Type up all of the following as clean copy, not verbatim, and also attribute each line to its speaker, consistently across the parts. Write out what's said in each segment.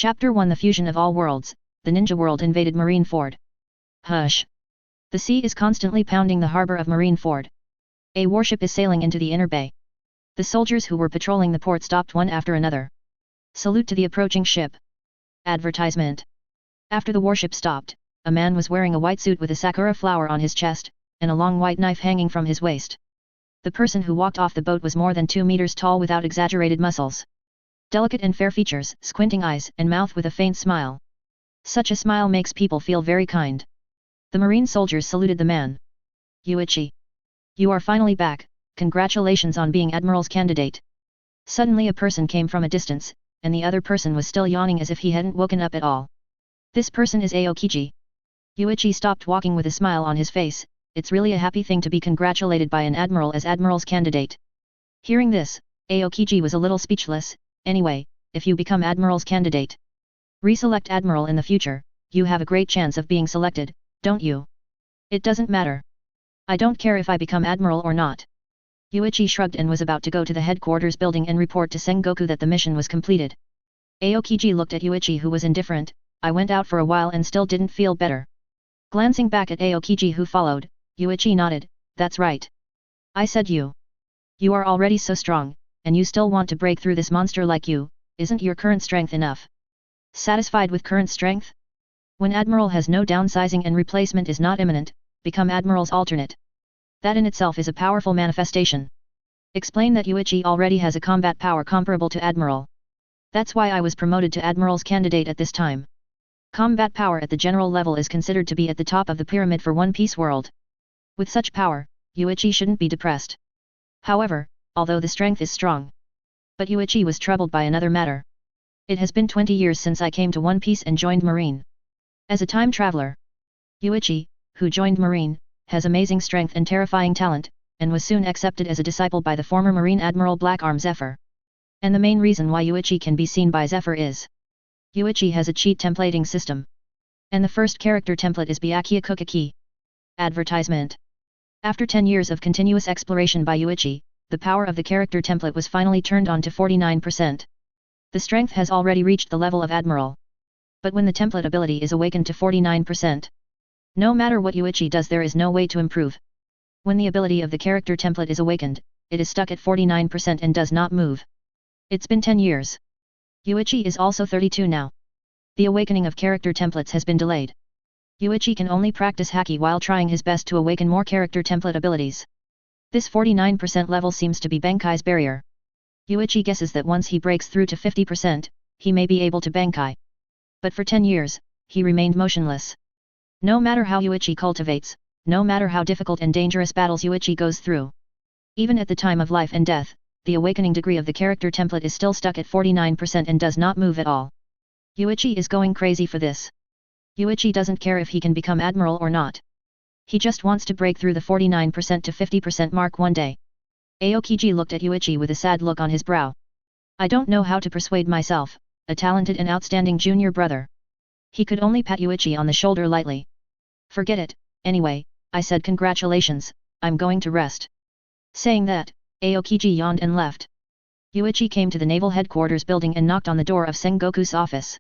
Speaker 1: Chapter 1 The Fusion of All Worlds, the ninja world invaded Marineford. Hush! The sea is constantly pounding the harbor of Marineford. A warship is sailing into the inner bay. The soldiers who were patrolling the port stopped one after another. Salute to the approaching ship. Advertisement. After the warship stopped, a man was wearing a white suit with a sakura flower on his chest, and a long white knife hanging from his waist. The person who walked off the boat was more than 2 meters tall without exaggerated muscles. Delicate and fair features, squinting eyes and mouth with a faint smile. Such a smile makes people feel very kind. The marine soldiers saluted the man. Yuichi. You are finally back, congratulations on being Admiral's candidate. Suddenly a person came from a distance, and the other person was still yawning as if he hadn't woken up at all. This person is Aokiji. Yuichi stopped walking with a smile on his face. It's really a happy thing to be congratulated by an admiral as Admiral's candidate. Hearing this, Aokiji was a little speechless. Anyway, if you become Admiral's candidate, reselect Admiral in the future, you have a great chance of being selected, don't you? It doesn't matter. I don't care if I become Admiral or not. Yuichi shrugged and was about to go to the headquarters building and report to Sengoku that the mission was completed. Aokiji looked at Yuichi, who was indifferent. I went out for a while and still didn't feel better. Glancing back at Aokiji, who followed, Yuichi nodded. That's right. I said you. You are already so strong, and you still want to break through this monster like you. Isn't your current strength enough? Satisfied with current strength? When Admiral has no downsizing and replacement is not imminent, become Admiral's alternate. That in itself is a powerful manifestation. Explain that Yuichi already has a combat power comparable to Admiral. That's why I was promoted to Admiral's candidate at this time. Combat power at the general level is considered to be at the top of the pyramid for One Piece world. With such power, Yuichi shouldn't be depressed. However, although the strength is strong. But Yuichi was troubled by another matter. It has been 20 years since I came to One Piece and joined Marine. As a time traveler, Yuichi, who joined Marine, has amazing strength and terrifying talent, and was soon accepted as a disciple by the former Marine Admiral Black Arm Zephyr. And the main reason why Yuichi can be seen by Zephyr is Yuichi has a cheat templating system. And the first character template is Byakuya Kuchiki. Advertisement. After 10 years of continuous exploration by Yuichi, the power of the character template was finally turned on to 49%. The strength has already reached the level of Admiral. But when the template ability is awakened to 49%, no matter what Yuichi does, there is no way to improve. When the ability of the character template is awakened, it is stuck at 49% and does not move. It's been 10 years. Yuichi is also 32 now. The awakening of character templates has been delayed. Yuichi can only practice haki while trying his best to awaken more character template abilities. This 49% level seems to be Bankai's barrier. Yuichi guesses that once he breaks through to 50%, he may be able to Bankai. But for 10 years, he remained motionless. No matter how Yuichi cultivates, no matter how difficult and dangerous battles Yuichi goes through. Even at the time of life and death, the awakening degree of the character template is still stuck at 49% and does not move at all. Yuichi is going crazy for this. Yuichi doesn't care if he can become Admiral or not. He just wants to break through the 49% to 50% mark one day. Aokiji looked at Yuichi with a sad look on his brow. I don't know how to persuade myself, a talented and outstanding junior brother. He could only pat Yuichi on the shoulder lightly. Forget it, anyway, I said congratulations, I'm going to rest. Saying that, Aokiji yawned and left. Yuichi came to the naval headquarters building and knocked on the door of Sengoku's office.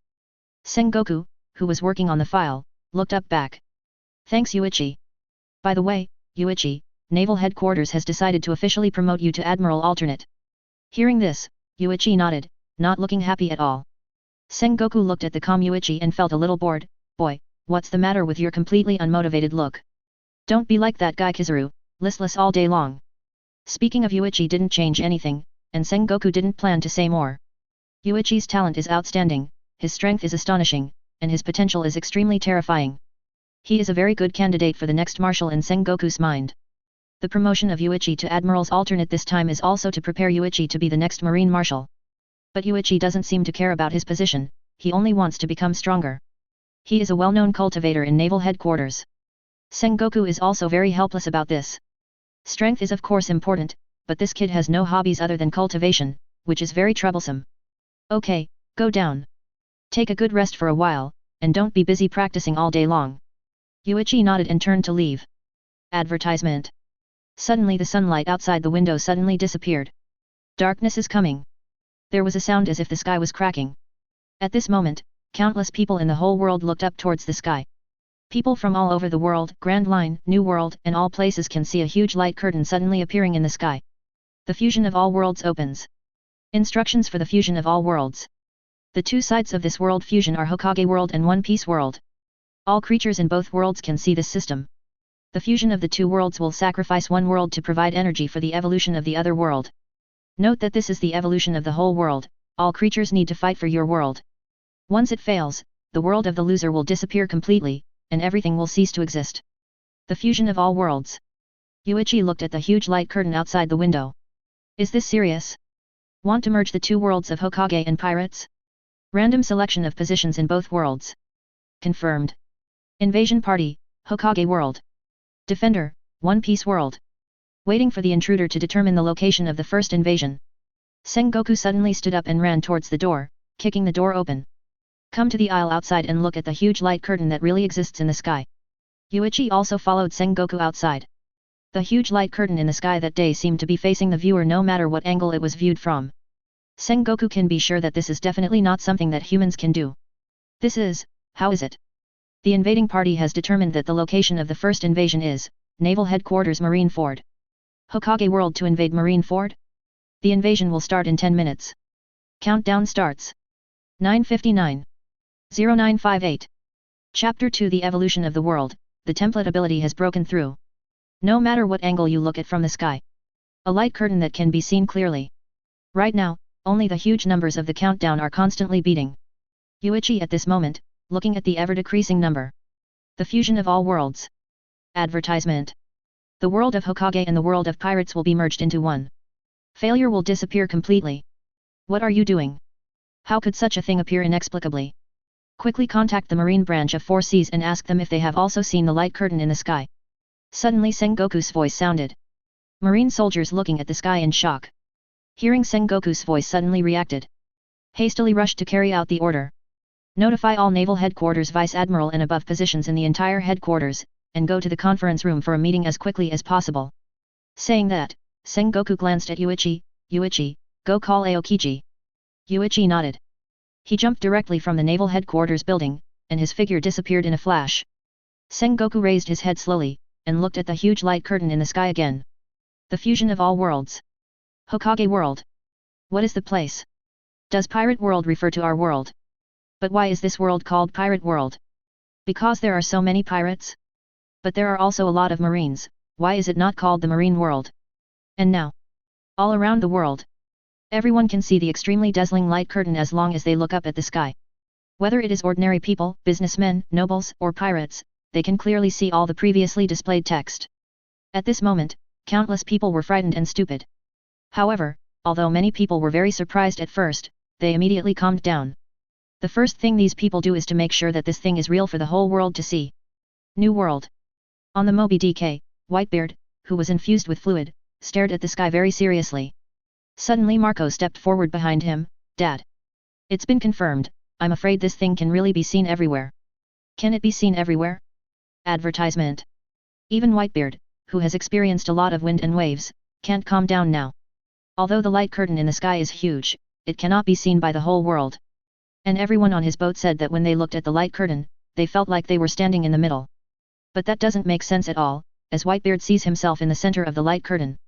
Speaker 1: Sengoku, who was working on the file, looked up back. Thanks Yuichi. By the way, Yuichi, Naval Headquarters has decided to officially promote you to Admiral Alternate. Hearing this, Yuichi nodded, not looking happy at all. Sengoku looked at the calm Yuichi and felt a little bored. Boy, what's the matter with your completely unmotivated look? Don't be like that guy Kizaru, listless all day long. Speaking of Yuichi didn't change anything, and Sengoku didn't plan to say more. Yuichi's talent is outstanding, his strength is astonishing, and his potential is extremely terrifying. He is a very good candidate for the next marshal in Sengoku's mind. The promotion of Yuichi to Admiral's alternate this time is also to prepare Yuichi to be the next Marine Marshal. But Yuichi doesn't seem to care about his position, he only wants to become stronger. He is a well-known cultivator in Naval Headquarters. Sengoku is also very helpless about this. Strength is of course important, but this kid has no hobbies other than cultivation, which is very troublesome. Okay, go down. Take a good rest for a while, and don't be busy practicing all day long. Yuichi nodded and turned to leave. Advertisement. Suddenly the sunlight outside the window suddenly disappeared. Darkness is coming. There was a sound as if the sky was cracking. At this moment, countless people in the whole world looked up towards the sky. People from all over the world, Grand Line, New World, and all places can see a huge light curtain suddenly appearing in the sky. The fusion of all worlds opens. Instructions for the fusion of all worlds. The two sides of this world fusion are Hokage world and One Piece world. All creatures in both worlds can see this system. The fusion of the two worlds will sacrifice one world to provide energy for the evolution of the other world. Note that this is the evolution of the whole world, all creatures need to fight for your world. Once it fails, the world of the loser will disappear completely, and everything will cease to exist. The fusion of all worlds. Yuichi looked at the huge light curtain outside the window. Is this serious? Want to merge the two worlds of Hokage and pirates? Random selection of positions in both worlds. Confirmed. Invasion party, Hokage world. Defender, One Piece world. Waiting for the intruder to determine the location of the first invasion. Sengoku suddenly stood up and ran towards the door, kicking the door open. Come to the aisle outside and look at the huge light curtain that really exists in the sky. Yuichi also followed Sengoku outside. The huge light curtain in the sky that day seemed to be facing the viewer no matter what angle it was viewed from. Sengoku can be sure that this is definitely not something that humans can do. This is, how is it? The invading party has determined that the location of the first invasion is, Naval Headquarters Marineford. Hokage world to invade Marineford? The invasion will start in 10 minutes. Countdown starts. 9:59. 0958. Chapter 2 The Evolution of the World, the template ability has broken through. No matter what angle you look at from the sky. A light curtain that can be seen clearly. Right now, only the huge numbers of the countdown are constantly beating. Yuichi at this moment, looking at the ever-decreasing number. The fusion of all worlds. Advertisement. The world of Hokage and the world of pirates will be merged into one. Failure will disappear completely. What are you doing? How could such a thing appear inexplicably? Quickly contact the Marine branch of Four Seas and ask them if they have also seen the light curtain in the sky. Suddenly Sengoku's voice sounded. Marine soldiers looking at the sky in shock. Hearing Sengoku's voice suddenly reacted. Hastily rushed to carry out the order. Notify all Naval Headquarters Vice Admiral and above positions in the entire headquarters, and go to the conference room for a meeting as quickly as possible. Saying that, Sengoku glanced at Yuichi. Yuichi, go call Aokiji. Yuichi nodded. He jumped directly from the Naval Headquarters building, and his figure disappeared in a flash. Sengoku raised his head slowly, and looked at the huge light curtain in the sky again. The fusion of all worlds. Hokage world. What is the place? Does pirate world refer to our world? But why is this world called pirate world? Because there are so many pirates? But there are also a lot of marines, why is it not called the marine world? And now, all around the world, everyone can see the extremely dazzling light curtain as long as they look up at the sky. Whether it is ordinary people, businessmen, nobles, or pirates, they can clearly see all the previously displayed text. At this moment, countless people were frightened and stupid. However, although many people were very surprised at first, they immediately calmed down. The first thing these people do is to make sure that this thing is real for the whole world to see. New World. On the Moby DK, Whitebeard, who was infused with fluid, stared at the sky very seriously. Suddenly Marco stepped forward behind him. Dad. It's been confirmed, I'm afraid this thing can really be seen everywhere. Can it be seen everywhere? Advertisement. Even Whitebeard, who has experienced a lot of wind and waves, can't calm down now. Although the light curtain in the sky is huge, it cannot be seen by the whole world. And everyone on his boat said that when they looked at the light curtain, they felt like they were standing in the middle. But that doesn't make sense at all, as Whitebeard sees himself in the center of the light curtain.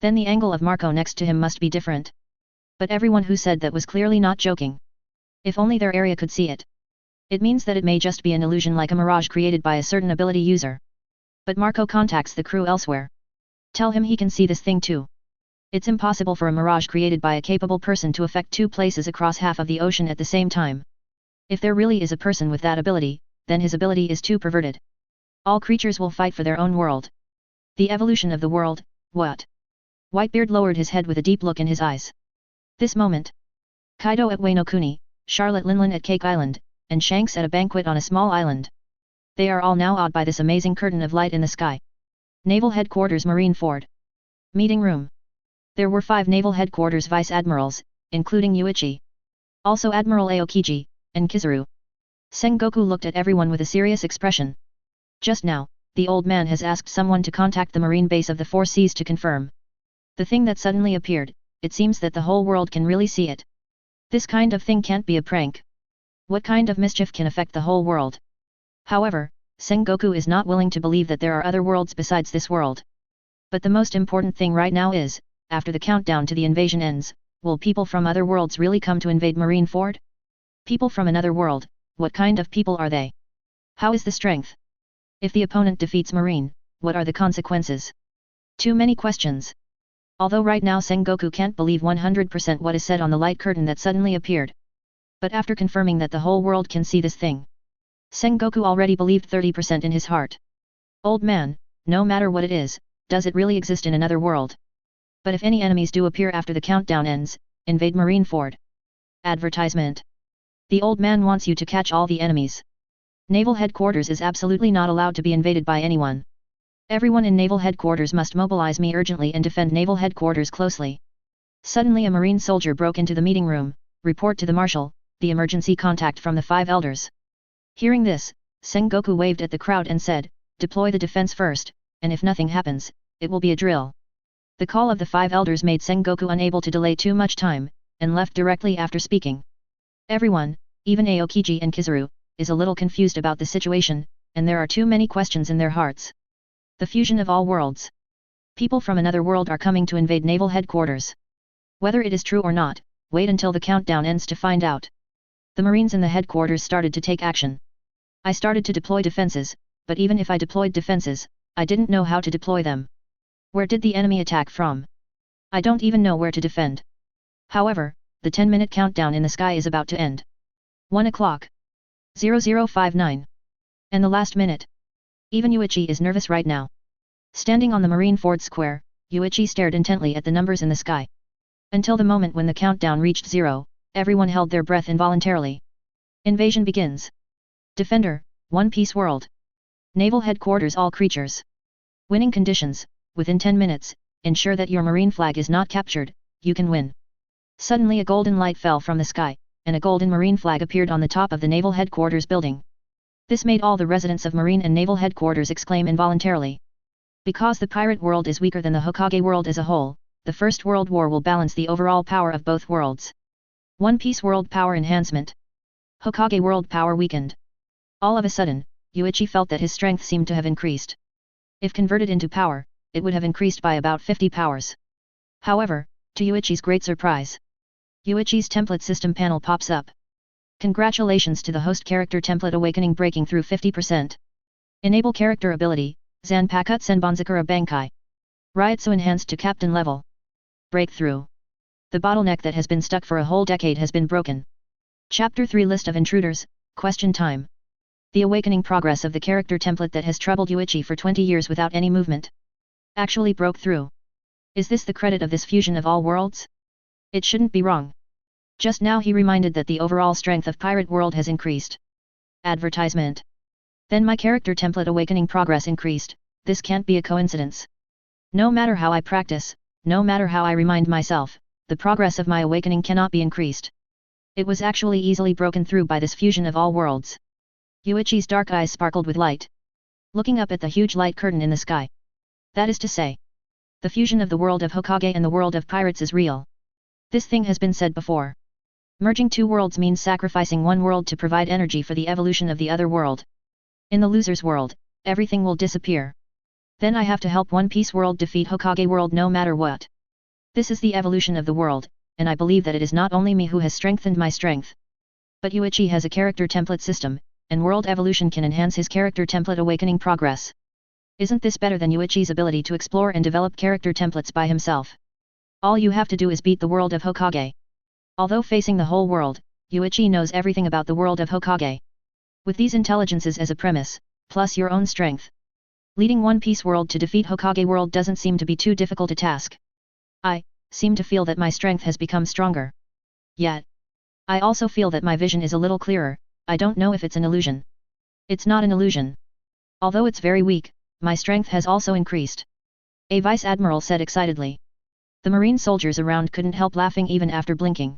Speaker 1: Then the angle of Marco next to him must be different. But everyone who said that was clearly not joking. If only their area could see it. It means that it may just be an illusion like a mirage created by a certain ability user. But Marco contacts the crew elsewhere. Tell him he can see this thing too. It's impossible for a mirage created by a capable person to affect two places across half of the ocean at the same time. If there really is a person with that ability, then his ability is too perverted. All creatures will fight for their own world. The evolution of the world, what? Whitebeard lowered his head with a deep look in his eyes. This moment. Kaido at Wano Kuni, Charlotte Linlin at Cake Island, and Shanks at a banquet on a small island. They are all now awed by this amazing curtain of light in the sky. Naval Headquarters Marineford. Meeting room. There were 5 Naval Headquarters Vice Admirals, including Yuichi. Also Admiral Aokiji, and Kizaru. Sengoku looked at everyone with a serious expression. Just now, the old man has asked someone to contact the marine base of the Four Seas to confirm. The thing that suddenly appeared, it seems that the whole world can really see it. This kind of thing can't be a prank. What kind of mischief can affect the whole world? However, Sengoku is not willing to believe that there are other worlds besides this world. But the most important thing right now is, after the countdown to the invasion ends, will people from other worlds really come to invade Marineford? People from another world, what kind of people are they? How is the strength? If the opponent defeats Marine, what are the consequences? Too many questions. Although right now Sengoku can't believe 100% what is said on the light curtain that suddenly appeared. But after confirming that the whole world can see this thing, Sengoku already believed 30% in his heart. Old man, no matter what it is, does it really exist in another world? But if any enemies do appear after the countdown ends, invade Marineford. Advertisement. The old man wants you to catch all the enemies. Naval headquarters is absolutely not allowed to be invaded by anyone. Everyone in naval headquarters must mobilize me urgently and defend naval headquarters closely. Suddenly a marine soldier broke into the meeting room. Report to the marshal, the emergency contact from the 5 elders. Hearing this, Sengoku waved at the crowd and said, deploy the defense first, and if nothing happens, it will be a drill. The call of the 5 elders made Sengoku unable to delay too much time, and left directly after speaking. Everyone, even Aokiji and Kizaru, is a little confused about the situation, and there are too many questions in their hearts. The fusion of all worlds. People from another world are coming to invade naval headquarters. Whether it is true or not, wait until the countdown ends to find out. The Marines in the headquarters started to take action. I started to deploy defenses, but even if I deployed defenses, I didn't know how to deploy them. Where did the enemy attack from? I don't even know where to defend. However, the 10-minute countdown in the sky is about to end. 1 o'clock. 0059. And the last minute. Even Yuichi is nervous right now. Standing on the Marineford square, Yuichi stared intently at the numbers in the sky. Until the moment when the countdown reached 0, everyone held their breath involuntarily. Invasion begins. Defender, One Piece World. Naval Headquarters all creatures. Winning conditions, within 10 minutes, ensure that your marine flag is not captured, you can win. Suddenly a golden light fell from the sky, and a golden marine flag appeared on the top of the Naval Headquarters building. This made all the residents of Marine and Naval Headquarters exclaim involuntarily. Because the pirate world is weaker than the Hokage world as a whole, the First World War will balance the overall power of both worlds. One Piece World Power Enhancement. Hokage World Power weakened. All of a sudden, Yuichi felt that his strength seemed to have increased. If converted into power, it would have increased by about 50 powers. However, to Yuichi's great surprise, Yuichi's template system panel pops up. Congratulations to the host character template awakening breaking through 50%. Enable character ability, Zanpakuto Senbonzakura Bankai. Ryutsu enhanced to captain level. Breakthrough. The bottleneck that has been stuck for a whole decade has been broken. Chapter 3 List of Intruders, Question Time. The awakening progress of the character template that has troubled Yuichi for 20 years without any movement actually broke through. Is this the credit of this fusion of all worlds? It shouldn't be wrong. Just now he reminded that the overall strength of Pirate World has increased. Advertisement. Then my character template awakening progress increased, this can't be a coincidence. No matter how I practice, no matter how I remind myself, the progress of my awakening cannot be increased. It was actually easily broken through by this fusion of all worlds. Yuichi's dark eyes sparkled with light. Looking up at the huge light curtain in the sky. That is to say, the fusion of the world of Hokage and the world of pirates is real. This thing has been said before. Merging two worlds means sacrificing one world to provide energy for the evolution of the other world. In the loser's world, everything will disappear. Then I have to help One Piece World defeat Hokage World no matter what. This is the evolution of the world, and I believe that it is not only me who has strengthened my strength. But Yuichi has a character template system, and world evolution can enhance his character template awakening progress. Isn't this better than Yuichi's ability to explore and develop character templates by himself? All you have to do is beat the world of Hokage. Although facing the whole world, Yuichi knows everything about the world of Hokage. With these intelligences as a premise, plus your own strength, leading One Piece World to defeat Hokage World doesn't seem to be too difficult a task. I seem to feel that my strength has become stronger. Yet, I also feel that my vision is a little clearer. I don't know if it's an illusion. It's not an illusion. Although it's very weak, my strength has also increased. A Vice Admiral said excitedly. The Marine soldiers around couldn't help laughing even after blinking.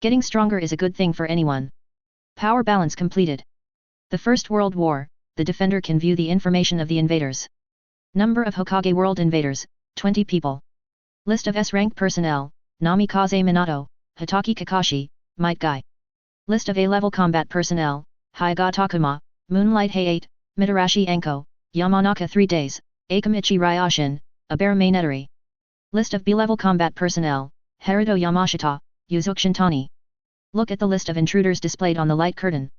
Speaker 1: Getting stronger is a good thing for anyone. Power balance completed. The First World War, the defender can view the information of the invaders. Number of Hokage World invaders, 20 people. List of S-rank personnel, Namikaze Minato, Hitaki Kakashi, Might Guy. List of A-level combat personnel: Hyuga Takuma, Moonlight Hay-8, Mitarashi Anko, Yamanaka 3 Days, Akamichi Ryoshin, Abara Mainetari. List of B-level combat personnel: Haruto Yamashita, Yuzuki Shintani. Look at the list of intruders displayed on the light curtain.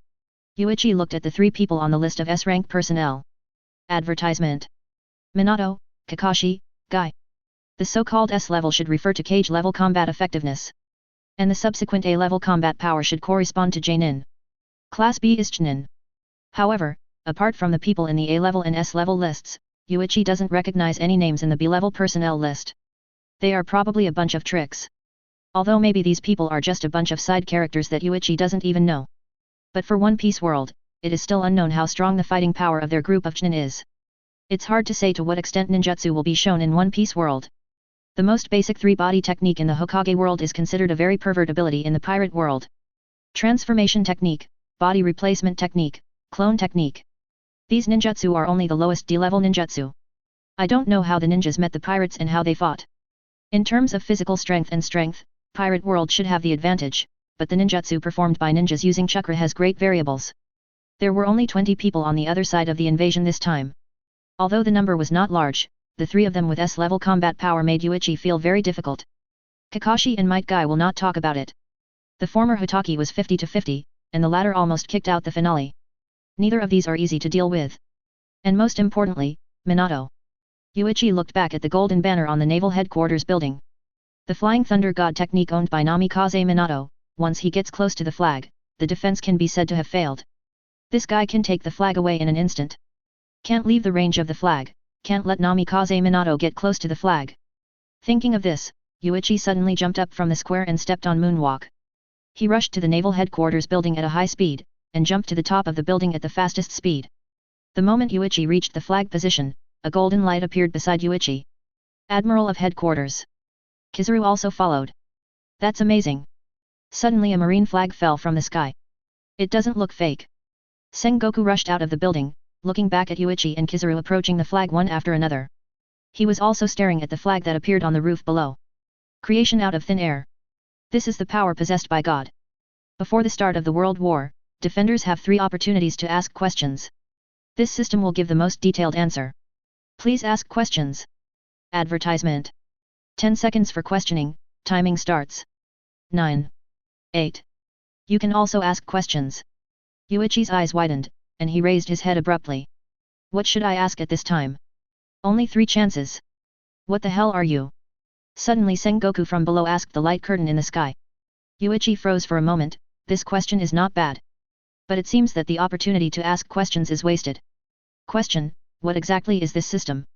Speaker 1: Yuichi looked at the 3 people on the list of S-rank personnel. Advertisement. Minato, Kakashi, Guy. The so-called S-level should refer to Kage-level combat effectiveness. And the subsequent A-level combat power should correspond to J-nin. Class B is Chunin. However, apart from the people in the A-level and S-level lists, Yuichi doesn't recognize any names in the B-level personnel list. They are probably a bunch of tricks. Although maybe these people are just a bunch of side characters that Yuichi doesn't even know. But for One Piece world, it is still unknown how strong the fighting power of their group of Chunin is. It's hard to say to what extent ninjutsu will be shown in One Piece world. The most basic 3-body technique in the Hokage world is considered a very pervert ability in the pirate world. Transformation technique, body replacement technique, clone technique. These ninjutsu are only the lowest D-level ninjutsu. I don't know how the ninjas met the pirates and how they fought. In terms of physical strength and strength, pirate world should have the advantage, but the ninjutsu performed by ninjas using chakra has great variables. There were only 20 people on the other side of the invasion this time. Although the number was not large, the 3 of them with S-level combat power made Yuichi feel very difficult. Kakashi and Might Guy will not talk about it. The former Hotake was 50-50, and the latter almost kicked out the finale. Neither of these are easy to deal with. And most importantly, Minato. Yuichi looked back at the golden banner on the naval headquarters building. The Flying Thunder God technique owned by Namikaze Minato, once he gets close to the flag, the defense can be said to have failed. This guy can take the flag away in an instant. Can't leave the range of the flag, can't let Namikaze Minato get close to the flag. Thinking of this, Yuichi suddenly jumped up from the square and stepped on moonwalk. He rushed to the naval headquarters building at a high speed, and jumped to the top of the building at the fastest speed. The moment Yuichi reached the flag position, a golden light appeared beside Yuichi. Admiral of Headquarters. Kizaru also followed. That's amazing. Suddenly a marine flag fell from the sky. It doesn't look fake. Sengoku rushed out of the building, looking back at Yuichi and Kizaru approaching the flag one after another. He was also staring at the flag that appeared on the roof below. Creation out of thin air. This is the power possessed by God. Before the start of the World War, defenders have 3 opportunities to ask questions. This system will give the most detailed answer. Please ask questions. Advertisement. 10 seconds for questioning, timing starts. 9. 8. You can also ask questions. Yuichi's eyes widened, and he raised his head abruptly. What should I ask at this time? Only 3 chances. What the hell are you? Suddenly Sengoku from below asked the light curtain in the sky. Yuichi froze for a moment. This question is not bad. But it seems that the opportunity to ask questions is wasted. Question: what exactly is this system?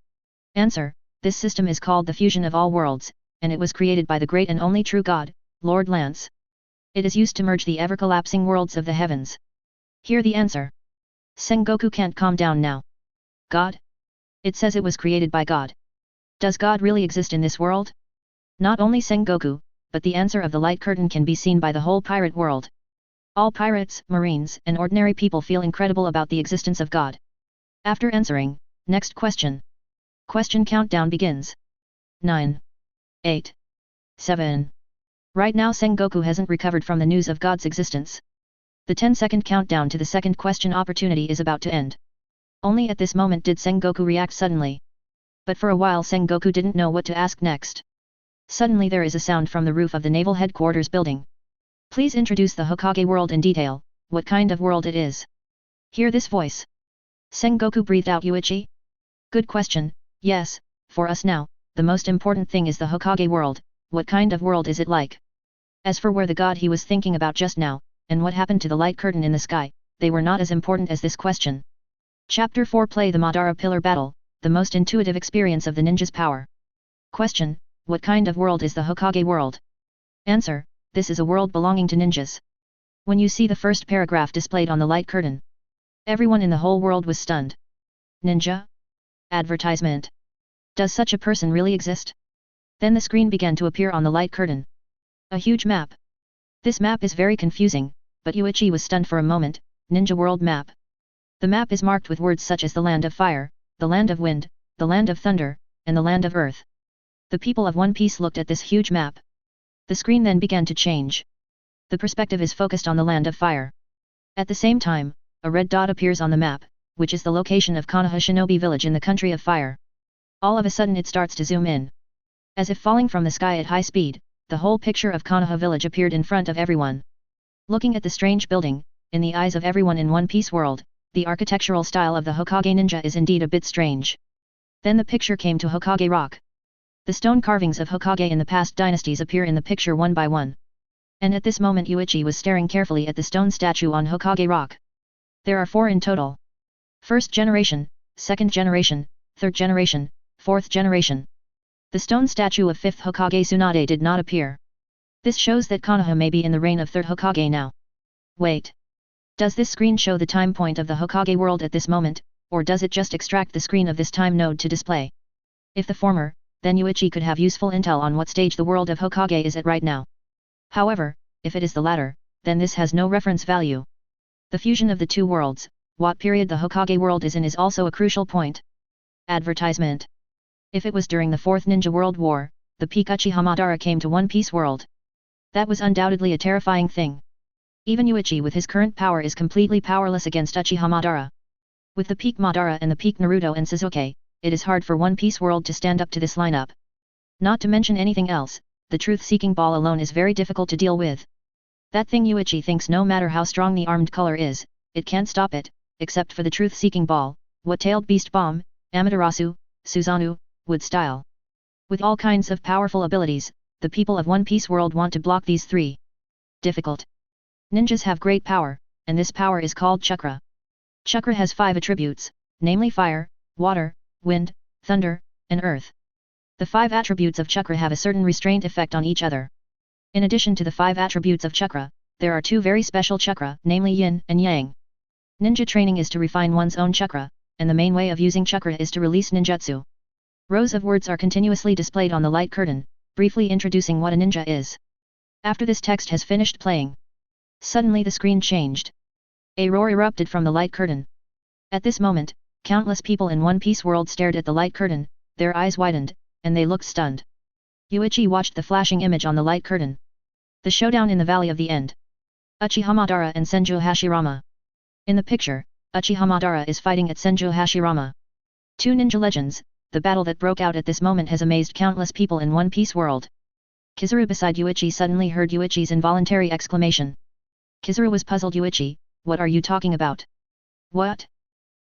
Speaker 1: Answer: this system is called the fusion of all worlds, and it was created by the great and only true God, Lord Lance. It is used to merge the ever-collapsing worlds of the heavens. Hear the answer. Sengoku can't calm down now. God? It says it was created by God. Does God really exist in this world? Not only Sengoku, but the answer of the light curtain can be seen by the whole pirate world. All pirates, marines, and ordinary people feel incredible about the existence of God. After answering, next question. Question countdown begins. 9. 8. 7. Right now Sengoku hasn't recovered from the news of God's existence. The 10-second countdown to the second question opportunity is about to end. Only at this moment did Sengoku react suddenly. But for a while Sengoku didn't know what to ask next. Suddenly there is a sound from the roof of the naval headquarters building. Please introduce the Hokage world in detail, what kind of world it is. Hear this voice. Sengoku breathed out. Yuichi? Good question, yes, for us now, the most important thing is the Hokage world, what kind of world is it like? As for where the god he was thinking about just now, and what happened to the light curtain in the sky, they were not as important as this question. Chapter 4 Play the Madara Pillar Battle, the most intuitive experience of the ninja's power. Question: what kind of world is the Hokage world? Answer: this is a world belonging to ninjas. When you see the first paragraph displayed on the light curtain, everyone in the whole world was stunned. Ninja? Advertisement. Does such a person really exist? Then the screen began to appear on the light curtain. A huge map. This map is very confusing, but Yuichi was stunned for a moment. Ninja World Map. The map is marked with words such as the Land of Fire, the Land of Wind, the Land of Thunder, and the Land of Earth. The people of One Piece looked at this huge map. The screen then began to change. The perspective is focused on the land of fire. At the same time, a red dot appears on the map, which is the location of Konoha Shinobi Village in the country of fire. All of a sudden it starts to zoom in. As if falling from the sky at high speed, the whole picture of Konoha Village appeared in front of everyone. Looking at the strange building, in the eyes of everyone in One Piece world, the architectural style of the Hokage ninja is indeed a bit strange. Then the picture came to Hokage Rock. The stone carvings of Hokage in the past dynasties appear in the picture one by one. And at this moment Yuichi was staring carefully at the stone statue on Hokage Rock. There are 4 in total. First generation, second generation, third generation, fourth generation. The stone statue of 5th Hokage Tsunade did not appear. This shows that Konoha may be in the reign of 3rd Hokage now. Wait. Does this screen show the time point of the Hokage world at this moment, or does it just extract the screen of this time node to display? If the former, then Yuichi could have useful intel on what stage the world of Hokage is at right now. However, if it is the latter, then this has no reference value. The fusion of the two worlds, what period the Hokage world is in is also a crucial point. Advertisement. If it was during the 4th Ninja World War, the peak Uchiha Madara came to One Piece world. That was undoubtedly a terrifying thing. Even Yuichi with his current power is completely powerless against Uchiha Madara. With the peak Madara and the peak Naruto and Sasuke, it is hard for One Piece world to stand up to this lineup. Not to mention anything else, the truth-seeking ball alone is very difficult to deal with. That thing Yuichi thinks no matter how strong the armed color is, it can't stop it, except for the truth-seeking ball, what-tailed beast bomb, Amaterasu, Susanoo, wood style. With all kinds of powerful abilities, the people of One Piece world want to block these 3. Difficult. Ninjas have great power, and this power is called chakra. Chakra has 5 attributes, namely fire, water, wind, thunder, and earth. The 5 attributes of chakra have a certain restraint effect on each other. In addition to the 5 attributes of chakra, there are 2 very special chakra, namely yin and yang. Ninja training is to refine one's own chakra, and the main way of using chakra is to release ninjutsu. Rows of words are continuously displayed on the light curtain, briefly introducing what a ninja is. After this text has finished playing, suddenly the screen changed. A roar erupted from the light curtain. At this moment, countless people in One Piece world stared at the light curtain, their eyes widened, and they looked stunned. Yuichi watched the flashing image on the light curtain. The showdown in the Valley of the End. Uchiha Madara and Senju Hashirama. In the picture, Uchiha Madara is fighting at Senju Hashirama. 2 ninja legends, the battle that broke out at this moment has amazed countless people in One Piece world. Kizaru beside Yuichi suddenly heard Yuichi's involuntary exclamation. Kizaru was puzzled. Yuichi, what are you talking about? What?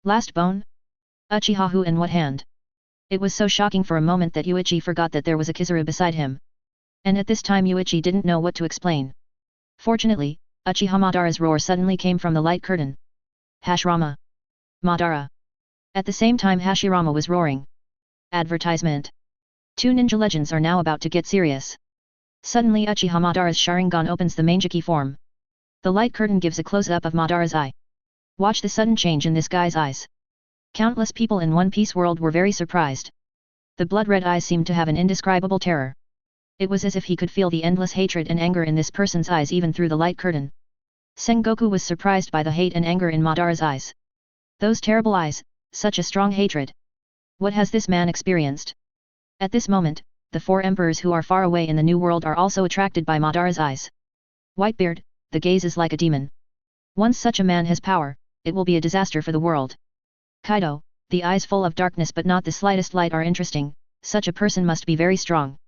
Speaker 1: Last bone? Uchiha who and what hand? It was so shocking for a moment that Yuichi forgot that there was a Kizaru beside him. And at this time Yuichi didn't know what to explain. Fortunately, Uchiha Madara's roar suddenly came from the light curtain. Hashirama. Madara. At the same time Hashirama was roaring. Advertisement. 2 ninja legends are now about to get serious. Suddenly Uchiha Madara's Sharingan opens the Mangeki form. The light curtain gives a close-up of Madara's eye. Watch the sudden change in this guy's eyes. Countless people in One Piece world were very surprised. The blood-red eyes seemed to have an indescribable terror. It was as if he could feel the endless hatred and anger in this person's eyes even through the light curtain. Sengoku was surprised by the hate and anger in Madara's eyes. Those terrible eyes, such a strong hatred. What has this man experienced? At this moment, the 4 emperors who are far away in the New World are also attracted by Madara's eyes. Whitebeard, the gaze is like a demon. Once such a man has power, it will be a disaster for the world. Kaido, the eyes full of darkness but not the slightest light are interesting, such a person must be very strong.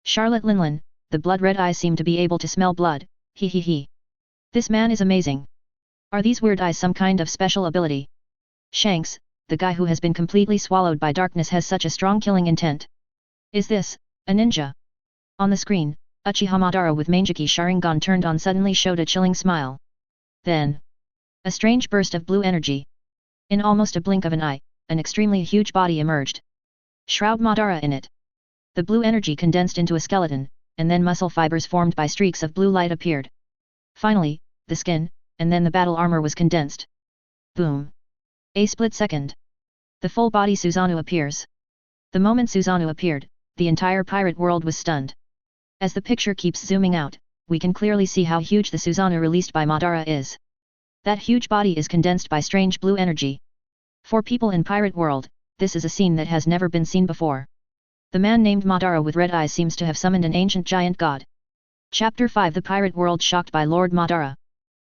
Speaker 1: Charlotte Linlin, the blood-red eyes seem to be able to smell blood, he he he. This man is amazing. Are these weird eyes some kind of special ability? Shanks, the guy who has been completely swallowed by darkness has such a strong killing intent. Is this, a ninja? On the screen, Uchiha Madara with Mangeki Sharingan turned on suddenly showed a chilling smile. Then, a strange burst of blue energy. In almost a blink of an eye, an extremely huge body emerged. Shroud Madara in it. The blue energy condensed into a skeleton, and then muscle fibers formed by streaks of blue light appeared. Finally, the skin, and then the battle armor was condensed. Boom. A split second. The full body Susanoo appears. The moment Susanoo appeared, the entire pirate world was stunned. As the picture keeps zooming out, we can clearly see how huge the Susanoo released by Madara is. That huge body is condensed by strange blue energy. For people in pirate world, this is a scene that has never been seen before. The man named Madara with red eyes seems to have summoned an ancient giant god. Chapter 5 The Pirate World shocked by Lord Madara.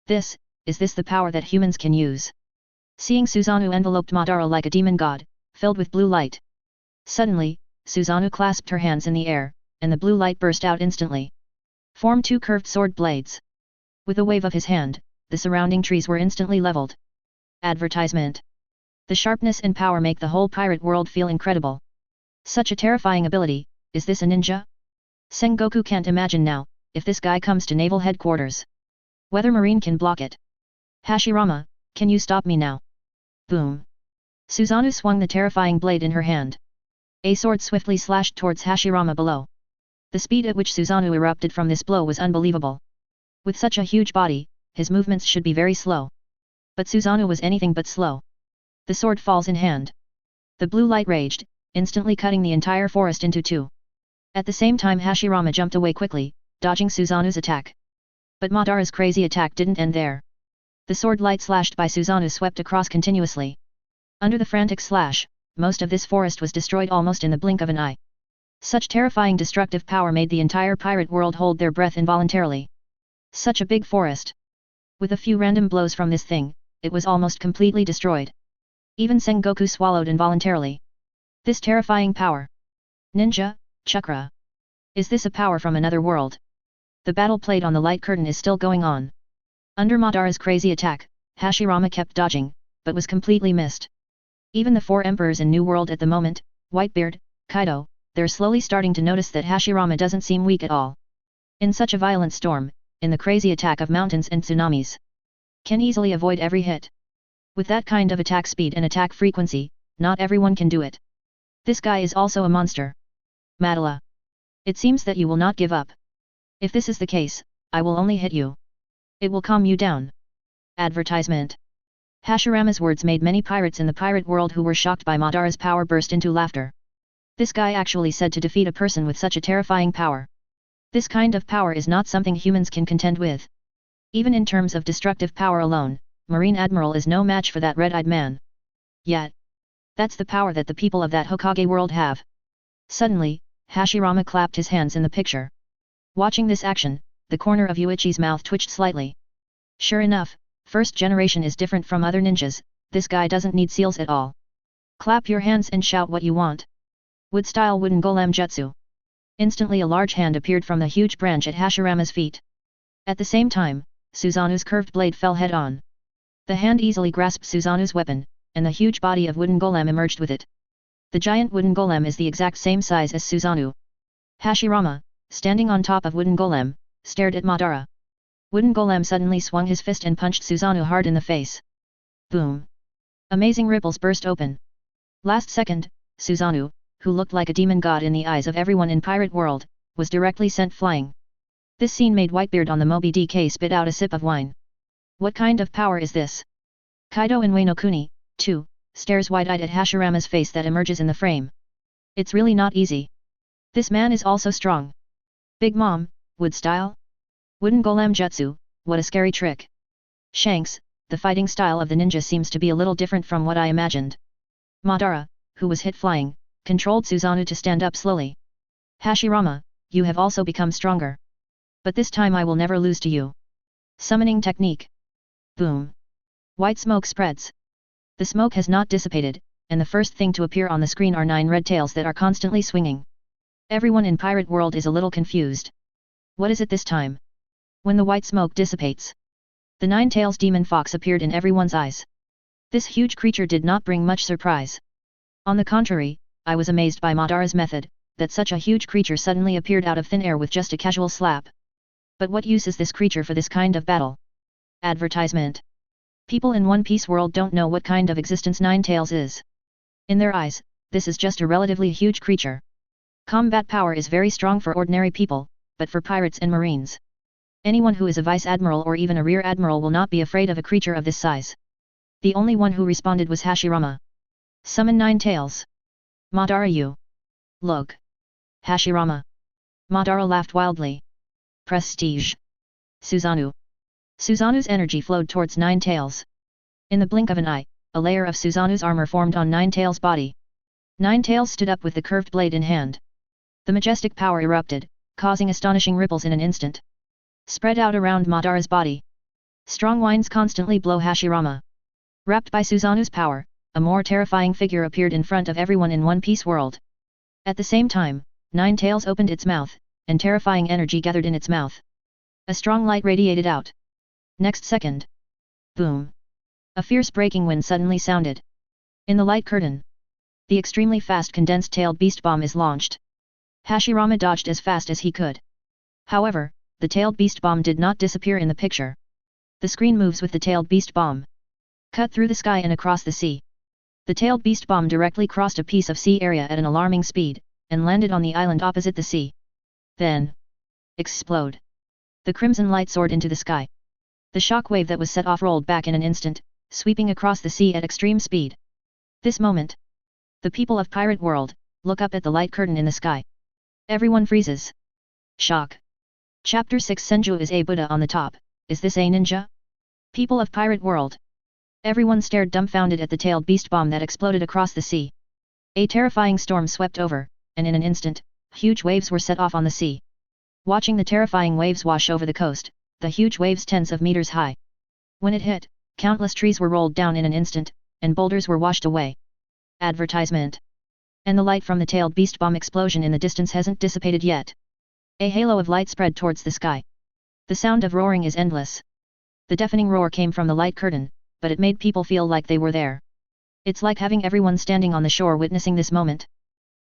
Speaker 1: Is this the power that humans can use? Seeing Susanoo enveloped Madara like a demon god, filled with blue light. Suddenly, Susanoo clasped her hands in the air, and the blue light burst out instantly. Formed 2 curved sword blades. With a wave of his hand, the surrounding trees were instantly leveled. Advertisement. The sharpness and power make the whole pirate world feel incredible. Such a terrifying ability, is this a ninja? Sengoku can't imagine now, if this guy comes to naval headquarters. Whether Marine can block it. Hashirama, can you stop me now? Boom. Susanoo swung the terrifying blade in her hand. A sword swiftly slashed towards Hashirama below. The speed at which Susanoo erupted from this blow was unbelievable. With such a huge body, his movements should be very slow. But Susanoo was anything but slow. The sword falls in hand. The blue light raged, instantly cutting the entire forest into 2. At the same time Hashirama jumped away quickly, dodging Susanoo's attack. But Madara's crazy attack didn't end there. The sword light slashed by Susanoo swept across continuously. Under the frantic slash, most of this forest was destroyed almost in the blink of an eye. Such terrifying destructive power made the entire pirate world hold their breath involuntarily. Such a big forest. With a few random blows from this thing, it was almost completely destroyed. Even Sengoku swallowed involuntarily. This terrifying power. Ninja, chakra. Is this a power from another world? The battle played on the light curtain is still going on. Under Madara's crazy attack, Hashirama kept dodging, but was completely missed. Even the 4 emperors in New World at the moment, Whitebeard, Kaido, they're slowly starting to notice that Hashirama doesn't seem weak at all. In such a violent storm, in the crazy attack of mountains and tsunamis, can easily avoid every hit. With that kind of attack speed and attack frequency, not everyone can do it. This guy is also a monster. Madara. It seems that you will not give up. If this is the case, I will only hit you. It will calm you down. Advertisement. Hashirama's words made many pirates in the pirate world who were shocked by Madara's power burst into laughter. This guy actually said to defeat a person with such a terrifying power. This kind of power is not something humans can contend with. Even in terms of destructive power alone, Marine Admiral is no match for that red-eyed man. Yet, that's the power that the people of that Hokage world have. Suddenly, Hashirama clapped his hands in the picture. Watching this action, the corner of Yuichi's mouth twitched slightly. Sure enough, first generation is different from other ninjas, this guy doesn't need seals at all. Clap your hands and shout what you want. Wood-style wooden golem jutsu. Instantly a large hand appeared from the huge branch at Hashirama's feet. At the same time, Susanoo's curved blade fell head-on. The hand easily grasped Susanoo's weapon, and the huge body of wooden golem emerged with it. The giant wooden golem is the exact same size as Susanoo. Hashirama, standing on top of wooden golem, stared at Madara. Wooden golem suddenly swung his fist and punched Susanoo hard in the face. Boom! Amazing ripples burst open. Last second, Susanoo, who looked like a demon god in the eyes of everyone in pirate world, was directly sent flying. This scene made Whitebeard on the Moby DK spit out a sip of wine. What kind of power is this? Kaido and Wano-kuni, too, stares wide-eyed at Hashirama's face that emerges in the frame. It's really not easy. This man is also strong. Big Mom, wood style? Wooden golem jutsu, what a scary trick. Shanks, the fighting style of the ninja seems to be a little different from what I imagined. Madara, who was hit flying, controlled Susanoo to stand up slowly. Hashirama, you have also become stronger. But this time I will never lose to you. Summoning technique. Boom. White smoke spreads. The smoke has not dissipated, and the first thing to appear on the screen are 9 red tails that are constantly swinging. Everyone in pirate world is a little confused. What is it this time? When the white smoke dissipates, the 9 tails demon fox appeared in everyone's eyes. This huge creature did not bring much surprise. On the contrary, I was amazed by Madara's method, that such a huge creature suddenly appeared out of thin air with just a casual slap. But what use is this creature for this kind of battle? Advertisement. People in One Piece world don't know what kind of existence 9 tails is. In their eyes, this is just a relatively huge creature. Combat power is very strong for ordinary people, but for pirates and marines, anyone who is a vice admiral or even a rear admiral will not be afraid of a creature of this size. The only one who responded was Hashirama. Summon 9 tails. Madara, you. Look. Hashirama. Madara laughed wildly. Prestige. Susanoo. Susanoo's energy flowed towards 9 tails. In the blink of an eye, a layer of Susanoo's armor formed on 9 tails' body. 9 tails stood up with the curved blade in hand. The majestic power erupted, causing astonishing ripples in an instant. Spread out around Madara's body. Strong winds constantly blow Hashirama. Wrapped by Suzanu's power, a more terrifying figure appeared in front of everyone in One Piece world. At the same time, Nine Tails opened its mouth, and terrifying energy gathered in its mouth. A strong light radiated out. Next second. Boom. A fierce breaking wind suddenly sounded. In the light curtain, the extremely fast condensed-tailed beast bomb is launched. Hashirama dodged as fast as he could. However, the tailed beast bomb did not disappear in the picture. The screen moves with the tailed beast bomb. Cut through the sky and across the sea. The tailed beast bomb directly crossed a piece of sea area at an alarming speed, and landed on the island opposite the sea. Then, explode. The crimson light soared into the sky. The shock wave that was set off rolled back in an instant, sweeping across the sea at extreme speed. This moment, the people of Pirate World look up at the light curtain in the sky. Everyone freezes. Shock. Chapter 6 Senju is a Buddha on the top. Is this a ninja? People of Pirate World. Everyone stared dumbfounded at the tailed beast bomb that exploded across the sea. A terrifying storm swept over, and in an instant, huge waves were set off on the sea. Watching the terrifying waves wash over the coast, the huge waves tens of meters high. When it hit, countless trees were rolled down in an instant, and boulders were washed away. Advertisement. And the light from the tailed beast bomb explosion in the distance hasn't dissipated yet. A halo of light spread towards the sky. The sound of roaring is endless. The deafening roar came from the light curtain, but it made people feel like they were there. It's like having everyone standing on the shore witnessing this moment.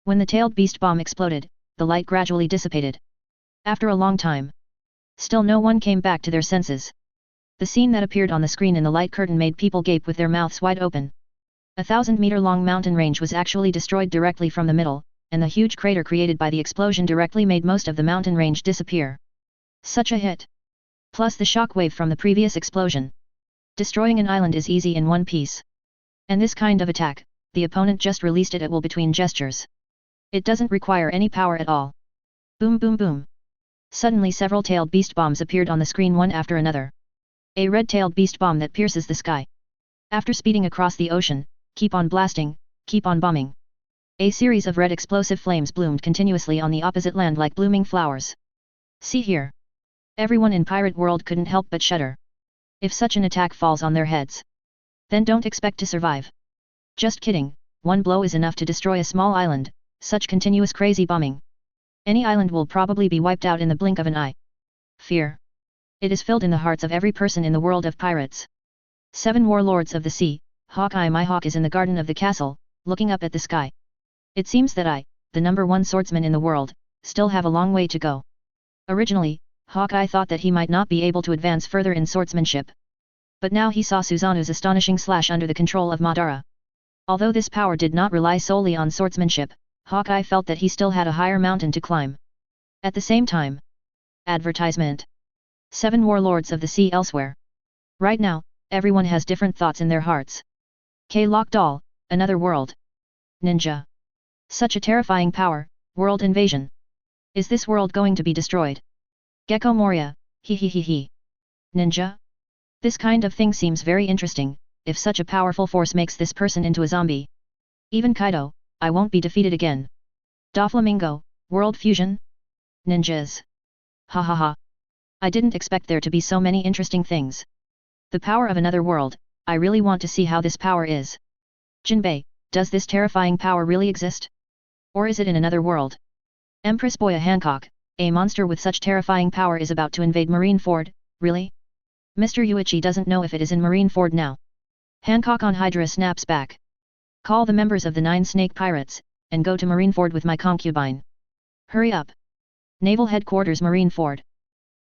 Speaker 1: When the tailed beast bomb exploded, the light gradually dissipated. After a long time, still no one came back to their senses. The scene that appeared on the screen in the light curtain made people gape with their mouths wide open. 1,000-meter-long mountain range was actually destroyed directly from the middle, and the huge crater created by the explosion directly made most of the mountain range disappear. Such a hit! Plus the shock wave from the previous explosion. Destroying an island is easy in One Piece. And this kind of attack, the opponent just released it at will between gestures. It doesn't require any power at all. Boom boom boom. Suddenly several tailed beast bombs appeared on the screen one after another. A red-tailed beast bomb that pierces the sky. After speeding across the ocean, keep on blasting, keep on bombing. A series of red explosive flames bloomed continuously on the opposite land like blooming flowers. See here. Everyone in Pirate World couldn't help but shudder. If such an attack falls on their heads, then don't expect to survive. Just kidding, one blow is enough to destroy a small island, such continuous crazy bombing. Any island will probably be wiped out in the blink of an eye. Fear. It is filled in the hearts of every person in the world of pirates. 7 warlords of the sea. Hawkeye my hawk is in the garden of the castle, looking up at the sky. It seems that I, the #1 swordsman in the world, still have a long way to go. Originally, Hawkeye thought that he might not be able to advance further in swordsmanship. But now he saw Suzanu's astonishing slash under the control of Madara. Although this power did not rely solely on swordsmanship, Hawkeye felt that he still had a higher mountain to climb. At the same time. Advertisement. 7 warlords of the sea elsewhere. Right now, everyone has different thoughts in their hearts. K-Lock Doll, another world. Ninja. Such a terrifying power, world invasion. Is this world going to be destroyed? Gecko Moria, he. Ninja? This kind of thing seems very interesting, if such a powerful force makes this person into a zombie. Even Kaido, I won't be defeated again. Doflamingo, world fusion? Ninjas. Ha ha ha. I didn't expect there to be so many interesting things. The power of another world, I really want to see how this power is. Jinbei, does this terrifying power really exist? Or is it in another world? Empress Boya Hancock, a monster with such terrifying power is about to invade Marineford, really? Mr. Yuichi doesn't know if it is in Marineford now. Hancock on Hydra snaps back. Call the members of the 9 snake pirates, and go to Marineford with my concubine. Hurry up. Naval Headquarters Marineford.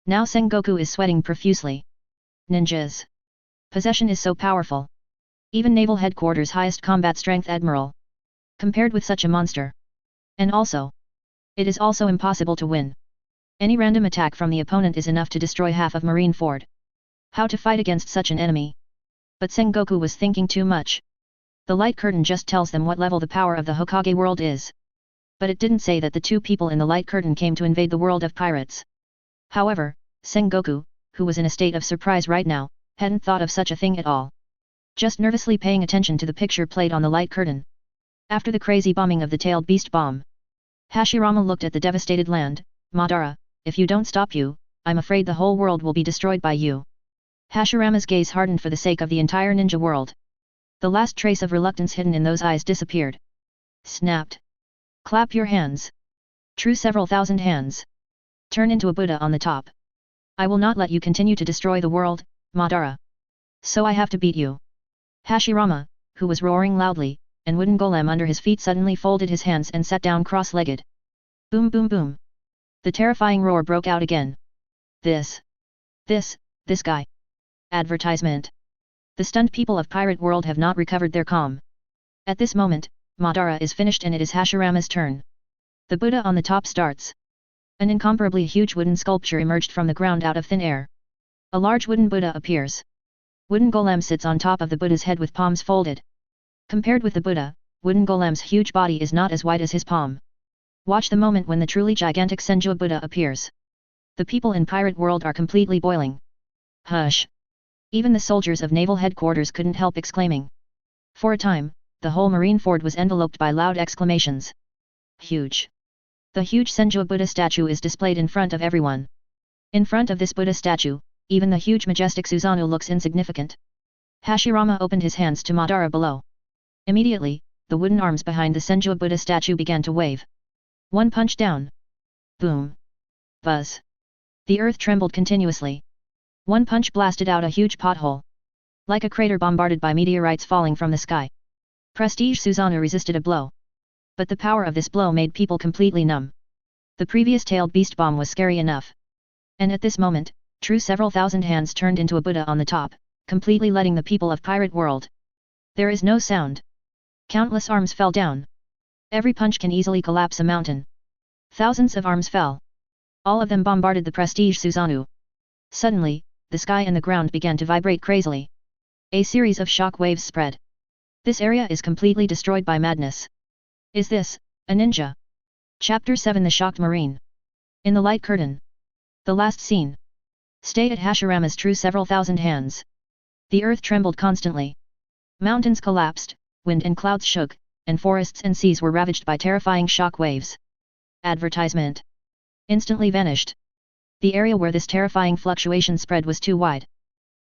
Speaker 1: Now Sengoku is sweating profusely. Ninjas. Possession is so powerful. Even Naval Headquarters highest combat strength admiral. Compared with such a monster. And also, it is also impossible to win. Any random attack from the opponent is enough to destroy half of Marineford. How to fight against such an enemy? But Sengoku was thinking too much. The light curtain just tells them what level the power of the Hokage world is. But it didn't say that the 2 people in the light curtain came to invade the world of pirates. However, Sengoku, who was in a state of surprise right now, hadn't thought of such a thing at all. Just nervously paying attention to the picture played on the light curtain. After the crazy bombing of the tailed beast bomb, Hashirama looked at the devastated land, Madara, if you don't stop you, I'm afraid the whole world will be destroyed by you. Hashirama's gaze hardened for the sake of the entire ninja world. The last trace of reluctance hidden in those eyes disappeared. Snapped. Clap your hands. True several thousand hands. Turn into a Buddha on the top. I will not let you continue to destroy the world, Madara. So I have to beat you. Hashirama, who was roaring loudly, and wooden golem under his feet suddenly folded his hands and sat down cross-legged. Boom boom boom. The terrifying roar broke out again. This guy. Advertisement. The stunned people of Pirate World have not recovered their calm. At this moment, Madara is finished and it is Hashirama's turn. The Buddha on the top starts. An incomparably huge wooden sculpture emerged from the ground out of thin air. A large wooden Buddha appears. Wooden golem sits on top of the Buddha's head with palms folded. Compared with the Buddha, wooden golem's huge body is not as wide as his palm. Watch the moment when the truly gigantic Senju Buddha appears. The people in Pirate World are completely boiling. Hush! Even the soldiers of naval headquarters couldn't help exclaiming. For a time, the whole Marineford was enveloped by loud exclamations. Huge! The huge Senju Buddha statue is displayed in front of everyone. In front of this Buddha statue, even the huge majestic Susanoo looks insignificant. Hashirama opened his hands to Madara below. Immediately, the wooden arms behind the Senju Buddha statue began to wave. One punch down. Boom. Buzz. The earth trembled continuously. One punch blasted out a huge pothole. Like a crater bombarded by meteorites falling from the sky. Prestige Susanoo resisted a blow. But the power of this blow made people completely numb. The previous tailed beast bomb was scary enough. And at this moment, true several thousand hands turned into a Buddha on the top, completely letting the people of Pirate World. There is no sound. Countless arms fell down. Every punch can easily collapse a mountain. Thousands of arms fell. All of them bombarded the prestige Susanoo. Suddenly, the sky and the ground began to vibrate crazily. A series of shock waves spread. This area is completely destroyed by madness. Is this a ninja? Chapter 7 The Shocked Marine. In the light curtain. The last scene. Stay at Hashirama's true several thousand hands. The earth trembled constantly. Mountains collapsed, wind and clouds shook, and forests and seas were ravaged by terrifying shock waves. Advertisement. Instantly vanished. The area where this terrifying fluctuation spread was too wide.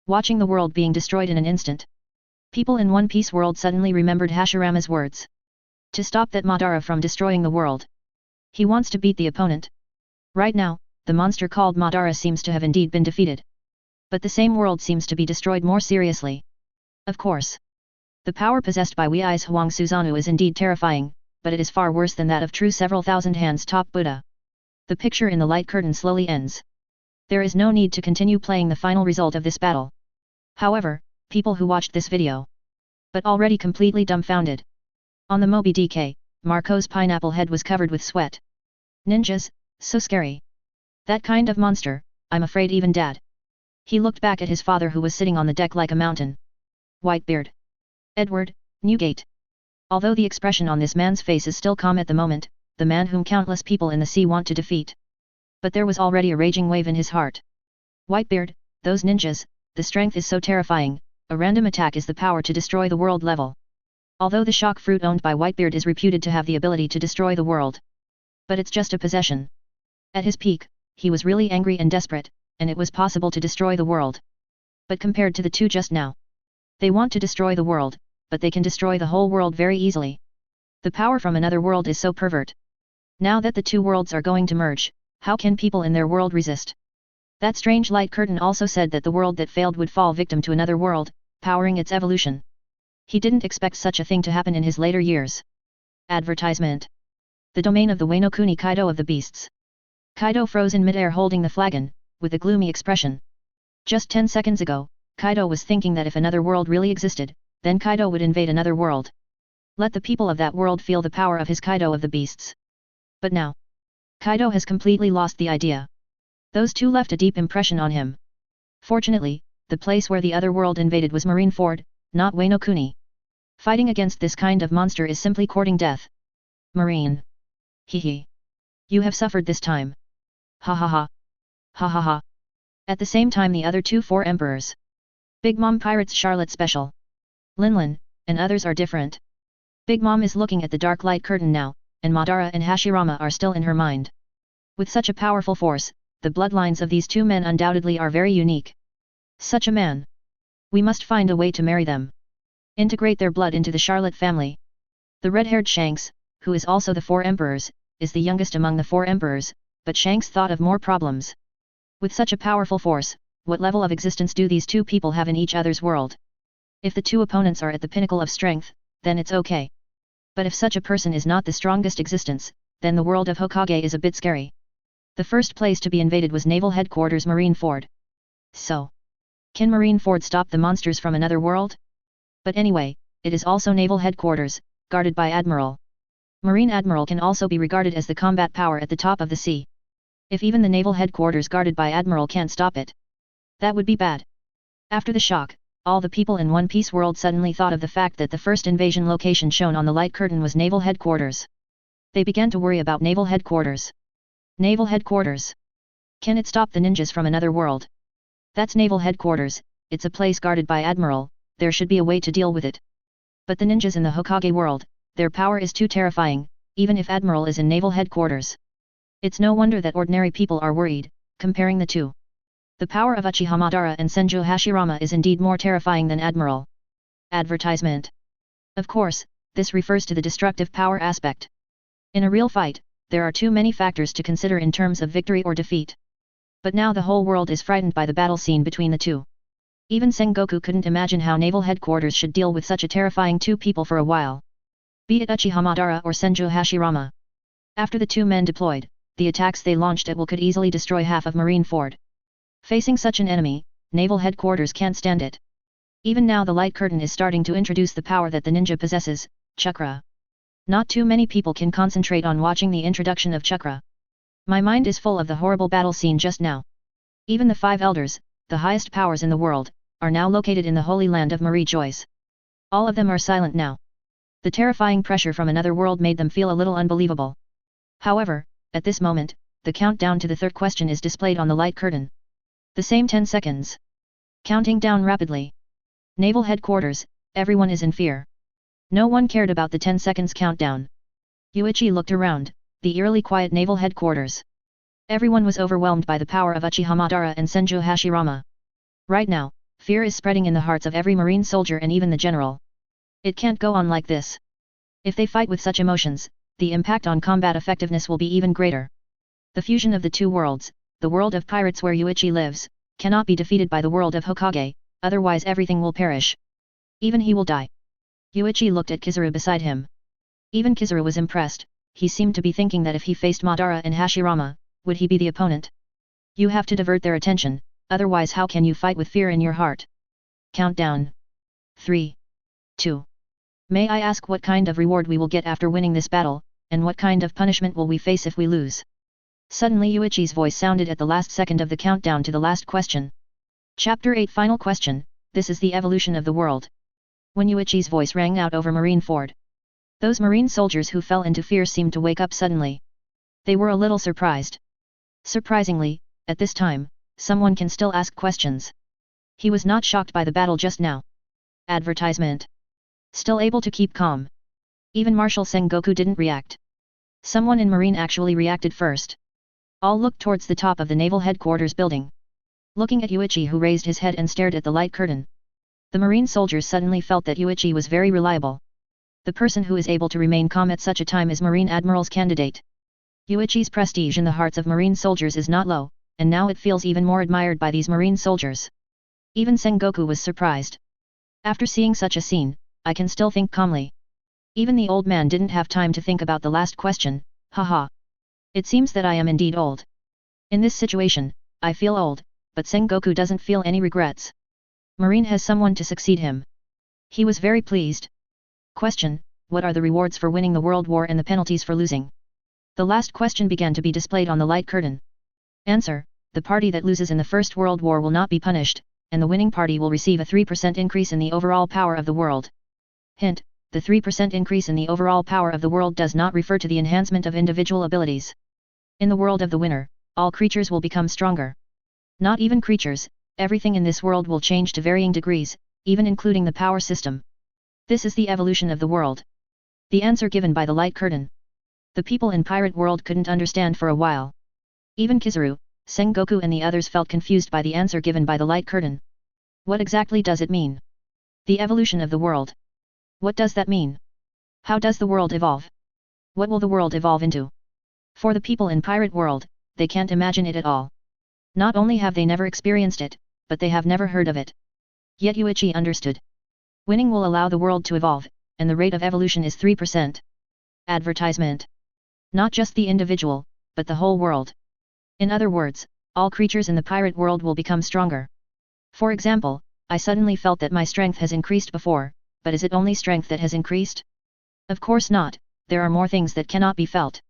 Speaker 1: Watching the world being destroyed in an instant. People in One Piece world suddenly remembered Hashirama's words. To stop that Madara from destroying the world. He wants to beat the opponent. Right now, the monster called Madara seems to have indeed been defeated. But the same world seems to be destroyed more seriously. Of course. The power possessed by Wei's Huang Susanoo is indeed terrifying, but it is far worse than that of true several thousand hands top Buddha. The picture in the light curtain slowly ends. There is no need to continue playing the final result of this battle. However, people who watched this video, but already completely dumbfounded. On the Moby DK, Marco's pineapple head was covered with sweat. Ninjas, so scary. That kind of monster, I'm afraid even Dad. He looked back at his father who was sitting on the deck like a mountain. Whitebeard. Edward, Newgate. Although the expression on this man's face is still calm at the moment, the man whom countless people in the sea want to defeat. But there was already a raging wave in his heart. Whitebeard, those ninjas, the strength is so terrifying, a random attack is the power to destroy the world level. Although the shock fruit owned by Whitebeard is reputed to have the ability to destroy the world. But it's just a possession. At his peak, he was really angry and desperate, and it was possible to destroy the world. But compared to the two just now. They want to destroy the world, but they can destroy the whole world very easily. The power from another world is so pervert. Now that the two worlds are going to merge, how can people in their world resist? That strange light curtain also said that the world that failed would fall victim to another world, powering its evolution. He didn't expect such a thing to happen in his later years. Advertisement. The domain of the Wano Kuni Kaido of the beasts. Kaido froze in midair holding the flagon, with a gloomy expression. Just 10 seconds ago, Kaido was thinking that if another world really existed, then Kaido would invade another world. Let the people of that world feel the power of his Kaido of the beasts. But now, Kaido has completely lost the idea. Those two left a deep impression on him. Fortunately, the place where the other world invaded was Marineford, not Wano Kuni. Fighting against this kind of monster is simply courting death. Marine. Hee. You have suffered this time. Ha ha ha. Ha ha ha. At the same time the other two four emperors. Big Mom Pirates Charlotte Special. Linlin, and others are different. Big Mom is looking at the dark light curtain now, and Madara and Hashirama are still in her mind. With such a powerful force, the bloodlines of these two men undoubtedly are very unique. Such a man. We must find a way to marry them. Integrate their blood into the Charlotte family. The red-haired Shanks, who is also the four emperors, is the youngest among the four emperors, but Shanks thought of more problems. With such a powerful force, what level of existence do these two people have in each other's world? If the two opponents are at the pinnacle of strength, then it's okay. But if such a person is not the strongest existence, then the world of Hokage is a bit scary. The first place to be invaded was Naval Headquarters Marineford. So, can Marineford stop the monsters from another world? But anyway, it is also Naval Headquarters, guarded by Admiral. Marine Admiral can also be regarded as the combat power at the top of the sea. If even the Naval Headquarters guarded by Admiral can't stop it, that would be bad. After the shock, all the people in One Piece world suddenly thought of the fact that the first invasion location shown on the light curtain was Naval Headquarters. They began to worry about Naval Headquarters. Naval Headquarters. Can it stop the ninjas from another world? That's Naval Headquarters, it's a place guarded by Admiral, there should be a way to deal with it. But the ninjas in the Hokage world, their power is too terrifying, even if Admiral is in Naval Headquarters. It's no wonder that ordinary people are worried, comparing the two. The power of Uchiha Madara and Senju Hashirama is indeed more terrifying than Admiral. Advertisement. Of course, this refers to the destructive power aspect. In a real fight, there are too many factors to consider in terms of victory or defeat. But now the whole world is frightened by the battle scene between the two. Even Sengoku couldn't imagine how Naval Headquarters should deal with such a terrifying two people for a while. Be it Uchiha Madara or Senju Hashirama. After the two men deployed, the attacks they launched at will could easily destroy half of Marineford. Facing such an enemy, Naval Headquarters can't stand it. Even now the light curtain is starting to introduce the power that the ninja possesses, chakra. Not too many people can concentrate on watching the introduction of chakra. My mind is full of the horrible battle scene just now. Even the five elders, the highest powers in the world, are now located in the holy land of Marie Joyce. All of them are silent now. The terrifying pressure from another world made them feel a little unbelievable. However, at this moment, the countdown to the third question is displayed on the light curtain. The same 10 seconds. Counting down rapidly. Naval Headquarters, everyone is in fear. No one cared about the 10 seconds countdown. Yuichi looked around, the eerily quiet Naval Headquarters. Everyone was overwhelmed by the power of Uchiha Madara and Senju Hashirama. Right now, fear is spreading in the hearts of every marine soldier and even the general. It can't go on like this. If they fight with such emotions, the impact on combat effectiveness will be even greater. The fusion of the two worlds, the world of pirates where Yuichi lives, cannot be defeated by the world of Hokage, otherwise everything will perish. Even he will die. Yuichi looked at Kizaru beside him. Even Kizaru was impressed, he seemed to be thinking that if he faced Madara and Hashirama, would he be the opponent? You have to divert their attention, otherwise how can you fight with fear in your heart? Countdown. 3. 2. May I ask what kind of reward we will get after winning this battle, and what kind of punishment will we face if we lose? Suddenly Yuichi's voice sounded at the last second of the countdown to the last question. Chapter 8 Final question, this is the evolution of the world. When Yuichi's voice rang out over Marineford, those marine soldiers who fell into fear seemed to wake up suddenly. They were a little surprised. Surprisingly, at this time, someone can still ask questions. He was not shocked by the battle just now. Advertisement. Still able to keep calm. Even Marshal Sengoku didn't react. Someone in Marine actually reacted first. All looked towards the top of the Naval Headquarters building. Looking at Yuichi who raised his head and stared at the light curtain. The marine soldiers suddenly felt that Yuichi was very reliable. The person who is able to remain calm at such a time is Marine Admiral's candidate. Yuichi's prestige in the hearts of marine soldiers is not low, and now it feels even more admired by these marine soldiers. Even Sengoku was surprised. After seeing such a scene, I can still think calmly. Even the old man didn't have time to think about the last question, haha. It seems that I am indeed old. In this situation, I feel old, but Sengoku doesn't feel any regrets. Marine has someone to succeed him. He was very pleased. Question, what are the rewards for winning the world war and the penalties for losing? The last question began to be displayed on the light curtain. Answer, the party that loses in the First World War will not be punished, and the winning party will receive a 3% increase in the overall power of the world. Hint, the 3% increase in the overall power of the world does not refer to the enhancement of individual abilities. In the world of the winner, all creatures will become stronger. Not even creatures, everything in this world will change to varying degrees, even including the power system. This is the evolution of the world. The answer given by the light curtain. The people in pirate world couldn't understand for a while. Even Kizaru, Sengoku and the others felt confused by the answer given by the light curtain. What exactly does it mean? The evolution of the world. What does that mean? How does the world evolve? What will the world evolve into? For the people in Pirate World, they can't imagine it at all. Not only have they never experienced it, but they have never heard of it. Yet Yuichi understood. Winning will allow the world to evolve, and the rate of evolution is 3%. Advertisement. Not just the individual, but the whole world. In other words, all creatures in the pirate world will become stronger. For example, I suddenly felt that my strength has increased before, but is it only strength that has increased? Of course not, there are more things that cannot be felt.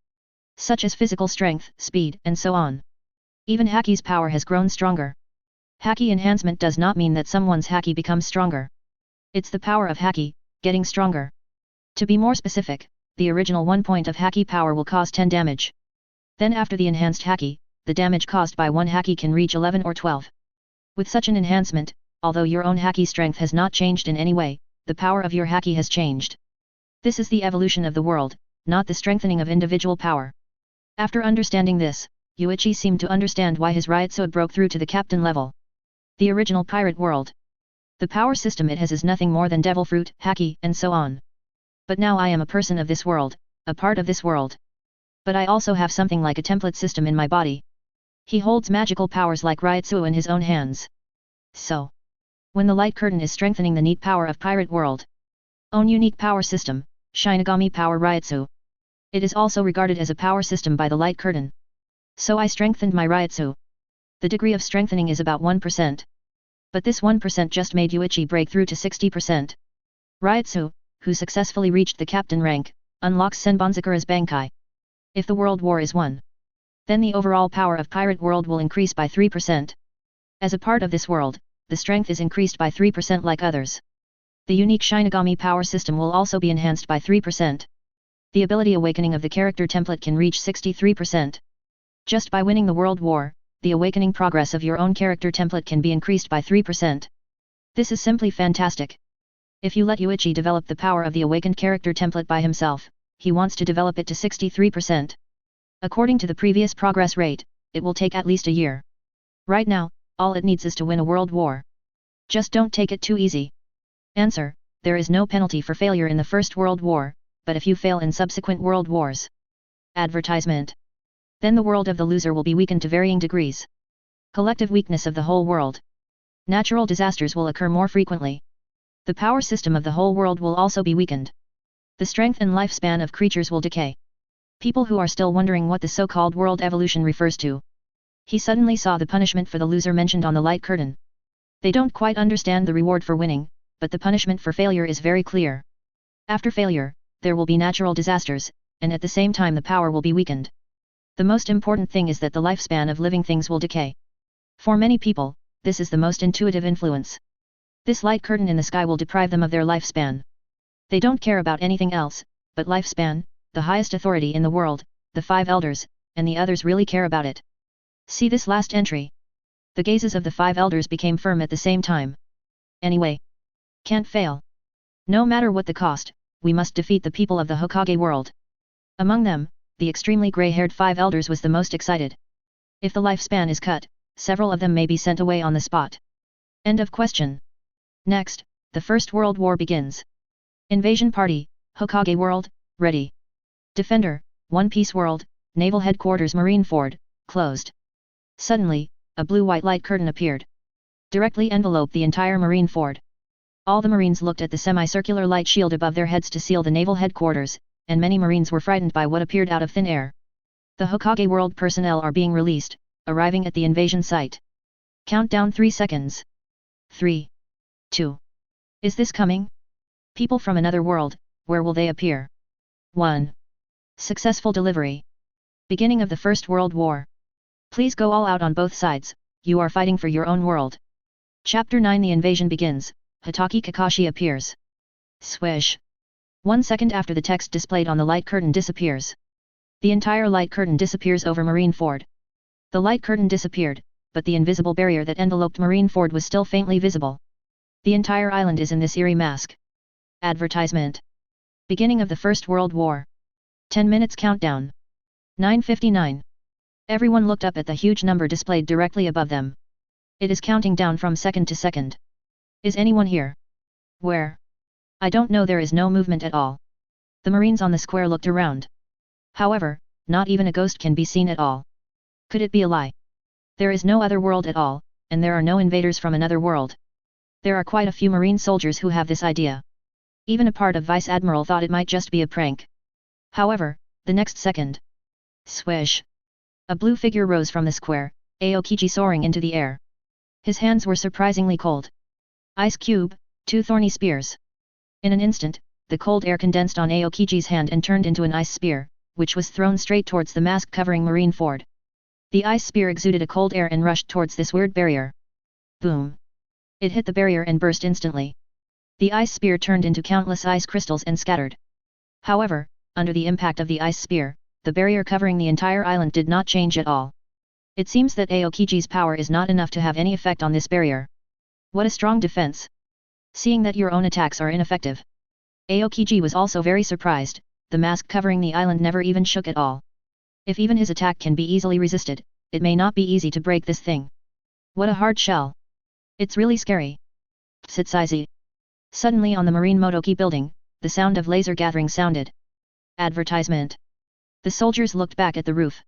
Speaker 1: Such as physical strength, speed, and so on. Even Haki's power has grown stronger. Haki enhancement does not mean that someone's Haki becomes stronger. It's the power of Haki, getting stronger. To be more specific, the original 1 point of Haki power will cause 10 damage. Then after the enhanced Haki, the damage caused by 1 Haki can reach 11 or 12. With such an enhancement, although your own Haki strength has not changed in any way, the power of your Haki has changed. This is the evolution of the world, not the strengthening of individual power. After understanding this, Yuichi seemed to understand why his Ryutsu broke through to the captain level. The original pirate world. The power system it has is nothing more than devil fruit, Haki, and so on. But now I am a person of this world, a part of this world. But I also have something like a template system in my body. He holds magical powers like Ryutsu in his own hands. So, when the light curtain is strengthening the neat power of pirate world. Own unique power system, Shinigami power Ryutsu. It is also regarded as a power system by the light curtain. So I strengthened my Ryutsu. The degree of strengthening is about 1%. But this 1% just made Yuichi break through to 60%. Ryutsu, who successfully reached the captain rank, unlocks Senbonzakura's Bankai. If the world war is won, then the overall power of pirate world will increase by 3%. As a part of this world, the strength is increased by 3% like others. The unique Shinigami power system will also be enhanced by 3%. The ability awakening of the character template can reach 63%. Just by winning the world war, the awakening progress of your own character template can be increased by 3%. This is simply fantastic. If you let Yuichi develop the power of the awakened character template by himself, he wants to develop it to 63%. According to the previous progress rate, it will take at least a year. Right now, all it needs is to win a world war. Just don't take it too easy. Answer: there is no penalty for failure in the First World War, but if you fail in subsequent world wars. Advertisement. Then the world of the loser will be weakened to varying degrees. Collective weakness of the whole world. Natural disasters will occur more frequently. The power system of the whole world will also be weakened. The strength and lifespan of creatures will decay. People who are still wondering what the so-called world evolution refers to. He suddenly saw the punishment for the loser mentioned on the light curtain. They don't quite understand the reward for winning, but the punishment for failure is very clear. After failure, there will be natural disasters, and at the same time the power will be weakened. The most important thing is that the lifespan of living things will decay. For many people, this is the most intuitive influence. This light curtain in the sky will deprive them of their lifespan. They don't care about anything else, but lifespan, the highest authority in the world, the 5 elders, and the others really care about it. See this last entry. The gazes of the 5 elders became firm at the same time. Anyway. Can't fail. No matter what the cost, we must defeat the people of the Hokage world. Among them, the extremely grey-haired 5 elders was the most excited. If the lifespan is cut, several of them may be sent away on the spot. End of question. Next, the First World War begins. Invasion Party, Hokage World, ready. Defender, One Piece World, Naval Headquarters Marineford, closed. Suddenly, a blue-white light curtain appeared. Directly enveloped the entire Marineford. All the Marines looked at the semicircular light shield above their heads to seal the naval headquarters, and many Marines were frightened by what appeared out of thin air. The Hokage world personnel are being released, arriving at the invasion site. Countdown 3 seconds. 3. 2. Is this coming? People from another world, where will they appear? 1. Successful delivery. Beginning of the First World War. Please go all out on both sides, you are fighting for your own world. Chapter 9. The invasion begins. Hatake Kakashi appears. Swish. 1 second after the text displayed on the light curtain disappears. The entire light curtain disappears over Marineford. The light curtain disappeared, but the invisible barrier that enveloped Marineford was still faintly visible. The entire island is in this eerie mask. Advertisement. Beginning of the First World War. 10 minutes countdown. 9:59. Everyone looked up at the huge number displayed directly above them. It is counting down from second to second. Is anyone here? Where? I don't know, there is no movement at all. The Marines on the square looked around. However, not even a ghost can be seen at all. Could it be a lie? There is no other world at all, and there are no invaders from another world. There are quite a few Marine soldiers who have this idea. Even a part of Vice Admiral thought it might just be a prank. However, the next second. Swish! A blue figure rose from the square, Aokiji soaring into the air. His hands were surprisingly cold. Ice cube, 2 thorny spears. In an instant, the cold air condensed on Aokiji's hand and turned into an ice spear, which was thrown straight towards the mask covering Marineford. The ice spear exuded a cold air and rushed towards this weird barrier. Boom! It hit the barrier and burst instantly. The ice spear turned into countless ice crystals and scattered. However, under the impact of the ice spear, the barrier covering the entire island did not change at all. It seems that Aokiji's power is not enough to have any effect on this barrier. What a strong defense! Seeing that your own attacks are ineffective. Aokiji was also very surprised, the mask covering the island never even shook at all. If even his attack can be easily resisted, it may not be easy to break this thing. What a hard shell! It's really scary. Sitsaizi. Suddenly on the Marine Motoki building, the sound of laser gathering sounded. Advertisement. The soldiers looked back at the roof.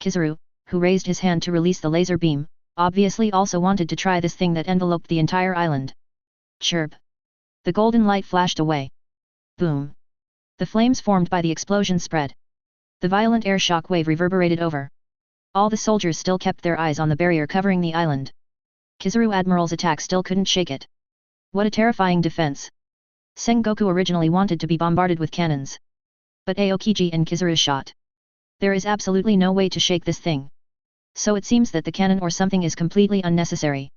Speaker 1: Kizaru, who raised his hand to release the laser beam, obviously also wanted to try this thing that enveloped the entire island. Chirp. The golden light flashed away. Boom. The flames formed by the explosion spread. The violent air shock wave reverberated over. All the soldiers still kept their eyes on the barrier covering the island. Kizaru Admiral's attack still couldn't shake it. What a terrifying defense. Sengoku originally wanted to be bombarded with cannons. But Aokiji and Kizaru shot. There is absolutely no way to shake this thing. So it seems that the cannon or something is completely unnecessary.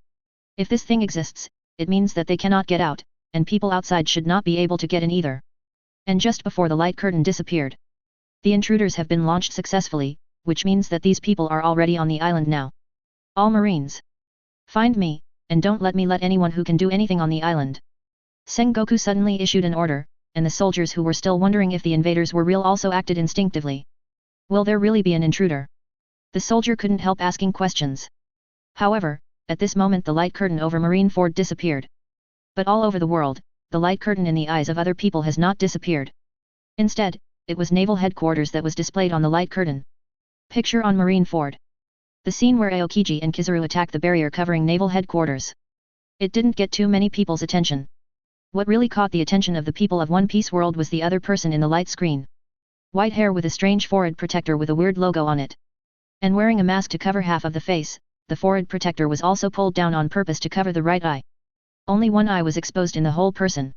Speaker 1: If this thing exists, it means that they cannot get out, and people outside should not be able to get in either. And just before the light curtain disappeared. The intruders have been launched successfully, which means that these people are already on the island now. All Marines. Find me, and don't let me let anyone who can do anything on the island. Sengoku suddenly issued an order, and the soldiers who were still wondering if the invaders were real also acted instinctively. Will there really be an intruder? The soldier couldn't help asking questions. However, at this moment the light curtain over Marineford disappeared. But all over the world, the light curtain in the eyes of other people has not disappeared. Instead, it was naval headquarters that was displayed on the light curtain. Picture on Marineford. The scene where Aokiji and Kizaru attacked the barrier covering naval headquarters. It didn't get too many people's attention. What really caught the attention of the people of One Piece World was the other person in the light screen. White hair with a strange forehead protector with a weird logo on it. And wearing a mask to cover half of the face, the forehead protector was also pulled down on purpose to cover the right eye. Only one eye was exposed in the whole person.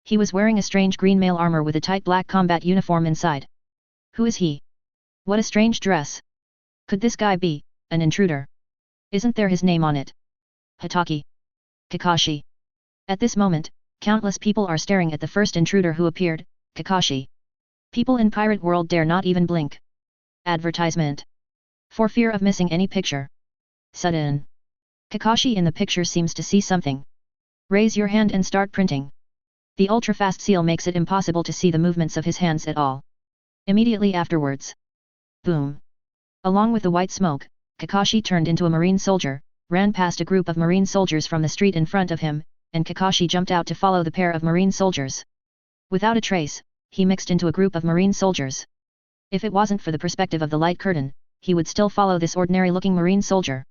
Speaker 1: He was wearing a strange green mail armor with a tight black combat uniform inside. Who is he? What a strange dress. Could this guy be an intruder? Isn't there his name on it? Hitaki. Kakashi. At this moment, countless people are staring at the first intruder who appeared, Kakashi. People in Pirate World dare not even blink. Advertisement. For fear of missing any picture. Sudden. Kakashi in the picture seems to see something. Raise your hand and start printing. The ultra-fast seal makes it impossible to see the movements of his hands at all. Immediately afterwards. Boom. Along with the white smoke, Kakashi turned into a marine soldier, ran past a group of marine soldiers from the street in front of him, and Kakashi jumped out to follow the pair of marine soldiers. Without a trace, he mixed into a group of marine soldiers. If it wasn't for the perspective of the light curtain, he would still follow this ordinary-looking marine soldier.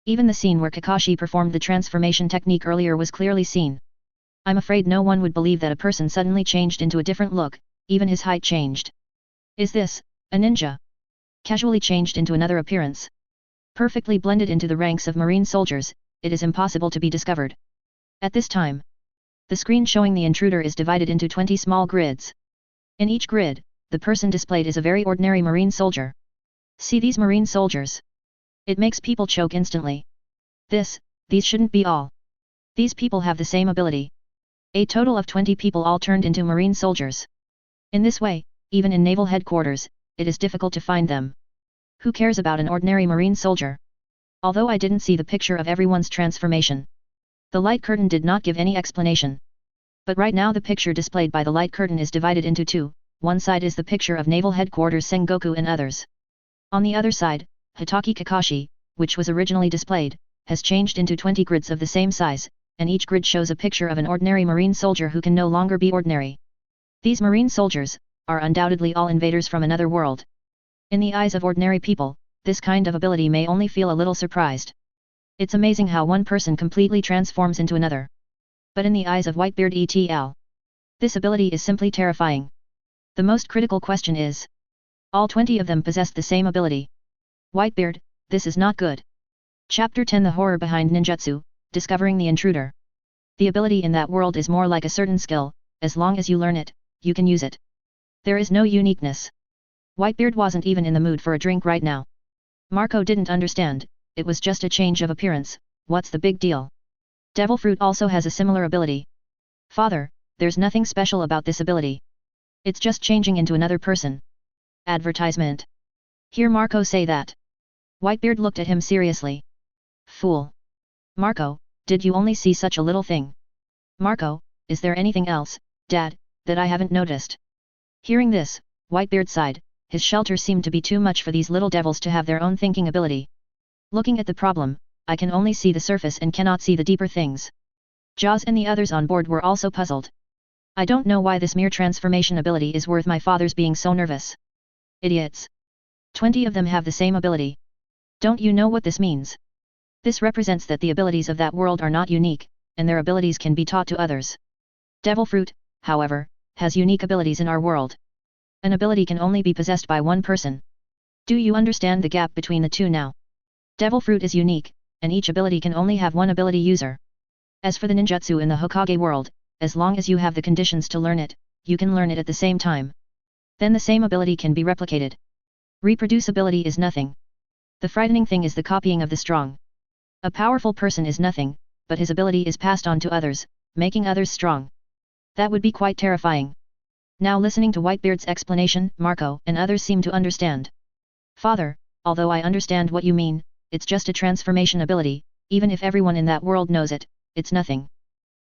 Speaker 1: Even the scene where Kakashi performed the transformation technique earlier was clearly seen. I'm afraid no one would believe that a person suddenly changed into a different look, even his height changed. Is this a ninja? Casually changed into another appearance. Perfectly blended into the ranks of marine soldiers, it is impossible to be discovered. At this time, the screen showing the intruder is divided into 20 small grids. In each grid, the person displayed is a very ordinary marine soldier. See these marine soldiers. It makes people choke instantly. These shouldn't be all. These people have the same ability. A total of 20 people all turned into marine soldiers. In this way, even in naval headquarters, it is difficult to find them. Who cares about an ordinary marine soldier? Although I didn't see the picture of everyone's transformation. The light curtain did not give any explanation. But right now the picture displayed by the light curtain is divided into two, one side is the picture of naval headquarters Sengoku and others. On the other side, Hitaki Kakashi, which was originally displayed, has changed into 20 grids of the same size, and each grid shows a picture of an ordinary marine soldier who can no longer be ordinary. These marine soldiers are undoubtedly all invaders from another world. In the eyes of ordinary people, this kind of ability may only feel a little surprised. It's amazing how one person completely transforms into another. But in the eyes of Whitebeard etc., this ability is simply terrifying. The most critical question is, all 20 of them possessed the same ability. Whitebeard, this is not good. Chapter 10 The Horror Behind Ninjutsu, Discovering the Intruder. The ability in that world is more like a certain skill, as long as you learn it, you can use it. There is no uniqueness. Whitebeard wasn't even in the mood for a drink right now. Marco didn't understand, it was just a change of appearance, what's the big deal? Devil Fruit also has a similar ability. Father, there's nothing special about this ability. It's just changing into another person. Advertisement. Hear Marco say that. Whitebeard looked at him seriously. Fool. Marco, did you only see such a little thing? Marco, is there anything else, Dad, that I haven't noticed? Hearing this, Whitebeard sighed, his shelter seemed to be too much for these little devils to have their own thinking ability. Looking at the problem, I can only see the surface and cannot see the deeper things. Jaws and the others on board were also puzzled. I don't know why this mere transformation ability is worth my father's being so nervous. Idiots. 20 of them have the same ability. Don't you know what this means? This represents that the abilities of that world are not unique, and their abilities can be taught to others. Devil Fruit, however, has unique abilities in our world. An ability can only be possessed by one person. Do you understand the gap between the two now? Devil Fruit is unique, and each ability can only have one ability user. As for the ninjutsu in the Hokage world, as long as you have the conditions to learn it, you can learn it at the same time. Then the same ability can be replicated. Reproducibility is nothing. The frightening thing is the copying of the strong. A powerful person is nothing, but his ability is passed on to others, making others strong. That would be quite terrifying. Now listening to Whitebeard's explanation, Marco and others seem to understand. Father, although I understand what you mean, it's just a transformation ability, even if everyone in that world knows it, it's nothing.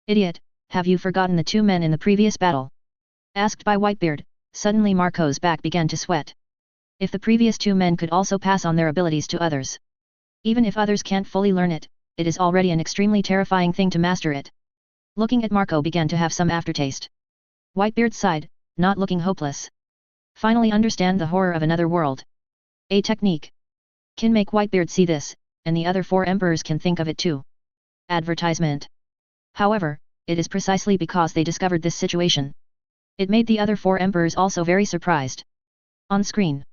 Speaker 1: Idiot, have you forgotten the two men in the previous battle? Asked by Whitebeard, suddenly Marco's back began to sweat. If the previous two men could also pass on their abilities to others. Even if others can't fully learn it, it is already an extremely terrifying thing to master it. Looking at Marco began to have some aftertaste. Whitebeard sighed, not looking hopeless. Finally understand the horror of another world. A technique can make Whitebeard see this, and the other 4 emperors can think of it too. Advertisement. However, it is precisely because they discovered this situation. It made the other 4 emperors also very surprised. On screen.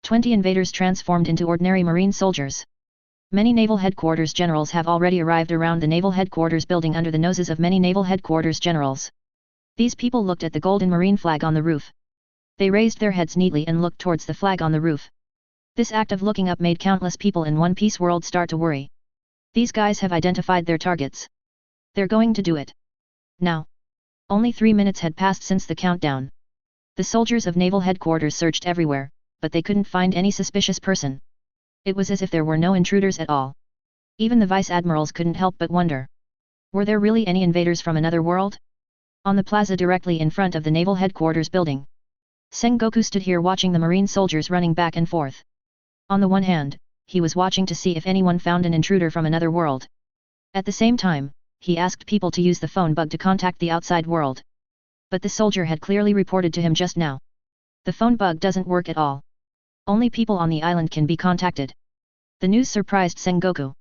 Speaker 1: 20 invaders transformed into ordinary marine soldiers. Many naval headquarters generals have already arrived around the naval headquarters building under the noses of many naval headquarters generals. These people looked at the golden marine flag on the roof. They raised their heads neatly and looked towards the flag on the roof. This act of looking up made countless people in One Piece world start to worry. These guys have identified their targets. They're going to do it. Now. Only 3 minutes had passed since the countdown. The soldiers of naval headquarters searched everywhere, but they couldn't find any suspicious person. It was as if there were no intruders at all. Even the vice admirals couldn't help but wonder. Were there really any invaders from another world? On the plaza directly in front of the naval headquarters building. Sengoku stood here watching the marine soldiers running back and forth. On the one hand, he was watching to see if anyone found an intruder from another world. At the same time, he asked people to use the phone bug to contact the outside world. But the soldier had clearly reported to him just now. The phone bug doesn't work at all. Only people on the island can be contacted. The news surprised Sengoku.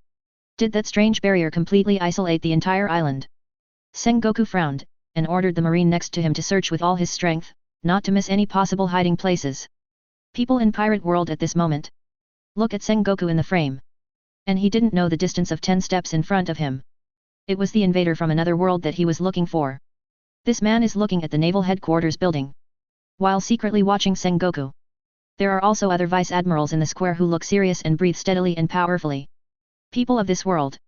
Speaker 1: Did that strange barrier completely isolate the entire island? Sengoku frowned, and ordered the marine next to him to search with all his strength, not to miss any possible hiding places. People in pirate world at this moment. Look at Sengoku in the frame. And he didn't know the distance of 10 steps in front of him. It was the invader from another world that he was looking for. This man is looking at the naval headquarters building. While secretly watching Sengoku. There are also other vice admirals in the square who look serious and breathe steadily and powerfully. People of this world.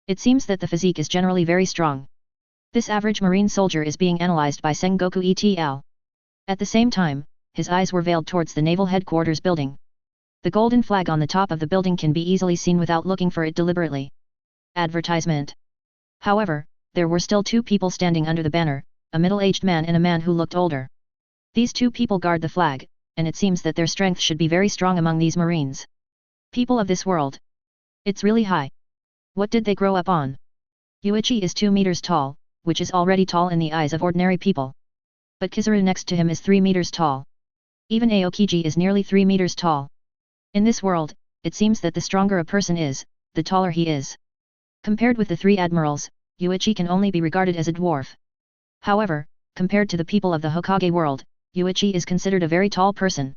Speaker 1: It seems that the physique is generally very strong. This average marine soldier is being analyzed by Sengoku et.al. At the same time, his eyes were veiled towards the naval headquarters building. The golden flag on the top of the building can be easily seen without looking for it deliberately. Advertisement. However, there were still 2 people standing under the banner, a middle-aged man and a man who looked older. These 2 people guard the flag, and it seems that their strength should be very strong among these marines. People of this world. It's really high. What did they grow up on? Yuichi is 2 meters tall, which is already tall in the eyes of ordinary people. But Kizaru next to him is 3 meters tall. Even Aokiji is nearly 3 meters tall. In this world, it seems that the stronger a person is, the taller he is. Compared with the 3 admirals, Yuichi can only be regarded as a dwarf. However, compared to the people of the Hokage world, Yuichi is considered a very tall person.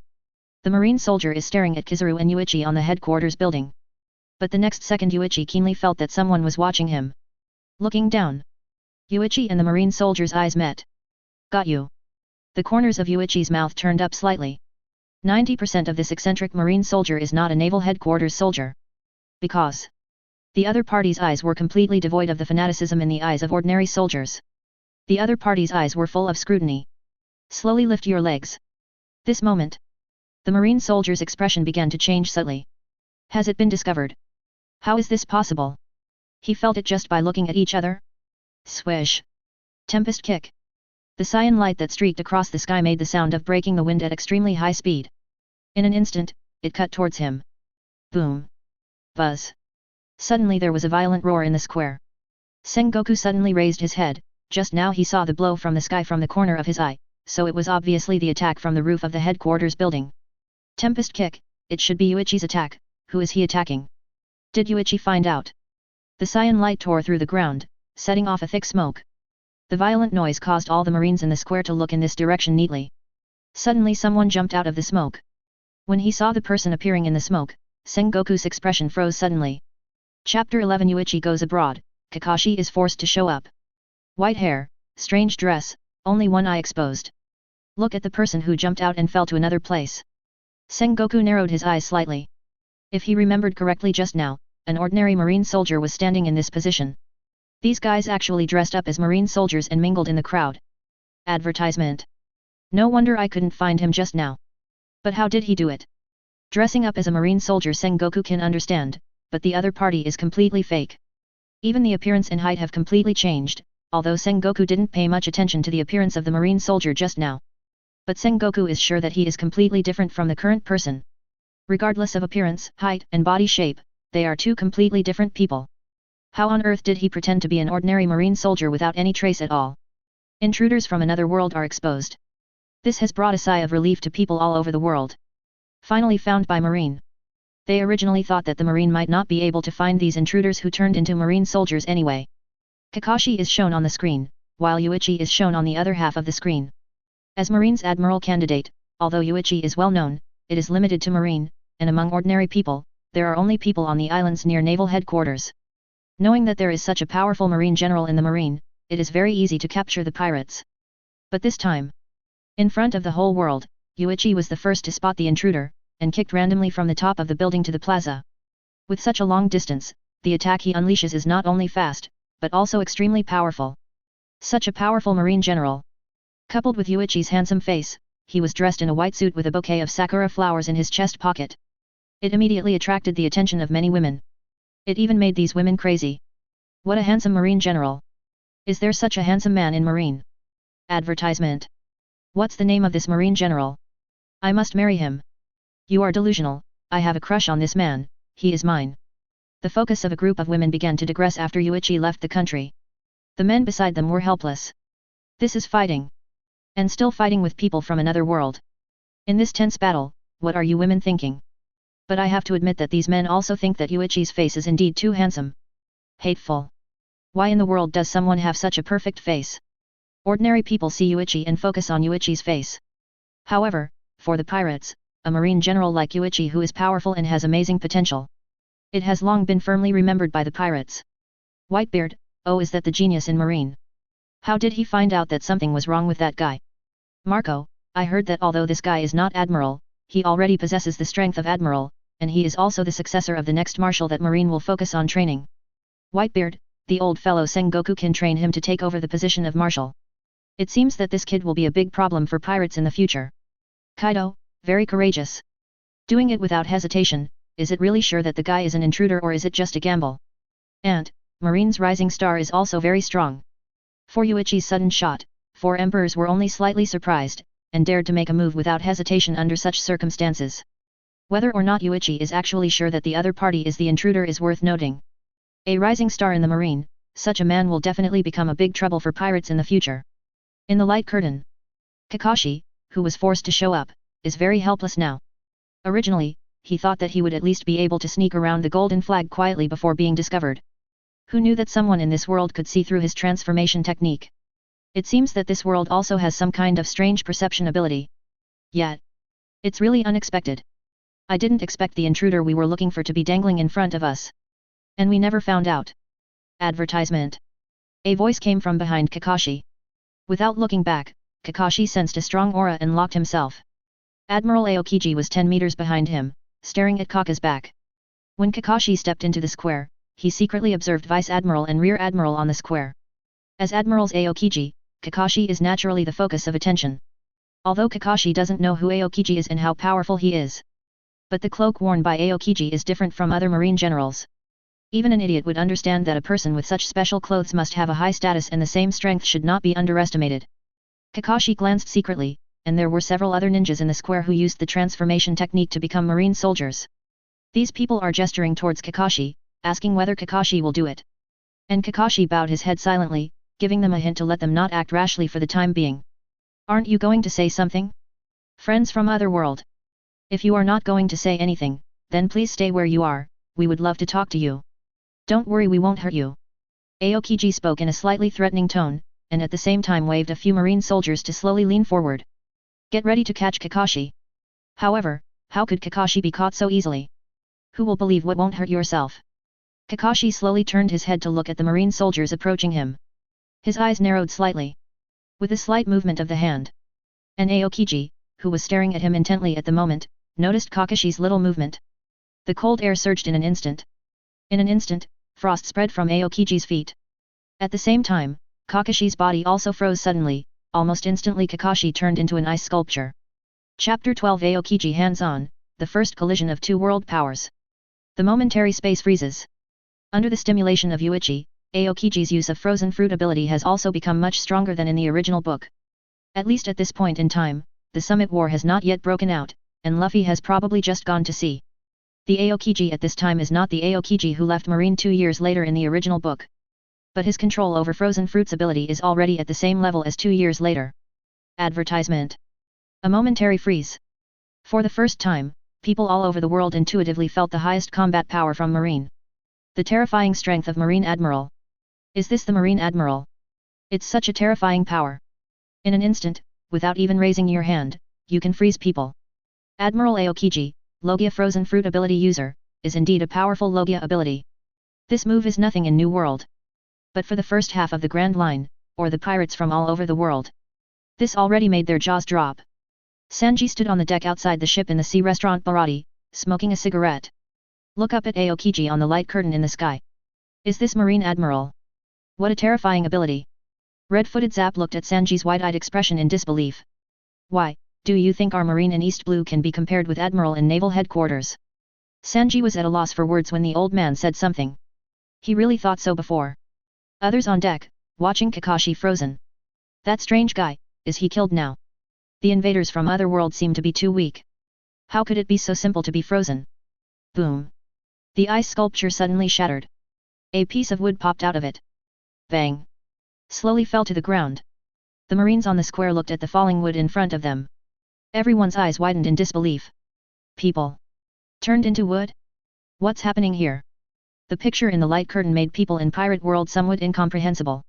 Speaker 1: The marine soldier is staring at Kizaru and Yuichi on the headquarters building. But the next second Yuichi keenly felt that someone was watching him. Looking down. Yuichi and the marine soldier's eyes met. Got you. The corners of Yuichi's mouth turned up slightly. 90% of this eccentric marine soldier is not a naval headquarters soldier. Because the other party's eyes were completely devoid of the fanaticism in the eyes of ordinary soldiers. The other party's eyes were full of scrutiny. Slowly lift your legs. This moment. The marine soldier's expression began to change subtly. Has it been discovered? How is this possible? He felt it just by looking at each other. Swish. Tempest kick. The cyan light that streaked across the sky made the sound of breaking the wind at extremely high speed. In an instant, it cut towards him. Boom. Buzz. Suddenly there was a violent roar in the square. Sengoku suddenly raised his head. Just now he saw the blow from the sky from the corner of his eye, so it was obviously the attack from the roof of the headquarters building. Tempest kick, it should be Yuichi's attack. Who is he attacking? Did Yuichi find out? The cyan light tore through the ground, setting off a thick smoke. The violent noise caused all the marines in the square to look in this direction neatly. Suddenly someone jumped out of the smoke. When he saw the person appearing in the smoke, Sengoku's expression froze suddenly. Chapter 11 Yuichi goes abroad, Kakashi is forced to show up. White hair, strange dress, only one eye exposed. Look at the person who jumped out and fell to another place. Sengoku narrowed his eyes slightly. If he remembered correctly just now, an ordinary marine soldier was standing in this position. These guys actually dressed up as marine soldiers and mingled in the crowd. Advertisement. No wonder I couldn't find him just now. But how did he do it? Dressing up as a marine soldier Sengoku can understand, but the other party is completely fake. Even the appearance and height have completely changed, although Sengoku didn't pay much attention to the appearance of the marine soldier just now. But Sengoku is sure that he is completely different from the current person. Regardless of appearance, height, and body shape, they are two completely different people. How on earth did he pretend to be an ordinary marine soldier without any trace at all? Intruders from another world are exposed. This has brought a sigh of relief to people all over the world. Finally found by Marine. They originally thought that the Marine might not be able to find these intruders who turned into marine soldiers anyway. Kakashi is shown on the screen, while Yuichi is shown on the other half of the screen. As Marine's Admiral candidate, although Yuichi is well known, it is limited to Marine, and among ordinary people, there are only people on the islands near naval headquarters. Knowing that there is such a powerful Marine general in the Marine, it is very easy to capture the pirates. But this time, in front of the whole world, Yuichi was the first to spot the intruder, and kicked randomly from the top of the building to the plaza. With such a long distance, the attack he unleashes is not only fast, but also extremely powerful. Such a powerful Marine general. Coupled with Yuichi's handsome face, he was dressed in a white suit with a bouquet of sakura flowers in his chest pocket. It immediately attracted the attention of many women. It even made these women crazy. What a handsome Marine general. Is there such a handsome man in Marine? Advertisement. What's the name of this Marine general? I must marry him. You are delusional, I have a crush on this man, he is mine. The focus of a group of women began to digress after Yuichi left the country. The men beside them were helpless. This is fighting. And still fighting with people from another world. In this tense battle, what are you women thinking? But I have to admit that these men also think that Yuichi's face is indeed too handsome. Hateful. Why in the world does someone have such a perfect face? Ordinary people see Yuichi and focus on Yuichi's face. However, for the pirates, a marine general like Yuichi who is powerful and has amazing potential. It has long been firmly remembered by the pirates. Whitebeard, oh, is that the genius in marine? How did he find out that something was wrong with that guy? Marco, I heard that although this guy is not admiral, he already possesses the strength of admiral, and he is also the successor of the next marshal that Marine will focus on training. Whitebeard, the old fellow Sengoku can train him to take over the position of marshal. It seems that this kid will be a big problem for pirates in the future. Kaido, very courageous. Doing it without hesitation, is it really sure that the guy is an intruder or is it just a gamble? And, Marine's rising star is also very strong. For Yuichi's sudden shot, 4 emperors were only slightly surprised, and dared to make a move without hesitation under such circumstances. Whether or not Yuichi is actually sure that the other party is the intruder is worth noting. A rising star in the marine, such a man will definitely become a big trouble for pirates in the future. In the light curtain, Kakashi, who was forced to show up, is very helpless now. Originally, he thought that he would at least be able to sneak around the golden flag quietly before being discovered. Who knew that someone in this world could see through his transformation technique? It seems that this world also has some kind of strange perception ability. Yet, it's really unexpected. I didn't expect the intruder we were looking for to be dangling in front of us. And we never found out. Advertisement. A voice came from behind Kakashi. Without looking back, Kakashi sensed a strong aura and locked himself. Admiral Aokiji was 10 meters behind him, staring at Kage's back. When Kakashi stepped into the square, he secretly observed Vice Admiral and Rear Admiral on the square. As Admirals Aokiji, Kakashi is naturally the focus of attention. Although Kakashi doesn't know who Aokiji is and how powerful he is. But the cloak worn by Aokiji is different from other marine generals. Even an idiot would understand that a person with such special clothes must have a high status and the same strength should not be underestimated. Kakashi glanced secretly, and there were several other ninjas in the square who used the transformation technique to become marine soldiers. These people are gesturing towards Kakashi, asking whether Kakashi will do it. And Kakashi bowed his head silently, giving them a hint to let them not act rashly for the time being. Aren't you going to say something? Friends from other world. If you are not going to say anything, then please stay where you are, we would love to talk to you. Don't worry, we won't hurt you. Aokiji spoke in a slightly threatening tone, and at the same time waved a few marine soldiers to slowly lean forward. Get ready to catch Kakashi. However, how could Kakashi be caught so easily? Who will believe what won't hurt yourself? Kakashi slowly turned his head to look at the marine soldiers approaching him. His eyes narrowed slightly. With a slight movement of the hand. And Aokiji, who was staring at him intently at the moment, noticed Kakashi's little movement. The cold air surged in an instant. In an instant, frost spread from Aokiji's feet. At the same time, Kakashi's body also froze suddenly, almost instantly Kakashi turned into an ice sculpture. Chapter 12 Aokiji Hands-on, the first collision of two world powers. The momentary space freezes. Under the stimulation of Yuichi, Aokiji's use of frozen fruit ability has also become much stronger than in the original book. At least at this point in time, the Summit War has not yet broken out, and Luffy has probably just gone to sea. The Aokiji at this time is not the Aokiji who left Marine 2 years later in the original book. But his control over frozen fruits ability is already at the same level as 2 years later. Advertisement. A momentary freeze. For the first time, people all over the world intuitively felt the highest combat power from Marine. The terrifying strength of Marine Admiral. Is this the Marine Admiral? It's such a terrifying power. In an instant, without even raising your hand, you can freeze people. Admiral Aokiji, Logia Frozen Fruit ability user, is indeed a powerful Logia ability. This move is nothing in New World. But for the first half of the Grand Line, or the pirates from all over the world, this already made their jaws drop. Sanji stood on the deck outside the ship in the sea restaurant Barati, smoking a cigarette. Look up at Aokiji on the light curtain in the sky. Is this Marine Admiral? What a terrifying ability. Red-footed Zap looked at Sanji's wide-eyed expression in disbelief. Why, do you think our Marine in East Blue can be compared with Admiral in Naval Headquarters? Sanji was at a loss for words when the old man said something. He really thought so before. Others on deck, watching Kakashi frozen. That strange guy, is he killed now? The invaders from other worlds seem to be too weak. How could it be so simple to be frozen? Boom. The ice sculpture suddenly shattered. A piece of wood popped out of it. Bang. Slowly fell to the ground. The Marines on the square looked at the falling wood in front of them. Everyone's eyes widened in disbelief. People. Turned into wood? What's happening here? The picture in the light curtain made people in Pirate World somewhat incomprehensible.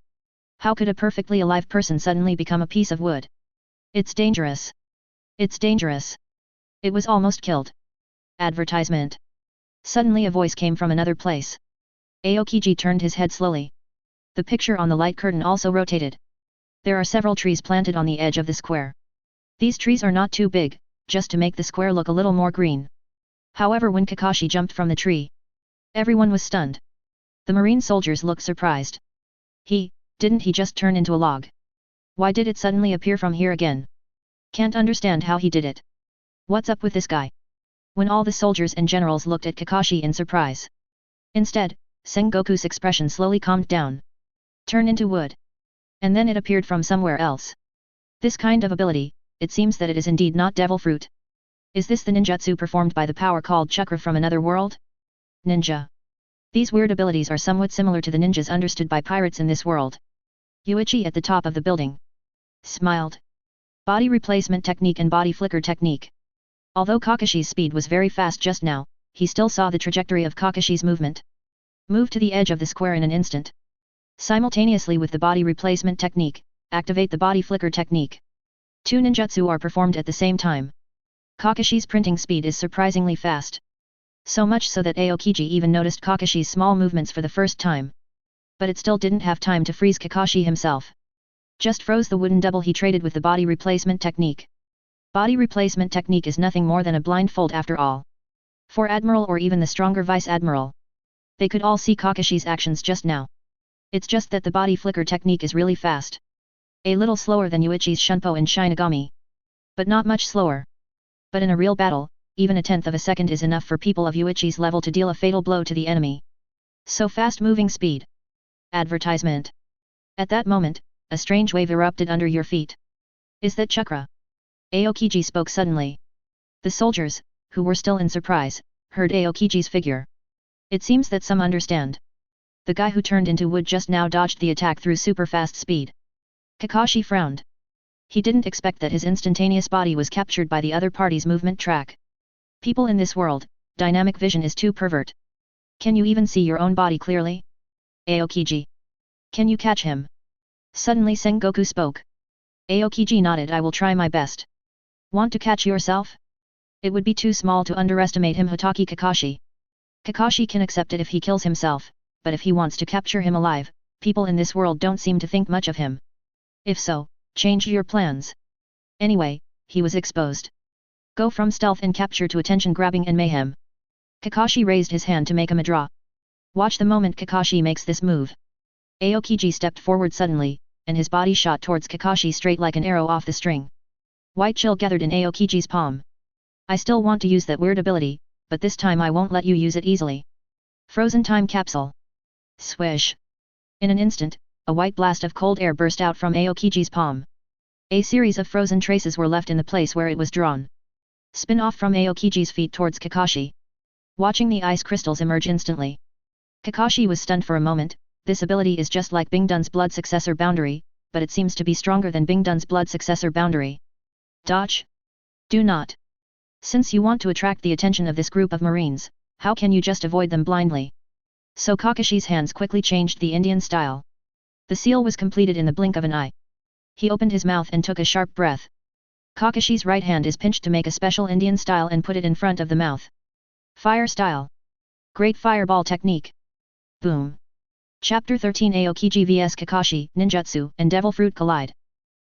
Speaker 1: How could a perfectly alive person suddenly become a piece of wood? It's dangerous. It's dangerous. It was almost killed. Advertisement. Suddenly a voice came from another place. Aokiji turned his head slowly. The picture on the light curtain also rotated. There are several trees planted on the edge of the square. These trees are not too big, just to make the square look a little more green. However, when Kakashi jumped from the tree, everyone was stunned. The Marine soldiers looked surprised. Didn't he just turn into a log? Why did it suddenly appear from here again? Can't understand how he did it. What's up with this guy? When all the soldiers and generals looked at Kakashi in surprise. Instead, Sengoku's expression slowly calmed down. Turn into wood. And then it appeared from somewhere else. This kind of ability, it seems that it is indeed not devil fruit. Is this the ninjutsu performed by the power called chakra from another world? Ninja. These weird abilities are somewhat similar to the ninjas understood by pirates in this world. Yuichi at the top of the building smiled. Body replacement technique and body flicker technique. Although Kakashi's speed was very fast just now, he still saw the trajectory of Kakashi's movement. Move to the edge of the square in an instant. Simultaneously with the body replacement technique, activate the body flicker technique. Two ninjutsu are performed at the same time. Kakashi's printing speed is surprisingly fast. So much so that Aokiji even noticed Kakashi's small movements for the first time. But it still didn't have time to freeze Kakashi himself. Just froze the wooden double he traded with the body replacement technique. Body replacement technique is nothing more than a blindfold after all. For Admiral or even the stronger Vice Admiral, they could all see Kakashi's actions just now. It's just that the body flicker technique is really fast. A little slower than Yuichi's Shunpo and Shinigami. But not much slower. But in a real battle, even a tenth of a second is enough for people of Yuichi's level to deal a fatal blow to the enemy. So fast moving speed. Advertisement. At that moment, a strange wave erupted under your feet. Is that chakra? Aokiji spoke suddenly. The soldiers, who were still in surprise, heard Aokiji's figure. It seems that some understand. The guy who turned into wood just now dodged the attack through super fast speed. Kakashi frowned. He didn't expect that his instantaneous body was captured by the other party's movement track. People in this world, dynamic vision is too pervert. Can you even see your own body clearly? Aokiji. Can you catch him? Suddenly Sengoku spoke. Aokiji nodded. I will try my best. Want to catch yourself? It would be too small to underestimate him. Hotaki Kakashi. Kakashi can accept it if he kills himself, but if he wants to capture him alive, people in this world don't seem to think much of him. If so, change your plans. Anyway, he was exposed. Go from stealth and capture to attention-grabbing and mayhem. Kakashi raised his hand to make a draw. Watch the moment Kakashi makes this move. Aokiji stepped forward suddenly, and his body shot towards Kakashi straight like an arrow off the string. White chill gathered in Aokiji's palm. I still want to use that weird ability, but this time I won't let you use it easily. Frozen time capsule. Swish. In an instant, a white blast of cold air burst out from Aokiji's palm. A series of frozen traces were left in the place where it was drawn. Spin off from Aokiji's feet towards Kakashi. Watching the ice crystals emerge instantly. Kakashi was stunned for a moment. This ability is just like Bingdun's blood successor boundary, but it seems to be stronger than Bingdun's blood successor boundary. Dodge? Do not. Since you want to attract the attention of this group of Marines, how can you just avoid them blindly? So Kakashi's hands quickly changed the Indian style. The seal was completed in the blink of an eye. He opened his mouth and took a sharp breath. Kakashi's right hand is pinched to make a special Indian style and put it in front of the mouth. Fire style. Great fireball technique. Boom. Chapter 13 Aokiji vs Kakashi, Ninjutsu, and Devil Fruit collide.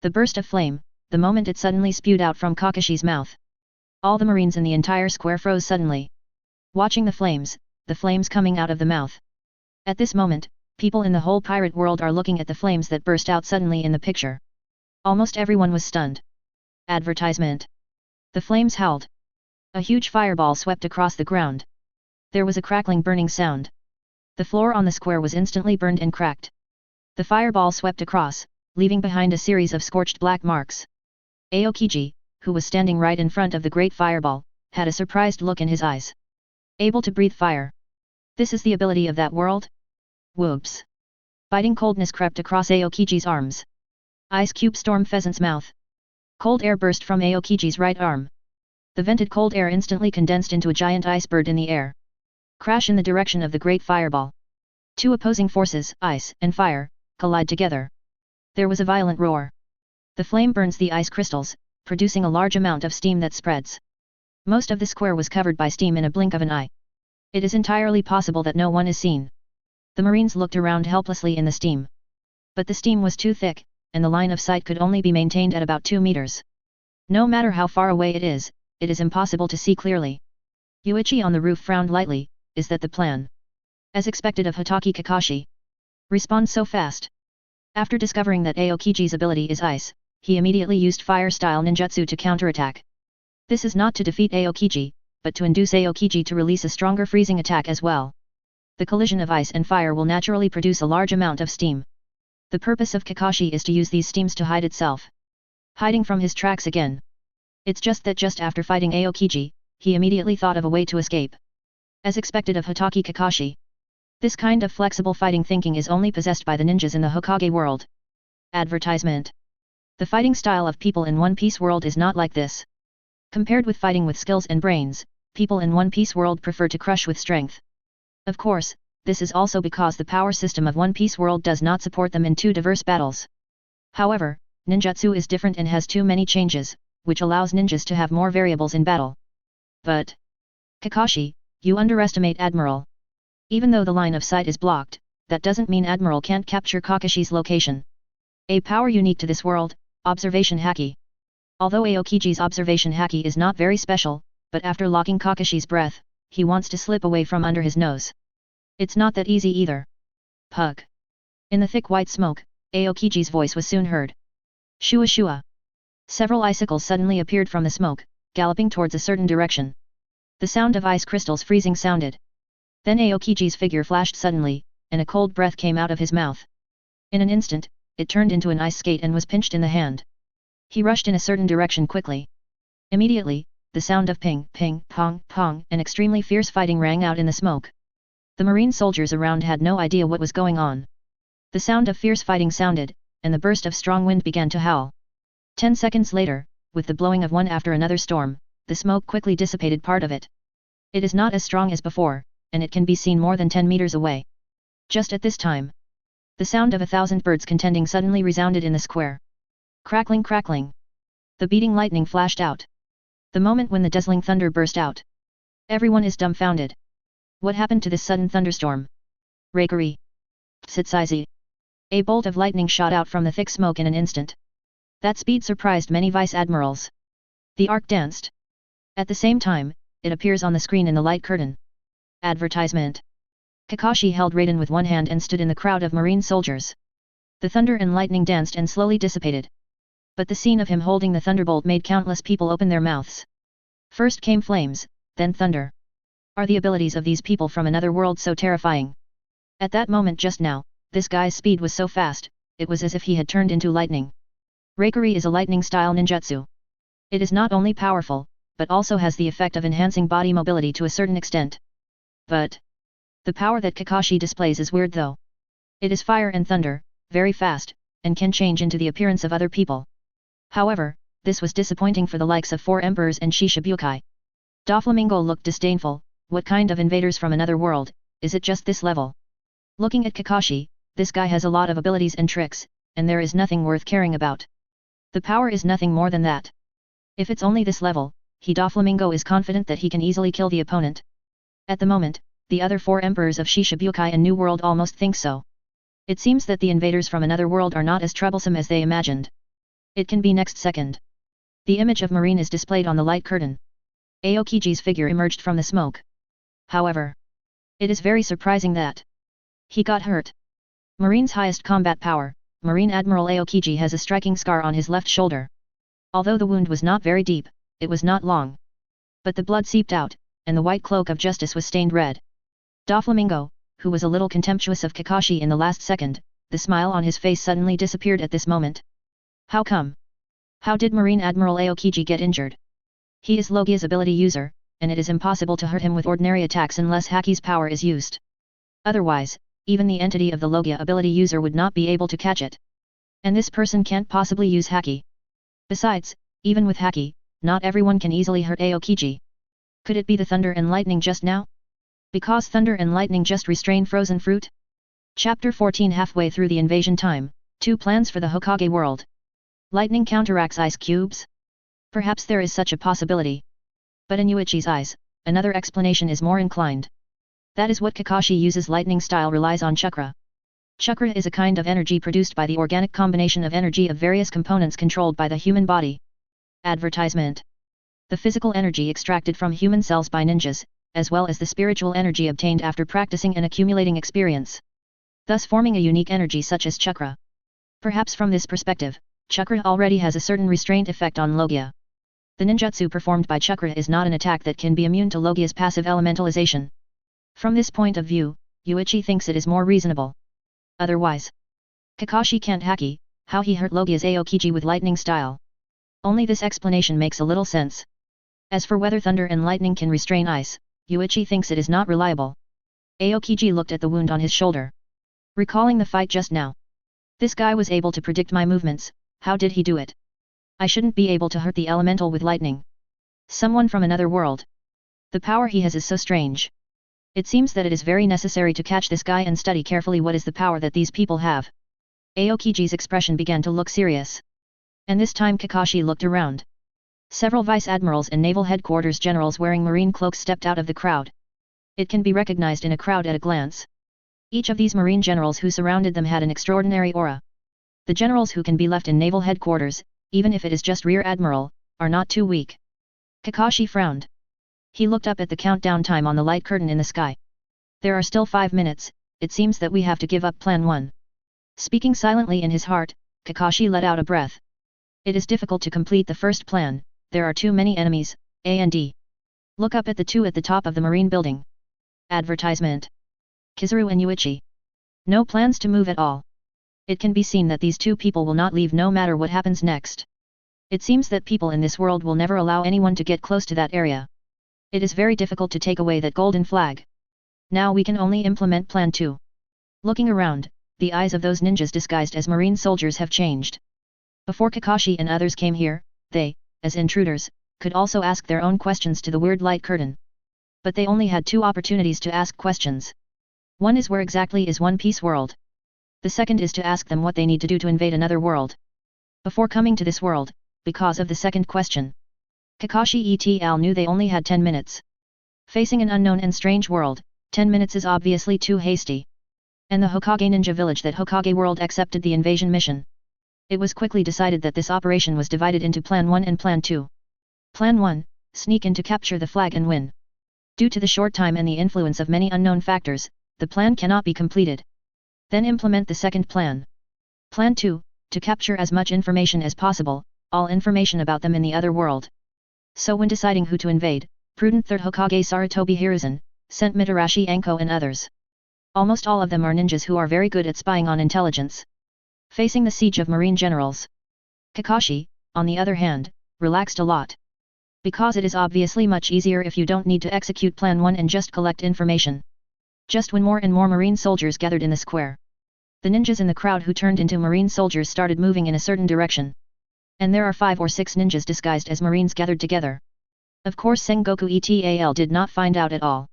Speaker 1: The burst of flame, the moment it suddenly spewed out from Kakashi's mouth. All the Marines in the entire square froze suddenly. Watching the flames coming out of the mouth. At this moment, people in the whole pirate world are looking at the flames that burst out suddenly in the picture. Almost everyone was stunned. Advertisement. The flames howled. A huge fireball swept across the ground. There was a crackling burning sound. The floor on the square was instantly burned and cracked. The fireball swept across, leaving behind a series of scorched black marks. Aokiji, who was standing right in front of the great fireball, had a surprised look in his eyes. Able to breathe fire. This is the ability of that world? Whoops. Biting coldness crept across Aokiji's arms. Ice cube storm pheasant's mouth. Cold air burst from Aokiji's right arm. The vented cold air instantly condensed into a giant ice bird in the air. Crash in the direction of the great fireball. Two opposing forces, ice and fire, collide together. There was a violent roar. The flame burns the ice crystals, producing a large amount of steam that spreads. Most of the square was covered by steam in a blink of an eye. It is entirely possible that no one is seen. The Marines looked around helplessly in the steam. But the steam was too thick, and the line of sight could only be maintained at about 2 meters. No matter how far away it is impossible to see clearly. Yuichi on the roof frowned lightly. Is that the plan? As expected of Hotaki Kakashi. Respond so fast. After discovering that Aokiji's ability is ice, he immediately used fire-style ninjutsu to counterattack. This is not to defeat Aokiji, but to induce Aokiji to release a stronger freezing attack as well. The collision of ice and fire will naturally produce a large amount of steam. The purpose of Kakashi is to use these steams to hide itself. Hiding from his tracks again. It's just that just after fighting Aokiji, he immediately thought of a way to escape. As expected of Hotake Kakashi. This kind of flexible fighting thinking is only possessed by the ninjas in the Hokage world. Advertisement. The fighting style of people in One Piece world is not like this. Compared with fighting with skills and brains, people in One Piece world prefer to crush with strength. Of course, this is also because the power system of One Piece world does not support them in two diverse battles. However, ninjutsu is different and has too many changes, which allows ninjas to have more variables in battle. But Kakashi, you underestimate Admiral. Even though the line of sight is blocked, that doesn't mean Admiral can't capture Kakashi's location. A power unique to this world, observation haki. Although Aokiji's observation haki is not very special, but after locking Kakashi's breath, he wants to slip away from under his nose. It's not that easy either. Pug. In the thick white smoke, Aokiji's voice was soon heard. Shua shua. Several icicles suddenly appeared from the smoke, galloping towards a certain direction. The sound of ice crystals freezing sounded. Then Aokiji's figure flashed suddenly, and a cold breath came out of his mouth. In an instant, it turned into an ice skate and was pinched in the hand. He rushed in a certain direction quickly. Immediately, the sound of ping, ping, pong, pong, and extremely fierce fighting rang out in the smoke. The marine soldiers around had no idea what was going on. The sound of fierce fighting sounded, and the burst of strong wind began to howl. 10 seconds later, with the blowing of one after another storm, the smoke quickly dissipated part of it. It is not as strong as before, and it can be seen more than 10 meters away. Just at this time, the sound of 1,000 birds contending suddenly resounded in the square. Crackling crackling. The beating lightning flashed out. The moment when the dazzling thunder burst out. Everyone is dumbfounded. What happened to this sudden thunderstorm? Reikari. Tsitsaizi. A bolt of lightning shot out from the thick smoke in an instant. That speed surprised many vice admirals. The arc danced. At the same time, it appears on the screen in the light curtain. Advertisement. Kakashi held Raiden with one hand and stood in the crowd of marine soldiers. The thunder and lightning danced and slowly dissipated. But the scene of him holding the thunderbolt made countless people open their mouths. First came flames, then thunder. Are the abilities of these people from another world so terrifying? At that moment just now, this guy's speed was so fast, it was as if he had turned into lightning. Reikari is a lightning-style ninjutsu. It is not only powerful, but also has the effect of enhancing body mobility to a certain extent. But the power that Kakashi displays is weird though. It is fire and thunder, very fast, and can change into the appearance of other people. However, this was disappointing for the likes of Four Emperors and Shichibukai. Doflamingo looked disdainful. What kind of invaders from another world, is it just this level? Looking at Kakashi, this guy has a lot of abilities and tricks, and there is nothing worth caring about. The power is nothing more than that. If it's only this level, Doflamingo is confident that he can easily kill the opponent. At the moment, the other four emperors of Shichibukai and New World almost think so. It seems that the invaders from another world are not as troublesome as they imagined. It can be next second. The image of Marine is displayed on the light curtain. Aokiji's figure emerged from the smoke. However, it is very surprising that he got hurt. Marine's highest combat power, Marine Admiral Aokiji has a striking scar on his left shoulder. Although the wound was not very deep, it was not long. But the blood seeped out, and the white cloak of justice was stained red. Doflamingo, who was a little contemptuous of Kakashi in the last second, the smile on his face suddenly disappeared at this moment. How come? How did Marine Admiral Aokiji get injured? He is Logia's ability user, and it is impossible to hurt him with ordinary attacks unless Haki's power is used. Otherwise, even the entity of the Logia ability user would not be able to catch it. And this person can't possibly use Haki. Besides, even with Haki, not everyone can easily hurt Aokiji. Could it be the thunder and lightning just now? Because thunder and lightning just restrain frozen fruit? Chapter 14. Halfway through the invasion time, 2 plans for the Hokage world. Lightning counteracts ice cubes? Perhaps there is such a possibility. But in Yuichi's eyes, another explanation is more inclined. That is what Kakashi uses. Lightning style relies on chakra. Chakra is a kind of energy produced by the organic combination of energy of various components controlled by the human body. Advertisement. The physical energy extracted from human cells by ninjas, as well as the spiritual energy obtained after practicing and accumulating experience. Thus forming a unique energy such as chakra. Perhaps from this perspective, chakra already has a certain restraint effect on Logia. The ninjutsu performed by chakra is not an attack that can be immune to Logia's passive elementalization. From this point of view, Yuichi thinks it is more reasonable. Otherwise, Kakashi can't Haki, how he hurt Logia's Aokiji with lightning style. Only this explanation makes a little sense. As for whether thunder and lightning can restrain ice, Yuichi thinks it is not reliable. Aokiji looked at the wound on his shoulder. Recalling the fight just now. This guy was able to predict my movements, how did he do it? I shouldn't be able to hurt the elemental with lightning. Someone from another world. The power he has is so strange. It seems that it is very necessary to catch this guy and study carefully what is the power that these people have. Aokiji's expression began to look serious. And this time Kakashi looked around. Several vice admirals and naval headquarters generals wearing marine cloaks stepped out of the crowd. It can be recognized in a crowd at a glance. Each of these marine generals who surrounded them had an extraordinary aura. The generals who can be left in naval headquarters, even if it is just rear admiral, are not too weak. Kakashi frowned. He looked up at the countdown time on the light curtain in the sky. There are still 5 minutes, it seems that we have to give up plan 1. Speaking silently in his heart, Kakashi let out a breath. It is difficult to complete the first plan, there are too many enemies, A&D. Look up at the two at the top of the marine building. Advertisement. Kizaru and Yuichi. No plans to move at all. It can be seen that these two people will not leave no matter what happens next. It seems that people in this world will never allow anyone to get close to that area. It is very difficult to take away that golden flag. Now we can only implement plan 2. Looking around, the eyes of those ninjas disguised as marine soldiers have changed. Before Kakashi and others came here, they, as intruders, could also ask their own questions to the weird light curtain. But they only had 2 opportunities to ask questions. One is where exactly is One Piece world? The second is to ask them what they need to do to invade another world. Before coming to this world, because of the second question. Kakashi et al. Knew they only had 10 minutes. Facing an unknown and strange world, 10 minutes is obviously too hasty. And the Hokage ninja village that Hokage world accepted the invasion mission. It was quickly decided that this operation was divided into Plan 1 and Plan 2. Plan 1, sneak in to capture the flag and win. Due to the short time and the influence of many unknown factors, the plan cannot be completed. Then implement the second plan. Plan 2, to capture as much information as possible, all information about them in the other world. So when deciding who to invade, prudent 3rd Hokage Sarutobi Hiruzen, sent Mitarashi Anko and others. Almost all of them are ninjas who are very good at spying on intelligence. Facing the siege of marine generals. Kakashi, on the other hand, relaxed a lot. Because it is obviously much easier if you don't need to execute Plan 1 and just collect information. Just when more and more marine soldiers gathered in the square. The ninjas in the crowd who turned into marine soldiers started moving in a certain direction. And there are 5 or 6 ninjas disguised as marines gathered together. Of course Sengoku ETAL did not find out at all.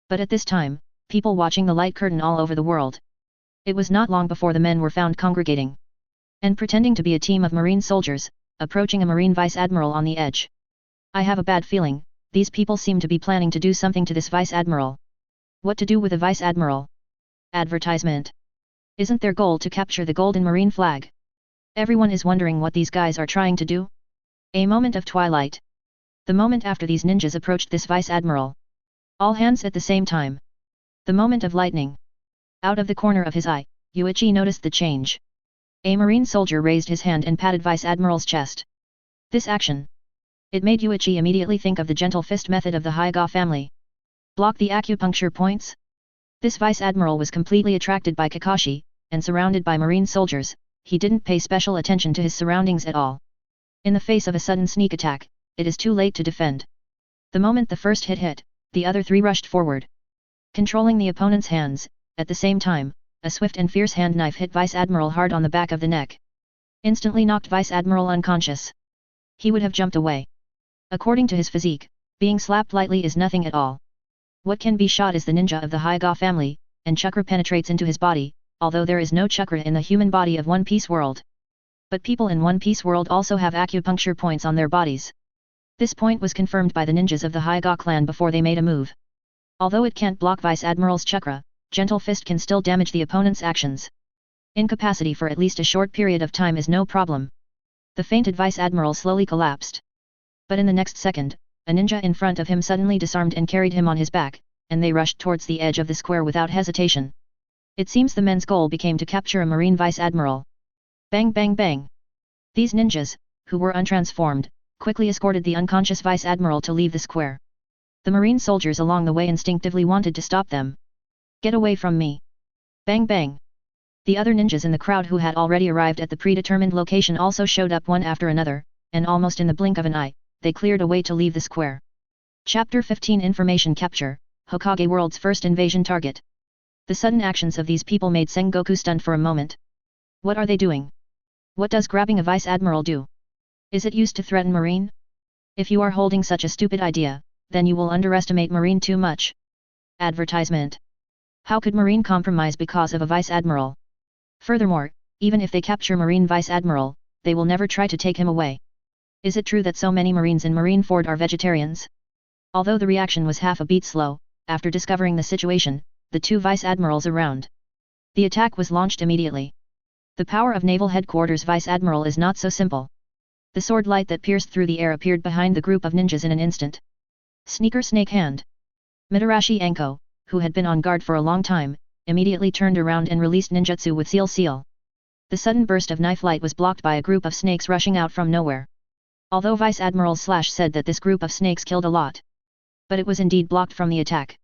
Speaker 1: But at this time, people watching the light curtain all over the world. It was not long before the men were found congregating. And pretending to be a team of marine soldiers, approaching a marine vice admiral on the edge. I have a bad feeling, these people seem to be planning to do something to this vice admiral. What to do with a vice admiral? Advertisement. Isn't their goal to capture the golden marine flag? Everyone is wondering what these guys are trying to do. A moment of twilight. The moment after these ninjas approached this vice admiral. All hands at the same time. The moment of lightning. Out of the corner of his eye, Yuichi noticed the change. A marine soldier raised his hand and patted vice admiral's chest. This action. It made Yuichi immediately think of the gentle fist method of the Hokage family. Block the acupuncture points? This vice admiral was completely attracted by Kakashi, and surrounded by marine soldiers, he didn't pay special attention to his surroundings at all. In the face of a sudden sneak attack, it is too late to defend. The moment the first hit, the other 3 rushed forward. Controlling the opponent's hands, at the same time, a swift and fierce hand knife hit Vice Admiral hard on the back of the neck. Instantly knocked Vice Admiral unconscious. He would have jumped away. According to his physique, being slapped lightly is nothing at all. What can be shot is the ninja of the Hokage family, and chakra penetrates into his body, although there is no chakra in the human body of One Piece world. But people in One Piece world also have acupuncture points on their bodies. This point was confirmed by the ninjas of the Hokage clan before they made a move. Although it can't block Vice Admiral's chakra, gentle fist can still damage the opponent's actions. Incapacity for at least a short period of time is no problem. The fainted Vice Admiral slowly collapsed. But in the next second, a ninja in front of him suddenly disarmed and carried him on his back, and they rushed towards the edge of the square without hesitation. It seems the men's goal became to capture a marine vice admiral. Bang bang bang. These ninjas, who were untransformed, quickly escorted the unconscious vice admiral to leave the square. The marine soldiers along the way instinctively wanted to stop them. Get away from me. Bang bang. The other ninjas in the crowd who had already arrived at the predetermined location also showed up one after another, and almost in the blink of an eye, they cleared a way to leave the square. Chapter 15 Information Capture, Hokage World's first invasion target. The sudden actions of these people made Sengoku stunned for a moment. What are they doing? What does grabbing a vice admiral do? Is it used to threaten Marine? If you are holding such a stupid idea, then you will underestimate Marine too much. Advertisement. How could Marine compromise because of a vice admiral? Furthermore, even if they capture Marine vice admiral, they will never try to take him away. Is it true that so many Marines in Marineford are vegetarians? Although the reaction was half a beat slow, after discovering the situation, the two vice admirals around. The attack was launched immediately. The power of Naval Headquarters Vice Admiral is not so simple. The sword light that pierced through the air appeared behind the group of ninjas in an instant. Sneaker Snake Hand. Mitarashi Anko, who had been on guard for a long time, immediately turned around and released ninjutsu with Seal. The sudden burst of knife light was blocked by a group of snakes rushing out from nowhere. Although Vice Admiral Slash said that this group of snakes killed a lot. But it was indeed blocked from the attack.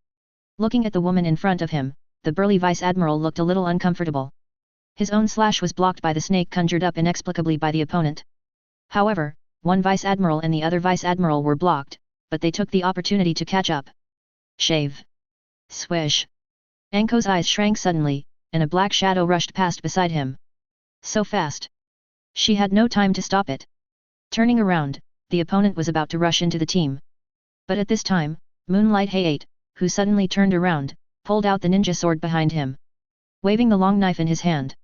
Speaker 1: Looking at the woman in front of him, the burly Vice Admiral looked a little uncomfortable. His own slash was blocked by the snake conjured up inexplicably by the opponent. However, one Vice Admiral and the other Vice Admiral were blocked, but they took the opportunity to catch up. Shave. Swish. Anko's eyes shrank suddenly, and a black shadow rushed past beside him. So fast. She had no time to stop it. Turning around, the opponent was about to rush into the team. But at this time, Moonlight Hayate, who suddenly turned around, pulled out the ninja sword behind him. Waving the long knife in his hand.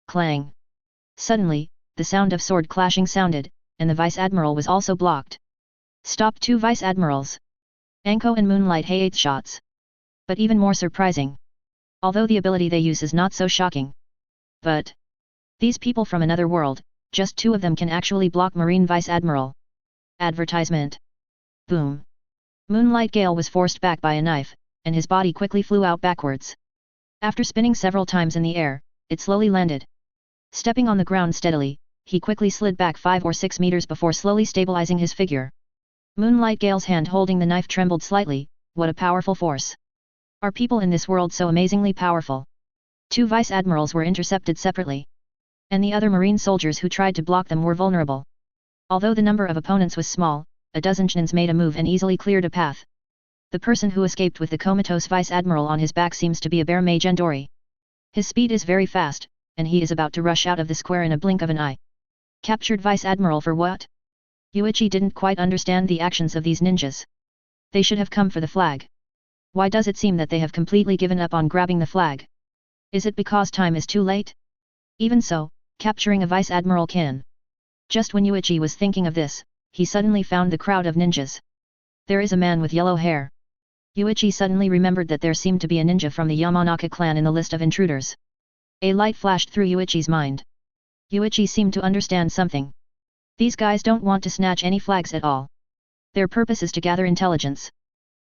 Speaker 1: Clang. Suddenly, the sound of sword clashing sounded, and the Vice Admiral was also blocked. Stop two Vice Admirals. Anko and Moonlight Hayate's shots. But even more surprising. Although the ability they use is not so shocking. But these people from another world, just two of them can actually block Marine Vice Admiral. Advertisement. Boom. Moonlight Gale was forced back by a knife, and his body quickly flew out backwards. After spinning several times in the air, it slowly landed. Stepping on the ground steadily, he quickly slid back 5 or 6 meters before slowly stabilizing his figure. Moonlight Gale's hand holding the knife trembled slightly. What a powerful force. Are people in this world so amazingly powerful? Two Vice Admirals were intercepted separately. And the other Marine soldiers who tried to block them were vulnerable. Although the number of opponents was small, a dozen Shinins made a move and easily cleared a path. The person who escaped with the comatose Vice Admiral on his back seems to be a bear mage Endori. His speed is very fast, and he is about to rush out of the square in a blink of an eye. Captured Vice Admiral for what? Yuichi didn't quite understand the actions of these ninjas. They should have come for the flag. Why does it seem that they have completely given up on grabbing the flag? Is it because time is too late? Even so, capturing a Vice Admiral can. Just when Yuichi was thinking of this, he suddenly found the crowd of ninjas. There is a man with yellow hair. Yuichi suddenly remembered that there seemed to be a ninja from the Yamanaka clan in the list of intruders. A light flashed through Yuichi's mind. Yuichi seemed to understand something. These guys don't want to snatch any flags at all. Their purpose is to gather intelligence.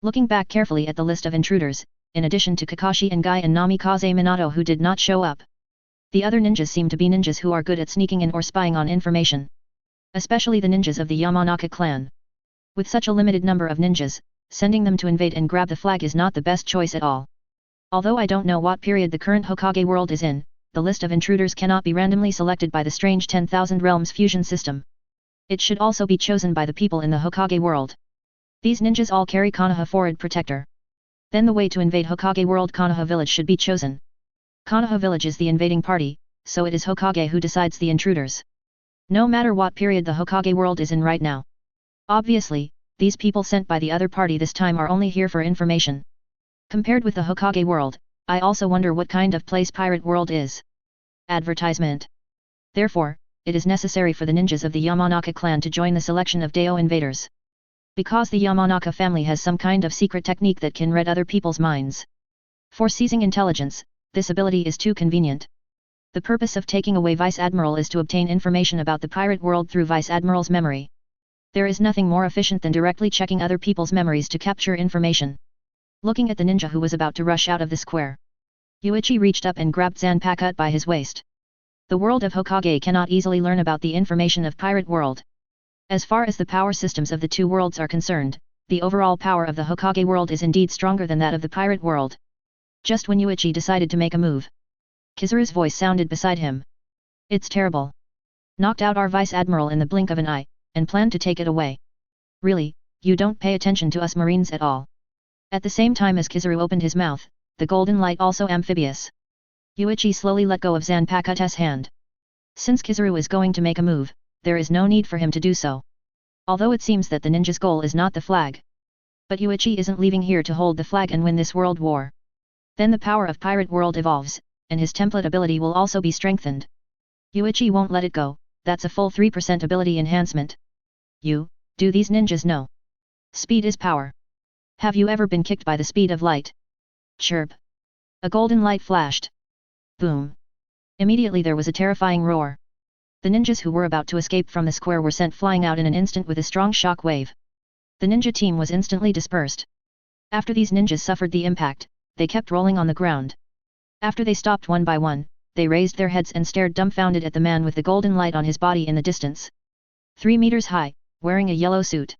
Speaker 1: Looking back carefully at the list of intruders, in addition to Kakashi and Guy and Namikaze Minato who did not show up, the other ninjas seem to be ninjas who are good at sneaking in or spying on information. Especially the ninjas of the Yamanaka clan. With such a limited number of ninjas, sending them to invade and grab the flag is not the best choice at all. Although I don't know what period the current Hokage world is in, the list of intruders cannot be randomly selected by the strange 10,000 Realms fusion system. It should also be chosen by the people in the Hokage world. These ninjas all carry Konoha Forward Protector. Then the way to invade Hokage world Konoha village should be chosen. Konoha village is the invading party, so it is Hokage who decides the intruders. No matter what period the Hokage world is in right now. Obviously, these people sent by the other party this time are only here for information. Compared with the Hokage world, I also wonder what kind of place pirate world is. Advertisement. Therefore, it is necessary for the ninjas of the Yamanaka clan to join the selection of Dao invaders. Because the Yamanaka family has some kind of secret technique that can read other people's minds. For seizing intelligence, this ability is too convenient. The purpose of taking away Vice Admiral is to obtain information about the pirate world through Vice Admiral's memory. There is nothing more efficient than directly checking other people's memories to capture information. Looking at the ninja who was about to rush out of the square, Yuichi reached up and grabbed Zanpakuto by his waist. The world of Hokage cannot easily learn about the information of pirate world. As far as the power systems of the two worlds are concerned, the overall power of the Hokage world is indeed stronger than that of the pirate world. Just when Yuichi decided to make a move, Kizaru's voice sounded beside him. It's terrible. Knocked out our Vice Admiral in the blink of an eye, and planned to take it away. Really, you don't pay attention to us Marines at all. At the same time as Kizaru opened his mouth, the golden light also amphibious. Yuichi slowly let go of Zanpakuto's hand. Since Kizaru is going to make a move, there is no need for him to do so. Although it seems that the ninja's goal is not the flag. But Yuichi isn't leaving here to hold the flag and win this world war. Then the power of pirate world evolves, and his template ability will also be strengthened. Yuichi won't let it go, that's a full 3% ability enhancement. Do these ninjas know? Speed is power. Have you ever been kicked by the speed of light? Chirp. A golden light flashed. Boom. Immediately there was a terrifying roar. The ninjas who were about to escape from the square were sent flying out in an instant with a strong shock wave. The ninja team was instantly dispersed. After these ninjas suffered the impact, they kept rolling on the ground. After they stopped one by one, they raised their heads and stared dumbfounded at the man with the golden light on his body in the distance. 3 meters high, wearing a yellow suit.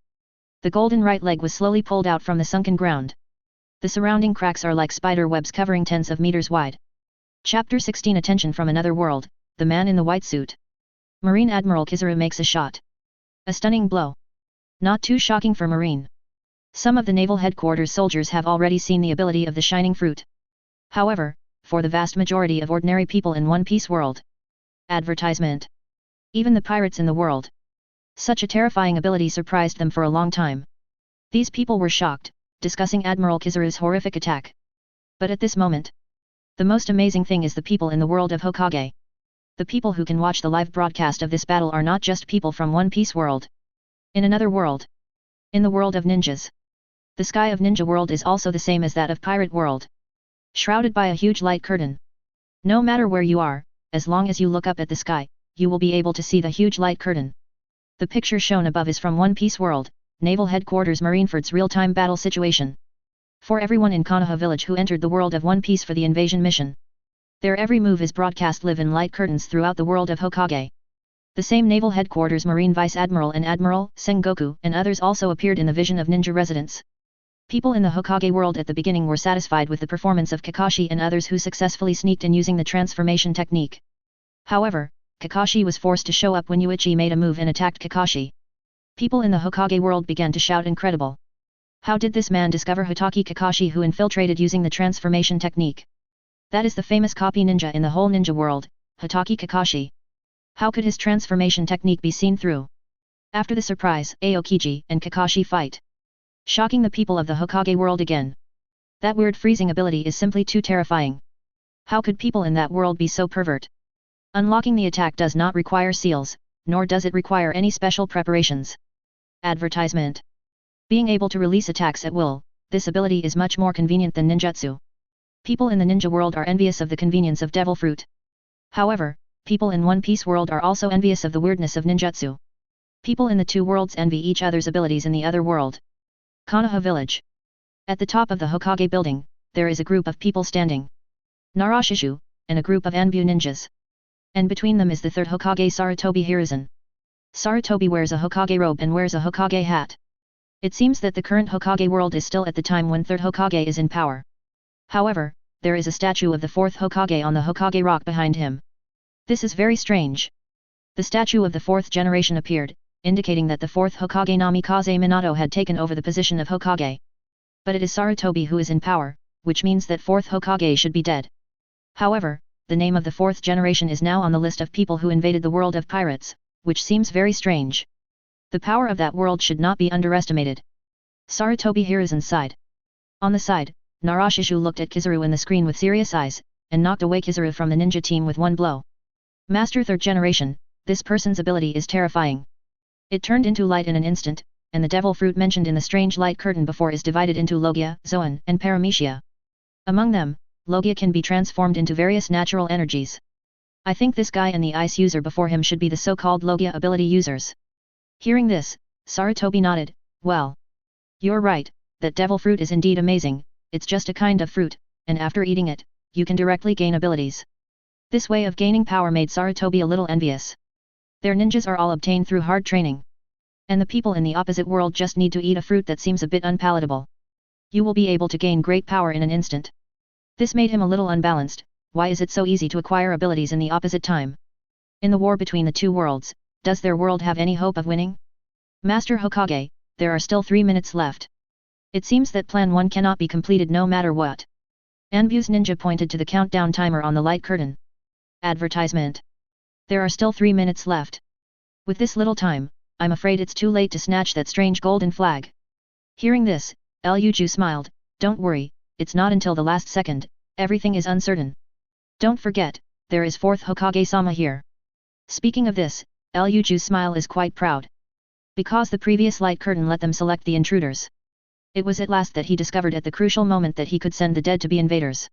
Speaker 1: The golden right leg was slowly pulled out from the sunken ground. The surrounding cracks are like spider webs covering tens of meters wide. Chapter 16 Attention from another world, the man in the white suit. Marine Admiral Kizaru makes a shot. A stunning blow. Not too shocking for Marine. Some of the naval headquarters soldiers have already seen the ability of the shining fruit. However, for the vast majority of ordinary people in One Piece world. Advertisement. Even the pirates in the world. Such a terrifying ability surprised them for a long time. These people were shocked, discussing Admiral Kizaru's horrific attack. But at this moment, the most amazing thing is the people in the world of Hokage. The people who can watch the live broadcast of this battle are not just people from One Piece world. In another world. In the world of ninjas. The sky of ninja world is also the same as that of pirate world. Shrouded by a huge light curtain. No matter where you are, as long as you look up at the sky, you will be able to see the huge light curtain. The picture shown above is from One Piece world, Naval Headquarters Marineford's real-time battle situation. For everyone in Konoha village who entered the world of One Piece for the invasion mission. Their every move is broadcast live in light curtains throughout the world of Hokage. The same Naval Headquarters Marine Vice Admiral and Admiral, Sengoku and others also appeared in the vision of ninja residents. People in the Hokage world at the beginning were satisfied with the performance of Kakashi and others who successfully sneaked in using the transformation technique. However, Kakashi was forced to show up when Yuichi made a move and attacked Kakashi. People in the Hokage world began to shout incredible. How did this man discover Hotaki Kakashi who infiltrated using the transformation technique? That is the famous copy ninja in the whole ninja world, Hotaki Kakashi. How could his transformation technique be seen through? After the surprise, Aokiji and Kakashi fight. Shocking the people of the Hokage world again. That weird freezing ability is simply too terrifying. How could people in that world be so pervert? Unlocking the attack does not require seals, nor does it require any special preparations. Advertisement. Being able to release attacks at will, this ability is much more convenient than ninjutsu. People in the ninja world are envious of the convenience of devil fruit. However, people in One Piece world are also envious of the weirdness of ninjutsu. People in the two worlds envy each other's abilities in the other world. Konoha village. At the top of the Hokage building, there is a group of people standing. Narashishu, and a group of Anbu ninjas. And between them is the third Hokage Sarutobi Hiruzen. Sarutobi wears a Hokage robe and wears a Hokage hat. It seems that the current Hokage world is still at the time when third Hokage is in power. However, there is a statue of the fourth Hokage on the Hokage rock behind him. This is very strange. The statue of the fourth generation appeared, indicating that the fourth Hokage Namikaze Minato had taken over the position of Hokage. But it is Sarutobi who is in power, which means that fourth Hokage should be dead. However, the name of the fourth generation is now on the list of people who invaded the world of pirates, which seems very strange. The power of that world should not be underestimated. Sarutobi Hiruzen sighed. On the side, Narashishu looked at Kizaru in the screen with serious eyes, and knocked away Kizaru from the ninja team with one blow. Master third generation, this person's ability is terrifying. It turned into light in an instant, and the devil fruit mentioned in the strange light curtain before is divided into Logia, Zoan, and Paramecia. Among them, Logia can be transformed into various natural energies. I think this guy and the ice user before him should be the so-called Logia ability users. Hearing this, Sarutobi nodded, well. You're right, that devil fruit is indeed amazing, it's just a kind of fruit, and after eating it, you can directly gain abilities. This way of gaining power made Sarutobi a little envious. Their ninjas are all obtained through hard training. And the people in the opposite world just need to eat a fruit that seems a bit unpalatable. You will be able to gain great power in an instant. This made him a little unbalanced. Why is it so easy to acquire abilities in the opposite time? In the war between the two worlds, does their world have any hope of winning? Master Hokage, there are still 3 minutes left. It seems that Plan 1 cannot be completed no matter what. Anbu's ninja pointed to the countdown timer on the light curtain. Advertisement. There are still 3 minutes left. With this little time, I'm afraid it's too late to snatch that strange golden flag. Hearing this, Yuichi smiled, don't worry, it's not until the last second, everything is uncertain. Don't forget, there is 4th Hokage-sama here. Speaking of this, Yuichi's smile is quite proud. Because the previous light curtain let them select the intruders. It was at last that he discovered at the crucial moment that he could send the dead to be invaders.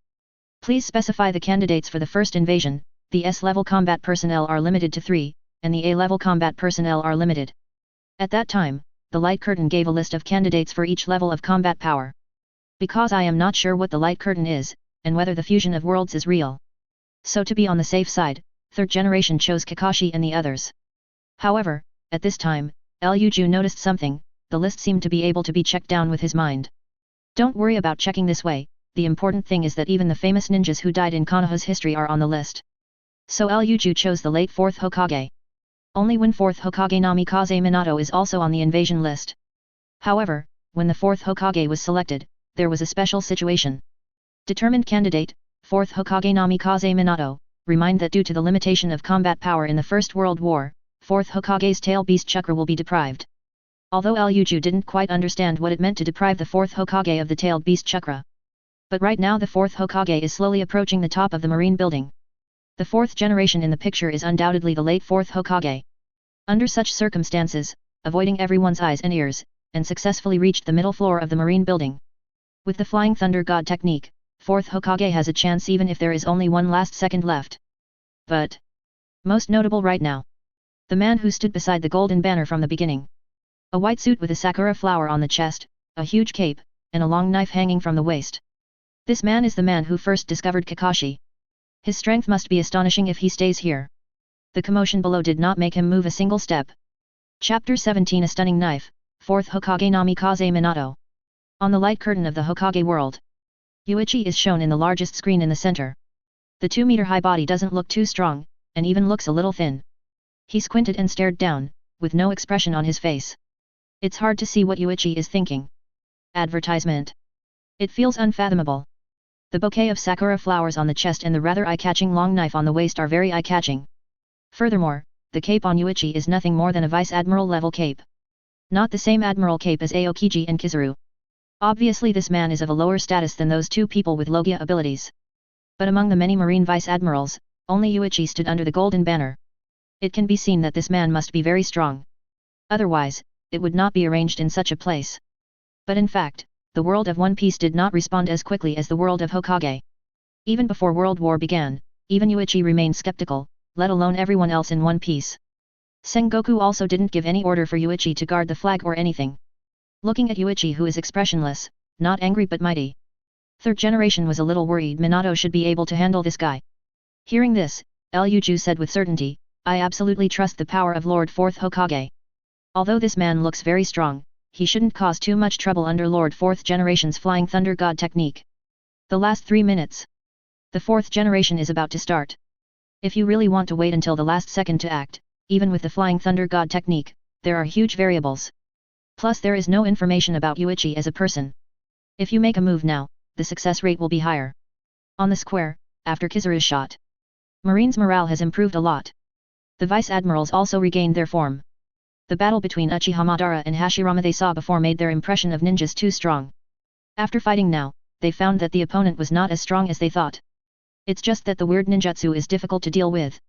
Speaker 1: Please specify the candidates for the first invasion. The S-level combat personnel are limited to 3, and the A-level combat personnel are limited. At that time, the light curtain gave a list of candidates for each level of combat power. Because I am not sure what the light curtain is, and whether the fusion of worlds is real. So to be on the safe side, 3rd generation chose Kakashi and the others. However, at this time, Yuichi noticed something, the list seemed to be able to be checked down with his mind. Don't worry about checking this way, the important thing is that even the famous ninjas who died in Konoha's history are on the list. So Yuichi chose the late 4th Hokage. Only when 4th Hokage Namikaze Minato is also on the invasion list. However, when the 4th Hokage was selected, there was a special situation. Determined candidate, 4th Hokage Namikaze Minato, remind that due to the limitation of combat power in the First World War, 4th Hokage's tail beast chakra will be deprived. Although Yuichi didn't quite understand what it meant to deprive the 4th Hokage of the tailed beast chakra. But right now the 4th Hokage is slowly approaching the top of the marine building. The 4th generation in the picture is undoubtedly the late 4th Hokage. Under such circumstances, avoiding everyone's eyes and ears, and successfully reached the middle floor of the marine building. With the Flying Thunder God technique, 4th Hokage has a chance even if there is only one last second left. But most notable right now. The man who stood beside the golden banner from the beginning. A white suit with a sakura flower on the chest, a huge cape, and a long knife hanging from the waist. This man is the man who first discovered Kakashi. His strength must be astonishing if he stays here. The commotion below did not make him move a single step. Chapter 17 A Stunning Knife, 4th Hokage Namikaze Minato. On the light curtain of the Hokage world. Yuichi is shown in the largest screen in the center. The 2-meter-high body doesn't look too strong, and even looks a little thin. He squinted and stared down, with no expression on his face. It's hard to see what Yuichi is thinking. Advertisement. It feels unfathomable. The bouquet of sakura flowers on the chest and the rather eye-catching long knife on the waist are very eye-catching. Furthermore, the cape on Yuichi is nothing more than a Vice Admiral level cape. Not the same Admiral cape as Aokiji and Kizaru. Obviously this man is of a lower status than those two people with Logia abilities. But among the many Marine Vice Admirals, only Yuichi stood under the golden banner. It can be seen that this man must be very strong. Otherwise, it would not be arranged in such a place. But in fact, the world of One Piece did not respond as quickly as the world of Hokage. Even before World War began, even Yuichi remained skeptical, let alone everyone else in One Piece. Sengoku also didn't give any order for Yuichi to guard the flag or anything. Looking at Yuichi who is expressionless, not angry but mighty. 3rd generation was a little worried Minato should be able to handle this guy. Hearing this, Yuichi said with certainty, I absolutely trust the power of Lord 4th Hokage. Although this man looks very strong, he shouldn't cause too much trouble under Lord 4th generation's Flying Thunder God technique. The last 3 minutes. The 4th generation is about to start. If you really want to wait until the last second to act, even with the Flying Thunder God technique, there are huge variables. Plus there is no information about Yuichi as a person. If you make a move now, the success rate will be higher. On the square, after Kizaru's shot, Marine's morale has improved a lot. The Vice Admirals also regained their form. The battle between Uchiha Madara and Hashirama they saw before made their impression of ninjas too strong. After fighting now, they found that the opponent was not as strong as they thought. It's just that the weird ninjutsu is difficult to deal with.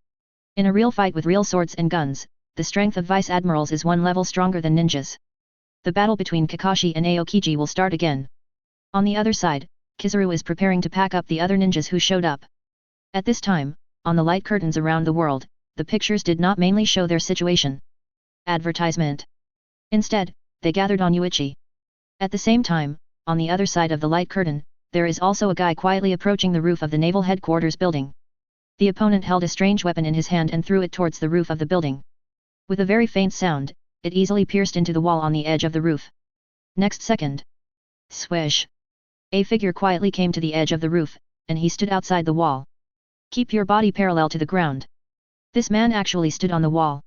Speaker 1: In a real fight with real swords and guns, the strength of Vice Admirals is one level stronger than ninjas. The battle between Kakashi and Aokiji will start again. On the other side, Kizaru is preparing to pack up the other ninjas who showed up. At this time, on the light curtains around the world, the pictures did not mainly show their situation. Advertisement. Instead, they gathered on Yuichi. At the same time, on the other side of the light curtain, there is also a guy quietly approaching the roof of the naval headquarters building. The opponent held a strange weapon in his hand and threw it towards the roof of the building. With a very faint sound, it easily pierced into the wall on the edge of the roof. Next second. Swish. A figure quietly came to the edge of the roof, and he stood outside the wall. Keep your body parallel to the ground. This man actually stood on the wall.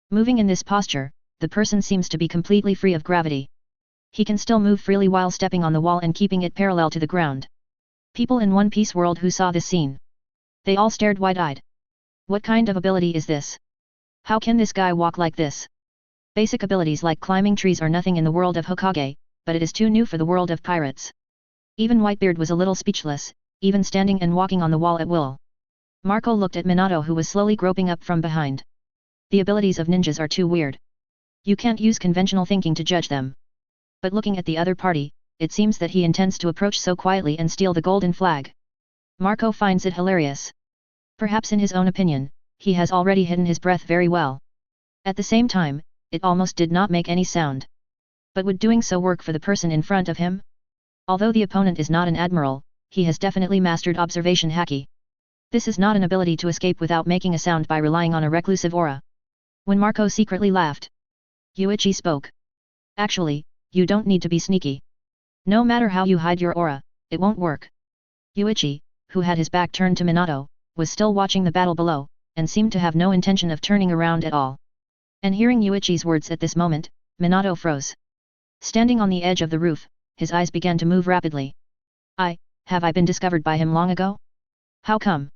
Speaker 1: Moving in this posture, the person seems to be completely free of gravity. He can still move freely while stepping on the wall and keeping it parallel to the ground. People in One Piece world who saw this scene. They all stared wide-eyed. What kind of ability is this? How can this guy walk like this? Basic abilities like climbing trees are nothing in the world of Hokage, but it is too new for the world of pirates. Even Whitebeard was a little speechless, even standing and walking on the wall at will. Marco looked at Minato, who was slowly groping up from behind. The abilities of ninjas are too weird. You can't use conventional thinking to judge them. But looking at the other party, it seems that he intends to approach so quietly and steal the golden flag. Marco finds it hilarious. Perhaps in his own opinion, he has already hidden his breath very well. At the same time, it almost did not make any sound. But would doing so work for the person in front of him? Although the opponent is not an admiral, he has definitely mastered observation haki. This is not an ability to escape without making a sound by relying on a reclusive aura. When Marco secretly laughed, Yuichi spoke. Actually, you don't need to be sneaky. No matter how you hide your aura, it won't work. Yuichi, who had his back turned to Minato, was still watching the battle below, and seemed to have no intention of turning around at all. And hearing Yuichi's words at this moment, Minato froze. Standing on the edge of the roof, his eyes began to move rapidly. Have I been discovered by him long ago? How come?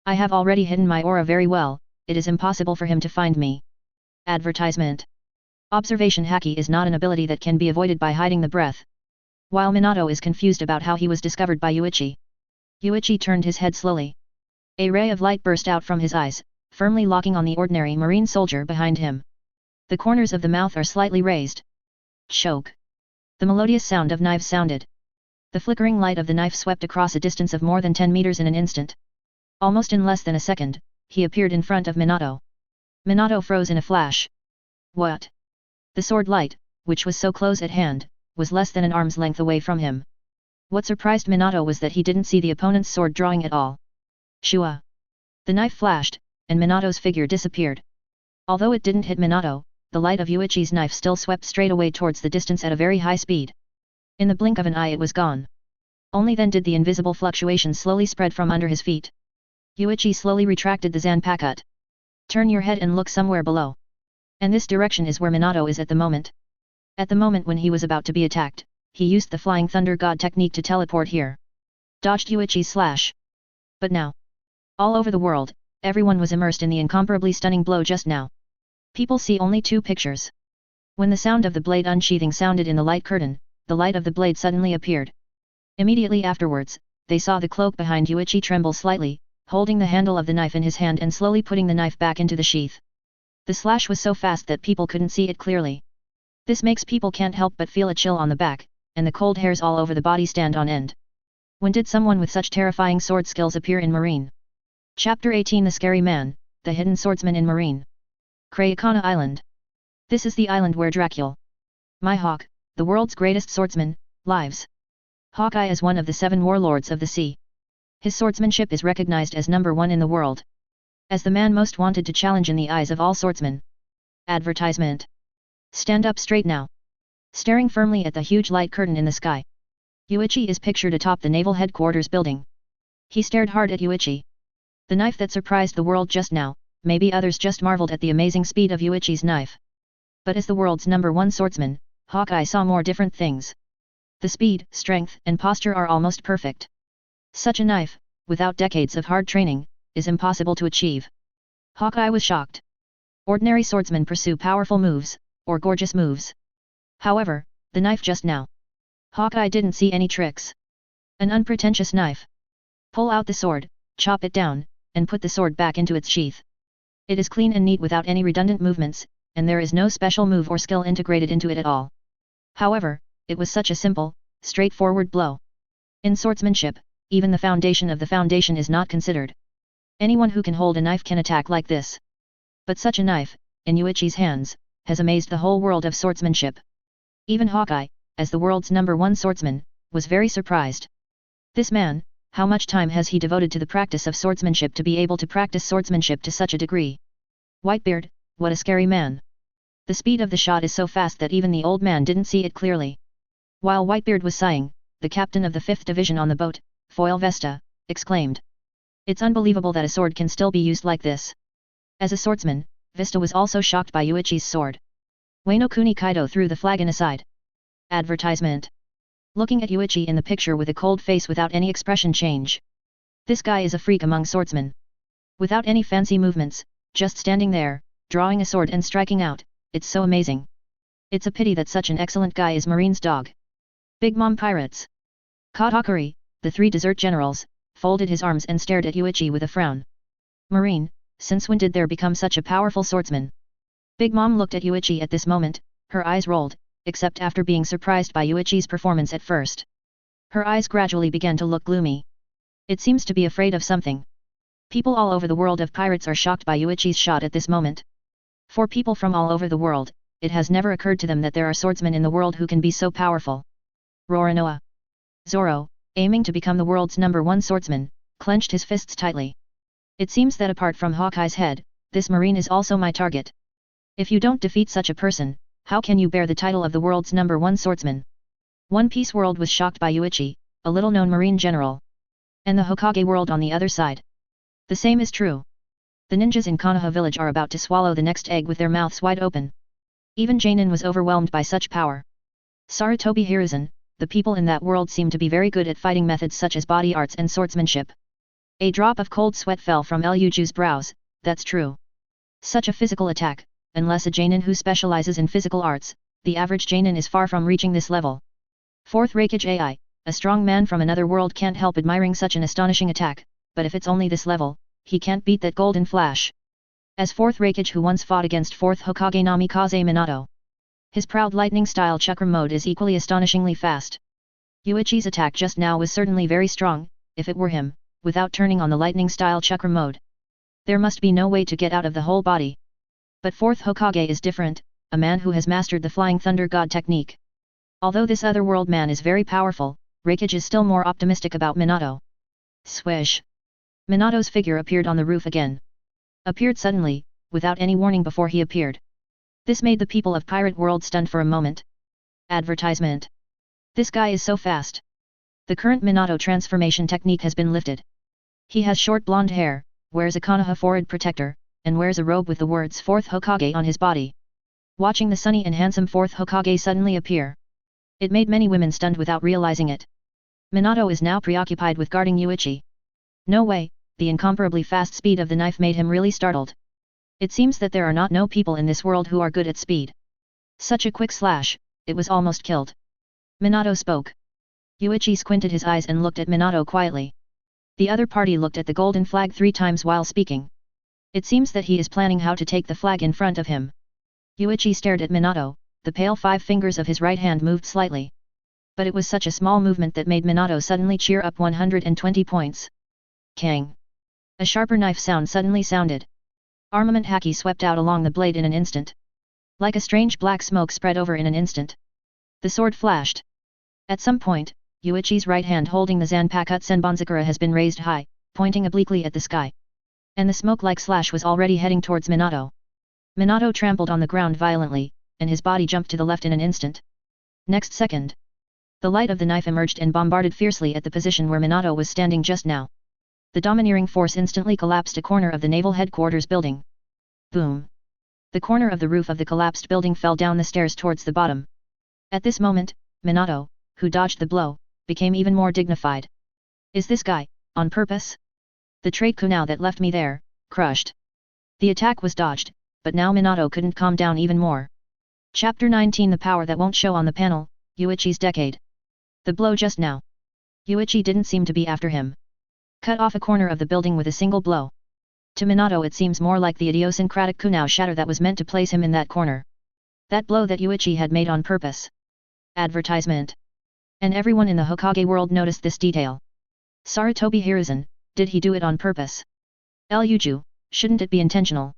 Speaker 1: I have already hidden my aura very well, it is impossible for him to find me. Advertisement. Observation haki is not an ability that can be avoided by hiding the breath. While Minato is confused about how he was discovered by Yuichi. Yuichi turned his head slowly. A ray of light burst out from his eyes, firmly locking on the ordinary marine soldier behind him. The corners of the mouth are slightly raised. Choke. The melodious sound of knives sounded. The flickering light of the knife swept across a distance of more than 10 meters in an instant. Almost in less than a second, he appeared in front of Minato. Minato froze in a flash. What? The sword light, which was so close at hand, was less than an arm's length away from him. What surprised Minato was that he didn't see the opponent's sword drawing at all. Shua. The knife flashed, and Minato's figure disappeared. Although it didn't hit Minato, the light of Yuichi's knife still swept straight away towards the distance at a very high speed. In the blink of an eye it was gone. Only then did the invisible fluctuation slowly spread from under his feet. Yuichi slowly retracted the Zanpakuto. Turn your head and look somewhere below. And this direction is where Minato is at the moment. At the moment when he was about to be attacked, he used the Flying Thunder God technique to teleport here. Dodged Yuichi's slash. But now, all over the world, everyone was immersed in the incomparably stunning blow just now. People see only two pictures. When the sound of the blade unsheathing sounded in the light curtain, the light of the blade suddenly appeared. Immediately afterwards, they saw the cloak behind Yuichi tremble slightly, holding the handle of the knife in his hand and slowly putting the knife back into the sheath. The slash was so fast that people couldn't see it clearly. This makes people can't help but feel a chill on the back, and the cold hairs all over the body stand on end. When did someone with such terrifying sword skills appear in Marine? Chapter 18 The Scary Man, the Hidden Swordsman in Marine. Crayakana Island. This is the island where Dracula, Mihawk, the world's greatest swordsman, lives. Hawkeye is one of the 7 warlords of the sea. His swordsmanship is recognized as #1 in the world. As the man most wanted to challenge in the eyes of all swordsmen. Advertisement. Stand up straight now. Staring firmly at the huge light curtain in the sky. Yuichi is pictured atop the naval headquarters building. He stared hard at Yuichi. The knife that surprised the world just now, maybe others just marveled at the amazing speed of Yuichi's knife. But as the world's #1 swordsman, Hawkeye saw more different things. The speed, strength, and posture are almost perfect. Such a knife, without decades of hard training, is impossible to achieve. Hawkeye was shocked. Ordinary swordsmen pursue powerful moves, or gorgeous moves. However, the knife just now. Hawkeye didn't see any tricks. An unpretentious knife. Pull out the sword, chop it down, and put the sword back into its sheath. It is clean and neat without any redundant movements, and there is no special move or skill integrated into it at all. However, it was such a simple, straightforward blow. In swordsmanship, even the foundation of the foundation is not considered. Anyone who can hold a knife can attack like this. But such a knife, in Yuichi's hands, has amazed the whole world of swordsmanship. Even Hawkeye, as the world's #1 swordsman, was very surprised. This man, how much time has he devoted to the practice of swordsmanship to be able to practice swordsmanship to such a degree? Whitebeard, what a scary man. The speed of the shot is so fast that even the old man didn't see it clearly. While Whitebeard was sighing, the captain of the 5th Division on the boat, Foil Vesta, exclaimed. It's unbelievable that a sword can still be used like this. As a swordsman, Vesta was also shocked by Yuichi's sword. Ueno Kuni Kaido threw the flagon aside. Advertisement. Looking at Yuichi in the picture with a cold face without any expression change. This guy is a freak among swordsmen. Without any fancy movements, just standing there, drawing a sword and striking out, it's so amazing. It's a pity that such an excellent guy is Marine's dog. Big Mom Pirates. Katakuri, the three desert generals, folded his arms and stared at Yuichi with a frown. Marine, since when did there become such a powerful swordsman? Big Mom looked at Yuichi at this moment, her eyes rolled, except after being surprised by Yuichi's performance at first. Her eyes gradually began to look gloomy. It seems to be afraid of something. People all over the world of pirates are shocked by Yuichi's shot at this moment. For people from all over the world, it has never occurred to them that there are swordsmen in the world who can be so powerful. Roronoa. Zoro, aiming to become the world's #1 swordsman, clenched his fists tightly. It seems that apart from Hawkeye's head, this Marine is also my target. If you don't defeat such a person, how can you bear the title of the world's #1 swordsman? One Piece world was shocked by Yuichi, a little-known Marine general. And the Hokage world on the other side. The same is true. The ninjas in Konoha village are about to swallow the next egg with their mouths wide open. Even Jainin was overwhelmed by such power. Sarutobi Hiruzen, the people in that world seem to be very good at fighting methods such as body arts and swordsmanship. A drop of cold sweat fell from Ryuju's brows, that's true. Such a physical attack, unless a Jainin who specializes in physical arts, the average Jainin is far from reaching this level. Fourth Raikage AI, a strong man from another world can't help admiring such an astonishing attack, but if it's only this level, he can't beat that golden flash. As fourth Raikage who once fought against fourth Hokage Namikaze Minato. His proud lightning-style chakram mode is equally astonishingly fast. Yuichi's attack just now was certainly very strong, if it were him, without turning on the lightning-style chakram mode. There must be no way to get out of the whole body. But fourth Hokage is different, a man who has mastered the Flying Thunder God technique. Although this other world man is very powerful, Raikage is still more optimistic about Minato. Swish! Minato's figure appeared on the roof again. Appeared suddenly, without any warning before he appeared. This made the people of Pirate World stunned for a moment. Advertisement. This guy is so fast. The current Minato transformation technique has been lifted. He has short blonde hair, wears a Konoha forehead protector, and wears a robe with the words 4th Hokage on his body. Watching the sunny and handsome 4th Hokage suddenly appear. It made many women stunned without realizing it. Minato is now preoccupied with guarding Yuichi. No way, the incomparably fast speed of the knife made him really startled. It seems that there are no people in this world who are good at speed. Such a quick slash, it was almost killed. Minato spoke. Yuichi squinted his eyes and looked at Minato quietly. The other party looked at the golden flag 3 times while speaking. It seems that he is planning how to take the flag in front of him. Yuichi stared at Minato, the pale 5 fingers of his right hand moved slightly. But it was such a small movement that made Minato suddenly cheer up 120 points. Kang! A sharper knife sound suddenly sounded. Armament haki swept out along the blade in an instant. Like a strange black smoke spread over in an instant. The sword flashed. At some point, Yuichi's right hand holding the Zanpakuto Senbonzakura has been raised high, pointing obliquely at the sky. And the smoke-like slash was already heading towards Minato. Minato trampled on the ground violently, and his body jumped to the left in an instant. Next second. The light of the knife emerged and bombarded fiercely at the position where Minato was standing just now. The domineering force instantly collapsed a corner of the naval headquarters building. Boom! The corner of the roof of the collapsed building fell down the stairs towards the bottom. At this moment, Minato, who dodged the blow, became even more dignified. Is this guy, on purpose? The trade kunai that left me there, crushed. The attack was dodged, but now Minato couldn't calm down even more. Chapter 19 The power that won't show on the panel, Yuichi's decade. The blow just now. Yuichi didn't seem to be after him. Cut off a corner of the building with a single blow. To Minato it seems more like the idiosyncratic kunai shatter that was meant to place him in that corner. That blow that Yuichi had made on purpose. Advertisement. And everyone in the Hokage world noticed this detail. Sarutobi Hiruzen, did he do it on purpose? Ryuju, shouldn't it be intentional?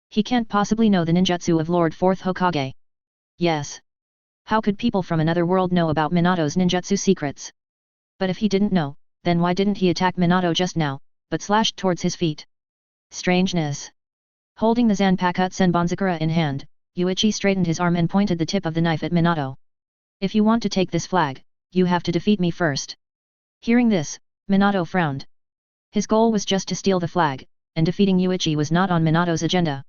Speaker 1: He can't possibly know the ninjutsu of Lord 4th Hokage. Yes. How could people from another world know about Minato's ninjutsu secrets? But if he didn't know, then why didn't he attack Minato just now, but slashed towards his feet? Strangeness. Holding the Zanpakuto Senbonzakura in hand, Yuichi straightened his arm and pointed the tip of the knife at Minato. If you want to take this flag, you have to defeat me first. Hearing this, Minato frowned. His goal was just to steal the flag, and defeating Yuichi was not on Minato's agenda.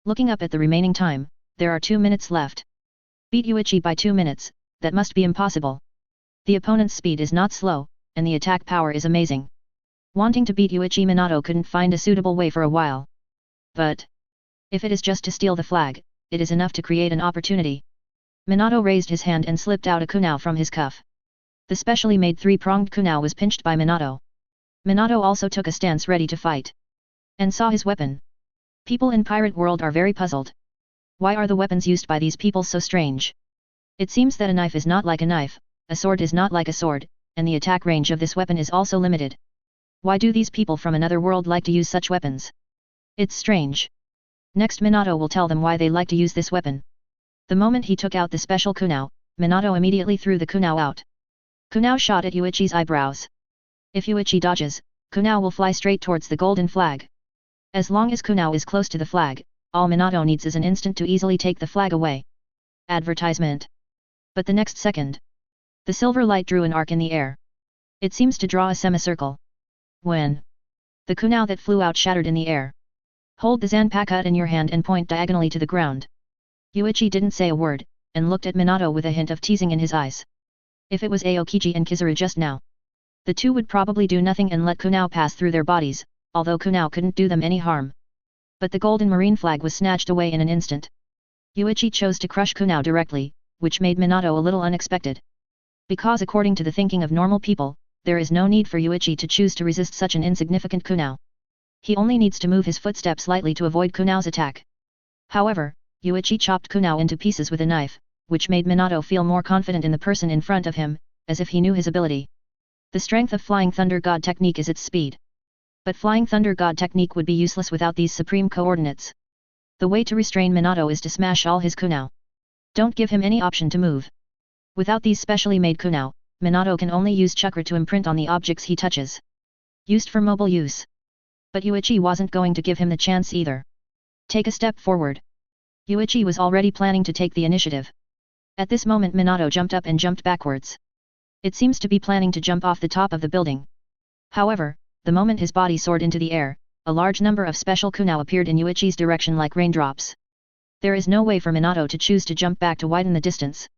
Speaker 1: Looking up at the remaining time, there are 2 minutes left. Beat Yuichi by 2 minutes, that must be impossible. The opponent's speed is not slow, and the attack power is amazing. Wanting to beat Yuichi, Minato couldn't find a suitable way for a while. But if it is just to steal the flag, it is enough to create an opportunity. Minato raised his hand and slipped out a kunai from his cuff. The specially made 3-pronged kunai was pinched by Minato. Minato also took a stance ready to fight. And saw his weapon. People in pirate world are very puzzled. Why are the weapons used by these people so strange? It seems that a knife is not like a knife, a sword is not like a sword, and the attack range of this weapon is also limited. Why do these people from another world like to use such weapons? It's strange. Next Minato will tell them why they like to use this weapon. The moment he took out the special kunai, Minato immediately threw the kunai out. Kunai shot at Yuichi's eyebrows. If Yuichi dodges, kunai will fly straight towards the golden flag. As long as kunai is close to the flag, all Minato needs is an instant to easily take the flag away. Advertisement. But the next second, the silver light drew an arc in the air. It seems to draw a semicircle. When the kunai that flew out shattered in the air. Hold the zanpakuto in your hand and point diagonally to the ground. Yuichi didn't say a word, and looked at Minato with a hint of teasing in his eyes. If it was Aokiji and Kizaru just now, the two would probably do nothing and let kunai pass through their bodies, although kunai couldn't do them any harm. But the golden marine flag was snatched away in an instant. Yuichi chose to crush kunai directly, which made Minato a little unexpected. Because according to the thinking of normal people, there is no need for Yuichi to choose to resist such an insignificant kunai. He only needs to move his footsteps slightly to avoid kunai's attack. However, Yuichi chopped kunai into pieces with a knife, which made Minato feel more confident in the person in front of him, as if he knew his ability. The strength of Flying Thunder God technique is its speed. But Flying Thunder God technique would be useless without these supreme coordinates. The way to restrain Minato is to smash all his kunai. Don't give him any option to move. Without these specially made kunai, Minato can only use chakra to imprint on the objects he touches. Used for mobile use. But Yuichi wasn't going to give him the chance either. Take a step forward. Yuichi was already planning to take the initiative. At this moment Minato jumped up and jumped backwards. It seems to be planning to jump off the top of the building. However, the moment his body soared into the air, a large number of special kunai appeared in Yuichi's direction like raindrops. There is no way for Minato to choose to jump back to widen the distance.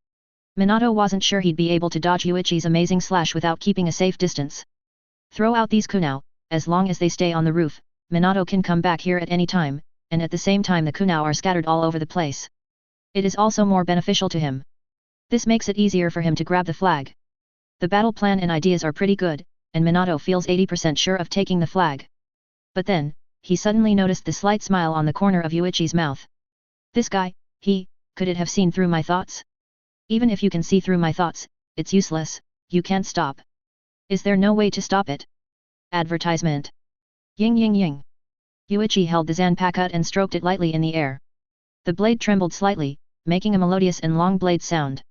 Speaker 1: Minato wasn't sure he'd be able to dodge Yuichi's amazing slash without keeping a safe distance. Throw out these kunai, as long as they stay on the roof, Minato can come back here at any time, and at the same time the kunai are scattered all over the place. It is also more beneficial to him. This makes it easier for him to grab the flag. The battle plan and ideas are pretty good, and Minato feels 80% sure of taking the flag. But then, he suddenly noticed the slight smile on the corner of Yuichi's mouth. This guy, could it have seen through my thoughts? Even if you can see through my thoughts, it's useless, you can't stop. Is there no way to stop it? Advertisement. Ying ying ying. Yuichi held the zanpakuto and stroked it lightly in the air. The blade trembled slightly, making a melodious and long blade sound.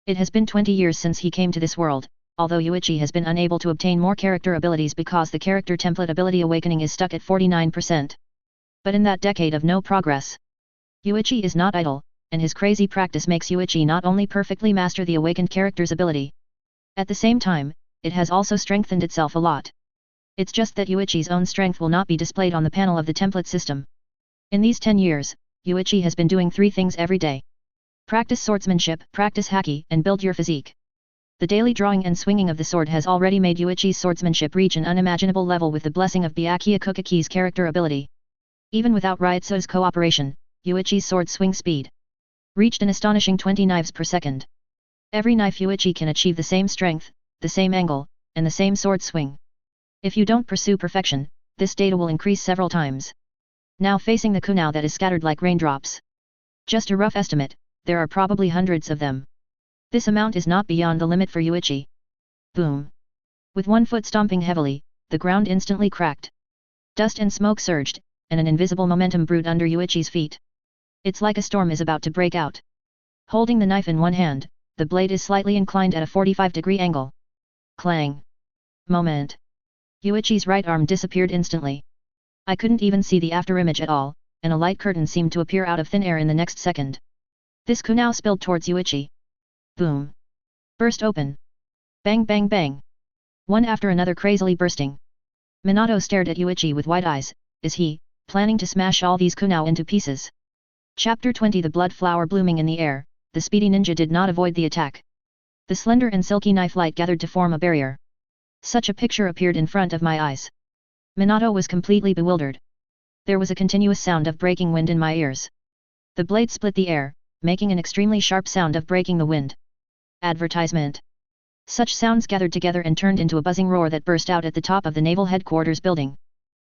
Speaker 1: It has been 20 years since he came to this world, although Yuichi has been unable to obtain more character abilities because the character template ability awakening is stuck at 49%. But in that decade of no progress, Yuichi is not idle, and his crazy practice makes Yuichi not only perfectly master the awakened character's ability. At the same time, it has also strengthened itself a lot. It's just that Yuichi's own strength will not be displayed on the panel of the template system. In these 10 years, Yuichi has been doing 3 things every day. Practice swordsmanship, practice haki, and build your physique. The daily drawing and swinging of the sword has already made Yuichi's swordsmanship reach an unimaginable level with the blessing of Byakuya Kuchiki's character ability. Even without Ryutsu's cooperation, Yuichi's sword swing speed reached an astonishing 20 knives per second. Every knife Yuichi can achieve the same strength, the same angle, and the same sword swing. If you don't pursue perfection, this data will increase several times. Now facing the kunai that is scattered like raindrops. Just a rough estimate, there are probably hundreds of them. This amount is not beyond the limit for Yuichi. Boom. With one foot stomping heavily, the ground instantly cracked. Dust and smoke surged, and an invisible momentum brewed under Yuichi's feet. It's like a storm is about to break out. Holding the knife in one hand, the blade is slightly inclined at a 45-degree angle. Clang. Moment. Yuichi's right arm disappeared instantly. I couldn't even see the afterimage at all, and a light curtain seemed to appear out of thin air in the next second. This kunai spilled towards Yuichi. Boom. Burst open. Bang bang bang. One after another crazily bursting. Minato stared at Yuichi with wide eyes. Is he planning to smash all these kunai into pieces? Chapter 20 The blood flower blooming in the air, the speedy ninja did not avoid the attack. The slender and silky knife light gathered to form a barrier. Such a picture appeared in front of my eyes. Minato was completely bewildered. There was a continuous sound of breaking wind in my ears. The blade split the air, making an extremely sharp sound of breaking the wind. Advertisement. Such sounds gathered together and turned into a buzzing roar that burst out at the top of the naval headquarters building.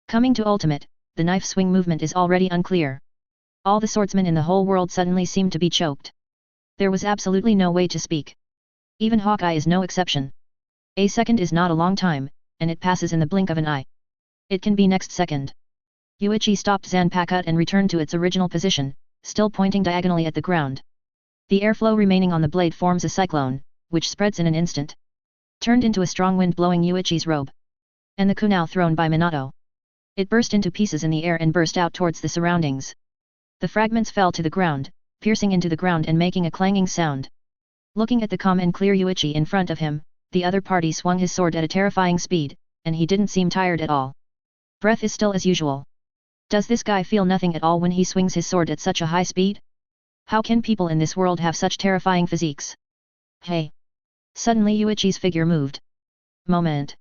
Speaker 1: Coming to ultimate, the knife swing movement is already unclear. All the swordsmen in the whole world suddenly seemed to be choked. There was absolutely no way to speak. Even Hokage is no exception. A second is not a long time, and it passes in the blink of an eye. It can be next second. Yuichi stopped Zanpakuto and returned to its original position, still pointing diagonally at the ground. The airflow remaining on the blade forms a cyclone, which spreads in an instant. Turned into a strong wind blowing Yuichi's robe. And the kunai thrown by Minato. It burst into pieces in the air and burst out towards the surroundings. The fragments fell to the ground, piercing into the ground and making a clanging sound. Looking at the calm and clear Yuichi in front of him, the other party swung his sword at a terrifying speed, and he didn't seem tired at all. Breath is still as usual. Does this guy feel nothing at all when he swings his sword at such a high speed? How can people in this world have such terrifying physiques? Hey! Suddenly Yuichi's figure moved. Moment.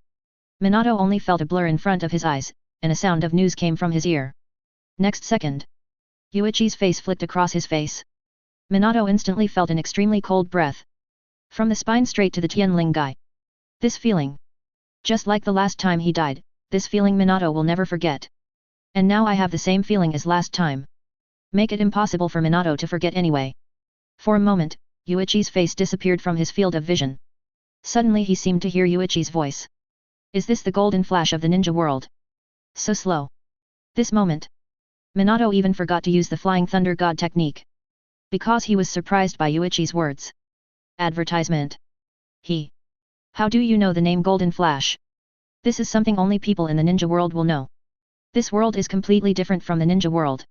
Speaker 1: Minato only felt a blur in front of his eyes, and a sound of news came from his ear. Next second. Yuichi's face flicked across his face. Minato instantly felt an extremely cold breath. From the spine straight to the Tianling guy. This feeling. Just like the last time he died, this feeling Minato will never forget. And now I have the same feeling as last time. Make it impossible for Minato to forget anyway. For a moment, Yuichi's face disappeared from his field of vision. Suddenly he seemed to hear Yuichi's voice. Is this the golden flash of the ninja world? So slow. This moment. Minato even forgot to use the Flying Thunder God technique. Because he was surprised by Yuichi's words. Advertisement. How do you know the name Golden Flash? This is something only people in the ninja world will know. This world is completely different from the ninja world.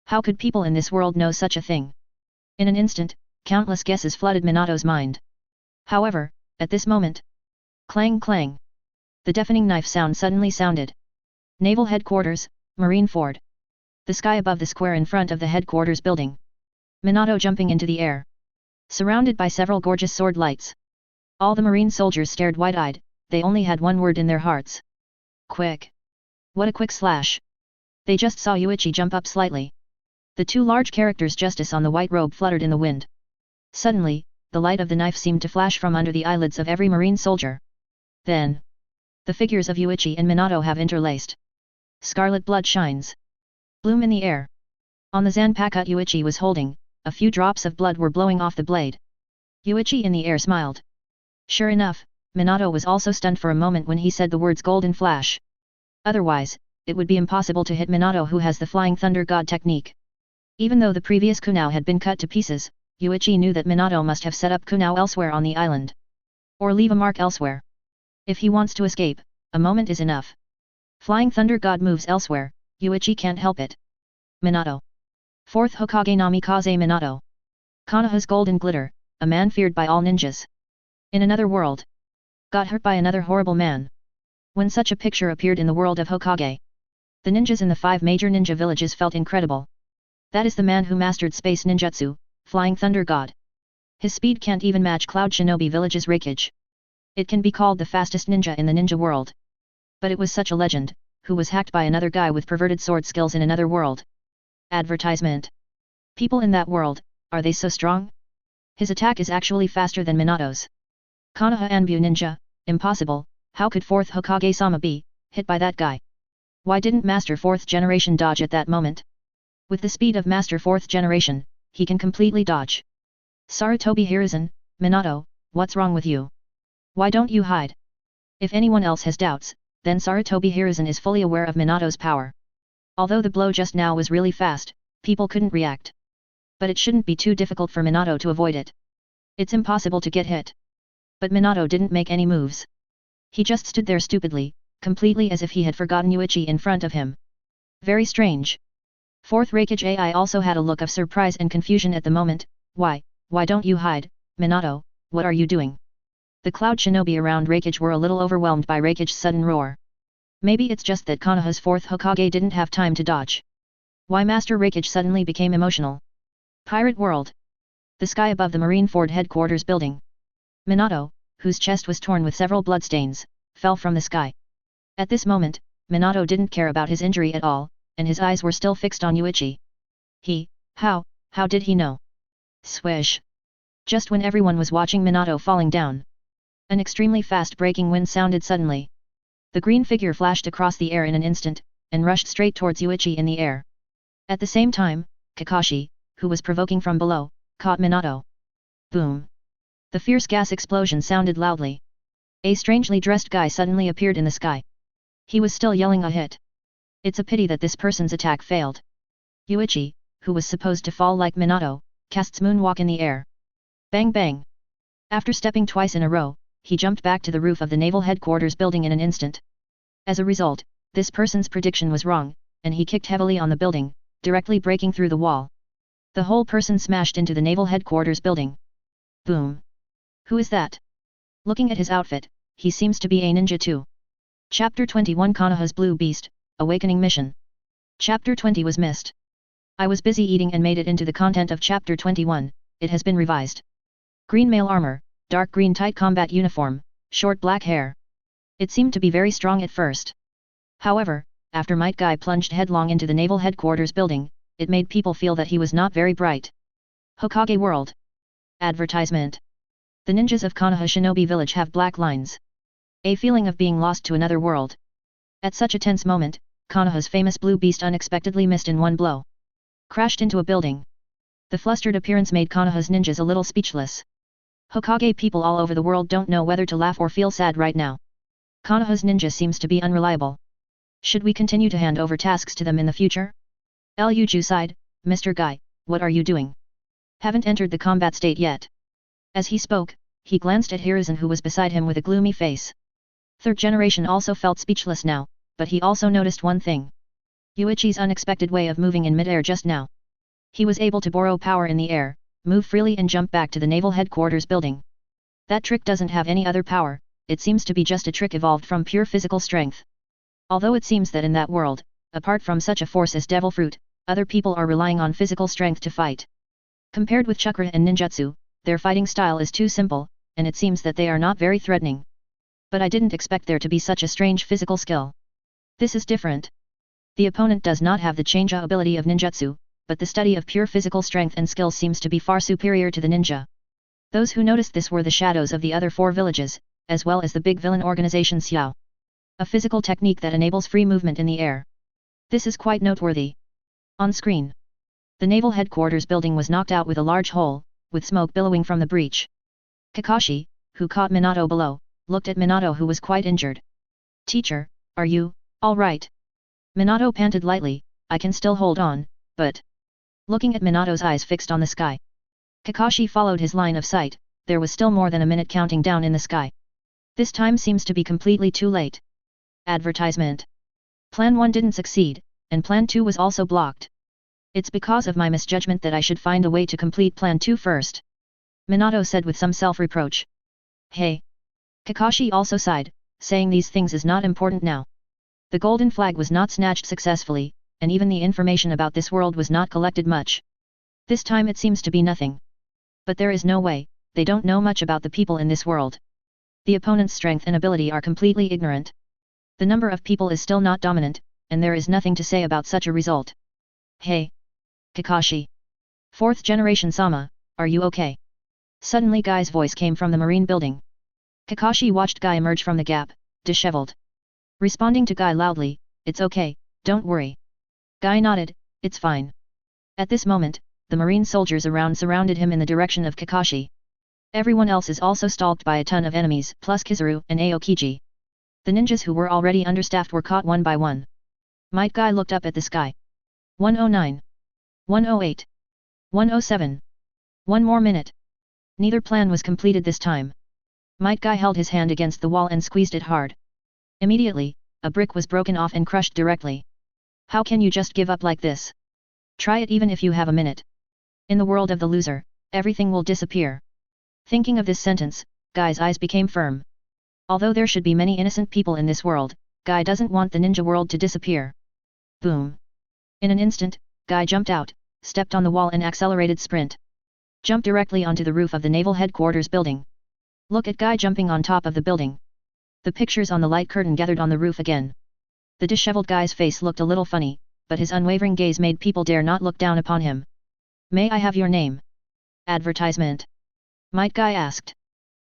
Speaker 1: How could people in this world know such a thing? In an instant, countless guesses flooded Minato's mind. However, at this moment. Clang clang. The deafening knife sound suddenly sounded. Naval Headquarters, Marineford. The sky above the square in front of the headquarters building. Minato jumping into the air. Surrounded by several gorgeous sword lights. All the marine soldiers stared wide-eyed, they only had one word in their hearts. Quick. What a quick slash. They just saw Yuichi jump up slightly. The two large characters Justice on the white robe fluttered in the wind. Suddenly, the light of the knife seemed to flash from under the eyelids of every marine soldier. Then. The figures of Yuichi and Minato have interlaced. Scarlet blood shines. Bloom in the air. On the Zanpakuto Yuichi was holding, a few drops of blood were blowing off the blade. Yuichi in the air smiled. Sure enough, Minato was also stunned for a moment when he said the words Golden Flash. Otherwise, it would be impossible to hit Minato who has the Flying Thunder God technique. Even though the previous kunai had been cut to pieces, Yuichi knew that Minato must have set up kunai elsewhere on the island. Or leave a mark elsewhere. If he wants to escape, a moment is enough. Flying Thunder God moves elsewhere, Yuichi can't help it. Minato. 4th Hokage Namikaze Minato. Konoha's golden glitter, a man feared by all ninjas. In another world. Got hurt by another horrible man. When such a picture appeared in the world of Hokage. The ninjas in the 5 major ninja villages felt incredible. That is the man who mastered space ninjutsu, Flying Thunder God. His speed can't even match Cloud Shinobi Village's Raikage. It can be called the fastest ninja in the ninja world. But it was such a legend, who was hacked by another guy with perverted sword skills in another world. Advertisement. People in that world, are they so strong? His attack is actually faster than Minato's. Konoha Anbu ninja, impossible, how could 4th Hokage-sama be hit by that guy? Why didn't Master 4th generation dodge at that moment? With the speed of Master 4th generation, he can completely dodge. Sarutobi Hiruzen, Minato, what's wrong with you? Why don't you hide? If anyone else has doubts, then Sarutobi Hiruzen is fully aware of Minato's power. Although the blow just now was really fast, people couldn't react. But it shouldn't be too difficult for Minato to avoid it. It's impossible to get hit. But Minato didn't make any moves. He just stood there stupidly, completely as if he had forgotten Yuichi in front of him. Very strange. 4th Raikage AI also had a look of surprise and confusion at the moment. Why don't you hide, Minato, what are you doing? The Cloud Shinobi around Raikage were a little overwhelmed by Raikage's sudden roar. Maybe it's just that Konoha's 4th Hokage didn't have time to dodge. Why Master Raikage suddenly became emotional. Pirate World. The sky above the Marineford headquarters building. Minato, whose chest was torn with several bloodstains, fell from the sky. At this moment, Minato didn't care about his injury at all, and his eyes were still fixed on Yuichi. How did he know? Swish. Just when everyone was watching Minato falling down, an extremely fast breaking wind sounded suddenly. The green figure flashed across the air in an instant, and rushed straight towards Yuichi in the air. At the same time, Kakashi, who was provoking from below, caught Minato. Boom. The fierce gas explosion sounded loudly. A strangely dressed guy suddenly appeared in the sky. He was still yelling a hit. It's a pity that this person's attack failed. Yuichi, who was supposed to fall like Minato, casts moonwalk in the air. Bang bang. After stepping twice in a row, he jumped back to the roof of the naval headquarters building in an instant. As a result, this person's prediction was wrong, and he kicked heavily on the building, directly breaking through the wall. The whole person smashed into the naval headquarters building. Boom. Who is that? Looking at his outfit, he seems to be a ninja too. Chapter 21 Konoha's Blue Beast, Awakening Mission. Chapter 20 was missed. I was busy eating and made it into the content of Chapter 21, it has been revised. Green mail armor, dark green tight combat uniform, short black hair. It seemed to be very strong at first. However, after Might Guy plunged headlong into the naval headquarters building, it made people feel that he was not very bright. Hokage World. Advertisement. The ninjas of Konoha Shinobi Village have black lines. A feeling of being lost to another world. At such a tense moment, Konoha's famous blue beast unexpectedly missed in one blow. Crashed into a building. The flustered appearance made Konoha's ninjas a little speechless. Hokage people all over the world don't know whether to laugh or feel sad right now. Konoha's ninja seems to be unreliable. Should we continue to hand over tasks to them in the future? Ryuju sighed, Mr. Guy, what are you doing? Haven't entered the combat state yet. As he spoke, he glanced at Hiruzen who was beside him with a gloomy face. Third generation also felt speechless now, but he also noticed one thing. Yuichi's unexpected way of moving in midair just now. He was able to borrow power in the air, move freely and jump back to the naval headquarters building. That trick doesn't have any other power, it seems to be just a trick evolved from pure physical strength. Although it seems that in that world, apart from such a force as devil fruit, other people are relying on physical strength to fight. Compared with chakra and ninjutsu, their fighting style is too simple, and it seems that they are not very threatening. But I didn't expect there to be such a strange physical skill. This is different. The opponent does not have the change ability of ninjutsu, but the study of pure physical strength and skill seems to be far superior to the ninja. Those who noticed this were the shadows of the other 4 villages, as well as the big villain organization Xiao. A physical technique that enables free movement in the air. This is quite noteworthy. On screen. The naval headquarters building was knocked out with a large hole, with smoke billowing from the breach. Kakashi, who caught Minato below, looked at Minato who was quite injured. Teacher, are you all right? Minato panted lightly, I can still hold on, but... Looking at Minato's eyes fixed on the sky. Kakashi followed his line of sight, there was still more than a minute counting down in the sky. This time seems to be completely too late. Advertisement. Plan 1 didn't succeed, and Plan 2 was also blocked. It's because of my misjudgment that I should find a way to complete Plan 2 first. Minato said with some self-reproach. Hey. Kakashi also sighed, saying these things is not important now. The golden flag was not snatched successfully, and even the information about this world was not collected much. This time it seems to be nothing. But there is no way, they don't know much about the people in this world. The opponent's strength and ability are completely ignorant. The number of people is still not dominant, and there is nothing to say about such a result. Hey. Kakashi. 4th generation Sama, are you okay? Suddenly Guy's voice came from the marine building. Kakashi watched Guy emerge from the gap, disheveled. Responding to Guy loudly, it's okay, don't worry. Guy nodded, it's fine. At this moment, the marine soldiers around surrounded him in the direction of Kakashi. Everyone else is also stalked by a ton of enemies, plus Kizaru and Aokiji. The ninjas who were already understaffed were caught one by one. Might Guy looked up at the sky. 109. 108. 107. One more minute. Neither plan was completed this time. Might Guy held his hand against the wall and squeezed it hard. Immediately, a brick was broken off and crushed directly. How can you just give up like this? Try it even if you have a minute. In the world of the loser, everything will disappear. Thinking of this sentence, Guy's eyes became firm. Although there should be many innocent people in this world, Guy doesn't want the ninja world to disappear. Boom. In an instant, Guy jumped out, stepped on the wall and accelerated sprint. Jumped directly onto the roof of the naval headquarters building. Look at Guy jumping on top of the building. The pictures on the light curtain gathered on the roof again. The disheveled guy's face looked a little funny, but his unwavering gaze made people dare not look down upon him. May I have your name? Advertisement. Might Guy asked.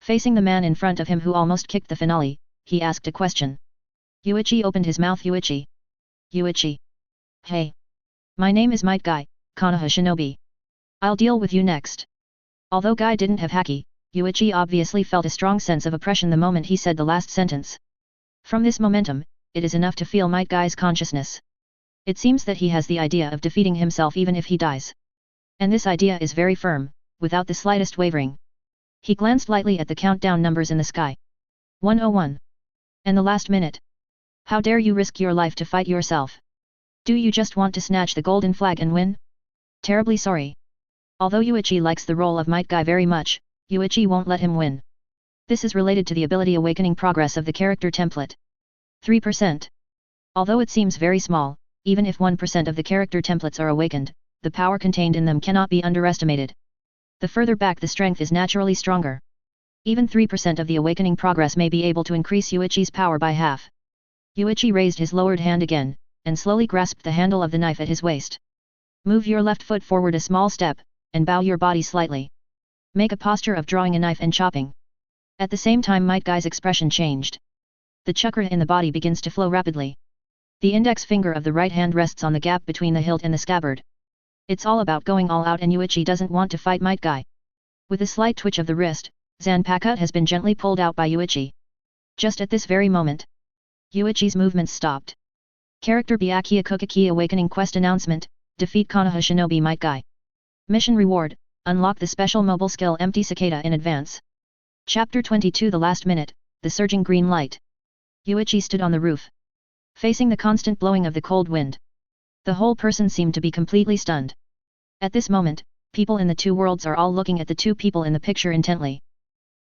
Speaker 1: Facing the man in front of him who almost kicked the finale, he asked a question. Yuichi opened his mouth. Yuichi. Yuichi. Hey. My name is Might Guy, Konoha Shinobi. I'll deal with you next. Although Guy didn't have haki, Yuichi obviously felt a strong sense of oppression the moment he said the last sentence. From this momentum, it is enough to feel Might Guy's consciousness. It seems that he has the idea of defeating himself even if he dies. And this idea is very firm, without the slightest wavering. He glanced lightly at the countdown numbers in the sky. 101. And the last minute. How dare you risk your life to fight yourself? Do you just want to snatch the golden flag and win? Terribly sorry. Although Yuichi likes the role of Might Guy very much, Yuichi won't let him win. This is related to the ability awakening progress of the character template. 3%. Although it seems very small, even if 1% of the character templates are awakened, the power contained in them cannot be underestimated. The further back the strength is naturally stronger. Even 3% of the awakening progress may be able to increase Yuichi's power by half. Yuichi raised his lowered hand again, and slowly grasped the handle of the knife at his waist. Move your left foot forward a small step, and bow your body slightly. Make a posture of drawing a knife and chopping. At the same time Might Guy's expression changed. The chakra in the body begins to flow rapidly. The index finger of the right hand rests on the gap between the hilt and the scabbard. It's all about going all out and Yuichi doesn't want to fight Might Guy. With a slight twitch of the wrist, Zanpakuto has been gently pulled out by Yuichi. Just at this very moment, Yuichi's movements stopped. Character Byakuya Kuchiki Awakening Quest Announcement, defeat Konoha Shinobi Might Guy. Mission Reward, unlock the special mobile skill Empty Cicada in advance. Chapter 22 The Last Minute, the surging green light. Yuichi stood on the roof, facing the constant blowing of the cold wind. The whole person seemed to be completely stunned. At this moment, people in the two worlds are all looking at the two people in the picture intently.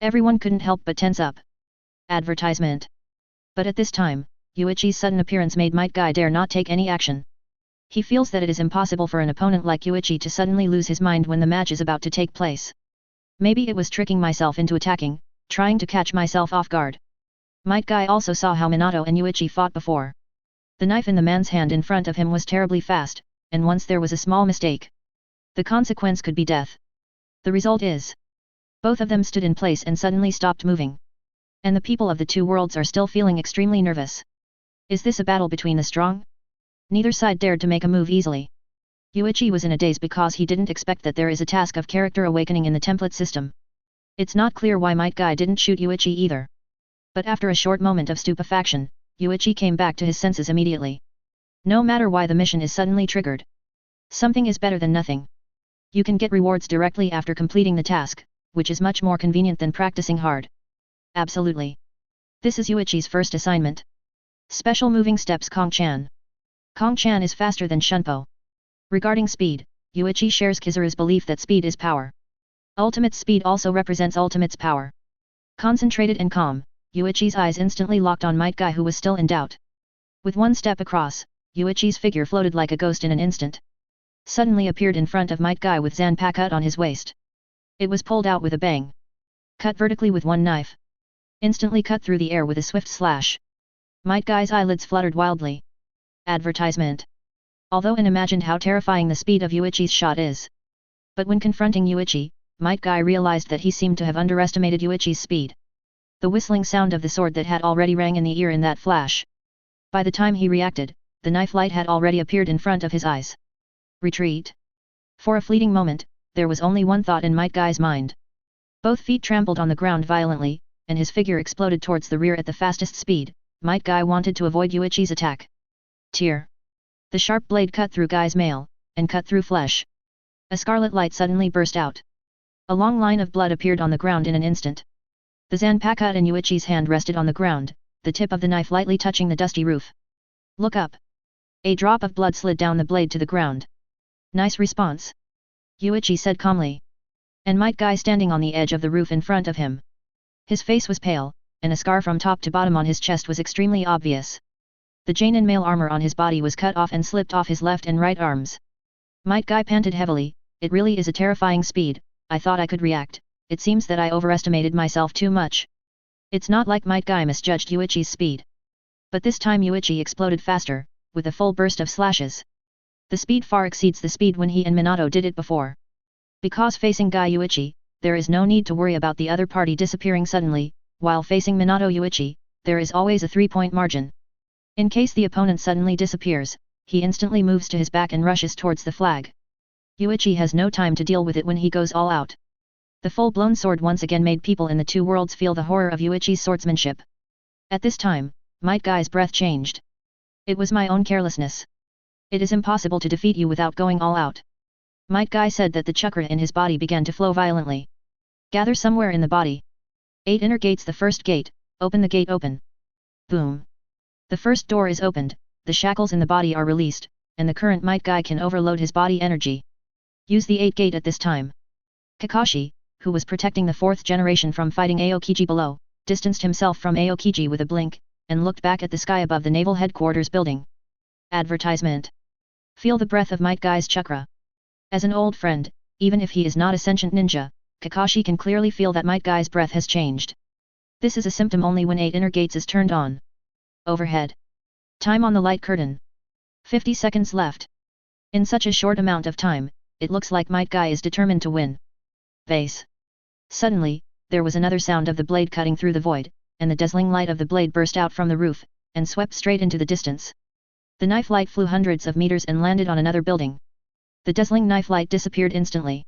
Speaker 1: Everyone couldn't help but tense up. Advertisement. But at this time, Yuichi's sudden appearance made Might Guy dare not take any action. He feels that it is impossible for an opponent like Yuichi to suddenly lose his mind when the match is about to take place. Maybe it was tricking myself into attacking, trying to catch myself off guard. Might Guy also saw how Minato and Yuichi fought before. The knife in the man's hand in front of him was terribly fast, and once there was a small mistake, the consequence could be death. The result is, both of them stood in place and suddenly stopped moving. And the people of the two worlds are still feeling extremely nervous. Is this a battle between the strong? Neither side dared to make a move easily. Yuichi was in a daze because he didn't expect that there is a task of character awakening in the template system. It's not clear why Might Guy didn't shoot Yuichi either. But after a short moment of stupefaction, Yuichi came back to his senses immediately. No matter why the mission is suddenly triggered, something is better than nothing. You can get rewards directly after completing the task, which is much more convenient than practicing hard. Absolutely. This is Yuichi's first assignment. Special moving steps Kong-chan. Kong-chan is faster than Shunpo. Regarding speed, Yuichi shares Kizaru's belief that speed is power. Ultimate speed also represents ultimate's power. Concentrated and calm, Yuichi's eyes instantly locked on Might Guy who was still in doubt. With one step across, Yuichi's figure floated like a ghost in an instant. Suddenly appeared in front of Might Guy with Zanpakuto on his waist. It was pulled out with a bang. Cut vertically with one knife. Instantly cut through the air with a swift slash. Might Guy's eyelids fluttered wildly. Advertisement. Although An imagined how terrifying the speed of Yuichi's shot is. But when confronting Yuichi, Might Guy realized that he seemed to have underestimated Yuichi's speed. The whistling sound of the sword that had already rang in the ear in that flash. By the time he reacted, the knife light had already appeared in front of his eyes. Retreat. For a fleeting moment, there was only one thought in Might Guy's mind. Both feet trampled on the ground violently, and his figure exploded towards the rear at the fastest speed. Might Guy wanted to avoid Yuichi's attack. Tear. The sharp blade cut through Guy's mail, and cut through flesh. A scarlet light suddenly burst out. A long line of blood appeared on the ground in an instant. The Zanpakuto in Yuichi's hand rested on the ground, the tip of the knife lightly touching the dusty roof. Look up. A drop of blood slid down the blade to the ground. Nice response. Yuichi said calmly. And Might Guy standing on the edge of the roof in front of him. His face was pale, and a scar from top to bottom on his chest was extremely obvious. The Jainin mail armor on his body was cut off and slipped off his left and right arms. Might Guy panted heavily. It really is a terrifying speed. I thought I could react. It seems that I overestimated myself too much. It's not like Might Guy misjudged Yuichi's speed. But this time Yuichi exploded faster, with a full burst of slashes. The speed far exceeds the speed when he and Minato did it before. Because facing Guy Yuichi, there is no need to worry about the other party disappearing suddenly, while facing Minato Yuichi, there is always a 3-point margin. In case the opponent suddenly disappears, he instantly moves to his back and rushes towards the flag. Yuichi has no time to deal with it when he goes all out. The full-blown sword once again made people in the two worlds feel the horror of Yuichi's swordsmanship. At this time, Might Guy's breath changed. It was my own carelessness. It is impossible to defeat you without going all out. Might Guy said that the chakra in his body began to flow violently. Gather somewhere in the body. 8 inner gates. The first gate, open the gate. Open. Boom. The first door is opened, the shackles in the body are released, and the current Might Guy can overload his body energy. Use the 8 gate at this time. Kakashi, who was protecting the 4th generation from fighting Aokiji below, distanced himself from Aokiji with a blink, and looked back at the sky above the naval headquarters building. Advertisement. Feel the breath of Might Guy's chakra. As an old friend, even if he is not a sentient ninja, Kakashi can clearly feel that Might Guy's breath has changed. This is a symptom only when 8 inner gates is turned on. Overhead. Time on the light curtain. 50 seconds left. In such a short amount of time, it looks like Might Guy is determined to win. Base. Suddenly, there was another sound of the blade cutting through the void, and the dazzling light of the blade burst out from the roof, and swept straight into the distance. The knife light flew hundreds of meters and landed on another building. The dazzling knife light disappeared instantly.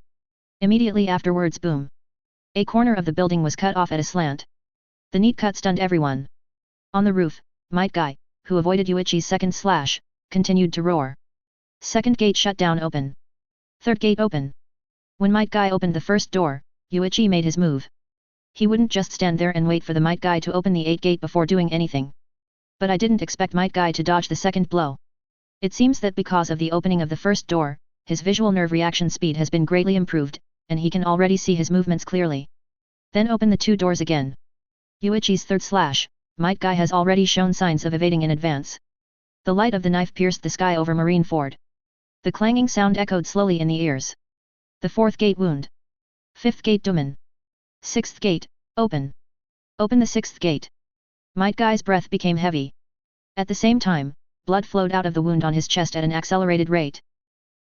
Speaker 1: Immediately afterwards, boom. A corner of the building was cut off at a slant. The neat cut stunned everyone. On the roof, Might Guy, who avoided Yuichi's second slash, continued to roar. Second gate shut down. Open. Third gate open. When Might Guy opened the first door, Yuichi made his move. He wouldn't just stand there and wait for the Might Guy to open the 8 gate before doing anything. But I didn't expect Might Guy to dodge the second blow. It seems that because of the opening of the first door, his visual nerve reaction speed has been greatly improved, and he can already see his movements clearly. Then open the 2 doors again. Yuichi's third slash, Might Guy has already shown signs of evading in advance. The light of the knife pierced the sky over Marineford. The clanging sound echoed slowly in the ears. The 4th gate wound. 5th gate Duman. 6th gate, open. Open the 6th gate. Might Guy's breath became heavy. At the same time, blood flowed out of the wound on his chest at an accelerated rate.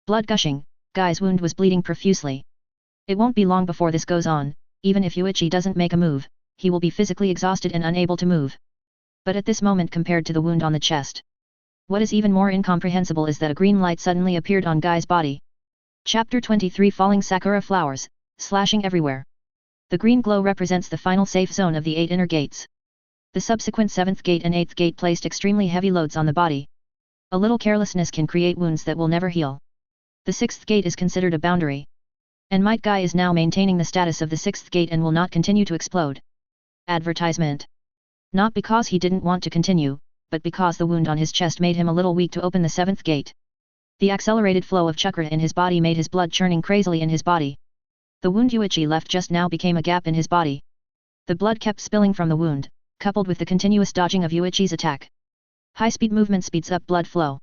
Speaker 1: Blood gushing, Guy's wound was bleeding profusely. It won't be long before this goes on. Even if Yuichi doesn't make a move, he will be physically exhausted and unable to move. But at this moment, compared to the wound on the chest, what is even more incomprehensible is that a green light suddenly appeared on Guy's body. Chapter 23. Falling sakura flowers, slashing everywhere. The green glow represents the final safe zone of the 8 inner gates. The subsequent 7th gate and 8th gate placed extremely heavy loads on the body. A little carelessness can create wounds that will never heal. The 6th gate is considered a boundary. And Might Guy is now maintaining the status of the 6th gate and will not continue to explode. Advertisement. Not because he didn't want to continue, but because the wound on his chest made him a little weak to open the 7th gate. The accelerated flow of chakra in his body made his blood churning crazily in his body. The wound Yuichi left just now became a gap in his body. The blood kept spilling from the wound, coupled with the continuous dodging of Yuichi's attack. High-speed movement speeds up blood flow.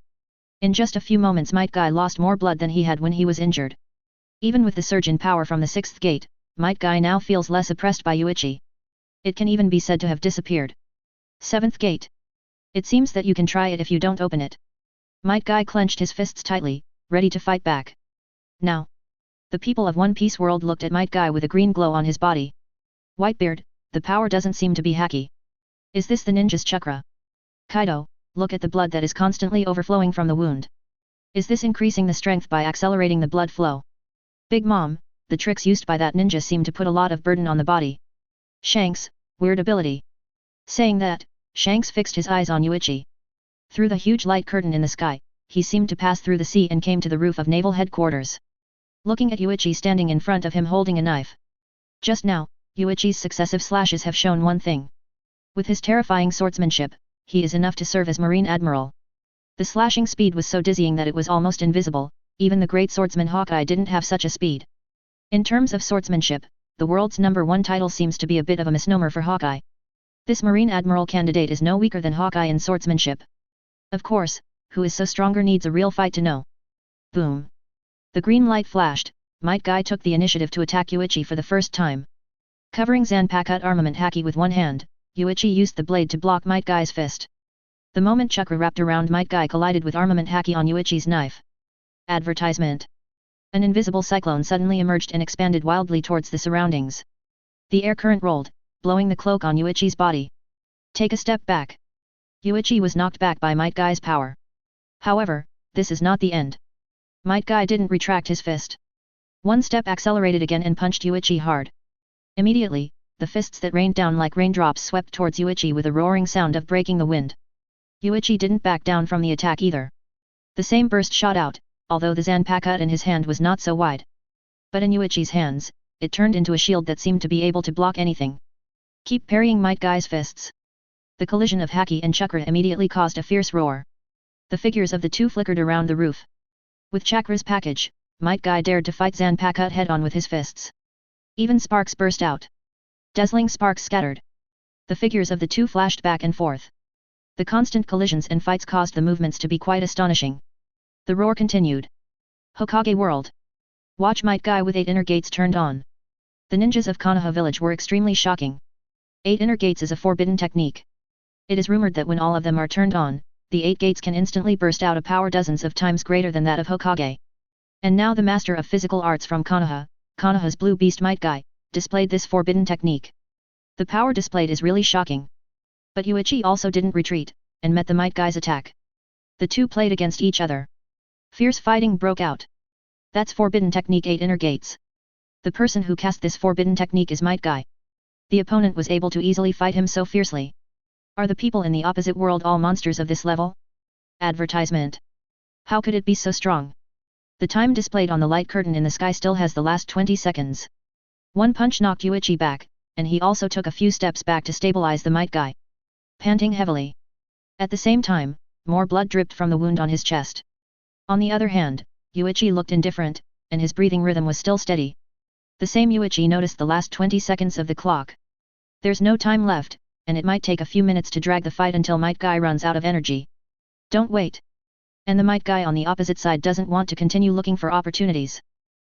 Speaker 1: In just a few moments Might Guy lost more blood than he had when he was injured. Even with the surge in power from the 6th gate, Might Guy now feels less oppressed by Yuichi. It can even be said to have disappeared. 7th gate. It seems that you can try it if you don't open it. Might Guy clenched his fists tightly, ready to fight back. Now. The people of One Piece world looked at Might Guy with a green glow on his body. Whitebeard, the power doesn't seem to be hacky. Is this the ninja's chakra? Kaido, look at the blood that is constantly overflowing from the wound. Is this increasing the strength by accelerating the blood flow? Big Mom, the tricks used by that ninja seem to put a lot of burden on the body. Shanks, weird ability. Saying that, Shanks fixed his eyes on Yuichi. Through the huge light curtain in the sky, he seemed to pass through the sea and came to the roof of naval headquarters. Looking at Yuichi standing in front of him holding a knife. Just now, Yuichi's successive slashes have shown one thing. With his terrifying swordsmanship, he is enough to serve as Marine Admiral. The slashing speed was so dizzying that it was almost invisible. Even the great swordsman Hokage didn't have such a speed. In terms of swordsmanship, the world's #1 title seems to be a bit of a misnomer for Hokage. This Marine Admiral candidate is no weaker than Hokage in swordsmanship. Of course, who is so stronger needs a real fight to know. Boom. The green light flashed, Might Guy took the initiative to attack Yuichi for the first time. Covering Zanpakuto armament haki with one hand, Yuichi used the blade to block Might Guy's fist. The moment chakra wrapped around Might Guy collided with armament haki on Yuichi's knife. Advertisement. An invisible cyclone suddenly emerged and expanded wildly towards the surroundings. The air current rolled, blowing the cloak on Yuichi's body. Take a step back. Yuichi was knocked back by Might Guy's power. However, this is not the end. Might Guy didn't retract his fist. One step accelerated again and punched Yuichi hard. Immediately, the fists that rained down like raindrops swept towards Yuichi with a roaring sound of breaking the wind. Yuichi didn't back down from the attack either. The same burst shot out, although the Zanpakuto in his hand was not so wide. But in Yuichi's hands, it turned into a shield that seemed to be able to block anything. Keep parrying Might Guy's fists. The collision of haki and chakra immediately caused a fierce roar. The figures of the two flickered around the roof. With chakra's package, Might Guy dared to fight Zanpakuto head-on with his fists. Even sparks burst out. Dazzling sparks scattered. The figures of the two flashed back and forth. The constant collisions and fights caused the movements to be quite astonishing. The roar continued. Hokage world. Watch Might Guy with 8 inner gates turned on. The ninjas of Konoha village were extremely shocking. 8 inner gates is a forbidden technique. It is rumored that when all of them are turned on, the 8 gates can instantly burst out a power dozens of times greater than that of Hokage. And now the master of physical arts from Konoha, Konoha's blue beast Might Guy, displayed this forbidden technique. The power displayed is really shocking. But Yuichi also didn't retreat, and met the Might Guy's attack. The two played against each other. Fierce fighting broke out. That's forbidden technique 8 inner gates. The person who cast this forbidden technique is Might Guy. The opponent was able to easily fight him so fiercely. Are the people in the opposite world all monsters of this level? Advertisement. How could it be so strong? The time displayed on the light curtain in the sky still has the last 20 seconds. One punch knocked Yuichi back, and he also took a few steps back to stabilize the Might Guy. Panting heavily. At the same time, more blood dripped from the wound on his chest. On the other hand, Yuichi looked indifferent, and his breathing rhythm was still steady. The same Yuichi noticed the last 20 seconds of the clock. There's no time left, and it might take a few minutes to drag the fight until Might Guy runs out of energy. Don't wait. And the Might Guy on the opposite side doesn't want to continue looking for opportunities.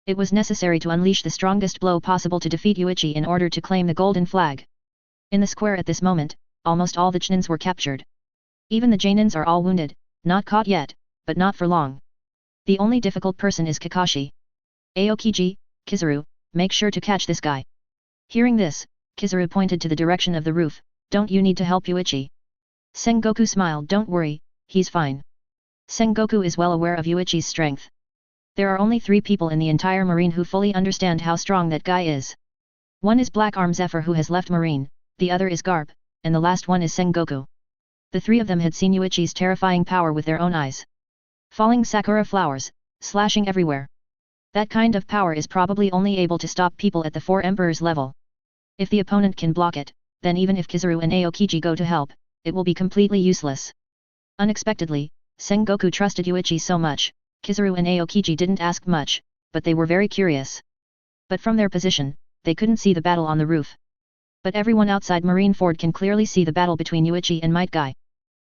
Speaker 1: It was necessary to unleash the strongest blow possible to defeat Yuichi in order to claim the golden flag. In the square at this moment, almost all the Chinins were captured. Even the Janins are all wounded, not caught yet, but not for long. The only difficult person is Kakashi. Aokiji, Kizaru, make sure to catch this guy. Hearing this, Kizaru pointed to the direction of the roof. Don't you need to help Yuichi? Sengoku smiled. Don't worry, he's fine. Sengoku is well aware of Yuichi's strength. There are only 3 people in the entire Marine who fully understand how strong that guy is. One is Black Arm Zephyr who has left Marine, the other is Garp, and the last one is Sengoku. The 3 of them had seen Yuichi's terrifying power with their own eyes. Falling sakura flowers, slashing everywhere. That kind of power is probably only able to stop people at the 4 Emperors level. If the opponent can block it, then even if Kizaru and Aokiji go to help, it will be completely useless. Unexpectedly, Sengoku trusted Yuichi so much. Kizaru and Aokiji didn't ask much, but they were very curious. But from their position, they couldn't see the battle on the roof. But everyone outside Marineford can clearly see the battle between Yuichi and Might Guy.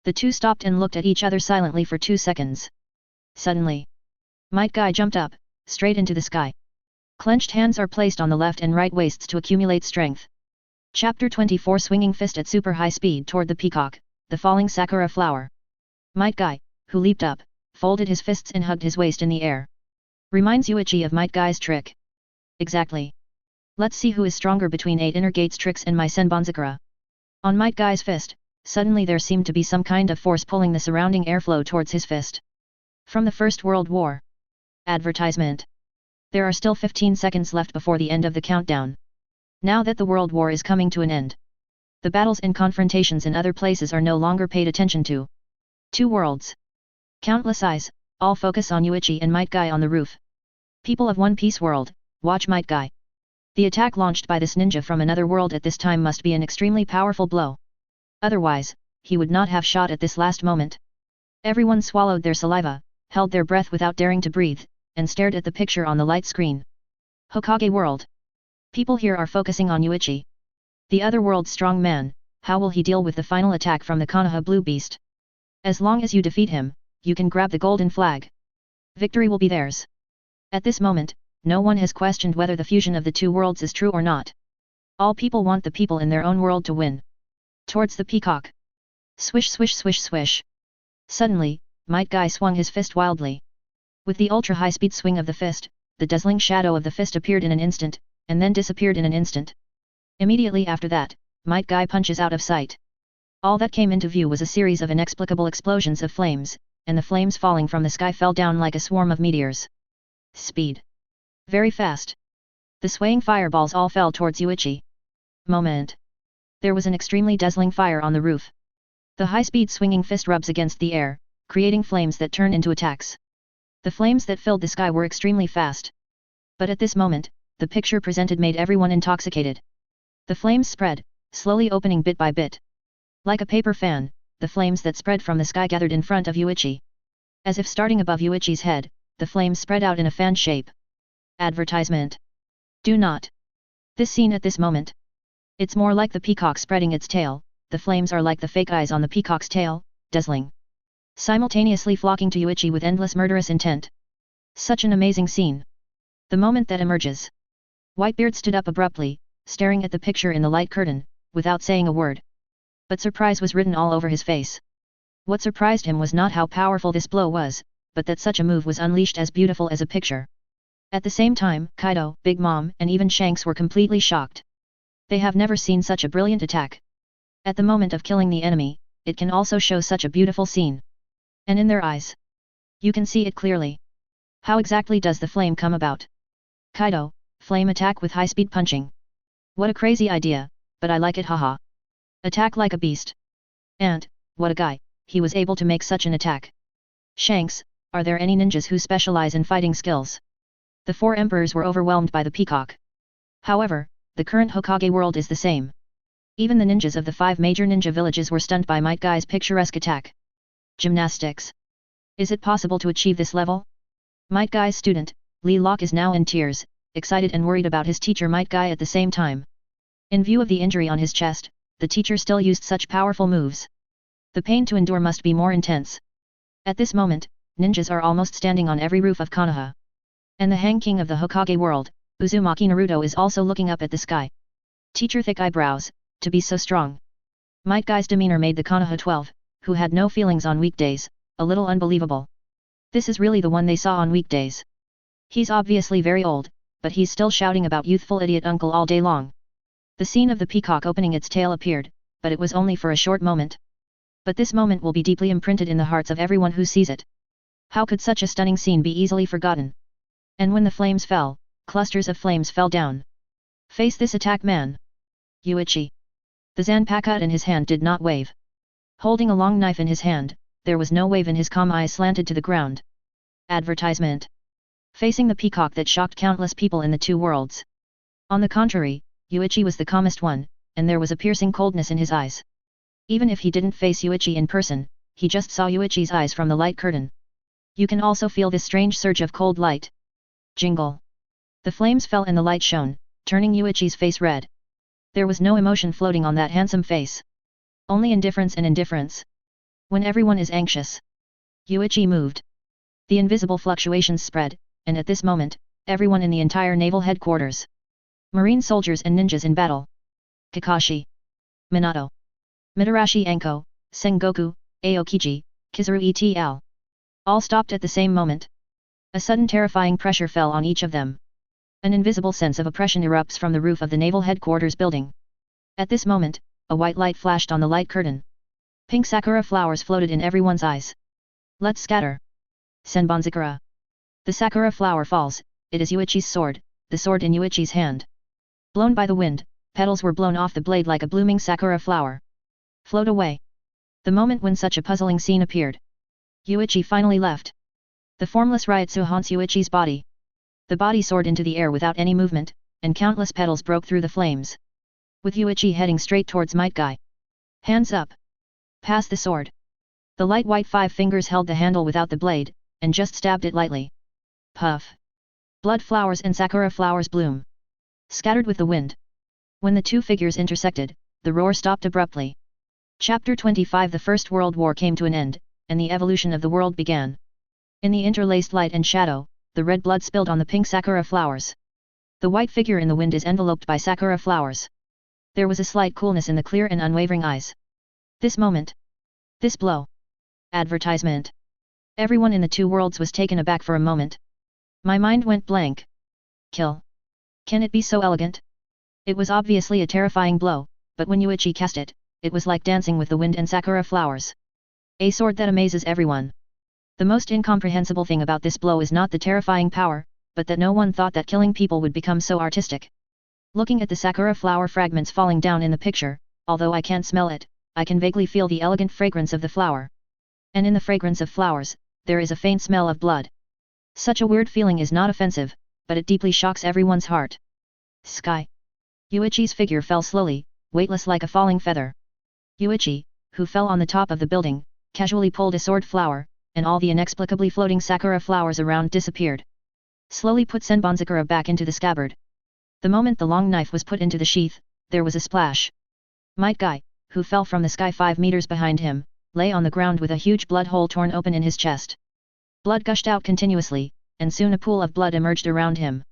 Speaker 1: The two stopped and looked at each other silently for 2 seconds. Suddenly, Might Guy jumped up, straight into the sky. Clenched hands are placed on the left and right waists to accumulate strength. Chapter 24 Swinging fist at super high speed toward the peacock, the falling sakura flower. Might Guy, who leaped up, folded his fists and hugged his waist in the air. Reminds Yuichi of Might Guy's trick. Exactly. Let's see who is stronger between 8 inner gates tricks and my Senbonzakura. On Might Guy's fist, suddenly there seemed to be some kind of force pulling the surrounding airflow towards his fist. From the First World War. Advertisement. There are still 15 seconds left before the end of the countdown. Now that the World War is coming to an end, the battles and confrontations in other places are no longer paid attention to. 2 worlds. Countless eyes, all focus on Yuichi and Might Guy on the roof. People of One Piece world, watch Might Guy. The attack launched by this ninja from another world at this time must be an extremely powerful blow. Otherwise, he would not have shot at this last moment. Everyone swallowed their saliva, held their breath without daring to breathe, and stared at the picture on the light screen. Hokage world. People here are focusing on Yuichi. The other world's strong man, how will he deal with the final attack from the Konoha Blue Beast? As long as you defeat him, you can grab the golden flag. Victory will be theirs. At this moment, no one has questioned whether the fusion of the two worlds is true or not. All people want the people in their own world to win. Towards the peacock. Swish swish swish swish. Suddenly, Might Guy swung his fist wildly. With the ultra-high-speed swing of the fist, the dazzling shadow of the fist appeared in an instant, and then disappeared in an instant. Immediately after that, Might Guy punches out of sight. All that came into view was a series of inexplicable explosions of flames, and the flames falling from the sky fell down like a swarm of meteors. Speed. Very fast. The swaying fireballs all fell towards Yuichi. Moment. There was an extremely dazzling fire on the roof. The high-speed swinging fist rubs against the air, creating flames that turn into attacks. The flames that filled the sky were extremely fast. But at this moment, the picture presented made everyone intoxicated. The flames spread, slowly opening bit by bit. Like a paper fan, the flames that spread from the sky gathered in front of Yuichi. As if starting above Yuichi's head, the flames spread out in a fan shape. Advertisement. Do not. This scene at this moment. It's more like the peacock spreading its tail, the flames are like the fake eyes on the peacock's tail, dazzling. Simultaneously flocking to Yuichi with endless murderous intent. Such an amazing scene. The moment that emerges. Whitebeard stood up abruptly, staring at the picture in the light curtain, without saying a word. But surprise was written all over his face. What surprised him was not how powerful this blow was, but that such a move was unleashed as beautiful as a picture. At the same time, Kaido, Big Mom, and even Shanks were completely shocked. They have never seen such a brilliant attack. At the moment of killing the enemy, it can also show such a beautiful scene. And in their eyes. You can see it clearly. How exactly does the flame come about? Kaido, flame attack with high-speed punching. What a crazy idea, but I like it, haha. Attack like a beast. And, what a guy, he was able to make such an attack. Shanks, are there any ninjas who specialize in fighting skills? The four emperors were overwhelmed by the peacock. However, the current Hokage world is the same. Even the ninjas of the 5 major ninja villages were stunned by Might Guy's picturesque attack. Gymnastics. Is it possible to achieve this level? Might Guy's student, Lee Locke, is now in tears, excited and worried about his teacher Might Guy at the same time. In view of the injury on his chest, the teacher still used such powerful moves. The pain to endure must be more intense. At this moment, ninjas are almost standing on every roof of Konoha. And the Hang King of the Hokage world, Uzumaki Naruto, is also looking up at the sky. Teacher, thick eyebrows, to be so strong. Might Guy's demeanor made the Konoha 12, who had no feelings on weekdays, a little unbelievable. This is really the one they saw on weekdays. He's obviously very old, but he's still shouting about youthful idiot uncle all day long. The scene of the peacock opening its tail appeared, but it was only for a short moment. But this moment will be deeply imprinted in the hearts of everyone who sees it. How could such a stunning scene be easily forgotten? And when the flames fell, clusters of flames fell down. Face this attack, man. Yuichi. The zanpakuto in his hand did not wave. Holding a long knife in his hand, there was no wave and his calm eyes slanted to the ground. Advertisement. Facing the peacock that shocked countless people in the two worlds. On the contrary, Yuichi was the calmest one, and there was a piercing coldness in his eyes. Even if he didn't face Yuichi in person, he just saw Yuichi's eyes from the light curtain. You can also feel this strange surge of cold light. Jingle. The flames fell and the light shone, turning Yuichi's face red. There was no emotion floating on that handsome face. Only indifference and indifference. When everyone is anxious. Yuichi moved. The invisible fluctuations spread, and at this moment, everyone in the entire naval headquarters. Marine soldiers and ninjas in battle. Kakashi. Minato. Mitarashi Anko, Sengoku, Aokiji, Kizaru et.al. All stopped at the same moment. A sudden terrifying pressure fell on each of them. An invisible sense of oppression erupts from the roof of the naval headquarters building. At this moment, a white light flashed on the light curtain. Pink sakura flowers floated in everyone's eyes. Let's scatter. Senbonzakura. The sakura flower falls, it is Yuichi's sword, the sword in Yuichi's hand. Blown by the wind, petals were blown off the blade like a blooming sakura flower. Float away. The moment when such a puzzling scene appeared. Yuichi finally left. The formless Ryutsu haunts Yuichi's body. The body soared into the air without any movement, and countless petals broke through the flames. With Yuichi heading straight towards Might Guy. Hands up. Pass the sword. The light white 5 fingers held the handle without the blade, and just stabbed it lightly. Puff. Blood flowers and sakura flowers bloom. Scattered with the wind. When the two figures intersected, the roar stopped abruptly. Chapter 25. The First World War came to an end, and the evolution of the world began. In the interlaced light and shadow, the red blood spilled on the pink sakura flowers. The white figure in the wind is enveloped by sakura flowers. There was a slight coolness in the clear and unwavering eyes. This moment. This blow. Advertisement. Everyone in the two worlds was taken aback for a moment. My mind went blank. Kill. Can it be so elegant? It was obviously a terrifying blow, but when Yuichi cast it, it was like dancing with the wind and sakura flowers. A sword that amazes everyone. The most incomprehensible thing about this blow is not the terrifying power, but that no one thought that killing people would become so artistic. Looking at the sakura flower fragments falling down in the picture, although I can't smell it, I can vaguely feel the elegant fragrance of the flower. And in the fragrance of flowers, there is a faint smell of blood. Such a weird feeling is not offensive, but it deeply shocks everyone's heart. Sky. Yuichi's figure fell slowly, weightless like a falling feather. Yuichi, who fell on the top of the building, casually pulled a sword flower, and all the inexplicably floating sakura flowers around disappeared. Slowly put Senbonzakura back into the scabbard. The moment the long knife was put into the sheath, there was a splash. Might Guy, who fell from the sky 5 meters behind him, lay on the ground with a huge blood hole torn open in his chest. Blood gushed out continuously, and soon a pool of blood emerged around him.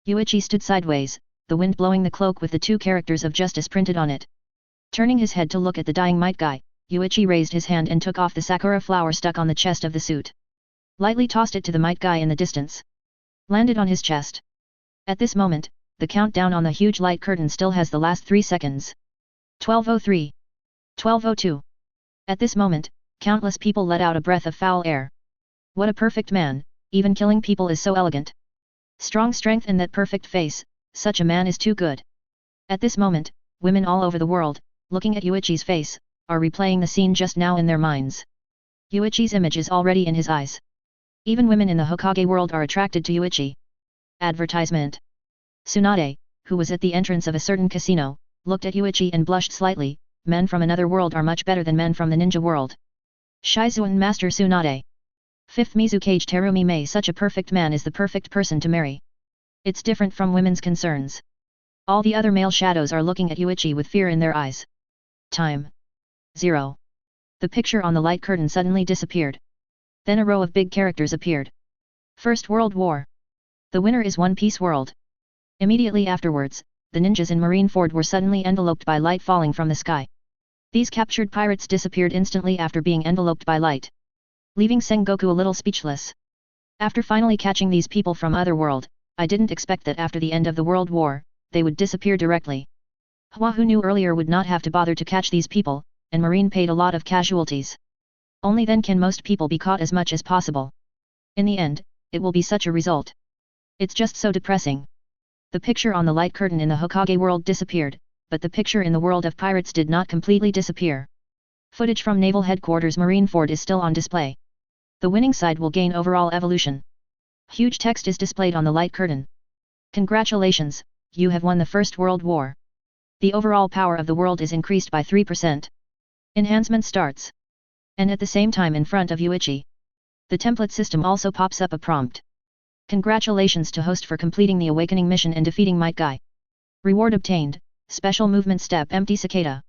Speaker 1: Yuichi stood sideways, the wind blowing the cloak with the 2 characters of justice printed on it. Turning his head to look at the dying Might Guy, Yuichi raised his hand and took off the sakura flower stuck on the chest of the suit. Lightly tossed it to the Might Guy in the distance. Landed on his chest. At this moment, the countdown on the huge light curtain still has the last 3 seconds. 12:03. 12:02. At this moment, countless people let out a breath of foul air. What a perfect man, even killing people is so elegant. Strong strength and that perfect face, such a man is too good. At this moment, women all over the world, looking at Yuichi's face, are replaying the scene just now in their minds. Yuichi's image is already in his eyes. Even women in the Hokage world are attracted to Yuichi. Advertisement. Tsunade, who was at the entrance of a certain casino, looked at Yuichi and blushed slightly. Men from another world are much better than men from the ninja world. Shizuan Master Tsunade. 5th Mizukage Terumi Mei. Such a perfect man is the perfect person to marry. It's different from women's concerns. All the other male shadows are looking at Yuichi with fear in their eyes. Time. 0. The picture on the light curtain suddenly disappeared. Then a row of big characters appeared. First World War. The winner is One Piece World. Immediately afterwards, the ninjas in Marineford were suddenly enveloped by light falling from the sky. These captured pirates disappeared instantly after being enveloped by light, leaving Sengoku a little speechless. After finally catching these people from other world, I didn't expect that after the end of the World War, they would disappear directly. Hua, who knew earlier, would not have to bother to catch these people, and Marine paid a lot of casualties. Only then can most people be caught as much as possible. In the end, it will be such a result. It's just so depressing. The picture on the light curtain in the Hokage world disappeared, but the picture in the world of pirates did not completely disappear. Footage from Naval Headquarters Marineford is still on display. The winning side will gain overall evolution. Huge text is displayed on the light curtain. Congratulations, you have won the First World War. The overall power of the world is increased by 3%. Enhancement starts. And at the same time in front of Yuichi, the template system also pops up a prompt. Congratulations to host for completing the awakening mission and defeating Might Guy. Reward obtained, special movement step empty cicada.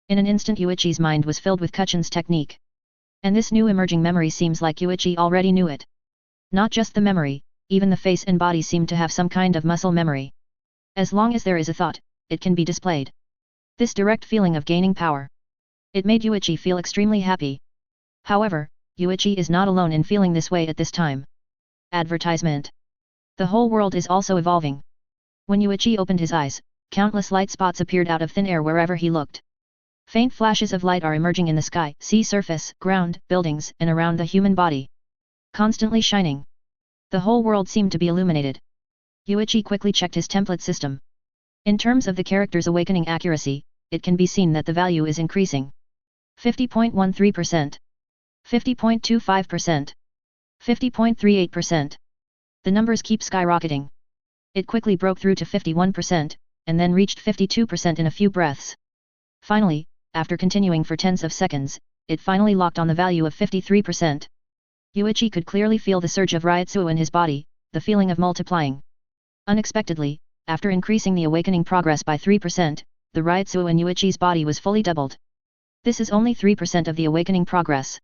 Speaker 1: In an instant Yuichi's mind was filled with Kuchin's technique. And this new emerging memory seems like Yuichi already knew it. Not just the memory, even the face and body seem to have some kind of muscle memory. As long as there is a thought, it can be displayed. This direct feeling of gaining power. It made Yuichi feel extremely happy. However, Yuichi is not alone in feeling this way at this time. Advertisement. The whole world is also evolving. When Yuichi opened his eyes, countless light spots appeared out of thin air wherever he looked. Faint flashes of light are emerging in the sky, sea surface, ground, buildings, and around the human body. Constantly shining. The whole world seemed to be illuminated. Yuichi quickly checked his template system. In terms of the character's awakening accuracy, it can be seen that the value is increasing. 50.13%. 50.25%. 50.38%. The numbers keep skyrocketing. It quickly broke through to 51%, and then reached 52% in a few breaths. Finally, after continuing for tens of seconds, it finally locked on the value of 53%. Yuichi could clearly feel the surge of Ryutsu in his body, the feeling of multiplying. Unexpectedly, after increasing the awakening progress by 3%, the Ryutsu in Yuichi's body was fully doubled. This is only 3% of the awakening progress.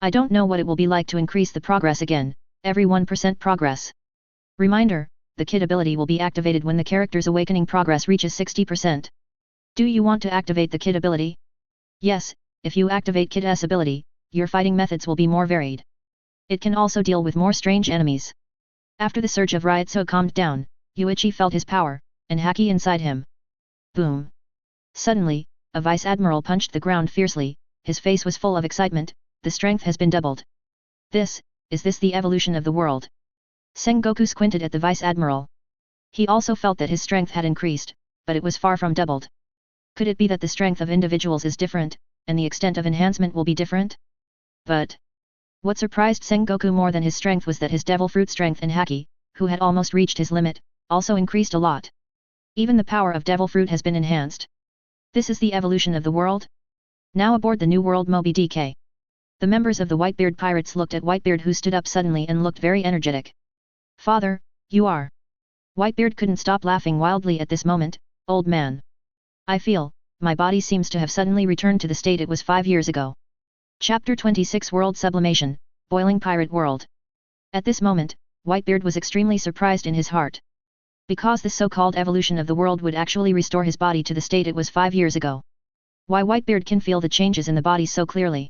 Speaker 1: I don't know what it will be like to increase the progress again, every 1% progress. Reminder, the Kid ability will be activated when the character's awakening progress reaches 60%. Do you want to activate the Kid ability? Yes, if you activate Kid's ability, your fighting methods will be more varied. It can also deal with more strange enemies. After the surge of Ryutsu calmed down, Yuichi felt his power, and haki inside him. Boom! Suddenly, a Vice Admiral punched the ground fiercely, his face was full of excitement, the strength has been doubled. Is this the evolution of the world? Sengoku squinted at the Vice Admiral. He also felt that his strength had increased, but it was far from doubled. Could it be that the strength of individuals is different, and the extent of enhancement will be different? But what surprised Sengoku more than his strength was that his devil fruit strength and haki, who had almost reached his limit, also increased a lot. Even the power of devil fruit has been enhanced. This is the evolution of the world? Now aboard the New World Moby DK. The members of the Whitebeard pirates looked at Whitebeard, who stood up suddenly and looked very energetic. Father, you are... Whitebeard couldn't stop laughing wildly at this moment. Old man. I feel, my body seems to have suddenly returned to the state it was 5 years ago. Chapter 26 World Sublimation, Boiling Pirate World. At this moment, Whitebeard was extremely surprised in his heart. Because this so-called evolution of the world would actually restore his body to the state it was 5 years ago. Why Whitebeard can feel the changes in the body so clearly?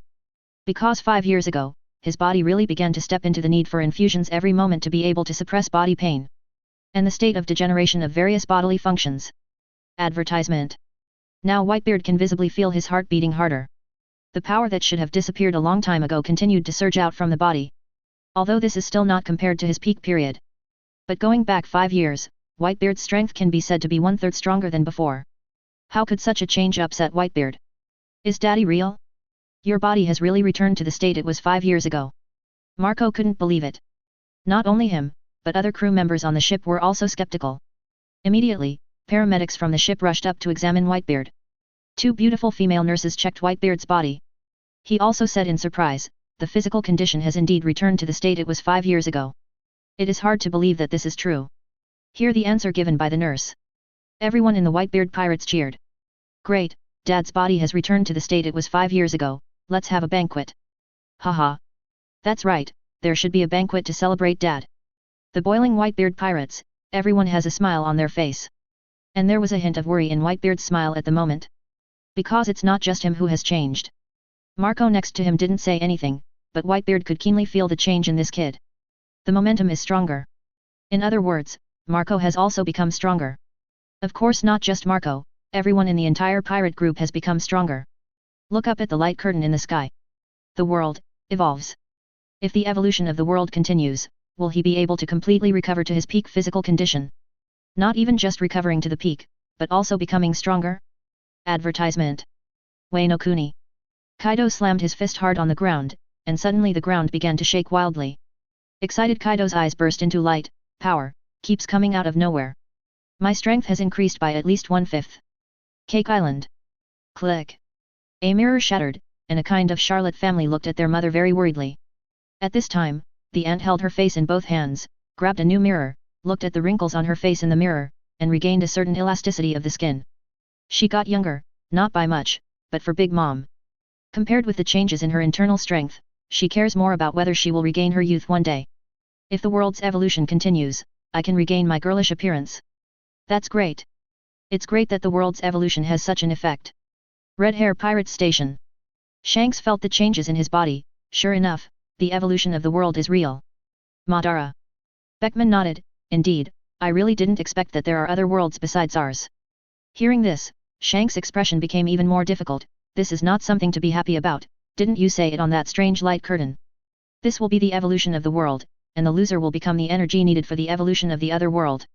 Speaker 1: Because 5 years ago, his body really began to step into the need for infusions every moment to be able to suppress body pain. And the state of degeneration of various bodily functions. Advertisement. Now Whitebeard can visibly feel his heart beating harder. The power that should have disappeared a long time ago continued to surge out from the body. Although this is still not compared to his peak period. But going back 5 years, Whitebeard's strength can be said to be 1/3 stronger than before. How could such a change upset Whitebeard? Is Daddy real? Your body has really returned to the state it was 5 years ago. Marco couldn't believe it. Not only him, but other crew members on the ship were also skeptical. Immediately, paramedics from the ship rushed up to examine Whitebeard. 2 beautiful female nurses checked Whitebeard's body. He also said in surprise, the physical condition has indeed returned to the state it was 5 years ago. It is hard to believe that this is true. Hear the answer given by the nurse. Everyone in the Whitebeard pirates cheered. Great, Dad's body has returned to the state it was 5 years ago, let's have a banquet. Haha. That's right, there should be a banquet to celebrate Dad. The boiling Whitebeard pirates, everyone has a smile on their face. And there was a hint of worry in Whitebeard's smile at the moment. Because it's not just him who has changed. Marco next to him didn't say anything, but Whitebeard could keenly feel the change in this kid. The momentum is stronger. In other words, Marco has also become stronger. Of course not just Marco, everyone in the entire pirate group has become stronger. Look up at the light curtain in the sky. The world evolves. If the evolution of the world continues, will he be able to completely recover to his peak physical condition? Not even just recovering to the peak, but also becoming stronger? Advertisement. Wano Kuni. Kaido slammed his fist hard on the ground, and suddenly the ground began to shake wildly. Excited Kaido's eyes burst into light. Power keeps coming out of nowhere. My strength has increased by at least 1/5. Cake Island. Click. A mirror shattered, and a kind of Charlotte family looked at their mother very worriedly. At this time, the aunt held her face in both hands, grabbed a new mirror, looked at the wrinkles on her face in the mirror, and regained a certain elasticity of the skin. She got younger, not by much, but for Big Mom. Compared with the changes in her internal strength, she cares more about whether she will regain her youth one day. If the world's evolution continues, I can regain my girlish appearance. That's great. It's great that the world's evolution has such an effect. Red Hair Pirate Station. Shanks felt the changes in his body. Sure enough, the evolution of the world is real. Madara. Beckman nodded. Indeed, I really didn't expect that there are other worlds besides ours. Hearing this, Shanks' expression became even more difficult. This is not something to be happy about, didn't you say it on that strange light curtain? This will be the evolution of the world, and the loser will become the energy needed for the evolution of the other world.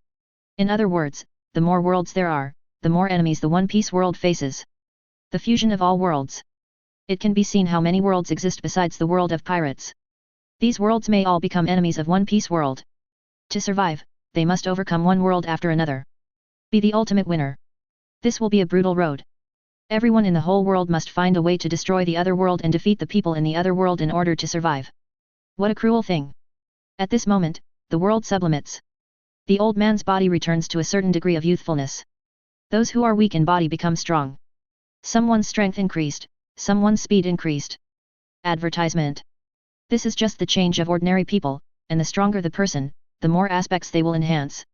Speaker 1: In other words, the more worlds there are, the more enemies the One Piece world faces. The fusion of all worlds. It can be seen how many worlds exist besides the world of pirates. These worlds may all become enemies of One Piece world. To survive, they must overcome one world after another. Be the ultimate winner. This will be a brutal road. Everyone in the whole world must find a way to destroy the other world and defeat the people in the other world in order to survive. What a cruel thing. At this moment, the world sublimates. The old man's body returns to a certain degree of youthfulness. Those who are weak in body become strong. Someone's strength increased, someone's speed increased. Advertisement. This is just the change of ordinary people, and the stronger the person, the more aspects they will enhance.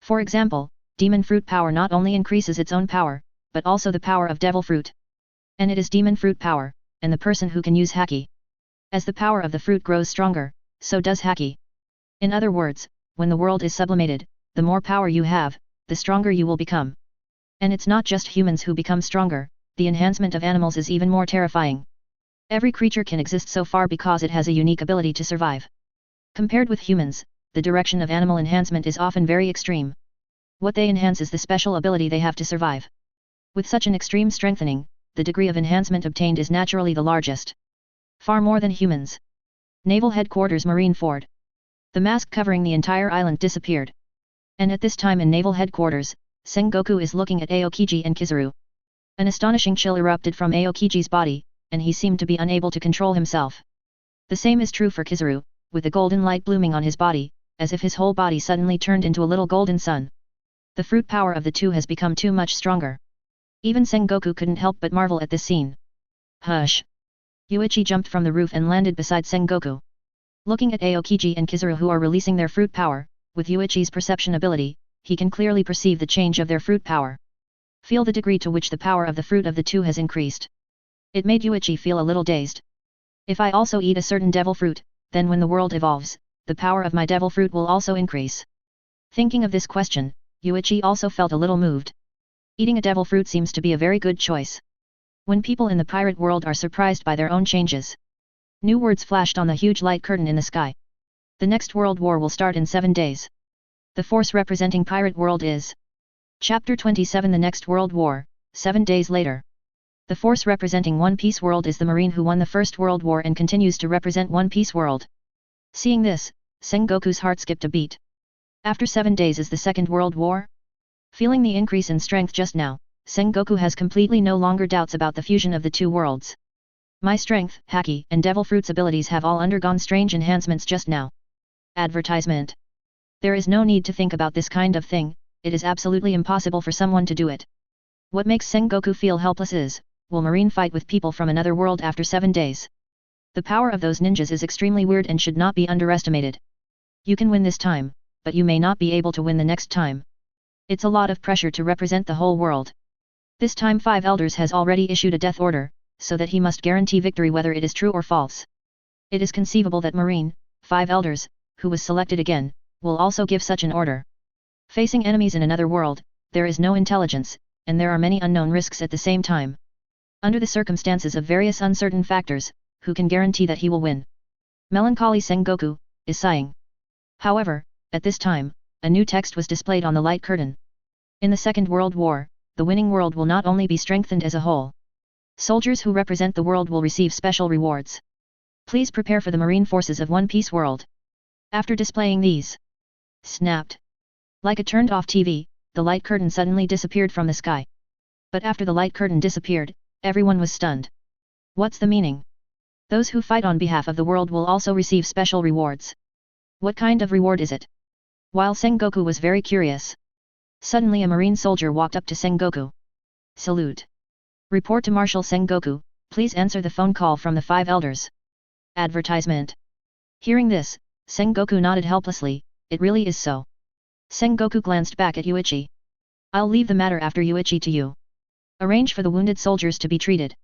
Speaker 1: For example, demon fruit power not only increases its own power, but also the power of devil fruit. And it is demon fruit power, and the person who can use haki. As the power of the fruit grows stronger, so does haki. In other words, when the world is sublimated, the more power you have, the stronger you will become. And it's not just humans who become stronger, the enhancement of animals is even more terrifying. Every creature can exist so far because it has a unique ability to survive. Compared with humans, the direction of animal enhancement is often very extreme. What they enhance is the special ability they have to survive. With such an extreme strengthening, the degree of enhancement obtained is naturally the largest. Far more than humans. Naval Headquarters Marineford. The mask covering the entire island disappeared. And at this time in Naval Headquarters, Sengoku is looking at Aokiji and Kizaru. An astonishing chill erupted from Aokiji's body, and he seemed to be unable to control himself. The same is true for Kizaru, with a golden light blooming on his body, as if his whole body suddenly turned into a little golden sun. The fruit power of the two has become too much stronger. Even Sengoku couldn't help but marvel at this scene. Hush! Yuichi jumped from the roof and landed beside Sengoku. Looking at Aokiji and Kizaru who are releasing their fruit power, with Yuichi's perception ability, he can clearly perceive the change of their fruit power. Feel the degree to which the power of the fruit of the two has increased. It made Yuichi feel a little dazed. If I also eat a certain devil fruit, then when the world evolves, the power of my devil fruit will also increase. Thinking of this question, Yuichi also felt a little moved. Eating a devil fruit seems to be a very good choice. When people in the pirate world are surprised by their own changes. New words flashed on the huge light curtain in the sky. The next world war will start in 7 days. The force representing pirate world is Chapter 27 The next world war, 7 days later. The force representing One Piece world is the Marine who won the First World War and continues to represent One Piece world. Seeing this, Sengoku's heart skipped a beat. After 7 days is the Second World War? Feeling the increase in strength just now, Sengoku has completely no longer doubts about the fusion of the two worlds. My strength, haki, and devil fruits abilities have all undergone strange enhancements just now. Advertisement. There is no need to think about this kind of thing, it is absolutely impossible for someone to do it. What makes Sengoku feel helpless is, will Marine fight with people from another world after 7 days? The power of those ninjas is extremely weird and should not be underestimated. You can win this time, but you may not be able to win the next time. It's a lot of pressure to represent the whole world. This time 5 elders has already issued a death order, so that he must guarantee victory whether it is true or false. It is conceivable that Marine, 5 elders, who was selected again, will also give such an order. Facing enemies in another world, there is no intelligence, and there are many unknown risks at the same time. Under the circumstances of various uncertain factors, who can guarantee that he will win? Melancholy Sengoku is sighing. However, at this time, a new text was displayed on the light curtain. In the Second World War, the winning world will not only be strengthened as a whole. Soldiers who represent the world will receive special rewards. Please prepare for the Marine forces of One Piece world. After displaying these, snapped. Like a turned-off TV, the light curtain suddenly disappeared from the sky. But after the light curtain disappeared, everyone was stunned. What's the meaning? Those who fight on behalf of the world will also receive special rewards. What kind of reward is it? While Sengoku was very curious. Suddenly a Marine soldier walked up to Sengoku. Salute. Report to Marshal Sengoku, please answer the phone call from the 5 elders. Advertisement. Hearing this, Sengoku nodded helplessly, it really is so. Sengoku glanced back at Yuichi. I'll leave the matter after Yuichi to you. Arrange for the wounded soldiers to be treated.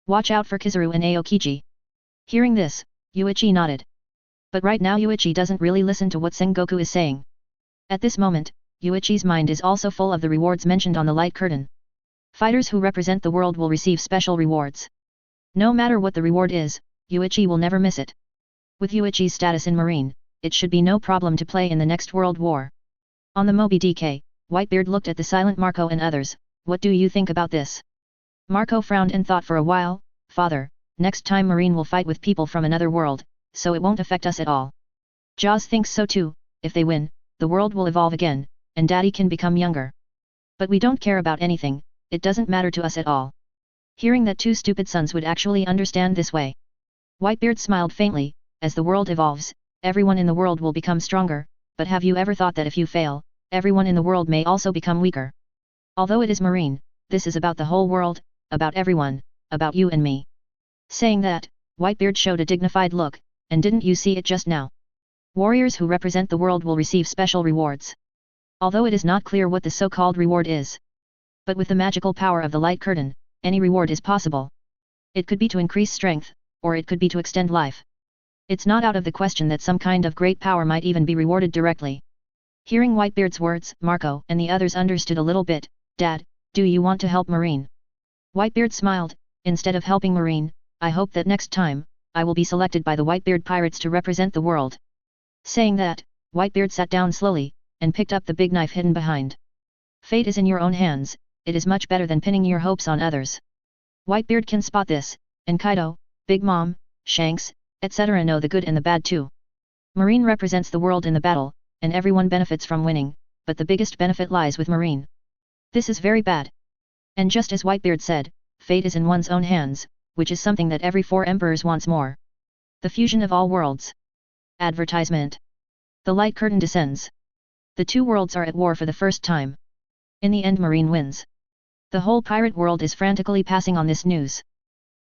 Speaker 1: Watch out for Kizaru and Aokiji. Hearing this, Yuichi nodded. But right now Yuichi doesn't really listen to what Sengoku is saying. At this moment, Yuichi's mind is also full of the rewards mentioned on the light curtain. Fighters who represent the world will receive special rewards. No matter what the reward is, Yuichi will never miss it. With Yuichi's status in Marine, it should be no problem to play in the next World War. On the Moby DK, Whitebeard looked at the silent Marco and others, what do you think about this? Marco frowned and thought for a while, Father, next time Marine will fight with people from another world, so it won't affect us at all. Jaws thinks so too, if they win, the world will evolve again, and Daddy can become younger. But we don't care about anything, it doesn't matter to us at all. Hearing that 2 stupid sons would actually understand this way. Whitebeard smiled faintly, as the world evolves, everyone in the world will become stronger, but have you ever thought that if you fail, everyone in the world may also become weaker? Although it is Marine, this is about the whole world, about everyone, about you and me. Saying that, Whitebeard showed a dignified look, and didn't you see it just now? Warriors who represent the world will receive special rewards. Although it is not clear what the so-called reward is. But with the magical power of the light curtain, any reward is possible. It could be to increase strength, or it could be to extend life. It's not out of the question that some kind of great power might even be rewarded directly. Hearing Whitebeard's words, Marco and the others understood a little bit. Dad, do you want to help Marine? Whitebeard smiled. Instead of helping Marine, I hope that next time, I will be selected by the Whitebeard pirates to represent the world. Saying that, Whitebeard sat down slowly, and picked up the big knife hidden behind. Fate is in your own hands, it is much better than pinning your hopes on others. Whitebeard can spot this, and Kaido, Big Mom, Shanks, etc. know the good and the bad too. Marine represents the world in the battle, and everyone benefits from winning, but the biggest benefit lies with Marine. This is very bad. And just as Whitebeard said, fate is in one's own hands, which is something that every 4 emperors wants more. The fusion of all worlds. Advertisement. The light curtain descends. The 2 worlds are at war for the first time. In the end, Marine wins. The whole pirate world is frantically passing on this news.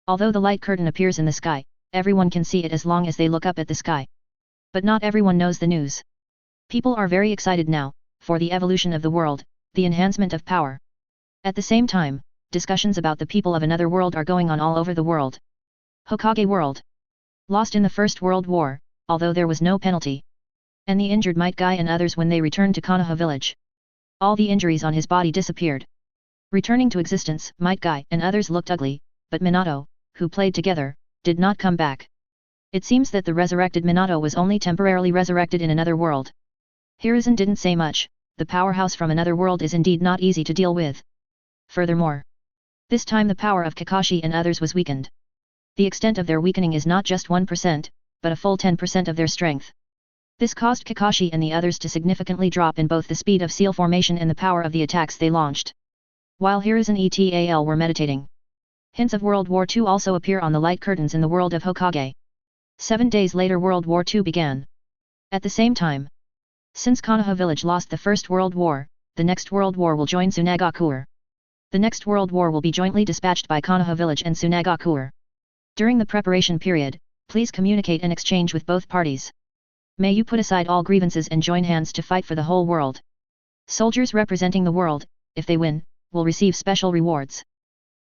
Speaker 1: Although the light curtain appears in the sky, everyone can see it as long as they look up at the sky. But not everyone knows the news. People are very excited now, for the evolution of the world, the enhancement of power. At the same time, discussions about the people of another world are going on all over the world. Hokage world. Lost in the First World War, although there was no penalty. And the injured Might Guy and others when they returned to Konoha village. All the injuries on his body disappeared. Returning to existence, Might Guy and others looked ugly, but Minato, who played together, did not come back. It seems that the resurrected Minato was only temporarily resurrected in another world. Hiruzen didn't say much, the powerhouse from another world is indeed not easy to deal with. Furthermore, this time the power of Kakashi and others was weakened. The extent of their weakening is not just 1%, but a full 10% of their strength. This caused Kakashi and the others to significantly drop in both the speed of seal formation and the power of the attacks they launched. While Hiruzen et al. Were meditating. Hints of World War II also appear on the light curtains in the world of Hokage. 7 days later World War II began. At the same time, since Konoha village lost the First World War, the next World War will join Tsunagakuer. The next World War will be jointly dispatched by Konoha village and Tsunagakuer. During the preparation period, please communicate and exchange with both parties. May you put aside all grievances and join hands to fight for the whole world. Soldiers representing the world, if they win, will receive special rewards.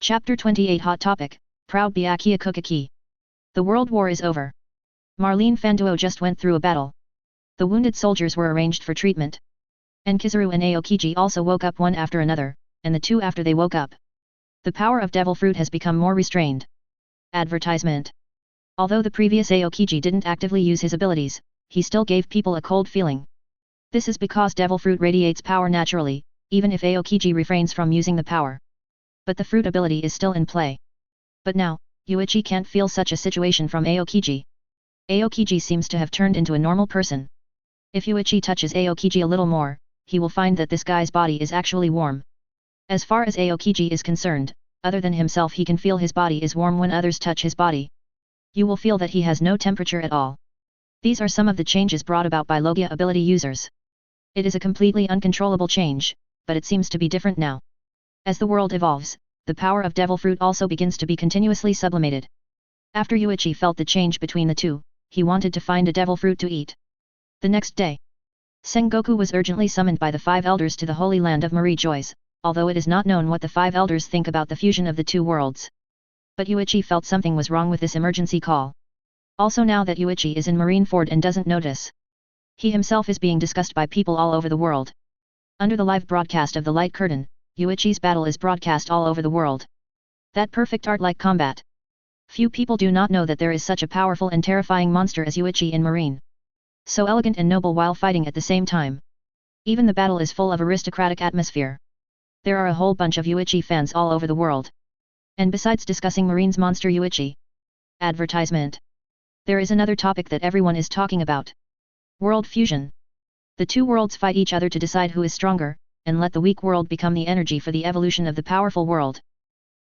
Speaker 1: Chapter 28 Hot Topic, Proud Byakuya Kuchiki. The World War is over. Marlene Fanduo just went through a battle. The wounded soldiers were arranged for treatment. And Kizaru and Aokiji also woke up one after another, and the 2 after they woke up. The power of Devil Fruit has become more restrained. Advertisement. Although the previous Aokiji didn't actively use his abilities, he still gave people a cold feeling. This is because Devil Fruit radiates power naturally, even if Aokiji refrains from using the power. But the fruit ability is still in play. But now, Yuichi can't feel such a situation from Aokiji. Aokiji seems to have turned into a normal person. If Yuichi touches Aokiji a little more, he will find that this guy's body is actually warm. As far as Aokiji is concerned, other than himself he can feel his body is warm when others touch his body. You will feel that he has no temperature at all. These are some of the changes brought about by Logia ability users. It is a completely uncontrollable change, but it seems to be different now. As the world evolves, the power of Devil Fruit also begins to be continuously sublimated. After Yuichi felt the change between the 2, he wanted to find a Devil Fruit to eat. The next day, Sengoku was urgently summoned by the 5 elders to the Holy Land of Marie Joys, although it is not known what the 5 elders think about the fusion of the 2 worlds. But Yuichi felt something was wrong with this emergency call. Also now that Yuichi is in Marineford and doesn't notice. He himself is being discussed by people all over the world. Under the live broadcast of the Light Curtain, Yuichi's battle is broadcast all over the world. That perfect art-like combat. Few people do not know that there is such a powerful and terrifying monster as Yuichi in Marine. So elegant and noble while fighting at the same time. Even the battle is full of aristocratic atmosphere. There are a whole bunch of Yuichi fans all over the world. And besides discussing Marine's monster Yuichi. Advertisement. There is another topic that everyone is talking about. World fusion. The 2 worlds fight each other to decide who is stronger, and let the weak world become the energy for the evolution of the powerful world.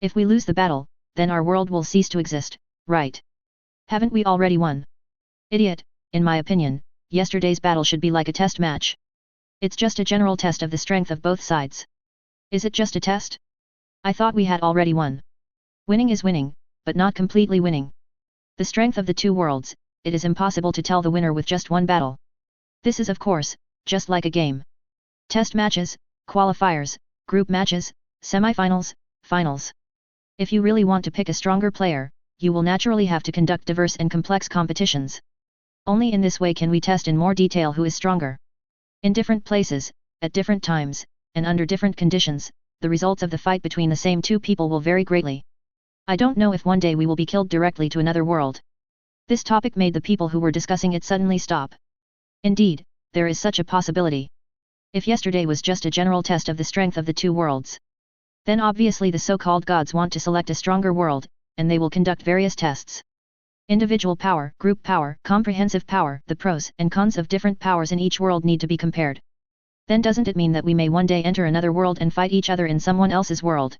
Speaker 1: If we lose the battle, then our world will cease to exist, right? Haven't we already won? Idiot, in my opinion, yesterday's battle should be like a test match. It's just a general test of the strength of both sides. Is it just a test? I thought we had already won. Winning is winning, but not completely winning. The strength of the 2 worlds, it is impossible to tell the winner with just one battle. This is of course, just like a game. Test matches, qualifiers, group matches, semifinals, finals. If you really want to pick a stronger player, you will naturally have to conduct diverse and complex competitions. Only in this way can we test in more detail who is stronger. In different places, at different times, and under different conditions, the results of the fight between the same two people will vary greatly. I don't know if one day we will be killed directly to another world. This topic made the people who were discussing it suddenly stop. Indeed, there is such a possibility. If yesterday was just a general test of the strength of the two worlds, then obviously the so-called gods want to select a stronger world, and they will conduct various tests. Individual power, group power, comprehensive power, the pros and cons of different powers in each world need to be compared. Then doesn't it mean that we may one day enter another world and fight each other in someone else's world?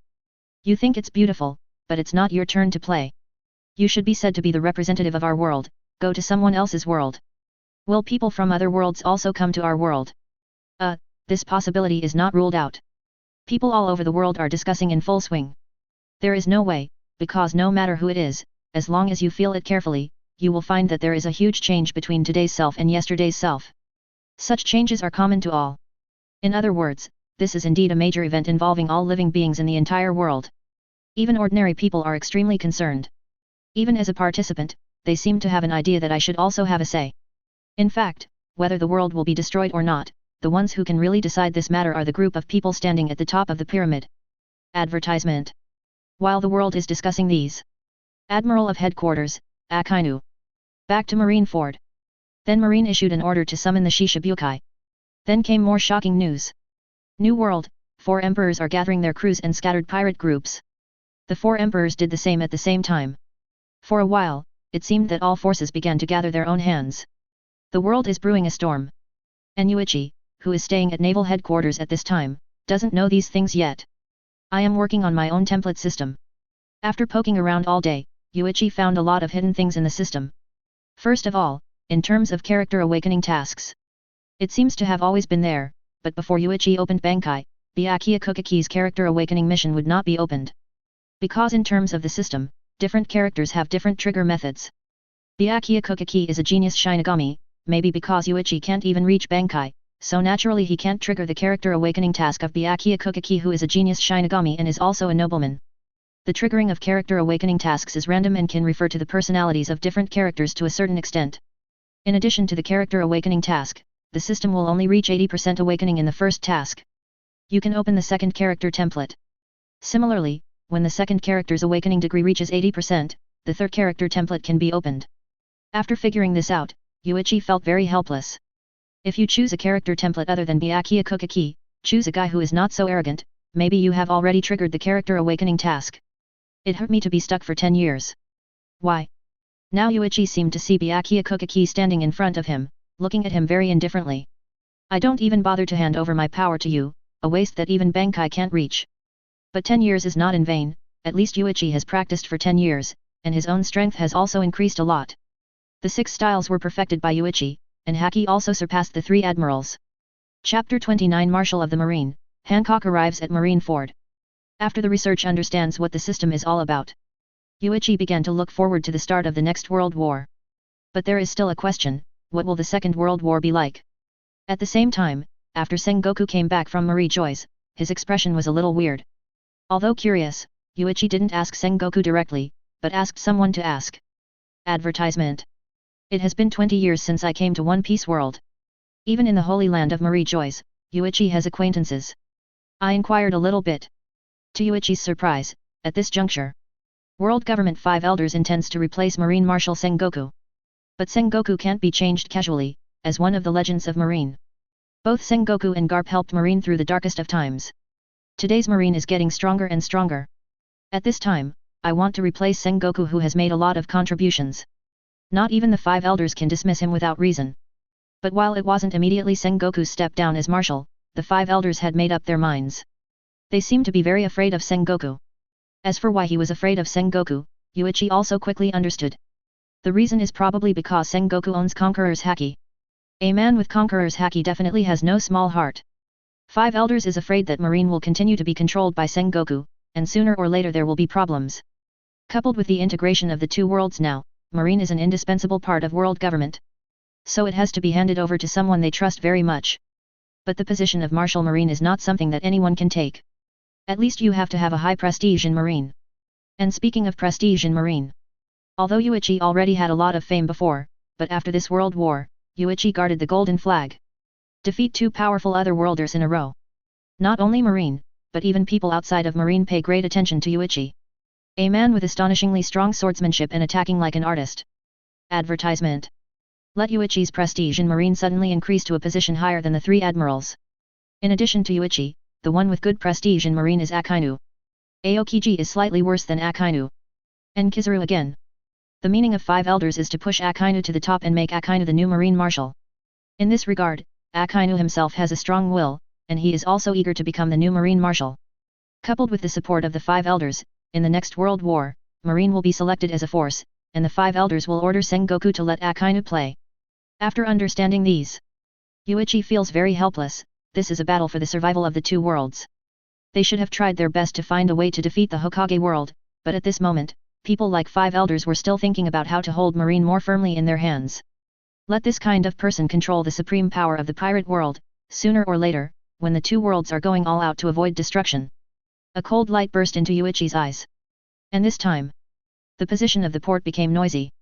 Speaker 1: You think it's beautiful, but it's not your turn to play. You should be said to be the representative of our world, go to someone else's world. Will people from other worlds also come to our world? This possibility is not ruled out. People all over the world are discussing in full swing. There is no way, because no matter who it is, as long as you feel it carefully, you will find that there is a huge change between today's self and yesterday's self. Such changes are common to all. In other words, this is indeed a major event involving all living beings in the entire world. Even ordinary people are extremely concerned. Even as a participant, they seem to have an idea that I should also have a say. In fact, whether the world will be destroyed or not, the ones who can really decide this matter are the group of people standing at the top of the pyramid. Advertisement. While the world is discussing these, Admiral of Headquarters, Akainu. Back to Marineford. Then Marine issued an order to summon the Shichibukai. Then came more shocking news. New World, 4 emperors are gathering their crews and scattered pirate groups. The 4 emperors did the same at the same time. For a while, it seemed that all forces began to gather their own hands. The world is brewing a storm. And Yuichi, who is staying at naval headquarters at this time, doesn't know these things yet. I am working on my own template system. After poking around all day, Yuichi found a lot of hidden things in the system. First of all, in terms of character awakening tasks. It seems to have always been there, but before Yuichi opened Bankai, Byakuya Kuchiki's character awakening mission would not be opened. Because in terms of the system, different characters have different trigger methods. Byakuya Kuchiki is a genius Shinigami, maybe because Yuichi can't even reach Bankai, so naturally he can't trigger the character awakening task of Byakuya Kuchiki, who is a genius Shinigami and is also a nobleman. The triggering of character awakening tasks is random and can refer to the personalities of different characters to a certain extent. In addition to the character awakening task, the system will only reach 80% awakening in the first task. You can open the second character template. Similarly, when the second character's awakening degree reaches 80%, the third character template can be opened. After figuring this out, Yuichi felt very helpless. If you choose a character template other than Byakuya Kuchiki, choose a guy who is not so arrogant, maybe you have already triggered the character awakening task. It hurt me to be stuck for 10 years. Why? Now Yuichi seemed to see Byakuya Kuchiki standing in front of him, looking at him very indifferently. I don't even bother to hand over my power to you, a waste that even Bankai can't reach. But 10 years is not in vain, at least Yuichi has practiced for 10 years, and his own strength has also increased a lot. The 6 styles were perfected by Yuichi, and Haki also surpassed the 3 admirals. Chapter 29 Marshal of the Marine, Hancock arrives at Marineford. After the research understands what the system is all about, Yuichi began to look forward to the start of the next World War. But there is still a question, what will the Second World War be like? At the same time, after Sengoku came back from Marie Joy's, his expression was a little weird. Although curious, Yuichi didn't ask Sengoku directly, but asked someone to ask. Advertisement. It has been 20 years since I came to One Piece World. Even in the holy land of Marie Joy's, Yuichi has acquaintances. I inquired a little bit. To Yuichi's surprise, at this juncture, World Government 5 Elders intends to replace Marine Marshal Sengoku. But Sengoku can't be changed casually, as one of the legends of Marine. Both Sengoku and Garp helped Marine through the darkest of times. Today's Marine is getting stronger and stronger. At this time, I want to replace Sengoku, who has made a lot of contributions. Not even the 5 elders can dismiss him without reason. But while it wasn't immediately Sengoku's step down as marshal, the 5 elders had made up their minds. They seemed to be very afraid of Sengoku. As for why he was afraid of Sengoku, Yuichi also quickly understood. The reason is probably because Sengoku owns Conqueror's Haki. A man with Conqueror's Haki definitely has no small heart. 5 elders is afraid that Marine will continue to be controlled by Sengoku, and sooner or later there will be problems. Coupled with the integration of the two worlds now, Marine is an indispensable part of world government. so it has to be handed over to someone they trust very much. But the position of Marshal Marine is not something that anyone can take. At least you have to have a high prestige in Marine. And speaking of prestige in Marine, although Yuichi already had a lot of fame before, but after this world war, Yuichi guarded the golden flag. Defeat two powerful other worlders in a row. Not only Marine, but even people outside of Marine pay great attention to Yuichi. A man with astonishingly strong swordsmanship and attacking like an artist. Advertisement. Let Yuichi's prestige in Marine suddenly increase to a position higher than the three admirals. In addition to Yuichi, the one with good prestige in Marine is Akainu. Aokiji is slightly worse than Akainu. And Kizaru again. The meaning of five elders is to push Akainu to the top and make Akainu the new Marine Marshal. In this regard, Akainu himself has a strong will, and he is also eager to become the new Marine Marshal. Coupled with the support of the five elders, in the next World War, Marine will be selected as a force, and the five elders will order Sengoku to let Akainu play. After understanding these, Yuichi feels very helpless. This is a battle for the survival of the two worlds. They should have tried their best to find a way to defeat the Hokage world, but at this moment, people like five elders were still thinking about how to hold Marine more firmly in their hands. Let this kind of person control the supreme power of the pirate world, sooner or later, when the two worlds are going all out to avoid destruction. A cold light burst into Yuichi's eyes. And this time, the position of the port became noisy.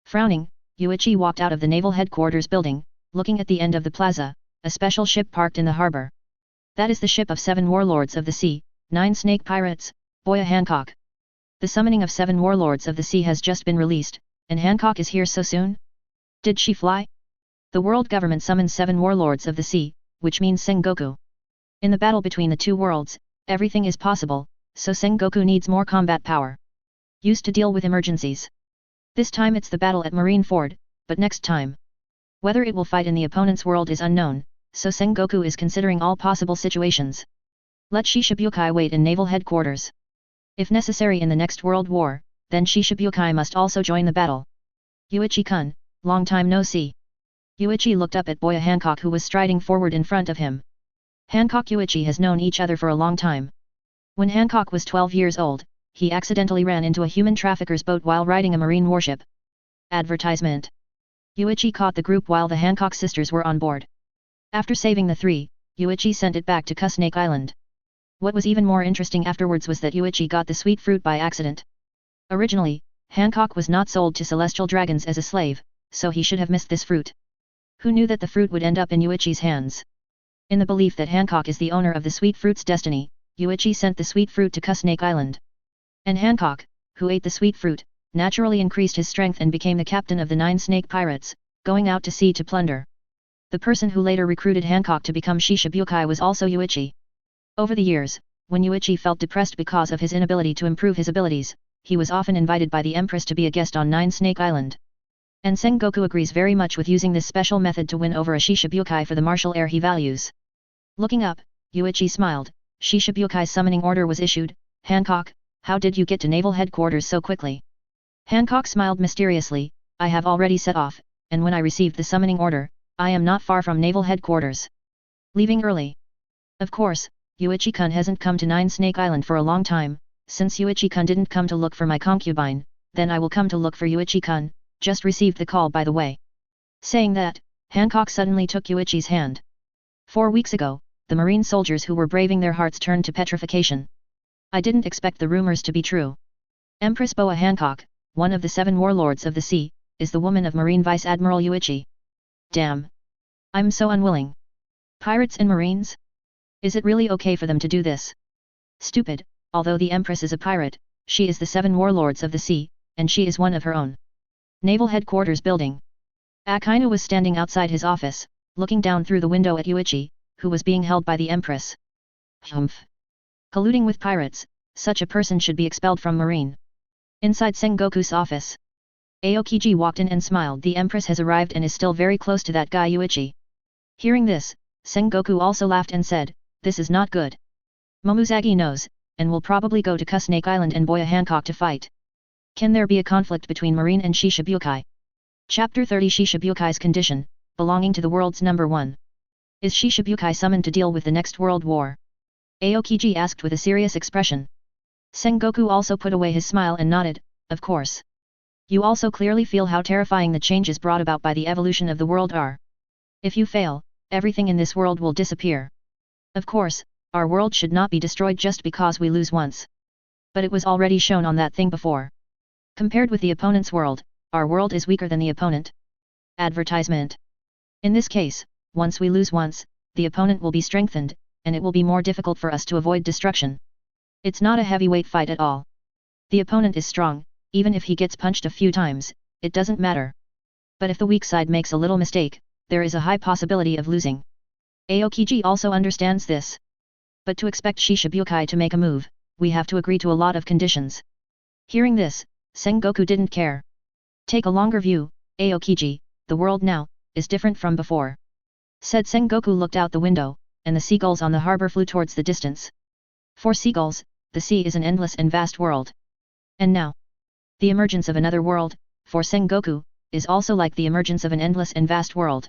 Speaker 1: Frowning, Yuichi walked out of the naval headquarters building, looking at the end of the plaza, a special ship parked in the harbor. That is the ship of 7 warlords of the sea, 9 snake pirates, Byakuya Hancock. The summoning of 7 warlords of the sea has just been released, and Hancock is here so soon? Did she fly? The world government summons 7 warlords of the sea, which means Sengoku. In the battle between the two worlds, everything is possible, so Sengoku needs more combat power. Used to deal with emergencies. This time it's the battle at Marineford, but next time, whether it will fight in the opponent's world is unknown, so Sengoku is considering all possible situations. Let Shichibukai wait in naval headquarters. If necessary in the next world war, then Shichibukai must also join the battle. Yuichi-kun, long time no see. Yuichi looked up at Byakuya Hancock who was striding forward in front of him. Hancock Yuichi has known each other for a long time. When Hancock was 12 years old, he accidentally ran into a human trafficker's boat while riding a marine warship. Advertisement. Yuichi caught the group while the Hancock sisters were on board. After saving the 3, Yuichi sent it back to Snake Island. What was even more interesting afterwards was that Yuichi got the sweet fruit by accident. Originally, Hancock was not sold to celestial dragons as a slave, so he should have missed this fruit. Who knew that the fruit would end up in Yuichi's hands? In the belief that Hancock is the owner of the sweet fruit's destiny, Yuichi sent the sweet fruit to Snake Island. And Hancock, who ate the sweet fruit, naturally increased his strength and became the captain of the 9 snake pirates, going out to sea to plunder. The person who later recruited Hancock to become Shichibukai was also Yuichi. Over the years, when Yuichi felt depressed because of his inability to improve his abilities, he was often invited by the Empress to be a guest on 9 Snake Island. And Sengoku agrees very much with using this special method to win over a Shichibukai for the martial heir he values. Looking up, Yuichi smiled. Shichibukai's summoning order was issued. Hancock, how did you get to naval headquarters so quickly? Hancock smiled mysteriously. I have already set off, and when I received the summoning order, I am not far from naval headquarters. Leaving early. Of course, Yuichi-kun hasn't come to 9 Snake Island for a long time. Since Yuichi-kun didn't come to look for my concubine, then I will come to look for Yuichi-kun. Just received the call by the way. Saying that, Hancock suddenly took Yuichi's hand. 4 weeks ago, the marine soldiers who were braving their hearts turned to petrification. I didn't expect the rumors to be true. Empress Byakuya Hancock, one of the 7 warlords of the sea, is the woman of Marine Vice Admiral Yuichi. Damn. I'm so unwilling. Pirates and marines? Is it really okay for them to do this? Stupid, although the Empress is a pirate, she is the 7 warlords of the sea, and she is one of her own. Naval Headquarters Building. Akainu was standing outside his office, looking down through the window at Yuichi, who was being held by the Empress. Humph. Colluding with pirates, such a person should be expelled from Marine. Inside Sengoku's office, Aokiji walked in and smiled. The Empress has arrived and is still very close to that guy Yuichi. Hearing this, Sengoku also laughed and said, this is not good. Momuzagi knows, and will probably go to Snake Island and Byakuya Hancock to fight. Can there be a conflict between Marine and Shichibukai? Chapter 30 Shichibukai's Condition, belonging to the world's number 1. Is Shichibukai summoned to deal with the next world war? Aokiji asked with a serious expression. Sengoku also put away his smile and nodded, of course. You also clearly feel how terrifying the changes brought about by the evolution of the world are. If you fail, everything in this world will disappear. Of course, our world should not be destroyed just because we lose once. But it was already shown on that thing before. Compared with the opponent's world, our world is weaker than the opponent. Advertisement. In this case, once we lose once, the opponent will be strengthened, and it will be more difficult for us to avoid destruction. It's not a heavyweight fight at all. The opponent is strong, even if he gets punched a few times, it doesn't matter. But if the weak side makes a little mistake, there is a high possibility of losing. Aokiji also understands this. But to expect Shichibukai to make a move, we have to agree to a lot of conditions. Hearing this, Sengoku didn't care. Take a longer view, Aokiji, the world now, is different from before. Said Sengoku looked out the window, and the seagulls on the harbor flew towards the distance. For seagulls, the sea is an endless and vast world. And now, the emergence of another world, for Sengoku, is also like the emergence of an endless and vast world.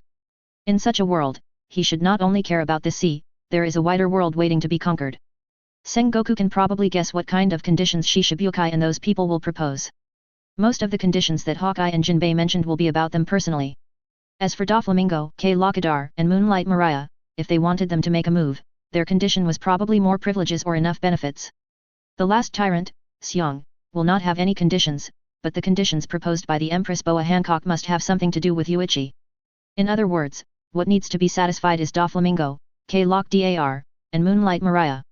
Speaker 1: In such a world, he should not only care about this sea, there is a wider world waiting to be conquered. Sengoku can probably guess what kind of conditions Shichibukai and those people will propose. Most of the conditions that Hawkeye and Jinbei mentioned will be about them personally. As for Doflamingo, K. Lakadar, and Moonlight Mariah, if they wanted them to make a move, their condition was probably more privileges or enough benefits. The last tyrant, Seong, will not have any conditions, but the conditions proposed by the Empress Boa Hancock must have something to do with Yuichi. In other words, what needs to be satisfied is Doflamingo, K. Lakdar, and Moonlight Mariah.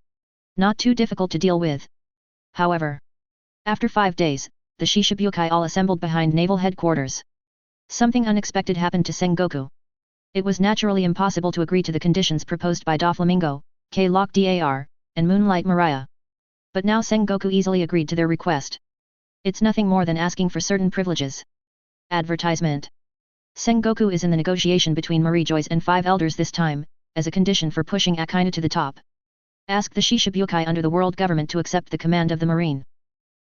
Speaker 1: Not too difficult to deal with. However, after 5 days, the Shichibukai all assembled behind naval headquarters. Something unexpected happened to Sengoku. It was naturally impossible to agree to the conditions proposed by Doflamingo, K. Lakdar, and Moonlight Mariah. But now Sengoku easily agreed to their request. It's nothing more than asking for certain privileges. Advertisement. Sengoku is in the negotiation between Marijois and 5 elders this time, as a condition for pushing Akainu to the top. Ask the Shichibukai under the world government to accept the command of the Marine.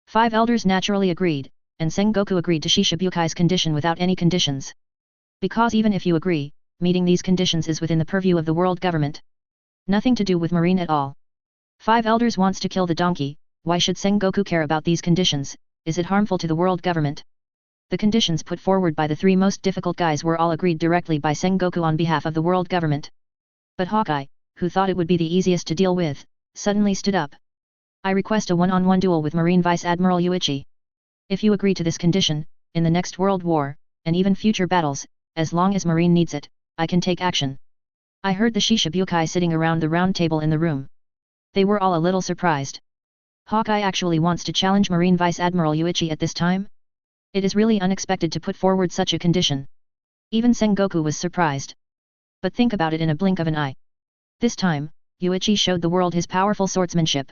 Speaker 1: 5 elders naturally agreed, and Sengoku agreed to Shichibukai's condition without any conditions. Because even if you agree, meeting these conditions is within the purview of the world government. Nothing to do with Marine at all. 5 elders wants to kill the donkey, why should Sengoku care about these conditions, is it harmful to the world government? The conditions put forward by the 3 most difficult guys were all agreed directly by Sengoku on behalf of the world government. But Hawkeye, who thought it would be the easiest to deal with, suddenly stood up. I request a one-on-one duel with Marine Vice Admiral Yuichi. If you agree to this condition, in the next World War, and even future battles, as long as Marine needs it, I can take action. I heard the Shichibukai sitting around the round table in the room. They were all a little surprised. Hawkeye actually wants to challenge Marine Vice Admiral Yuichi at this time? It is really unexpected to put forward such a condition. Even Sengoku was surprised. But think about it in a blink of an eye. This time, Yuichi showed the world his powerful swordsmanship.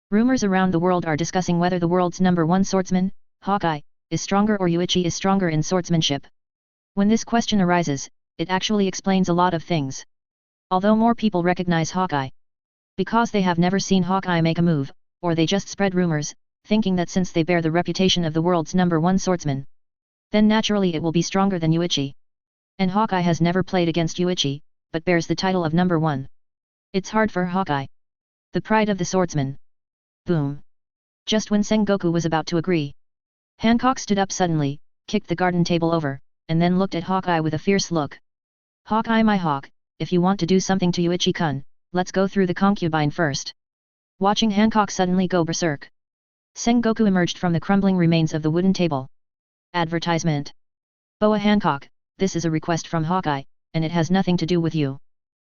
Speaker 1: Rumors around the world are discussing whether the world's #1 swordsman, Hawkeye, is stronger or Yuichi is stronger in swordsmanship. When this question arises, it actually explains a lot of things. Although more people recognize Hawkeye. Because they have never seen Hawkeye make a move, or they just spread rumors, thinking that since they bear the reputation of the world's #1 swordsman, then naturally it will be stronger than Yuichi. And Hawkeye has never played against Yuichi, but bears the title of #1. It's hard for Hawkeye. The pride of the swordsman. Boom. Just when Sengoku was about to agree, Hancock stood up suddenly, kicked the garden table over, and then looked at Hawkeye with a fierce look. Hawkeye my hawk, if you want to do something to Yuichi-kun, let's go through the concubine first. Watching Hancock suddenly go berserk, Sengoku emerged from the crumbling remains of the wooden table. Advertisement. Boa Hancock, this is a request from Hawkeye, and it has nothing to do with you.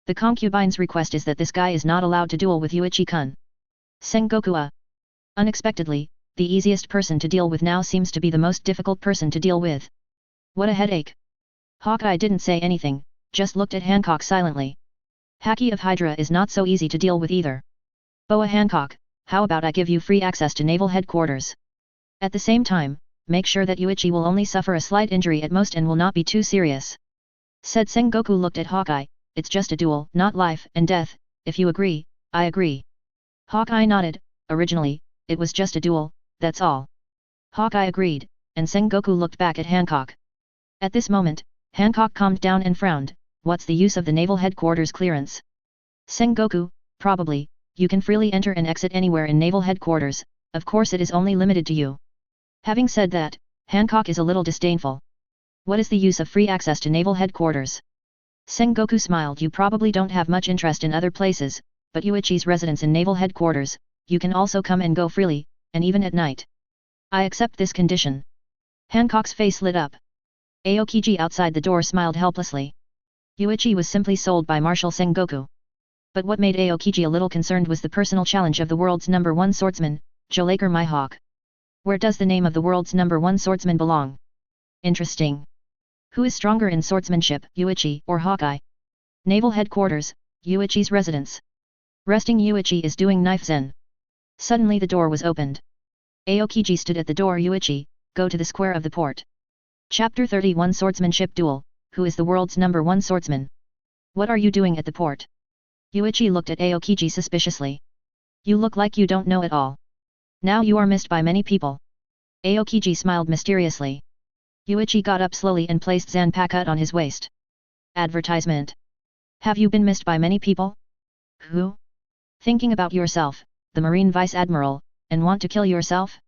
Speaker 1: The concubine's request is that this guy is not allowed to duel with Yuichi-kun. Sengoku. Unexpectedly, the easiest person to deal with now seems to be the most difficult person to deal with. What a headache. Hawkeye didn't say anything, just looked at Hancock silently. Haki of Hydra is not so easy to deal with either. Boa Hancock, how about I give you free access to naval headquarters? At the same time, make sure that Yuichi will only suffer a slight injury at most and will not be too serious. Said Sengoku looked at Hawkeye, it's just a duel, not life and death, if you agree, I agree. Hawkeye nodded, originally, it was just a duel, that's all. Hawkeye agreed, and Sengoku looked back at Hancock. At this moment, Hancock calmed down and frowned, what's the use of the naval headquarters clearance? Sengoku, probably, you can freely enter and exit anywhere in naval headquarters, of course it is only limited to you. Having said that, Hancock is a little disdainful. What is the use of free access to naval headquarters? Sengoku smiled. You probably don't have much interest in other places, but Yuichi's residence in naval headquarters, you can also come and go freely, and even at night. I accept this condition. Hancock's face lit up. Aokiji outside the door smiled helplessly. Yuichi was simply sold by Marshal Sengoku. But what made Aokiji a little concerned was the personal challenge of the world's #1 swordsman, Jolaker Mihawk. Where does the name of the world's #1 swordsman belong? Interesting. Who is stronger in swordsmanship, Yuichi or Hokage? Naval headquarters, Yuichi's residence. Resting Yuichi is doing knife zen. Suddenly the door was opened. Aokiji stood at the door. Yuichi, go to the square of the port. Chapter 31 Swordsmanship Duel, who is the world's #1 swordsman? What are you doing at the port? Yuichi looked at Aokiji suspiciously. You look like you don't know at all. Now you are missed by many people. Aokiji smiled mysteriously. Yuichi got up slowly and placed Zanpakuto on his waist. Advertisement. Have you been missed by many people? Who? Thinking about yourself, the Marine Vice Admiral, and want to kill yourself?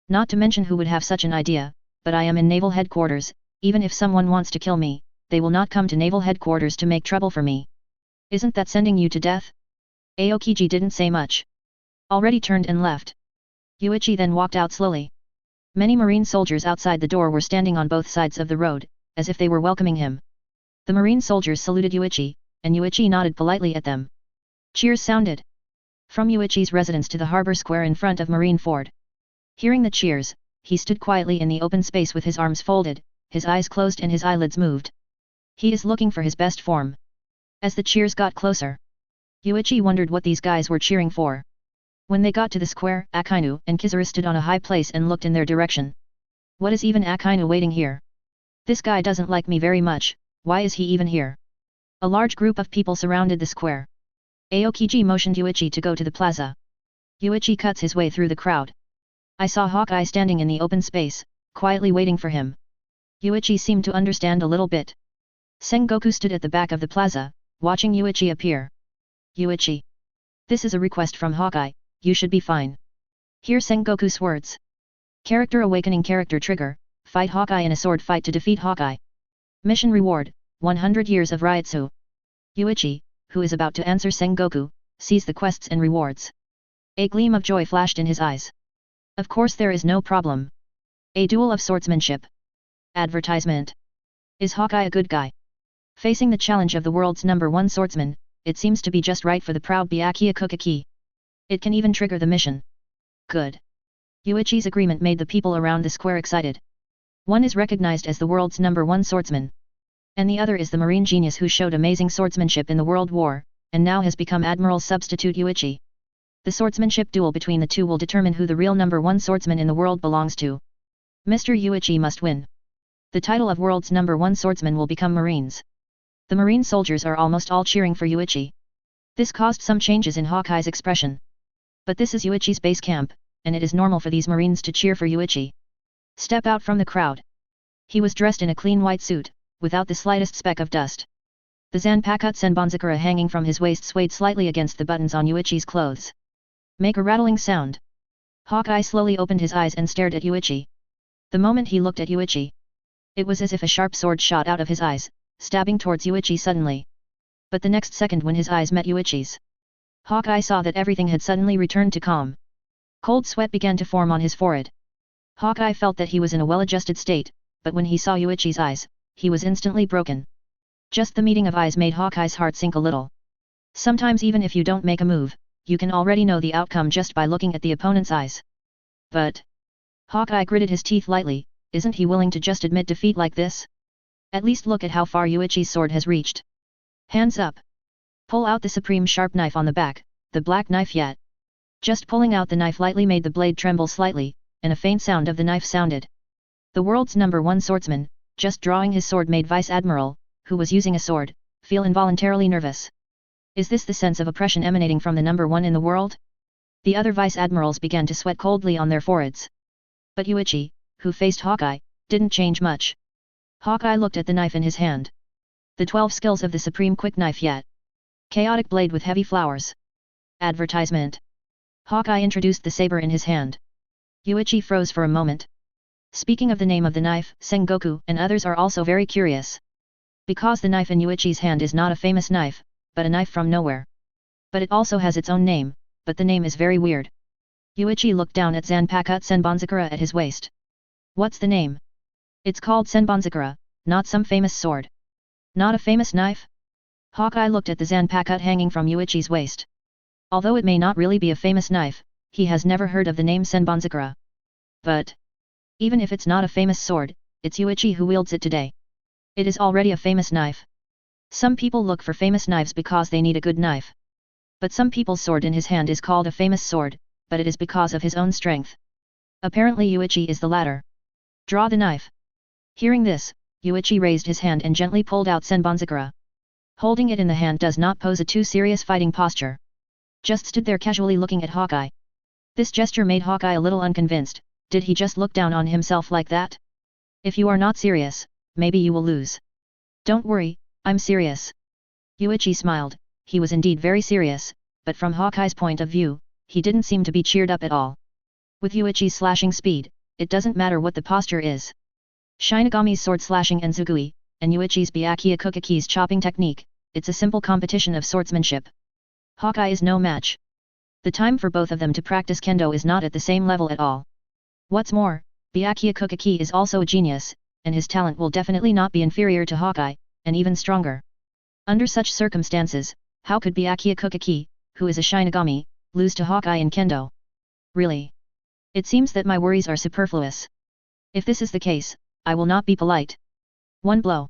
Speaker 1: Not to mention who would have such an idea, but I am in naval headquarters. Even if someone wants to kill me, they will not come to naval headquarters to make trouble for me. Isn't that sending you to death? Aokiji didn't say much. Already turned and left. Yuichi then walked out slowly. Many Marine soldiers outside the door were standing on both sides of the road, as if they were welcoming him. The Marine soldiers saluted Yuichi, and Yuichi nodded politely at them. Cheers sounded. From Yuichi's residence to the harbor square in front of Marineford. Hearing the cheers, he stood quietly in the open space with his arms folded, his eyes closed and his eyelids moved. He is looking for his best form. As the cheers got closer, Yuichi wondered what these guys were cheering for. When they got to the square, Akainu and Kizuru stood on a high place and looked in their direction. What is even Akainu waiting here? This guy doesn't like me very much, why is he even here? A large group of people surrounded the square. Aokiji motioned Yuichi to go to the plaza. Yuichi cuts his way through the crowd. I saw Hawkeye standing in the open space, quietly waiting for him. Yuichi seemed to understand a little bit. Sengoku stood at the back of the plaza, watching Yuichi appear. Yuichi. This is a request from Hawkeye, you should be fine. Hear Sengoku's words. Character awakening character trigger, fight Hawkeye in a sword fight to defeat Hawkeye. Mission reward, 100 years of Ryutsu. Yuichi, who is about to answer Sengoku, sees the quests and rewards. A gleam of joy flashed in his eyes. Of course there is no problem. A duel of swordsmanship. Advertisement. Is Hawkeye a good guy? Facing the challenge of the world's #1 swordsman, it seems to be just right for the proud Byakuya Kuchiki. It can even trigger the mission. Good. Yuichi's agreement made the people around the square excited. One is recognized as the world's #1 swordsman. And the other is the marine genius who showed amazing swordsmanship in the World War, and now has become Admiral Substitute Yuichi. The swordsmanship duel between the two will determine who the real #1 swordsman in the world belongs to. Mr. Yuichi must win. The title of world's #1 swordsman will become Marines. The Marine soldiers are almost all cheering for Yuichi. This caused some changes in Hawkeye's expression. But this is Yuichi's base camp, and it is normal for these Marines to cheer for Yuichi. Step out from the crowd. He was dressed in a clean white suit, without the slightest speck of dust. The Zanpakuto Senbonzakura hanging from his waist swayed slightly against the buttons on Yuichi's clothes. Make a rattling sound. Hawkeye slowly opened his eyes and stared at Yuichi. The moment he looked at Yuichi, it was as if a sharp sword shot out of his eyes, stabbing towards Yuichi suddenly. But the next second when his eyes met Yuichi's, Hawkeye saw that everything had suddenly returned to calm. Cold sweat began to form on his forehead. Hawkeye felt that he was in a well-adjusted state, but when he saw Yuichi's eyes, he was instantly broken. Just the meeting of eyes made Hawkeye's heart sink a little. Sometimes even if you don't make a move, you can already know the outcome just by looking at the opponent's eyes. But Hawkeye gritted his teeth lightly, isn't he willing to just admit defeat like this? At least look at how far Yuichi's sword has reached. Hands up. Pull out the supreme sharp knife on the back, the black knife yet. Just pulling out the knife lightly made the blade tremble slightly, and a faint sound of the knife sounded. The world's #1 swordsman, just drawing his sword made Vice Admiral, who was using a sword, feel involuntarily nervous. Is this the sense of oppression emanating from the #1 in the world? The other Vice Admirals began to sweat coldly on their foreheads. But Yuichi, who faced Hawkeye, didn't change much. Hawkeye looked at the knife in his hand. The 12 skills of the supreme quick knife yet. Chaotic blade with heavy flowers. Advertisement. Hawkeye introduced the saber in his hand. Yuichi froze for a moment. Speaking of the name of the knife, Sengoku and others are also very curious. Because the knife in Yuichi's hand is not a famous knife, but a knife from nowhere. But it also has its own name, but the name is very weird. Yuichi looked down at Zanpakuto Senbonzakura at his waist. What's the name? It's called Senbonzakura, not some famous sword. Not a famous knife? Hawkeye looked at the Zanpakuto hanging from Yuichi's waist. Although it may not really be a famous knife, he has never heard of the name Senbonzakura. But even if it's not a famous sword, it's Yuichi who wields it today. It is already a famous knife. Some people look for famous knives because they need a good knife. But some people's sword in his hand is called a famous sword, but it is because of his own strength. Apparently Yuichi is the latter. Draw the knife. Hearing this, Yuichi raised his hand and gently pulled out Senbonzakura. Holding it in the hand does not pose a too serious fighting posture. Just stood there casually looking at Hawkeye. This gesture made Hawkeye a little unconvinced. Did he just look down on himself like that? If you are not serious, maybe you will lose. Don't worry, I'm serious. Yuichi smiled. He was indeed very serious, but from Hawkeye's point of view, he didn't seem to be cheered up at all. With Yuichi's slashing speed, it doesn't matter what the posture is. Shinigami's sword slashing and Zugui, and Yuichi's Byakuya Kuchiki's chopping technique, it's a simple competition of swordsmanship. Hawkeye is no match. The time for both of them to practice kendo is not at the same level at all. What's more, Byakuya Kuchiki is also a genius, and his talent will definitely not be inferior to Hawkeye, and even stronger. Under such circumstances, how could Byakuya Kuchiki, who is a Shinigami, lose to Hawkeye in kendo? Really? It seems that my worries are superfluous. If this is the case, I will not be polite. One blow.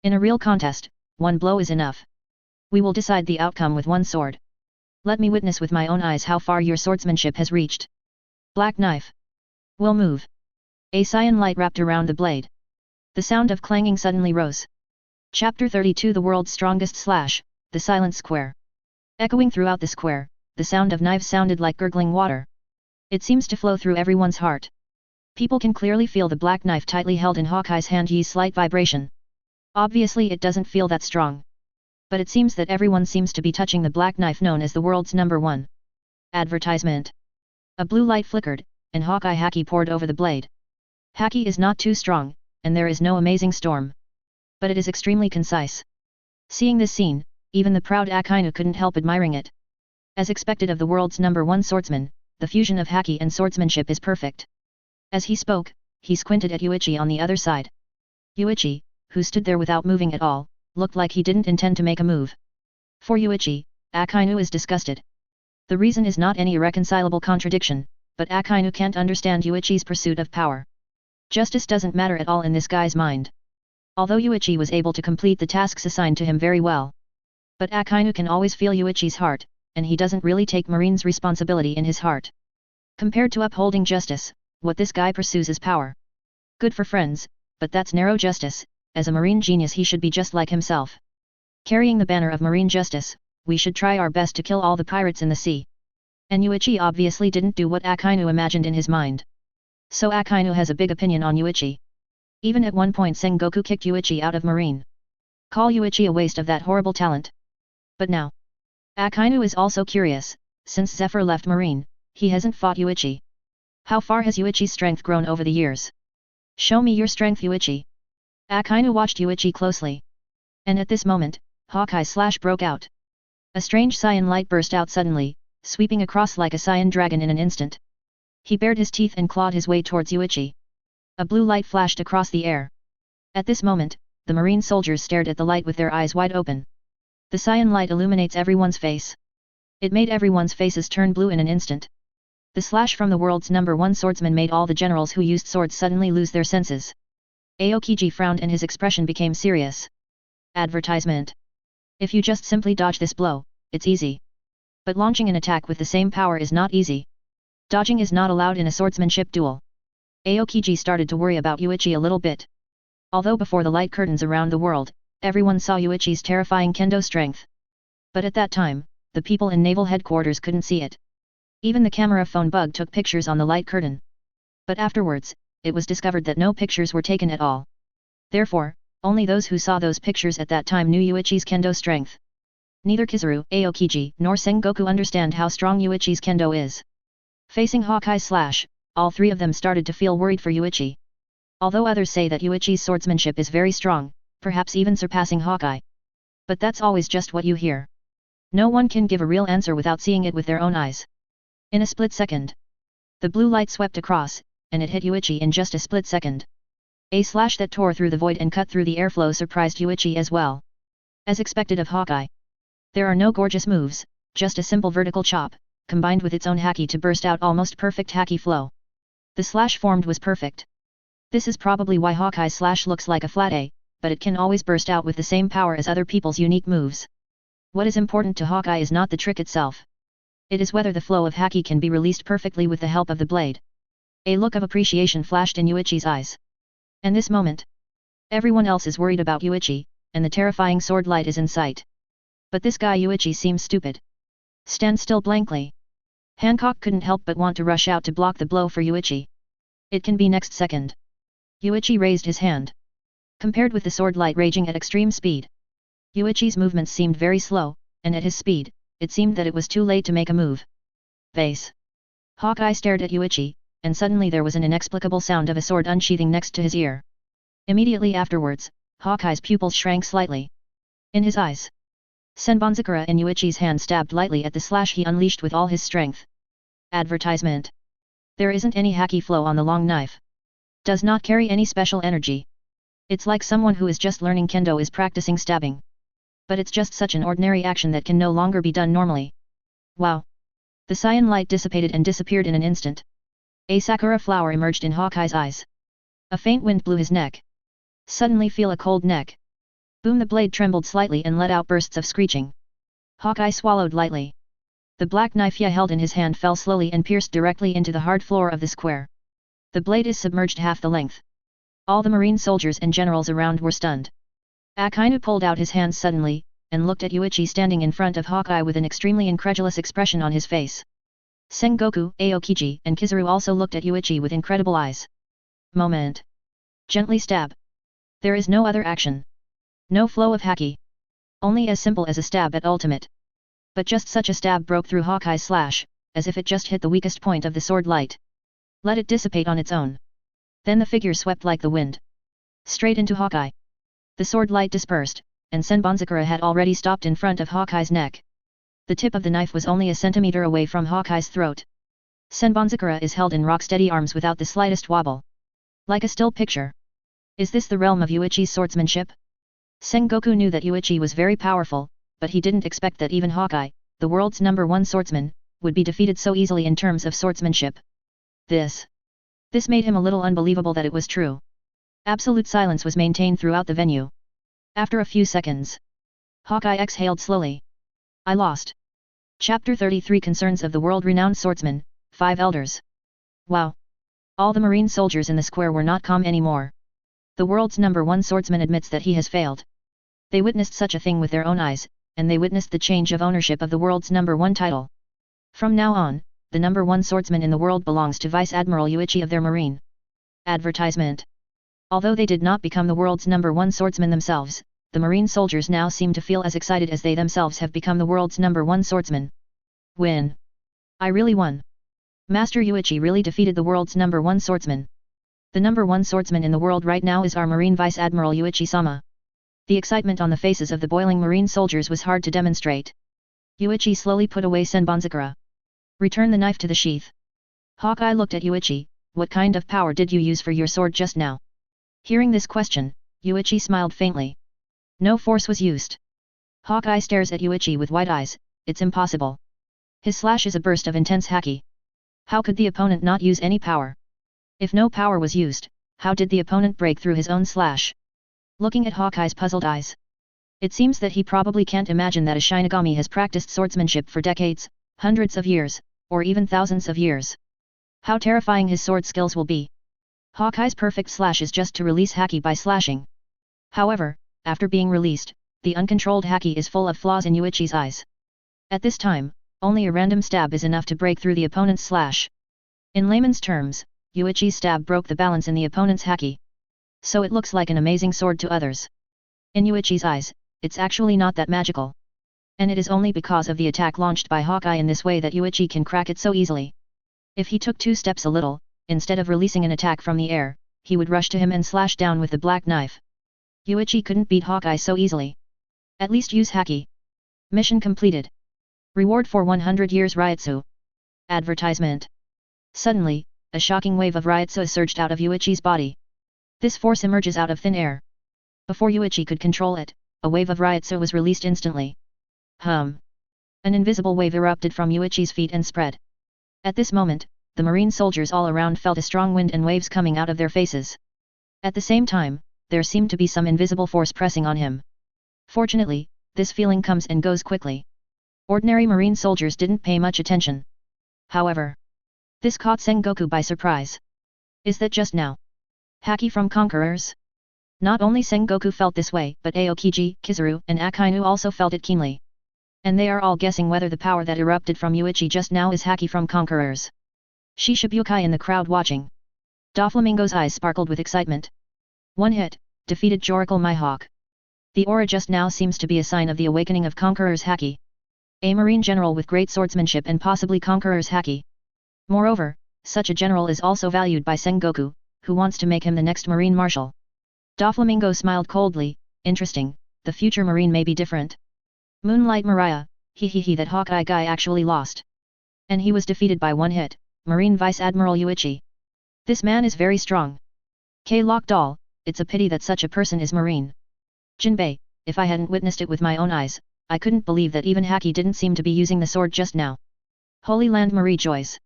Speaker 1: In a real contest, one blow is enough. We will decide the outcome with one sword. Let me witness with my own eyes how far your swordsmanship has reached. Black knife. Will move. A cyan light wrapped around the blade. The sound of clanging suddenly rose. Chapter 32 The World's Strongest Slash, The Silent Square. Echoing throughout the square, the sound of knives sounded like gurgling water. It seems to flow through everyone's heart. People can clearly feel the black knife tightly held in Hawkeye's hand yi's slight vibration. Obviously it doesn't feel that strong. But it seems that everyone seems to be touching the black knife known as the world's #1. Advertisement. A blue light flickered, and Hawkeye haki poured over the blade. Haki is not too strong, and there is no amazing storm. But it is extremely concise. Seeing this scene, even the proud Akainu couldn't help admiring it. As expected of the world's #1 swordsman, the fusion of haki and swordsmanship is perfect. As he spoke, he squinted at Yuichi on the other side. Yuichi, who stood there without moving at all, looked like he didn't intend to make a move. For Yuichi, Akainu is disgusted. The reason is not any irreconcilable contradiction, but Akainu can't understand Yuichi's pursuit of power. Justice doesn't matter at all in this guy's mind. Although Yuichi was able to complete the tasks assigned to him very well. But Akainu can always feel Yuichi's heart, and he doesn't really take Marine's responsibility in his heart. Compared to upholding justice, what this guy pursues is power. Good for friends, but that's narrow justice. As a marine genius he should be just like himself. Carrying the banner of marine justice, we should try our best to kill all the pirates in the sea. And Yuichi obviously didn't do what Akainu imagined in his mind. So Akainu has a big opinion on Yuichi. Even at one point Sengoku kicked Yuichi out of Marine. Call Yuichi a waste of that horrible talent. But now, Akainu is also curious, since Zephyr left Marine, he hasn't fought Yuichi. How far has Yuichi's strength grown over the years? Show me your strength Yuichi. Akainu watched Yuichi closely. And at this moment, Hawkeye's slash broke out. A strange cyan light burst out suddenly, sweeping across like a cyan dragon in an instant. He bared his teeth and clawed his way towards Yuichi. A blue light flashed across the air. At this moment, the marine soldiers stared at the light with their eyes wide open. The cyan light illuminates everyone's face. It made everyone's faces turn blue in an instant. The slash from the world's #1 swordsman made all the generals who used swords suddenly lose their senses. Aokiji frowned and his expression became serious. Advertisement. If you just simply dodge this blow, it's easy. But launching an attack with the same power is not easy. Dodging is not allowed in a swordsmanship duel. Aokiji started to worry about Yuichi a little bit. Although before the light curtains around the world, everyone saw Yuichi's terrifying kendo strength. But at that time, the people in naval headquarters couldn't see it. Even the camera phone bug took pictures on the light curtain. But afterwards, it was discovered that no pictures were taken at all. Therefore, only those who saw those pictures at that time knew Yuichi's kendo strength. Neither Kizaru, Aokiji, nor Sengoku understand how strong Yuichi's kendo is. Facing Hawkeye's slash, all three of them started to feel worried for Yuichi. Although others say that Yuichi's swordsmanship is very strong, perhaps even surpassing Hokage. But that's always just what you hear. No one can give a real answer without seeing it with their own eyes. In a split second, the blue light swept across, and it hit Yuichi in just a split second. A slash that tore through the void and cut through the airflow surprised Yuichi as well. As expected of Hokage, there are no gorgeous moves, just a simple vertical chop, combined with its own haki to burst out almost perfect haki flow. The slash formed was perfect. This is probably why Hokage's slash looks like a flat A, but it can always burst out with the same power as other people's unique moves. What is important to Hokage is not the trick itself. It is whether the flow of haki can be released perfectly with the help of the blade. A look of appreciation flashed in Yuichi's eyes. And this moment, everyone else is worried about Yuichi, and the terrifying sword light is in sight. But this guy Yuichi seems stupid. Stand still blankly. Hancock couldn't help but want to rush out to block the blow for Yuichi. It can be next second. Yuichi raised his hand. Compared with the sword light raging at extreme speed, Yuichi's movements seemed very slow, and at his speed, it seemed that it was too late to make a move. Base. Hokage stared at Yuichi, and suddenly there was an inexplicable sound of a sword unsheathing next to his ear. Immediately afterwards, Hokage's pupils shrank slightly. In his eyes, Senbonzakura in Yuichi's hand stabbed lightly at the slash he unleashed with all his strength. Advertisement. There isn't any haki flow on the long knife. Does not carry any special energy. It's like someone who is just learning kendo is practicing stabbing. But it's just such an ordinary action that can no longer be done normally. Wow. The cyan light dissipated and disappeared in an instant. A sakura flower emerged in Hokage's eyes. A faint wind blew his neck. Suddenly feel a cold neck. Boom, the blade trembled slightly and let out bursts of screeching. Hokage swallowed lightly. The black knife he held in his hand fell slowly and pierced directly into the hard floor of the square. The blade is submerged half the length. All the marine soldiers and generals around were stunned. Akainu pulled out his hands suddenly, and looked at Yuichi standing in front of Hokage with an extremely incredulous expression on his face. Sengoku, Aokiji and Kizaru also looked at Yuichi with incredible eyes. Moment. Gently stab. There is no other action. No flow of haki. Only as simple as a stab at ultimate. But just such a stab broke through Hokage's slash, as if it just hit the weakest point of the sword light. Let it dissipate on its own. Then the figure swept like the wind. Straight into Hokage. The sword light dispersed, and Senbonzakura had already stopped in front of Hokage's neck. The tip of the knife was only a centimeter away from Hokage's throat. Senbonzakura is held in rock-steady arms without the slightest wobble. Like a still picture. Is this the realm of Yuichi's swordsmanship? Sengoku knew that Yuichi was very powerful, but he didn't expect that even Hokage, the world's #1 swordsman, would be defeated so easily in terms of swordsmanship. This made him a little unbelievable that it was true. Absolute silence was maintained throughout the venue. After a few seconds, Hokage exhaled slowly. I lost. Chapter 33 Concerns of the World-Renowned Swordsman, 5 Elders. Wow. All the marine soldiers in the square were not calm anymore. The world's #1 swordsman admits that he has failed. They witnessed such a thing with their own eyes, and they witnessed the change of ownership of the world's #1 title. From now on, the #1 swordsman in the world belongs to Vice Admiral Yuichi of their marine. Advertisement. Although they did not become the world's #1 swordsman themselves, the marine soldiers now seem to feel as excited as they themselves have become the world's #1 swordsman. Win. I really won. Master Yuichi really defeated the world's #1 swordsman. The #1 swordsman in the world right now is our Marine Vice Admiral Yuichi-sama. The excitement on the faces of the boiling marine soldiers was hard to demonstrate. Yuichi slowly put away Senbonzakura. Return the knife to the sheath. Hokage looked at Yuichi. What kind of power did you use for your sword just now? Hearing this question, Yuichi smiled faintly. No force was used. Hokage stares at Yuichi with wide eyes. It's impossible. His slash is a burst of intense haki. How could the opponent not use any power? If no power was used, how did the opponent break through his own slash? Looking at Hokage's puzzled eyes, it seems that he probably can't imagine that a Shinigami has practiced swordsmanship for decades, hundreds of years, or even thousands of years. How terrifying his sword skills will be. Hokage's perfect slash is just to release haki by slashing. However, after being released, the uncontrolled haki is full of flaws in Yuichi's eyes. At this time, only a random stab is enough to break through the opponent's slash. In layman's terms, Yuichi's stab broke the balance in the opponent's haki. So it looks like an amazing sword to others. In Yuichi's eyes, it's actually not that magical. And it is only because of the attack launched by Hokage in this way that Yuichi can crack it so easily. If he took 2 steps a little, instead of releasing an attack from the air, he would rush to him and slash down with the black knife. Yuichi couldn't beat Hokage so easily. At least use Haki. Mission completed. Reward for 100 years Ryutsu. Advertisement. Suddenly, a shocking wave of Ryutsu surged out of Yuichi's body. This force emerges out of thin air. Before Yuichi could control it, a wave of Ryutsu was released instantly. An invisible wave erupted from Yuichi's feet and spread. At this moment, the marine soldiers all around felt a strong wind and waves coming out of their faces. At the same time, there seemed to be some invisible force pressing on him. Fortunately, this feeling comes and goes quickly. Ordinary marine soldiers didn't pay much attention. However, this caught Sengoku by surprise. Is that just now? Haki from Conquerors? Not only Sengoku felt this way, but Aokiji, Kizaru, and Akainu also felt it keenly. And they are all guessing whether the power that erupted from Yuichi just now is Haki from Conquerors. Shichibukai in the crowd watching. Doflamingo's eyes sparkled with excitement. One hit, defeated Joracle Mihawk. The aura just now seems to be a sign of the awakening of Conqueror's Haki. A marine general with great swordsmanship and possibly Conqueror's Haki. Moreover, such a general is also valued by Sengoku, who wants to make him the next marine marshal. Doflamingo smiled coldly. Interesting, the future marine may be different. Moonlight Mariah, that Hawkeye guy actually lost. And he was defeated by one hit, Marine Vice Admiral Yuichi. This man is very strong. K-Lock Doll, it's a pity that such a person is marine. Jinbei, if I hadn't witnessed it with my own eyes, I couldn't believe that even Haki didn't seem to be using the sword just now. Holy Land Marie Joyce.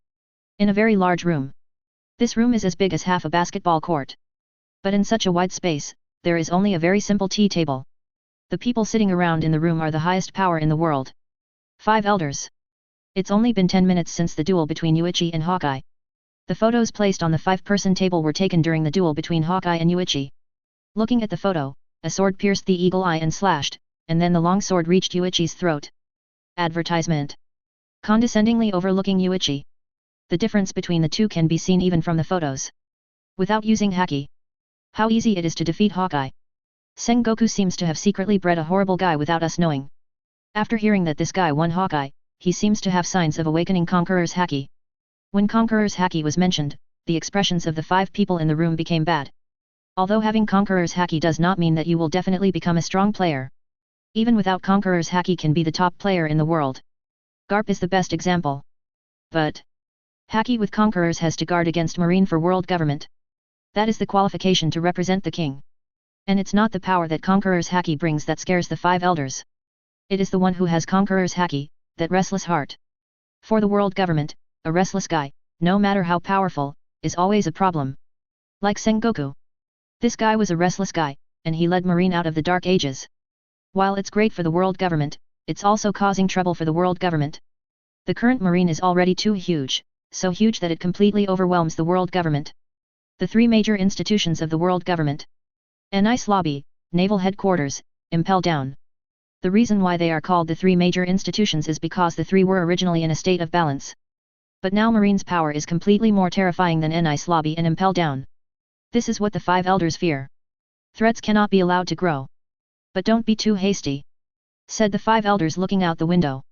Speaker 1: In a very large room. This room is as big as half a basketball court. But in such a wide space, there is only a very simple tea table. The people sitting around in the room are the highest power in the world. 5 elders. It's only been 10 minutes since the duel between Yuichi and Hawkeye. The photos placed on the 5-person table were taken during the duel between Hawkeye and Yuichi. Looking at the photo, a sword pierced the eagle eye and slashed, and then the long sword reached Yuichi's throat. Advertisement. Condescendingly overlooking Yuichi. The difference between the two can be seen even from the photos. Without using Haki. How easy it is to defeat Hawkeye. Sengoku seems to have secretly bred a horrible guy without us knowing. After hearing that this guy won Hawkeye, he seems to have signs of awakening Conqueror's Haki. When Conqueror's Haki was mentioned, the expressions of the 5 people in the room became bad. Although having Conqueror's Haki does not mean that you will definitely become a strong player. Even without Conqueror's Haki can be the top player in the world. Garp is the best example. But Haki with Conquerors has to guard against Marine for world government. That is the qualification to represent the king. And it's not the power that Conqueror's Haki brings that scares the 5 elders. It is the one who has Conqueror's Haki, that restless heart. For the world government, a restless guy, no matter how powerful, is always a problem. Like Sengoku. This guy was a restless guy, and he led Marine out of the Dark Ages. While it's great for the world government, it's also causing trouble for the world government. The current Marine is already too huge, so huge that it completely overwhelms the world government. The 3 major institutions of the world government. An ice lobby, naval headquarters, Impel Down. The reason why they are called the 3 major institutions is because the 3 were originally in a state of balance. But now Marine's power is completely more terrifying than an ice lobby and Impel Down. This is what the 5 elders fear. Threats cannot be allowed to grow. But don't be too hasty, said the 5 elders looking out the window.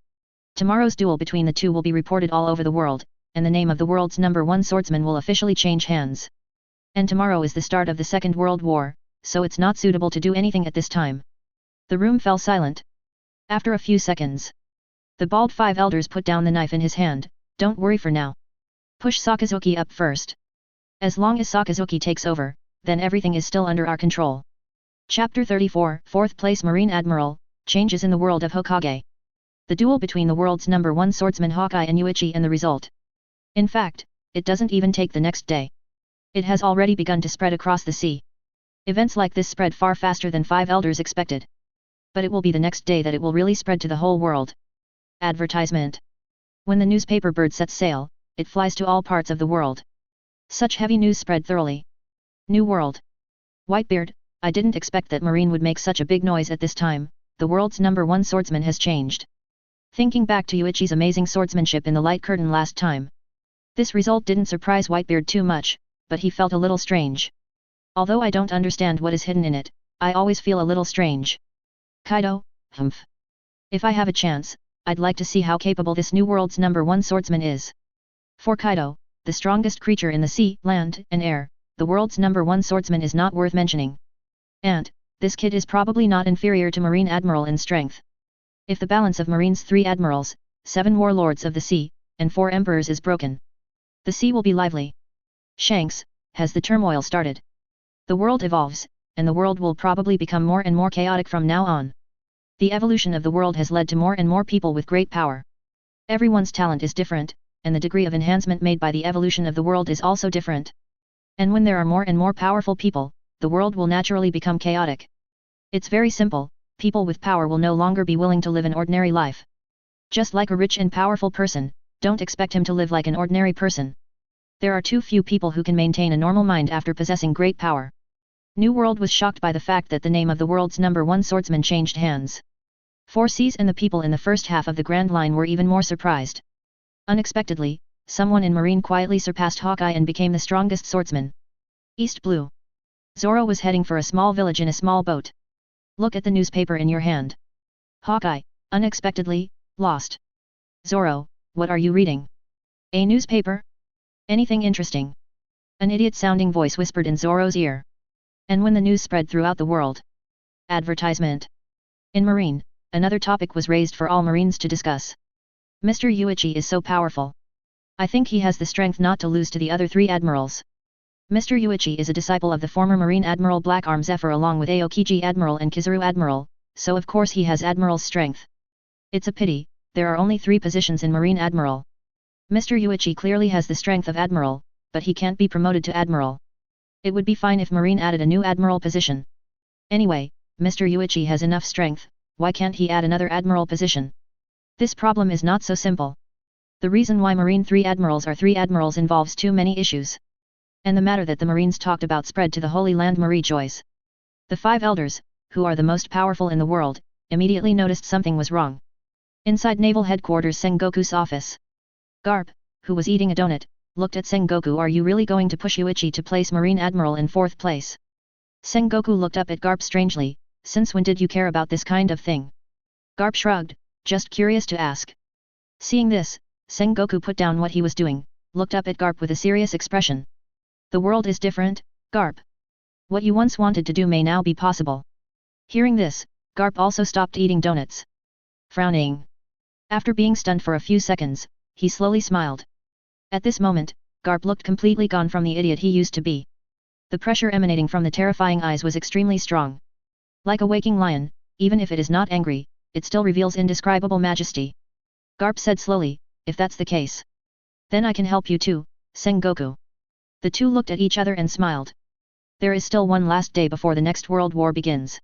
Speaker 1: Tomorrow's duel between the 2 will be reported all over the world, and the name of the world's #1 swordsman will officially change hands. And tomorrow is the start of the Second World War, so it's not suitable to do anything at this time. The room fell silent. After a few seconds, the bald 5 elders put down the knife in his hand. Don't worry for now. Push Sakazuki up first. As long as Sakazuki takes over, then everything is still under our control. Chapter 34, 4th place Marine Admiral, Changes in the World of Hokage. The duel between the world's #1 swordsman Hawkeye and Yuichi and the result. In fact, it doesn't even take the next day. It has already begun to spread across the sea. Events like this spread far faster than 5 elders expected. But it will be the next day that it will really spread to the whole world. Advertisement. When the newspaper bird sets sail, it flies to all parts of the world. Such heavy news spread thoroughly. New World. Whitebeard, I didn't expect that Marine would make such a big noise at this time. The world's #1 swordsman has changed. Thinking back to Yuichi's amazing swordsmanship in the light curtain last time. This result didn't surprise Whitebeard too much, but he felt a little strange. Although I don't understand what is hidden in it, I always feel a little strange. Kaido, humph. If I have a chance, I'd like to see how capable this new world's #1 swordsman is. For Kaido, the strongest creature in the sea, land, and air, the world's #1 swordsman is not worth mentioning. And, this kid is probably not inferior to Marine Admiral in strength. If the balance of Marine's 3 admirals, 7 warlords of the sea, and 4 emperors is broken, the sea will be lively. Shanks, has the turmoil started? The world evolves, and the world will probably become more and more chaotic from now on. The evolution of the world has led to more and more people with great power. Everyone's talent is different, and the degree of enhancement made by the evolution of the world is also different. And when there are more and more powerful people, the world will naturally become chaotic. It's very simple, people with power will no longer be willing to live an ordinary life. Just like a rich and powerful person, don't expect him to live like an ordinary person. There are too few people who can maintain a normal mind after possessing great power. New World was shocked by the fact that the name of the world's #1 swordsman changed hands. 4 Seas and the people in the first half of the Grand Line were even more surprised. Unexpectedly, someone in Marine quietly surpassed Hawkeye and became the strongest swordsman. East Blue. Zoro was heading for a small village in a small boat. Look at the newspaper in your hand. Hawkeye, unexpectedly, lost. Zoro, what are you reading? A newspaper? Anything interesting? An idiot-sounding voice whispered in Zoro's ear. And when the news spread throughout the world. Advertisement. In Marine, another topic was raised for all Marines to discuss. Mr. Yuichi is so powerful. I think he has the strength not to lose to the other 3 admirals. Mr. Yuichi is a disciple of the former Marine Admiral Blackarm Zephyr along with Aokiji Admiral and Kizaru Admiral, so of course he has Admiral's strength. It's a pity, there are only 3 positions in Marine Admiral. Mr. Yuichi clearly has the strength of Admiral, but he can't be promoted to Admiral. It would be fine if Marine added a new Admiral position. Anyway, Mr. Yuichi has enough strength, why can't he add another Admiral position? This problem is not so simple. The reason why Marine 3 admirals are 3 admirals involves too many issues. And the matter that the Marines talked about spread to the Holy Land Marie Joys. The 5 elders, who are the most powerful in the world, immediately noticed something was wrong. Inside Naval Headquarters Sengoku's office. Garp, who was eating a donut, looked at Sengoku. Are you really going to push Yuichi to place Marine Admiral in 4th place? Sengoku looked up at Garp strangely, since when did you care about this kind of thing? Garp shrugged, just curious to ask. Seeing this, Sengoku put down what he was doing, looked up at Garp with a serious expression. The world is different, Garp. What you once wanted to do may now be possible. Hearing this, Garp also stopped eating donuts. Frowning. After being stunned for a few seconds, he slowly smiled. At this moment, Garp looked completely gone from the idiot he used to be. The pressure emanating from the terrifying eyes was extremely strong. Like a waking lion, even if it is not angry, it still reveals indescribable majesty. Garp said slowly, if that's the case, then I can help you too, Sengoku. The two looked at each other and smiled. There is still one last day before the next world war begins.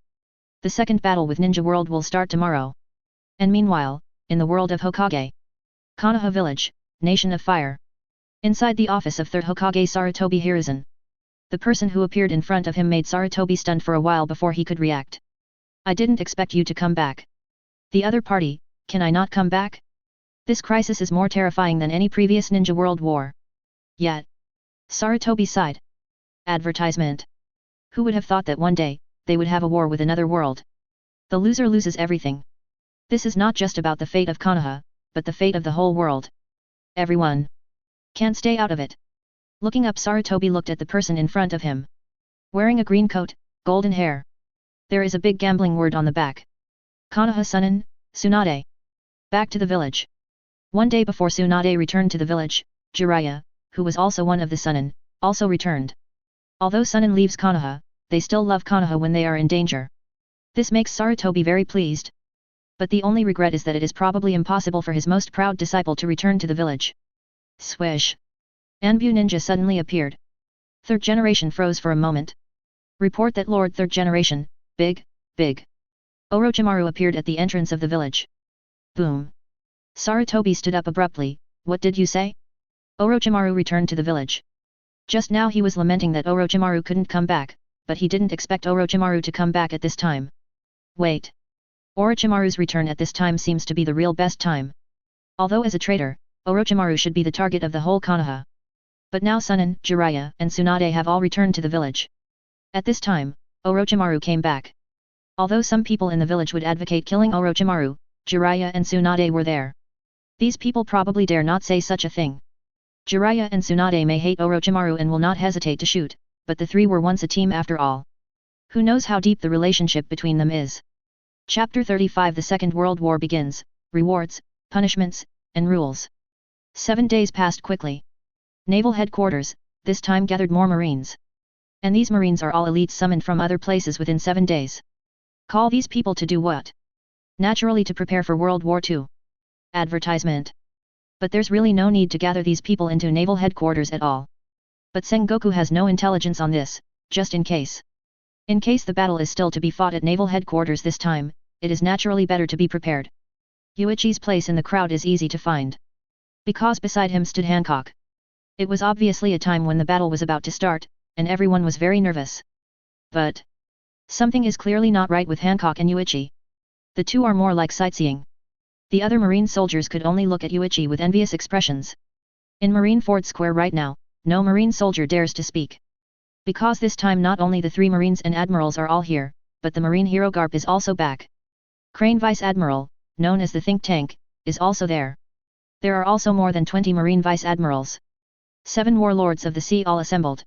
Speaker 1: The second battle with Ninja World will start tomorrow. And meanwhile, in the world of Hokage. Konoha Village, Nation of Fire. Inside the office of 3rd Hokage Sarutobi Hiruzen. The person who appeared in front of him made Sarutobi stunned for a while before he could react. I didn't expect you to come back. The other party, can I not come back? This crisis is more terrifying than any previous Ninja World War. Yet. Sarutobi sighed. Advertisement. Who would have thought that one day, they would have a war with another world? The loser loses everything. This is not just about the fate of Konoha, but the fate of the whole world. Everyone can't stay out of it. Looking up, Sarutobi looked at the person in front of him. Wearing a green coat, golden hair. There is a big gambling word on the back. Konoha Sunin, Tsunade. Back to the village. One day before Tsunade returned to the village, Jiraiya, who was also one of the Sunin, also returned. Although Sunin leaves Konoha, they still love Konoha when they are in danger. This makes Sarutobi very pleased. But the only regret is that it is probably impossible for his most proud disciple to return to the village. Swish. Anbu Ninja suddenly appeared. 3rd generation froze for a moment. Report that Lord 3rd generation, big. Orochimaru appeared at the entrance of the village. Boom. Sarutobi stood up abruptly. What did you say? Orochimaru returned to the village. Just now he was lamenting that Orochimaru couldn't come back, but he didn't expect Orochimaru to come back at this time. Wait. Orochimaru's return at this time seems to be the real best time. Although as a traitor, Orochimaru should be the target of the whole Konoha. But now Sunin, Jiraiya, and Tsunade have all returned to the village. At this time, Orochimaru came back. Although some people in the village would advocate killing Orochimaru, Jiraiya and Tsunade were there. These people probably dare not say such a thing. Jiraiya and Tsunade may hate Orochimaru and will not hesitate to shoot, but the three were once a team after all. Who knows how deep the relationship between them is? Chapter 35 The Second World War begins, Rewards, Punishments, and Rules. 7 days passed quickly. Naval headquarters, this time gathered more Marines. And these Marines are all elites summoned from other places within 7 days. Call these people to do what? Naturally to prepare for World War II. Advertisement. But there's really no need to gather these people into naval headquarters at all. But Sengoku has no intelligence on this, just in case. In case the battle is still to be fought at naval headquarters this time, it is naturally better to be prepared. Yuichi's place in the crowd is easy to find. Because beside him stood Hancock. It was obviously a time when the battle was about to start, and everyone was very nervous. But something is clearly not right with Hancock and Yuichi. The two are more like sightseeing. The other Marine soldiers could only look at Yuichi with envious expressions. In Marineford Square right now, no Marine soldier dares to speak. Because this time not only the 3 Marines and Admirals are all here, but the Marine hero Garp is also back. Crane Vice Admiral, known as the Think Tank, is also there. There are also more than 20 Marine Vice Admirals. 7 Warlords of the Sea all assembled.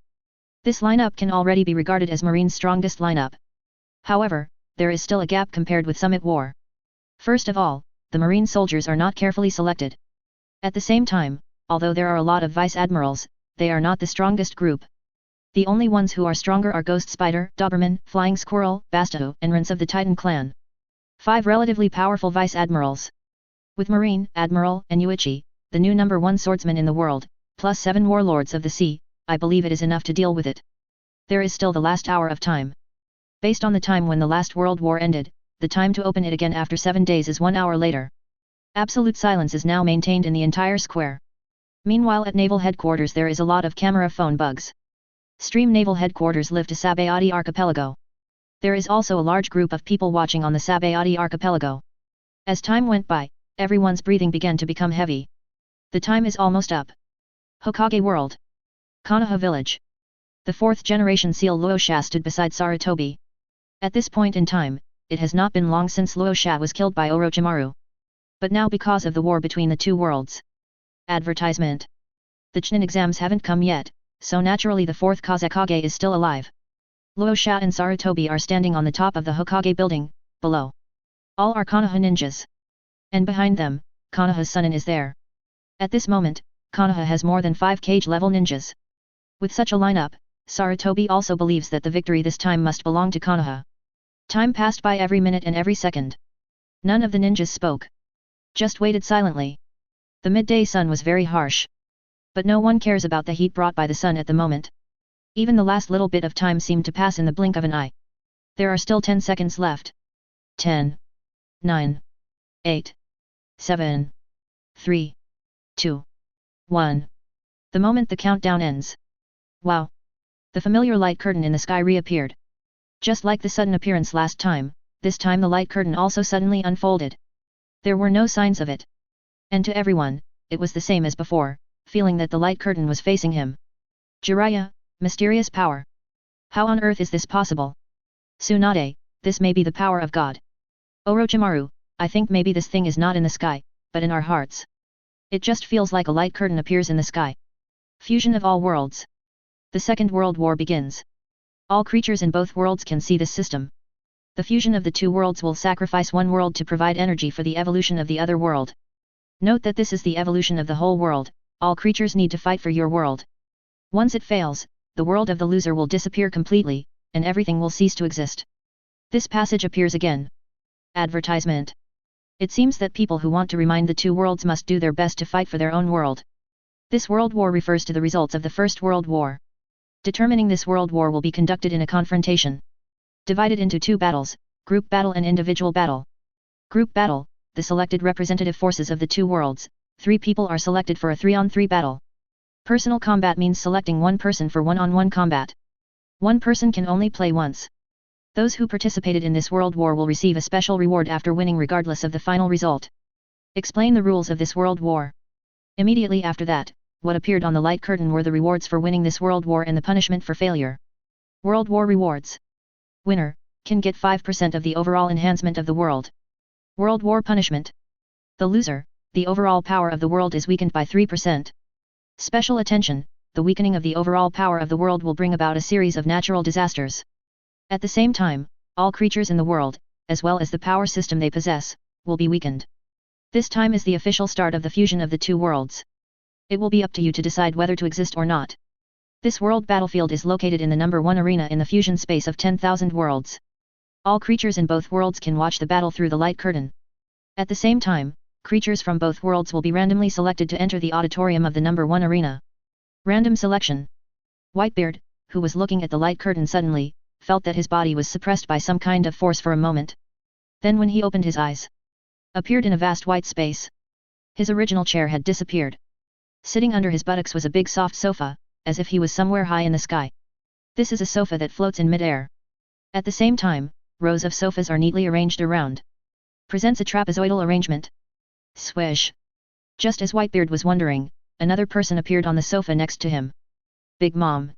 Speaker 1: This lineup can already be regarded as Marine's strongest lineup. However, there is still a gap compared with some at war. First of all, the Marine soldiers are not carefully selected. At the same time, although there are a lot of Vice Admirals, they are not the strongest group. The only ones who are stronger are Ghost Spider, Doberman, Flying Squirrel, Bastaho, and Rance of the Titan clan. 5 relatively powerful Vice Admirals. With Marine, Admiral, and Yuichi, the new number 1 swordsman in the world, plus 7 Warlords of the Sea, I believe it is enough to deal with it. There is still the last hour of time. Based on the time when the last World War ended, the time to open it again after 7 days is 1 hour later. Absolute silence is now maintained in the entire square. Meanwhile at naval headquarters there is a lot of camera phone bugs. Stream naval headquarters live to Sabayati Archipelago. There is also a large group of people watching on the Sabayati Archipelago. As time went by, everyone's breathing began to become heavy. The time is almost up. Hokage World. Konoha Village. The 4th generation seal Luosha stood beside Sarutobi. At this point in time, it has not been long since Luosha was killed by Orochimaru. But now because of the war between the two worlds. Advertisement. The Chunin exams haven't come yet, so naturally the 4th Kazekage is still alive. Luosha and Sarutobi are standing on the top of the Hokage building, below. All are Konoha ninjas. And behind them, Konoha's Sunin is there. At this moment, Konoha has more than 5 Kage level ninjas. With such a lineup, Sarutobi also believes that the victory this time must belong to Konoha. Time passed by every minute and every second. None of the ninjas spoke. Just waited silently. The midday sun was very harsh. But no one cares about the heat brought by the sun at the moment. Even the last little bit of time seemed to pass in the blink of an eye. There are still 10 seconds left. 10. 9. 8. 7. 3. 2. 1. The moment the countdown ends. Wow! The familiar light curtain in the sky reappeared. Just like the sudden appearance last time, this time the light curtain also suddenly unfolded. There were no signs of it. And to everyone, it was the same as before, feeling that the light curtain was facing him. Jiraiya, mysterious power. How on earth is this possible? Tsunade, this may be the power of God. Orochimaru, I think maybe this thing is not in the sky, but in our hearts. It just feels like a light curtain appears in the sky. Fusion of all worlds. The Second World War begins. All creatures in both worlds can see this system. The fusion of the two worlds will sacrifice one world to provide energy for the evolution of the other world. Note that this is the evolution of the whole world, all creatures need to fight for your world. Once it fails, the world of the loser will disappear completely, and everything will cease to exist. This passage appears again. Advertisement. It seems that people who want to remind the two worlds must do their best to fight for their own world. This world war refers to the results of the First World War. Determining this world war will be conducted in a confrontation. Divided into 2 battles, group battle and individual battle. Group battle, the selected representative forces of the two worlds, 3 people are selected for a 3-on-3 battle. Personal combat means selecting one person for one-on-one combat. One person can only play once. Those who participated in this world war will receive a special reward after winning regardless of the final result. Explain the rules of this world war. Immediately after that, what appeared on the light curtain were the rewards for winning this world war and the punishment for failure. World War Rewards. Winner, can get 5% of the overall enhancement of the world. World War Punishment. The loser, the overall power of the world is weakened by 3%. Special attention, the weakening of the overall power of the world will bring about a series of natural disasters. At the same time, all creatures in the world, as well as the power system they possess, will be weakened. This time is the official start of the fusion of the two worlds. It will be up to you to decide whether to exist or not. This world battlefield is located in the number 1 arena in the fusion space of 10,000 worlds. All creatures in both worlds can watch the battle through the light curtain. At the same time, creatures from both worlds will be randomly selected to enter the auditorium of the number 1 arena. Random selection. Whitebeard, who was looking at the light curtain suddenly, felt that his body was suppressed by some kind of force for a moment. Then when he opened his eyes, appeared in a vast white space. His original chair had disappeared. Sitting under his buttocks was a big soft sofa, as if he was somewhere high in the sky. This is a sofa that floats in mid-air. At the same time, rows of sofas are neatly arranged around. Presents a trapezoidal arrangement. Swish. Just as Whitebeard was wondering, another person appeared on the sofa next to him. Big Mom.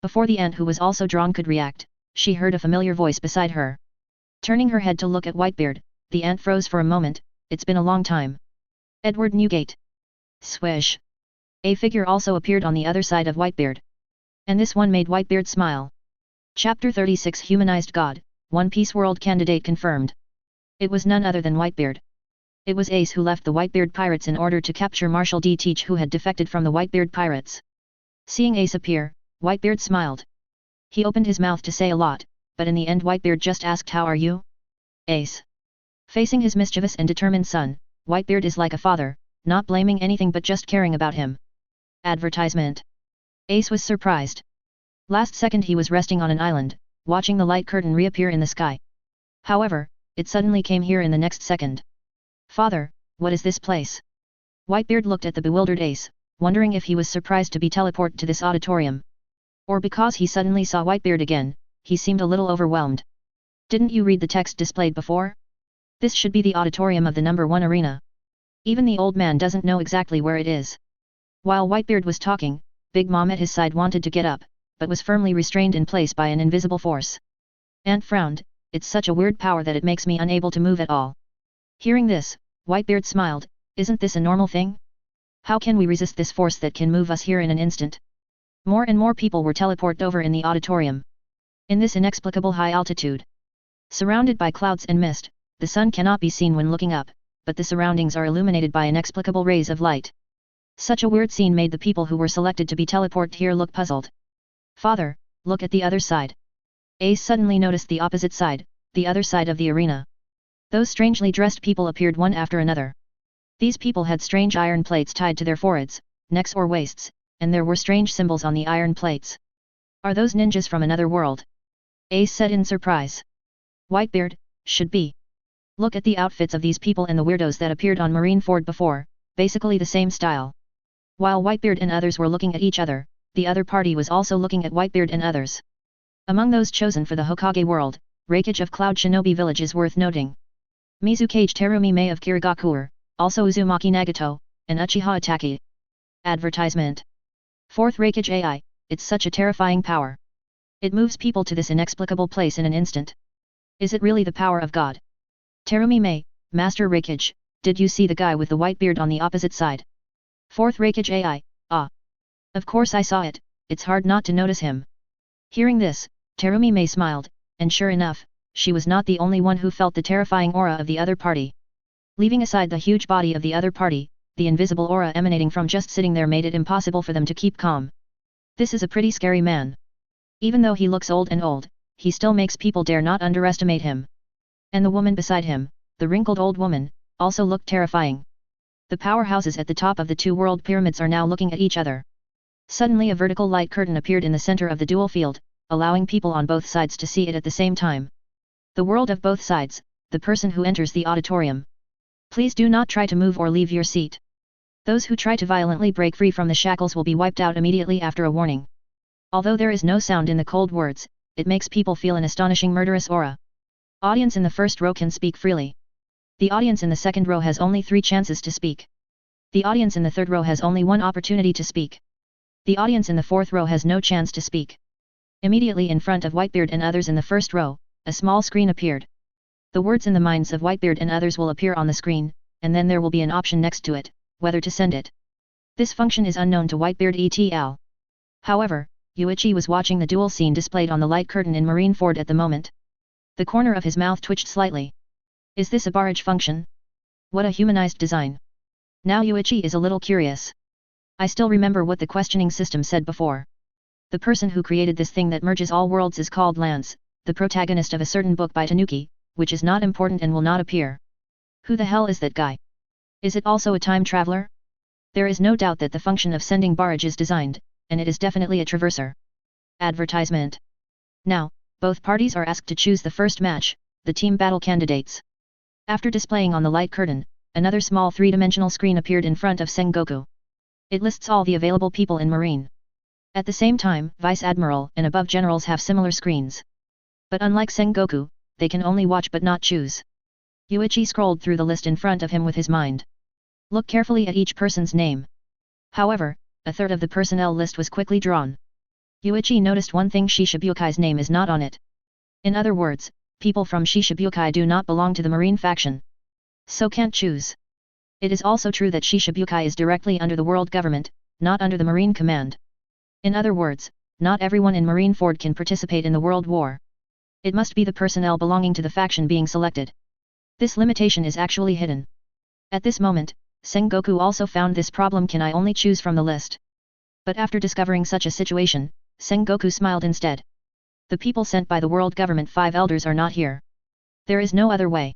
Speaker 1: Before the ant who was also drawn could react, she heard a familiar voice beside her. Turning her head to look at Whitebeard, the ant froze for a moment. It's been a long time. Edward Newgate. Swish. A figure also appeared on the other side of Whitebeard. And this one made Whitebeard smile. Chapter 36 Humanized God, One Piece World Candidate confirmed. It was none other than Whitebeard. It was Ace who left the Whitebeard Pirates in order to capture Marshal D. Teach, who had defected from the Whitebeard Pirates. Seeing Ace appear, Whitebeard smiled. He opened his mouth to say a lot, but in the end Whitebeard just asked, "How are you?" Ace. Facing his mischievous and determined son, Whitebeard is like a father, not blaming anything but just caring about him. Advertisement. Ace was surprised. Last second he was resting on an island, watching the light curtain reappear in the sky. However, it suddenly came here in the next second. Father, what is this place? Whitebeard looked at the bewildered Ace, wondering if he was surprised to be teleported to this auditorium. Or because he suddenly saw Whitebeard again, he seemed a little overwhelmed. Didn't you read the text displayed before? This should be the auditorium of the number 1 arena. Even the old man doesn't know exactly where it is. While Whitebeard was talking, Big Mom at his side wanted to get up, but was firmly restrained in place by an invisible force. Ant frowned. It's such a weird power that it makes me unable to move at all. Hearing this, Whitebeard smiled. Isn't this a normal thing? How can we resist this force that can move us here in an instant? More and more people were teleported over in the auditorium. In this inexplicable high altitude, surrounded by clouds and mist, the sun cannot be seen when looking up, but the surroundings are illuminated by inexplicable rays of light. Such a weird scene made the people who were selected to be teleported here look puzzled. Father, look at the other side. Ace suddenly noticed the opposite side, the other side of the arena. Those strangely dressed people appeared one after another. These people had strange iron plates tied to their foreheads, necks or waists, and there were strange symbols on the iron plates. Are those ninjas from another world? Ace said in surprise. Whitebeard, should be. Look at the outfits of these people and the weirdos that appeared on Marineford before, basically the same style. While Whitebeard and others were looking at each other, the other party was also looking at Whitebeard and others. Among those chosen for the Hokage world, Raikage of Cloud Shinobi Village is worth noting. Mizukage Terumi Mei of Kirigakuer, also Uzumaki Nagato, and Uchiha Itaki. Advertisement. 4th Raikage AI, it's such a terrifying power. It moves people to this inexplicable place in an instant. Is it really the power of God? Terumi Mei, Master Raikage, did you see the guy with the white beard on the opposite side? 4th Raikage AI, ah. Of course I saw it, it's hard not to notice him. Hearing this, Terumi Mei smiled, and sure enough, she was not the only one who felt the terrifying aura of the other party. Leaving aside the huge body of the other party, the invisible aura emanating from just sitting there made it impossible for them to keep calm. This is a pretty scary man. Even though he looks old, he still makes people dare not underestimate him. And the woman beside him, the wrinkled old woman, also looked terrifying. The powerhouses at the top of the two world pyramids are now looking at each other. Suddenly a vertical light curtain appeared in the center of the dual field, allowing people on both sides to see it at the same time. The world of both sides, the person who enters the auditorium. Please do not try to move or leave your seat. Those who try to violently break free from the shackles will be wiped out immediately after a warning. Although there is no sound in the cold words, it makes people feel an astonishing murderous aura. Audience in the first row can speak freely. The audience in the second row has only 3 chances to speak. The audience in the third row has only 1 opportunity to speak. The audience in the fourth row has no chance to speak. Immediately in front of Whitebeard and others in the first row, a small screen appeared. The words in the minds of Whitebeard and others will appear on the screen, and then there will be an option next to it, whether to send it. This function is unknown to Whitebeard et al. However, Yuichi was watching the duel scene displayed on the light curtain in Marineford at the moment. The corner of his mouth twitched slightly. Is this a barrage function? What a humanized design. Now Yuichi is a little curious. I still remember what the questioning system said before. The person who created this thing that merges all worlds is called Lance, the protagonist of a certain book by Tanuki, which is not important and will not appear. Who the hell is that guy? Is it also a time traveler? There is no doubt that the function of sending barrage is designed, and it is definitely a traverser. Advertisement. Now, both parties are asked to choose the first match, the team battle candidates. After displaying on the light curtain, another small three-dimensional screen appeared in front of Sengoku. It lists all the available people in Marine. At the same time, Vice Admiral and above generals have similar screens. But unlike Sengoku, they can only watch but not choose. Yuichi scrolled through the list in front of him with his mind. Look carefully at each person's name. However, a third of the personnel list was quickly drawn. Yuichi noticed one thing: Shichibukai's name is not on it. In other words, people from Shichibukai do not belong to the Marine faction. So can't choose. It is also true that Shichibukai is directly under the world government, not under the Marine command. In other words, not everyone in Marineford can participate in the World War. It must be the personnel belonging to the faction being selected. This limitation is actually hidden. At this moment, Sengoku also found this problem: can I only choose from the list? But after discovering such a situation, Sengoku smiled instead. The people sent by the world government 5 elders are not here. There is no other way.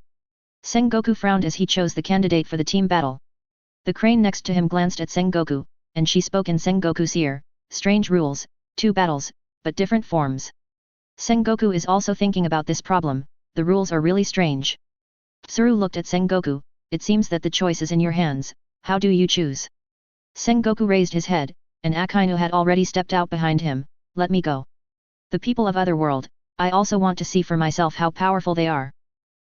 Speaker 1: Sengoku frowned as he chose the candidate for the team battle. The crane next to him glanced at Sengoku, and she spoke in Sengoku's ear. Strange rules, 2 battles, but different forms. Sengoku is also thinking about this problem: the rules are really strange. Tsuru looked at Sengoku. It seems that the choice is in your hands, how do you choose? Sengoku raised his head, and Akainu had already stepped out behind him. Let me go. The people of Otherworld, I also want to see for myself how powerful they are.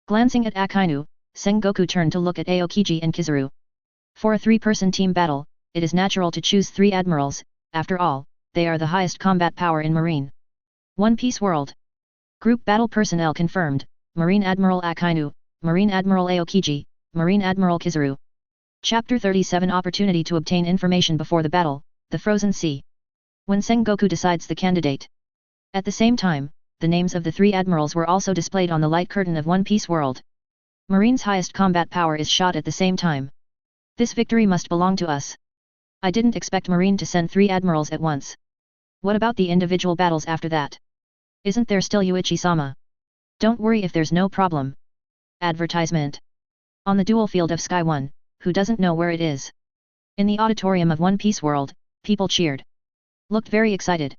Speaker 1: Glancing at Akainu, Sengoku turned to look at Aokiji and Kizaru. For a 3-person team battle, it is natural to choose 3 admirals. After all, they are the highest combat power in Marine. One Piece World. Group battle personnel confirmed: Marine Admiral Akainu, Marine Admiral Aokiji, Marine Admiral Kizaru. Chapter 37: Opportunity to obtain information before the battle, the Frozen Sea. When Sengoku decides the candidate. At the same time, the names of the 3 admirals were also displayed on the light curtain of One Piece World. Marine's highest combat power is shot at the same time. This victory must belong to us. I didn't expect Marine to send 3 admirals at once. What about the individual battles after that? Isn't there still Yuichi-sama? Don't worry if there's no problem. Advertisement. On the dual field of Sky 1, who doesn't know where it is? In the auditorium of One Piece World, people cheered. Looked very excited.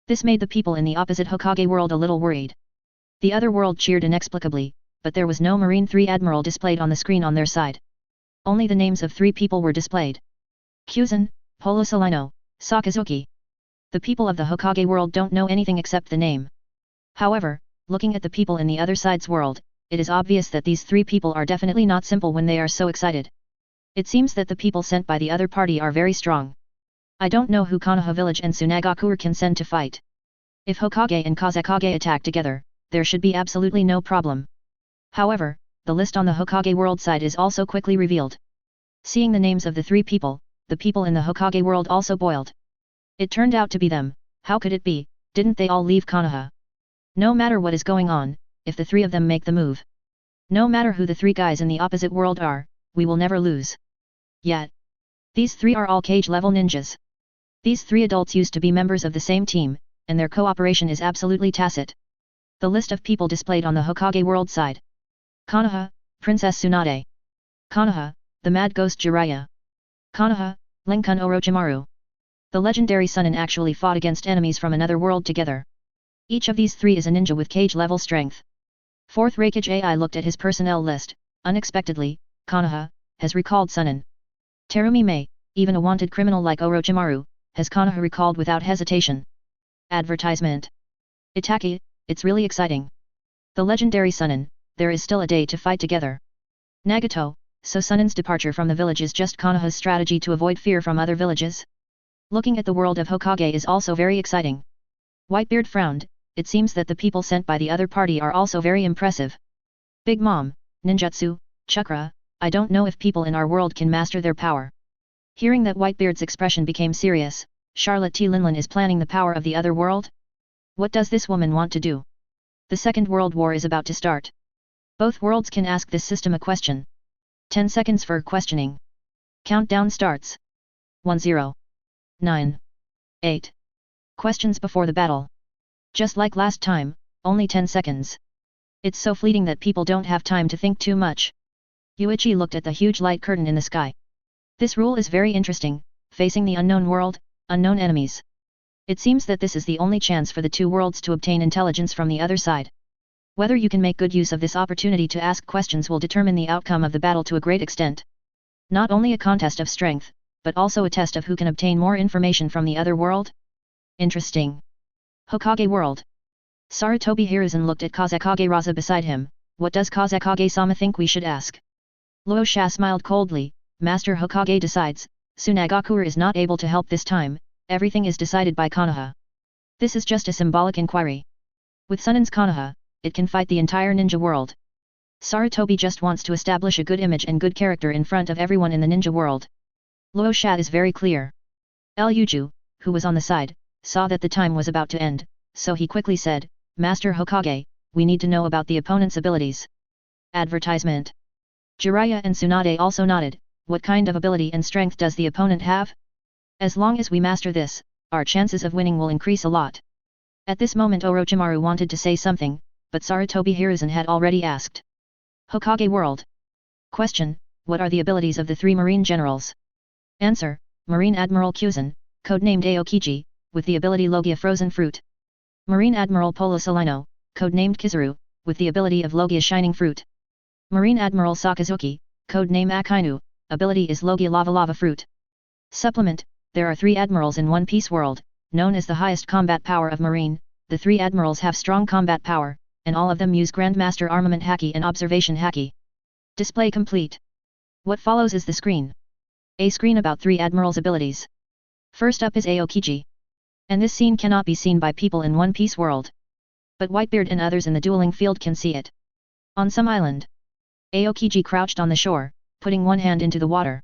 Speaker 1: This made the people in the opposite Hokage world a little worried. The other world cheered inexplicably, but there was no Marine 3 Admiral displayed on the screen on their side. Only the names of 3 people were displayed. Kyuzan, Polo Salino, Sakazuki. The people of the Hokage world don't know anything except the name. However, looking at the people in the other side's world, it is obvious that these 3 people are definitely not simple when they are so excited. It seems that the people sent by the other party are very strong. I don't know who Konoha village and Tsunagakure can send to fight. If Hokage and Kazekage attack together, there should be absolutely no problem. However, the list on the Hokage world side is also quickly revealed. Seeing the names of the 3 people, the people in the Hokage world also boiled. It turned out to be them. How could it be? Didn't they all leave Konoha? No matter what is going on, if the 3 of them make the move. No matter who the 3 guys in the opposite world are, we will never lose. Yet. These 3 are all Kage level ninjas. These 3 adults used to be members of the same team, and their cooperation is absolutely tacit. The list of people displayed on the Hokage world side. Konoha, Princess Tsunade. Konoha, the Mad Ghost Jiraiya. Konoha, Lenkun Orochimaru. The legendary Sunin actually fought against enemies from another world together. Each of these 3 is a ninja with Kage level strength. 4th Raikage AI looked at his personnel list. Unexpectedly, Konoha has recalled Sunin. Terumi Mei, even a wanted criminal like Orochimaru, has Konoha recalled without hesitation. Advertisement. Itaki, it's really exciting. The legendary Sunin, there is still a day to fight together. Nagato, so Sunin's departure from the village is just Konoha's strategy to avoid fear from other villages? Looking at the world of Hokage is also very exciting. Whitebeard frowned. It seems that the people sent by the other party are also very impressive. Big Mom, ninjutsu, chakra, I don't know if people in our world can master their power. Hearing that Whitebeard's expression became serious, Charlotte T. Linlin is planning the power of the other world? What does this woman want to do? The Second World War is about to start. Both worlds can ask this system a question. 10 seconds for questioning. Countdown starts. 10. 9. 8. Questions before the battle. Just like last time, only 10 seconds. It's so fleeting that people don't have time to think too much. Yuichi looked at the huge light curtain in the sky. This rule is very interesting, facing the unknown world, unknown enemies. It seems that this is the only chance for the two worlds to obtain intelligence from the other side. Whether you can make good use of this opportunity to ask questions will determine the outcome of the battle to a great extent. Not only a contest of strength, but also a test of who can obtain more information from the other world? Interesting. Hokage world. Sarutobi Hiruzen looked at Kazekage Raza beside him. What does Kazekage-sama think we should ask? Luo Sha smiled coldly. Master Hokage decides. Tsunagakure is not able to help this time. Everything is decided by Konoha. This is just a symbolic inquiry. With Sunin's Konoha, it can fight the entire ninja world. Sarutobi just wants to establish a good image and good character in front of everyone in the ninja world. Luo Sha is very clear. El Yuju, who was on the side, saw that the time was about to end, so he quickly said, Master Hokage, we need to know about the opponent's abilities. Advertisement. Jiraiya and Tsunade also nodded. What kind of ability and strength does the opponent have? As long as we master this, our chances of winning will increase a lot. At this moment Orochimaru wanted to say something, but Sarutobi Hiruzen had already asked. Hokage world. Question, what are the abilities of the three marine generals? Answer, Marine Admiral Kyuzen, codenamed Aokiji, with the ability Logia Frozen Fruit. Marine Admiral Polo Salino, codenamed Kizaru, with the ability of Logia Shining Fruit. Marine Admiral Sakazuki, codename Akainu, ability is Logia Lava Fruit. Supplement, there are 3 admirals in One Piece world, known as the highest combat power of Marine. The 3 admirals have strong combat power, and all of them use Grandmaster Armament Haki and Observation Haki. Display complete. What follows is the screen. A screen about 3 admirals' abilities. First up is Aokiji. And this scene cannot be seen by people in One Piece world. But Whitebeard and others in the dueling field can see it. On some island. Aokiji crouched on the shore, putting one hand into the water.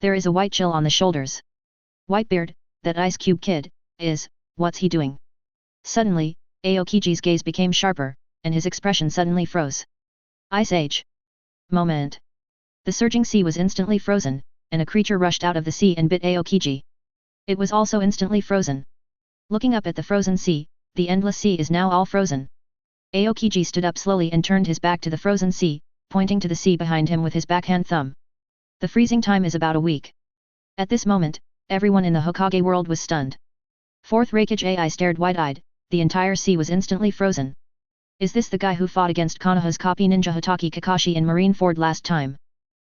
Speaker 1: There is a white chill on the shoulders. Whitebeard, that Ice Cube kid, what's he doing? Suddenly, Aokiji's gaze became sharper, and his expression suddenly froze. Ice Age. Moment. The surging sea was instantly frozen, and a creature rushed out of the sea and bit Aokiji. It was also instantly frozen. Looking up at the frozen sea, the endless sea is now all frozen. Aokiji stood up slowly and turned his back to the frozen sea, pointing to the sea behind him with his backhand thumb. The freezing time is about a week. At this moment, everyone in the Hokage world was stunned. Fourth Raikage AI stared wide-eyed, the entire sea was instantly frozen. Is this the guy who fought against Konoha's copy ninja Hitaki Kakashi in Marineford last time?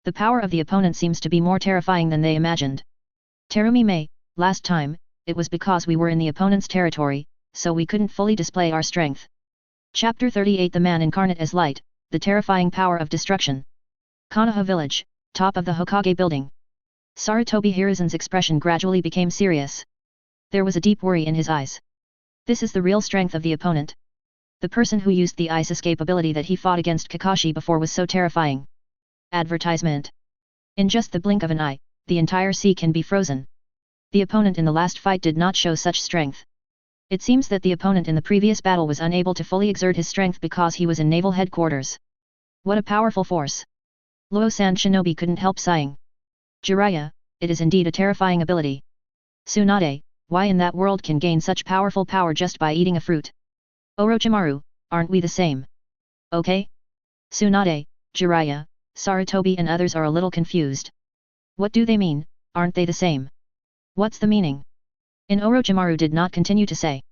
Speaker 1: The power of the opponent seems to be more terrifying than they imagined. Terumi Mei, last time, it was because we were in the opponent's territory, so we couldn't fully display our strength. Chapter 38 The Man Incarnate as Light, the Terrifying Power of Destruction. Konoha Village, top of the Hokage building. Sarutobi Hiruzen's expression gradually became serious. There was a deep worry in his eyes. This is the real strength of the opponent. The person who used the ice escape ability that he fought against Kakashi before was so terrifying. Advertisement. In just the blink of an eye, the entire sea can be frozen. The opponent in the last fight did not show such strength. It seems that the opponent in the previous battle was unable to fully exert his strength because he was in naval headquarters. What a powerful force. Luo-san Shinobi couldn't help sighing. Jiraiya, it is indeed a terrifying ability. Tsunade, why in that world can gain such powerful power just by eating a fruit? Orochimaru, aren't we the same? Okay? Tsunade, Jiraiya, Sarutobi and others are a little confused. What do they mean, aren't they the same? What's the meaning? And Orochimaru did not continue to say.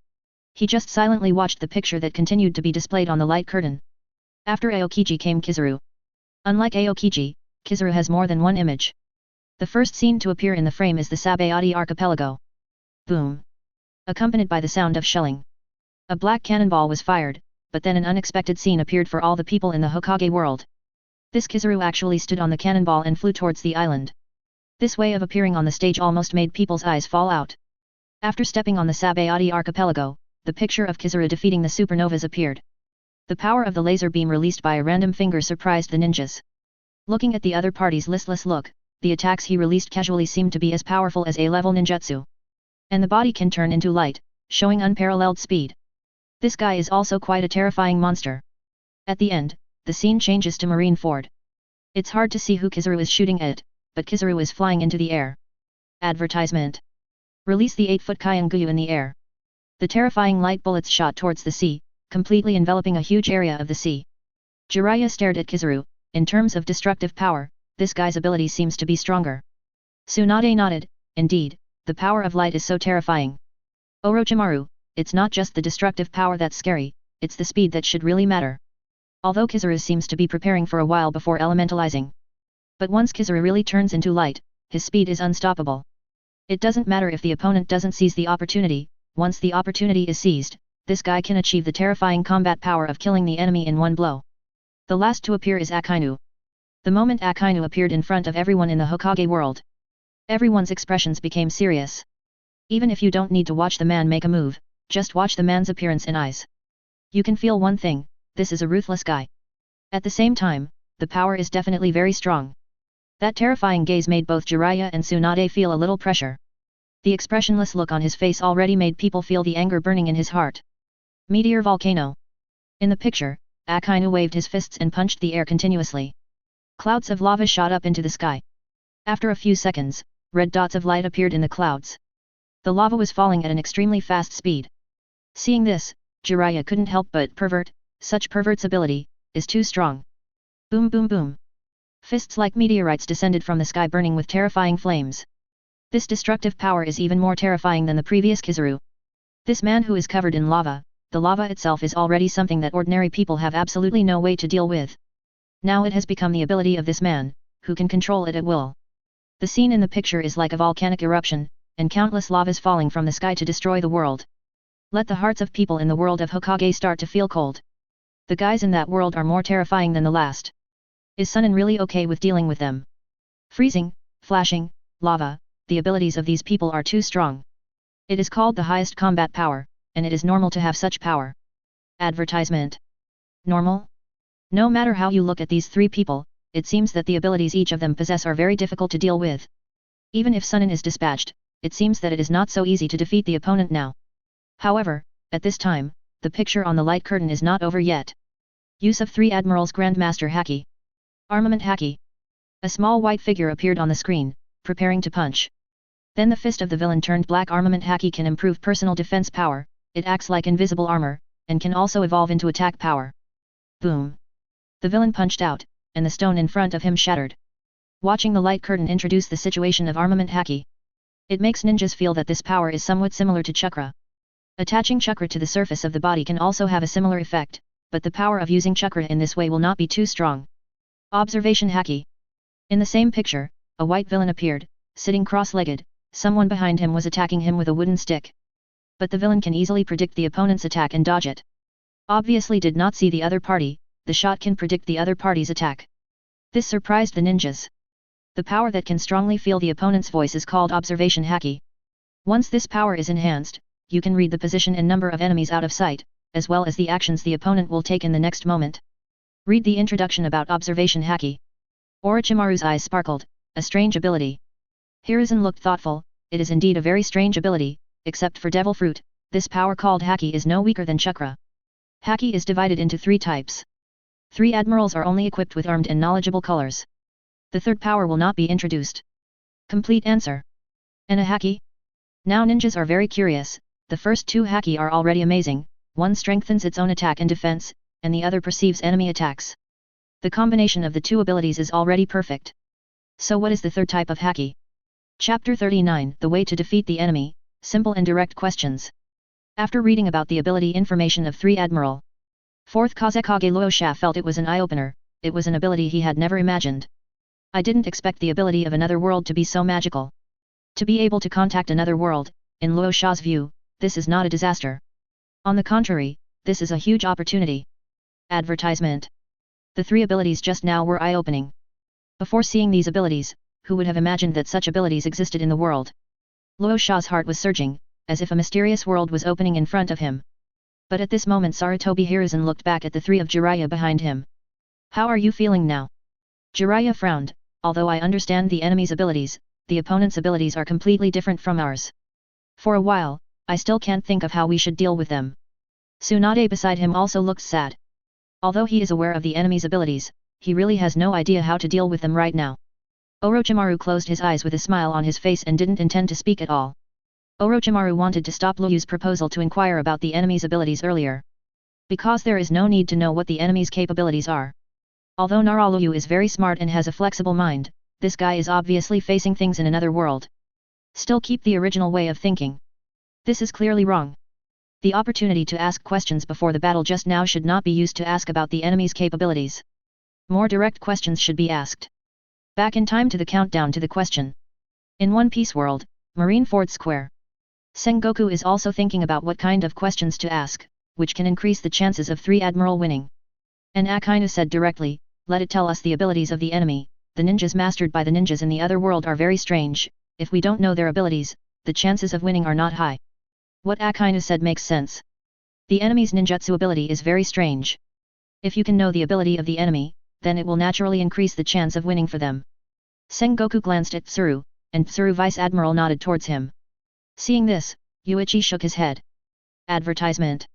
Speaker 1: He just silently watched the picture that continued to be displayed on the light curtain. After Aokiji came Kizaru. Unlike Aokiji, Kizaru has more than one image. The first scene to appear in the frame is the Sabayati archipelago. Boom. Accompanied by the sound of shelling. A black cannonball was fired, but then an unexpected scene appeared for all the people in the Hokage world. This Kizaru actually stood on the cannonball and flew towards the island. This way of appearing on the stage almost made people's eyes fall out. After stepping on the Sabayati archipelago, the picture of Kizaru defeating the supernovas appeared. The power of the laser beam released by a random finger surprised the ninjas. Looking at the other party's listless look, the attacks he released casually seemed to be as powerful as A-level ninjutsu. And the body can turn into light, showing unparalleled speed. This guy is also quite a terrifying monster. At the end, the scene changes to Marineford. It's hard to see who Kizaru is shooting at, but Kizaru is flying into the air. Advertisement. Release the 8-foot Kyanguyu in the air. The terrifying light bullets shot towards the sea, completely enveloping a huge area of the sea. Jiraiya stared at Kizaru. In terms of destructive power, this guy's ability seems to be stronger. Tsunade nodded. Indeed, the power of light is so terrifying. Orochimaru, it's not just the destructive power that's scary, it's the speed that should really matter. Although Kizaru seems to be preparing for a while before elementalizing. But once Kizaru really turns into light, his speed is unstoppable. It doesn't matter if the opponent doesn't seize the opportunity. Once the opportunity is seized, this guy can achieve the terrifying combat power of killing the enemy in one blow. The last to appear is Akainu. The moment Akainu appeared in front of everyone in the Hokage world, everyone's expressions became serious. Even if you don't need to watch the man make a move, just watch the man's appearance and eyes. You can feel one thing, this is a ruthless guy. At the same time, the power is definitely very strong. That terrifying gaze made both Jiraiya and Tsunade feel a little pressure. The expressionless look on his face already made people feel the anger burning in his heart. Meteor volcano. In the picture, Akainu waved his fists and punched the air continuously. Clouds of lava shot up into the sky. After a few seconds, red dots of light appeared in the clouds. The lava was falling at an extremely fast speed. Seeing this, Jiraiya couldn't help but pervert. Such pervert's ability is too strong. Boom boom boom. Fists like meteorites descended from the sky burning with terrifying flames. This destructive power is even more terrifying than the previous Kizaru. This man who is covered in lava, the lava itself is already something that ordinary people have absolutely no way to deal with. Now it has become the ability of this man, who can control it at will. The scene in the picture is like a volcanic eruption, and countless lavas falling from the sky to destroy the world. Let the hearts of people in the world of Hokage start to feel cold. The guys in that world are more terrifying than the last. Is Sunin really okay with dealing with them? Freezing, flashing, lava, the abilities of these people are too strong. It is called the highest combat power, and it is normal to have such power. Advertisement. Normal? No matter how you look at these three people, it seems that the abilities each of them possess are very difficult to deal with. Even if Sunin is dispatched, it seems that it is not so easy to defeat the opponent now. However, at this time, the picture on the light curtain is not over yet. Use of 3 Admirals Grandmaster Haki. Armament Haki. A small white figure appeared on the screen, preparing to punch. Then the fist of the villain turned black. Armament Haki can improve personal defense power, it acts like invisible armor, and can also evolve into attack power. Boom. The villain punched out, and the stone in front of him shattered. Watching the light curtain introduce the situation of Armament Haki. It makes ninjas feel that this power is somewhat similar to chakra. Attaching chakra to the surface of the body can also have a similar effect, but the power of using chakra in this way will not be too strong. Observation Haki. In the same picture, a white villain appeared, sitting cross-legged. Someone behind him was attacking him with a wooden stick. But the villain can easily predict the opponent's attack and dodge it. Obviously did not see the other party, the shot can predict the other party's attack. This surprised the ninjas. The power that can strongly feel the opponent's voice is called Observation Haki. Once this power is enhanced, you can read the position and number of enemies out of sight, as well as the actions the opponent will take in the next moment. Read the introduction about Observation Haki. Orochimaru's eyes sparkled, a strange ability. Hiruzen looked thoughtful. It is indeed a very strange ability, except for Devil Fruit, this power called Haki is no weaker than Chakra. Haki is divided into 3 types. 3 admirals are only equipped with armed and knowledgeable colors. The third power will not be introduced. Complete answer. And a Haki? Now ninjas are very curious. The first 2 Haki are already amazing, one strengthens its own attack and defense, and the other perceives enemy attacks. The combination of the 2 abilities is already perfect. So what is the third type of Haki? Chapter 39 The Way to Defeat the Enemy, Simple and Direct Questions. After reading about the ability information of 3 Admiral 4th Kazekage Luosha felt it was an eye-opener, it was an ability he had never imagined. I didn't expect the ability of another world to be so magical. To be able to contact another world, in Luosha's view, this is not a disaster. On the contrary, this is a huge opportunity. Advertisement. The 3 abilities just now were eye-opening. Before seeing these abilities, who would have imagined that such abilities existed in the world? Luosha's heart was surging, as if a mysterious world was opening in front of him. But at this moment Sarutobi Hiruzen looked back at the 3 of Jiraiya behind him. How are you feeling now? Jiraiya frowned. Although I understand the enemy's abilities, the opponent's abilities are completely different from ours. For a while, I still can't think of how we should deal with them. Tsunade beside him also looks sad. Although he is aware of the enemy's abilities, he really has no idea how to deal with them right now. Orochimaru closed his eyes with a smile on his face and didn't intend to speak at all. Orochimaru wanted to stop Luyu's proposal to inquire about the enemy's abilities earlier. Because there is no need to know what the enemy's capabilities are. Although Naraluyu is very smart and has a flexible mind, this guy is obviously facing things in another world. Still keep the original way of thinking. This is clearly wrong. The opportunity to ask questions before the battle just now should not be used to ask about the enemy's capabilities. More direct questions should be asked. Back in time to the countdown to the question. In One Piece world, Marineford Square. Sengoku is also thinking about what kind of questions to ask, which can increase the chances of 3 Admiral winning. And Akainu said directly, let it tell us the abilities of the enemy. The ninjas mastered by the ninjas in the other world are very strange. If we don't know their abilities, the chances of winning are not high. What Akainu said makes sense. The enemy's ninjutsu ability is very strange. If you can know the ability of the enemy, then it will naturally increase the chance of winning for them. Sengoku glanced at Tsuru, and Tsuru Vice Admiral nodded towards him. Seeing this, Yuichi shook his head. Advertisement.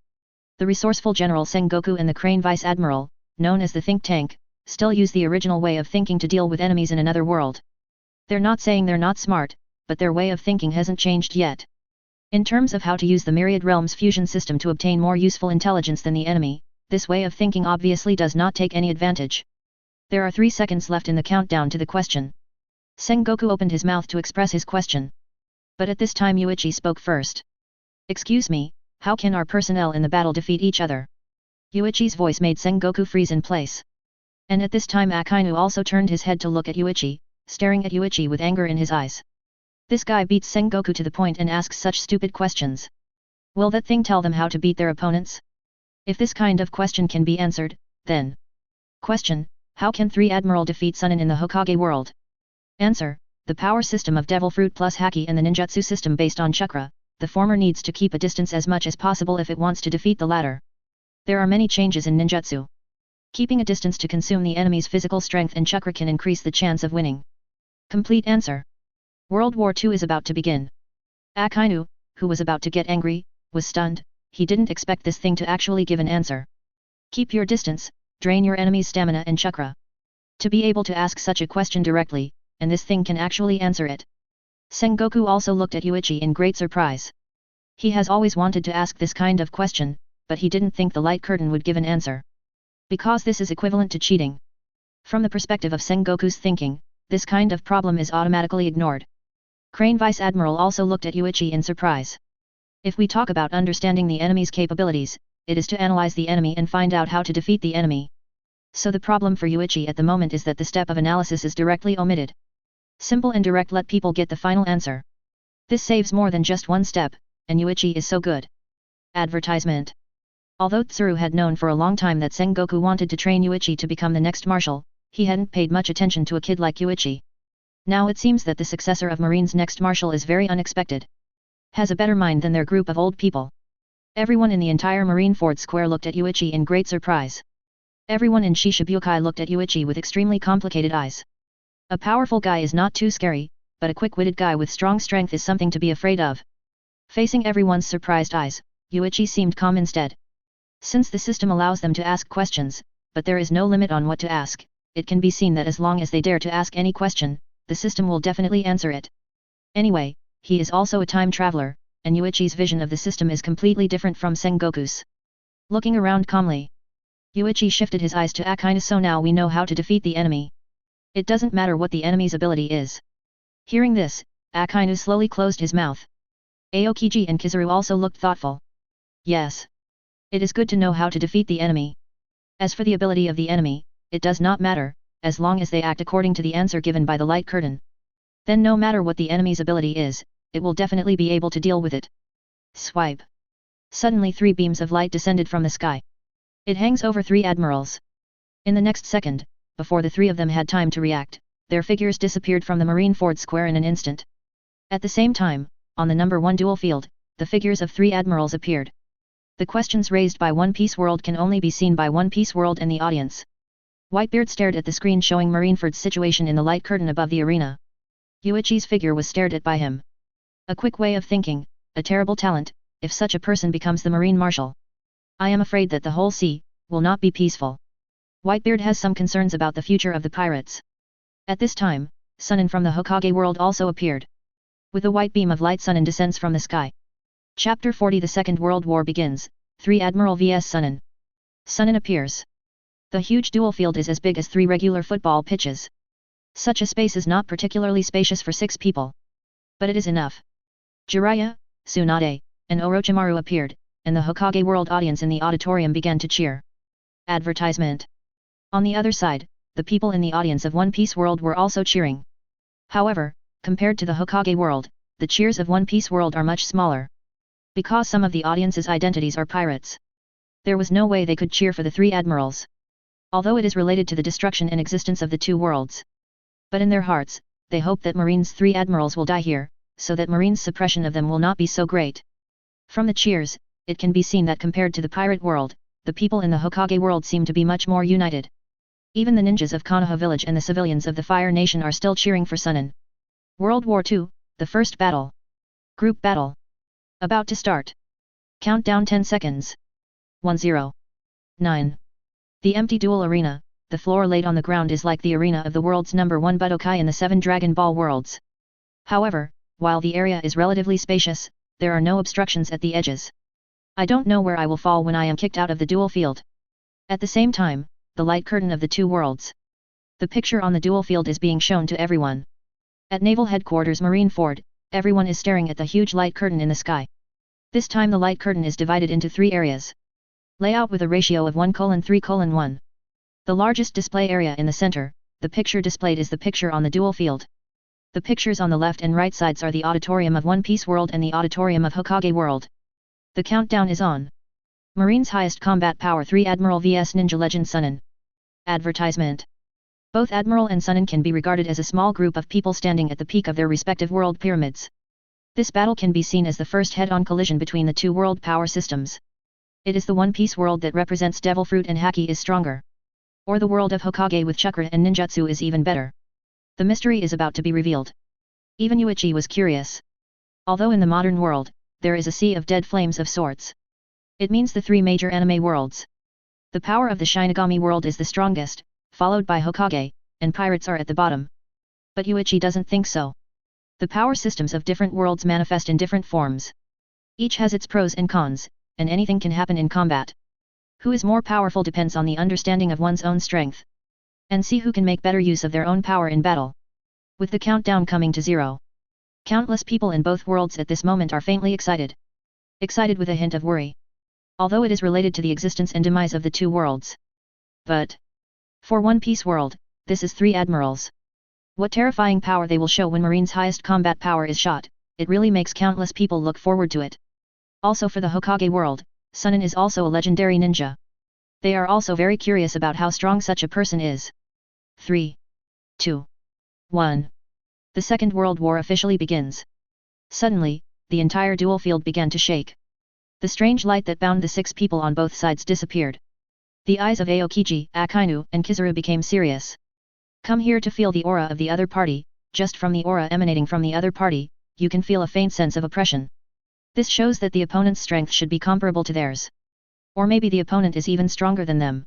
Speaker 1: The resourceful General Sengoku and the Crane Vice Admiral, known as the think tank, still use the original way of thinking to deal with enemies in another world. They're not saying they're not smart, but their way of thinking hasn't changed yet. In terms of how to use the Myriad Realms fusion system to obtain more useful intelligence than the enemy, this way of thinking obviously does not take any advantage. There are 3 seconds left in the countdown to the question. Sengoku opened his mouth to express his question. But at this time Yuichi spoke first. Excuse me, how can our personnel in the battle defeat each other? Yuichi's voice made Sengoku freeze in place. And at this time Akainu also turned his head to look at Yuichi, staring at Yuichi with anger in his eyes. This guy beats Sengoku to the point and asks such stupid questions. Will that thing tell them how to beat their opponents? If this kind of question can be answered, then... Question, how can 3 Admiral defeat Sunin in the Hokage world? Answer, the power system of Devil Fruit plus Haki and the ninjutsu system based on chakra, the former needs to keep a distance as much as possible if it wants to defeat the latter. There are many changes in ninjutsu. Keeping a distance to consume the enemy's physical strength and chakra can increase the chance of winning. Complete answer. World War II is about to begin. Akainu, who was about to get angry, was stunned. He didn't expect this thing to actually give an answer. Keep your distance, drain your enemy's stamina and chakra. To be able to ask such a question directly, and this thing can actually answer it. Sengoku also looked at Yuichi in great surprise. He has always wanted to ask this kind of question, but he didn't think the light curtain would give an answer. Because this is equivalent to cheating. From the perspective of Sengoku's thinking, this kind of problem is automatically ignored. Crane Vice Admiral also looked at Yuichi in surprise. If we talk about understanding the enemy's capabilities, it is to analyze the enemy and find out how to defeat the enemy. So the problem for Yuichi at the moment is that the step of analysis is directly omitted. Simple and direct, let people get the final answer. This saves more than just one step, and Yuichi is so good. Advertisement. Although Tsuru had known for a long time that Sengoku wanted to train Yuichi to become the next marshal, he hadn't paid much attention to a kid like Yuichi. Now it seems that the successor of Marine's next marshal is very unexpected. Has a better mind than their group of old people. Everyone in the entire Marineford Square looked at Yuichi in great surprise. Everyone in Shichibukai looked at Yuichi with extremely complicated eyes. A powerful guy is not too scary, but a quick-witted guy with strong strength is something to be afraid of. Facing everyone's surprised eyes, Yuichi seemed calm instead. Since the system allows them to ask questions, but there is no limit on what to ask, it can be seen that as long as they dare to ask any question, the system will definitely answer it. Anyway, he is also a time traveler, and Yuichi's vision of the system is completely different from Sengoku's. Looking around calmly, Yuichi shifted his eyes to Akainu. So now we know how to defeat the enemy. It doesn't matter what the enemy's ability is. Hearing this, Akainu slowly closed his mouth. Aokiji and Kizaru also looked thoughtful. Yes. It is good to know how to defeat the enemy. As for the ability of the enemy, it does not matter, as long as they act according to the answer given by the light curtain. Then no matter what the enemy's ability is, it will definitely be able to deal with it. Swipe. Suddenly 3 beams of light descended from the sky. It hangs over 3 admirals. In the next second, before the 3 of them had time to react, their figures disappeared from the Marineford Square in an instant. At the same time, on the number 1 duel field, the figures of 3 admirals appeared. The questions raised by One Piece World can only be seen by One Piece World and the audience. Whitebeard stared at the screen showing Marineford's situation in the light curtain above the arena. Yuichi's figure was stared at by him. A quick way of thinking, a terrible talent, if such a person becomes the Marine Marshal. I am afraid that the whole sea will not be peaceful. Whitebeard has some concerns about the future of the pirates. At this time, Sunin from the Hokage world also appeared. With a white beam of light, Sunin descends from the sky. Chapter 40. The Second World War begins. 3 Admiral vs Sunin. Sunin appears. The huge duel field is as big as 3 regular football pitches. Such a space is not particularly spacious for 6 people. But it is enough. Jiraiya, Tsunade, and Orochimaru appeared, and the Hokage world audience in the auditorium began to cheer. Advertisement. On the other side, the people in the audience of One Piece World were also cheering. However, compared to the Hokage world, the cheers of One Piece World are much smaller. Because some of the audience's identities are pirates, there was no way they could cheer for the 3 admirals. Although it is related to the destruction and existence of the 2 worlds. But in their hearts, they hope that Marine's 3 admirals will die here, so that Marine's suppression of them will not be so great. From the cheers, it can be seen that compared to the pirate world, the people in the Hokage world seem to be much more united. Even the ninjas of Konoha village and the civilians of the Fire Nation are still cheering for Sunin. World War II, the first battle. Group battle. About to start. Countdown 10 seconds. 10. 9. The empty duel arena, the floor laid on the ground is like the arena of the world's #1 Budokai in the 7 Dragon Ball worlds. However, while the area is relatively spacious, there are no obstructions at the edges. I don't know where I will fall when I am kicked out of the duel field. At the same time, the light curtain of the 2 worlds. The picture on the duel field is being shown to everyone. At Naval Headquarters Marineford, everyone is staring at the huge light curtain in the sky. This time the light curtain is divided into 3 areas. Layout with a ratio of 1:3:1. The largest display area in the center, the picture displayed is the picture on the duel field. The pictures on the left and right sides are the auditorium of One Piece World and the auditorium of Hokage World. The countdown is on. Marine's highest combat power 3 Admiral vs Ninja Legend Sunin. Advertisement. Both Admiral and Sunin can be regarded as a small group of people standing at the peak of their respective world pyramids. This battle can be seen as the first head-on collision between the 2 world power systems. It is the One Piece world that represents Devil Fruit and Haki is stronger. Or the world of Hokage with chakra and ninjutsu is even better. The mystery is about to be revealed. Even Yuichi was curious. Although in the modern world, there is a sea of dead flames of sorts. It means the 3 major anime worlds. The power of the Shinigami world is the strongest, followed by Hokage, and pirates are at the bottom. But Yuichi doesn't think so. The power systems of different worlds manifest in different forms. Each has its pros and cons, and anything can happen in combat. Who is more powerful depends on the understanding of one's own strength. And see who can make better use of their own power in battle. With the countdown coming to 0. Countless people in both worlds at this moment are faintly excited. Excited with a hint of worry. Although it is related to the existence and demise of the 2 worlds. But for One Piece World, this is 3 admirals. What terrifying power they will show when Marine's highest combat power is shot, it really makes countless people look forward to it. Also for the Hokage world, Sunin is also a legendary ninja. They are also very curious about how strong such a person is. 3. 2. 1. The Second World War officially begins. Suddenly, the entire duel field began to shake. The strange light that bound the 6 people on both sides disappeared. The eyes of Aokiji, Akainu, and Kizaru became serious. Come here to feel the aura of the other party. Just from the aura emanating from the other party, you can feel a faint sense of oppression. This shows that the opponent's strength should be comparable to theirs. Or maybe the opponent is even stronger than them.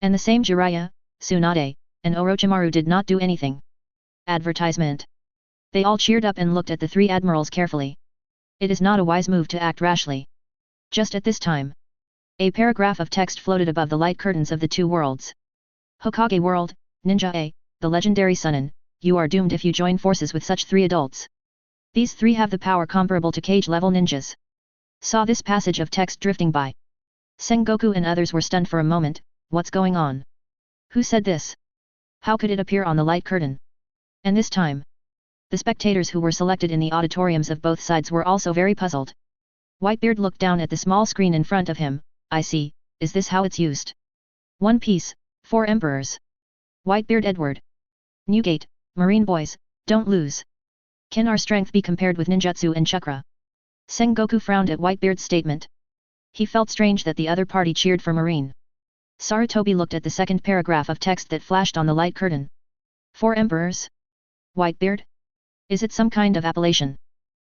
Speaker 1: And the same Jiraiya, Tsunade, and Orochimaru did not do anything. Advertisement. They all cheered up and looked at the 3 admirals carefully. It is not a wise move to act rashly. Just at this time, a paragraph of text floated above the light curtains of the 2 worlds. Hokage World, Ninja A, the legendary Sunin, you are doomed if you join forces with such 3 adults. These 3 have the power comparable to Kage-level ninjas. Saw this passage of text drifting by. Sengoku and others were stunned for a moment. What's going on? Who said this? How could it appear on the light curtain? And this time, the spectators who were selected in the auditoriums of both sides were also very puzzled. Whitebeard looked down at the small screen in front of him. I see, is this how it's used? One Piece, 4 Emperors. Whitebeard Edward. Newgate, Marine boys, don't lose. Can our strength be compared with ninjutsu and chakra? Sengoku frowned at Whitebeard's statement. He felt strange that the other party cheered for Marine. Sarutobi looked at the second paragraph of text that flashed on the light curtain. 4 Emperors? Whitebeard? Is it some kind of appellation?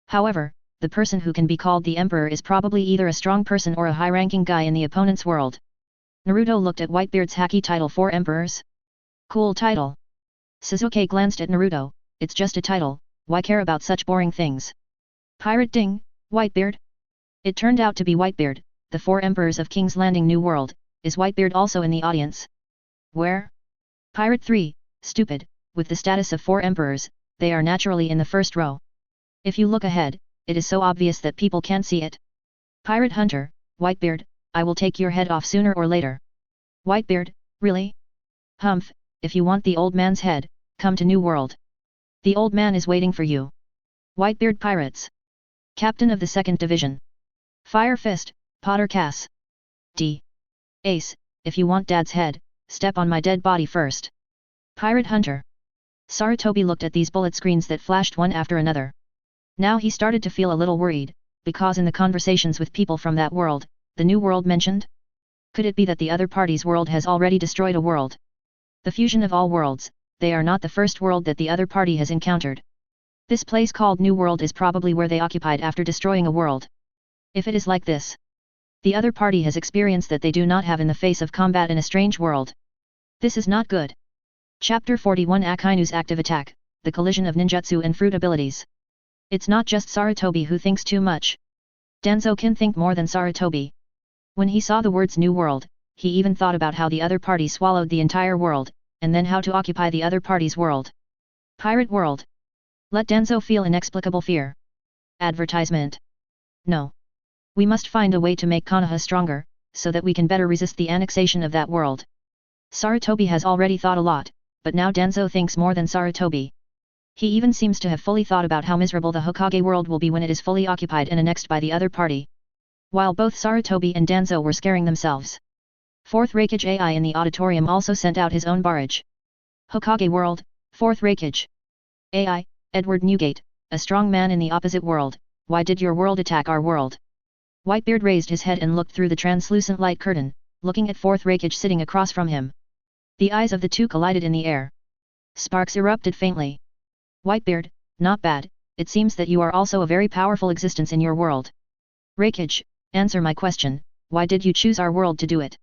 Speaker 1: However, the person who can be called the Emperor is probably either a strong person or a high-ranking guy in the opponent's world. Naruto looked at Whitebeard's haki title 4 Emperors. Cool title. Sasuke glanced at Naruto, it's just a title, why care about such boring things? Pirate ding, Whitebeard? It turned out to be Whitebeard, the 4 Emperors of King's Landing New World. Is Whitebeard also in the audience? Where? Pirate 3, stupid, with the status of 4 Emperors, they are naturally in the first row. If you look ahead, it is so obvious that people can't see it. Pirate Hunter, Whitebeard, I will take your head off sooner or later. Whitebeard, really? Humph, if you want the old man's head, come to New World. The old man is waiting for you. Whitebeard Pirates. Captain of the 2nd Division. Fire Fist, Potter Cass. D. Ace, if you want Dad's head, step on my dead body first. Pirate Hunter. Sarutobi looked at these bullet screens that flashed one after another. Now he started to feel a little worried, because in the conversations with people from that world, the new world mentioned? Could it be that the other party's world has already destroyed a world? The fusion of all worlds, they are not the first world that the other party has encountered. This place called New World is probably where they occupied after destroying a world. If it is like this, the other party has experience that they do not have in the face of combat in a strange world. This is not good. Chapter 41 Akainu's Active Attack, the collision of ninjutsu and fruit abilities. It's not just Sarutobi who thinks too much. Danzo can think more than Sarutobi. When he saw the words New World, he even thought about how the other party swallowed the entire world, and then how to occupy the other party's world. Pirate World. Let Danzo feel inexplicable fear. Advertisement. No. We must find a way to make Konoha stronger, so that we can better resist the annexation of that world. Sarutobi has already thought a lot, but now Danzo thinks more than Sarutobi. He even seems to have fully thought about how miserable the Hokage world will be when it is fully occupied and annexed by the other party. While both Sarutobi and Danzo were scaring themselves. 4th Raikage AI in the auditorium also sent out his own barrage. Hokage World, 4th Raikage. AI, Edward Newgate, a strong man in the opposite world, why did your world attack our world? Whitebeard raised his head and looked through the translucent light curtain, looking at 4th Raikage sitting across from him. The eyes of the two collided in the air. Sparks erupted faintly. Whitebeard, not bad, it seems that you are also a very powerful existence in your world. Raikage, answer my question, why did you choose our world to do it?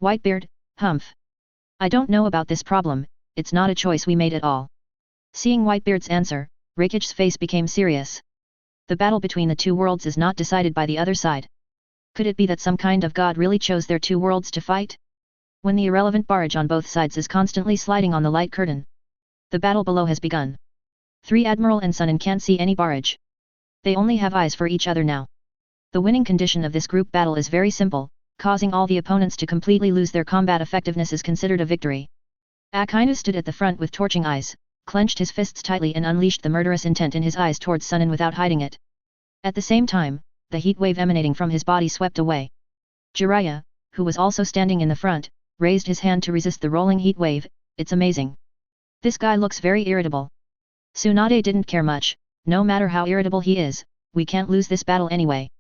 Speaker 1: Whitebeard, humph. I don't know about this problem, it's not a choice we made at all. Seeing Whitebeard's answer, Raikage's face became serious. The battle between the two worlds is not decided by the other side. Could it be that some kind of god really chose their two worlds to fight? When the irrelevant barrage on both sides is constantly sliding on the light curtain. The battle below has begun. 3 Admiral and Sunin can't see any barrage. They only have eyes for each other now. The winning condition of this group battle is very simple, causing all the opponents to completely lose their combat effectiveness is considered a victory. Akainu stood at the front with torching eyes, clenched his fists tightly and unleashed the murderous intent in his eyes towards Sunin without hiding it. At the same time, the heat wave emanating from his body swept away. Jiraiya, who was also standing in the front, raised his hand to resist the rolling heat wave. It's amazing. This guy looks very irritable. Tsunade didn't care much, no matter how irritable he is, we can't lose this battle anyway.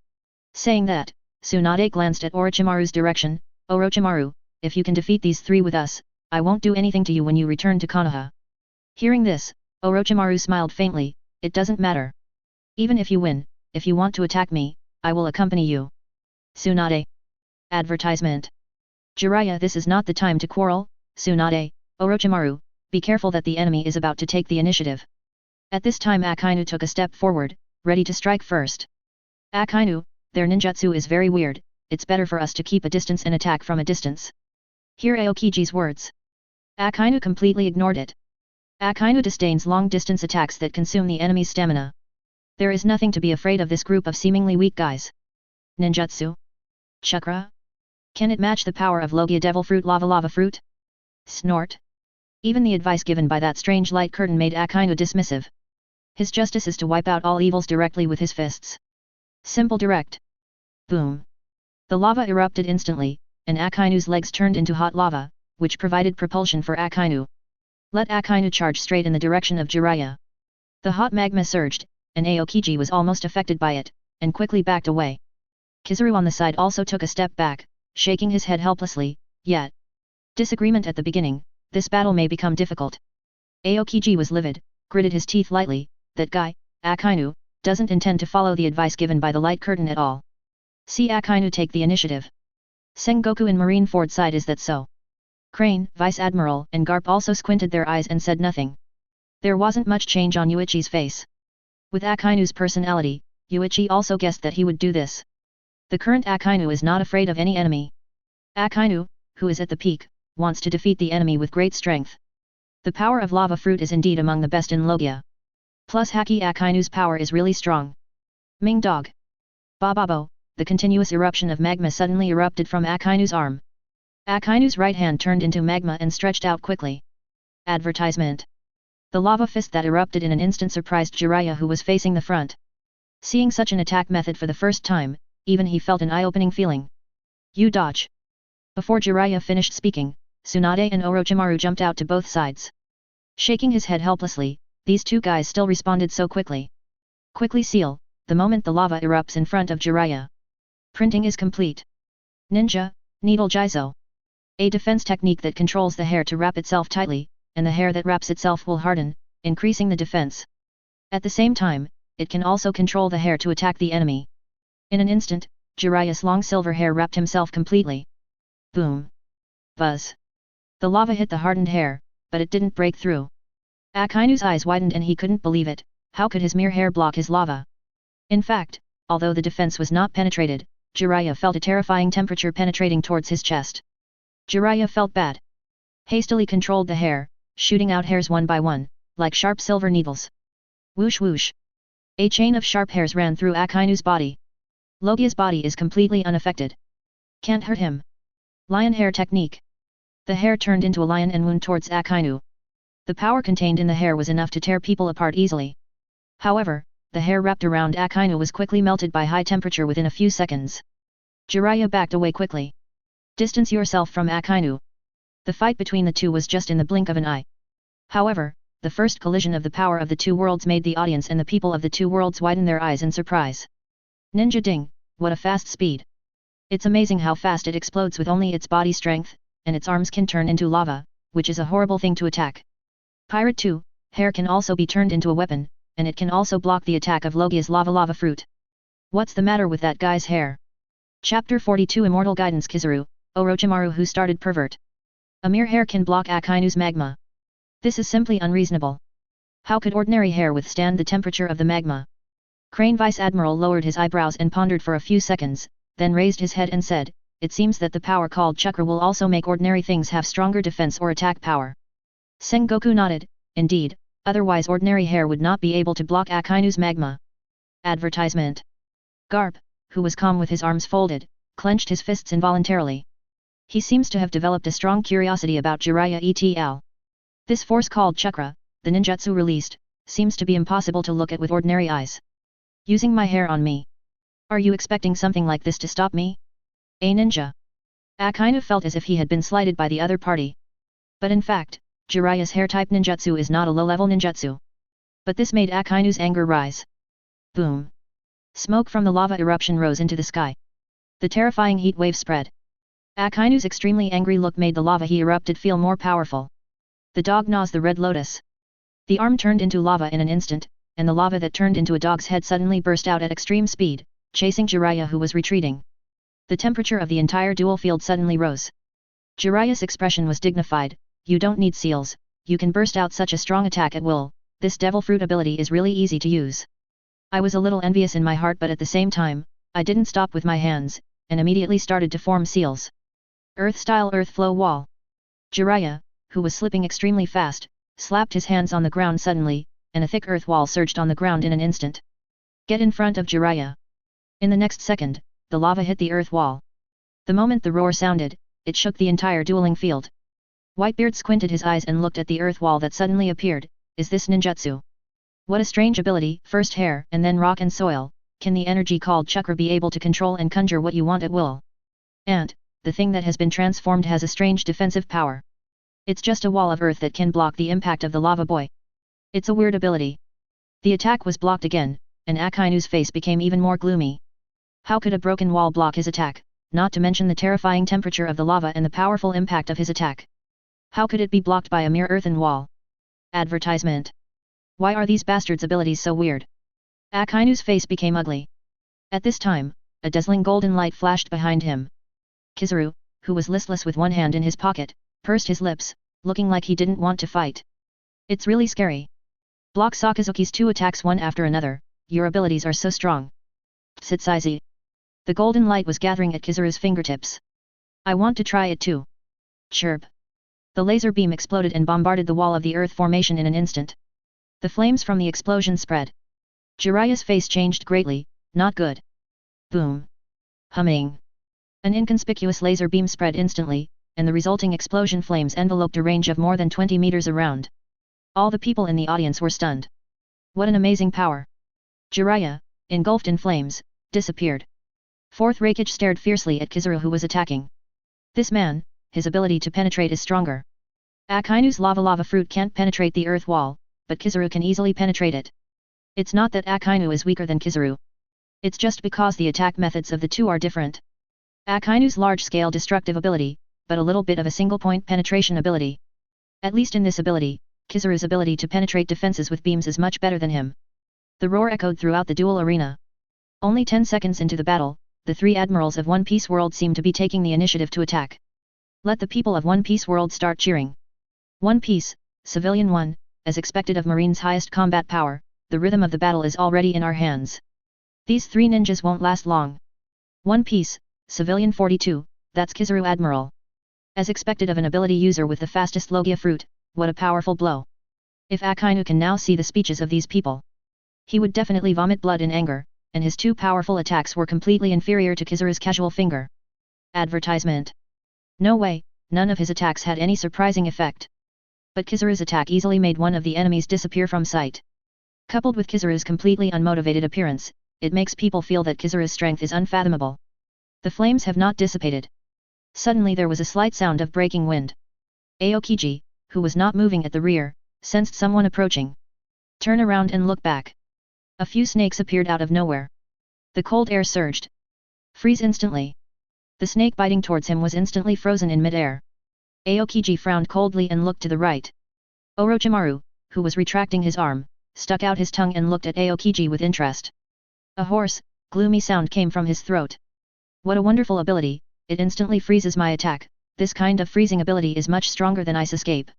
Speaker 1: Saying that, Tsunade glanced at Orochimaru's direction. Orochimaru, if you can defeat these 3 with us, I won't do anything to you when you return to Konoha. Hearing this, Orochimaru smiled faintly, it doesn't matter. Even if you win, if you want to attack me, I will accompany you. Tsunade. Advertisement. Jiraiya, this is not the time to quarrel. Tsunade, Orochimaru, be careful that the enemy is about to take the initiative. At this time Akainu took a step forward, ready to strike first. Akainu, their ninjutsu is very weird, it's better for us to keep a distance and attack from a distance. Hear Aokiji's words. Akainu completely ignored it. Akainu disdains long-distance attacks that consume the enemy's stamina. There is nothing to be afraid of this group of seemingly weak guys. Ninjutsu? Chakra? Can it match the power of Logia Devil Fruit Lava Fruit? Snort. Even the advice given by that strange light curtain made Akainu dismissive. His justice is to wipe out all evils directly with his fists. Simple direct. Boom. The lava erupted instantly, and Akainu's legs turned into hot lava, which provided propulsion for Akainu. Let Akainu charge straight in the direction of Jiraiya. The hot magma surged, and Aokiji was almost affected by it, and quickly backed away. Kizaru on the side also took a step back, shaking his head helplessly, yet. Disagreement at the beginning, this battle may become difficult. Aokiji was livid, gritted his teeth lightly, that guy, Akainu, doesn't intend to follow the advice given by the light curtain at all. See Akainu take the initiative. Sengoku and Marineford side, is that so? Crane, Vice Admiral, and Garp also squinted their eyes and said nothing. There wasn't much change on Yuichi's face. With Akainu's personality, Yuichi also guessed that he would do this. The current Akainu is not afraid of any enemy. Akainu, who is at the peak, wants to defeat the enemy with great strength. The power of lava fruit is indeed among the best in Logia. Plus Haki Akainu's power is really strong. Ming dog. Bababo, the continuous eruption of magma suddenly erupted from Akainu's arm. Akainu's right hand turned into magma and stretched out quickly. Advertisement. The lava fist that erupted in an instant surprised Jiraiya, who was facing the front. Seeing such an attack method for the first time, even he felt an eye-opening feeling. You dodge. Before Jiraiya finished speaking, Tsunade and Orochimaru jumped out to both sides. Shaking his head helplessly, these two guys still responded so quickly. Quickly seal, the moment the lava erupts in front of Jiraiya. Printing is complete. Ninja, Needle Jizo. A defense technique that controls the hair to wrap itself tightly, and the hair that wraps itself will harden, increasing the defense. At the same time, it can also control the hair to attack the enemy. In an instant, Jiraiya's long silver hair wrapped himself completely. Boom. Buzz. The lava hit the hardened hair, but it didn't break through. Akainu's eyes widened and he couldn't believe it. How could his mere hair block his lava? In fact, although the defense was not penetrated, Jiraiya felt a terrifying temperature penetrating towards his chest. Jiraiya felt bad. Hastily controlled the hair, shooting out hairs one by one, like sharp silver needles. Whoosh whoosh. A chain of sharp hairs ran through Akainu's body. Logia's body is completely unaffected. Can't hurt him. Lion hair technique. The hair turned into a lion and wound towards Akainu. The power contained in the hair was enough to tear people apart easily. However, the hair wrapped around Akainu was quickly melted by high temperature within a few seconds. Jiraiya backed away quickly. Distance yourself from Akainu. The fight between the two was just in the blink of an eye. However, the first collision of the power of the two worlds made the audience and the people of the two worlds widen their eyes in surprise. Ninja Ding, what a fast speed! It's amazing how fast it explodes with only its body strength, and its arms can turn into lava, which is a horrible thing to attack. Pirate 2, hair can also be turned into a weapon, and it can also block the attack of Logia's lava fruit. What's the matter with that guy's hair? Chapter 42 Immortal Guidance Kizaru, Orochimaru who started pervert. A mere hair can block Akainu's magma. This is simply unreasonable. How could ordinary hair withstand the temperature of the magma? Crane Vice Admiral lowered his eyebrows and pondered for a few seconds, then raised his head and said, it seems that the power called chakra will also make ordinary things have stronger defense or attack power. Sengoku nodded, indeed, otherwise ordinary hair would not be able to block Akainu's magma. Advertisement. Garp, who was calm with his arms folded, clenched his fists involuntarily. He seems to have developed a strong curiosity about Jiraiya et.al. This force called chakra, the ninjutsu released, seems to be impossible to look at with ordinary eyes. Using my hair on me. Are you expecting something like this to stop me? A ninja. Akainu felt as if he had been slighted by the other party. But in fact, Jiraiya's hair-type ninjutsu is not a low-level ninjutsu. But this made Akainu's anger rise. Boom. Smoke from the lava eruption rose into the sky. The terrifying heat wave spread. Akainu's extremely angry look made the lava he erupted feel more powerful. The dog gnaws the red lotus. The arm turned into lava in an instant, and the lava that turned into a dog's head suddenly burst out at extreme speed, chasing Jiraiya who was retreating. The temperature of the entire dual field suddenly rose. Jiraiya's expression was dignified, you don't need seals, you can burst out such a strong attack at will, this devil fruit ability is really easy to use. I was a little envious in my heart, but at the same time, I didn't stop with my hands, and immediately started to form seals. Earth-style earth flow wall. Jiraiya, who was slipping extremely fast, slapped his hands on the ground suddenly, and a thick earth wall surged on the ground in an instant. Get in front of Jiraiya. In the next second, the lava hit the earth wall. The moment the roar sounded, it shook the entire dueling field. Whitebeard squinted his eyes and looked at the earth wall that suddenly appeared. Is this ninjutsu? What a strange ability, first hair and then rock and soil, can the energy called chakra be able to control and conjure what you want at will? And, the thing that has been transformed has a strange defensive power. It's just a wall of earth that can block the impact of the lava boy. It's a weird ability. The attack was blocked again, and Akainu's face became even more gloomy. How could a broken wall block his attack, not to mention the terrifying temperature of the lava and the powerful impact of his attack? How could it be blocked by a mere earthen wall? Advertisement. Why are these bastards' abilities so weird? Akainu's face became ugly. At this time, a dazzling golden light flashed behind him. Kizaru, who was listless with one hand in his pocket, pursed his lips, looking like he didn't want to fight. It's really scary. Block Sakazuki's 2 attacks one after another, your abilities are so strong. Sitsaizi. The golden light was gathering at Kizaru's fingertips. I want to try it too. Chirp. The laser beam exploded and bombarded the wall of the earth formation in an instant. The flames from the explosion spread. Jiraiya's face changed greatly, not good. Boom. Humming. An inconspicuous laser beam spread instantly, and the resulting explosion flames enveloped a range of more than 20 meters around. All the people in the audience were stunned. What an amazing power! Jiraiya, engulfed in flames, disappeared. Fourth Raikage stared fiercely at Kizaru who was attacking. This man, his ability to penetrate is stronger. Akainu's lava fruit can't penetrate the earth wall, but Kizaru can easily penetrate it. It's not that Akainu is weaker than Kizaru. It's just because the attack methods of the two are different. Akainu's large-scale destructive ability, but a little bit of a single-point penetration ability. At least in this ability, Kizaru's ability to penetrate defenses with beams is much better than him. The roar echoed throughout the duel arena. Only 10 seconds into the battle, the 3 admirals of One Piece World seemed to be taking the initiative to attack. Let the people of One Piece World start cheering. One Piece, Civilian 1, as expected of Marine's highest combat power, the rhythm of the battle is already in our hands. These 3 ninjas won't last long. One Piece, Civilian 42, that's Kizaru Admiral. As expected of an ability user with the fastest Logia fruit, what a powerful blow. If Akainu can now see the speeches of these people, he would definitely vomit blood in anger, and his 2 powerful attacks were completely inferior to Kizaru's casual finger. Advertisement. No way, none of his attacks had any surprising effect. But Kizaru's attack easily made one of the enemies disappear from sight. Coupled with Kizaru's completely unmotivated appearance, it makes people feel that Kizaru's strength is unfathomable. The flames have not dissipated. Suddenly there was a slight sound of breaking wind. Aokiji, who was not moving at the rear, sensed someone approaching. Turn around and look back. A few snakes appeared out of nowhere. The cold air surged. Freeze instantly. The snake biting towards him was instantly frozen in mid-air. Aokiji frowned coldly and looked to the right. Orochimaru, who was retracting his arm, stuck out his tongue and looked at Aokiji with interest. A hoarse, gloomy sound came from his throat. What a wonderful ability, it instantly freezes my attack, this kind of freezing ability is much stronger than Ice Escape.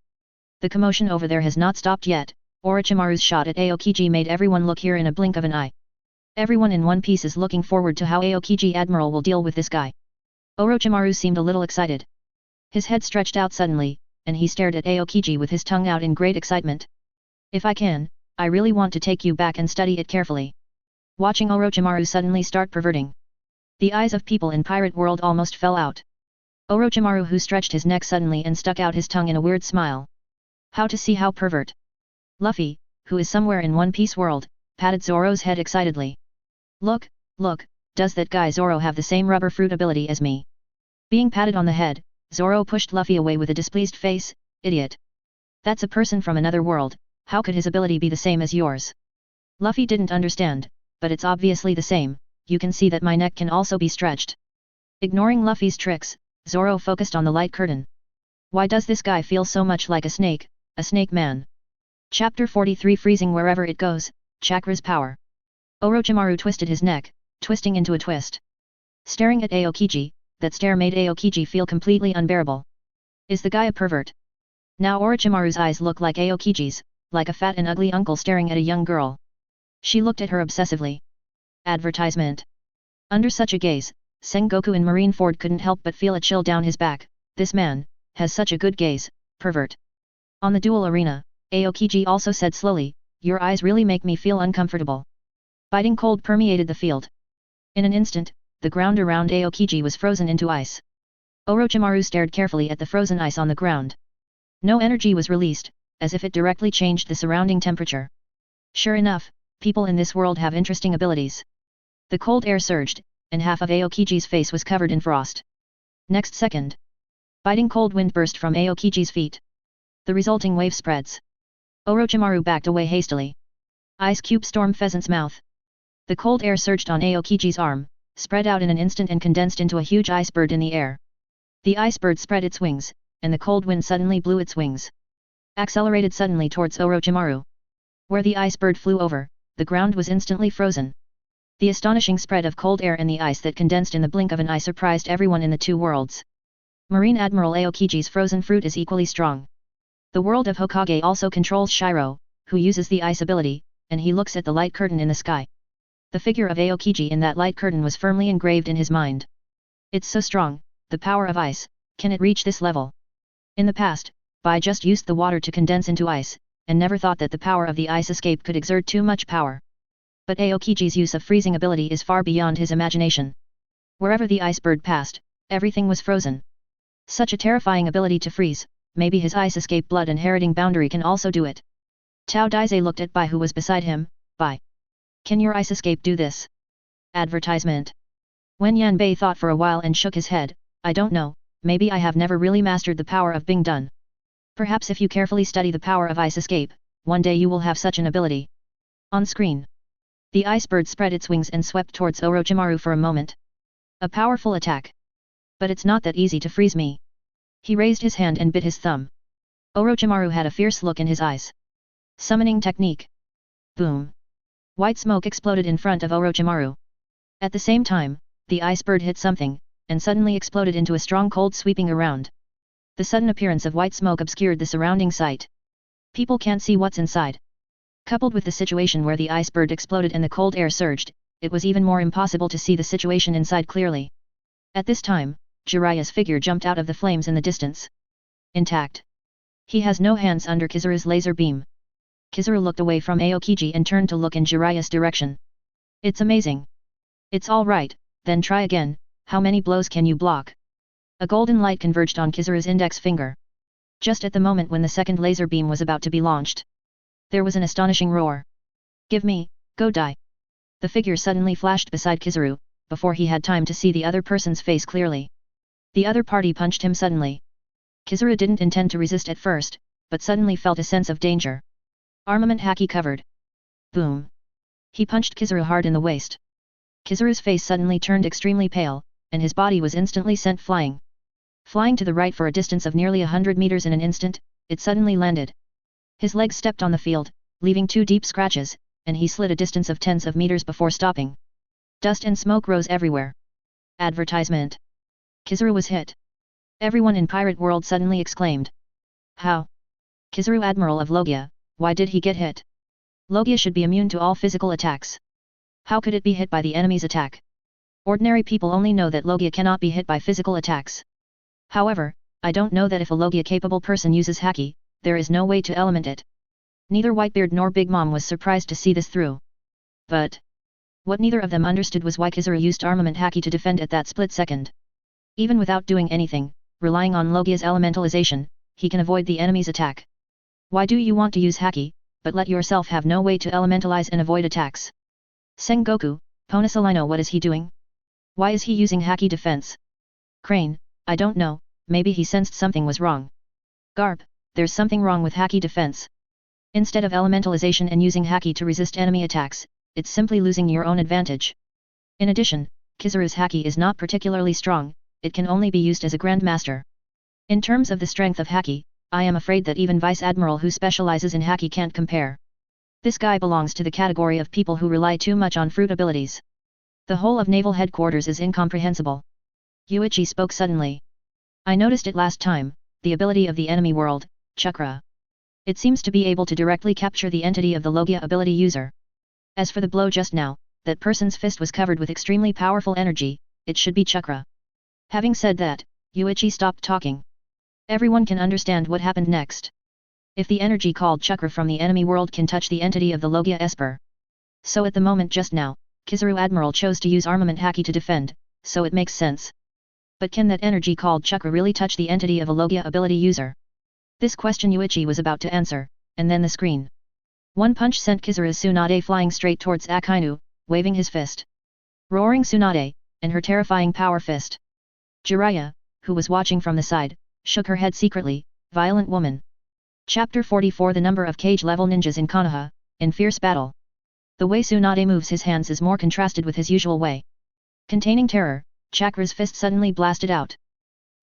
Speaker 1: The commotion over there has not stopped yet. Orochimaru's shot at Aokiji made everyone look here in a blink of an eye. Everyone in One Piece is looking forward to how Aokiji Admiral will deal with this guy. Orochimaru seemed a little excited. His head stretched out suddenly, and he stared at Aokiji with his tongue out in great excitement. If I can, I really want to take you back and study it carefully. Watching Orochimaru suddenly start perverting. The eyes of people in Pirate World almost fell out. Orochimaru who stretched his neck suddenly and stuck out his tongue in a weird smile. How to see how pervert. Luffy, who is somewhere in One Piece World, patted Zoro's head excitedly. Look, does that guy Zoro have the same rubber fruit ability as me? Being patted on the head, Zoro pushed Luffy away with a displeased face. Idiot. That's a person from another world, how could his ability be the same as yours? Luffy didn't understand, but it's obviously the same, you can see that my neck can also be stretched. Ignoring Luffy's tricks, Zoro focused on the light curtain. Why does this guy feel so much like a snake man? Chapter 43 Freezing wherever it goes, Chakra's power. Orochimaru twisted his neck, twisting into a twist. Staring at Aokiji, that stare made Aokiji feel completely unbearable. Is the guy a pervert? Now Orochimaru's eyes look like Aokiji's, like a fat and ugly uncle staring at a young girl. She looked at her obsessively. Advertisement. Under such a gaze, Sengoku in Marineford couldn't help but feel a chill down his back. This man has such a good gaze, pervert. On the duel arena, Aokiji also said slowly, your eyes really make me feel uncomfortable. Biting cold permeated the field. In an instant, the ground around Aokiji was frozen into ice. Orochimaru stared carefully at the frozen ice on the ground. No energy was released, as if it directly changed the surrounding temperature. Sure enough, people in this world have interesting abilities. The cold air surged, and half of Aokiji's face was covered in frost. Next second, biting cold wind burst from Aokiji's feet. The resulting wave spreads. Orochimaru backed away hastily. Ice cube storm pheasant's mouth. The cold air surged on Aokiji's arm, spread out in an instant and condensed into a huge ice bird in the air. The ice bird spread its wings, and the cold wind suddenly blew its wings. Accelerated suddenly towards Orochimaru. Where the ice bird flew over, the ground was instantly frozen. The astonishing spread of cold air and the ice that condensed in the blink of an eye surprised everyone in the two worlds. Marine Admiral Aokiji's frozen fruit is equally strong. The world of Hokage also controls Shiro, who uses the ice ability, and he looks at the light curtain in the sky. The figure of Aokiji in that light curtain was firmly engraved in his mind. It's so strong, the power of ice, can it reach this level? In the past, Bai just used the water to condense into ice, and never thought that the power of the ice escape could exert too much power. But Aokiji's use of freezing ability is far beyond his imagination. Wherever the ice bird passed, everything was frozen. Such a terrifying ability to freeze, maybe his ice escape blood inheriting boundary can also do it. Tao Daizai looked at Bai who was beside him. Bai, can your ice escape do this? Advertisement. Wen Yanbei thought for a while and shook his head. I don't know, maybe I have never really mastered the power of being done. Perhaps if you carefully study the power of ice escape, one day you will have such an ability. On screen. The ice bird spread its wings and swept towards Orochimaru for a moment. A powerful attack. But it's not that easy to freeze me. He raised his hand and bit his thumb. Orochimaru had a fierce look in his eyes. Summoning technique. Boom. White smoke exploded in front of Orochimaru. At the same time, the ice bird hit something, and suddenly exploded into a strong cold sweeping around. The sudden appearance of white smoke obscured the surrounding sight. People can't see what's inside. Coupled with the situation where the ice bird exploded and the cold air surged, it was even more impossible to see the situation inside clearly. At this time, Jiraiya's figure jumped out of the flames in the distance. Intact. He has no hands under Kizaru's laser beam. Kizaru looked away from Aokiji and turned to look in Jiraiya's direction. It's amazing. It's all right, then try again. How many blows can you block? A golden light converged on Kizaru's index finger. Just at the moment when the second laser beam was about to be launched, there was an astonishing roar. Give me, go die. The figure suddenly flashed beside Kizaru, before he had time to see the other person's face clearly. The other party punched him suddenly. Kizaru didn't intend to resist at first, but suddenly felt a sense of danger. Armament haki covered. Boom. He punched Kizaru hard in the waist. Kizaru's face suddenly turned extremely pale, and his body was instantly sent flying. Flying to the right for a distance of nearly 100 meters in an instant, it suddenly landed. His legs stepped on the field, leaving 2 deep scratches, and he slid a distance of tens of meters before stopping. Dust and smoke rose everywhere. Advertisement. Kizaru was hit. Everyone in Pirate World suddenly exclaimed. How? Kizaru, Admiral of Logia, why did he get hit? Logia should be immune to all physical attacks. How could it be hit by the enemy's attack? Ordinary people only know that Logia cannot be hit by physical attacks. However, I don't know that if a Logia-capable person uses haki, there is no way to element it. Neither Whitebeard nor Big Mom was surprised to see this through. But what neither of them understood was why Kizaru used armament haki to defend at that split second. Even without doing anything, relying on Logia's elementalization, he can avoid the enemy's attack. Why do you want to use haki, but let yourself have no way to elementalize and avoid attacks? Sengoku, Ponasalino, what is he doing? Why is he using haki defense? Crane, I don't know, maybe he sensed something was wrong. Garp, there's something wrong with haki defense. Instead of elementalization and using haki to resist enemy attacks, it's simply losing your own advantage. In addition, Kizaru's haki is not particularly strong, it can only be used as a grandmaster. In terms of the strength of haki, I am afraid that even Vice Admiral who specializes in haki can't compare. This guy belongs to the category of people who rely too much on fruit abilities. The whole of Naval Headquarters is incomprehensible. Yuichi spoke suddenly. I noticed it last time, the ability of the enemy world, Chakra. It seems to be able to directly capture the entity of the Logia ability user. As for the blow just now, that person's fist was covered with extremely powerful energy, it should be Chakra. Having said that, Yuichi stopped talking. Everyone can understand what happened next. If the energy called Chakra from the enemy world can touch the entity of the Logia Esper. So at the moment just now, Kizaru Admiral chose to use armament haki to defend, so it makes sense. But can that energy called Chakra really touch the entity of a Logia ability user? This question Yuichi was about to answer, and then the screen. One punch sent Kizaru's Tsunade flying straight towards Akainu, waving his fist. Roaring Tsunade, and her terrifying power fist. Jiraiya, who was watching from the side, shook her head secretly. Violent woman. Chapter 44. The number of Kage-level ninjas in Konoha, in fierce battle. The way Tsunade moves his hands is more contrasted with his usual way. Containing terror, Chakra's fist suddenly blasted out.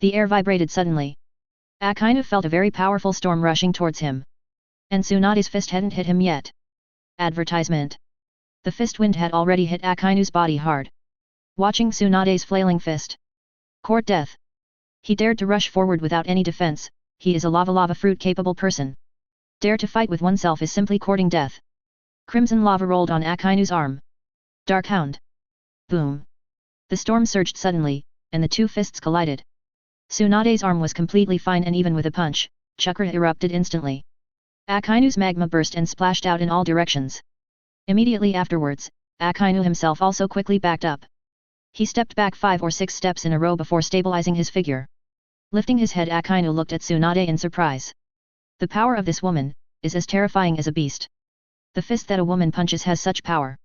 Speaker 1: The air vibrated suddenly. Akainu felt a very powerful storm rushing towards him. And Tsunade's fist hadn't hit him yet. Advertisement. The fist wind had already hit Akainu's body hard. Watching Tsunade's flailing fist. Court death. He dared to rush forward without any defense. He is a lava fruit capable person. Dare to fight with oneself is simply courting death. Crimson lava rolled on Akainu's arm. Dark Hound. Boom. The storm surged suddenly, and the two fists collided. Tsunade's arm was completely fine and even with a punch, chakra erupted instantly. Akainu's magma burst and splashed out in all directions. Immediately afterwards, Akainu himself also quickly backed up. He stepped back 5 or 6 steps in a row before stabilizing his figure. Lifting his head, Akainu looked at Tsunade in surprise. The power of this woman is as terrifying as a beast. The fist that a woman punches has such power.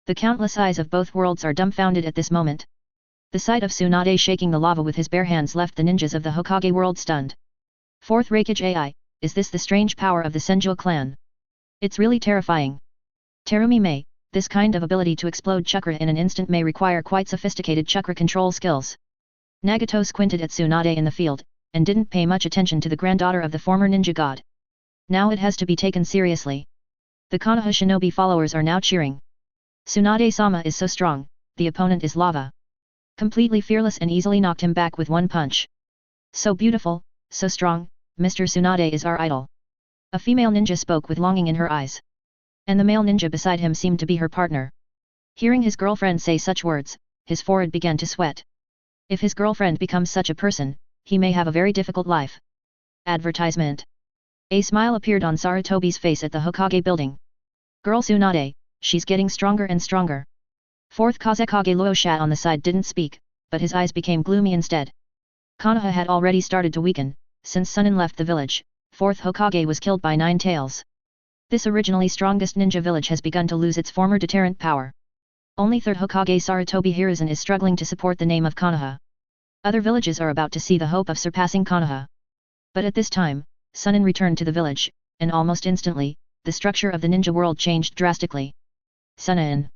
Speaker 1: The countless eyes of both worlds are dumbfounded at this moment. The sight of Tsunade shaking the lava with his bare hands left the ninjas of the Hokage world stunned. Fourth Raikage AI, is this the strange power of the Senju clan? It's really terrifying. Terumi Mei, this kind of ability to explode chakra in an instant may require quite sophisticated chakra control skills. Nagato squinted at Tsunade in the field, and didn't pay much attention to the granddaughter of the former ninja god. Now it has to be taken seriously. The Konoha shinobi followers are now cheering. Tsunade-sama is so strong, the opponent is lava. Completely fearless and easily knocked him back with one punch. So beautiful, so strong, Mr. Tsunade is our idol. A female ninja spoke with longing in her eyes. And the male ninja beside him seemed to be her partner. Hearing his girlfriend say such words, his forehead began to sweat. If his girlfriend becomes such a person, he may have a very difficult life. Advertisement. A smile appeared on Sarutobi's face at the Hokage building. Girl Tsunade, she's getting stronger and stronger. Fourth Kazekage Luosha on the side didn't speak, but his eyes became gloomy instead. Konoha had already started to weaken. Since Sunin left the village, 4th Hokage was killed by 9 Tails. This originally strongest ninja village has begun to lose its former deterrent power. Only 3rd Hokage Sarutobi Hiruzen is struggling to support the name of Konoha. Other villages are about to see the hope of surpassing Konoha. But at this time, Sunin returned to the village, and almost instantly, the structure of the ninja world changed drastically. Sunin.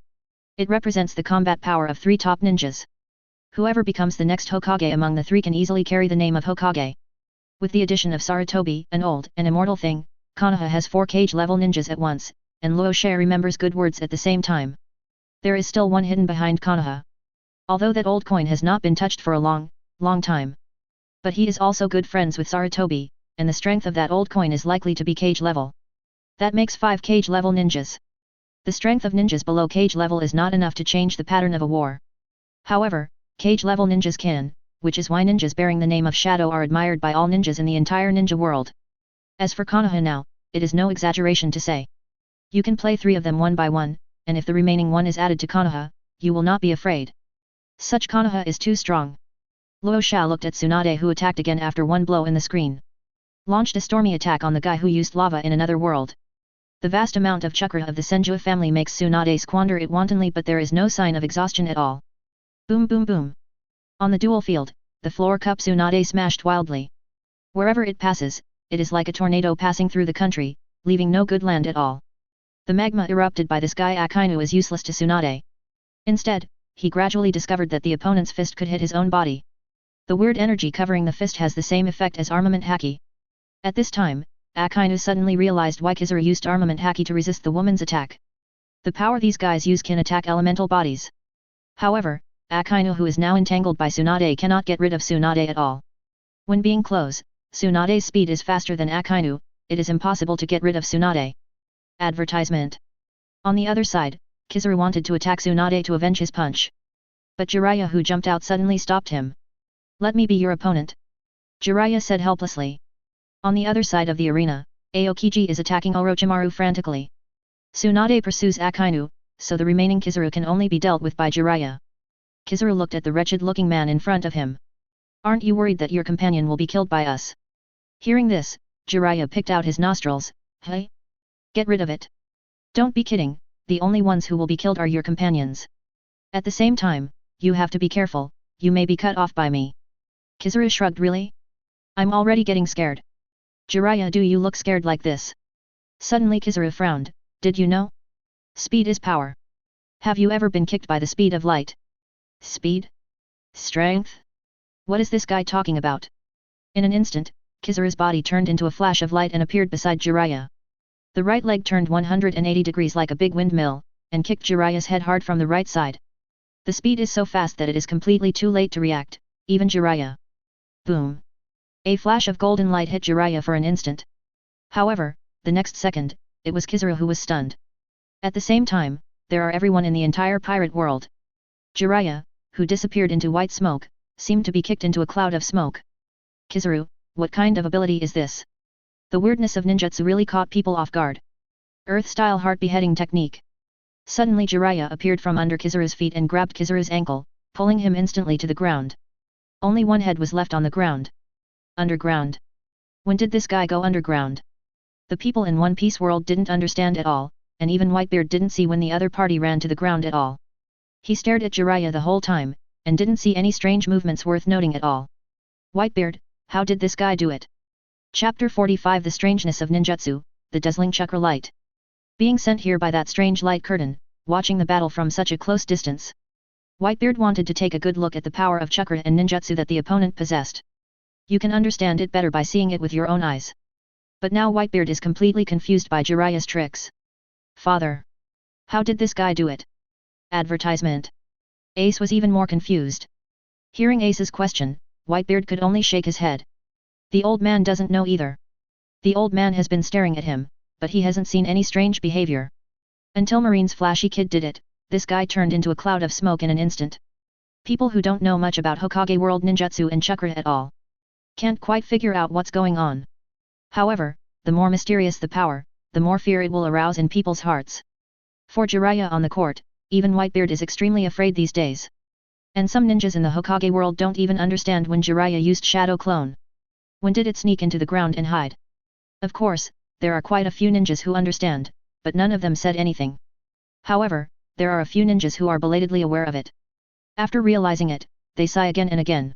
Speaker 1: It represents the combat power of 3 top ninjas. Whoever becomes the next Hokage among the 3 can easily carry the name of Hokage. With the addition of Sarutobi, an old and immortal thing, Konoha has 4 cage-level ninjas at once, and Luosha remembers good words at the same time. There is still one hidden behind Konoha. Although that old coin has not been touched for a long time. But he is also good friends with Sarutobi, and the strength of that old coin is likely to be cage level. That makes 5 cage-level ninjas. The strength of ninjas below cage level is not enough to change the pattern of a war. However, cage-level ninjas can, which is why ninjas bearing the name of Shadow are admired by all ninjas in the entire ninja world. As for Konoha now, it is no exaggeration to say. You can play 3 of them one by one, and if the remaining one is added to Konoha, you will not be afraid. Such Konoha is too strong. Luosha looked at Tsunade, who attacked again after one blow in the screen. Launched a stormy attack on the guy who used lava in another world. The vast amount of chakra of the Senju family makes Tsunade squander it wantonly, but there is no sign of exhaustion at all. Boom boom boom. On the duel field, the floor cup Tsunade smashed wildly. Wherever it passes, it is like a tornado passing through the country, leaving no good land at all. The magma erupted by this guy Akainu is useless to Tsunade. Instead, he gradually discovered that the opponent's fist could hit his own body. The weird energy covering the fist has the same effect as armament haki. At this time, Akainu suddenly realized why Kizuru used armament haki to resist the woman's attack. The power these guys use can attack elemental bodies. However, Akainu, who is now entangled by Tsunade, cannot get rid of Tsunade at all. When being close, Tsunade's speed is faster than Akainu, it is impossible to get rid of Tsunade. Advertisement. On the other side, Kizuru wanted to attack Tsunade to avenge his punch. But Jiraiya, who jumped out, suddenly stopped him. Let me be your opponent. Jiraiya said helplessly. On the other side of the arena, Aokiji is attacking Orochimaru frantically. Tsunade pursues Akainu, so the remaining Kizuru can only be dealt with by Jiraiya. Kizuru looked at the wretched-looking man in front of him. Aren't you worried that your companion will be killed by us? Hearing this, Jiraiya picked out his nostrils. Hey? Get rid of it. Don't be kidding, the only ones who will be killed are your companions. At the same time, you have to be careful, you may be cut off by me. Kizuru shrugged. Really? I'm already getting scared. Jiraiya, do you look scared like this? Suddenly Kizuru frowned. Did you know? Speed is power. Have you ever been kicked by the speed of light? Speed? Strength? What is this guy talking about? In an instant, Kizuru's body turned into a flash of light and appeared beside Jiraiya. The right leg turned 180 degrees like a big windmill, and kicked Jiraya's head hard from the right side. The speed is so fast that it is completely too late to react, even Jiraiya. Boom! A flash of golden light hit Jiraiya for an instant. However, the next second, it was Kizaru who was stunned. At the same time, there are everyone in the entire pirate world. Jiraiya, who disappeared into white smoke, seemed to be kicked into a cloud of smoke. Kizaru, what kind of ability is this? The weirdness of ninjutsu really caught people off guard. Earth-style heart beheading technique. Suddenly Jiraiya appeared from under Kizaru's feet and grabbed Kizaru's ankle, pulling him instantly to the ground. Only one head was left on the ground. Underground. When did this guy go underground? The people in One Piece world didn't understand at all, and even Whitebeard didn't see when the other party ran to the ground at all. He stared at Jiraiya the whole time, and didn't see any strange movements worth noting at all. Whitebeard, how did this guy do it? Chapter 45 The Strangeness of Ninjutsu, the Dazzling Chakra Light. Being sent here by that strange light curtain, watching the battle from such a close distance. Whitebeard wanted to take a good look at the power of chakra and ninjutsu that the opponent possessed. You can understand it better by seeing it with your own eyes. But now Whitebeard is completely confused by Jiraiya's tricks. Father! How did this guy do it? Advertisement. Ace was even more confused. Hearing Ace's question, Whitebeard could only shake his head. The old man doesn't know either. The old man has been staring at him, but he hasn't seen any strange behavior. Until Marine's flashy kid did it, this guy turned into a cloud of smoke in an instant. People who don't know much about Hokage world ninjutsu and chakra at all can't quite figure out what's going on. However, the more mysterious the power, the more fear it will arouse in people's hearts. For Jiraiya on the court, even Whitebeard is extremely afraid these days. And some ninjas in the Hokage world don't even understand when Jiraiya used Shadow Clone. When did it sneak into the ground and hide? Of course, there are quite a few ninjas who understand, but none of them said anything. However, there are a few ninjas who are belatedly aware of it. After realizing it, they sigh again and again.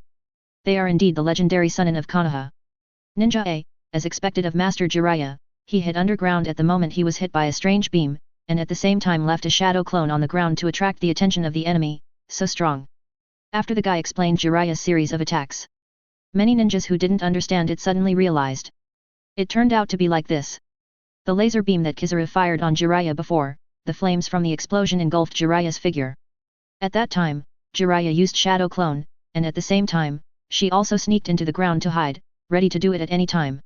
Speaker 1: They are indeed the legendary Sunin of Konoha. Ninja A, as expected of Master Jiraiya, he hid underground at the moment he was hit by a strange beam, and at the same time left a shadow clone on the ground to attract the attention of the enemy, so strong. After the guy explained Jiraiya's series of attacks, many ninjas who didn't understand it suddenly realized. It turned out to be like this. The laser beam that Kizaru fired on Jiraiya before, the flames from the explosion engulfed Jiraiya's figure. At that time, Jiraiya used Shadow Clone, and at the same time, she also sneaked into the ground to hide, ready to do it at any time.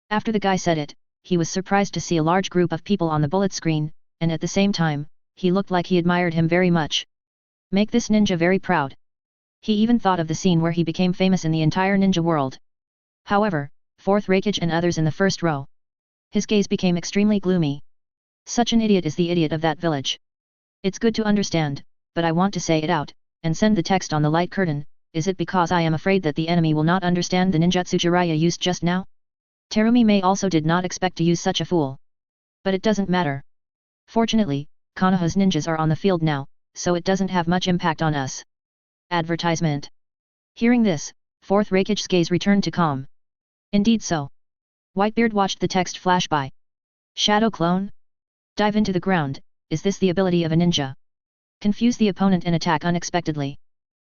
Speaker 1: After the guy said it, he was surprised to see a large group of people on the bullet screen, and at the same time, he looked like he admired him very much. Make this ninja very proud. He even thought of the scene where he became famous in the entire ninja world. However, Fourth Raikage and others in the first row. His gaze became extremely gloomy. Such an idiot is the idiot of that village. It's good to understand, but I want to say it out, and send the text on the light curtain. Is it because I am afraid that the enemy will not understand the ninjutsu Jiraiya used just now? Terumi May also did not expect to use such a fool. But it doesn't matter. Fortunately, Konoha's ninjas are on the field now, so it doesn't have much impact on us. Advertisement. Hearing this, Fourth Raikage's gaze returned to calm. Indeed so. Whitebeard watched the text flash by. Shadow Clone? Dive into the ground, is this the ability of a ninja? Confuse the opponent and attack unexpectedly.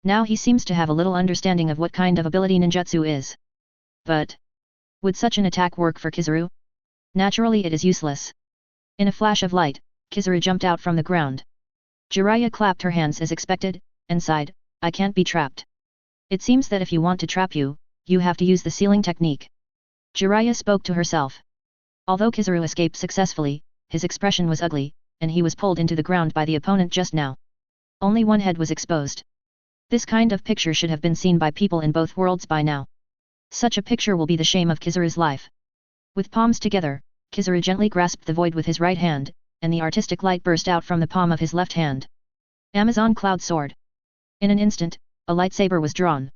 Speaker 1: Now he seems to have a little understanding of what kind of ability ninjutsu is. But would such an attack work for Kizaru? Naturally it is useless. In a flash of light, Kizaru jumped out from the ground. Jiraiya clapped her hands as expected, and sighed, I can't be trapped. It seems that if you want to trap you, you have to use the ceiling technique. Jiraiya spoke to herself. Although Kizaru escaped successfully, his expression was ugly, and he was pulled into the ground by the opponent just now. Only one head was exposed. This kind of picture should have been seen by people in both worlds by now. Such a picture will be the shame of Kizaru's life. With palms together, Kizaru gently grasped the void with his right hand, and the artistic light burst out from the palm of his left hand. Amazon Cloud Sword. In an instant, a lightsaber was drawn.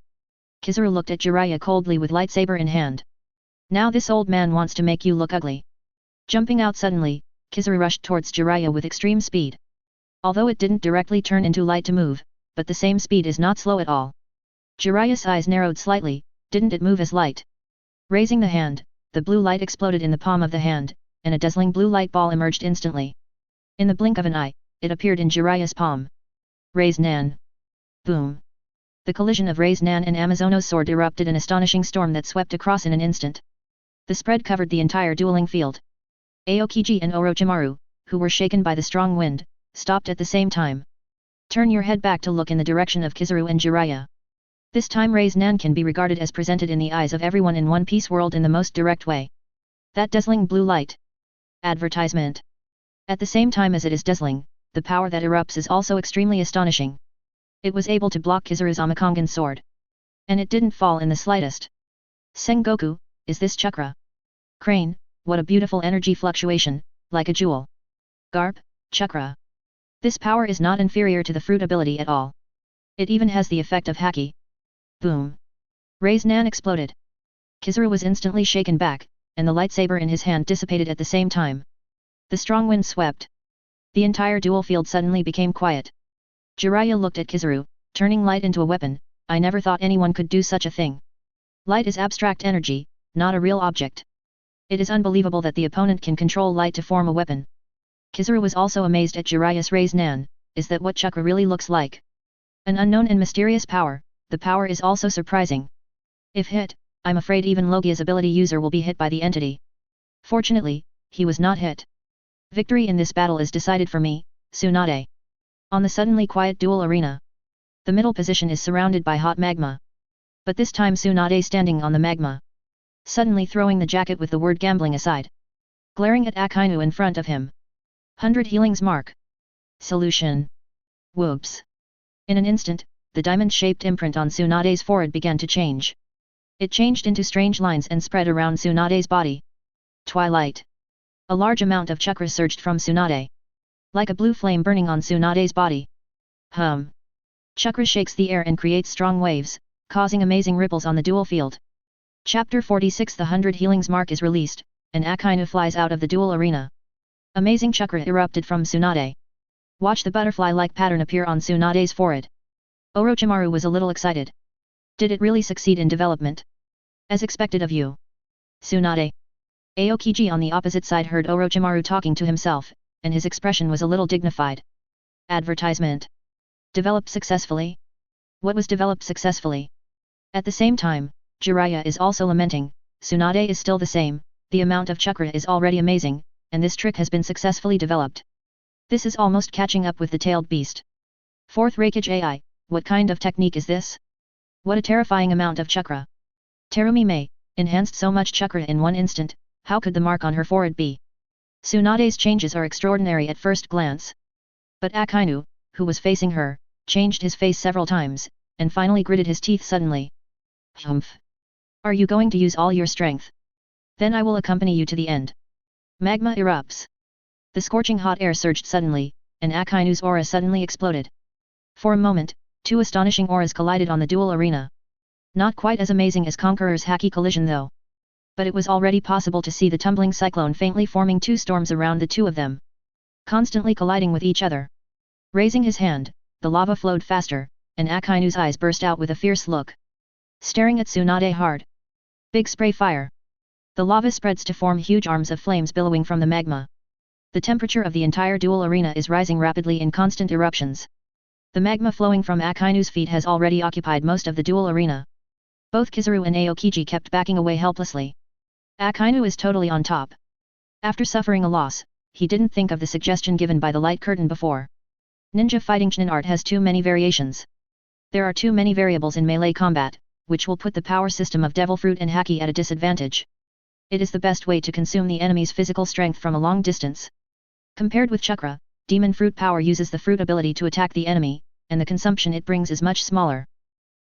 Speaker 1: Kizaru looked at Jiraiya coldly with lightsaber in hand. Now this old man wants to make you look ugly. Jumping out suddenly, Kizaru rushed towards Jiraiya with extreme speed. Although it didn't directly turn into light to move, but the same speed is not slow at all. Jiraiya's eyes narrowed slightly, didn't it move as light? Raising the hand, the blue light exploded in the palm of the hand, and a dazzling blue light ball emerged instantly. In the blink of an eye, it appeared in Jiraiya's palm. Raise Nan. Boom. The collision of Raise Nan and Amazono's sword erupted an astonishing storm that swept across in an instant. The spread covered the entire dueling field. Aokiji and Orochimaru, who were shaken by the strong wind, stopped at the same time. Turn your head back to look in the direction of Kizaru and Jiraiya. This time Rei's Nan can be regarded as presented in the eyes of everyone in One Piece world in the most direct way. That dazzling blue light. Advertisement. At the same time as it is dazzling, the power that erupts is also extremely astonishing. It was able to block Kizaru's Amakongan sword. And it didn't fall in the slightest. Sengoku, is this chakra? Crane, what a beautiful energy fluctuation, like a jewel. Garp, chakra. This power is not inferior to the fruit ability at all. It even has the effect of haki. Boom. Rei's Nan exploded. Kizaru was instantly shaken back, and the lightsaber in his hand dissipated at the same time. The strong wind swept. The entire dual field suddenly became quiet. Jiraiya looked at Kizaru, turning light into a weapon. I never thought anyone could do such a thing. Light is abstract energy, not a real object. It is unbelievable that the opponent can control light to form a weapon. Kizaru was also amazed at Jiraiya's Rei's Nan. Is that what chakra really looks like? An unknown and mysterious power. The power is also surprising. If hit, I'm afraid even Logia's ability user will be hit by the entity. Fortunately, he was not hit. Victory in this battle is decided for me, Tsunade. On the suddenly quiet duel arena. The middle position is surrounded by hot magma. But this time Tsunade standing on the magma. Suddenly throwing the jacket with the word gambling aside. Glaring at Akainu in front of him. 100 healings mark. Solution. Whoops. In an instant, the diamond-shaped imprint on Tsunade's forehead began to change. It changed into strange lines and spread around Tsunade's body. Twilight. A large amount of chakra surged from Tsunade. Like a blue flame burning on Tsunade's body. Chakra shakes the air and creates strong waves, causing amazing ripples on the dual field. Chapter 46. The 100 healings mark is released, and Akainu flies out of the dual arena. Amazing chakra erupted from Tsunade. Watch the butterfly-like pattern appear on Tsunade's forehead. Orochimaru was a little excited. Did it really succeed in development? As expected of you. Tsunade. Aokiji on the opposite side heard Orochimaru talking to himself, and his expression was a little dignified. Advertisement. Developed successfully? What was developed successfully? At the same time, Jiraiya is also lamenting. Tsunade is still the same, the amount of chakra is already amazing, and this trick has been successfully developed. This is almost catching up with the tailed beast. Fourth Raikage AI, what kind of technique is this? What a terrifying amount of chakra. Terumi Mei, enhanced so much chakra in one instant, how could the mark on her forehead be? Tsunade's changes are extraordinary at first glance. But Akainu, who was facing her, changed his face several times, and finally gritted his teeth suddenly. Humph. Are you going to use all your strength? Then I will accompany you to the end. Magma erupts. The scorching hot air surged suddenly, and Akainu's aura suddenly exploded. For a moment, two astonishing auras collided on the dual arena. Not quite as amazing as Conqueror's Haki collision though. But it was already possible to see the tumbling cyclone faintly forming two storms around the two of them. Constantly colliding with each other. Raising his hand, the lava flowed faster, and Akainu's eyes burst out with a fierce look. Staring at Tsunade hard. Big spray fire. The lava spreads to form huge arms of flames billowing from the magma. The temperature of the entire dual arena is rising rapidly in constant eruptions. The magma flowing from Akainu's feet has already occupied most of the dual arena. Both Kizaru and Aokiji kept backing away helplessly. Akainu is totally on top. After suffering a loss, he didn't think of the suggestion given by the light curtain before. Ninja fighting Chunin art has too many variations. There are too many variables in melee combat, which will put the power system of Devil Fruit and Haki at a disadvantage. It is the best way to consume the enemy's physical strength from a long distance. Compared with Chakra, Demon Fruit power uses the fruit ability to attack the enemy, and the consumption it brings is much smaller.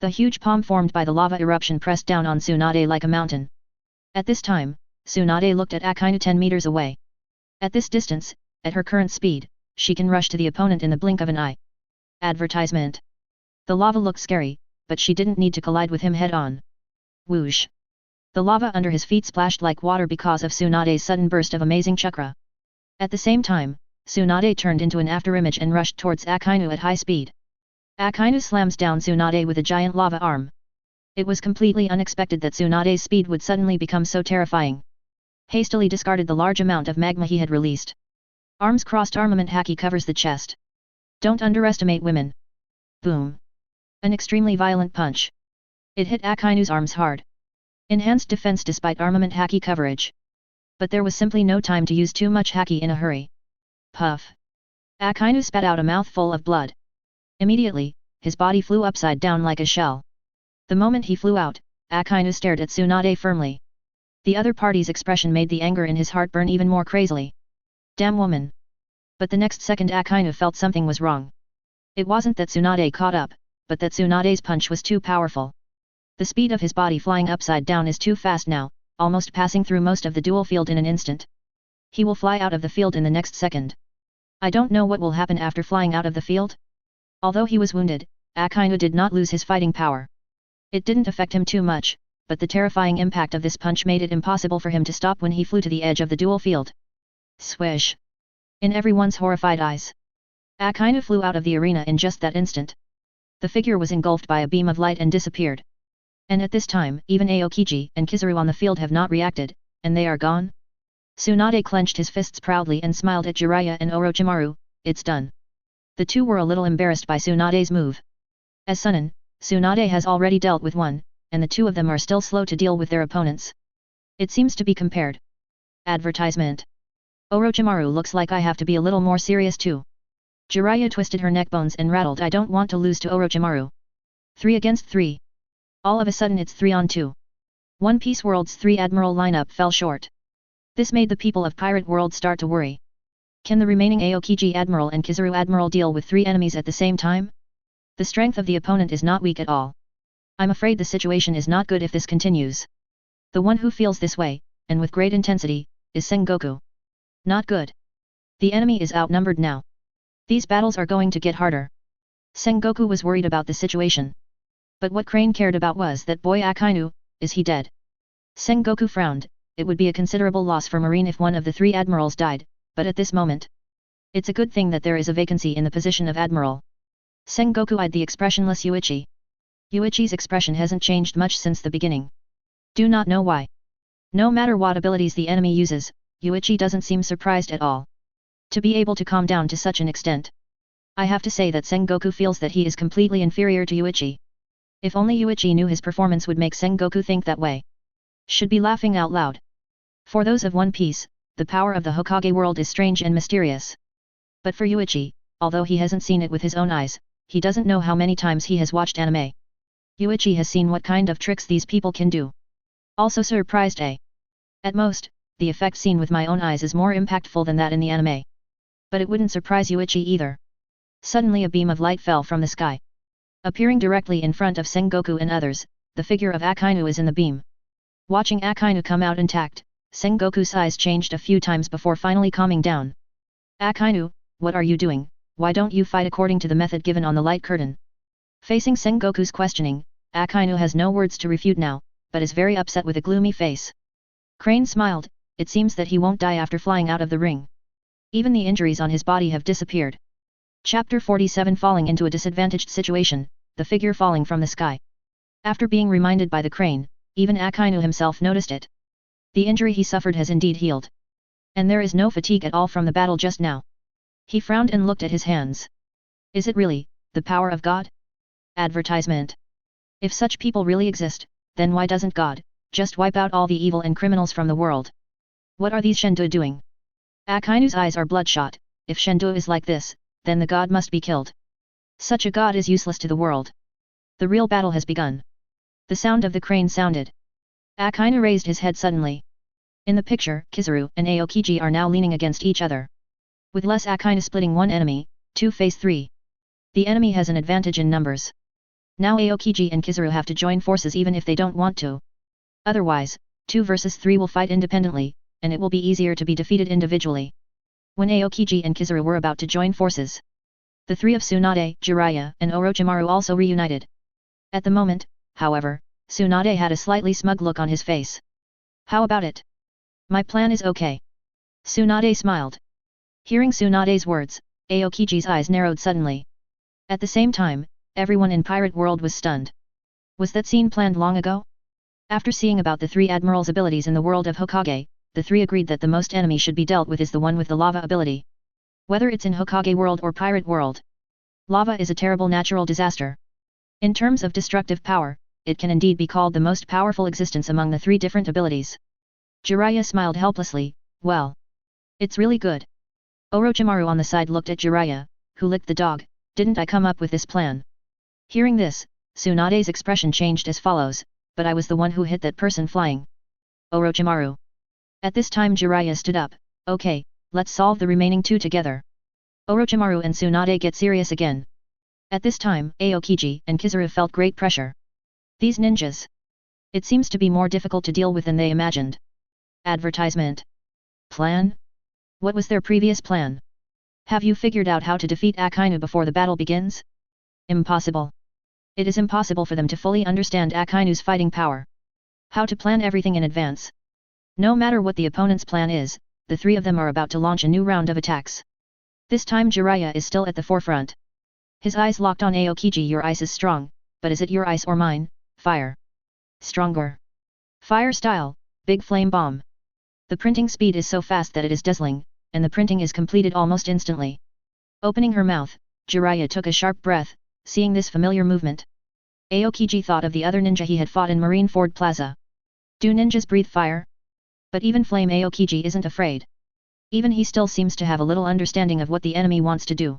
Speaker 1: The huge palm formed by the lava eruption pressed down on Tsunade like a mountain. At this time, Tsunade looked at Akainu 10 meters away. At this distance, at her current speed, she can rush to the opponent in the blink of an eye. Advertisement. The lava looked scary, but she didn't need to collide with him head-on. Whoosh. The lava under his feet splashed like water because of Tsunade's sudden burst of amazing chakra. At the same time, Tsunade turned into an afterimage and rushed towards Akainu at high speed. Akainu slams down Tsunade with a giant lava arm. It was completely unexpected that Tsunade's speed would suddenly become so terrifying. Hastily discarded the large amount of magma he had released. Arms crossed armament Haki covers the chest. Don't underestimate women. Boom. An extremely violent punch. It hit Akainu's arms hard. Enhanced defense despite armament Haki coverage. But there was simply no time to use too much Haki in a hurry. Puff. Akainu spat out a mouthful of blood. Immediately, his body flew upside down like a shell. The moment he flew out, Akainu stared at Tsunade firmly. The other party's expression made the anger in his heart burn even more crazily. Damn woman! But the next second Akainu felt something was wrong. It wasn't that Tsunade caught up, but that Tsunade's punch was too powerful. The speed of his body flying upside down is too fast now, almost passing through most of the dual field in an instant. He will fly out of the field in the next second. I don't know what will happen after flying out of the field. Although he was wounded, Akainu did not lose his fighting power. It didn't affect him too much, but the terrifying impact of this punch made it impossible for him to stop when he flew to the edge of the dual field. Swish! In everyone's horrified eyes, Akainu flew out of the arena in just that instant. The figure was engulfed by a beam of light and disappeared. And at this time, even Aokiji and Kizaru on the field have not reacted, and they are gone? Tsunade clenched his fists proudly and smiled at Jiraiya and Orochimaru. It's done. The two were a little embarrassed by Tsunade's move. As Sunin, Tsunade has already dealt with one, and the two of them are still slow to deal with their opponents. It seems to be compared. Advertisement. Orochimaru looks like I have to be a little more serious too. Jiraiya twisted her neck bones and rattled. I don't want to lose to Orochimaru. 3 against 3. All of a sudden it's 3 on 2. One Piece World's 3 Admiral lineup fell short. This made the people of Pirate World start to worry. Can the remaining Aokiji Admiral and Kizaru Admiral deal with 3 enemies at the same time? The strength of the opponent is not weak at all. I'm afraid the situation is not good if this continues. The one who feels this way, and with great intensity, is Sengoku. Not good. The enemy is outnumbered now. These battles are going to get harder. Sengoku was worried about the situation. But what Crane cared about was that boy Akainu, is he dead? Sengoku frowned. It would be a considerable loss for Marine if one of the 3 admirals died, but at this moment, it's a good thing that there is a vacancy in the position of admiral. Sengoku eyed the expressionless Yuichi. Yuichi's expression hasn't changed much since the beginning. Do not know why. No matter what abilities the enemy uses, Yuichi doesn't seem surprised at all. To be able to calm down to such an extent. I have to say that Sengoku feels that he is completely inferior to Yuichi. If only Yuichi knew his performance would make Sengoku think that way. Should be laughing out loud. For those of One Piece, the power of the Hokage world is strange and mysterious. But for Yuichi, although he hasn't seen it with his own eyes, he doesn't know how many times he has watched anime. Yuichi has seen what kind of tricks these people can do. Also surprised At most, the effect seen with my own eyes is more impactful than that in the anime. But it wouldn't surprise Yuichi either. Suddenly a beam of light fell from the sky. Appearing directly in front of Sengoku and others, the figure of Akainu is in the beam. Watching Akainu come out intact, Sengoku's eyes changed a few times before finally calming down. Akainu, what are you doing? Why don't you fight according to the method given on the light curtain? Facing Sengoku's questioning, Akainu has no words to refute now, but is very upset with a gloomy face. Crane smiled. It seems that he won't die after flying out of the ring. Even the injuries on his body have disappeared. Chapter 47 Falling into a disadvantaged situation, the figure falling from the sky. After being reminded by the crane, even Akainu himself noticed it. The injury he suffered has indeed healed. And there is no fatigue at all from the battle just now. He frowned and looked at his hands. Is it really, the power of God? Advertisement. If such people really exist, then why doesn't God just wipe out all the evil and criminals from the world? What are these Shendu doing? Akainu's eyes are bloodshot. If Shendu is like this, then the god must be killed. Such a god is useless to the world. The real battle has begun. The sound of the crane sounded. Akainu raised his head suddenly. In the picture, Kizaru and Aokiji are now leaning against each other. With less Akainu splitting one enemy, 2 face 3. The enemy has an advantage in numbers. Now Aokiji and Kizaru have to join forces even if they don't want to. Otherwise, 2 versus 3 will fight independently, and it will be easier to be defeated individually. When Aokiji and Kizaru were about to join forces, the 3 of Tsunade, Jiraiya, and Orochimaru also reunited. At the moment, however, Tsunade had a slightly smug look on his face. How about it? My plan is okay. Tsunade smiled. Hearing Tsunade's words, Aokiji's eyes narrowed suddenly. At the same time, everyone in Pirate World was stunned. Was that scene planned long ago? After seeing about the 3 admirals' abilities in the world of Hokage, the 3 agreed that the most enemy should be dealt with is the one with the lava ability. Whether it's in Hokage World or Pirate World, lava is a terrible natural disaster. In terms of destructive power, it can indeed be called the most powerful existence among the 3 different abilities. Jiraiya smiled helplessly. Well, it's really good. Orochimaru on the side looked at Jiraiya, who licked the dog. Didn't I come up with this plan? Hearing this, Tsunade's expression changed as follows, but I was the one who hit that person flying. Orochimaru. At this time Jiraiya stood up, okay, let's solve the remaining two together. Orochimaru and Tsunade get serious again. At this time, Aokiji and Kizaru felt great pressure. These ninjas. It seems to be more difficult to deal with than they imagined. Advertisement. Plan? What was their previous plan? Have you figured out how to defeat Akainu before the battle begins? Impossible. It is impossible for them to fully understand Akainu's fighting power. How to plan everything in advance. No matter what the opponent's plan is, the three of them are about to launch a new round of attacks. This time Jiraiya is still at the forefront. His eyes locked on Aokiji. Your ice is strong, but is it your ice or mine? Fire. Stronger. Fire style, big flame bomb. The printing speed is so fast that it is dazzling, and the printing is completed almost instantly. Opening her mouth, Jiraiya took a sharp breath, seeing this familiar movement. Aokiji thought of the other ninja he had fought in Marineford Plaza. Do ninjas breathe fire? But even Flame Aokiji isn't afraid. Even he still seems to have a little understanding of what the enemy wants to do.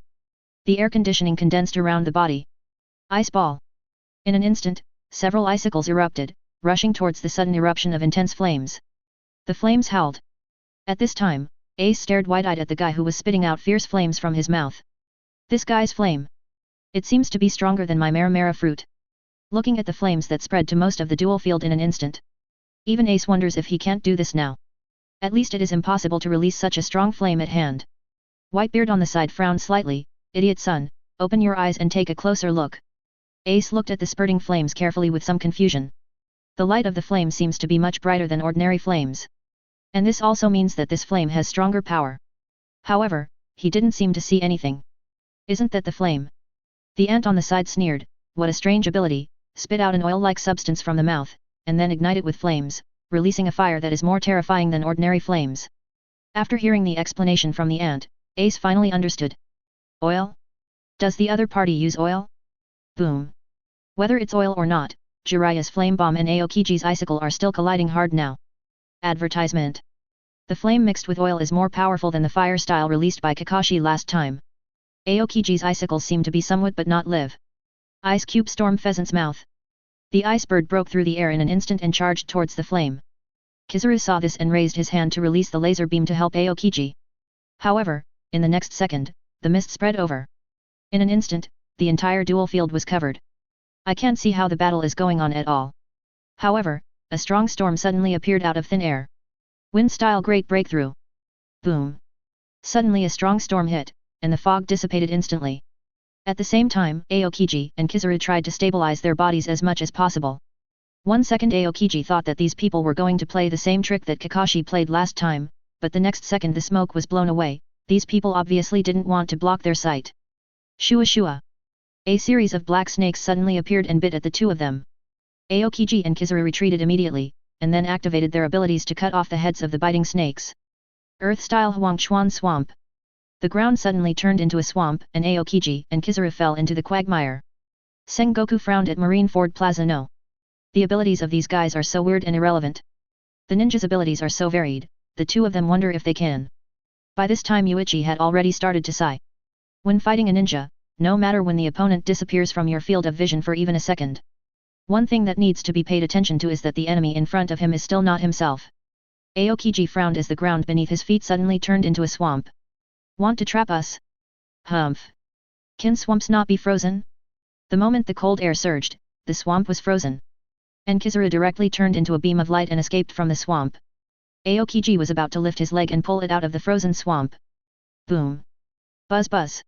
Speaker 1: The air conditioning condensed around the body. Ice ball. In an instant, several icicles erupted, rushing towards the sudden eruption of intense flames. The flames howled. At this time, Ace stared wide-eyed at the guy who was spitting out fierce flames from his mouth. This guy's flame. It seems to be stronger than my Maramara fruit. Looking at the flames that spread to most of the dual field in an instant. Even Ace wonders if he can't do this now. At least it is impossible to release such a strong flame at hand. Whitebeard on the side frowned slightly. Idiot son, open your eyes and take a closer look. Ace looked at the spurting flames carefully with some confusion. The light of the flame seems to be much brighter than ordinary flames. And this also means that this flame has stronger power. However, he didn't seem to see anything. Isn't that the flame? The ant on the side sneered, what a strange ability, spit out an oil-like substance from the mouth, and then ignite it with flames, releasing a fire that is more terrifying than ordinary flames. After hearing the explanation from the ant, Ace finally understood. Oil? Does the other party use oil? Boom. Whether it's oil or not, Jiraiya's flame bomb and Aokiji's icicle are still colliding hard now. Advertisement. The flame mixed with oil is more powerful than the fire style released by Kakashi last time. Aokiji's icicles seem to be somewhat but not live. Ice cube storm pheasant's mouth. The ice bird broke through the air in an instant and charged towards the flame. Kizaru saw this and raised his hand to release the laser beam to help Aokiji. However, in the next second, the mist spread over. In an instant, the entire dual field was covered. I can't see how the battle is going on at all. However, a strong storm suddenly appeared out of thin air. Wind-style great breakthrough. Boom. Suddenly a strong storm hit, and the fog dissipated instantly. At the same time, Aokiji and Kizaru tried to stabilize their bodies as much as possible. 1 second Aokiji thought that these people were going to play the same trick that Kakashi played last time, but the next second the smoke was blown away. These people obviously didn't want to block their sight. Shua shua. A series of black snakes suddenly appeared and bit at the two of them. Aokiji and Kizaru retreated immediately, and then activated their abilities to cut off the heads of the biting snakes. Earth-style Huangchuan swamp. The ground suddenly turned into a swamp, and Aokiji and Kizaru fell into the quagmire. Sengoku frowned at Marineford Plaza. No. The abilities of these guys are so weird and irrelevant. The ninjas' abilities are so varied, the two of them wonder if they can. By this time Yuichi had already started to sigh. When fighting a ninja, no matter when the opponent disappears from your field of vision for even a second. One thing that needs to be paid attention to is that the enemy in front of him is still not himself. Aokiji frowned as the ground beneath his feet suddenly turned into a swamp. Want to trap us? Humph. Can swamps not be frozen? The moment the cold air surged, the swamp was frozen. And Kizaru directly turned into a beam of light and escaped from the swamp. Aokiji was about to lift his leg and pull it out of the frozen swamp. Boom. Buzz buzz.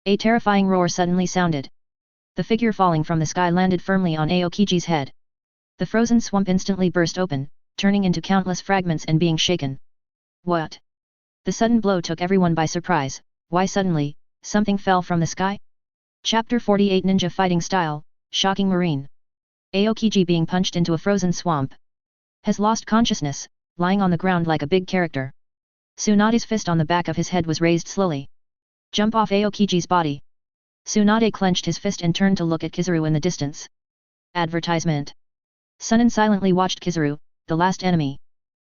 Speaker 1: A terrifying roar suddenly sounded. The figure falling from the sky landed firmly on Aokiji's head. The frozen swamp instantly burst open, turning into countless fragments and being shaken. What? The sudden blow took everyone by surprise. Why suddenly, something fell from the sky? Chapter 48 Ninja Fighting Style, Shocking Marine. Aokiji being punched into a frozen swamp. Has lost consciousness, lying on the ground like a big character. Tsunade's fist on the back of his head was raised slowly. Jump off Aokiji's body. Tsunade clenched his fist and turned to look at Kizaru in the distance. Advertisement. Sunan silently watched Kizaru, the last enemy.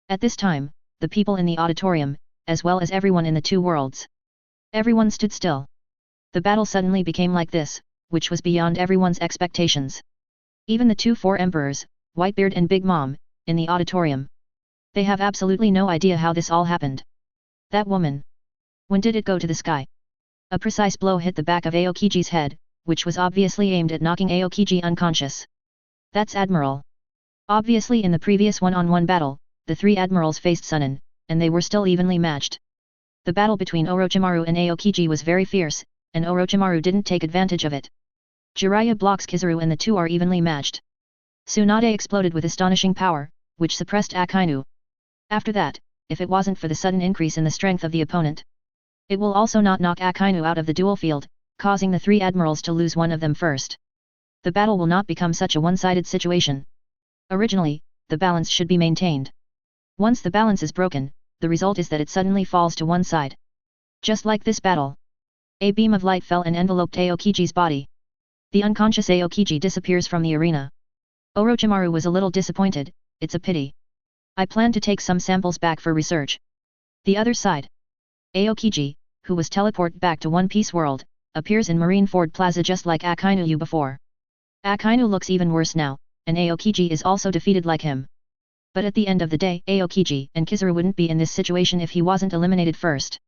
Speaker 1: At this time, the people in the auditorium, as well as everyone in the two worlds, Everyone stood still. The battle suddenly became like this, which was beyond everyone's expectations. Even the four emperors, Whitebeard and Big Mom, in the auditorium. They have absolutely no idea how this all happened. That woman. When did it go to the sky? A precise blow hit the back of Aokiji's head, which was obviously aimed at knocking Aokiji unconscious. That's Admiral. Obviously in the previous one-on-one battle, the three admirals faced Sunin, and they were still evenly matched. The battle between Orochimaru and Aokiji was very fierce, and Orochimaru didn't take advantage of it. Jiraiya blocks Kizaru and the two are evenly matched. Tsunade exploded with astonishing power, which suppressed Akainu. After that, if it wasn't for the sudden increase in the strength of the opponent, it will also not knock Akainu out of the duel field, causing the three admirals to lose one of them first. The battle will not become such a one-sided situation. Originally, the balance should be maintained. Once the balance is broken, the result is that it suddenly falls to one side. Just like this battle. A beam of light fell and enveloped Aokiji's body. The unconscious Aokiji disappears from the arena. Orochimaru was a little disappointed. It's a pity. I plan to take some samples back for research. The other side. Aokiji, who was teleported back to One Piece World, appears in Marineford Plaza just like Akainu before. Akainu looks even worse now, and Aokiji is also defeated like him. But at the end of the day, Aokiji and Kizaru wouldn't be in this situation if he wasn't eliminated first.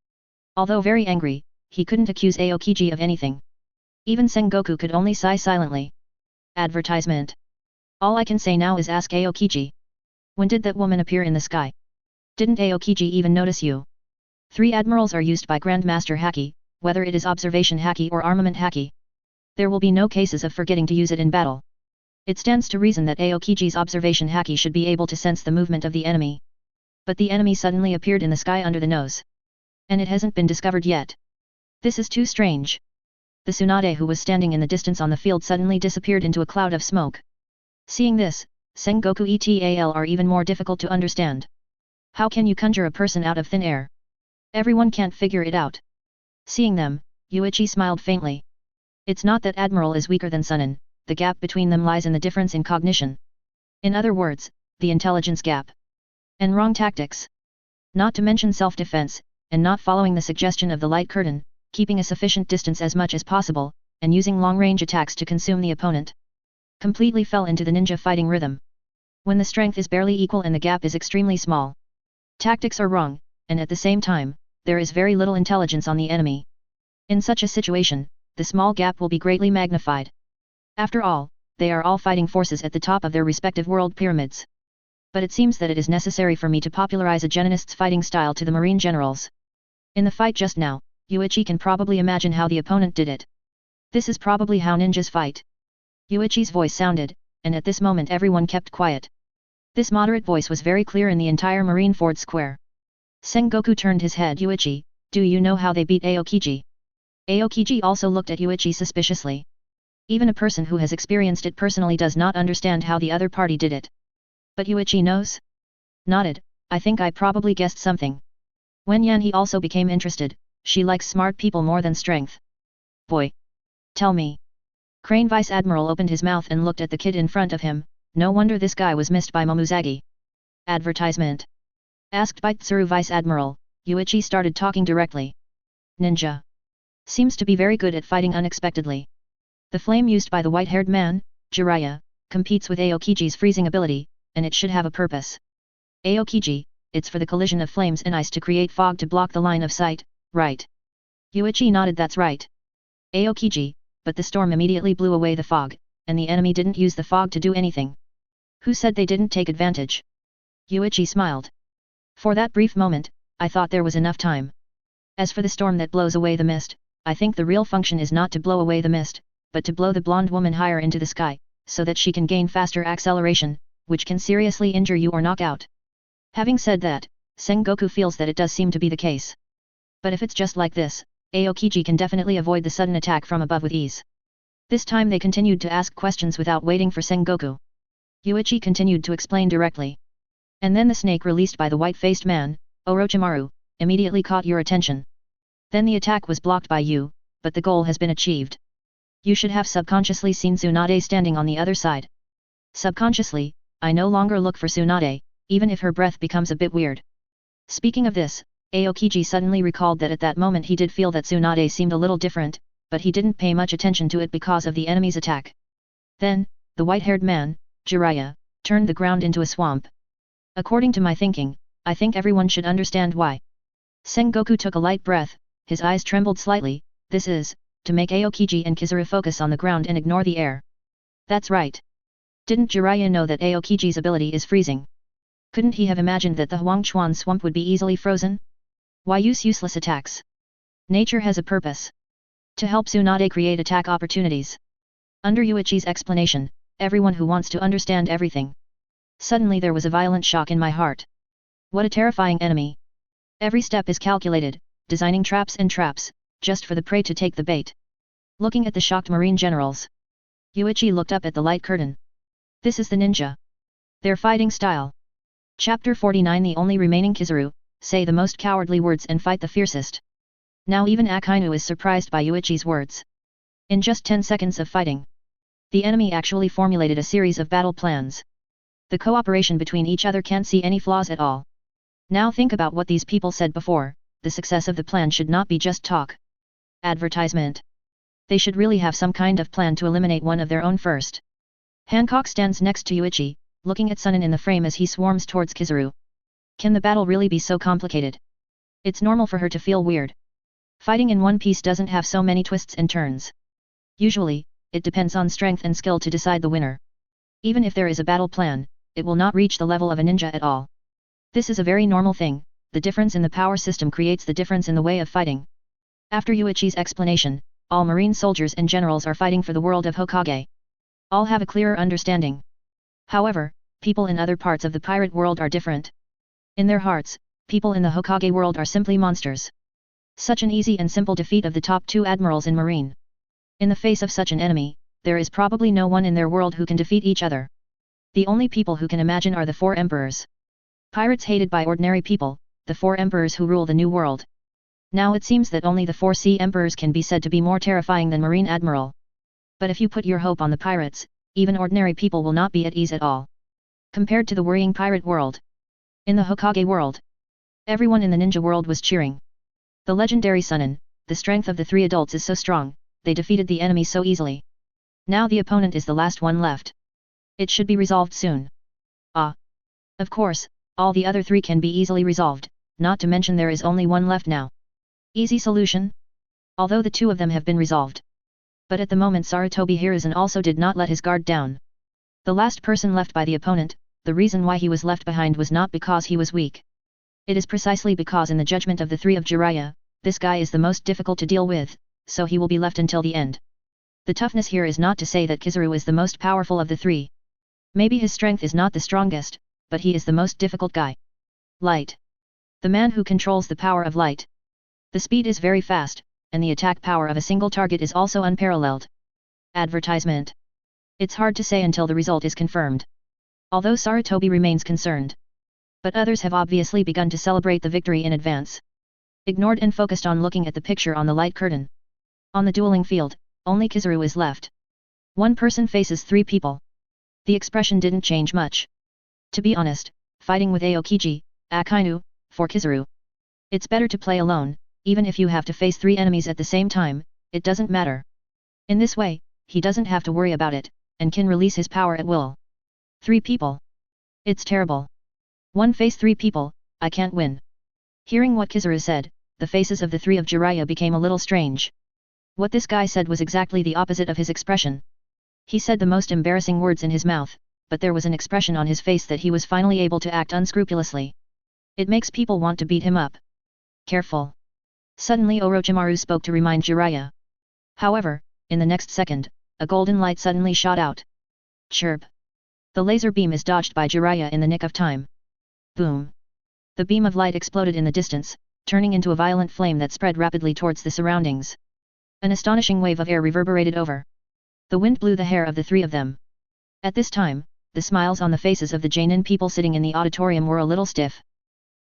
Speaker 1: Although very angry, he couldn't accuse Aokiji of anything. Even Sengoku could only sigh silently. Advertisement. All I can say now is ask Aokiji. When did that woman appear in the sky? Didn't Aokiji even notice you? 3 admirals are used by Grandmaster Haki, whether it is observation Haki or armament Haki. There will be no cases of forgetting to use it in battle. It stands to reason that Aokiji's observation Haki should be able to sense the movement of the enemy. But the enemy suddenly appeared in the sky under the nose. And it hasn't been discovered yet. This is too strange. The Tsunade who was standing in the distance on the field suddenly disappeared into a cloud of smoke. Seeing this, Sengoku et.al. are even more difficult to understand. How can you conjure a person out of thin air? Everyone can't figure it out. Seeing them, Yuichi smiled faintly. It's not that Admiral is weaker than Sunin, the gap between them lies in the difference in cognition. In other words, the intelligence gap. And wrong tactics. Not to mention self-defense, and not following the suggestion of the light curtain, keeping a sufficient distance as much as possible, and using long-range attacks to consume the opponent. Completely fell into the ninja fighting rhythm. When the strength is barely equal and the gap is extremely small. Tactics are wrong, and at the same time, there is very little intelligence on the enemy. In such a situation, the small gap will be greatly magnified. After all, they are all fighting forces at the top of their respective world pyramids. But it seems that it is necessary for me to popularize a geninist's fighting style to the marine generals. In the fight just now, Yuichi can probably imagine how the opponent did it. This is probably how ninjas fight. Yuichi's voice sounded, and at this moment everyone kept quiet. This moderate voice was very clear in the entire Marineford square. Sengoku turned his head. Yuichi, do you know how they beat Aokiji? Aokiji also looked at Yuichi suspiciously. Even a person who has experienced it personally does not understand how the other party did it. But Yuichi knows? Nodded, I think I probably guessed something. When Yanhi also became interested, she likes smart people more than strength. Boy. Tell me. Crane Vice Admiral opened his mouth and looked at the kid in front of him, no wonder this guy was missed by Momuzagi. Advertisement. Asked by Tsuru Vice Admiral, Yuichi started talking directly. Ninja. Seems to be very good at fighting unexpectedly. The flame used by the white-haired man, Jiraiya, competes with Aokiji's freezing ability, and it should have a purpose. Aokiji, it's for the collision of flames and ice to create fog to block the line of sight, right? Yuichi nodded. That's right. Aokiji, but the storm immediately blew away the fog, and the enemy didn't use the fog to do anything. Who said they didn't take advantage? Yuichi smiled. For that brief moment, I thought there was enough time. As for the storm that blows away the mist, I think the real function is not to blow away the mist, but to blow the blonde woman higher into the sky, so that she can gain faster acceleration, which can seriously injure you or knock out. Having said that, Sengoku feels that it does seem to be the case. But if it's just like this, Aokiji can definitely avoid the sudden attack from above with ease. This time they continued to ask questions without waiting for Sengoku. Yuichi continued to explain directly. And then the snake released by the white-faced man, Orochimaru, immediately caught your attention. Then the attack was blocked by you, but the goal has been achieved. You should have subconsciously seen Tsunade standing on the other side. Subconsciously, I no longer look for Tsunade, even if her breath becomes a bit weird. Speaking of this, Aokiji suddenly recalled that at that moment he did feel that Tsunade seemed a little different, but he didn't pay much attention to it because of the enemy's attack. Then, the white-haired man, Jiraiya, turned the ground into a swamp. According to my thinking, I think everyone should understand why. Sengoku took a light breath, his eyes trembled slightly. This is, to make Aokiji and Kizuru focus on the ground and ignore the air. That's right. Didn't Jiraiya know that Aokiji's ability is freezing? Couldn't he have imagined that the Huangchuan swamp would be easily frozen? Why use useless attacks? Nature has a purpose. To help Tsunade create attack opportunities. Under Yuichi's explanation, everyone who wants to understand everything. Suddenly there was a violent shock in my heart. What a terrifying enemy. Every step is calculated, designing traps and traps, just for the prey to take the bait. Looking at the shocked marine generals, Yuichi looked up at the light curtain. This is the ninja. Their fighting style. Chapter 49. The only remaining Kizuru, say the most cowardly words and fight the fiercest. Now even Akainu is surprised by Yuichi's words. In just 10 seconds of fighting, the enemy actually formulated a series of battle plans. The cooperation between each other can't see any flaws at all. Now think about what these people said before, the success of the plan should not be just talk. Advertisement. They should really have some kind of plan to eliminate one of their own first. Hancock stands next to Yuichi, looking at Sunin in the frame as he swarms towards Kizuru. Can the battle really be so complicated? It's normal for her to feel weird. Fighting in One Piece doesn't have so many twists and turns. Usually, it depends on strength and skill to decide the winner. Even if there is a battle plan, it will not reach the level of a ninja at all. This is a very normal thing, the difference in the power system creates the difference in the way of fighting. After Yuichi's explanation, all marine soldiers and generals are fighting for the world of Hokage. All have a clearer understanding. However, people in other parts of the pirate world are different. In their hearts, people in the Hokage world are simply monsters. Such an easy and simple defeat of the top 2 admirals in Marine. In the face of such an enemy, there is probably no one in their world who can defeat each other. The only people who can imagine are the 4 emperors. Pirates hated by ordinary people, the 4 emperors who rule the new world. Now it seems that only the 4 sea emperors can be said to be more terrifying than Marine Admiral. But if you put your hope on the pirates, even ordinary people will not be at ease at all. Compared to the worrying pirate world. In the Hokage world, everyone in the ninja world was cheering. The legendary Sunin, the strength of the 3 adults is so strong, they defeated the enemy so easily. Now the opponent is the last one left. It should be resolved soon. Ah. Of course, all the other 3 can be easily resolved, not to mention there is only one left now. Easy solution? Although the 2 of them have been resolved. But at the moment Sarutobi Hiruzen also did not let his guard down. The last person left by the opponent, the reason why he was left behind was not because he was weak. It is precisely because in the judgment of the 3 of Jiraiya, this guy is the most difficult to deal with, so he will be left until the end. The toughness here is not to say that Kizuru is the most powerful of the 3. Maybe his strength is not the strongest, but he is the most difficult guy. Light. The man who controls the power of light. The speed is very fast, and the attack power of a single target is also unparalleled. Advertisement. It's hard to say until the result is confirmed. Although Sarutobi remains concerned. But others have obviously begun to celebrate the victory in advance. Ignored and focused on looking at the picture on the light curtain. On the dueling field, only Kizuru is left. One person faces 3 people. The expression didn't change much. To be honest, fighting with Aokiji, Akainu, for Kizuru. It's better to play alone, even if you have to face 3 enemies at the same time, it doesn't matter. In this way, he doesn't have to worry about it, and can release his power at will. 3 people. It's terrible. One face 3 people, I can't win. Hearing what Kizuru said, the faces of the 3 of Jiraiya became a little strange. What this guy said was exactly the opposite of his expression. He said the most embarrassing words in his mouth, but there was an expression on his face that he was finally able to act unscrupulously. It makes people want to beat him up. Careful. Suddenly Orochimaru spoke to remind Jiraiya. However, in the next second, a golden light suddenly shot out. Chirp. The laser beam is dodged by Jiraiya in the nick of time. Boom. The beam of light exploded in the distance, turning into a violent flame that spread rapidly towards the surroundings. An astonishing wave of air reverberated over. The wind blew the hair of the 3 of them. At this time, the smiles on the faces of the Jainin people sitting in the auditorium were a little stiff.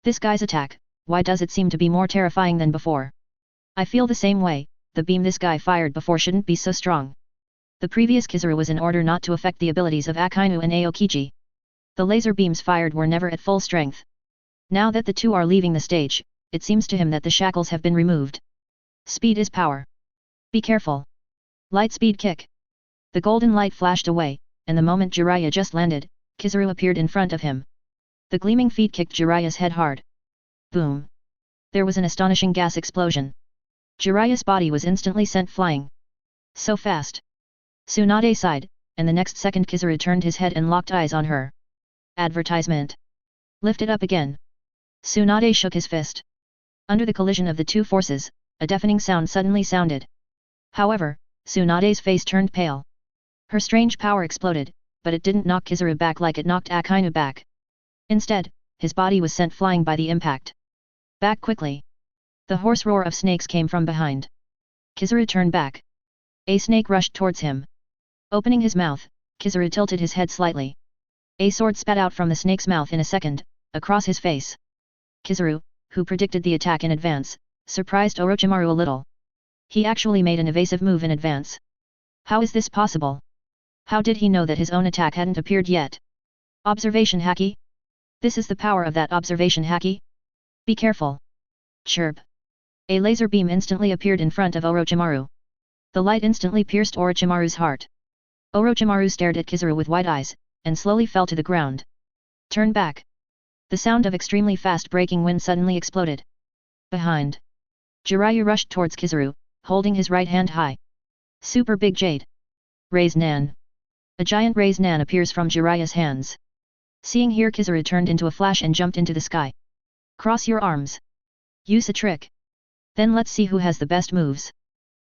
Speaker 1: This guy's attack, why does it seem to be more terrifying than before? I feel the same way, the beam this guy fired before shouldn't be so strong. The previous Kizuru was in order not to affect the abilities of Akainu and Aokiji. The laser beams fired were never at full strength. Now that the 2 are leaving the stage, it seems to him that the shackles have been removed. Speed is power. Be careful. Light speed kick. The golden light flashed away, and the moment Jiraiya just landed, Kizaru appeared in front of him. The gleaming feet kicked Jiraiya's head hard. Boom. There was an astonishing gas explosion. Jiraiya's body was instantly sent flying. So fast. Tsunade sighed, and the next second Kizaru turned his head and locked eyes on her. Advertisement. Lift it up again. Tsunade shook his fist. Under the collision of the two forces, a deafening sound suddenly sounded. However, Tsunade's face turned pale. Her strange power exploded, but it didn't knock Kizaru back like it knocked Akainu back. Instead, his body was sent flying by the impact. Back quickly. The hoarse roar of snakes came from behind. Kizaru turned back. A snake rushed towards him. Opening his mouth, Kizaru tilted his head slightly. A sword spat out from the snake's mouth in a second, across his face. Kizaru, who predicted the attack in advance, surprised Orochimaru a little. He actually made an evasive move in advance. How is this possible? How did he know that his own attack hadn't appeared yet? Observation haki? This is the power of that observation haki? Be careful. Chirp. A laser beam instantly appeared in front of Orochimaru. The light instantly pierced Orochimaru's heart. Orochimaru stared at Kizaru with wide eyes, and slowly fell to the ground. Turn back. The sound of extremely fast breaking wind suddenly exploded. Behind. Jiraiya rushed towards Kizaru, holding his right hand high. Super Big Jade. Raise Nan. A giant Raise Nan appears from Jiraiya's hands. Seeing here, Kizaru turned into a flash and jumped into the sky. Cross your arms. Use a trick. Then let's see who has the best moves.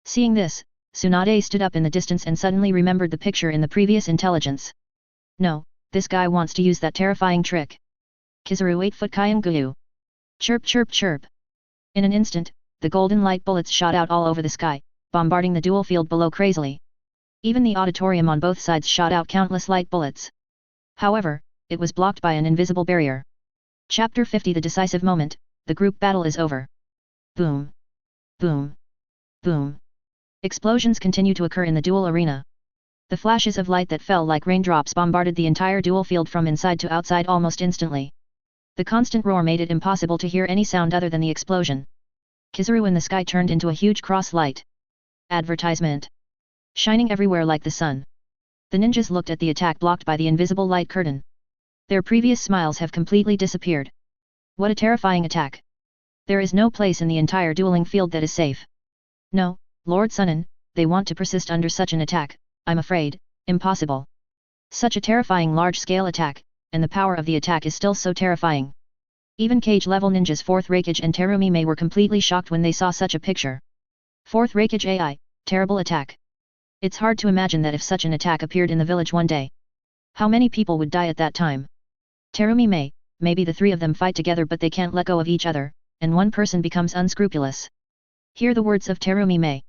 Speaker 1: Seeing this, Tsunade stood up in the distance and suddenly remembered the picture in the previous intelligence. No, this guy wants to use that terrifying trick. Kizaru 8-foot Kyan Guyu. Chirp chirp chirp. In an instant, the golden light bullets shot out all over the sky, bombarding the dual field below crazily. Even the auditorium on both sides shot out countless light bullets. However, it was blocked by an invisible barrier. Chapter 50 The decisive moment, the group battle is over. Boom. Boom. Boom. Explosions continue to occur in the duel arena. The flashes of light that fell like raindrops bombarded the entire duel field from inside to outside almost instantly. The constant roar made it impossible to hear any sound other than the explosion. Kizaru in the sky turned into a huge cross light. Advertisement. Shining everywhere like the sun. The ninjas looked at the attack blocked by the invisible light curtain. Their previous smiles have completely disappeared. What a terrifying attack. There is no place in the entire dueling field that is safe. No, Lord Sunan, they want to persist under such an attack, I'm afraid, impossible. Such a terrifying large-scale attack, and the power of the attack is still so terrifying. Even Kage-level ninjas 4th Raikage and Terumi Mei were completely shocked when they saw such a picture. 4th Raikage AI, terrible attack. It's hard to imagine that if such an attack appeared in the village one day. How many people would die at that time? Terumi Mei, maybe the three of them fight together but they can't let go of each other, and one person becomes unscrupulous. Hear the words of Terumi Mei.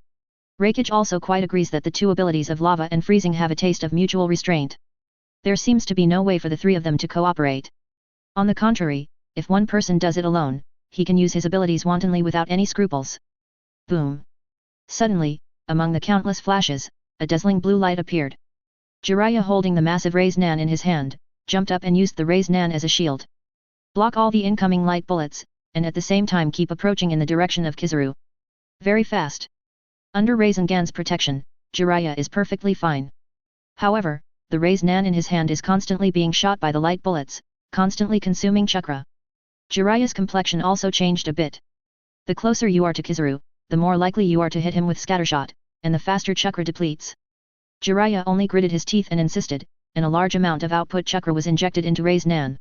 Speaker 1: Raikage also quite agrees that the two abilities of lava and freezing have a taste of mutual restraint. There seems to be no way for the three of them to cooperate. On the contrary, if one person does it alone, he can use his abilities wantonly without any scruples. Boom. Suddenly, among the countless flashes, a dazzling blue light appeared. Jiraiya, holding the massive Raise Nan in his hand, jumped up and used the Raise Nan as a shield. Block all the incoming light bullets, and at the same time keep approaching in the direction of Kizaru. Very fast. Under Rasengan's protection, Jiraiya is perfectly fine. However, the Raise Nan in his hand is constantly being shot by the light bullets, constantly consuming chakra. Jiraiya's complexion also changed a bit. The closer you are to Kizaru, the more likely you are to hit him with scattershot, and the faster chakra depletes. Jiraiya only gritted his teeth and insisted, and a large amount of output chakra was injected into Raise Nan.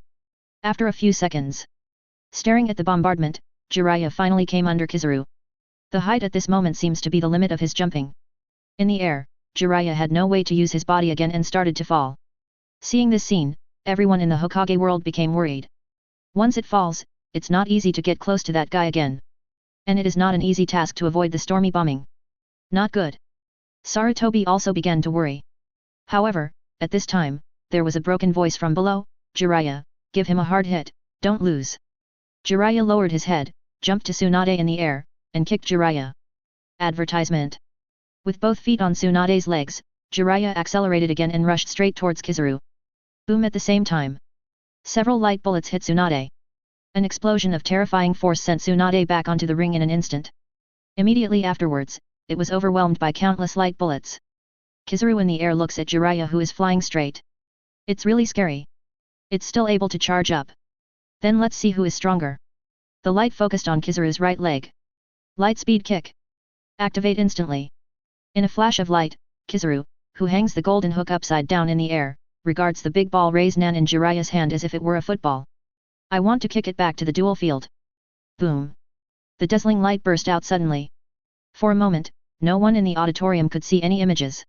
Speaker 1: After a few seconds, staring at the bombardment, Jiraiya finally came under Kizaru. The height at this moment seems to be the limit of his jumping. In the air, Jiraiya had no way to use his body again and started to fall. Seeing this scene, everyone in the Hokage world became worried. Once it falls, it's not easy to get close to that guy again. And it is not an easy task to avoid the stormy bombing. Not good. Sarutobi also began to worry. However, at this time, there was a broken voice from below, Jiraiya, give him a hard hit, don't lose. Jiraiya lowered his head, jumped to Tsunade in the air, and kicked Jiraiya. Advertisement. With both feet on Tsunade's legs, Jiraiya accelerated again and rushed straight towards Kizaru. Boom at the same time. Several light bullets hit Tsunade. An explosion of terrifying force sent Tsunade back onto the ring in an instant. Immediately afterwards, it was overwhelmed by countless light bullets. Kizaru in the air looks at Jiraiya who is flying straight. It's really scary. It's still able to charge up. Then let's see who is stronger. The light focused on Kizaru's right leg. Light speed kick. Activate instantly. In a flash of light, Kizaru, who hangs the golden hook upside down in the air, regards the big ball raised nan in Jiraiya's hand as if it were a football. I want to kick it back to the duel field. Boom. The dazzling light burst out suddenly. For a moment, no one in the auditorium could see any images.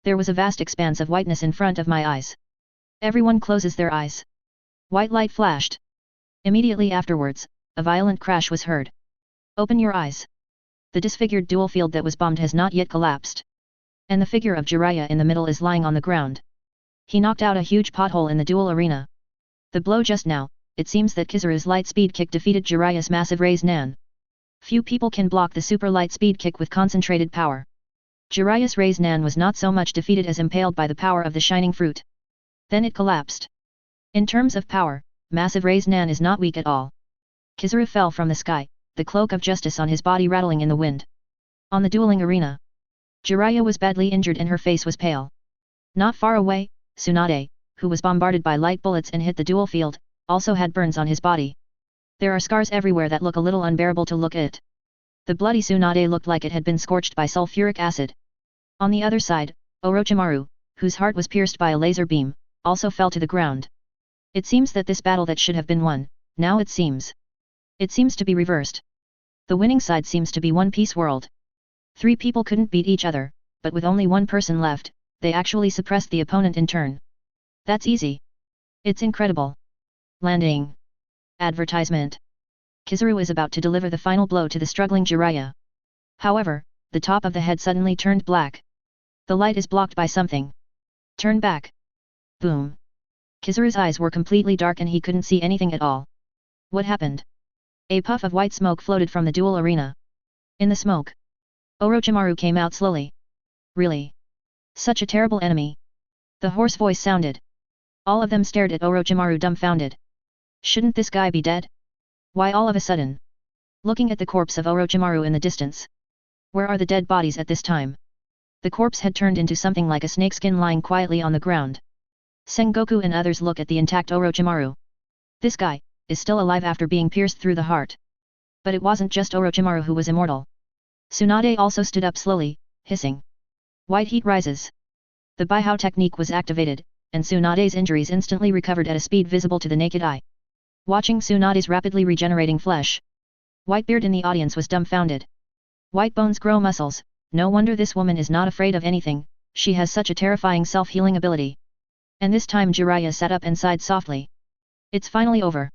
Speaker 1: There was a vast expanse of whiteness in front of my eyes. Everyone closes their eyes. White light flashed. Immediately afterwards, a violent crash was heard. Open your eyes. The disfigured duel field that was bombed has not yet collapsed. And the figure of Jiraiya in the middle is lying on the ground. He knocked out a huge pothole in the duel arena. The blow just now, it seems that Kizaru's light speed kick defeated Jiraiya's massive raise nan. Few people can block the super light speed kick with concentrated power. Jiraiya's raise nan was not so much defeated as impaled by the power of the shining fruit. Then it collapsed. In terms of power, massive raise nan is not weak at all. Kizaru fell from the sky, the cloak of justice on his body rattling in the wind. On the dueling arena, Jiraiya was badly injured and her face was pale. Not far away, Tsunade, who was bombarded by light bullets and hit the duel field, also had burns on his body. There are scars everywhere that look a little unbearable to look at. The bloody Tsunade looked like it had been scorched by sulfuric acid. On the other side, Orochimaru, whose heart was pierced by a laser beam, also fell to the ground. It seems that this battle that should have been won, now it seems to be reversed. The winning side seems to be One Piece World. 3 people couldn't beat each other, but with only 1 person left, they actually suppressed the opponent in turn. That's easy. It's incredible. Landing. Advertisement. Kizaru is about to deliver the final blow to the struggling Jiraiya. However, the top of the head suddenly turned black. The light is blocked by something. Turn back. Boom. Kizaru's eyes were completely dark and he couldn't see anything at all. What happened? A puff of white smoke floated from the duel arena. In the smoke, Orochimaru came out slowly. Really? Such a terrible enemy. The hoarse voice sounded. All of them stared at Orochimaru dumbfounded. Shouldn't this guy be dead? Why all of a sudden? Looking at the corpse of Orochimaru in the distance. Where are the dead bodies at this time? The corpse had turned into something like a snakeskin lying quietly on the ground. Sengoku and others look at the intact Orochimaru. This guy is still alive after being pierced through the heart. But it wasn't just Orochimaru who was immortal. Tsunade also stood up slowly, hissing. White heat rises. The Bihao technique was activated, and Tsunade's injuries instantly recovered at a speed visible to the naked eye. Watching Tsunade's rapidly regenerating flesh, Whitebeard in the audience was dumbfounded. White bones grow muscles, no wonder this woman is not afraid of anything, she has such a terrifying self-healing ability. And this time Jiraiya sat up and sighed softly. It's finally over.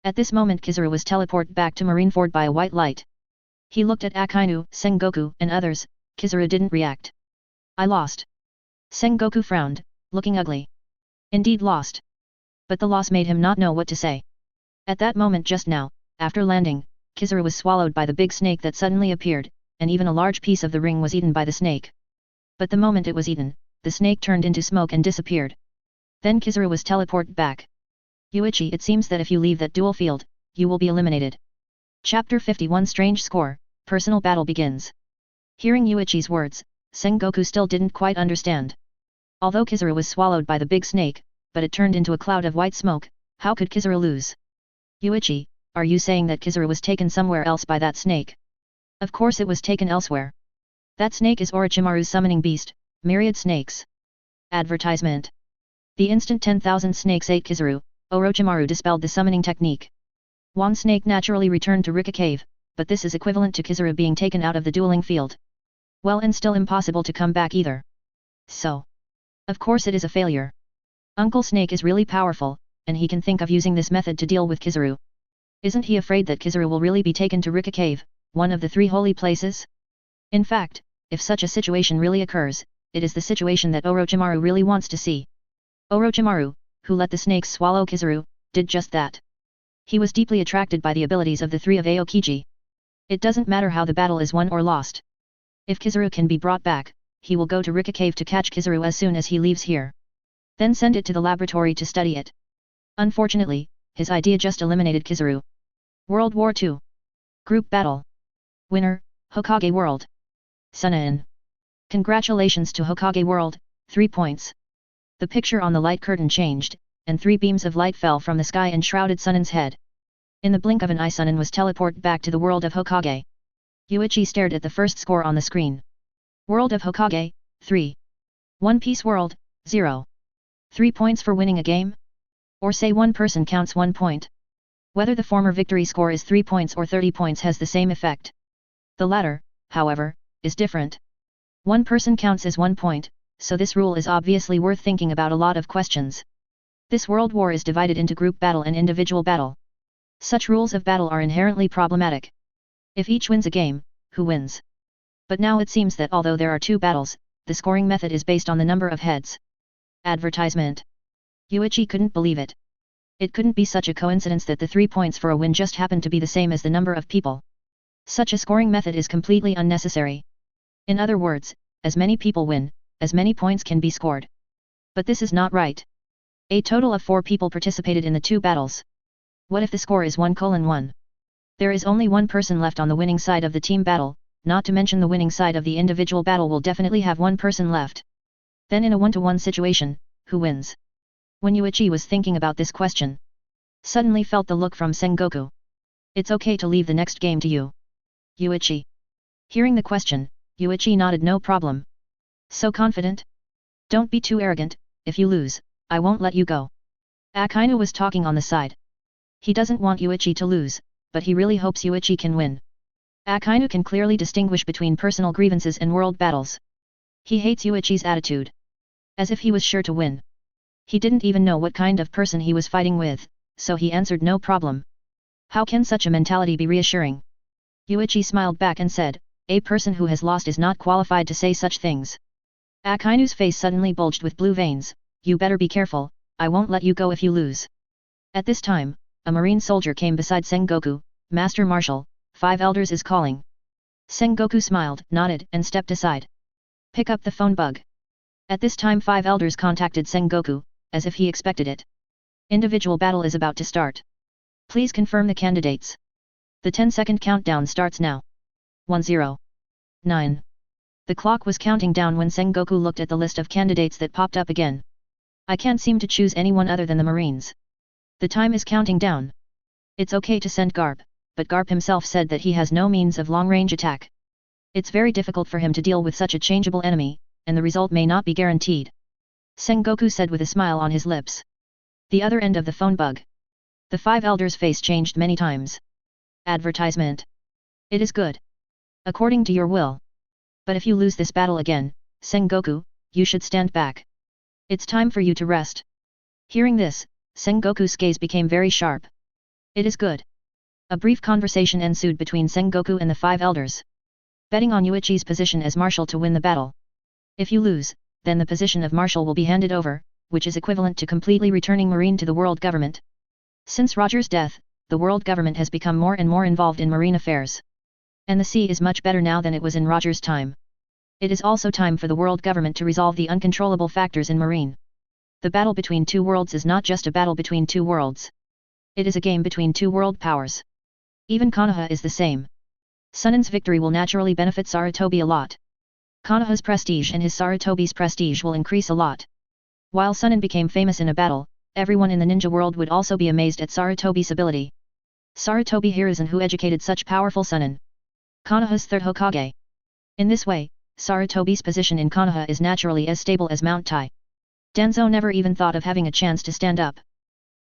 Speaker 1: At this moment Kizaru was teleported back to Marineford by a white light. He looked at Akainu, Sengoku, and others. Kizaru didn't react. I lost. Sengoku frowned, looking ugly. Indeed lost. But the loss made him not know what to say. At that moment just now, after landing, Kizaru was swallowed by the big snake that suddenly appeared, and even a large piece of the ring was eaten by the snake. But the moment it was eaten, the snake turned into smoke and disappeared. Then Kizaru was teleported back. Yuichi, it seems that if you leave that duel field, you will be eliminated. Chapter 51 Strange Score, Personal Battle begins. Hearing Yuichi's words, Sengoku still didn't quite understand. Although Kizaru was swallowed by the big snake, but it turned into a cloud of white smoke, how could Kizaru lose? Yuichi, are you saying that Kizaru was taken somewhere else by that snake? Of course it was taken elsewhere. That snake is Orochimaru's summoning beast, myriad snakes. Advertisement. The instant 10,000 snakes ate Kizaru, Orochimaru dispelled the summoning technique. One snake naturally returned to Rika Cave, but this is equivalent to Kizaru being taken out of the dueling field. Well, and still impossible to come back either. So, of course it is a failure. Uncle Snake is really powerful, and he can think of using this method to deal with Kizaru. Isn't he afraid that Kizaru will really be taken to Rika Cave, one of the 3 holy places? In fact, if such a situation really occurs, it is the situation that Orochimaru really wants to see. Orochimaru, who let the snakes swallow Kizaru, did just that. He was deeply attracted by the abilities of the 3 of Aokiji. It doesn't matter how the battle is won or lost. If Kizaru can be brought back, he will go to Rika Cave to catch Kizaru as soon as he leaves here. Then send it to the laboratory to study it. Unfortunately, his idea just eliminated Kizaru. World War II. Group Battle. Winner, Hokage World. Sunin. Congratulations to Hokage World, 3 points. The picture on the light curtain changed, and 3 beams of light fell from the sky and shrouded Sunin's head. In the blink of an eye, Sunin was teleported back to the world of Hokage. Yuichi stared at the first score on the screen. World of Hokage, 3. One Piece World, 0. 3 points for winning a game? Or say one person counts 1 point. Whether the former victory score is 3 points or 30 points has the same effect. The latter, however, is different. One person counts as 1 point, so this rule is obviously worth thinking about a lot of questions. This world war is divided into group battle and individual battle. Such rules of battle are inherently problematic. If each wins a game, who wins? But now it seems that although there are 2 battles, the scoring method is based on the number of heads. Advertisement. Yuichi couldn't believe it. It couldn't be such a coincidence that the 3 points for a win just happened to be the same as the number of people. Such a scoring method is completely unnecessary. In other words, as many people win, as many points can be scored. But this is not right. A total of 4 people participated in the 2 battles. What if the score is 1:1? There is only 1 person left on the winning side of the team battle, not to mention the winning side of the individual battle will definitely have 1 person left. Then in a 1-to-1 situation, who wins? When Yuichi was thinking about this question, suddenly felt the look from Sengoku. It's okay to leave the next game to you, Yuichi. Hearing the question, Yuichi nodded no problem. So confident? Don't be too arrogant, if you lose, I won't let you go. Akainu was talking on the side. He doesn't want Yuichi to lose, but he really hopes Yuichi can win. Akainu can clearly distinguish between personal grievances and world battles. He hates Yuichi's attitude. As if he was sure to win. He didn't even know what kind of person he was fighting with, so he answered no problem. How can such a mentality be reassuring? Yuichi smiled back and said, a person who has lost is not qualified to say such things. Akainu's face suddenly bulged with blue veins. You better be careful, I won't let you go if you lose. At this time, a marine soldier came beside Sengoku. Master Marshal, 5 elders is calling. Sengoku smiled, nodded, and stepped aside. Pick up the phone bug. At this time 5 elders contacted Sengoku, as if he expected it. Individual battle is about to start. Please confirm the candidates. The 10-second countdown starts now. 1:09. The clock was counting down when Sengoku looked at the list of candidates that popped up again. I can't seem to choose anyone other than the Marines. The time is counting down. It's okay to send Garp, but Garp himself said that he has no means of long-range attack. It's very difficult for him to deal with such a changeable enemy, and the result may not be guaranteed. Sengoku said with a smile on his lips. The other end of the phone bug. The 5 elders' face changed many times. Advertisement. It is good. According to your will. But if you lose this battle again, Sengoku, you should stand back. It's time for you to rest. Hearing this, Sengoku's gaze became very sharp. It is good. A brief conversation ensued between Sengoku and the 5 elders. Betting on Yuichi's position as marshal to win the battle. If you lose, then the position of marshal will be handed over, which is equivalent to completely returning Marine to the world government. Since Roger's death, the world government has become more and more involved in marine affairs. And the sea is much better now than it was in Roger's time. It is also time for the world government to resolve the uncontrollable factors in marine. The battle between 2 worlds is not just a battle between 2 worlds. It is a game between 2 world powers. Even Konoha is the same. Sunin's victory will naturally benefit Sarutobi a lot. Konoha's prestige and his Sarutobi's prestige will increase a lot. While Sunin became famous in a battle, everyone in the ninja world would also be amazed at Sarutobi's ability. Sarutobi Hiruzen who educated such powerful Sunin. Konoha's 3rd Hokage. In this way, Sarutobi's position in Konoha is naturally as stable as Mount Tai. Danzo never even thought of having a chance to stand up.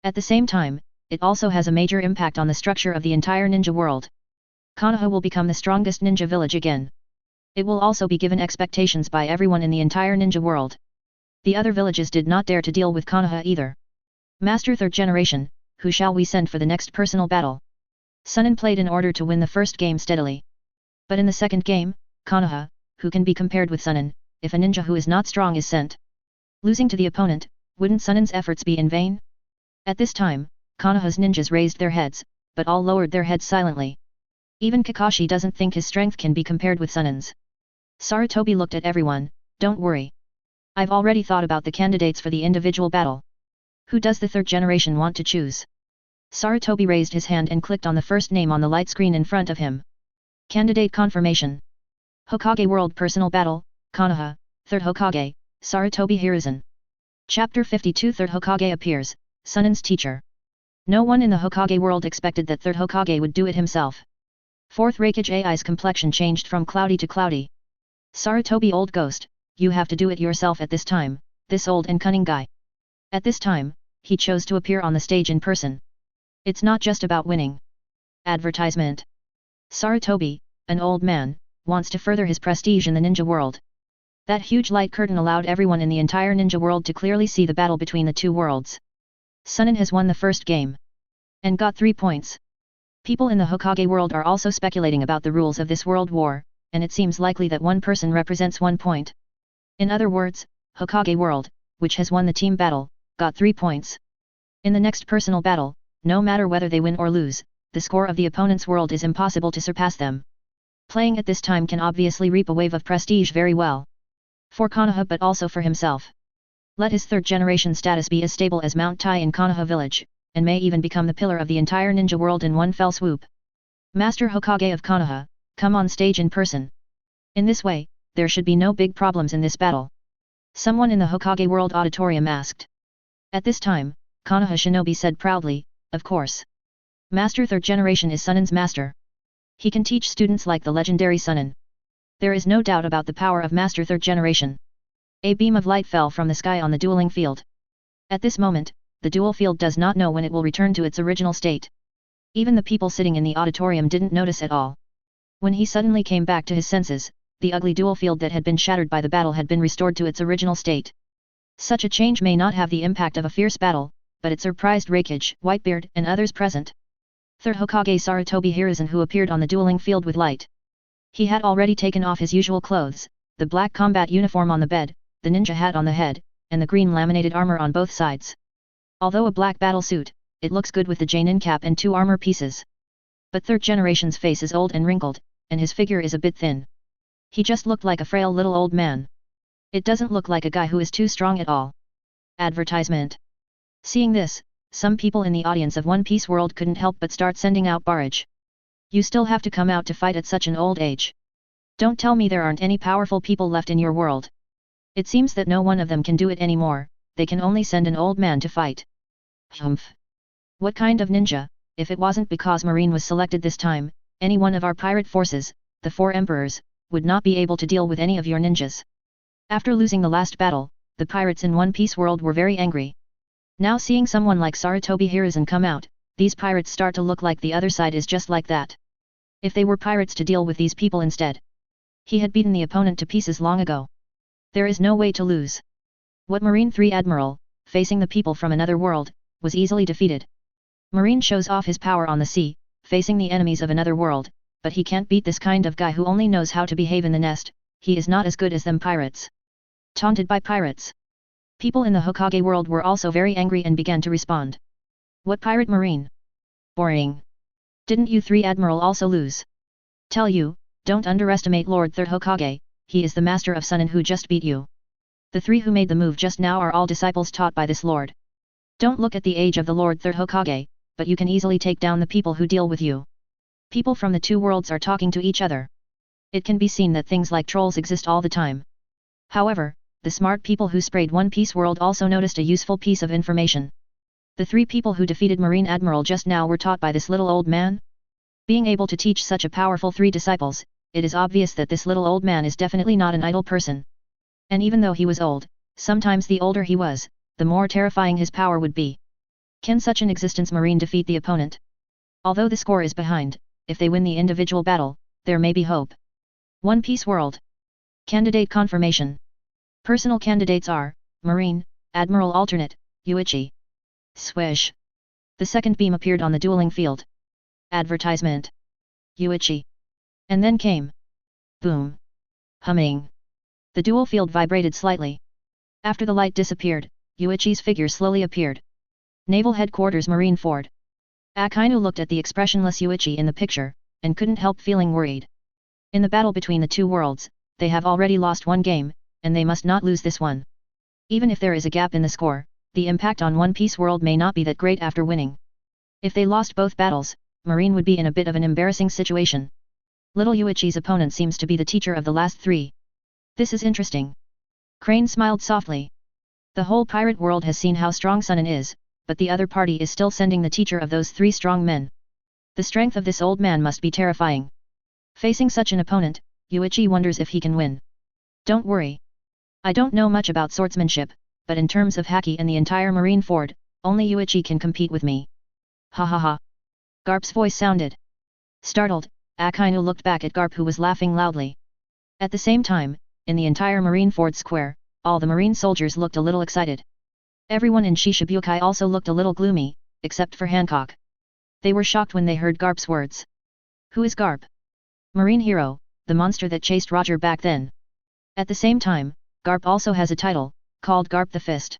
Speaker 1: At the same time, it also has a major impact on the structure of the entire ninja world. Konoha will become the strongest ninja village again. It will also be given expectations by everyone in the entire ninja world. The other villages did not dare to deal with Konoha either. Master 3rd generation, who shall we send for the next personal battle? Sunin played in order to win the first game steadily. But in the second game, Konoha, who can be compared with Sunin, if a ninja who is not strong is sent. Losing to the opponent, wouldn't Sunin's efforts be in vain? At this time, Konoha's ninjas raised their heads, but all lowered their heads silently. Even Kakashi doesn't think his strength can be compared with Sunin's. Sarutobi looked at everyone, don't worry. I've already thought about the candidates for the individual battle. Who does the 3rd generation want to choose? Sarutobi raised his hand and clicked on the first name on the light screen in front of him. Candidate confirmation. Hokage World Personal Battle, Konoha, 3rd Hokage, Sarutobi Hiruzen. Chapter 52 3rd Hokage appears, Sunin's teacher. No one in the Hokage world expected that 3rd Hokage would do it himself. 4th Raikage AI's complexion changed from cloudy to cloudy. Sarutobi old ghost, you have to do it yourself at this time, this old and cunning guy. At this time, he chose to appear on the stage in person. It's not just about winning. Advertisement. Sarutobi, an old man, wants to further his prestige in the ninja world. That huge light curtain allowed everyone in the entire ninja world to clearly see the battle between the two worlds. Sunin has won the first game. And got 3 points. People in the Hokage world are also speculating about the rules of this world war, and it seems likely that one person represents 1 point. In other words, Hokage world, which has won the team battle, got 3 points. In the next personal battle, no matter whether they win or lose, the score of the opponent's world is impossible to surpass them. Playing at this time can obviously reap a wave of prestige very well. For Konoha but also for himself. Let his 3rd generation status be as stable as Mount Tai in Konoha village, and may even become the pillar of the entire ninja world in one fell swoop. Master Hokage of Konoha, come on stage in person. In this way, there should be no big problems in this battle. Someone in the Hokage world auditorium asked. At this time, Konoha Shinobi said proudly, of course. Master 3rd generation is Sunin's master. He can teach students like the legendary Sunin. There is no doubt about the power of Master 3rd generation. A beam of light fell from the sky on the dueling field. At this moment, the duel field does not know when it will return to its original state. Even the people sitting in the auditorium didn't notice at all. When he suddenly came back to his senses, the ugly duel field that had been shattered by the battle had been restored to its original state. Such a change may not have the impact of a fierce battle, but it surprised Raikage, Whitebeard, and others present. 3rd Hokage Sarutobi Hiruzen who appeared on the dueling field with light. He had already taken off his usual clothes, the black combat uniform on the bed, the ninja hat on the head, and the green laminated armor on both sides. Although a black battle suit, it looks good with the Jainin cap and 2 armor pieces. But 3rd generation's face is old and wrinkled, and his figure is a bit thin. He just looked like a frail little old man. It doesn't look like a guy who is too strong at all. Advertisement. Seeing this, some people in the audience of One Piece World couldn't help but start sending out barrage. You still have to come out to fight at such an old age. Don't tell me there aren't any powerful people left in your world. It seems that no one of them can do it anymore, they can only send an old man to fight. Humph. What kind of ninja, if it wasn't because Marine was selected this time, any one of our pirate forces, the 4 emperors, would not be able to deal with any of your ninjas. After losing the last battle, the pirates in One Piece World were very angry. Now seeing someone like Sarutobi Hiruzen come out, these pirates start to look like the other side is just like that. If they were pirates to deal with these people instead. He had beaten the opponent to pieces long ago. There is no way to lose. What Marine Admiral, facing the people from another world, was easily defeated. Marine shows off his power on the sea, facing the enemies of another world, but he can't beat this kind of guy who only knows how to behave in the nest, he is not as good as them pirates. Taunted by pirates. People in the Hokage world were also very angry and began to respond. What pirate Marine? Boring. Didn't you 3 Admiral also lose? Tell you, don't underestimate Lord 3rd Hokage, he is the master of Sunin who just beat you. The 3 who made the move just now are all disciples taught by this lord. Don't look at the age of the Lord 3rd Hokage, but you can easily take down the people who deal with you. People from the 2 worlds are talking to each other. It can be seen that things like trolls exist all the time. However, the smart people who sprayed One Piece World also noticed a useful piece of information. The 3 people who defeated Marine Admiral just now were taught by this little old man? Being able to teach such a powerful 3 disciples, it is obvious that this little old man is definitely not an idle person. And even though he was old, sometimes the older he was, the more terrifying his power would be. Can such an existence Marine defeat the opponent? Although the score is behind, if they win the individual battle, there may be hope. One Piece World. Candidate confirmation. Personal candidates are, Marine, Admiral Alternate, Yuichi. Swish. The second beam appeared on the dueling field. Advertisement. Yuichi. And then came. Boom. Humming. The duel field vibrated slightly. After the light disappeared, Yuichi's figure slowly appeared. Naval Headquarters Marineford. Akainu looked at the expressionless Yuichi in the picture, and couldn't help feeling worried. In the battle between the 2 worlds, they have already lost 1 game, and they must not lose this one. Even if there is a gap in the score, the impact on One Piece World may not be that great after winning. If they lost both battles, Marine would be in a bit of an embarrassing situation. Little Yuichi's opponent seems to be the teacher of the last three. This is interesting. Crane smiled softly. The whole pirate world has seen how strong Sunin is, but the other party is still sending the teacher of those three strong men. The strength of this old man must be terrifying. Facing such an opponent, Yuichi wonders if he can win. Don't worry. I don't know much about swordsmanship, but in terms of haki and the entire Marineford, only Yuichi can compete with me. Ha ha ha. Garp's voice sounded. Startled, Akainu looked back at Garp, who was laughing loudly. At the same time, in the entire Marineford square, all the marine soldiers looked a little excited. Everyone in Shichibukai also looked a little gloomy, except for Hancock. They were shocked when they heard Garp's words. Who is Garp? Marine hero, the monster that chased Roger back then. At the same time, Garp also has a title, called Garp the Fist.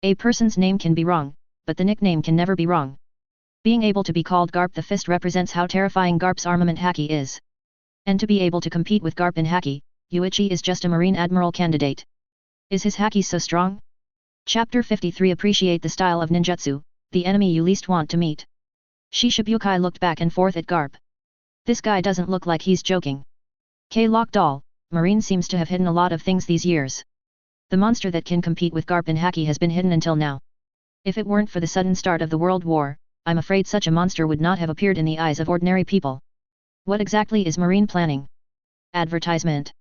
Speaker 1: A person's name can be wrong, but the nickname can never be wrong. Being able to be called Garp the Fist represents how terrifying Garp's armament haki is. And to be able to compete with Garp in haki, Yuichi is just a Marine Admiral candidate. Is his haki so strong? Chapter 53 Appreciate the style of ninjutsu, the enemy you least want to meet. Shichibukai looked back and forth at Garp. This guy doesn't look like he's joking. Lockdoll, Marine seems to have hidden a lot of things these years. The monster that can compete with Garp in haki has been hidden until now. If it weren't for the sudden start of the World War, I'm afraid such a monster would not have appeared in the eyes of ordinary people. What exactly is Marine planning? Advertisement.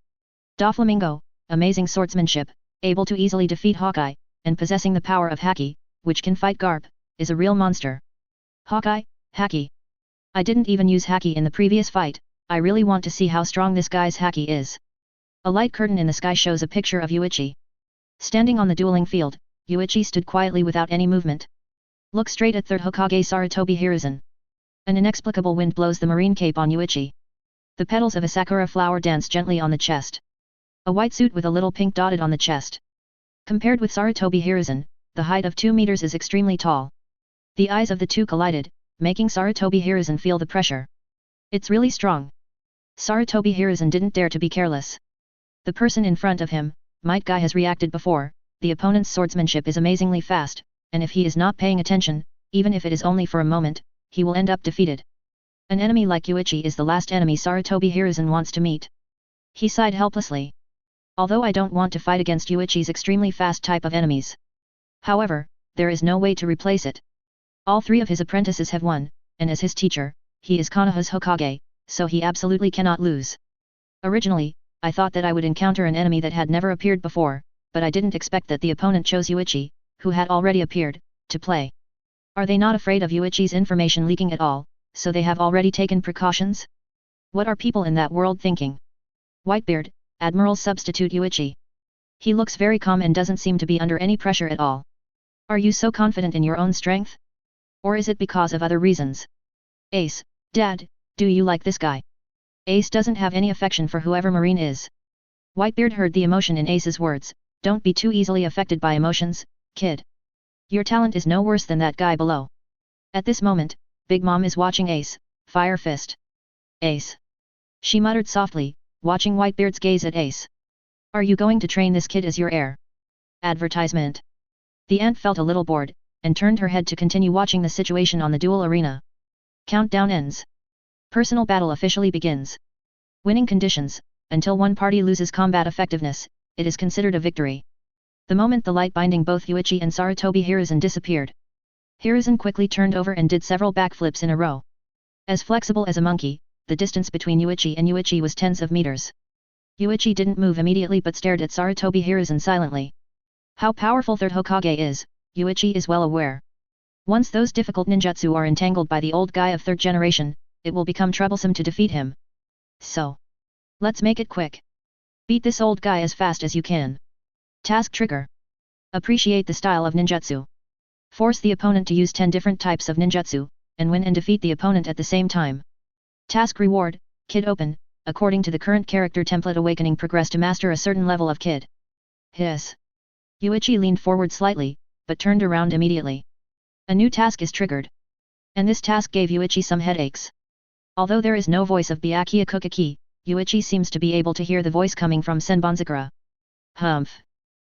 Speaker 1: Doflamingo, amazing swordsmanship, able to easily defeat Hawkeye, and possessing the power of haki, which can fight Garp, is a real monster. Hawkeye, haki. I didn't even use haki in the previous fight, I really want to see how strong this guy's haki is. A light curtain in the sky shows a picture of Yuichi. Standing on the dueling field, Yuichi stood quietly without any movement. Look straight at third Hokage Sarutobi Hiruzen. An inexplicable wind blows the marine cape on Yuichi. The petals of a sakura flower dance gently on the chest. A white suit with a little pink dotted on the chest. Compared with Sarutobi Hiruzen, the height of 2 meters is extremely tall. The eyes of the two collided, making Sarutobi Hiruzen feel the pressure. It's really strong. Sarutobi Hiruzen didn't dare to be careless. The person in front of him, Might Guy, has reacted before. The opponent's swordsmanship is amazingly fast, and if he is not paying attention, even if it is only for a moment, he will end up defeated. An enemy like Yuichi is the last enemy Sarutobi Hiruzen wants to meet. He sighed helplessly. Although I don't want to fight against Yuichi's extremely fast type of enemies. However, there is no way to replace it. All three of his apprentices have won, and as his teacher, he is Konoha's Hokage, so he absolutely cannot lose. Originally, I thought that I would encounter an enemy that had never appeared before, but I didn't expect that the opponent chose Yuichi, who had already appeared, to play. Are they not afraid of Yuichi's information leaking at all, so they have already taken precautions? What are people in that world thinking? Whitebeard, Admiral substitute Yuichi. He looks very calm and doesn't seem to be under any pressure at all. Are you so confident in your own strength? Or is it because of other reasons? Ace, Dad, do you like this guy? Ace doesn't have any affection for whoever Marine is. Whitebeard heard the emotion in Ace's words. Don't be too easily affected by emotions, kid. Your talent is no worse than that guy below. At this moment, Big Mom is watching Ace, Fire Fist. Ace. She muttered softly, watching Whitebeard's gaze at Ace. Are you going to train this kid as your heir? Advertisement. The aunt felt a little bored, and turned her head to continue watching the situation on the duel arena. Countdown ends. Personal battle officially begins. Winning conditions. Until one party loses combat effectiveness, it is considered a victory. The moment the light binding both Yuichi and Sarutobi Hiruzen disappeared, Hiruzen quickly turned over and did several backflips in a row. As flexible as a monkey, the distance between Yuichi and Yuichi was tens of meters. Yuichi didn't move immediately but stared at Sarutobi Hiruzen silently. How powerful third Hokage is, Yuichi is well aware. Once those difficult ninjutsu are entangled by the old guy of third generation, it will become troublesome to defeat him. So, let's make it quick. Beat this old guy as fast as you can. Task trigger. Appreciate the style of ninjutsu. Force the opponent to use 10 different types of ninjutsu, and win and defeat the opponent at the same time. Task reward, Kid Open, according to the current character template awakening progress to master a certain level of Kid. Hiss. Yuichi leaned forward slightly, but turned around immediately. A new task is triggered. And this task gave Yuichi some headaches. Although there is no voice of Byakuya Kuchiki, Yuichi seems to be able to hear the voice coming from Senbonzakura. Humph.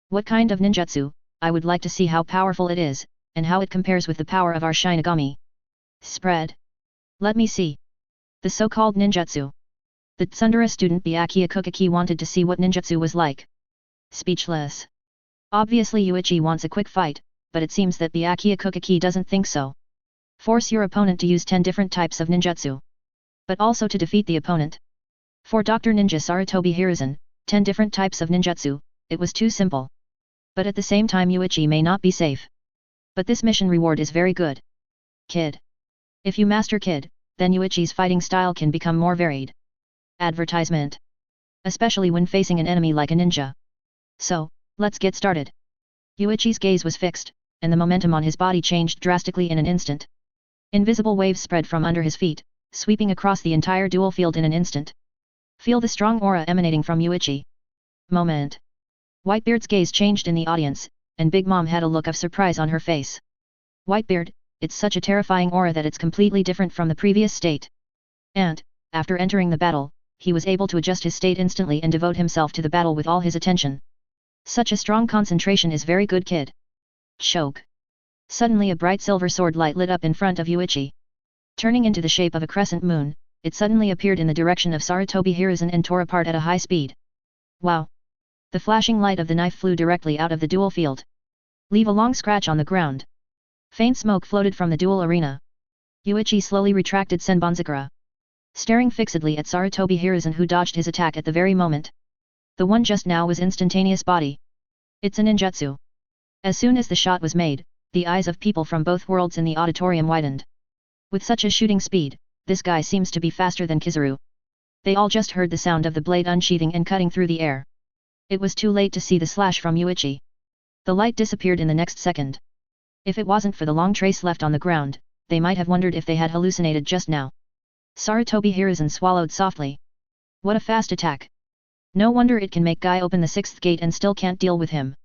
Speaker 1: What kind of ninjutsu? I would like to see how powerful it is, and how it compares with the power of our Shinigami. Spread. Let me see. The so-called ninjutsu. The tsundere student Byakuya Kuchiki wanted to see what ninjutsu was like. Speechless. Obviously Yuichi wants a quick fight, but it seems that Byakuya Kuchiki doesn't think so. Force your opponent to use 10 different types of ninjutsu. But also to defeat the opponent. For Dr. Ninja Sarutobi Hiruzen, 10 different types of ninjutsu, it was too simple. But at the same time Yuichi may not be safe. But this mission reward is very good. Kid. If you master Kid, then Yuichi's fighting style can become more varied. Advertisement. Especially when facing an enemy like a ninja. So, let's get started. Yuichi's gaze was fixed, and the momentum on his body changed drastically in an instant. Invisible waves spread from under his feet, sweeping across the entire dual field in an instant. Feel the strong aura emanating from Yuichi. Moment. Whitebeard's gaze changed in the audience, and Big Mom had a look of surprise on her face. Whitebeard, it's such a terrifying aura that it's completely different from the previous state. And, after entering the battle, he was able to adjust his state instantly and devote himself to the battle with all his attention. Such a strong concentration is very good, kid. Choke. Suddenly a bright silver sword light lit up in front of Yuichi. Turning into the shape of a crescent moon, it suddenly appeared in the direction of Sarutobi Hiruzen and tore apart at a high speed. Wow! The flashing light of the knife flew directly out of the duel field. Leave a long scratch on the ground. Faint smoke floated from the duel arena. Yuichi slowly retracted Senbonzakura. Staring fixedly at Sarutobi Hiruzen, who dodged his attack at the very moment. The one just now was instantaneous body. It's a ninjutsu. As soon as the shot was made, the eyes of people from both worlds in the auditorium widened. With such a shooting speed, this guy seems to be faster than Kizaru. They all just heard the sound of the blade unsheathing and cutting through the air. It was too late to see the slash from Yuichi. The light disappeared in the next second. If it wasn't for the long trace left on the ground, they might have wondered if they had hallucinated just now. Sarutobi Hiruzen swallowed softly. What a fast attack. No wonder it can make guy open the 6th gate and still can't deal with him.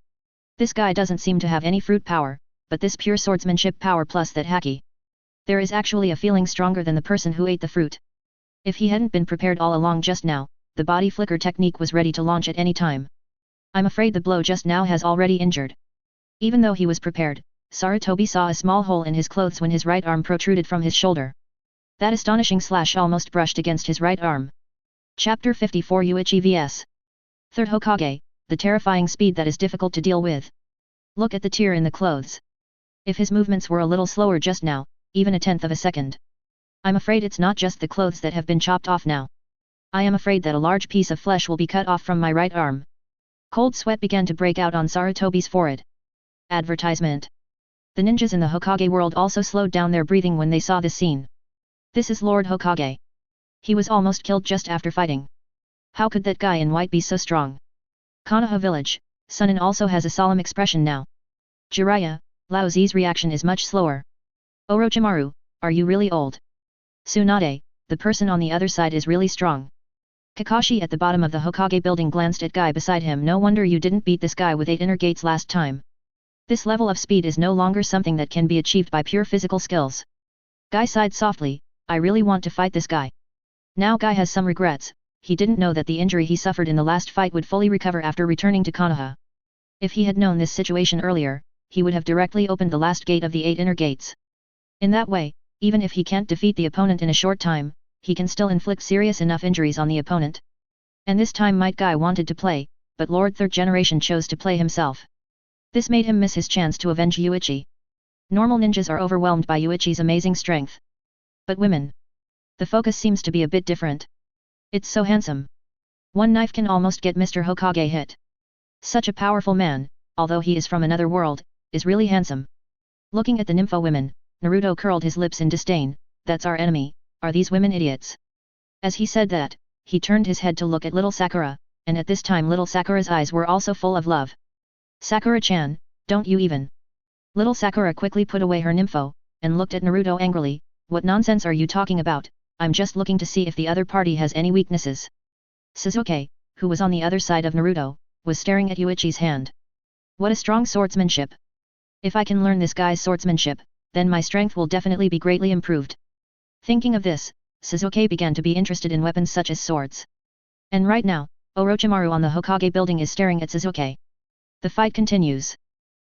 Speaker 1: This guy doesn't seem to have any fruit power, but this pure swordsmanship power plus that haki. There is actually a feeling stronger than the person who ate the fruit. If he hadn't been prepared all along just now, the body flicker technique was ready to launch at any time. I'm afraid the blow just now has already injured. Even though he was prepared, Sarutobi saw a small hole in his clothes when his right arm protruded from his shoulder. That astonishing slash almost brushed against his right arm. Chapter 54 Yuichi vs. Third Hokage, the terrifying speed that is difficult to deal with. Look at the tear in the clothes. If his movements were a little slower just now, even a tenth of a second. I'm afraid it's not just the clothes that have been chopped off now. I am afraid that a large piece of flesh will be cut off from my right arm. Cold sweat began to break out on Sarutobi's forehead. Advertisement. The ninjas in the Hokage world also slowed down their breathing when they saw this scene. This is Lord Hokage. He was almost killed just after fighting. How could that guy in white be so strong? Konoha village, Sunin also has a solemn expression now. Jiraiya, Lao Zi's reaction is much slower. Orochimaru, are you really old? Tsunade, the person on the other side is really strong. Kakashi at the bottom of the Hokage building glanced at guy beside him. No wonder you didn't beat this guy with 8 inner gates last time. This level of speed is no longer something that can be achieved by pure physical skills. Guy sighed softly, I really want to fight this guy. Now Guy has some regrets. He didn't know that the injury he suffered in the last fight would fully recover after returning to Konoha. If he had known this situation earlier, he would have directly opened the last gate of the 8 inner gates. In that way, even if he can't defeat the opponent in a short time, he can still inflict serious enough injuries on the opponent. And this time Might Guy wanted to play, but Lord Third Generation chose to play himself. This made him miss his chance to avenge Yuichi. Normal ninjas are overwhelmed by Yuichi's amazing strength. But women. The focus seems to be a bit different. It's so handsome. One knife can almost get Mr. Hokage hit. Such a powerful man, although he is from another world, is really handsome. Looking at the nympho women, Naruto curled his lips in disdain. That's our enemy, are these women idiots? As he said that, he turned his head to look at little Sakura, and at this time little Sakura's eyes were also full of love. Sakura-chan, don't you even? Little Sakura quickly put away her nympho, and looked at Naruto angrily. What nonsense are you talking about? I'm just looking to see if the other party has any weaknesses. Sasuke, who was on the other side of Naruto, was staring at Yuichi's hand. What a strong swordsmanship. If I can learn this guy's swordsmanship, then my strength will definitely be greatly improved. Thinking of this, Sasuke began to be interested in weapons such as swords. And right now, Orochimaru on the Hokage building is staring at Sasuke. The fight continues.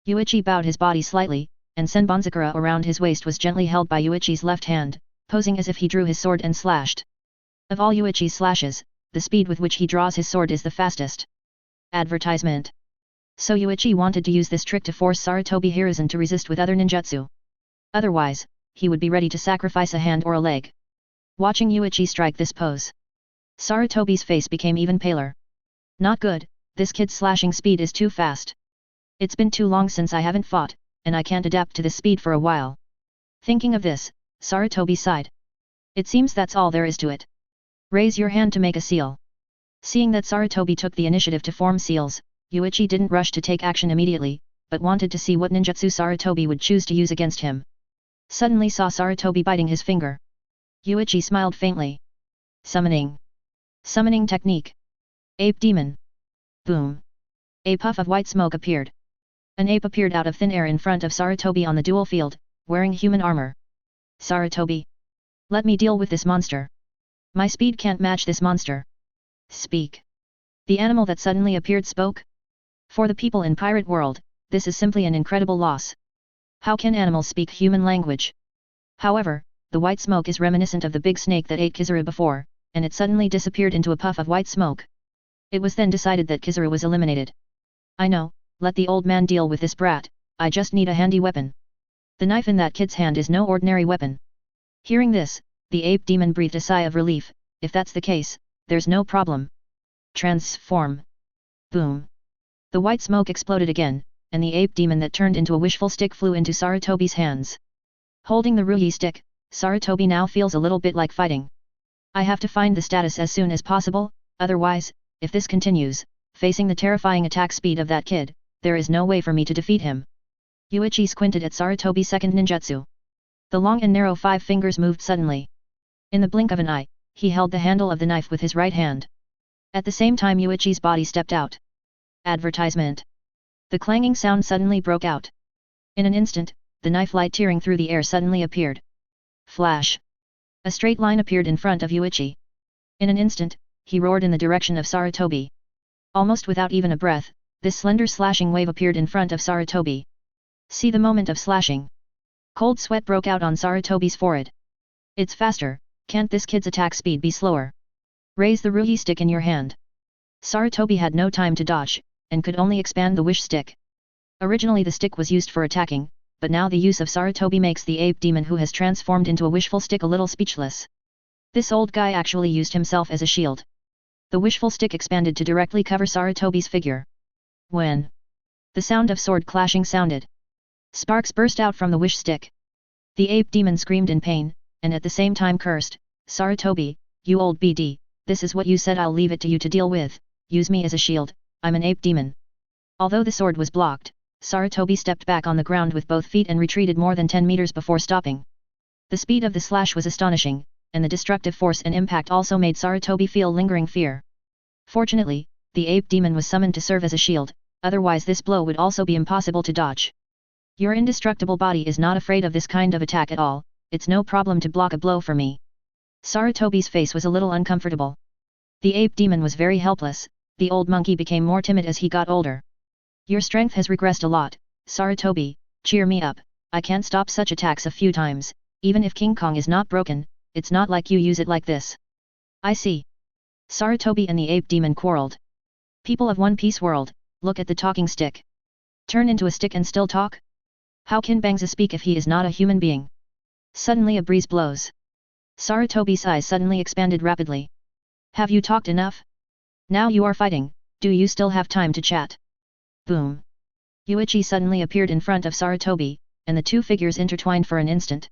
Speaker 1: Yuichi bowed his body slightly, and senbonzakura around his waist was gently held by Yuichi's left hand, posing as if he drew his sword and slashed. Of all Yuichi's slashes, the speed with which he draws his sword is the fastest. Advertisement. So Yuichi wanted to use this trick to force Sarutobi Hiruzen to resist with other ninjutsu. Otherwise, he would be ready to sacrifice a hand or a leg. Watching Yuichi strike this pose, Sarutobi's face became even paler. Not good, this kid's slashing speed is too fast. It's been too long since I haven't fought, and I can't adapt to this speed for a while. Thinking of this, Sarutobi sighed. It seems that's all there is to it. Raise your hand to make a seal. Seeing that Sarutobi took the initiative to form seals, Yuichi didn't rush to take action immediately, but wanted to see what ninjutsu Sarutobi would choose to use against him. Suddenly saw Sarutobi biting his finger. Yuichi smiled faintly. Summoning. Summoning technique. Ape Demon. Boom. A puff of white smoke appeared. An ape appeared out of thin air in front of Sarutobi on the duel field, wearing human armor. Sarutobi. Let me deal with this monster. My speed can't match this monster. Speak. The animal that suddenly appeared spoke. For the people in Pirate World, this is simply an incredible loss. How can animals speak human language? However, the white smoke is reminiscent of the big snake that ate Kizuru before, and it suddenly disappeared into a puff of white smoke. It was then decided that Kizuru was eliminated. I know, let the old man deal with this brat, I just need a handy weapon. The knife in that kid's hand is no ordinary weapon. Hearing this, the ape demon breathed a sigh of relief. If that's the case, there's no problem. Transform. Boom. The white smoke exploded again, and the ape demon that turned into a wishful stick flew into Sarutobi's hands. Holding the Ruyi stick, Sarutobi now feels a little bit like fighting. I have to find the status as soon as possible, otherwise, if this continues, facing the terrifying attack speed of that kid, there is no way for me to defeat him. Yuichi squinted at Sarutobi's second ninjutsu. The long and narrow 5 fingers moved suddenly. In the blink of an eye, he held the handle of the knife with his right hand. At the same time Yuichi's body stepped out. Advertisement. The clanging sound suddenly broke out. In an instant, the knife light tearing through the air suddenly appeared. Flash. A straight line appeared in front of Yuichi. In an instant, he roared in the direction of Sarutobi. Almost without even a breath, this slender slashing wave appeared in front of Sarutobi. See the moment of slashing. Cold sweat broke out on Sarutobi's forehead. It's faster, can't this kid's attack speed be slower? Raise the Ruyi stick in your hand. Sarutobi had no time to dodge, and could only expand the wish stick. Originally the stick was used for attacking, but now the use of Sarutobi makes the ape demon who has transformed into a wishful stick a little speechless. This old guy actually used himself as a shield. The wishful stick expanded to directly cover Sarutobi's figure. When the sound of sword clashing sounded, sparks burst out from the wish stick. The ape demon screamed in pain, and at the same time cursed, Sarutobi, you old BD, this is what you said, I'll leave it to you to deal with, use me as a shield, I'm an ape demon. Although the sword was blocked, Sarutobi stepped back on the ground with both feet and retreated more than 10 meters before stopping. The speed of the slash was astonishing, and the destructive force and impact also made Sarutobi feel lingering fear. Fortunately, the ape demon was summoned to serve as a shield, otherwise this blow would also be impossible to dodge. Your indestructible body is not afraid of this kind of attack at all, it's no problem to block a blow for me. Sarutobi's face was a little uncomfortable. The ape demon was very helpless, the old monkey became more timid as he got older. Your strength has regressed a lot, Sarutobi, cheer me up, I can't stop such attacks a few times, even if King Kong is not broken, it's not like you use it like this. I see. Sarutobi and the ape demon quarreled. People of One Piece world, look at the talking stick. Turn into a stick and still talk? How can Bangza speak if he is not a human being? Suddenly a breeze blows. Sarutobi's eyes suddenly expanded rapidly. Have you talked enough? Now you are fighting, do you still have time to chat? Boom. Yuichi suddenly appeared in front of Sarutobi, and the two figures intertwined for an instant.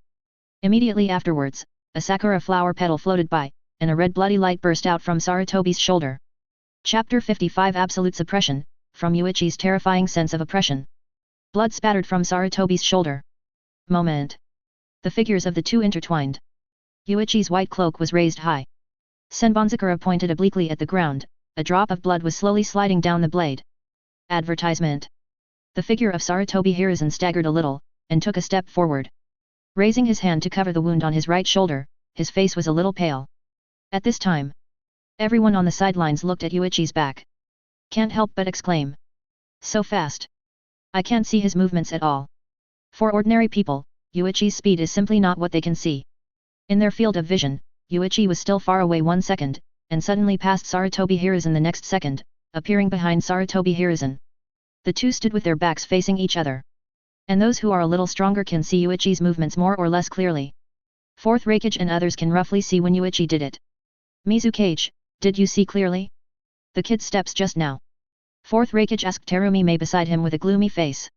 Speaker 1: Immediately afterwards, a sakura flower petal floated by, and a red bloody light burst out from Sarutobi's shoulder. Chapter 55 Absolute Suppression, from Yuichi's terrifying sense of oppression. Blood spattered from Sarutobi's shoulder. Moment. The figures of the two intertwined. Yuichi's white cloak was raised high. Senbonzakura pointed obliquely at the ground, a drop of blood was slowly sliding down the blade. Advertisement. The figure of Sarutobi Hiruzen staggered a little, and took a step forward. Raising his hand to cover the wound on his right shoulder, his face was a little pale. At this time, everyone on the sidelines looked at Yuichi's back. Can't help but exclaim. So fast. I can't see his movements at all. For ordinary people, Yuichi's speed is simply not what they can see. In their field of vision, Yuichi was still far away 1 second, and suddenly passed Sarutobi Hiruzen the next second, appearing behind Sarutobi Hiruzen. The two stood with their backs facing each other. And those who are a little stronger can see Yuichi's movements more or less clearly. Fourth Raikage and others can roughly see when Yuichi did it. Mizukage, did you see clearly? The kid steps just now. Fourth Raikage asked Terumi Mei beside him with a gloomy face.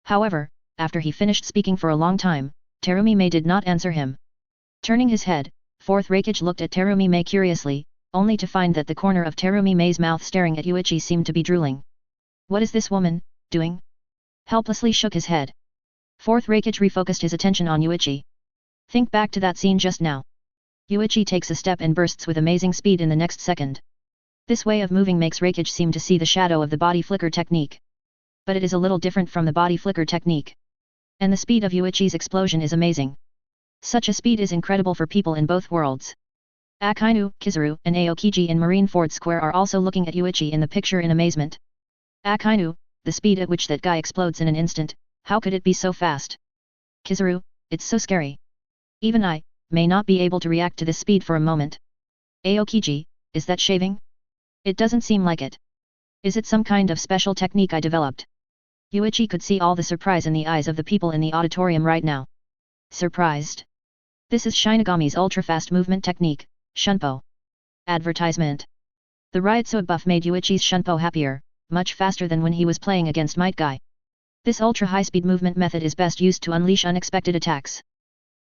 Speaker 1: However, after he finished speaking for a long time, Terumi Mei did not answer him. Turning his head, Fourth Raikage looked at Terumi Mei curiously, only to find that the corner of Terumi Mei's mouth staring at Yuichi seemed to be drooling. What is this woman doing? Helplessly shook his head. Fourth Raikage refocused his attention on Yuichi. Think back to that scene just now. Yuichi takes a step and bursts with amazing speed in the next second. This way of moving makes Raikage seem to see the shadow of the body flicker technique. But it is a little different from the body flicker technique. And the speed of Yuichi's explosion is amazing. Such a speed is incredible for people in both worlds. Akainu, Kizaru, and Aokiji in Marineford Square are also looking at Yuichi in the picture in amazement. Akainu, the speed at which that guy explodes in an instant, how could it be so fast? Kizaru, it's so scary. Even I, may not be able to react to this speed for a moment. Aokiji, is that shaving? It doesn't seem like it. Is it some kind of special technique I developed? Yuichi could see all the surprise in the eyes of the people in the auditorium right now. Surprised? This is Shinigami's ultra-fast movement technique, Shunpo. Advertisement. The Ryutsu buff made Yuichi's Shunpo happier, much faster than when he was playing against Might Guy. This ultra-high-speed movement method is best used to unleash unexpected attacks.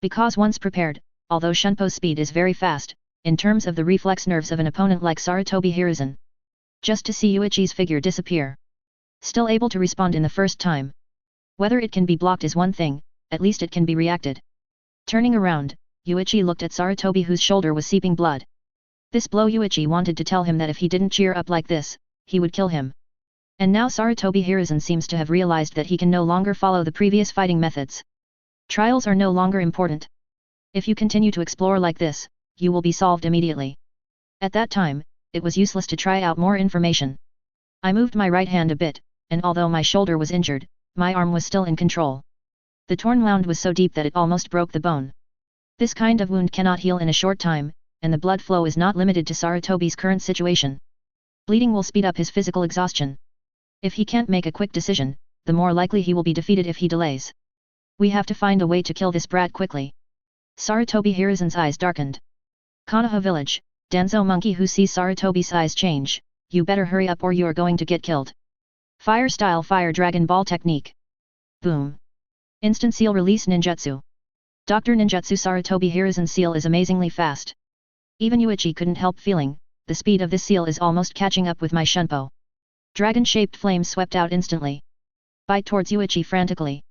Speaker 1: Because once prepared, although Shunpo's speed is very fast, in terms of the reflex nerves of an opponent like Sarutobi Hiruzen. Just to see Yuichi's figure disappear. Still able to respond in the first time. Whether it can be blocked is one thing, at least it can be reacted. Turning around, Yuichi looked at Sarutobi whose shoulder was seeping blood. This blow Yuichi wanted to tell him that if he didn't cheer up like this, he would kill him. And now Sarutobi Hiruzen seems to have realized that he can no longer follow the previous fighting methods. Trials are no longer important. If you continue to explore like this, you will be solved immediately. At that time, it was useless to try out more information. I moved my right hand a bit, and although my shoulder was injured, my arm was still in control. The torn wound was so deep that it almost broke the bone. This kind of wound cannot heal in a short time, and the blood flow is not limited to Sarutobi's current situation. Bleeding will speed up his physical exhaustion. If he can't make a quick decision, the more likely he will be defeated if he delays. We have to find a way to kill this brat quickly. Sarutobi Hiruzen's eyes darkened. Konoha village, Danzo monkey who sees Sarutobi's eyes change, you better hurry up or you are going to get killed. Fire style fire Dragon Ball technique. Boom. Instant seal release ninjutsu. Dr. Ninjutsu Sarutobi Hiruzen's seal is amazingly fast. Even Yuichi couldn't help feeling, the speed of this seal is almost catching up with my Shunpo. Dragon-shaped flames swept out instantly. Bite towards Yuichi frantically.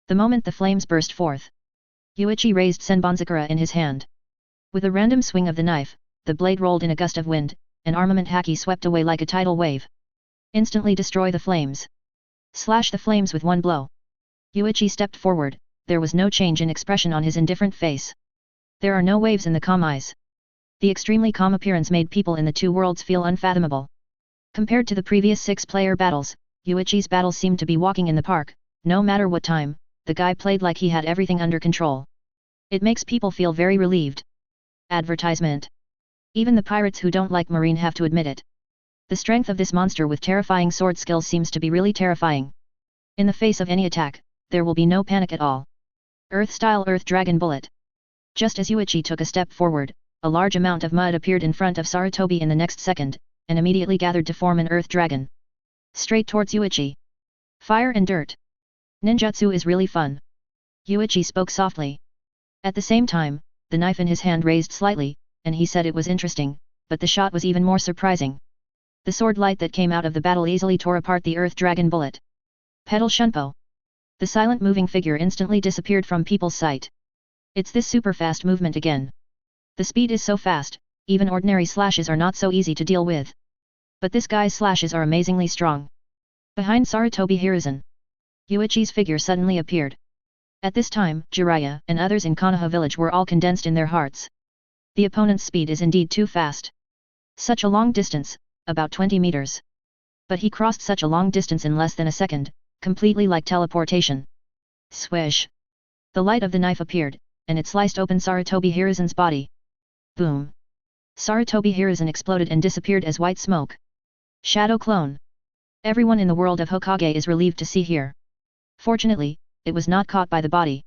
Speaker 1: The moment the flames burst forth, Yuichi raised Senbonzakura in his hand. With a random swing of the knife, the blade rolled in a gust of wind, and armament haki swept away like a tidal wave. Instantly destroy the flames. Slash the flames with one blow. Yuichi stepped forward, there was no change in expression on his indifferent face. There are no waves in the calm eyes. The extremely calm appearance made people in the two worlds feel unfathomable. Compared to the previous 6-player battles, Yuichi's battles seemed to be walking in the park. No matter what time, the guy played like he had everything under control. It makes people feel very relieved. Advertisement. Even the pirates who don't like Marine have to admit it. The strength of this monster with terrifying sword skills seems to be really terrifying. In the face of any attack, there will be no panic at all. Earth-style Earth Dragon Bullet. Just as Yuichi took a step forward, a large amount of mud appeared in front of Sarutobi in the next second, and immediately gathered to form an Earth Dragon. Straight towards Yuichi. Fire and dirt. Ninjutsu is really fun. Yuichi spoke softly. At the same time, the knife in his hand raised slightly, and he said it was interesting, but the shot was even more surprising. The sword light that came out of the battle easily tore apart the Earth Dragon Bullet. Pedal Shunpo. The silent moving figure instantly disappeared from people's sight. It's this super fast movement again. The speed is so fast, even ordinary slashes are not so easy to deal with. But this guy's slashes are amazingly strong. Behind Sarutobi Hiruzen, Yuichi's figure suddenly appeared. At this time, Jiraiya and others in Konoha village were all condensed in their hearts. The opponent's speed is indeed too fast. Such a long distance, about 20 meters. But he crossed such a long distance in less than a second, completely like teleportation. Swish! The light of the knife appeared, and it sliced open Sarutobi Hiruzen's body. Boom! Sarutobi Hiruzen exploded and disappeared as white smoke. Shadow clone! Everyone in the world of Hokage is relieved to see here. Fortunately, it was not caught by the body.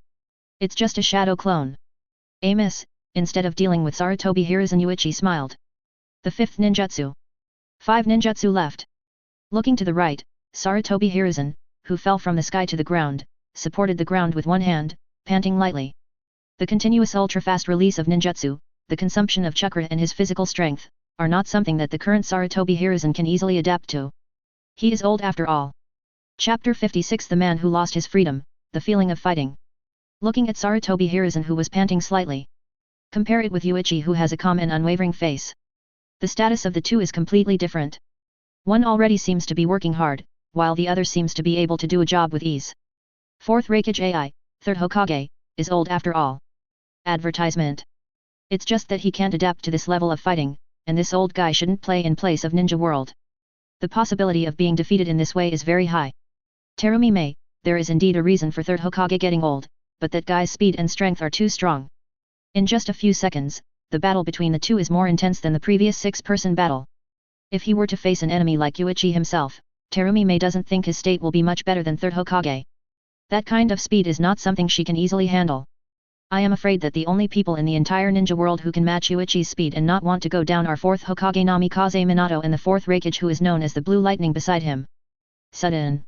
Speaker 1: It's just a shadow clone. A miss, instead of dealing with Sarutobi Hiruzen, Yuichi smiled. The fifth ninjutsu. 5 ninjutsu left. Looking to the right, Sarutobi Hiruzen, who fell from the sky to the ground, supported the ground with one hand, panting lightly. The continuous ultra-fast release of ninjutsu, the consumption of chakra and his physical strength, are not something that the current Sarutobi Hiruzen can easily adapt to. He is old after all. Chapter 56 The Man Who Lost His Freedom, The Feeling of Fighting. Looking at Sarutobi Hiruzen, who was panting slightly. Compare it with Yuichi, who has a calm and unwavering face. The status of the two is completely different. One already seems to be working hard, while the other seems to be able to do a job with ease. 4th Raikage AI, 3rd Hokage, is old after all. Advertisement. It's just that he can't adapt to this level of fighting, and this old guy shouldn't play in place of Ninja World. The possibility of being defeated in this way is very high. Terumi Mei, there is indeed a reason for 3rd Hokage getting old, but that guy's speed and strength are too strong. In just a few seconds, the battle between the two is more intense than the previous 6-person battle. If he were to face an enemy like Yuichi himself, Terumi Mei doesn't think his state will be much better than 3rd Hokage. That kind of speed is not something she can easily handle. I am afraid that the only people in the entire ninja world who can match Yuichi's speed and not want to go down are 4th Hokage Namikaze Minato and the 4th Raikage, who is known as the Blue Lightning, beside him. Sudden.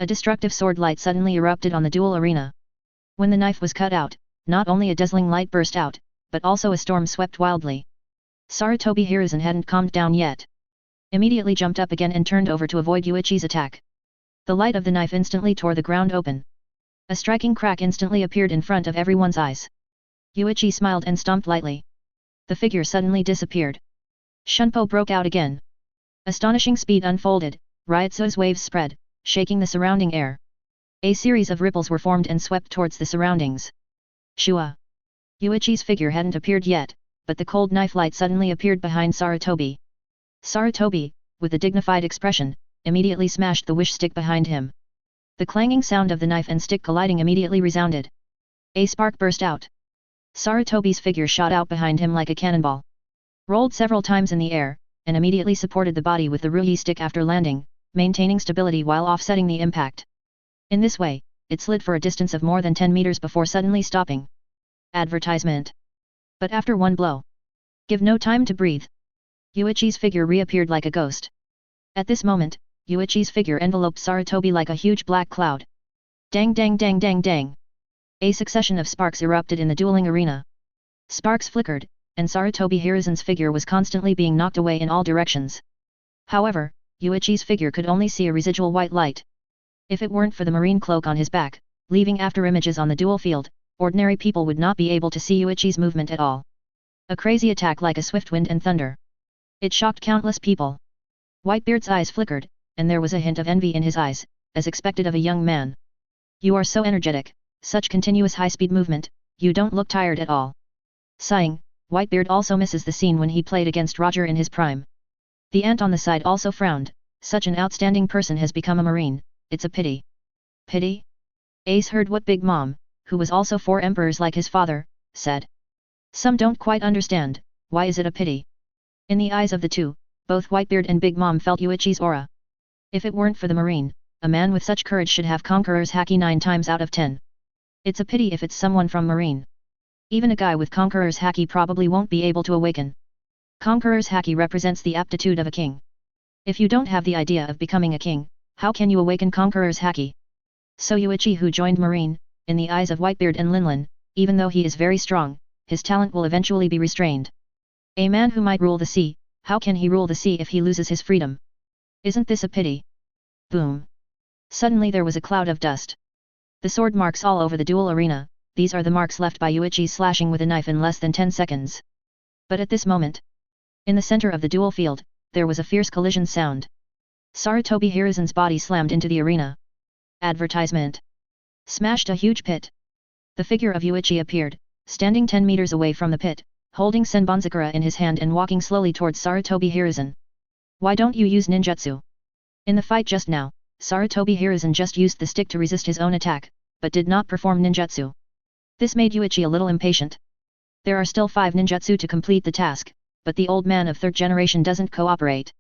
Speaker 1: A destructive sword light suddenly erupted on the duel arena. When the knife was cut out, not only a dazzling light burst out, but also a storm swept wildly. Sarutobi Hiruzen hadn't calmed down yet. Immediately jumped up again and turned over to avoid Yuichi's attack. The light of the knife instantly tore the ground open. A striking crack instantly appeared in front of everyone's eyes. Yuichi smiled and stomped lightly. The figure suddenly disappeared. Shunpo broke out again. Astonishing speed unfolded, Ryutsu's waves spread, shaking the surrounding air. A series of ripples were formed and swept towards the surroundings. Shua! Yuichi's figure hadn't appeared yet, but the cold knife light suddenly appeared behind Sarutobi. Sarutobi, with a dignified expression, immediately smashed the wish stick behind him. The clanging sound of the knife and stick colliding immediately resounded. A spark burst out. Sarutobi's figure shot out behind him like a cannonball. Rolled several times in the air, and immediately supported the body with the Ruyi stick after landing, maintaining stability while offsetting the impact. In this way, it slid for a distance of more than 10 meters before suddenly stopping. Advertisement. But after one blow. Give no time to breathe. Yuichi's figure reappeared like a ghost. At this moment, Yuichi's figure enveloped Sarutobi like a huge black cloud. Dang dang dang dang dang. A succession of sparks erupted in the dueling arena. Sparks flickered, and Sarutobi Hiruzen's figure was constantly being knocked away in all directions. However, Yuichi's figure could only see a residual white light. If it weren't for the marine cloak on his back, leaving after images on the duel field, ordinary people would not be able to see Yuichi's movement at all. A crazy attack like a swift wind and thunder. It shocked countless people. Whitebeard's eyes flickered, and there was a hint of envy in his eyes, as expected of a young man. You are so energetic, such continuous high-speed movement, you don't look tired at all. Sighing, Whitebeard also misses the scene when he played against Roger in his prime. The ant on the side also frowned, such an outstanding person has become a marine, it's a pity. Pity? Ace heard what Big Mom, who was also 4 emperors like his father, said. Some don't quite understand, why is it a pity? In the eyes of the two, both Whitebeard and Big Mom felt Yuichi's aura. If it weren't for the marine, a man with such courage should have Conqueror's Haki 9 times out of 10. It's a pity if it's someone from Marine. Even a guy with Conqueror's Haki probably won't be able to awaken. Conqueror's Haki represents the aptitude of a king. If you don't have the idea of becoming a king, how can you awaken Conqueror's Haki? So Yuichi, who joined Marine, in the eyes of Whitebeard and Linlin, even though he is very strong, his talent will eventually be restrained. A man who might rule the sea, how can he rule the sea if he loses his freedom? Isn't this a pity? Boom. Suddenly there was a cloud of dust. The sword marks all over the duel arena, these are the marks left by Yuichi's slashing with a knife in less than 10 seconds. But at this moment, in the center of the duel field, there was a fierce collision sound. Sarutobi Hiruzen's body slammed into the arena. Advertisement. Smashed a huge pit. The figure of Yuichi appeared, standing 10 meters away from the pit, holding Senbonzakura in his hand and walking slowly towards Sarutobi Hiruzen. Why don't you use ninjutsu? In the fight just now, Sarutobi Hiruzen just used the stick to resist his own attack, but did not perform ninjutsu. This made Yuichi a little impatient. There are still 5 ninjutsu to complete the task, but the old man of 3rd generation doesn't cooperate.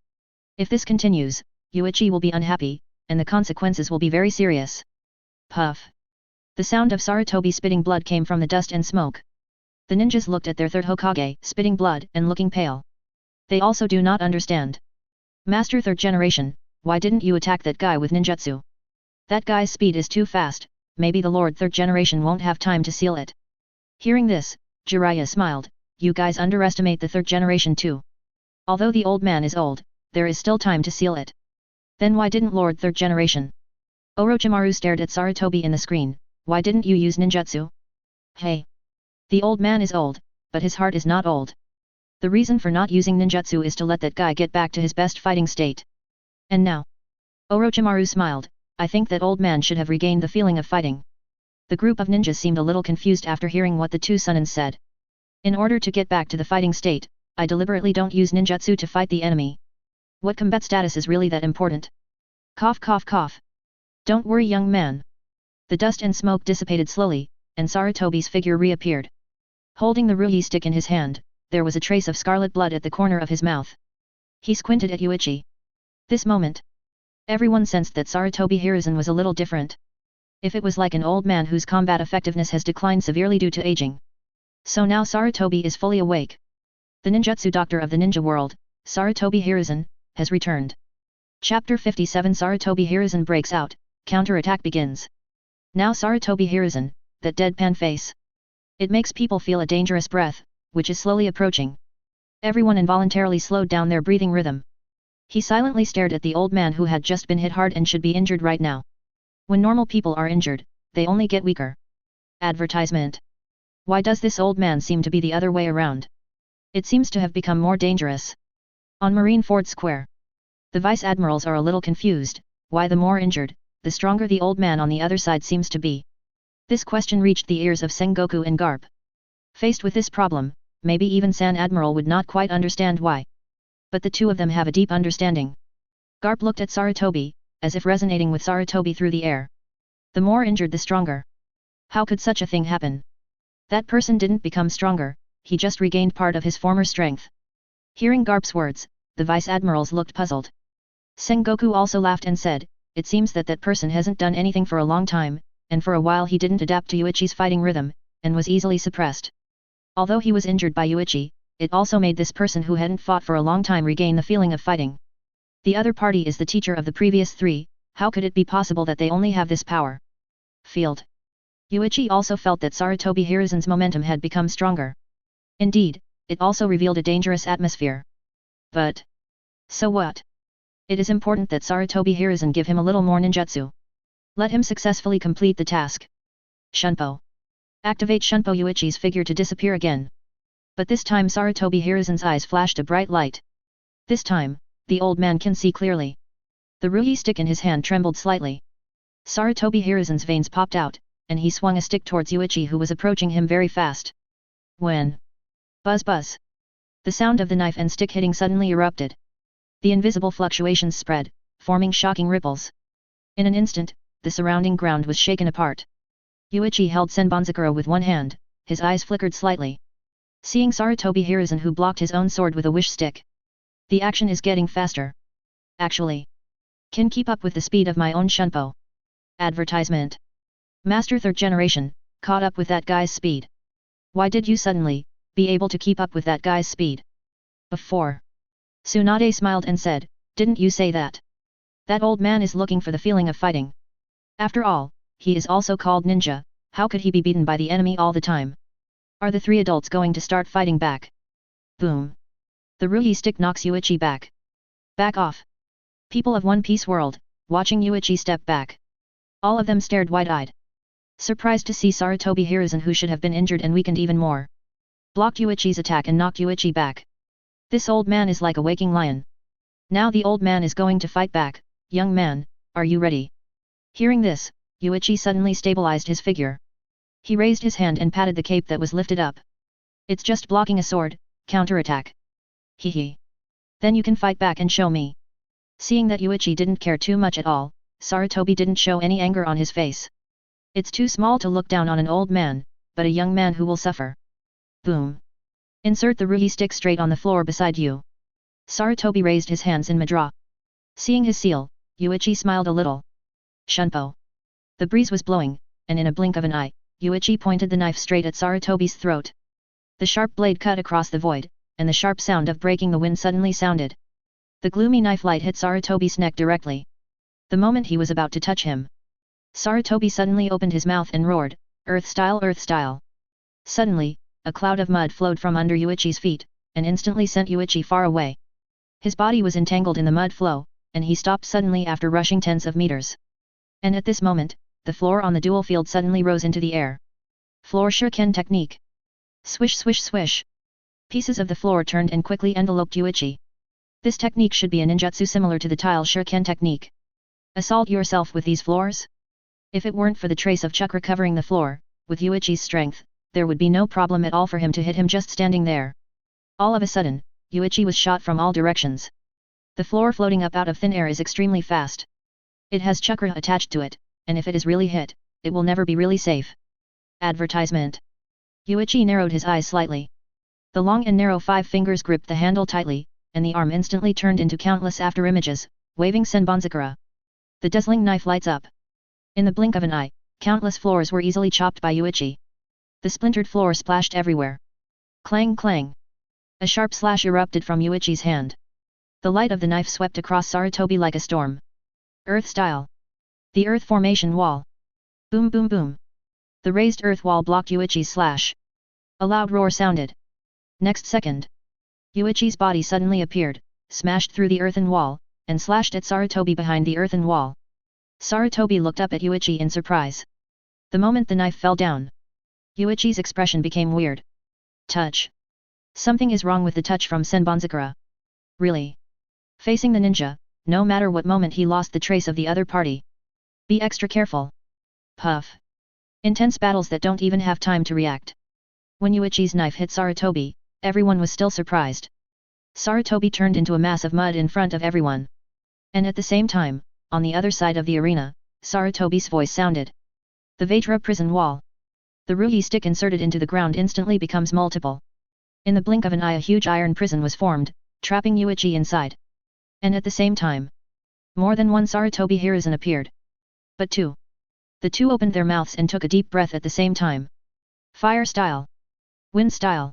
Speaker 1: If this continues, Yuichi will be unhappy, and the consequences will be very serious. Puff. The sound of Sarutobi spitting blood came from the dust and smoke. The ninjas looked at their 3rd Hokage, spitting blood and looking pale. They also do not understand. Master 3rd generation, why didn't you attack that guy with ninjutsu? That guy's speed is too fast, maybe the Lord 3rd generation won't have time to seal it. Hearing this, Jiraiya smiled, you guys underestimate the 3rd generation too. Although the old man is old, there is still time to seal it. Then why didn't Lord 3rd generation? Orochimaru stared at Sarutobi in the screen, why didn't you use ninjutsu? Hey! The old man is old, but his heart is not old. The reason for not using ninjutsu is to let that guy get back to his best fighting state. And now? Orochimaru smiled, I think that old man should have regained the feeling of fighting. The group of ninjas seemed a little confused after hearing what the 2 Sunnins said. In order to get back to the fighting state, I deliberately don't use ninjutsu to fight the enemy. What combat status is really that important? Cough cough cough. Don't worry young man. The dust and smoke dissipated slowly, and Sarutobi's figure reappeared. Holding the Ruyi stick in his hand, there was a trace of scarlet blood at the corner of his mouth. He squinted at Yuichi. This moment, everyone sensed that Sarutobi Hiruzen was a little different. If it was like an old man whose combat effectiveness has declined severely due to aging. So now Sarutobi is fully awake. The ninjutsu doctor of the ninja world, Sarutobi Hiruzen, has returned. Chapter 57 Sarutobi Hiruzen breaks out, counter-attack begins. Now Sarutobi Hiruzen, that deadpan face. It makes people feel a dangerous breath, which is slowly approaching. Everyone involuntarily slowed down their breathing rhythm. He silently stared at the old man who had just been hit hard and should be injured right now. When normal people are injured, they only get weaker. Advertisement. Why does this old man seem to be the other way around? It seems to have become more dangerous. On Marineford Square. The vice admirals are a little confused, why the more injured, the stronger the old man on the other side seems to be. This question reached the ears of Sengoku and Garp. Faced with this problem, maybe even San Admiral would not quite understand why. But the 2 of them have a deep understanding. Garp looked at Sarutobi, as if resonating with Sarutobi through the air. The more injured the stronger. How could such a thing happen? That person didn't become stronger, he just regained part of his former strength. Hearing Garp's words, the vice admirals looked puzzled. Sengoku also laughed and said, it seems that that person hasn't done anything for a long time, and for a while he didn't adapt to Yuichi's fighting rhythm, and was easily suppressed. Although he was injured by Yuichi, it also made this person who hadn't fought for a long time regain the feeling of fighting. The other party is the teacher of the previous 3, how could it be possible that they only have this power? Field. Yuichi also felt that Sarutobi Hiruzen's momentum had become stronger. Indeed, it also revealed a dangerous atmosphere. But so what? It is important that Sarutobi Hiruzen give him a little more ninjutsu. Let him successfully complete the task. Shunpo. Activate Shunpo. Yuichi's figure to disappear again. But this time Sarutobi Hiruzen's eyes flashed a bright light. This time, the old man can see clearly. The Ruyi stick in his hand trembled slightly. Sarutobi Hiruzen's veins popped out, and he swung a stick towards Yuichi who was approaching him very fast. When? Buzz buzz. The sound of the knife and stick hitting suddenly erupted. The invisible fluctuations spread, forming shocking ripples. In an instant, the surrounding ground was shaken apart. Yuichi held Senbonzakura with one hand, his eyes flickered slightly. Seeing Sarutobi Hiruzen who blocked his own sword with a wish stick. The action is getting faster. Actually. Can keep up with the speed of my own Shunpo. Advertisement. Master 3rd generation, caught up with that guy's speed. Why did you suddenly be able to keep up with that guy's speed? Before. Tsunade smiled and said, didn't you say that? That old man is looking for the feeling of fighting. After all, he is also called ninja, how could he be beaten by the enemy all the time? Are the 3 adults going to start fighting back? Boom. The Ruyi stick knocks Yuichi back. Back off. People of One Piece world, watching Yuichi step back. All of them stared wide-eyed. Surprised to see Sarutobi Hiruzen who should have been injured and weakened even more. Blocked Yuichi's attack and knocked Yuichi back. This old man is like a waking lion. Now the old man is going to fight back. Young man, are you ready? Hearing this, Yuichi suddenly stabilized his figure. He raised his hand and patted the cape that was lifted up. It's just blocking a sword, counterattack. Hee. Then you can fight back and show me. Seeing that Yuichi didn't care too much at all, Sarutobi didn't show any anger on his face. It's too small to look down on an old man, but a young man who will suffer. Boom. Insert the ruhi stick straight on the floor beside you. Sarutobi raised his hands in Madra. Seeing his seal, Yuichi smiled a little. Shunpo. The breeze was blowing, and in a blink of an eye, Yuichi pointed the knife straight at Sarutobi's throat. The sharp blade cut across the void, and the sharp sound of breaking the wind suddenly sounded. The gloomy knife light hit Sarutobi's neck directly. The moment he was about to touch him, Sarutobi suddenly opened his mouth and roared, "Earth style, earth style." Suddenly, a cloud of mud flowed from under Yuichi's feet, and instantly sent Yuichi far away. His body was entangled in the mud flow, and he stopped suddenly after rushing tens of meters. And at this moment, the floor on the dual field suddenly rose into the air. Floor shuriken technique. Swish swish swish. Pieces of the floor turned and quickly enveloped Yuichi. This technique should be a ninjutsu similar to the tile shuriken technique. Assault yourself with these floors? If it weren't for the trace of chakra covering the floor, with Yuichi's strength, there would be no problem at all for him to hit him just standing there. All of a sudden, Yuichi was shot from all directions. The floor floating up out of thin air is extremely fast. It has chakra attached to it, and if it is really hit, it will never be really safe. Advertisement. Yuichi narrowed his eyes slightly. The long and narrow 5 fingers gripped the handle tightly, and the arm instantly turned into countless after-images, waving Senbonzakura. The dazzling knife lights up. In the blink of an eye, countless floors were easily chopped by Yuichi. The splintered floor splashed everywhere. Clang clang. A sharp slash erupted from Yuichi's hand. The light of the knife swept across Sarutobi like a storm. Earth style. The earth formation wall. Boom boom boom. The raised earth wall blocked Yuichi's slash. A loud roar sounded. Next second, Yuichi's body suddenly appeared, smashed through the earthen wall, and slashed at Sarutobi behind the earthen wall. Sarutobi looked up at Yuichi in surprise. The moment the knife fell down, Yuichi's expression became weird. Touch. Something is wrong with the touch from Senbonzakura. Really? Facing the ninja, no matter what moment he lost the trace of the other party. Be extra careful. Puff. Intense battles that don't even have time to react. When Yuichi's knife hit Sarutobi, everyone was still surprised. Sarutobi turned into a mass of mud in front of everyone. And at the same time, on the other side of the arena, Sarutobi's voice sounded. The Vajra prison wall. The ruhi stick inserted into the ground instantly becomes multiple. In the blink of an eye a huge iron prison was formed, trapping Yuichi inside. And at the same time, more than one Sarutobi Hiruzen appeared. But two. The two opened their mouths and took a deep breath at the same time. Fire style. Wind style.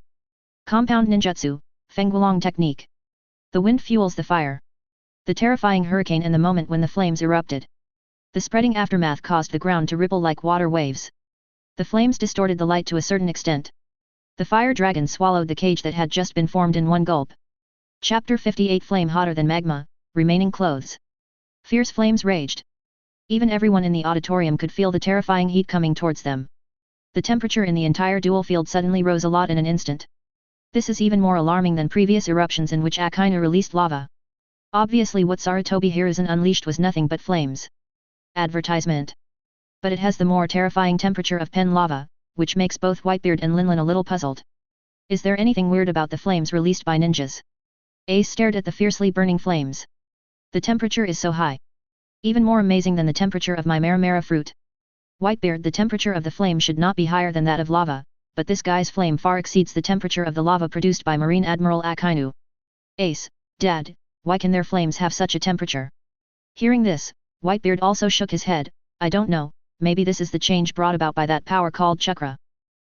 Speaker 1: Compound ninjutsu, Fengwulong technique. The wind fuels the fire. The terrifying hurricane and the moment when the flames erupted. The spreading aftermath caused the ground to ripple like water waves. The flames distorted the light to a certain extent. The fire dragon swallowed the cage that had just been formed in one gulp. Chapter 58 Flame hotter than magma, remaining clothes. Fierce flames raged. Even everyone in the auditorium could feel the terrifying heat coming towards them. The temperature in the entire dual field suddenly rose a lot in an instant. This is even more alarming than previous eruptions in which Akainu released lava. Obviously what Sarutobi Hiruzen unleashed was nothing but flames. Advertisement. But it has the more terrifying temperature of pen lava, which makes both Whitebeard and Linlin a little puzzled. Is there anything weird about the flames released by ninjas? Ace stared at the fiercely burning flames. The temperature is so high. Even more amazing than the temperature of my Marimara fruit. Whitebeard, the temperature of the flame should not be higher than that of lava, but this guy's flame far exceeds the temperature of the lava produced by Marine Admiral Akainu. Ace, Dad, why can their flames have such a temperature? Hearing this, Whitebeard also shook his head. I don't know, maybe this is the change brought about by that power called chakra.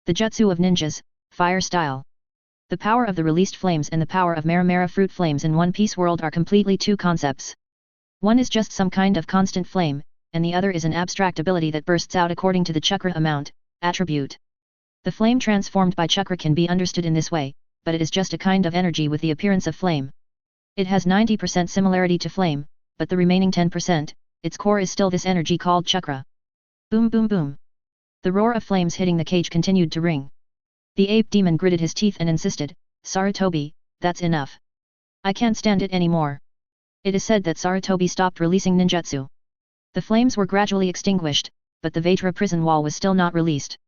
Speaker 1: The jutsu of ninjas, fire style. The power of the released flames and the power of Marimara fruit flames in One Piece world are completely two concepts. One is just some kind of constant flame, and the other is an abstract ability that bursts out according to the chakra amount, attribute. The flame transformed by chakra can be understood in this way, but it is just a kind of energy with the appearance of flame. It has 90% similarity to flame, but the remaining 10%, its core is still this energy called chakra. Boom boom boom. The roar of flames hitting the cage continued to ring. The ape demon gritted his teeth and insisted, Sarutobi, that's enough. I can't stand it anymore. It is said that Sarutobi stopped releasing ninjutsu. The flames were gradually extinguished, but the Vajra prison wall was still not released.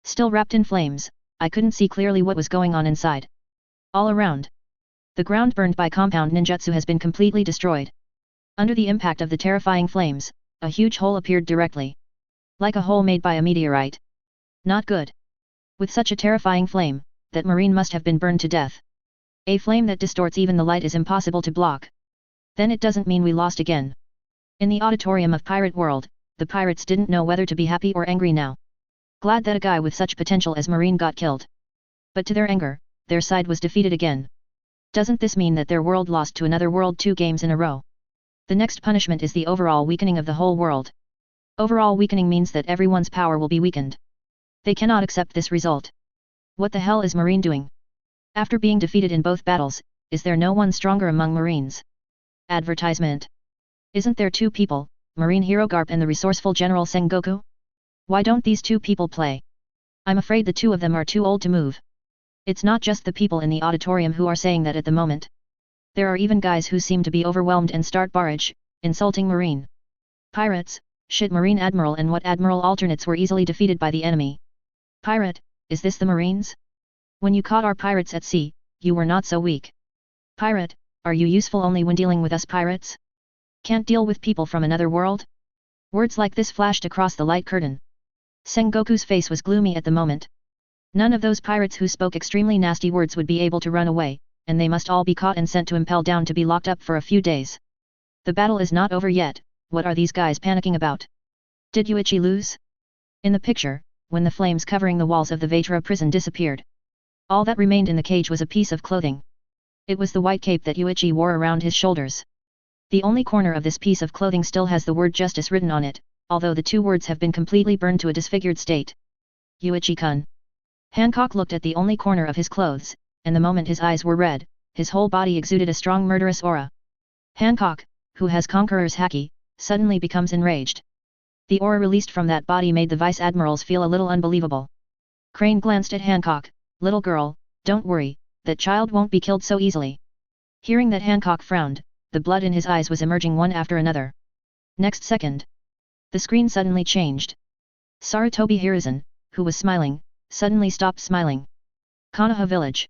Speaker 1: Still wrapped in flames, I couldn't see clearly what was going on inside. All around. The ground burned by compound ninjutsu has been completely destroyed. Under the impact of the terrifying flames, a huge hole appeared directly. Like a hole made by a meteorite. Not good. With such a terrifying flame, that marine must have been burned to death. A flame that distorts even the light is impossible to block. Then it doesn't mean we lost again. In the auditorium of Pirate World, the pirates didn't know whether to be happy or angry now. Glad that a guy with such potential as Marine got killed. But to their anger, their side was defeated again. Doesn't this mean that their world lost to another world 2 games in a row? The next punishment is the overall weakening of the whole world. Overall weakening means that everyone's power will be weakened. They cannot accept this result. What the hell is Marine doing? After being defeated in both battles, is there no one stronger among Marines? Advertisement. Isn't there 2 people, Marine hero Garp and the resourceful General Sengoku? Why don't these 2 people play? I'm afraid the 2 of them are too old to move. It's not just the people in the auditorium who are saying that at the moment. There are even guys who seem to be overwhelmed and start barrage, insulting Marine. Pirates, shit Marine Admiral and what Admiral alternates were easily defeated by the enemy. Pirate, is this the Marines? When you caught our pirates at sea, you were not so weak. Pirate, are you useful only when dealing with us pirates? Can't deal with people from another world? Words like this flashed across the light curtain. Sengoku's face was gloomy at the moment. None of those pirates who spoke extremely nasty words would be able to run away, and they must all be caught and sent to Impel Down to be locked up for a few days. The battle is not over yet, what are these guys panicking about? Did Yuichi lose? In the picture, when the flames covering the walls of the Vetra prison disappeared, all that remained in the cage was a piece of clothing. It was the white cape that Yuichi wore around his shoulders. The only corner of this piece of clothing still has the word justice written on it, although the 2 words have been completely burned to a disfigured state. Yuichi-kun. Hancock looked at the only corner of his clothes, and the moment his eyes were red, his whole body exuded a strong murderous aura. Hancock, who has Conqueror's haki, suddenly becomes enraged. The aura released from that body made the Vice Admirals feel a little unbelievable. Crane glanced at Hancock. Little girl, don't worry, that child won't be killed so easily. Hearing that Hancock frowned, the blood in his eyes was emerging one after another. Next second, the screen suddenly changed. Sarutobi Hiruzen, who was smiling, suddenly stopped smiling. Konoha village.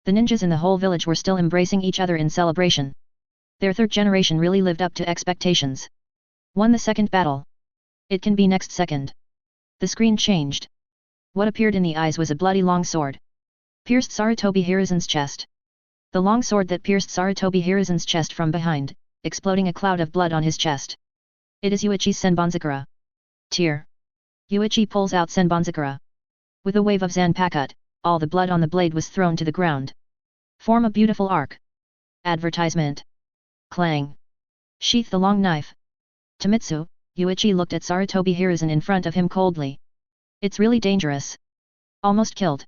Speaker 1: The ninjas in the whole village were still embracing each other in celebration. Their 3rd generation really lived up to expectations. Won the 2nd battle. It can be next second. The screen changed. What appeared in the eyes was a bloody long sword. Pierced Sarutobi Hiruzen's chest. The long sword that pierced Sarutobi Hiruzen's chest from behind, exploding a cloud of blood on his chest. It is Yuichi's Senbonzakura. Tear. Yuichi pulls out Senbonzakura. With a wave of Zanpakut, all the blood on the blade was thrown to the ground. Form a beautiful arc. Advertisement. Clang. Sheath the long knife. Tamitsu, Yuichi looked at Sarutobi Hiruzen in front of him coldly. It's really dangerous. Almost killed.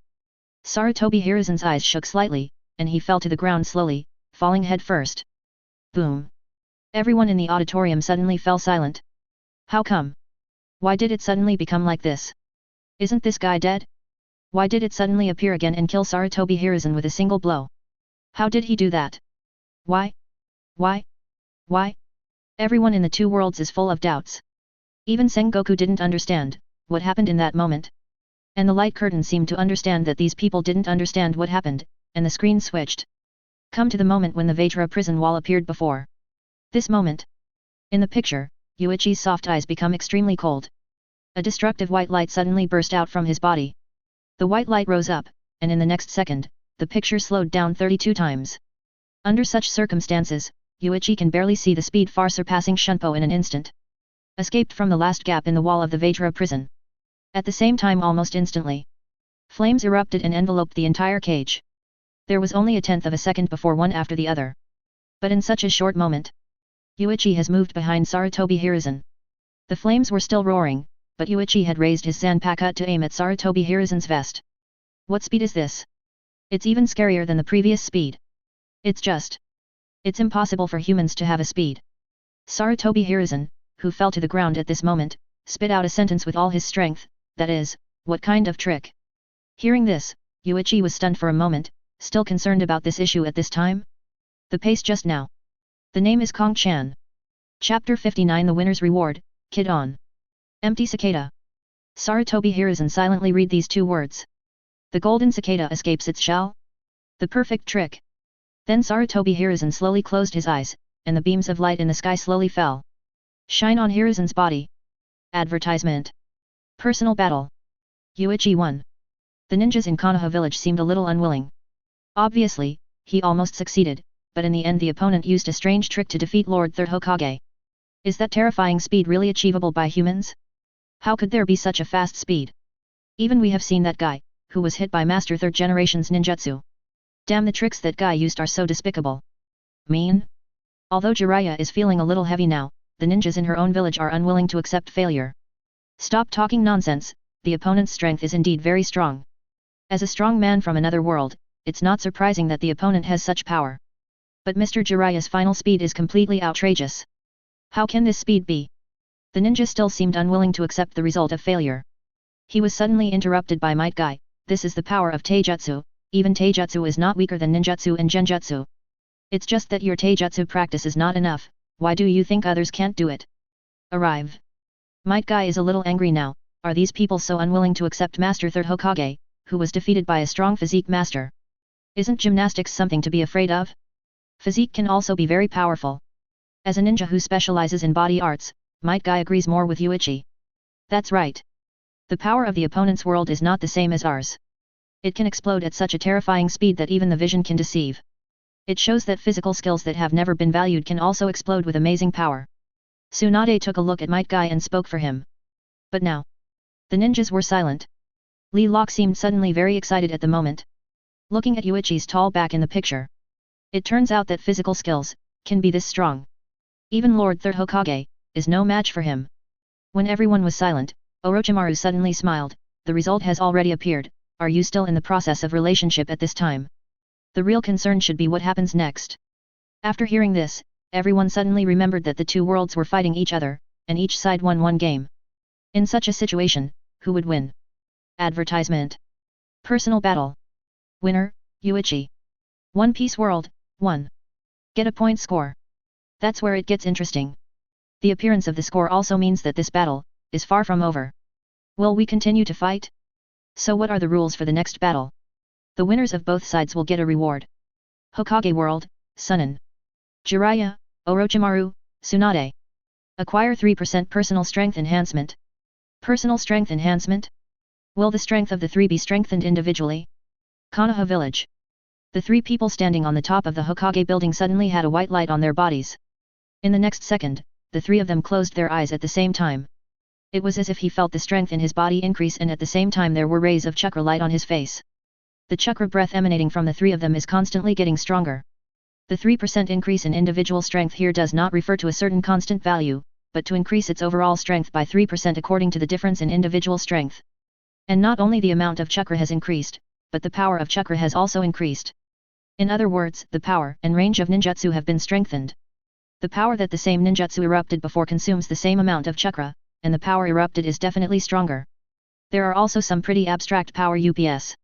Speaker 1: Sarutobi Hiruzen's eyes shook slightly, and he fell to the ground slowly, falling head first. Boom. Everyone in the auditorium suddenly fell silent. How come? Why did it suddenly become like this? Isn't this guy dead? Why did it suddenly appear again and kill Sarutobi Hiruzen with a single blow? How did he do that? Why? Why? Why? Everyone in the 2 worlds is full of doubts. Even Sengoku didn't understand what happened in that moment. And the light curtain seemed to understand that these people didn't understand what happened, and the screen switched. Come to the moment when the Vetra prison wall appeared before. This moment. In the picture, Yuichi's soft eyes become extremely cold. A destructive white light suddenly burst out from his body. The white light rose up, and in the next second, the picture slowed down 32 times. Under such circumstances, Yuichi can barely see the speed far surpassing Shunpo in an instant. Escaped from the last gap in the wall of the Vetra prison. At the same time almost instantly, flames erupted and enveloped the entire cage. There was only a 1/10 of a second before one after the other. But in such a short moment, Yuichi has moved behind Sarutobi Hiruzen. The flames were still roaring, but Yuichi had raised his Zanpakut to aim at Sarutobi Hiruzen's vest. What speed is this? It's even scarier than the previous speed. It's impossible for humans to have a speed. Sarutobi Hiruzen, who fell to the ground at this moment, spit out a sentence with all his strength, that is, what kind of trick? Hearing this, Yuichi was stunned for a moment, still concerned about this issue at this time? The pace just now. The name is Kong Chan. Chapter 59 The Winner's Reward, Kid On. Empty cicada. Sarutobi Hiruzen silently read these 2 words. The golden cicada escapes its shell? The perfect trick. Then Sarutobi Hiruzen slowly closed his eyes, and the beams of light in the sky slowly fell. Shine on Hiruzen's body. Advertisement. Personal battle. Yuichi won. The ninjas in Konoha village seemed a little unwilling. Obviously, he almost succeeded, but in the end the opponent used a strange trick to defeat Lord Third Hokage. Is that terrifying speed really achievable by humans? How could there be such a fast speed? Even we have seen that guy, who was hit by Master Third Generation's ninjutsu. Damn, the tricks that guy used are so despicable. Mean? Although Jiraiya is feeling a little heavy now, the ninjas in her own village are unwilling to accept failure. Stop talking nonsense, the opponent's strength is indeed very strong. As a strong man from another world, it's not surprising that the opponent has such power. But Mr. Jiraiya's final speed is completely outrageous. How can this speed be? The ninja still seemed unwilling to accept the result of failure. He was suddenly interrupted by Might Guy. This is the power of Taijutsu, even Taijutsu is not weaker than ninjutsu and genjutsu. It's just that your Taijutsu practice is not enough, why do you think others can't do it? Arrive. Might Guy is a little angry now, are these people so unwilling to accept Master Third Hokage, who was defeated by a strong physique master? Isn't gymnastics something to be afraid of? Physique can also be very powerful. As a ninja who specializes in body arts, Might Guy agrees more with Yuichi. That's right. The power of the opponent's world is not the same as ours. It can explode at such a terrifying speed that even the vision can deceive. It shows that physical skills that have never been valued can also explode with amazing power. Tsunade took a look at Might Guy and spoke for him. But now, the ninjas were silent. Lee Locke seemed suddenly very excited at the moment. Looking at Yuichi's tall back in the picture. It turns out that physical skills can be this strong. Even Lord Third Hokage is no match for him. When everyone was silent, Orochimaru suddenly smiled. The result has already appeared. Are you still in the process of relationship at this time? The real concern should be what happens next. After hearing this, everyone suddenly remembered that the two worlds were fighting each other, and each side won one game. In such a situation, who would win? Advertisement. Personal battle. Winner, Yuichi. One Piece World, 1. Get a point score. That's where it gets interesting. The appearance of the score also means that this battle is far from over. Will we continue to fight? So what are the rules for the next battle? The winners of both sides will get a reward. Hokage World, Sunin. Jiraiya, Orochimaru, Tsunade. Acquire 3% personal strength enhancement. Personal strength enhancement? Will the strength of the three be strengthened individually? Konoha Village. The three people standing on the top of the Hokage building suddenly had a white light on their bodies. In the next second, the three of them closed their eyes at the same time. It was as if he felt the strength in his body increase, and at the same time there were rays of chakra light on his face. The chakra breath emanating from the three of them is constantly getting stronger. The 3% increase in individual strength here does not refer to a certain constant value, but to increase its overall strength by 3% according to the difference in individual strength. And not only the amount of chakra has increased, but the power of chakra has also increased. In other words, the power and range of ninjutsu have been strengthened. The power that the same ninjutsu erupted before consumes the same amount of chakra, and the power erupted is definitely stronger. There are also some pretty abstract power UPS.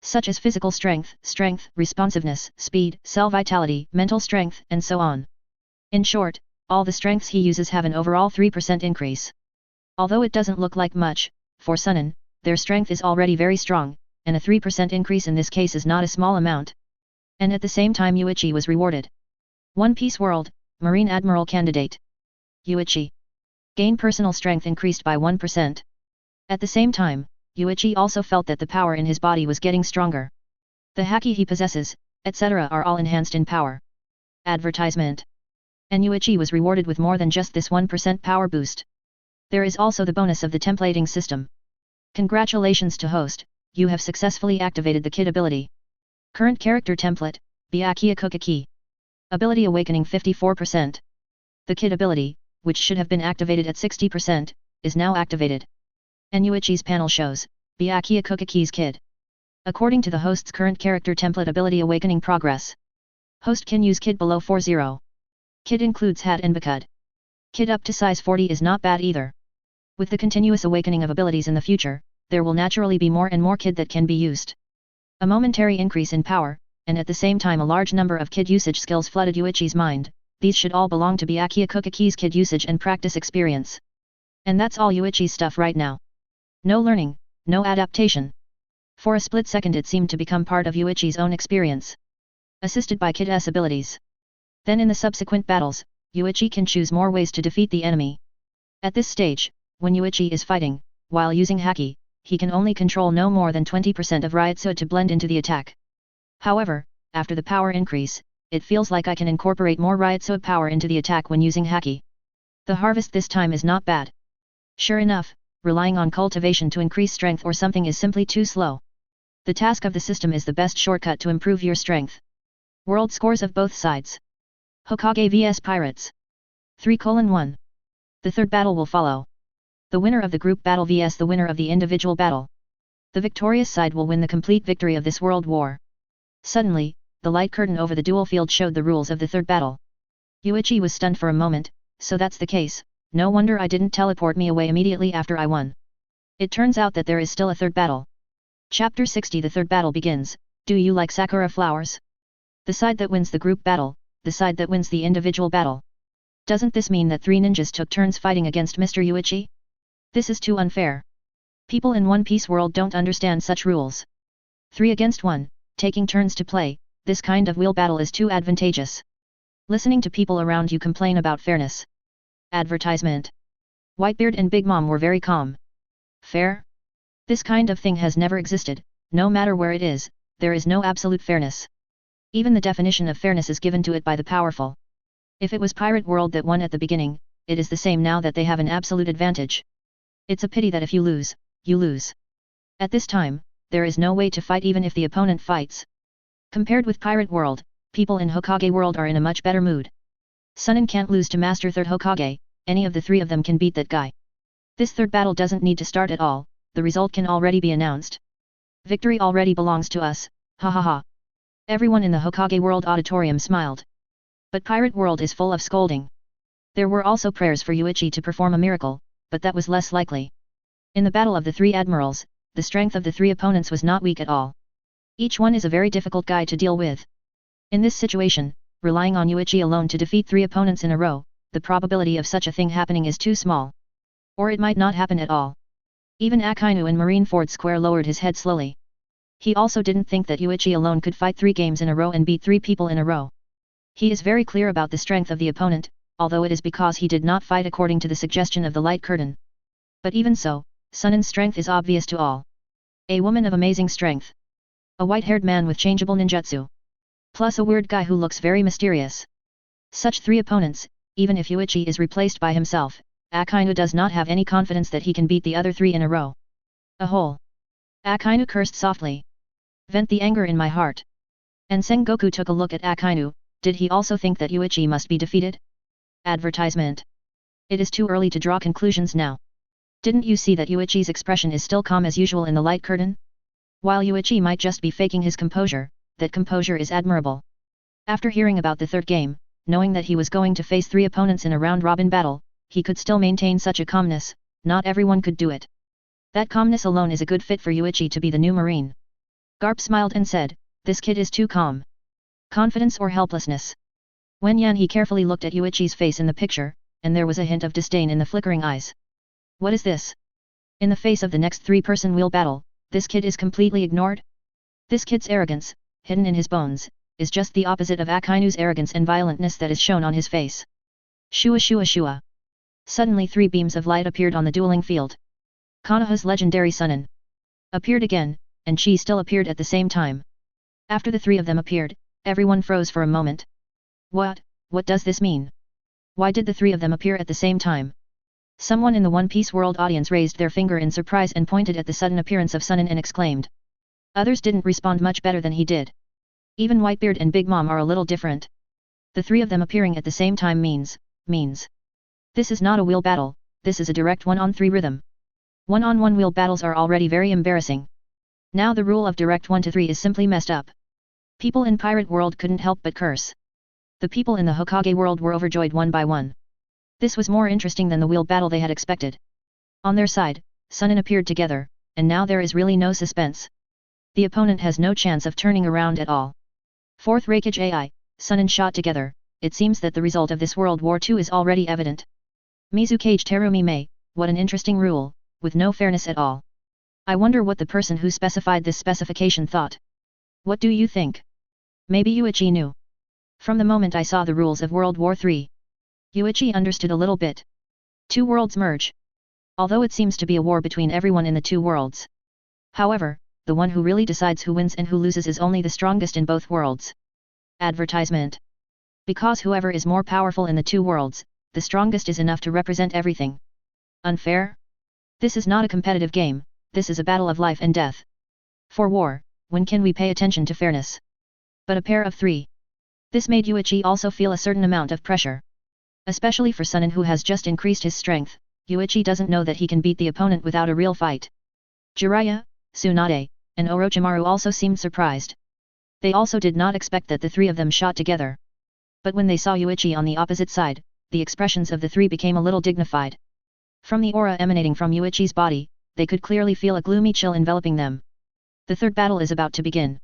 Speaker 1: Such as physical strength, responsiveness, speed, cell vitality, mental strength, and so on. In short, all the strengths he uses have an overall 3% increase. Although it doesn't look like much, for Sunin, their strength is already very strong, and a 3% increase in this case is not a small amount. And at the same time Yuichi was rewarded. One Piece World, Marine Admiral candidate. Yuichi. Gain personal strength increased by 1%. At the same time, Yuichi also felt that the power in his body was getting stronger. The haki he possesses, etc. are all enhanced in power. Advertisement. And Yuichi was rewarded with more than just this 1% power boost. There is also the bonus of the templating system. Congratulations to host, you have successfully activated the kid ability. Current character template, Byakuya Kuchiki. Ability awakening 54%. The kid ability, which should have been activated at 60%, is now activated. And Yuichi's panel shows, Byakuya Kuchiki's kid. According to the host's current character template ability awakening progress. Host can use kid below 40. Kid includes hat and Bakud. Kid up to size 40 is not bad either. With the continuous awakening of abilities in the future, there will naturally be more and more kid that can be used. A momentary increase in power, and at the same time a large number of kid usage skills flooded Yuichi's mind. These should all belong to Byakuya Kuchiki's kid usage and practice experience. And that's all Yuichi's stuff right now. No learning, no adaptation. For a split second it seemed to become part of Yuichi's own experience. Assisted by Kid's abilities. Then in the subsequent battles, Yuichi can choose more ways to defeat the enemy. At this stage, when Yuichi is fighting, while using Haki, he can only control no more than 20% of Ryutsu to blend into the attack. However, after the power increase, it feels like I can incorporate more Ryutsu power into the attack when using Haki. The harvest this time is not bad. Sure enough, relying on cultivation to increase strength or something is simply too slow. The task of the system is the best shortcut to improve your strength. World scores of both sides. Hokage vs Pirates. 3:1. The third battle will follow. The winner of the group battle vs the winner of the individual battle. The victorious side will win the complete victory of this world war. Suddenly, the light curtain over the duel field showed the rules of the third battle. Yuichi was stunned for a moment. So that's the case, no wonder I didn't teleport me away immediately after I won. It turns out that there is still a third battle. Chapter 60. The third battle begins. Do you like sakura flowers? The side that wins the group battle, the side that wins the individual battle. Doesn't this mean that 3 ninjas took turns fighting against Mr. Yuichi? This is too unfair. People in One Piece world don't understand such rules. 3 against 1, taking turns to play, this kind of wheel battle is too advantageous. Listening to people around you complain about fairness. Advertisement. Whitebeard and Big Mom were very calm. Fair? This kind of thing has never existed, no matter where it is, there is no absolute fairness. Even the definition of fairness is given to it by the powerful. If it was Pirate World that won at the beginning, it is the same now that they have an absolute advantage. It's a pity that if you lose, you lose. At this time, there is no way to fight even if the opponent fights. Compared with Pirate World, people in Hokage World are in a much better mood. Sunin can't lose to Master Third Hokage, any of the 3 of them can beat that guy. This third battle doesn't need to start at all, the result can already be announced. Victory already belongs to us, ha ha ha. Everyone in the Hokage World auditorium smiled. But Pirate World is full of scolding. There were also prayers for Yuichi to perform a miracle, but that was less likely. In the battle of the 3 admirals, the strength of the 3 opponents was not weak at all. Each one is a very difficult guy to deal with. In this situation, relying on Yuichi alone to defeat 3 opponents in a row, the probability of such a thing happening is too small. Or it might not happen at all. Even Akainu in Marineford Square lowered his head slowly. He also didn't think that Yuichi alone could fight 3 games in a row and beat 3 people in a row. He is very clear about the strength of the opponent, although it is because he did not fight according to the suggestion of the light curtain. But even so, Sunin's strength is obvious to all. A woman of amazing strength. A white-haired man with changeable ninjutsu. Plus a weird guy who looks very mysterious. Such 3 opponents, even if Yuichi is replaced by himself, Akainu does not have any confidence that he can beat the other 3 in a row. A hole. Akainu cursed softly. Vent the anger in my heart. And Sengoku took a look at Akainu. Did he also think that Yuichi must be defeated? Advertisement. It is too early to draw conclusions now. Didn't you see that Yuichi's expression is still calm as usual in the light curtain? While Yuichi might just be faking his composure, that composure is admirable. After hearing about the third game, knowing that he was going to face 3 opponents in a round-robin battle, he could still maintain such a calmness, not everyone could do it. That calmness alone is a good fit for Yuichi to be the new Marine. Garp smiled and said, this kid is too calm. Confidence or helplessness? When he carefully looked at Yuichi's face in the picture, and there was a hint of disdain in the flickering eyes. What is this? In the face of the next 3-person wheel battle, this kid is completely ignored? This kid's arrogance, hidden in his bones, is just the opposite of Akainu's arrogance and violentness that is shown on his face. Shua shua shua. Suddenly 3 beams of light appeared on the dueling field. Konoha's legendary Sunin appeared again, and Chi still appeared at the same time. After the 3 of them appeared, everyone froze for a moment. What does this mean? Why did the 3 of them appear at the same time? Someone in the One Piece world audience raised their finger in surprise and pointed at the sudden appearance of Sunin and exclaimed. Others didn't respond much better than he did. Even Whitebeard and Big Mom are a little different. The 3 of them appearing at the same time means. This is not a wheel battle, this is a direct 1-on-3 rhythm. 1-on-1 wheel battles are already very embarrassing. Now the rule of direct 1-to-3 is simply messed up. People in Pirate World couldn't help but curse. The people in the Hokage world were overjoyed one by one. This was more interesting than the wheel battle they had expected. On their side, Sunin appeared together, and now there is really no suspense. The opponent has no chance of turning around at all. 4th Raikage AI, Sunin shot together, it seems that the result of this World War II is already evident. Mizukage Terumi Mei, what an interesting rule, with no fairness at all. I wonder what the person who specified this specification thought. What do you think? Maybe Yuichi knew. From the moment I saw the rules of World War III, Yuichi understood a little bit. 2 worlds merge. Although it seems to be a war between everyone in the two worlds. However, the one who really decides who wins and who loses is only the strongest in both worlds. Advertisement. Because whoever is more powerful in the two worlds, the strongest is enough to represent everything. Unfair? This is not a competitive game, this is a battle of life and death. For war, when can we pay attention to fairness? But a pair of three. This made Yuichi also feel a certain amount of pressure. Especially for Sunin, who has just increased his strength, Yuichi doesn't know that he can beat the opponent without a real fight. Jiraiya, Tsunade, and Orochimaru also seemed surprised. They also did not expect that the three of them shot together. But when they saw Yuichi on the opposite side, the expressions of the three became a little dignified. From the aura emanating from Yuichi's body, they could clearly feel a gloomy chill enveloping them. The third battle is about to begin.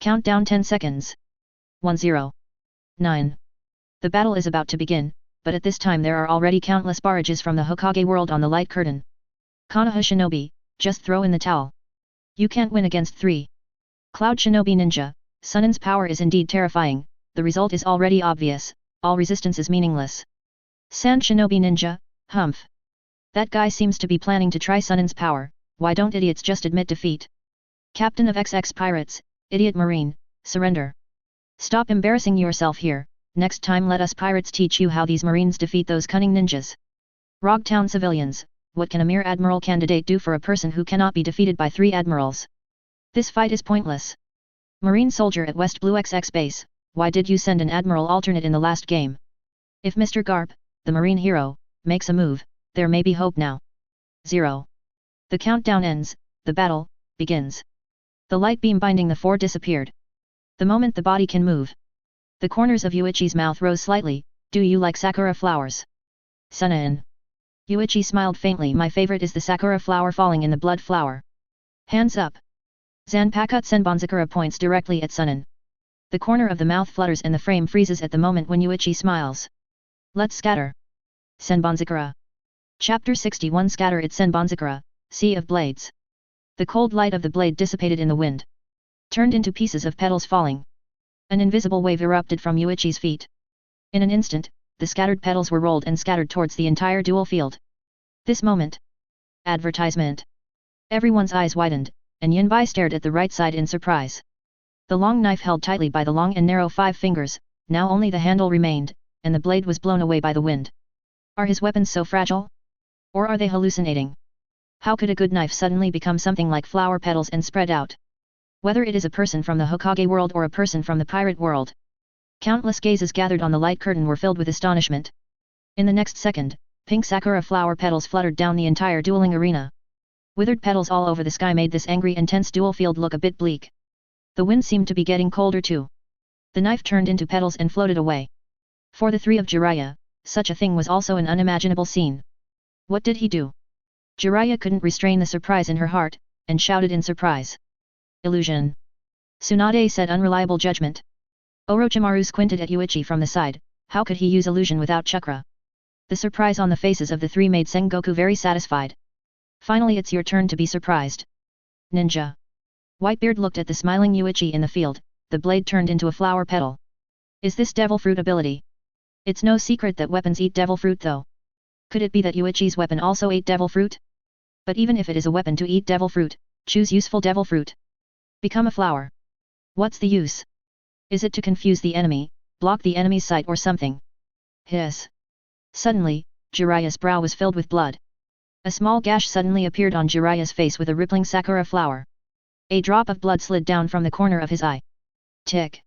Speaker 1: Countdown 10 seconds. 10. 9. The battle is about to begin, but at this time there are already countless barrages from the Hokage world on the light curtain. Konoha Shinobi, just throw in the towel. You can't win against 3. Cloud Shinobi Ninja, Sunin's power is indeed terrifying, the result is already obvious, all resistance is meaningless. Sand Shinobi Ninja, humph. That guy seems to be planning to try Sunin's power, why don't idiots just admit defeat? Captain of XX Pirates, idiot Marine, surrender. Stop embarrassing yourself here, next time let us pirates teach you how these Marines defeat those cunning ninjas. Rogtown civilians, what can a mere admiral candidate do for a person who cannot be defeated by 3 admirals? This fight is pointless. Marine soldier at West Blue XX base, why did you send an admiral alternate in the last game? If Mr. Garp, the Marine hero, makes a move, there may be hope now. 0. The countdown ends, the battle begins. The light beam binding the 4 disappeared. The moment the body can move. The corners of Yuichi's mouth rose slightly, do you like sakura flowers? Sunin. Yuichi smiled faintly, my favorite is the sakura flower falling in the blood flower. Hands up. Zanpakuto Senbonzakura points directly at Sunin. The corner of the mouth flutters and the frame freezes at the moment when Yuichi smiles. Let's scatter. Senbonzakura. Chapter 61 Scatter it Senbonzakura, Sea of Blades. The cold light of the blade dissipated in the wind. Turned into pieces of petals falling. An invisible wave erupted from Yuichi's feet. In an instant, the scattered petals were rolled and scattered towards the entire dual field. This moment. Advertisement. Everyone's eyes widened, and Yunbai stared at the right side in surprise. The long knife held tightly by the long and narrow 5 fingers, now only the handle remained, and the blade was blown away by the wind. Are his weapons so fragile? Or are they hallucinating? How could a good knife suddenly become something like flower petals and spread out? Whether it is a person from the Hokage world or a person from the pirate world. Countless gazes gathered on the light curtain were filled with astonishment. In the next second, pink sakura flower petals fluttered down the entire dueling arena. Withered petals all over the sky made this angry and tense duel field look a bit bleak. The wind seemed to be getting colder too. The knife turned into petals and floated away. For the 3 of Jiraiya, such a thing was also an unimaginable scene. What did he do? Jiraiya couldn't restrain the surprise in her heart, and shouted in surprise. Illusion. Tsunade said unreliable judgment. Orochimaru squinted at Yuichi from the side, how could he use illusion without chakra? The surprise on the faces of the 3 made Sengoku very satisfied. Finally it's your turn to be surprised. Ninja. Whitebeard looked at the smiling Yuichi in the field, the blade turned into a flower petal. Is this devil fruit ability? It's no secret that weapons eat devil fruit though. Could it be that Yuichi's weapon also ate devil fruit? But even if it is a weapon to eat devil fruit, choose useful devil fruit. Become a flower. What's the use? Is it to confuse the enemy, block the enemy's sight or something? Hiss. Suddenly, Jiraiya's brow was filled with blood. A small gash suddenly appeared on Jiraiya's face with a rippling sakura flower. A drop of blood slid down from the corner of his eye. Tick.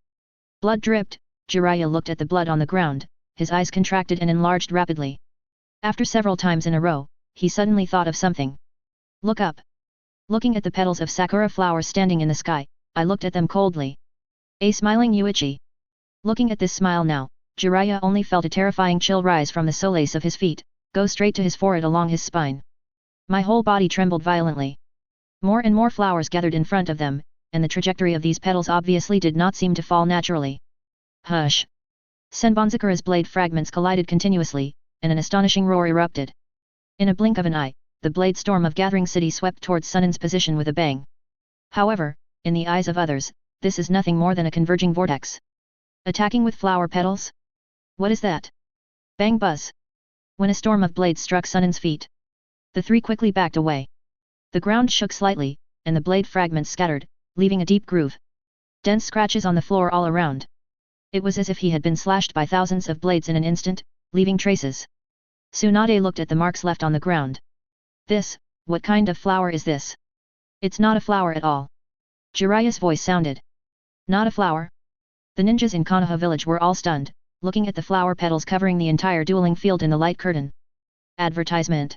Speaker 1: Blood dripped, Jiraiya looked at the blood on the ground, his eyes contracted and enlarged rapidly. After several times in a row, he suddenly thought of something. Look up. Looking at the petals of sakura flowers standing in the sky, I looked at them coldly. A smiling Yuichi. Looking at this smile now, Jiraiya only felt a terrifying chill rise from the solace of his feet, go straight to his forehead along his spine. My whole body trembled violently. More and more flowers gathered in front of them, and the trajectory of these petals obviously did not seem to fall naturally. Hush! Senbonzakura's blade fragments collided continuously, and an astonishing roar erupted. In a blink of an eye, the blade storm of Gathering City swept towards Sunin's position with a bang. However, in the eyes of others, this is nothing more than a converging vortex. Attacking with flower petals? What is that? Bang buzz! When a storm of blades struck Sunin's feet. The three quickly backed away. The ground shook slightly, and the blade fragments scattered, leaving a deep groove. Dense scratches on the floor all around. It was as if he had been slashed by thousands of blades in an instant, leaving traces. Tsunade looked at the marks left on the ground. What kind of flower is this? It's not a flower at all. Jiraiya's voice sounded. Not a flower? The ninjas in Konoha village were all stunned, looking at the flower petals covering the entire dueling field in the light curtain. Advertisement.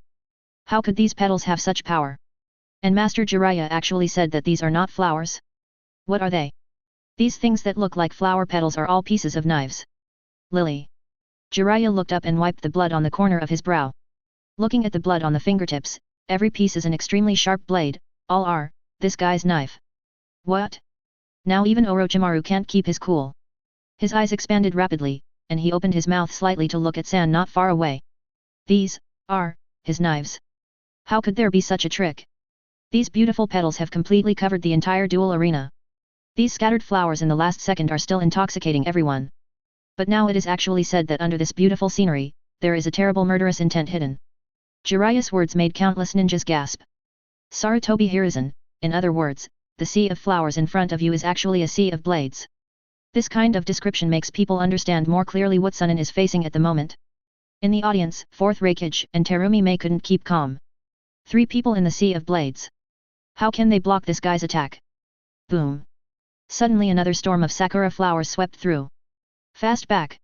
Speaker 1: How could these petals have such power? And Master Jiraiya actually said that these are not flowers? What are they? These things that look like flower petals are all pieces of knives. Lily. Jiraiya looked up and wiped the blood on the corner of his brow. Looking at the blood on the fingertips, every piece is an extremely sharp blade, all are, this guy's knife. What? Now even Orochimaru can't keep his cool. His eyes expanded rapidly, and he opened his mouth slightly to look at sand not far away. These are his knives. How could there be such a trick? These beautiful petals have completely covered the entire duel arena. These scattered flowers in the last second are still intoxicating everyone. But now it is actually said that under this beautiful scenery, there is a terrible murderous intent hidden. Jiraiya's words made countless ninjas gasp. Sarutobi Hiruzen, in other words, the sea of flowers in front of you is actually a sea of blades. This kind of description makes people understand more clearly what Sunin is facing at the moment. In the audience, 4th Raikage and Terumi Mei couldn't keep calm. 3 people in the sea of blades. How can they block this guy's attack? Boom. Suddenly another storm of sakura flowers swept through. Fast back.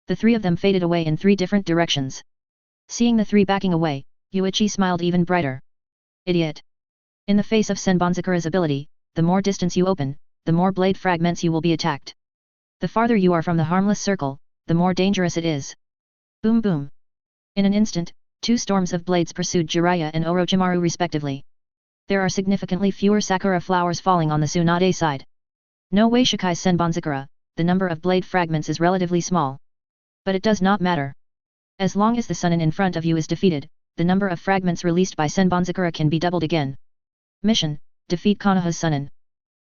Speaker 1: The 3 of them faded away in 3 different directions. Seeing the 3 backing away, Yuichi smiled even brighter. Idiot. In the face of Senbonzakura's ability, the more distance you open, the more blade fragments you will be attacked. The farther you are from the harmless circle, the more dangerous it is. Boom boom. In an instant, 2 storms of blades pursued Jiraiya and Orochimaru respectively. There are significantly fewer sakura flowers falling on the Tsunade side. No way Shikai's Senbonzakura, the number of blade fragments is relatively small. But it does not matter. As long as the Sunin in front of you is defeated, the number of fragments released by Senbonzakura can be doubled again. Mission: defeat Konoha's Sunin.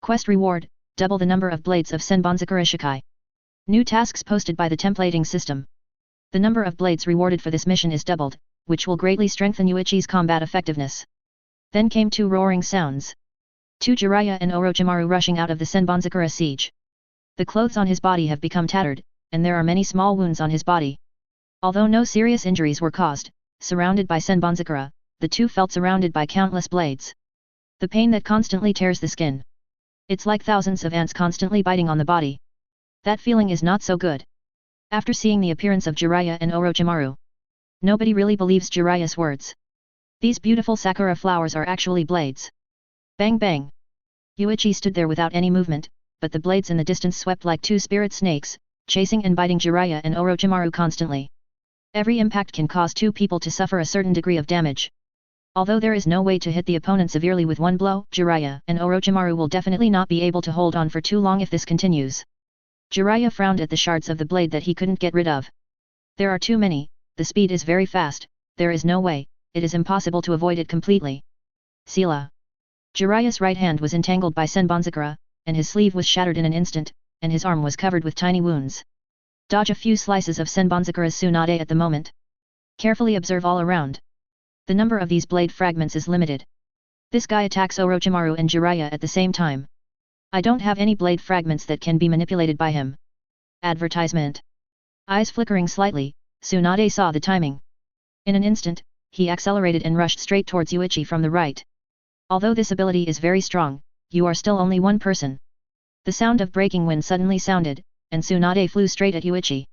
Speaker 1: Quest reward: double the number of blades of Senbonzakura Shikai. New tasks posted by the templating system. The number of blades rewarded for this mission is doubled, which will greatly strengthen Yuichi's combat effectiveness. Then came 2 roaring sounds. 2 Jiraiya and Orochimaru rushing out of the Senbonzakura siege. The clothes on his body have become tattered, and there are many small wounds on his body. Although no serious injuries were caused, surrounded by Senbonzakura, the 2 felt surrounded by countless blades. The pain that constantly tears the skin. It's like thousands of ants constantly biting on the body. That feeling is not so good. After seeing the appearance of Jiraiya and Orochimaru, nobody really believes Jiraiya's words. These beautiful sakura flowers are actually blades. Bang bang. Yuichi stood there without any movement, but the blades in the distance swept like 2 spirit snakes, chasing and biting Jiraiya and Orochimaru constantly. Every impact can cause 2 people to suffer a certain degree of damage. Although there is no way to hit the opponent severely with one blow, Jiraiya and Orochimaru will definitely not be able to hold on for too long if this continues. Jiraiya frowned at the shards of the blade that he couldn't get rid of. There are too many, the speed is very fast, there is no way, it is impossible to avoid it completely. Sela. Jiraiya's right hand was entangled by Senbonzakura, and his sleeve was shattered in an instant, and his arm was covered with tiny wounds. Dodge a few slices of Senbonzakura's Tsunade at the moment. Carefully observe all around. The number of these blade fragments is limited. This guy attacks Orochimaru and Jiraiya at the same time. I don't have any blade fragments that can be manipulated by him. Advertisement. Eyes flickering slightly, Tsunade saw the timing. In an instant, he accelerated and rushed straight towards Yuichi from the right. Although this ability is very strong, you are still only one person. The sound of breaking wind suddenly sounded, and Tsunade flew straight at Yuichi.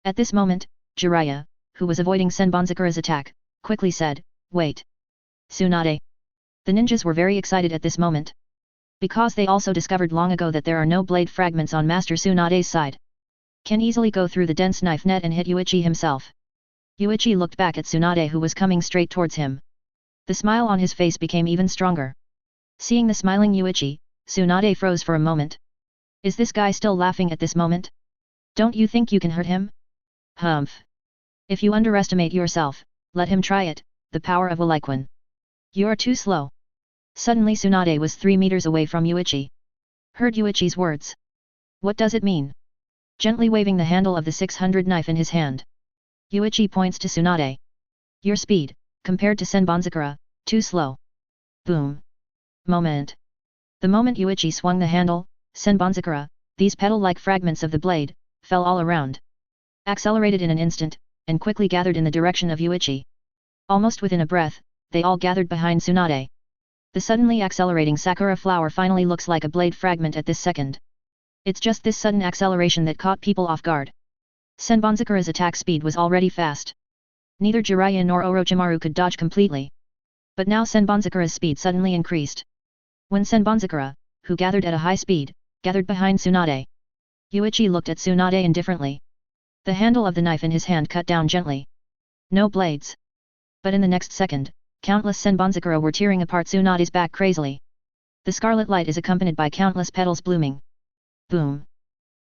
Speaker 1: At this moment, Jiraiya, who was avoiding Senbonzakura's attack, quickly said, "Wait. Tsunade." The ninjas were very excited at this moment. Because they also discovered long ago that there are no blade fragments on Master Tsunade's side. Can easily go through the dense knife net and hit Yuichi himself. Yuichi looked back at Tsunade who was coming straight towards him. The smile on his face became even stronger. Seeing the smiling Yuichi, Tsunade froze for a moment. Is this guy still laughing at this moment? Don't you think you can hurt him? Humph. If you underestimate yourself, let him try it, the power of Walaikwan. You're too slow. Suddenly Tsunade was 3 meters away from Yuichi. Heard Yuichi's words. What does it mean? Gently waving the handle of the 600 knife in his hand. Yuichi points to Tsunade. Your speed, compared to Senbonzakura, too slow. Boom. Moment. The moment Yuichi swung the handle, Senbonzakura, these petal-like fragments of the blade, fell all around. Accelerated in an instant, and quickly gathered in the direction of Yuichi. Almost within a breath, they all gathered behind Tsunade. The suddenly accelerating sakura flower finally looks like a blade fragment at this second. It's just this sudden acceleration that caught people off guard. Senbonzakura's attack speed was already fast. Neither Jiraiya nor Orochimaru could dodge completely. But now Senbonzakura's speed suddenly increased. When Senbonzakura, who gathered at a high speed, gathered behind Tsunade, Yuichi looked at Tsunade indifferently. The handle of the knife in his hand cut down gently. No blades. But in the next second, countless Senbonzakura were tearing apart Tsunade's back crazily. The scarlet light is accompanied by countless petals blooming. Boom.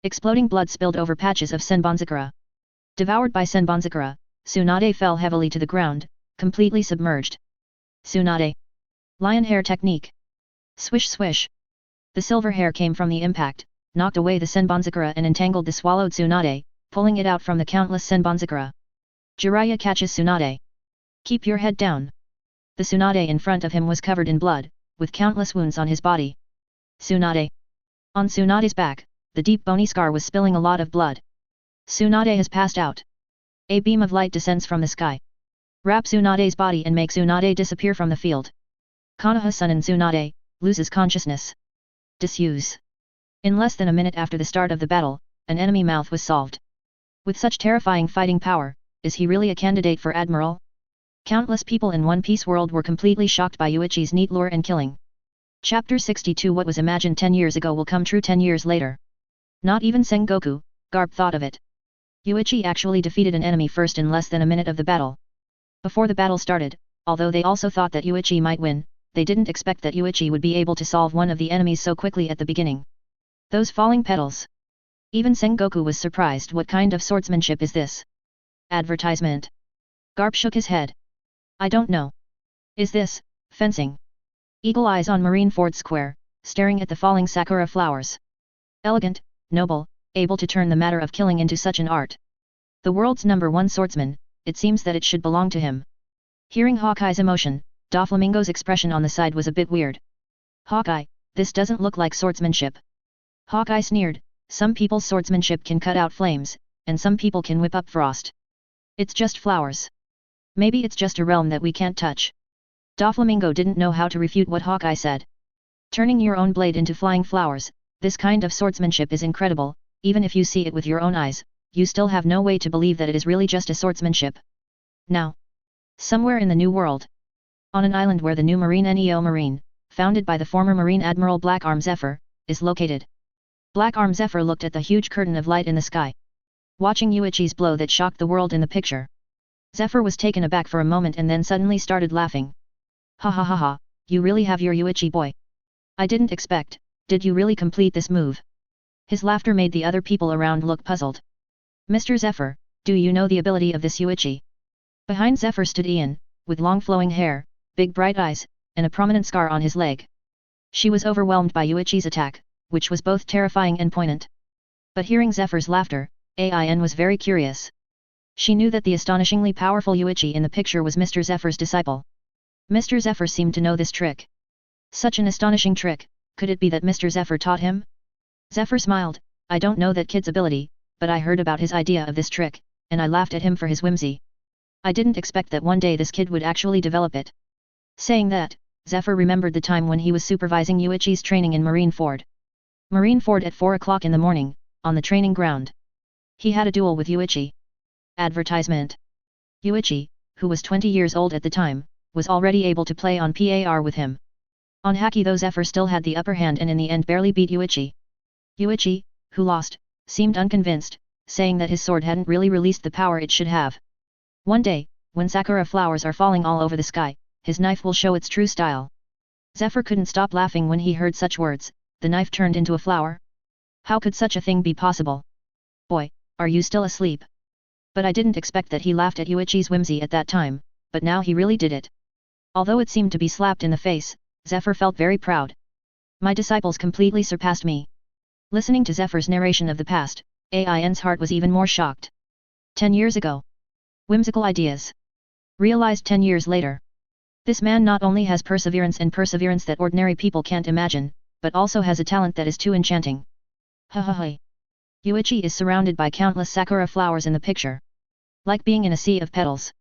Speaker 1: Exploding blood spilled over patches of Senbonzakura. Devoured by Senbonzakura, Tsunade fell heavily to the ground, completely submerged. Tsunade. Lion hair technique. Swish swish. The silver hair came from the impact, knocked away the Senbonzakura and entangled the swallowed Tsunade, pulling it out from the countless Senbonzakura. Jiraiya catches Tsunade. Keep your head down. The Tsunade in front of him was covered in blood, with countless wounds on his body. Tsunade. On Tsunade's back, the deep bony scar was spilling a lot of blood. Tsunade has passed out. A beam of light descends from the sky. Wrap Tsunade's body and make Tsunade disappear from the field. Konoha-san and Tsunade, loses consciousness. Disuse. In less than a minute after the start of the battle, an enemy mouth was solved. With such terrifying fighting power, is he really a candidate for Admiral? Countless people in One Piece world were completely shocked by Yuichi's neat lure and killing. Chapter 62 What was imagined 10 years ago will come true 10 years later. Not even Sengoku, Garp thought of it. Yuichi actually defeated an enemy first in less than a minute of the battle. Before the battle started, although they also thought that Yuichi might win, they didn't expect that Yuichi would be able to solve one of the enemies so quickly at the beginning. Those falling petals. Even Sengoku was surprised. What kind of swordsmanship is this? Advertisement. Garp shook his head. I don't know. Is this fencing? Eagle eyes on Marineford Square, staring at the falling sakura flowers. Elegant, noble, able to turn the matter of killing into such an art. The world's #1 swordsman, it seems that it should belong to him. Hearing Hawkeye's emotion, Doflamingo's expression on the side was a bit weird. Hawkeye, this doesn't look like swordsmanship. Hawkeye sneered, some people's swordsmanship can cut out flames, and some people can whip up frost. It's just flowers. Maybe it's just a realm that we can't touch. Doflamingo didn't know how to refute what Hawkeye said. Turning your own blade into flying flowers, this kind of swordsmanship is incredible. Even if you see it with your own eyes, you still have no way to believe that it is really just a swordsmanship. Now, somewhere in the New World, on an island where the new Marine, founded by the former Marine Admiral Black Arm Zephyr, is located. Black Arm Zephyr looked at the huge curtain of light in the sky. Watching Yuichi's blow that shocked the world in the picture. Zephyr was taken aback for a moment and then suddenly started laughing. Ha ha ha ha, you really have your Yuichi boy. I didn't expect, did you really complete this move? His laughter made the other people around look puzzled. Mr. Zephyr, do you know the ability of this Yuichi? Behind Zephyr stood Ian, with long flowing hair, big bright eyes, and a prominent scar on his leg. She was overwhelmed by Yuichi's attack, which was both terrifying and poignant. But hearing Zephyr's laughter, Ain was very curious. She knew that the astonishingly powerful Yuichi in the picture was Mr. Zephyr's disciple. Mr. Zephyr seemed to know this trick. Such an astonishing trick, could it be that Mr. Zephyr taught him? Zephyr smiled, I don't know that kid's ability, but I heard about his idea of this trick, and I laughed at him for his whimsy. I didn't expect that one day this kid would actually develop it. Saying that, Zephyr remembered the time when he was supervising Yuichi's training in Marineford. Marineford at 4 o'clock in the morning, on the training ground. He had a duel with Yuichi. Advertisement. Yuichi, who was 20 years old at the time, was already able to play on par with him. On Haki though Zephyr still had the upper hand and in the end barely beat Yuichi. Yuichi, who lost, seemed unconvinced, saying that his sword hadn't really released the power it should have. One day, when sakura flowers are falling all over the sky, his knife will show its true style. Zephyr couldn't stop laughing when he heard such words, the knife turned into a flower? How could such a thing be possible? Boy, are you still asleep? But I didn't expect that he laughed at Yuichi's whimsy at that time, but now he really did it. Although it seemed to be slapped in the face, Zephyr felt very proud. My disciples completely surpassed me. Listening to Zephyr's narration of the past, Ain's heart was even more shocked. 10 years ago. Whimsical ideas. Realized 10 years later. This man not only has perseverance and perseverance that ordinary people can't imagine, but also has a talent that is too enchanting. Ha ha ha. Yuichi is surrounded by countless sakura flowers in the picture. Like being in a sea of petals.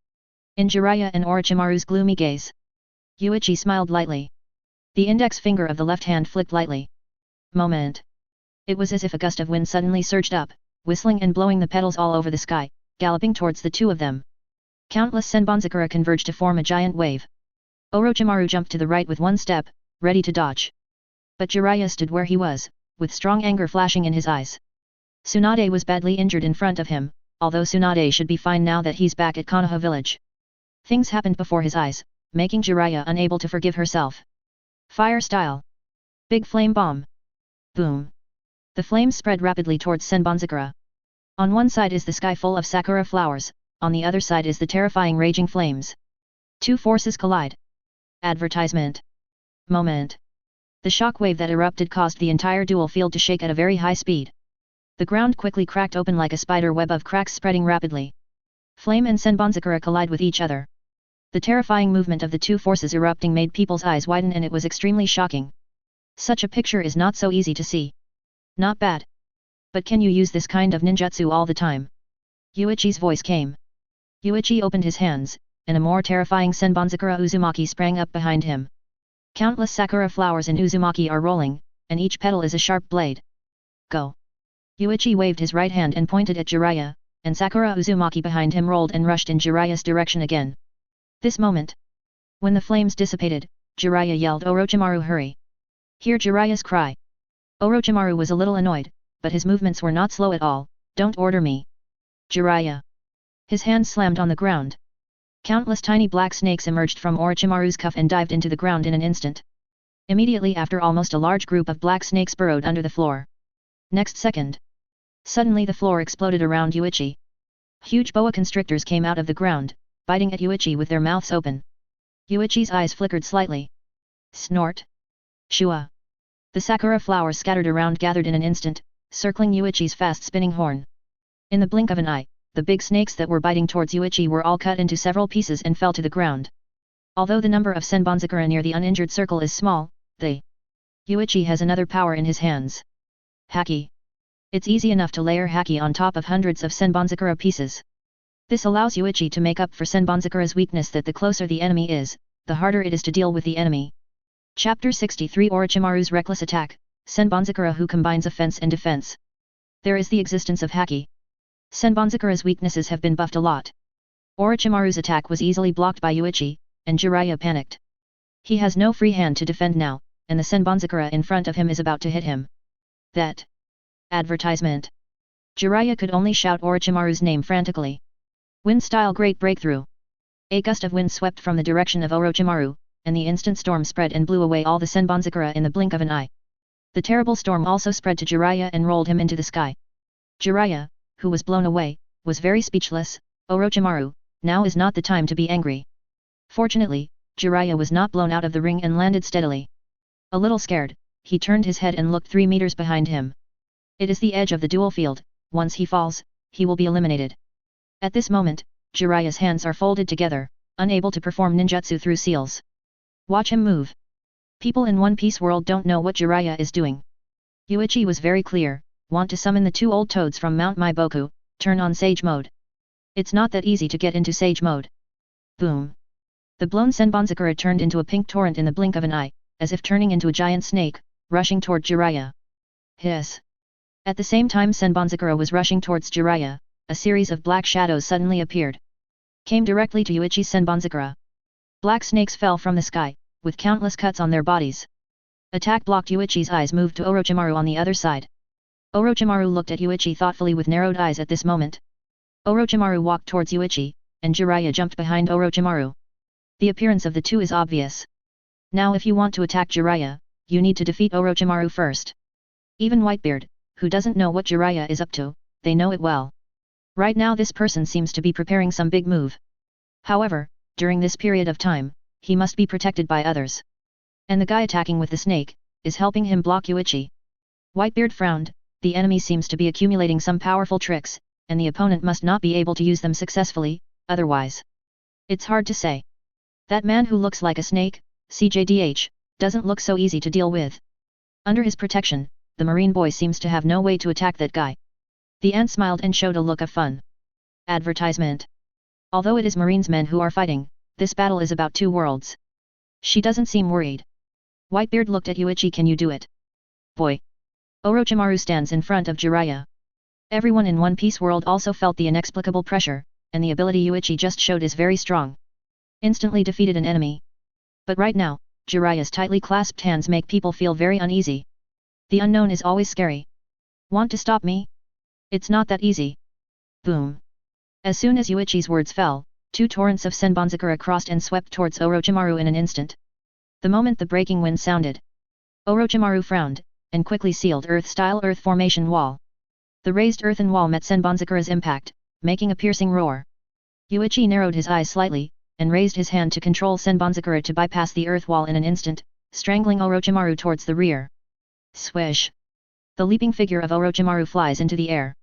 Speaker 1: In Jiraiya and Orochimaru's gloomy gaze. Yuichi smiled lightly. The index finger of the left hand flicked lightly. Moment. It was as if a gust of wind suddenly surged up, whistling and blowing the petals all over the sky, galloping towards the two of them. Countless senbonzakura converged to form a giant wave. Orochimaru jumped to the right with one step, ready to dodge. But Jiraiya stood where he was, with strong anger flashing in his eyes. Tsunade was badly injured in front of him, although Tsunade should be fine now that he's back at Konoha village. Things happened before his eyes, making Jiraiya unable to forgive herself. Fire style. Big flame bomb. Boom. The flames spread rapidly towards Senbonzakura. On one side is the sky full of sakura flowers, on the other side is the terrifying raging flames. Two forces collide. Advertisement. Moment. The shock wave that erupted caused the entire dual field to shake at a very high speed. The ground quickly cracked open like a spider web of cracks spreading rapidly. Flame and Senbonzakura collide with each other. The terrifying movement of the two forces erupting made people's eyes widen and it was extremely shocking. Such a picture is not so easy to see. Not bad. But can you use this kind of ninjutsu all the time? Yuichi's voice came. Yuichi opened his hands, and a more terrifying Senbonzakura Uzumaki sprang up behind him. Countless sakura flowers in Uzumaki are rolling, and each petal is a sharp blade. Go! Yuichi waved his right hand and pointed at Jiraiya, and Sakura Uzumaki behind him rolled and rushed in Jiraiya's direction again. This moment. When the flames dissipated, Jiraiya yelled, "Orochimaru, hurry!" Hear Jiraiya's cry. Orochimaru was a little annoyed, but his movements were not slow at all. Don't order me. Jiraiya. His hands slammed on the ground. Countless tiny black snakes emerged from Orochimaru's cuff and dived into the ground in an instant. Immediately after, almost a large group of black snakes burrowed under the floor. Next second. Suddenly the floor exploded around Yuichi. Huge boa constrictors came out of the ground, biting at Yuichi with their mouths open. Yuichi's eyes flickered slightly. Snort. Shua. The sakura flowers scattered around gathered in an instant, circling Yuichi's fast-spinning horn. In the blink of an eye, the big snakes that were biting towards Yuichi were all cut into several pieces and fell to the ground. Although the number of Senbonzakura near the uninjured circle is small, Yuichi has another power in his hands. Haki. It's easy enough to layer haki on top of hundreds of Senbonzakura pieces. This allows Yuichi to make up for Senbonzakura's weakness that the closer the enemy is, the harder it is to deal with the enemy. Chapter 63 Orochimaru's Reckless Attack, Senbonzakura who combines offense and defense. There is the existence of haki. Senbonzakura's weaknesses have been buffed a lot. Orochimaru's attack was easily blocked by Yuichi, and Jiraiya panicked. He has no free hand to defend now, and the Senbonzakura in front of him is about to hit him. That. Advertisement. Jiraiya could only shout Orochimaru's name frantically. Wind-style great breakthrough. A gust of wind swept from the direction of Orochimaru, and the instant storm spread and blew away all the Senbonzakura in the blink of an eye. The terrible storm also spread to Jiraiya and rolled him into the sky. Jiraiya, who was blown away, was very speechless. Orochimaru, now is not the time to be angry. Fortunately, Jiraiya was not blown out of the ring and landed steadily. A little scared, he turned his head and looked 3 meters behind him. It is the edge of the dual field. Once he falls, he will be eliminated. At this moment, Jiraiya's hands are folded together, unable to perform ninjutsu through seals. Watch him move. People in One Piece world don't know what Jiraiya is doing. Yuichi was very clear, want to summon the 2 old toads from Mount Maiboku, turn on Sage Mode. It's not that easy to get into Sage Mode. Boom. The blown Senbonzakura turned into a pink torrent in the blink of an eye, as if turning into a giant snake, rushing toward Jiraiya. Hiss. At the same time Senbonzakura was rushing towards Jiraiya, a series of black shadows suddenly appeared. Came directly to Yuichi's Senbonzakura. Black snakes fell from the sky, with countless cuts on their bodies. Attack blocked. Yuichi's eyes moved to Orochimaru on the other side. Orochimaru looked at Yuichi thoughtfully with narrowed eyes at this moment. Orochimaru walked towards Yuichi, and Jiraiya jumped behind Orochimaru. The appearance of the two is obvious. Now if you want to attack Jiraiya, you need to defeat Orochimaru first. Even Whitebeard, who doesn't know what Jiraiya is up to, they know it well. Right now this person seems to be preparing some big move. However, during this period of time, he must be protected by others. And the guy attacking with the snake, is helping him block Yuichi. Whitebeard frowned, the enemy seems to be accumulating some powerful tricks, and the opponent must not be able to use them successfully, otherwise. It's hard to say. That man who looks like a snake, CJDH, doesn't look so easy to deal with. Under his protection, the marine boy seems to have no way to attack that guy. The ant smiled and showed a look of fun. Advertisement. Although it is Marine's men who are fighting, this battle is about two worlds. She doesn't seem worried. Whitebeard looked at Yuichi. Can you do it? Boy. Orochimaru stands in front of Jiraiya. Everyone in One Piece world also felt the inexplicable pressure, and the ability Yuichi just showed is very strong. Instantly defeated an enemy. But right now, Jiraiya's tightly clasped hands make people feel very uneasy. The unknown is always scary. Want to stop me? It's not that easy. Boom. As soon as Yuichi's words fell, two torrents of Senbonzakura crossed and swept towards Orochimaru in an instant. The moment the breaking wind sounded, Orochimaru frowned, and quickly sealed Earth-style earth formation wall. The raised earthen wall met Senbonzakura's impact, making a piercing roar. Yuichi narrowed his eyes slightly, and raised his hand to control Senbonzakura to bypass the earth wall in an instant, strangling Orochimaru towards the rear. Swish! The leaping figure of Orochimaru flies into the air.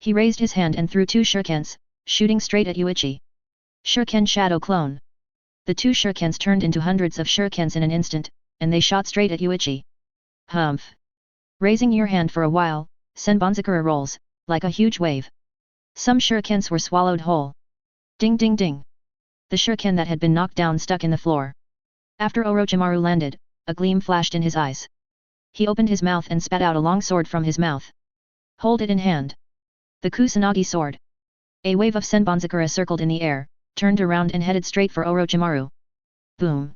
Speaker 1: He raised his hand and threw two shurikens, shooting straight at Yuichi. Shuriken Shadow Clone. The two shurikens turned into hundreds of shurikens in an instant, and they shot straight at Yuichi. Humph! Raising your hand for a while, Senbonzakura rolls, like a huge wave. Some shurikens were swallowed whole. Ding ding ding! The shuriken that had been knocked down stuck in the floor. After Orochimaru landed, a gleam flashed in his eyes. He opened his mouth and spat out a long sword from his mouth. Hold it in hand. The Kusanagi sword. A wave of Senbonzakura circled in the air, turned around and headed straight for Orochimaru. Boom!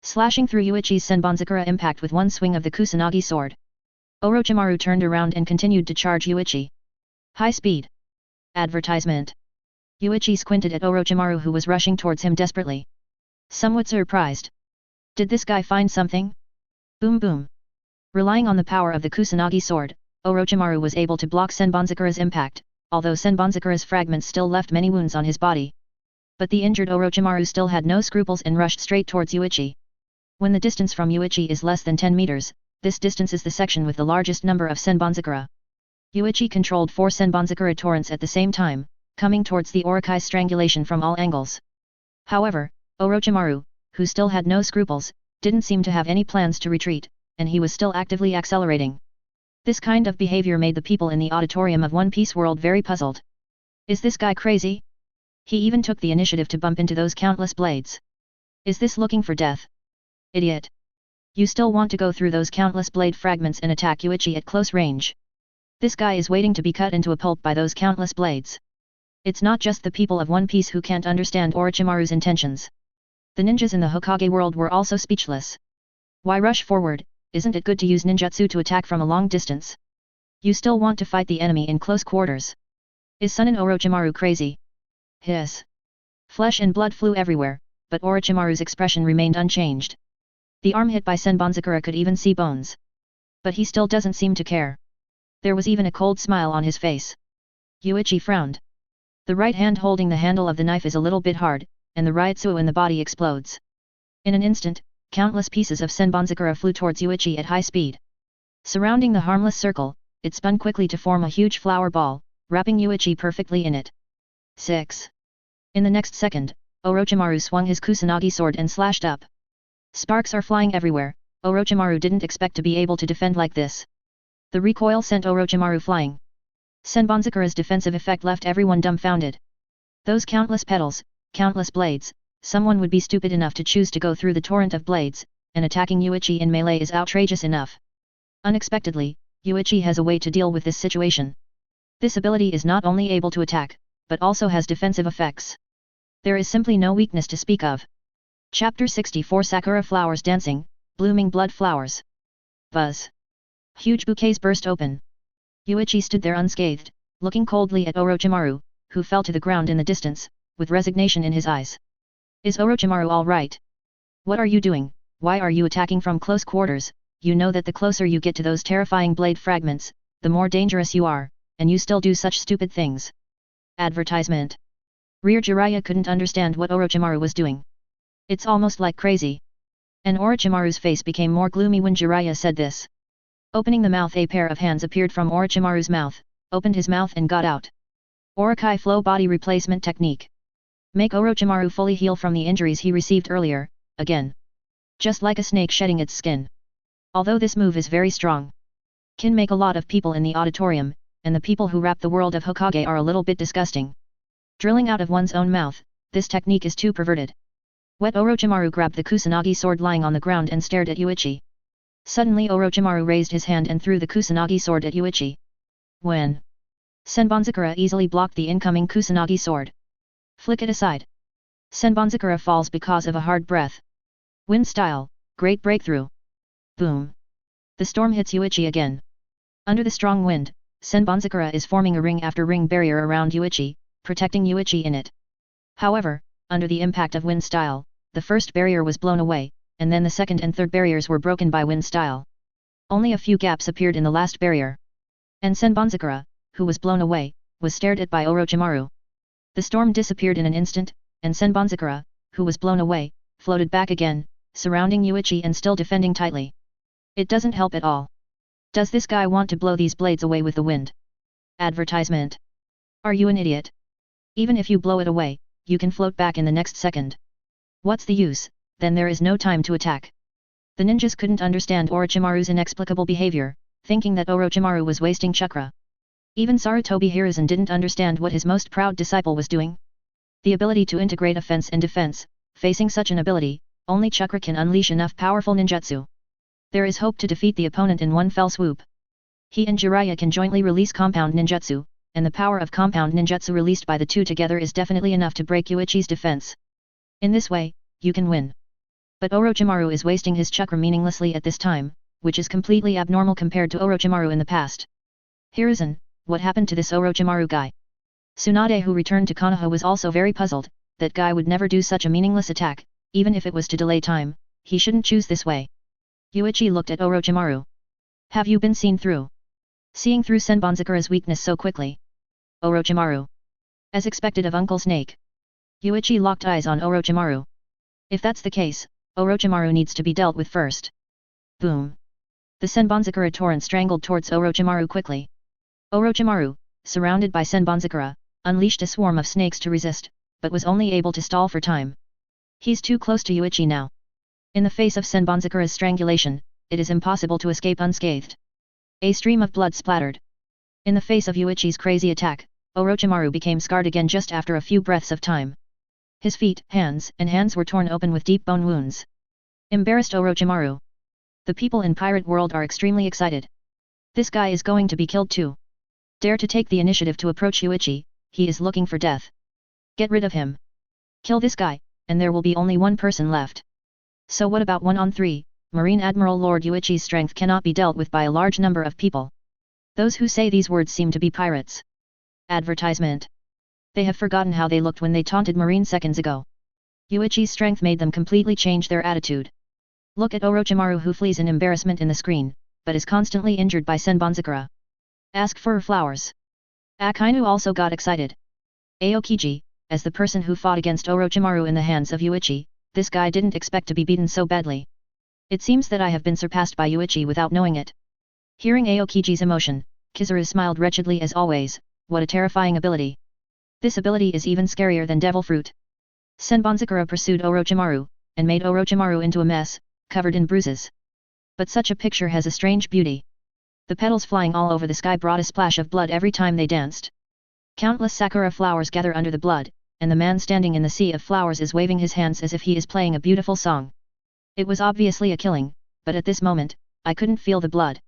Speaker 1: Slashing through Yuichi's Senbonzakura impact with one swing of the Kusanagi sword. Orochimaru turned around and continued to charge Yuichi. High speed. Advertisement. Yuichi squinted at Orochimaru, who was rushing towards him desperately. Somewhat surprised. Did this guy find something? Boom boom. Relying on the power of the Kusanagi sword, Orochimaru was able to block Senbonzakura's impact, although Senbonzakura's fragments still left many wounds on his body. But the injured Orochimaru still had no scruples and rushed straight towards Yuichi. When the distance from Yuichi is less than 10 meters, this distance is the section with the largest number of Senbonzakura. Yuichi controlled 4 Senbonzakura torrents at the same time, coming towards the Orokai strangulation from all angles. However, Orochimaru, who still had no scruples, didn't seem to have any plans to retreat, and he was still actively accelerating. This kind of behavior made the people in the auditorium of One Piece world very puzzled. Is this guy crazy? He even took the initiative to bump into those countless blades. Is this looking for death? Idiot! You still want to go through those countless blade fragments and attack Yuichi at close range. This guy is waiting to be cut into a pulp by those countless blades. It's not just the people of One Piece who can't understand Orochimaru's intentions. The ninjas in the Hokage world were also speechless. Why rush forward? Isn't it good to use ninjutsu to attack from a long distance? You still want to fight the enemy in close quarters. Is Sunin Orochimaru crazy? Hiss. Flesh and blood flew everywhere, but Orochimaru's expression remained unchanged. The arm hit by Senbonzakura could even see bones. But he still doesn't seem to care. There was even a cold smile on his face. Yuichi frowned. The right hand holding the handle of the knife is a little bit hard, and the Ryutsu in the body explodes. In an instant, countless pieces of Senbonzakura flew towards Yuichi at high speed. Surrounding the harmless circle, it spun quickly to form a huge flower ball, wrapping Yuichi perfectly in it. 6. In the next second, Orochimaru swung his Kusanagi sword and slashed up. Sparks are flying everywhere. Orochimaru didn't expect to be able to defend like this. The recoil sent Orochimaru flying. Senbonzakura's defensive effect left everyone dumbfounded. Those countless petals, countless blades, someone would be stupid enough to choose to go through the torrent of blades, and attacking Yuichi in melee is outrageous enough. Unexpectedly, Yuichi has a way to deal with this situation. This ability is not only able to attack, but also has defensive effects. There is simply no weakness to speak of. Chapter 64 Sakura Flowers Dancing, Blooming Blood Flowers. Buzz. Huge bouquets burst open. Yuichi stood there unscathed, looking coldly at Orochimaru, who fell to the ground in the distance, with resignation in his eyes. Is Orochimaru all right? What are you doing? Why are you attacking from close quarters? You know that the closer you get to those terrifying blade fragments, the more dangerous you are, and you still do such stupid things. Advertisement. Rear Jiraiya couldn't understand what Orochimaru was doing. It's almost like crazy. And Orochimaru's face became more gloomy when Jiraiya said this. Opening the mouth, a pair of hands appeared from Orochimaru's mouth, opened his mouth and got out. Orokai Flow Body Replacement Technique. Make Orochimaru fully heal from the injuries he received earlier, again. Just like a snake shedding its skin. Although this move is very strong, can make a lot of people in the auditorium, and the people who wrap the world of Hokage are a little bit disgusting. Drilling out of one's own mouth, this technique is too perverted. Wet Orochimaru grabbed the Kusanagi sword lying on the ground and stared at Yuichi. Suddenly Orochimaru raised his hand and threw the Kusanagi sword at Yuichi. When Senbonzakura easily blocked the incoming Kusanagi sword. Flick it aside. Senbonzakura falls because of a hard breath. Wind style, great breakthrough. Boom. The storm hits Yuichi again. Under the strong wind, Senbonzakura is forming a ring after ring barrier around Yuichi, protecting Yuichi in it. However, under the impact of wind style, the first barrier was blown away, and then the second and third barriers were broken by wind style. Only a few gaps appeared in the last barrier. And Senbonzakura, who was blown away, was stared at by Orochimaru. The storm disappeared in an instant, and Senbonzakura, who was blown away, floated back again, surrounding Yuichi and still defending tightly. It doesn't help at all. Does this guy want to blow these blades away with the wind? Advertisement. Are you an idiot? Even if you blow it away, you can float back in the next second. What's the use, then there is no time to attack. The ninjas couldn't understand Orochimaru's inexplicable behavior, thinking that Orochimaru was wasting chakra. Even Sarutobi Hiruzen didn't understand what his most proud disciple was doing. The ability to integrate offense and defense, facing such an ability, only chakra can unleash enough powerful ninjutsu. There is hope to defeat the opponent in one fell swoop. He and Jiraiya can jointly release compound ninjutsu, and the power of compound ninjutsu released by the two together is definitely enough to break Yuichi's defense. In this way, you can win. But Orochimaru is wasting his chakra meaninglessly at this time, which is completely abnormal compared to Orochimaru in the past. Hiruzen, what happened to this Orochimaru guy? Tsunade, who returned to Konoha, was also very puzzled. That guy would never do such a meaningless attack, even if it was to delay time, he shouldn't choose this way. Yuichi looked at Orochimaru. Have you been seen through? Seeing through Senbonzakura's weakness so quickly. Orochimaru. As expected of Uncle Snake. Yuichi locked eyes on Orochimaru. If that's the case, Orochimaru needs to be dealt with first. Boom. The Senbonzakura torrent strangled towards Orochimaru quickly. Orochimaru, surrounded by Senbonzakura, unleashed a swarm of snakes to resist, but was only able to stall for time. He's too close to Yuichi now. In the face of Senbonzakura's strangulation, it is impossible to escape unscathed. A stream of blood splattered. In the face of Yuichi's crazy attack, Orochimaru became scarred again just after a few breaths of time. His feet, hands were torn open with deep bone wounds. Embarrassed Orochimaru. The people in Pirate World are extremely excited. This guy is going to be killed too. Dare to take the initiative to approach Yuichi, he is looking for death. Get rid of him. Kill this guy, and there will be only one person left. So what about 1-on-3, Marine Admiral Lord Yuichi's strength cannot be dealt with by a large number of people. Those who say these words seem to be pirates. Advertisement. They have forgotten how they looked when they taunted Marine seconds ago. Yuichi's strength made them completely change their attitude. Look at Orochimaru, who flees in embarrassment in the screen, but is constantly injured by Senbonzakura. Ask for flowers. Akainu also got excited. Aokiji, as the person who fought against Orochimaru in the hands of Yuichi, this guy didn't expect to be beaten so badly. It seems that I have been surpassed by Yuichi without knowing it. Hearing Aokiji's emotion, Kizaru smiled wretchedly as always. What a terrifying ability. This ability is even scarier than Devil Fruit. Senbonzakura pursued Orochimaru, and made Orochimaru into a mess, covered in bruises. But such a picture has a strange beauty. The petals flying all over the sky brought a splash of blood every time they danced. Countless sakura flowers gather under the blood, and the man standing in the sea of flowers is waving his hands as if he is playing a beautiful song. It was obviously a killing, but at this moment, I couldn't feel the blood.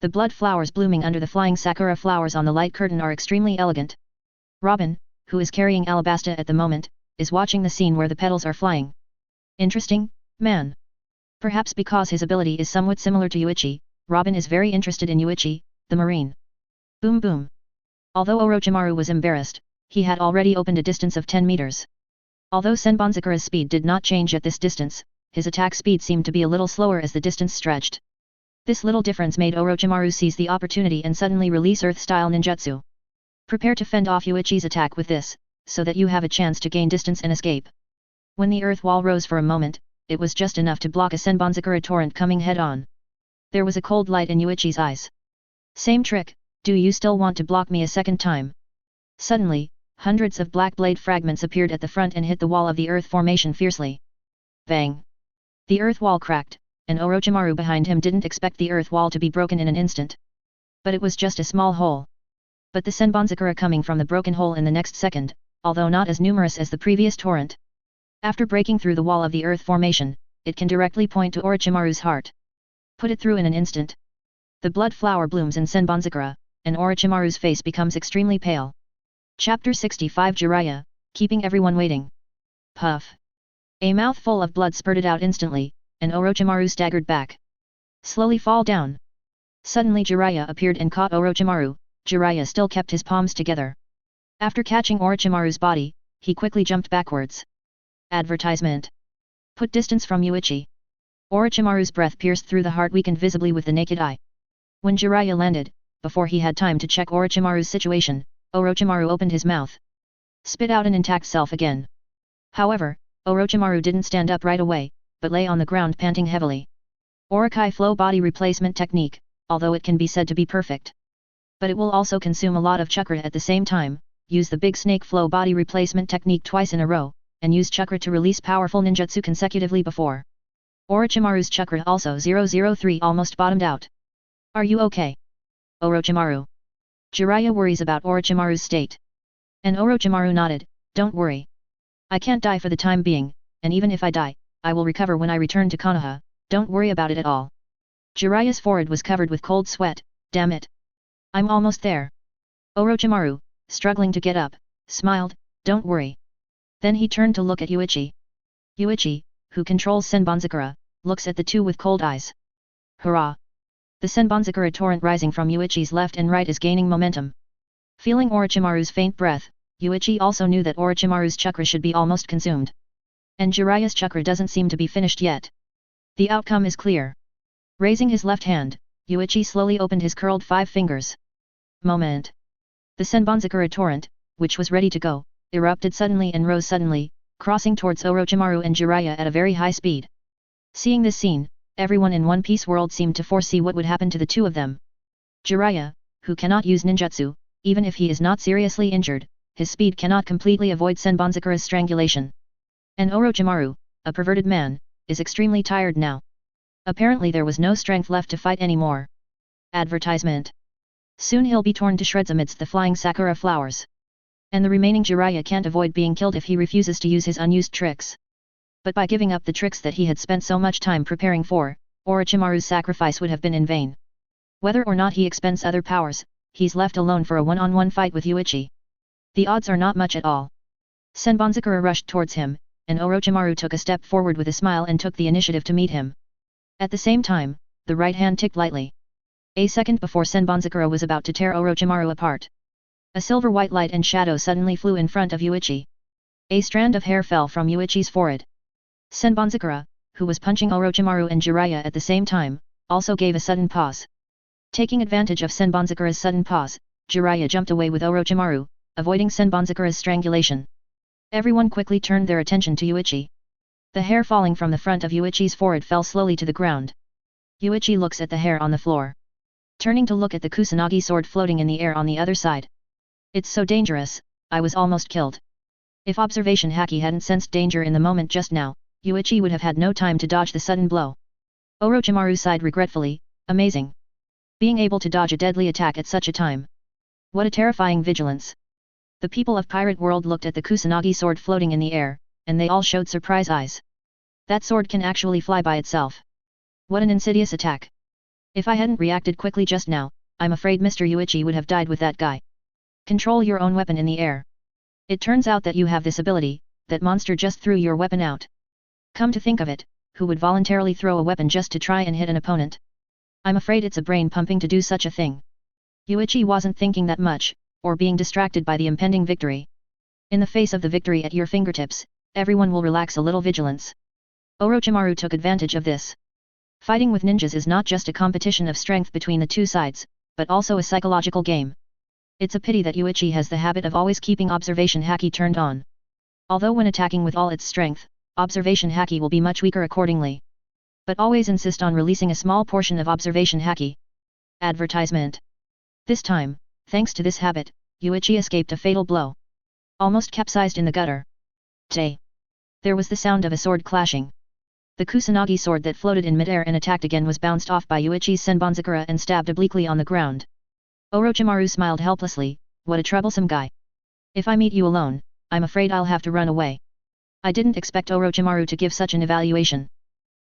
Speaker 1: The blood flowers blooming under the flying sakura flowers on the light curtain are extremely elegant. Robin, who is carrying Alabasta at the moment, is watching the scene where the petals are flying. Interesting, man. Perhaps because his ability is somewhat similar to Yuichi, Robin is very interested in Yuichi, the Marine. Boom boom. Although Orochimaru was embarrassed, he had already opened a distance of 10 meters. Although Senbonzakura's speed did not change at this distance, his attack speed seemed to be a little slower as the distance stretched. This little difference made Orochimaru seize the opportunity and suddenly release Earth-style ninjutsu. Prepare to fend off Yuichi's attack with this, so that you have a chance to gain distance and escape. When the earth wall rose for a moment, it was just enough to block a Senbonzakura torrent coming head-on. There was a cold light in Yuichi's eyes. Same trick, do you still want to block me a second time? Suddenly, Hundreds of black blade fragments appeared at the front and hit the wall of the earth formation fiercely. Bang! The earth wall cracked, and Orochimaru behind him didn't expect the earth wall to be broken in an instant. But it was just a small hole. But the Senbonzakura coming from the broken hole in the next second, although not as numerous as the previous torrent. After breaking through the wall of the earth formation, it can directly point to Orochimaru's heart. Put it through in an instant. The blood flower blooms in Senbonzakura, and Orochimaru's face becomes extremely pale. Chapter 65 Jiraiya, keeping everyone waiting. Puff. A mouthful of blood spurted out instantly, and Orochimaru staggered back. Slowly fall down. Suddenly Jiraiya appeared and caught Orochimaru. Jiraiya still kept his palms together. After catching Orochimaru's body, he quickly jumped backwards. Advertisement. Put distance from Yuichi. Orochimaru's breath pierced through the heart, weakened visibly with the naked eye. When Jiraiya landed, before he had time to check Orochimaru's situation, Orochimaru opened his mouth. Spit out an intact self again. However, Orochimaru didn't stand up right away, but lay on the ground panting heavily. Orokai flow body replacement technique, although it can be said to be perfect. But it will also consume a lot of chakra at the same time. Use the big snake flow body replacement technique twice in a row, and use chakra to release powerful ninjutsu consecutively before. Orochimaru's chakra also 003 almost bottomed out. Are you okay? Orochimaru. Jiraiya worries about Orochimaru's state. And Orochimaru nodded, don't worry. I can't die for the time being, and even if I die, I will recover when I return to Konoha, don't worry about it at all. Jiraiya's forehead was covered with cold sweat, damn it. I'm almost there. Orochimaru, struggling to get up, smiled, don't worry. Then he turned to look at Yuichi. Yuichi, who controls Senbonzakura, looks at the two with cold eyes. Hurrah! The Senbonzakura torrent rising from Yuichi's left and right is gaining momentum. Feeling Orochimaru's faint breath, Yuichi also knew that Orochimaru's chakra should be almost consumed. And Jiraiya's chakra doesn't seem to be finished yet. The outcome is clear. Raising his left hand, Yuichi slowly opened his curled 5 fingers. Moment. The Senbonzakura torrent, which was ready to go, erupted suddenly and rose suddenly, crossing towards Orochimaru and Jiraiya at a very high speed. Seeing this scene, everyone in One Piece world seemed to foresee what would happen to the two of them. Jiraiya, who cannot use ninjutsu, even if he is not seriously injured, his speed cannot completely avoid Senbonzakura's strangulation. And Orochimaru, a perverted man, is extremely tired now. Apparently there was no strength left to fight anymore. Advertisement. Soon he'll be torn to shreds amidst the flying sakura flowers. And the remaining Jiraiya can't avoid being killed if he refuses to use his unused tricks. But by giving up the tricks that he had spent so much time preparing for, Orochimaru's sacrifice would have been in vain. Whether or not he expends other powers, he's left alone for a one-on-one fight with Yuichi. The odds are not much at all. Senbonzakura rushed towards him, and Orochimaru took a step forward with a smile and took the initiative to meet him. At the same time, the right hand ticked lightly. A second before Senbonzakura was about to tear Orochimaru apart. A silver-white light and shadow suddenly flew in front of Yuichi. A strand of hair fell from Yuichi's forehead. Senbonzakura, who was punching Orochimaru and Jiraiya at the same time, also gave a sudden pause. Taking advantage of Senbonzakura's sudden pause, Jiraiya jumped away with Orochimaru, avoiding Senbonzakura's strangulation. Everyone quickly turned their attention to Yuichi. The hair falling from the front of Yuichi's forehead fell slowly to the ground. Yuichi looks at the hair on the floor. Turning to look at the Kusanagi sword floating in the air on the other side. It's so dangerous, I was almost killed. If observation Haki hadn't sensed danger in the moment just now, Yuichi would have had no time to dodge the sudden blow. Orochimaru sighed regretfully, amazing. Being able to dodge a deadly attack at such a time. What a terrifying vigilance. The people of Pirate World looked at the Kusanagi sword floating in the air, and they all showed surprise eyes. That sword can actually fly by itself. What an insidious attack. If I hadn't reacted quickly just now, I'm afraid Mr. Yuichi would have died with that guy. Control your own weapon in the air. It turns out that you have this ability, that monster just threw your weapon out. Come to think of it, who would voluntarily throw a weapon just to try and hit an opponent? I'm afraid it's a brain pumping to do such a thing. Yuichi wasn't thinking that much, or being distracted by the impending victory. In the face of the victory at your fingertips, everyone will relax a little vigilance. Orochimaru took advantage of this. Fighting with ninjas is not just a competition of strength between the two sides, but also a psychological game. It's a pity that Yuichi has the habit of always keeping observation Haki turned on. Although when attacking with all its strength, observation Haki will be much weaker accordingly. But always insist on releasing a small portion of observation Haki. Advertisement. This time, thanks to this habit, Yuichi escaped a fatal blow. almost capsized in the gutter. Tay! There was the sound of a sword clashing. The Kusanagi sword that floated in midair and attacked again was bounced off by Yuichi's Senbonzakura and stabbed obliquely on the ground. Orochimaru smiled helplessly, what a troublesome guy. If I meet you alone, I'm afraid I'll have to run away. I didn't expect Orochimaru to give such an evaluation.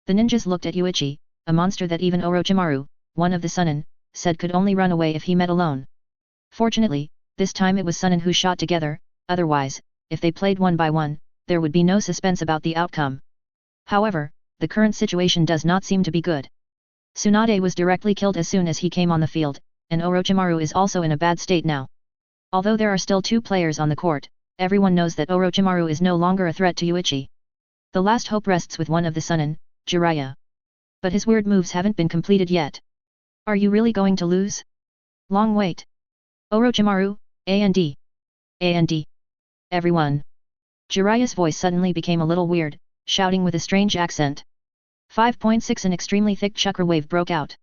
Speaker 1: The ninjas looked at Yuichi, a monster that even Orochimaru, one of the Sunin, said could only run away if he met alone. Fortunately, this time it was Sunin who shot together, otherwise, if they played one by one, there would be no suspense about the outcome. However, the current situation does not seem to be good. Tsunade was directly killed as soon as he came on the field, and Orochimaru is also in a bad state now. Although there are still 2 players on the court, everyone knows that Orochimaru is no longer a threat to Yuichi. The last hope rests with one of the Sunin, Jiraiya. But his weird moves haven't been completed yet. Are you really going to lose? Long wait. Orochimaru, A&D. A&D. Everyone. Jiraiya's voice suddenly became a little weird, shouting with a strange accent. 5.6 An extremely thick chakra wave broke out.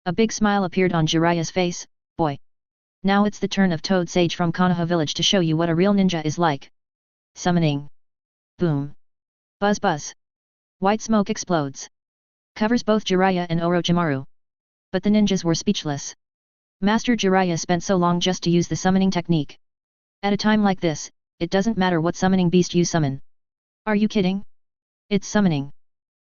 Speaker 1: A big smile appeared on Jiraiya's face, boy. Now it's the turn of Toad Sage from Konoha village to show you what a real ninja is like. Summoning. Boom. Buzz buzz. White smoke explodes. Covers both Jiraiya and Orochimaru. But the ninjas were speechless. Master Jiraiya spent so long just to use the summoning technique. At a time like this, it doesn't matter what summoning beast you summon. Are you kidding? It's summoning.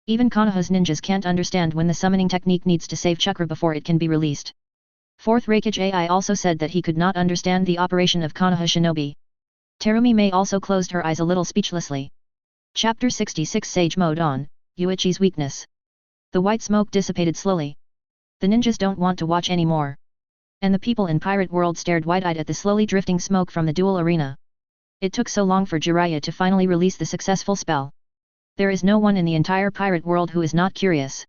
Speaker 1: Even Konoha's ninjas can't understand when the summoning technique needs to save chakra before it can be released. 4th Raikage AI also said that he could not understand the operation of Konoha shinobi. Terumi May also closed her eyes a little speechlessly. Chapter 66 Sage Mode on, Yuichi's weakness. The white smoke dissipated slowly. The ninjas don't want to watch anymore. And the people in Pirate World stared wide-eyed at the slowly drifting smoke from the duel arena. It took so long for Jiraiya to finally release the successful spell. There is no one in the entire Pirate World who is not curious.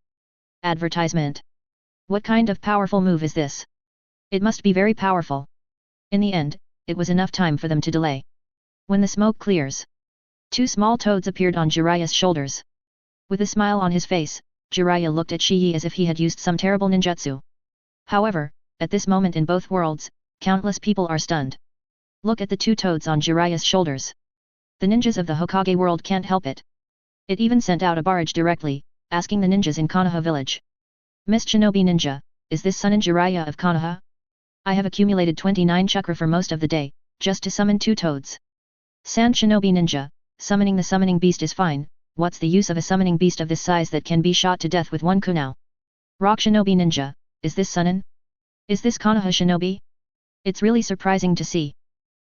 Speaker 1: Advertisement. What kind of powerful move is this? It must be very powerful. In the end, it was enough time for them to delay. When the smoke clears, 2 small toads appeared on Jiraiya's shoulders. With a smile on his face, Jiraiya looked at Shiyi as if he had used some terrible ninjutsu. However, at this moment in both worlds, countless people are stunned. Look at the 2 toads on Jiraiya's shoulders. The ninjas of the Hokage world can't help it. It even sent out a barrage directly, asking the ninjas in Konoha village. Miss Shinobi Ninja, is this Sunin Jiraiya of Konoha? I have accumulated 29 chakra for most of the day, just to summon 2 toads. Sand Shinobi Ninja, summoning the summoning beast is fine, what's the use of a summoning beast of this size that can be shot to death with 1 kunai? Rock Shinobi Ninja, is this Sunin? Is this Konoha Shinobi? It's really surprising to see.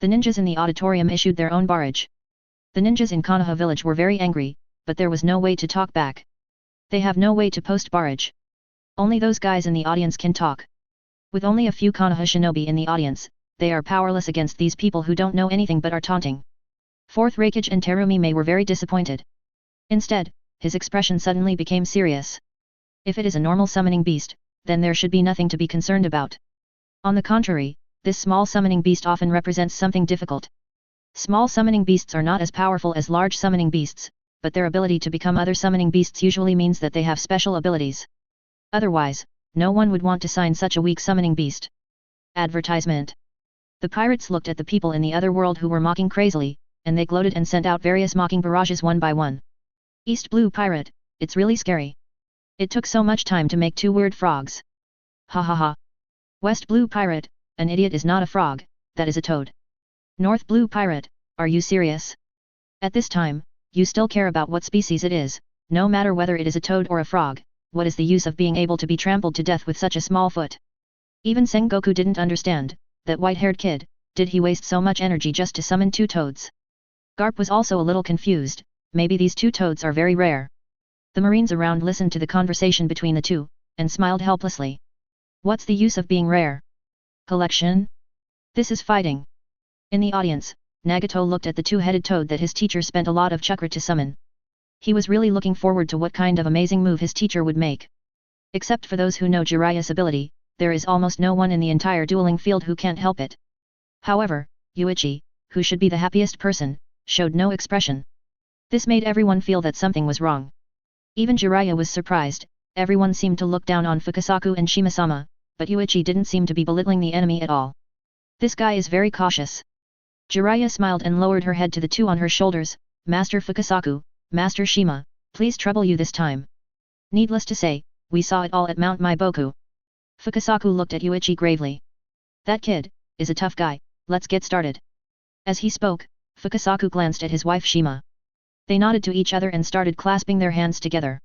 Speaker 1: The ninjas in the auditorium issued their own barrage. The ninjas in Konoha village were very angry, but there was no way to talk back. They have no way to post barrage. Only those guys in the audience can talk. With only a few Konoha shinobi in the audience, they are powerless against these people who don't know anything but are taunting. 4th Raikage and Terumi May were very disappointed. Instead, his expression suddenly became serious. If it is a normal summoning beast, then there should be nothing to be concerned about. On the contrary, this small summoning beast often represents something difficult. Small summoning beasts are not as powerful as large summoning beasts, but their ability to become other summoning beasts usually means that they have special abilities. Otherwise, no one would want to sign such a weak summoning beast. Advertisement. The pirates looked at the people in the other world who were mocking crazily, and they gloated and sent out various mocking barrages one by one. East Blue Pirate, it's really scary. It took so much time to make 2 weird frogs. Ha ha ha. West Blue Pirate, an idiot is not a frog, that is a toad. North Blue Pirate, are you serious? At this time, you still care about what species it is, no matter whether it is a toad or a frog, what is the use of being able to be trampled to death with such a small foot? Even Sengoku didn't understand, that white-haired kid, did he waste so much energy just to summon 2 toads? Garp was also a little confused, maybe these 2 toads are very rare. The marines around listened to the conversation between the 2, and smiled helplessly. What's the use of being rare? Collection? This is fighting. In the audience, Nagato looked at the 2-headed toad that his teacher spent a lot of chakra to summon. He was really looking forward to what kind of amazing move his teacher would make. Except for those who know Jiraiya's ability, there is almost no one in the entire dueling field who can't help it. However, Yuichi, who should be the happiest person, showed no expression. This made everyone feel that something was wrong. Even Jiraiya was surprised, everyone seemed to look down on Fukasaku and Shimasama, but Yuichi didn't seem to be belittling the enemy at all. This guy is very cautious. Jiraiya smiled and lowered her head to the two on her shoulders. Master Fukasaku, Master Shima, please trouble you this time. Needless to say, we saw it all at Mount Maiboku. Fukasaku looked at Yuichi gravely. That kid is a tough guy, let's get started. As he spoke, Fukasaku glanced at his wife Shima. They nodded to each other and started clasping their hands together.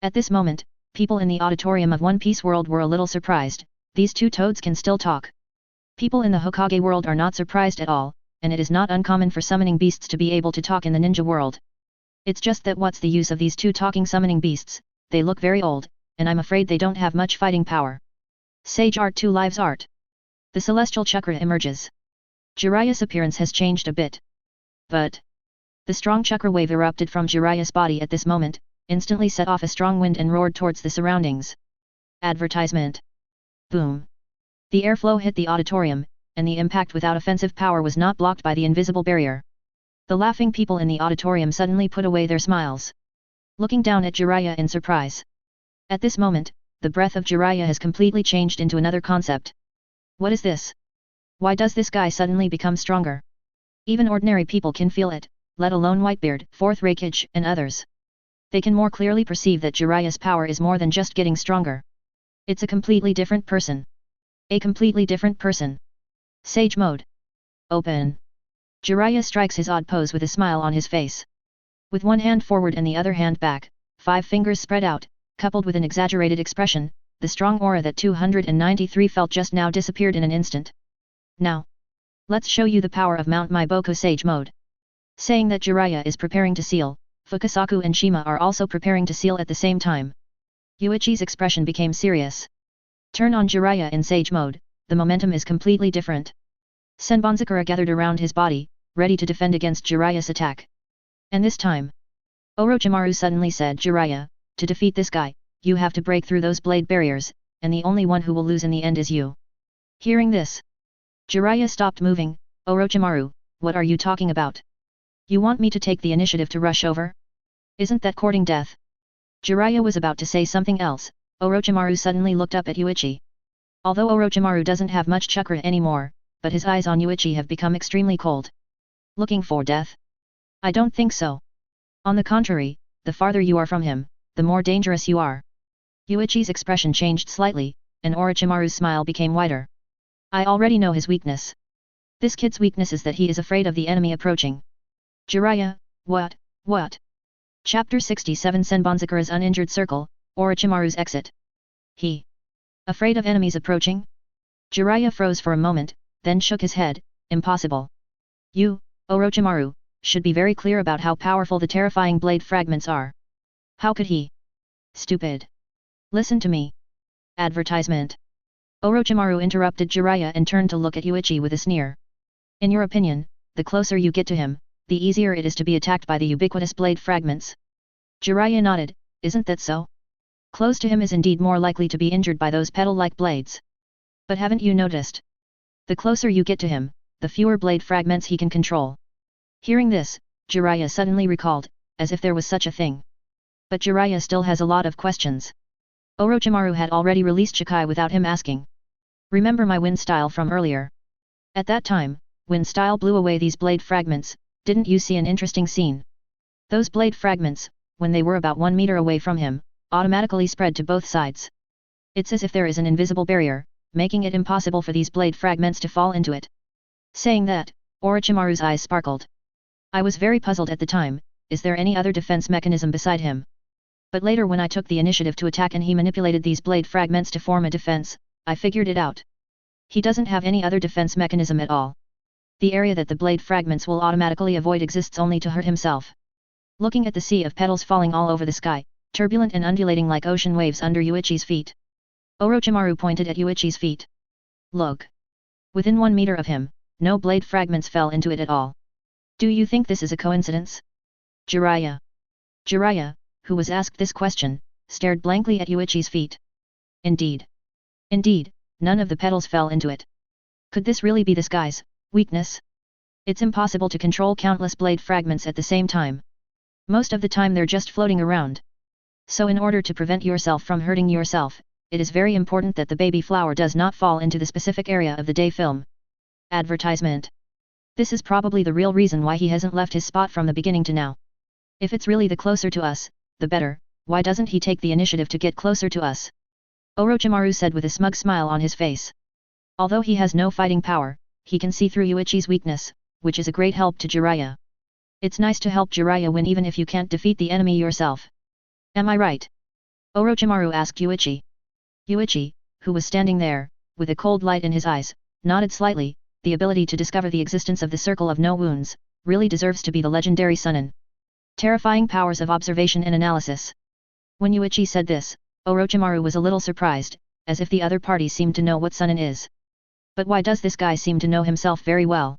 Speaker 1: At this moment, people in the auditorium of One Piece world were a little surprised. These two toads can still talk. People in the Hokage world are not surprised at all, and it is not uncommon for summoning beasts to be able to talk in the ninja world. It's just that what's the use of these two talking summoning beasts? They look very old, and I'm afraid they don't have much fighting power. Sage Art 2 Lives Art. The celestial chakra emerges. Jiraiya's appearance has changed a bit. But the strong chakra wave erupted from Jiraiya's body at this moment, instantly set off a strong wind and roared towards the surroundings. Advertisement. Boom. The airflow hit the auditorium, and the impact without offensive power was not blocked by the invisible barrier. The laughing people in the auditorium suddenly put away their smiles, looking down at Jiraiya in surprise. At this moment, the breath of Jiraiya has completely changed into another concept. What is this? Why does this guy suddenly become stronger? Even ordinary people can feel it, let alone Whitebeard, Fourth Raikage, and others. They can more clearly perceive that Jiraiya's power is more than just getting stronger. It's a completely different person. A completely different person. Sage Mode. Open. Jiraiya strikes his odd pose with a smile on his face. With one hand forward and the other hand back, 5 fingers spread out, coupled with an exaggerated expression, the strong aura that 293 felt just now disappeared in an instant. Now, let's show you the power of Mount Maiboku Sage Mode. Saying that Jiraiya is preparing to seal, Fukasaku and Shima are also preparing to seal at the same time. Yuichi's expression became serious. Turn on Jiraiya in Sage Mode, the momentum is completely different. Senbonzakura gathered around his body, ready to defend against Jiraiya's attack. And this time, Orochimaru suddenly said, Jiraiya, to defeat this guy, you have to break through those blade barriers, and the only one who will lose in the end is you. Hearing this, Jiraiya stopped moving. Orochimaru, what are you talking about? You want me to take the initiative to rush over? Isn't that courting death? Jiraiya was about to say something else. Orochimaru suddenly looked up at Yuichi. Although Orochimaru doesn't have much chakra anymore, but his eyes on Yuichi have become extremely cold. Looking for death? I don't think so. On the contrary, the farther you are from him, the more dangerous you are. Yuichi's expression changed slightly, and Orochimaru's smile became wider. I already know his weakness. This kid's weakness is that he is afraid of the enemy approaching. Jiraiya, what? Chapter 67 Senbonzakura's Uninjured Circle, Orochimaru's Exit. He. Afraid of enemies approaching? Jiraiya froze for a moment, then shook his head, impossible. You, Orochimaru, should be very clear about how powerful the terrifying blade fragments are. How could he? Stupid. Listen to me. Advertisement. Orochimaru interrupted Jiraiya and turned to look at Yuichi with a sneer. In your opinion, the closer you get to him, the easier it is to be attacked by the ubiquitous blade fragments. Jiraiya nodded, isn't that so? Close to him is indeed more likely to be injured by those petal-like blades. But haven't you noticed? The closer you get to him, the fewer blade fragments he can control. Hearing this, Jiraiya suddenly recalled, as if there was such a thing. But Jiraiya still has a lot of questions. Orochimaru had already released Shikai without him asking. Remember my wind style from earlier? At that time, wind style blew away these blade fragments. Didn't you see an interesting scene? Those blade fragments, when they were about 1 meter away from him, automatically spread to both sides. It's as if there is an invisible barrier, making it impossible for these blade fragments to fall into it. Saying that, Orochimaru's eyes sparkled. I was very puzzled at the time, is there any other defense mechanism beside him? But later when I took the initiative to attack and he manipulated these blade fragments to form a defense, I figured it out. He doesn't have any other defense mechanism at all. The area that the blade fragments will automatically avoid exists only to hurt himself. Looking at the sea of petals falling all over the sky, turbulent and undulating like ocean waves under Yuichi's feet. Orochimaru pointed at Yuichi's feet. Look. Within 1 meter of him, no blade fragments fell into it at all. Do you think this is a coincidence? Jiraiya, who was asked this question, stared blankly at Yuichi's feet. Indeed, none of the petals fell into it. Could this really be this guy's weakness? It's impossible to control countless blade fragments at the same time. Most of the time they're just floating around. So in order to prevent yourself from hurting yourself, it is very important that the baby flower does not fall into the specific area of the day film. Advertisement. This is probably the real reason why he hasn't left his spot from the beginning to now. If it's really the closer to us, the better, why doesn't he take the initiative to get closer to us? Orochimaru said with a smug smile on his face. Although he has no fighting power, he can see through Yuichi's weakness, which is a great help to Jiraiya. It's nice to help Jiraiya win even if you can't defeat the enemy yourself. Am I right? Orochimaru asked Yuichi. Yuichi, who was standing there, with a cold light in his eyes, nodded slightly. The ability to discover the existence of the Circle of No Wounds, really deserves to be the legendary Sunin. Terrifying powers of observation and analysis. When Yuichi said this, Orochimaru was a little surprised, as if the other party seemed to know what Sunin is. But why does this guy seem to know himself very well?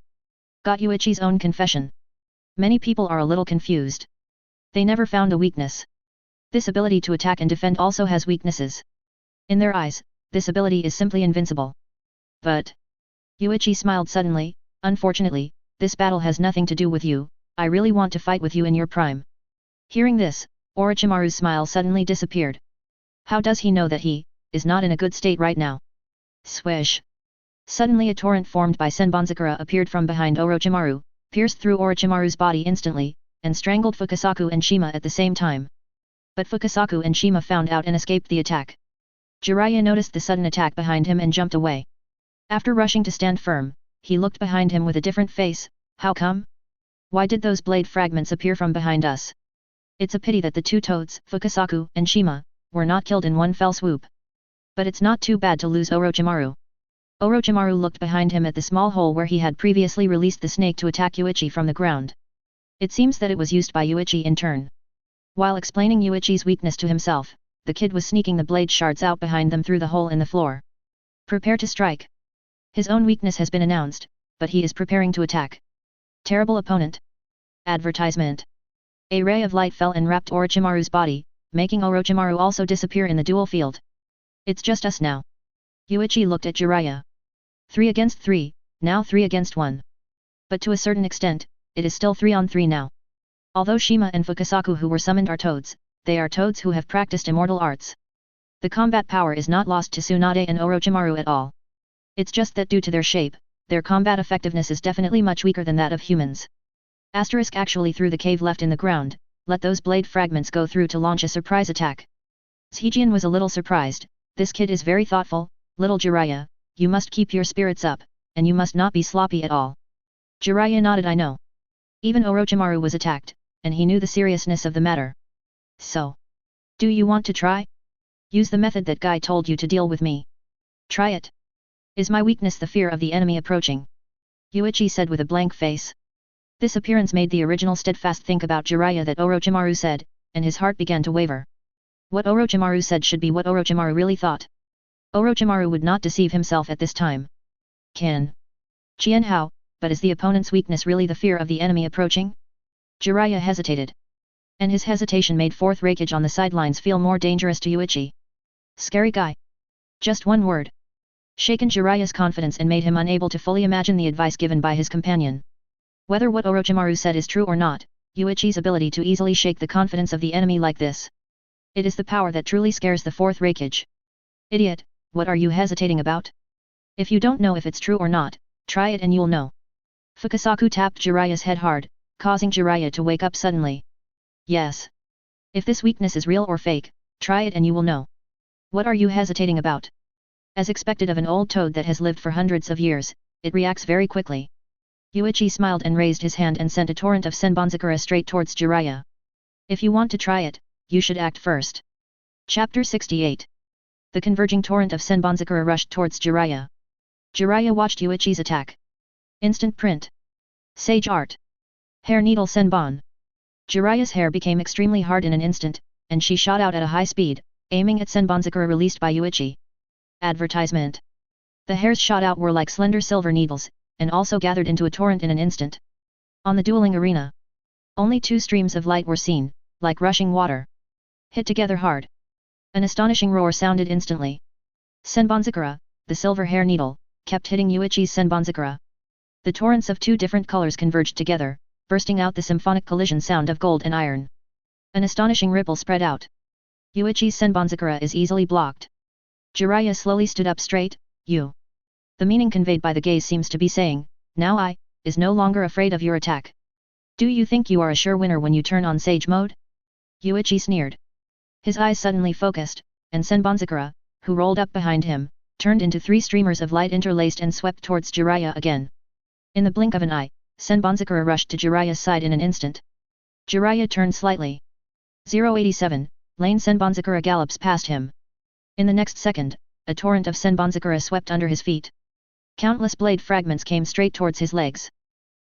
Speaker 1: Got Yuichi's own confession. Many people are a little confused. They never found a weakness. This ability to attack and defend also has weaknesses. In their eyes, this ability is simply invincible. But Yuichi smiled suddenly. Unfortunately, this battle has nothing to do with you. I really want to fight with you in your prime. Hearing this, Orochimaru's smile suddenly disappeared. How does he know that he is not in a good state right now? Swish! Suddenly a torrent formed by Senbonzakura appeared from behind Orochimaru, pierced through Orochimaru's body instantly, and strangled Fukasaku and Shima at the same time. But Fukasaku and Shima found out and escaped the attack. Jiraiya noticed the sudden attack behind him and jumped away. After rushing to stand firm, he looked behind him with a different face. How come? Why did those blade fragments appear from behind us? It's a pity that the two toads, Fukasaku and Shima, were not killed in one fell swoop. But it's not too bad to lose Orochimaru. Orochimaru looked behind him at the small hole where he had previously released the snake to attack Yuichi from the ground. It seems that it was used by Yuichi in turn. While explaining Yuichi's weakness to himself, the kid was sneaking the blade shards out behind them through the hole in the floor. Prepare to strike. His own weakness has been announced, but he is preparing to attack. Terrible opponent. Advertisement. A ray of light fell and wrapped Orochimaru's body, making Orochimaru also disappear in the duel field. It's just us now. Yuichi looked at Jiraiya. 3 against 3, now 3 against 1. But to a certain extent, it is still 3 on 3 now. Although Shima and Fukasaku who were summoned are toads, they are toads who have practiced immortal arts. The combat power is not lost to Tsunade and Orochimaru at all. It's just that due to their shape, their combat effectiveness is definitely much weaker than that of humans. Asterisk actually through the cave left in the ground, let those blade fragments go through to launch a surprise attack. Shichibukai was a little surprised. This kid is very thoughtful. Little Jiraiya, you must keep your spirits up, and you must not be sloppy at all. Jiraiya nodded. I know. Even Orochimaru was attacked, and he knew the seriousness of the matter. So, do you want to try? Use the method that Guy told you to deal with me. Try it. Is my weakness the fear of the enemy approaching? Yuichi said with a blank face. This appearance made the original steadfast think about Jiraiya that Orochimaru said, and his heart began to waver. What Orochimaru said should be what Orochimaru really thought. Orochimaru would not deceive himself at this time. Can Qian Hao, but is the opponent's weakness really the fear of the enemy approaching? Jiraiya hesitated. And his hesitation made fourth Raikage on the sidelines feel more dangerous to Yuichi. Scary guy. Just one word. Shaken Jiraiya's confidence and made him unable to fully imagine the advice given by his companion. Whether what Orochimaru said is true or not, Yuichi's ability to easily shake the confidence of the enemy like this. It is the power that truly scares the fourth Raikage. Idiot, what are you hesitating about? If you don't know if it's true or not, try it and you'll know. Fukasaku tapped Jiraiya's head hard, causing Jiraiya to wake up suddenly. Yes. If this weakness is real or fake, try it and you will know. What are you hesitating about? As expected of an old toad that has lived for hundreds of years, it reacts very quickly. Yuichi smiled and raised his hand and sent a torrent of Senbonzakura straight towards Jiraiya. If you want to try it, you should act first. Chapter 68. The converging torrent of Senbonzakura rushed towards Jiraiya. Jiraiya watched Yuichi's attack. Instant print. Sage art. Hair needle Senbon. Jiraiya's hair became extremely hard in an instant, and she shot out at a high speed, aiming at Senbonzakura released by Yuichi. Advertisement. The hairs shot out were like slender silver needles, and also gathered into a torrent in an instant. On the dueling arena, only 2 streams of light were seen, like rushing water. Hit together hard. An astonishing roar sounded instantly. Senbonzakura, the silver hair needle, kept hitting Yuichi's Senbonzakura. The torrents of 2 different colors converged together, bursting out the symphonic collision sound of gold and iron. An astonishing ripple spread out. Yuichi's Senbonzakura is easily blocked. Jiraiya slowly stood up straight. You. The meaning conveyed by the gaze seems to be saying, now I, is no longer afraid of your attack. Do you think you are a sure winner when you turn on Sage Mode? Yuichi sneered. His eyes suddenly focused, and Senbonzakura, who rolled up behind him, turned into 3 streamers of light interlaced and swept towards Jiraiya again. In the blink of an eye, Senbonzakura rushed to Jiraiya's side in an instant. Jiraiya turned slightly. 087, Lane Senbonzakura gallops past him. In the next second, a torrent of Senbonzakura swept under his feet. Countless blade fragments came straight towards his legs.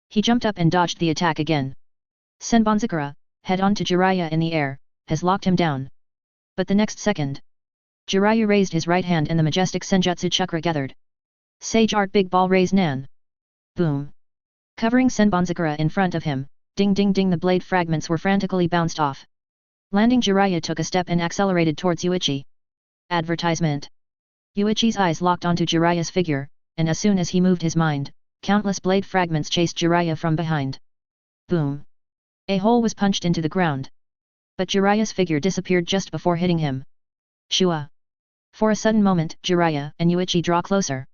Speaker 1: He jumped up and dodged the attack again. Senbonzakura, head-on to Jiraiya in the air, has locked him down. But the next second, Jiraiya raised his right hand and the majestic Senjutsu chakra gathered. Sage Art Big Ball Raise Nan. Boom. Covering Senbonzakura in front of him, ding ding ding the blade fragments were frantically bounced off. Landing, Jiraiya took a step and accelerated towards Yuichi. Advertisement. Yuichi's eyes locked onto Jiraiya's figure, and as soon as he moved his mind, countless blade fragments chased Jiraiya from behind. Boom. A hole was punched into the ground. But Jiraiya's figure disappeared just before hitting him. Shua. For a sudden moment, Jiraiya and Yuichi draw closer.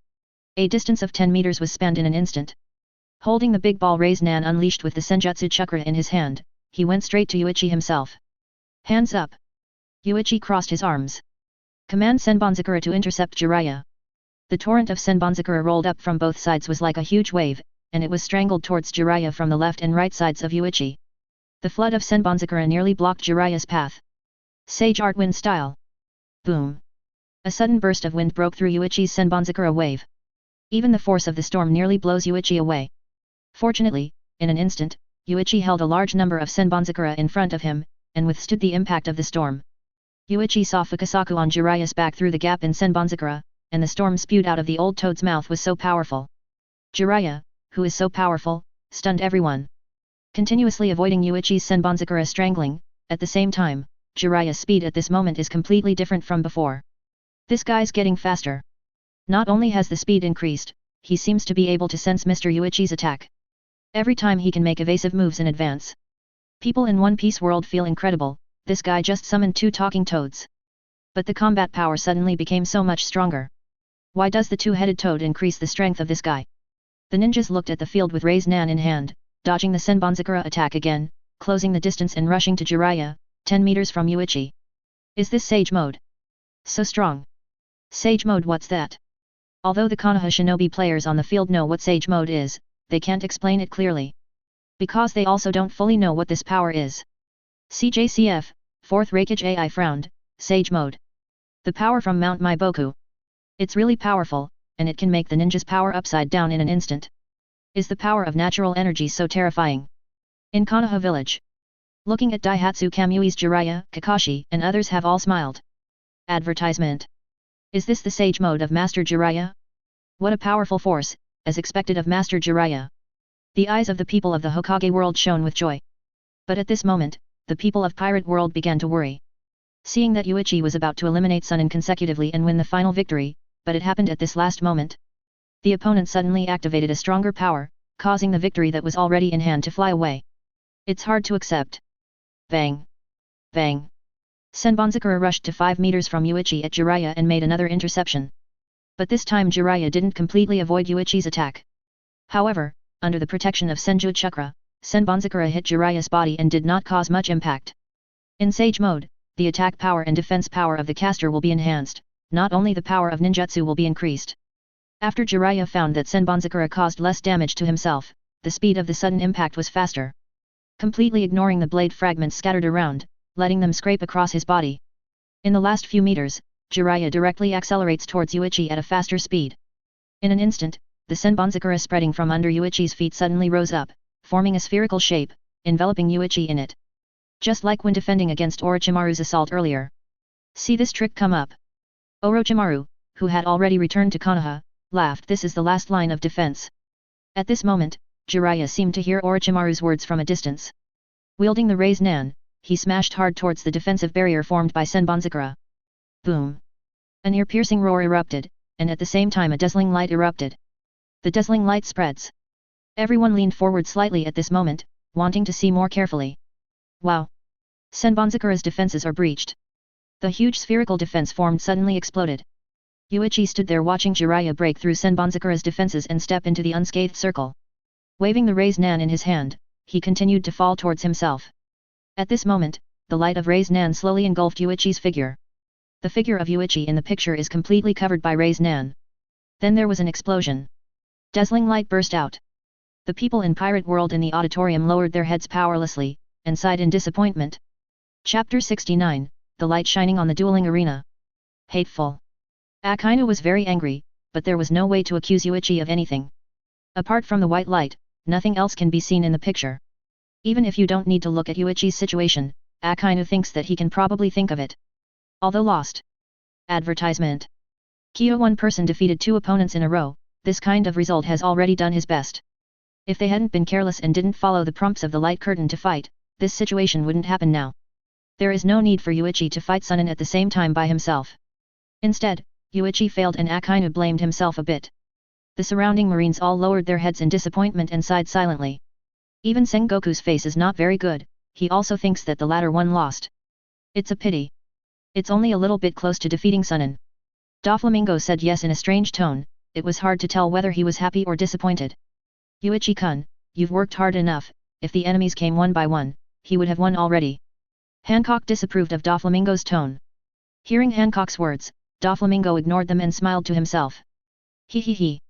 Speaker 1: A distance of 10 meters was spanned in an instant. Holding the big ball raised Nan unleashed with the Senjutsu chakra in his hand, he went straight to Yuichi himself. Hands up. Yuichi crossed his arms. Command Senbonzakura to intercept Jiraiya. The torrent of Senbonzakura rolled up from both sides was like a huge wave, and it was strangled towards Jiraiya from the left and right sides of Yuichi. The flood of Senbonzakura nearly blocked Jiraiya's path. Sage Art Wind Style. Boom. A sudden burst of wind broke through Yuichi's Senbonzakura wave. Even the force of the storm nearly blows Yuichi away. Fortunately, in an instant, Yuichi held a large number of Senbonzakura in front of him, and withstood the impact of the storm. Yuichi saw Fukasaku on Jiraiya's back through the gap in Senbonzakura, and the storm spewed out of the old toad's mouth was so powerful. Jiraiya, who is so powerful, stunned everyone. Continuously avoiding Yuichi's Senbonzakura strangling, at the same time, Jiraiya's speed at this moment is completely different from before. This guy's getting faster. Not only has the speed increased, he seems to be able to sense Mr. Yuichi's attack. Every time he can make evasive moves in advance. People in One Piece world feel incredible, this guy just summoned 2 talking toads. But the combat power suddenly became so much stronger. Why does the 2-headed toad increase the strength of this guy? The ninjas looked at the field with raised Nan in hand, dodging the Senbonzakura attack again, closing the distance and rushing to Jiraiya, 10 meters from Yuichi. Is this Sage Mode? So strong. Sage Mode, what's that? Although the Konoha shinobi players on the field know what Sage Mode is, they can't explain it clearly. Because they also don't fully know what this power is. CJCF, 4th Raikage AI frowned, Sage Mode. The power from Mount Maiboku. It's really powerful, and it can make the ninja's power upside down in an instant. Is the power of natural energy so terrifying? In Konoha village. Looking at Daihatsu Kamui's Jiraiya, Kakashi, and others have all smiled. Advertisement. Is this the Sage Mode of Master Jiraiya? What a powerful force, as expected of Master Jiraiya. The eyes of the people of the Hokage world shone with joy. But at this moment, the people of Pirate world began to worry. Seeing that Yuichi was about to eliminate Sunin consecutively and win the final victory, but it happened at this last moment. The opponent suddenly activated a stronger power, causing the victory that was already in hand to fly away. It's hard to accept. Bang! Bang! Senbonzakura rushed to 5 meters from Yuichi at Jiraiya and made another interception. But this time Jiraiya didn't completely avoid Yuichi's attack. However, under the protection of Senju Chakra, Senbonzakura hit Jiraiya's body and did not cause much impact. In Sage Mode, the attack power and defense power of the caster will be enhanced, not only the power of ninjutsu will be increased. After Jiraiya found that Senbonzakura caused less damage to himself, the speed of the sudden impact was faster. Completely ignoring the blade fragments scattered around, letting them scrape across his body. In the last few meters, Jiraiya directly accelerates towards Yuichi at a faster speed. In an instant, the Senbonzakura spreading from under Yuichi's feet suddenly rose up, forming a spherical shape, enveloping Yuichi in it. Just like when defending against Orochimaru's assault earlier. See this trick come up. Orochimaru, who had already returned to Konoha, laughed. This is the last line of defense. At this moment, Jiraiya seemed to hear Orochimaru's words from a distance. Wielding the raised Nan, he smashed hard towards the defensive barrier formed by Senbonzakura. Boom! An ear-piercing roar erupted, and at the same time a dazzling light erupted. The dazzling light spreads. Everyone leaned forward slightly at this moment, wanting to see more carefully. Wow! Senbonzakura's defenses are breached. The huge spherical defense formed suddenly exploded. Yuichi stood there watching Jiraiya break through Senbonzakura's defenses and step into the unscathed circle. Waving the raised nan in his hand, he continued to fall towards himself. At this moment, the light of raised nan slowly engulfed Yuichi's figure. The figure of Yuichi in the picture is completely covered by raised nan. Then there was an explosion. Dazzling light burst out. The people in Pirate World in the auditorium lowered their heads powerlessly, and sighed in disappointment. Chapter 69, The Light Shining on the Dueling Arena. Hateful. Akainu was very angry, but there was no way to accuse Yuichi of anything. Apart from the white light, nothing else can be seen in the picture. Even if you don't need to look at Yuichi's situation, Akainu thinks that he can probably think of it. Although lost. Advertisement. Kyo, one person defeated 2 opponents in a row. This kind of result has already done his best. If they hadn't been careless and didn't follow the prompts of the light curtain to fight, this situation wouldn't happen now. There is no need for Yuichi to fight Sunin at the same time by himself. Instead, Yuichi failed and Akainu blamed himself a bit. The surrounding Marines all lowered their heads in disappointment and sighed silently. Even Sengoku's face is not very good, he also thinks that the latter one lost. It's a pity. It's only a little bit close to defeating Sunin. Doflamingo said yes in a strange tone. It was hard to tell whether he was happy or disappointed. Yuichi-kun, you've worked hard enough, if the enemies came one by one, he would have won already. Hancock disapproved of Doflamingo's tone. Hearing Hancock's words, Doflamingo ignored them and smiled to himself. He.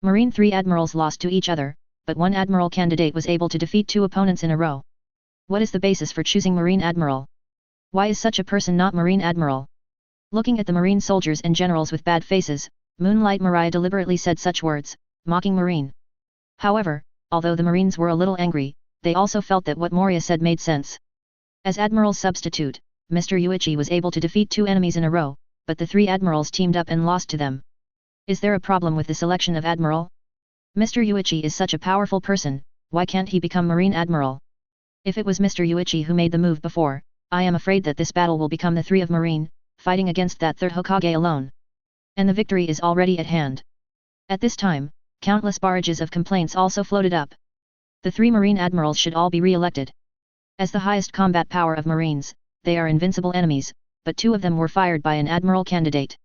Speaker 1: Marine 3 admirals lost to each other, but one admiral candidate was able to defeat 2 opponents in a row. What is the basis for choosing Marine Admiral? Why is such a person not Marine Admiral? Looking at the Marine soldiers and generals with bad faces, Moonlight Mariah deliberately said such words, mocking Marine. However, although the Marines were a little angry, they also felt that what Moria said made sense. As Admiral's substitute, Mr. Yuichi was able to defeat 2 enemies in a row, but the 3 admirals teamed up and lost to them. Is there a problem with the selection of Admiral? Mr. Yuichi is such a powerful person, why can't he become Marine Admiral? If it was Mr. Yuichi who made the move before, I am afraid that this battle will become the 3 of Marine, fighting against that 3rd Hokage alone. And the victory is already at hand. At this time, countless barrages of complaints also floated up. The 3 Marine Admirals should all be re-elected. As the highest combat power of Marines, they are invincible enemies, but 2 of them were fired by an Admiral candidate.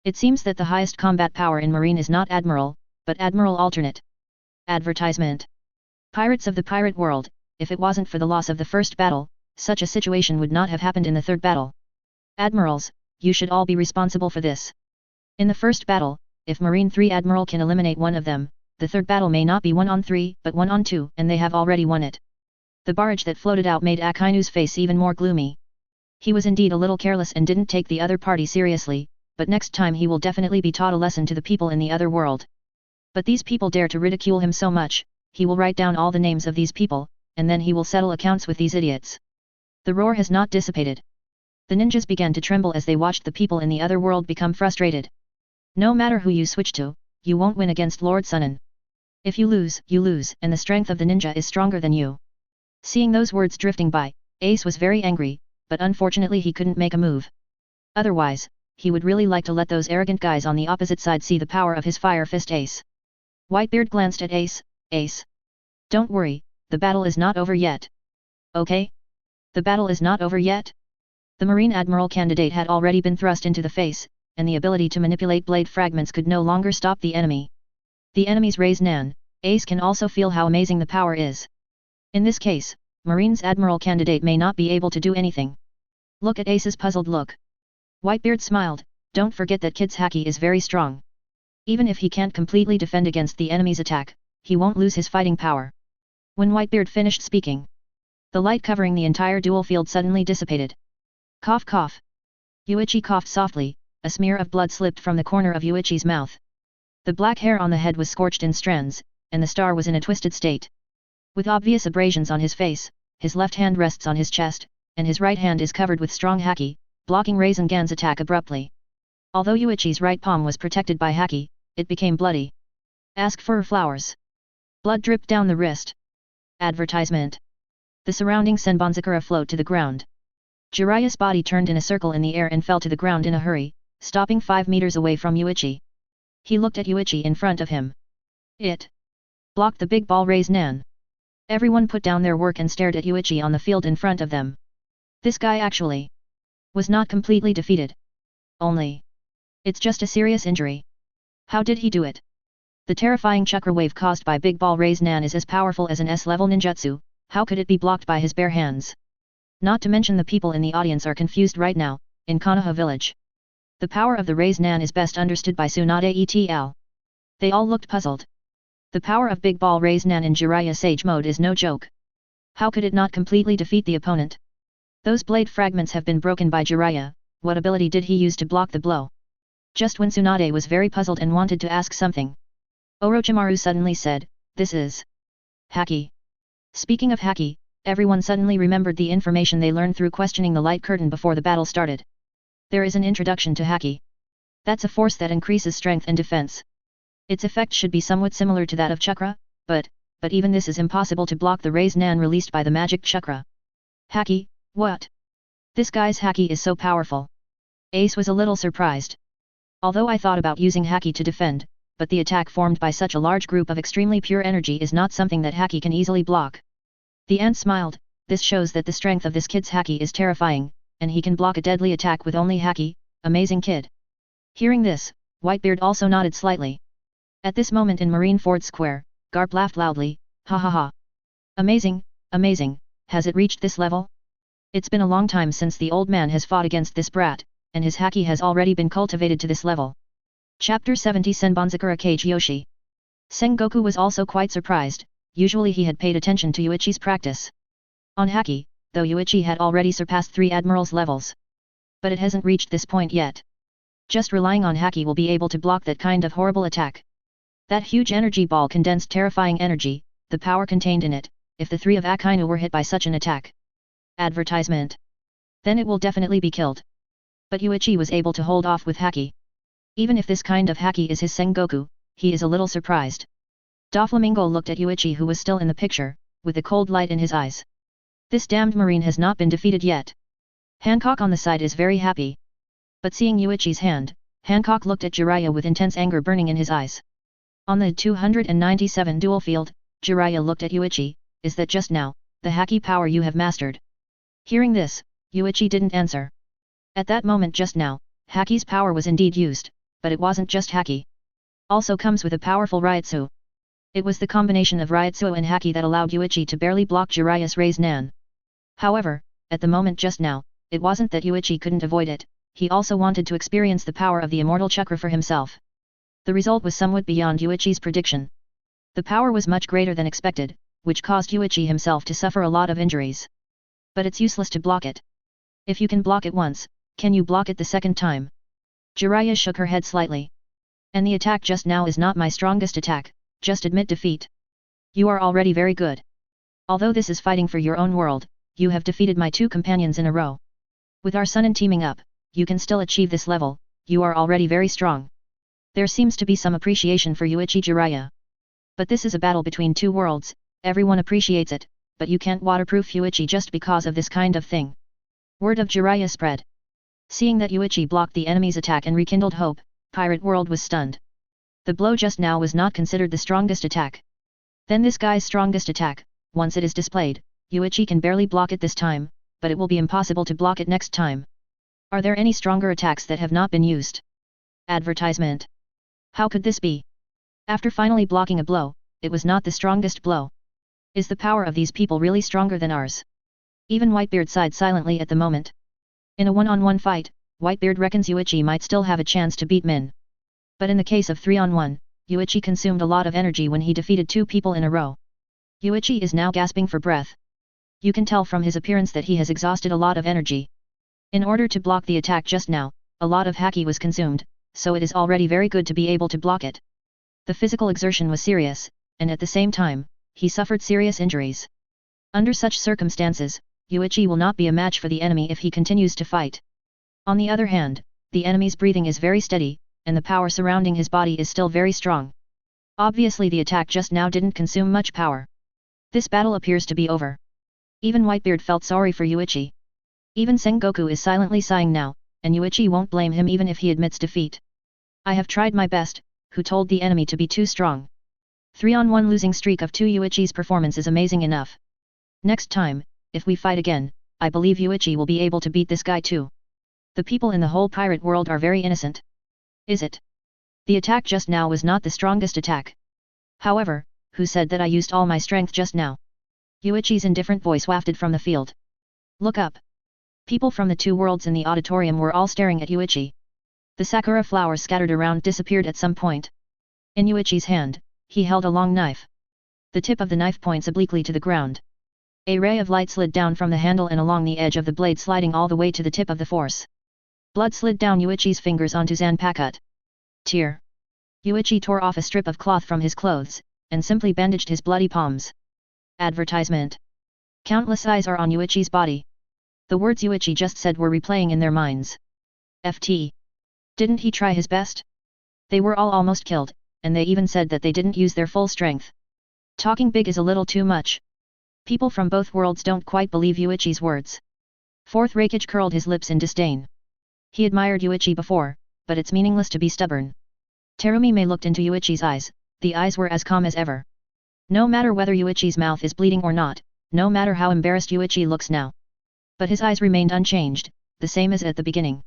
Speaker 1: It seems that the highest combat power in Marine is not Admiral, but Admiral alternate. Advertisement. Pirates of the Pirate World, if it wasn't for the loss of the first battle, such a situation would not have happened in the 3rd battle. Admirals, you should all be responsible for this. In the first battle, if Marine 3 Admiral can eliminate one of them, the 3rd battle may not be 1-on-3 but 1-on-2 and they have already won it. The barrage that floated out made Akainu's face even more gloomy. He was indeed a little careless and didn't take the other party seriously, but next time he will definitely be taught a lesson to the people in the other world. But these people dare to ridicule him so much, he will write down all the names of these people, and then he will settle accounts with these idiots. The roar has not dissipated. The ninjas began to tremble as they watched the people in the other world become frustrated. No matter who you switch to, you won't win against Lord Sunin. If you lose, and the strength of the ninja is stronger than you. Seeing those words drifting by, Ace was very angry, but unfortunately he couldn't make a move. Otherwise, he would really like to let those arrogant guys on the opposite side see the power of his Fire Fist Ace. Whitebeard glanced at Ace. Ace. Don't worry, the battle is not over yet. Okay? The battle is not over yet? The Marine Admiral candidate had already been thrust into the face, and the ability to manipulate blade fragments could no longer stop the enemy. The enemy's raised nan, Ace can also feel how amazing the power is. In this case, Marine's Admiral candidate may not be able to do anything. Look at Ace's puzzled look. Whitebeard smiled, don't forget that Kid's haki is very strong. Even if he can't completely defend against the enemy's attack, he won't lose his fighting power. When Whitebeard finished speaking, the light covering the entire duel field suddenly dissipated. Cough cough. Yuichi coughed softly, a smear of blood slipped from the corner of Yuichi's mouth. The black hair on the head was scorched in strands, and the star was in a twisted state. With obvious abrasions on his face, his left hand rests on his chest, and his right hand is covered with strong haki, blocking Rasengan's attack abruptly. Although Yuichi's right palm was protected by haki, it became bloody. Ask for flowers. Blood dripped down the wrist. Advertisement. The surrounding Senbonzakura flowed to the ground. Jiraiya's body turned in a circle in the air and fell to the ground in a hurry, stopping 5 meters away from Yuichi. He looked at Yuichi in front of him. It blocked the big ball raised nan. Everyone put down their work and stared at Yuichi on the field in front of them. This guy actually was not completely defeated. Only it's just a serious injury. How did he do it? The terrifying chakra wave caused by Big Ball Ray's Nan is as powerful as an S-level ninjutsu, how could it be blocked by his bare hands? Not to mention the people in the audience are confused right now, in Konoha village. The power of the Ray's Nan is best understood by Tsunade etl. They all looked puzzled. The power of Big Ball Ray's Nan in Jiraiya Sage mode is no joke. How could it not completely defeat the opponent? Those blade fragments have been broken by Jiraiya, what ability did he use to block the blow? Just when Tsunade was very puzzled and wanted to ask something, Orochimaru suddenly said, "This is Haki." Speaking of Haki, everyone suddenly remembered the information they learned through questioning the light curtain before the battle started. There is an introduction to Haki. That's a force that increases strength and defense. Its effect should be somewhat similar to that of chakra, but even this is impossible to block the Ray's Nan released by the magic chakra. Haki, what? This guy's Haki is so powerful. Ace was a little surprised. Although I thought about using Haki to defend, but the attack formed by such a large group of extremely pure energy is not something that Haki can easily block. The ant smiled, this shows that the strength of this kid's Haki is terrifying, and he can block a deadly attack with only Haki, amazing kid. Hearing this, Whitebeard also nodded slightly. At this moment in Marineford Square, Garp laughed loudly, ha ha ha. Amazing, amazing, has it reached this level? It's been a long time since the old man has fought against this brat, and his Haki has already been cultivated to this level. Chapter 70 Senbonzakura Kage Yoshi. Sengoku was also quite surprised, usually he had paid attention to Yuichi's practice on Haki, though Yuichi had already surpassed 3 admirals levels. But it hasn't reached this point yet. Just relying on Haki will be able to block that kind of horrible attack. That huge energy ball condensed terrifying energy, the power contained in it, if the 3 of Akainu were hit by such an attack. Advertisement. Then it will definitely be killed. But Yuichi was able to hold off with Haki. Even if this kind of Haki is his Sengoku, he is a little surprised. Doflamingo looked at Yuichi who was still in the picture, with a cold light in his eyes. This damned marine has not been defeated yet. Hancock on the side is very happy. But seeing Yuichi's hand, Hancock looked at Jiraiya with intense anger burning in his eyes. On the 297 duel field, Jiraiya looked at Yuichi, is that just now, the Haki power you have mastered? Hearing this, Yuichi didn't answer. At that moment just now, Haki's power was indeed used, but it wasn't just Haki. Also comes with a powerful Ryutsu. It was the combination of Ryutsu and Haki that allowed Yuichi to barely block Jiraiya's Ray's Nan. However, at the moment just now, it wasn't that Yuichi couldn't avoid it, he also wanted to experience the power of the immortal chakra for himself. The result was somewhat beyond Yuichi's prediction. The power was much greater than expected, which caused Yuichi himself to suffer a lot of injuries. But it's useless to block it. If you can block it once, can you block it the second time? Jiraiya shook her head slightly. And the attack just now is not my strongest attack, just admit defeat. You are already very good. Although this is fighting for your own world, you have defeated my 2 companions in a row. With our son and teaming up, you can still achieve this level, you are already very strong. There seems to be some appreciation for Yuichi Jiraiya. But this is a battle between 2 worlds, everyone appreciates it, but you can't waterproof Yuichi just because of this kind of thing. Word of Jiraiya spread. Seeing that Yuichi blocked the enemy's attack and rekindled hope, Pirate World was stunned. The blow just now was not considered the strongest attack. Then this guy's strongest attack, once it is displayed, Yuichi can barely block it this time, but it will be impossible to block it next time. Are there any stronger attacks that have not been used? Advertisement. How could this be? After finally blocking a blow, it was not the strongest blow. Is the power of these people really stronger than ours? Even Whitebeard sighed silently at the moment. In a one-on-one fight, Whitebeard reckons Yuichi might still have a chance to beat Min. But in the case of 3-on-1, Yuichi consumed a lot of energy when he defeated 2 people in a row. Yuichi is now gasping for breath. You can tell from his appearance that he has exhausted a lot of energy. In order to block the attack just now, a lot of Haki was consumed, so it is already very good to be able to block it. The physical exertion was serious, and at the same time, he suffered serious injuries. Under such circumstances, Yuichi will not be a match for the enemy if he continues to fight. On the other hand, the enemy's breathing is very steady, and the power surrounding his body is still very strong. Obviously the attack just now didn't consume much power. This battle appears to be over. Even Whitebeard felt sorry for Yuichi. Even Sengoku is silently sighing now, and Yuichi won't blame him even if he admits defeat. I have tried my best, who told the enemy to be too strong. 3-on-1 losing streak of 2 Yuichi's performance is amazing enough. Next time, if we fight again, I believe Yuichi will be able to beat this guy too. The people in the whole pirate world are very innocent. Is it? The attack just now was not the strongest attack, However, who said that I used all my strength just now? Yuichi's indifferent voice wafted from the field. Look up. People from the two worlds in the auditorium were all staring at Yuichi. The sakura flowers scattered around disappeared at some point. In Yuichi's hand, he held a long knife. The tip of the knife points obliquely to the ground. A ray of light slid down from the handle and along the edge of the blade, sliding all the way to the tip of the force. Blood slid down Yuichi's fingers onto Zanpakuto. Tear. Yuichi tore off a strip of cloth from his clothes, and simply bandaged his bloody palms. Advertisement. Countless eyes are on Yuichi's body. The words Yuichi just said were replaying in their minds. FT. Didn't he try his best? They were all almost killed, and they even said that they didn't use their full strength. Talking big is a little too much. People from both worlds don't quite believe Yuichi's words. Fourth Raikage curled his lips in disdain. He admired Yuichi before, but it's meaningless to be stubborn. Terumi looked into Yuichi's eyes, the eyes were as calm as ever. No matter whether Yuichi's mouth is bleeding or not, no matter how embarrassed Yuichi looks now. But his eyes remained unchanged, the same as at the beginning.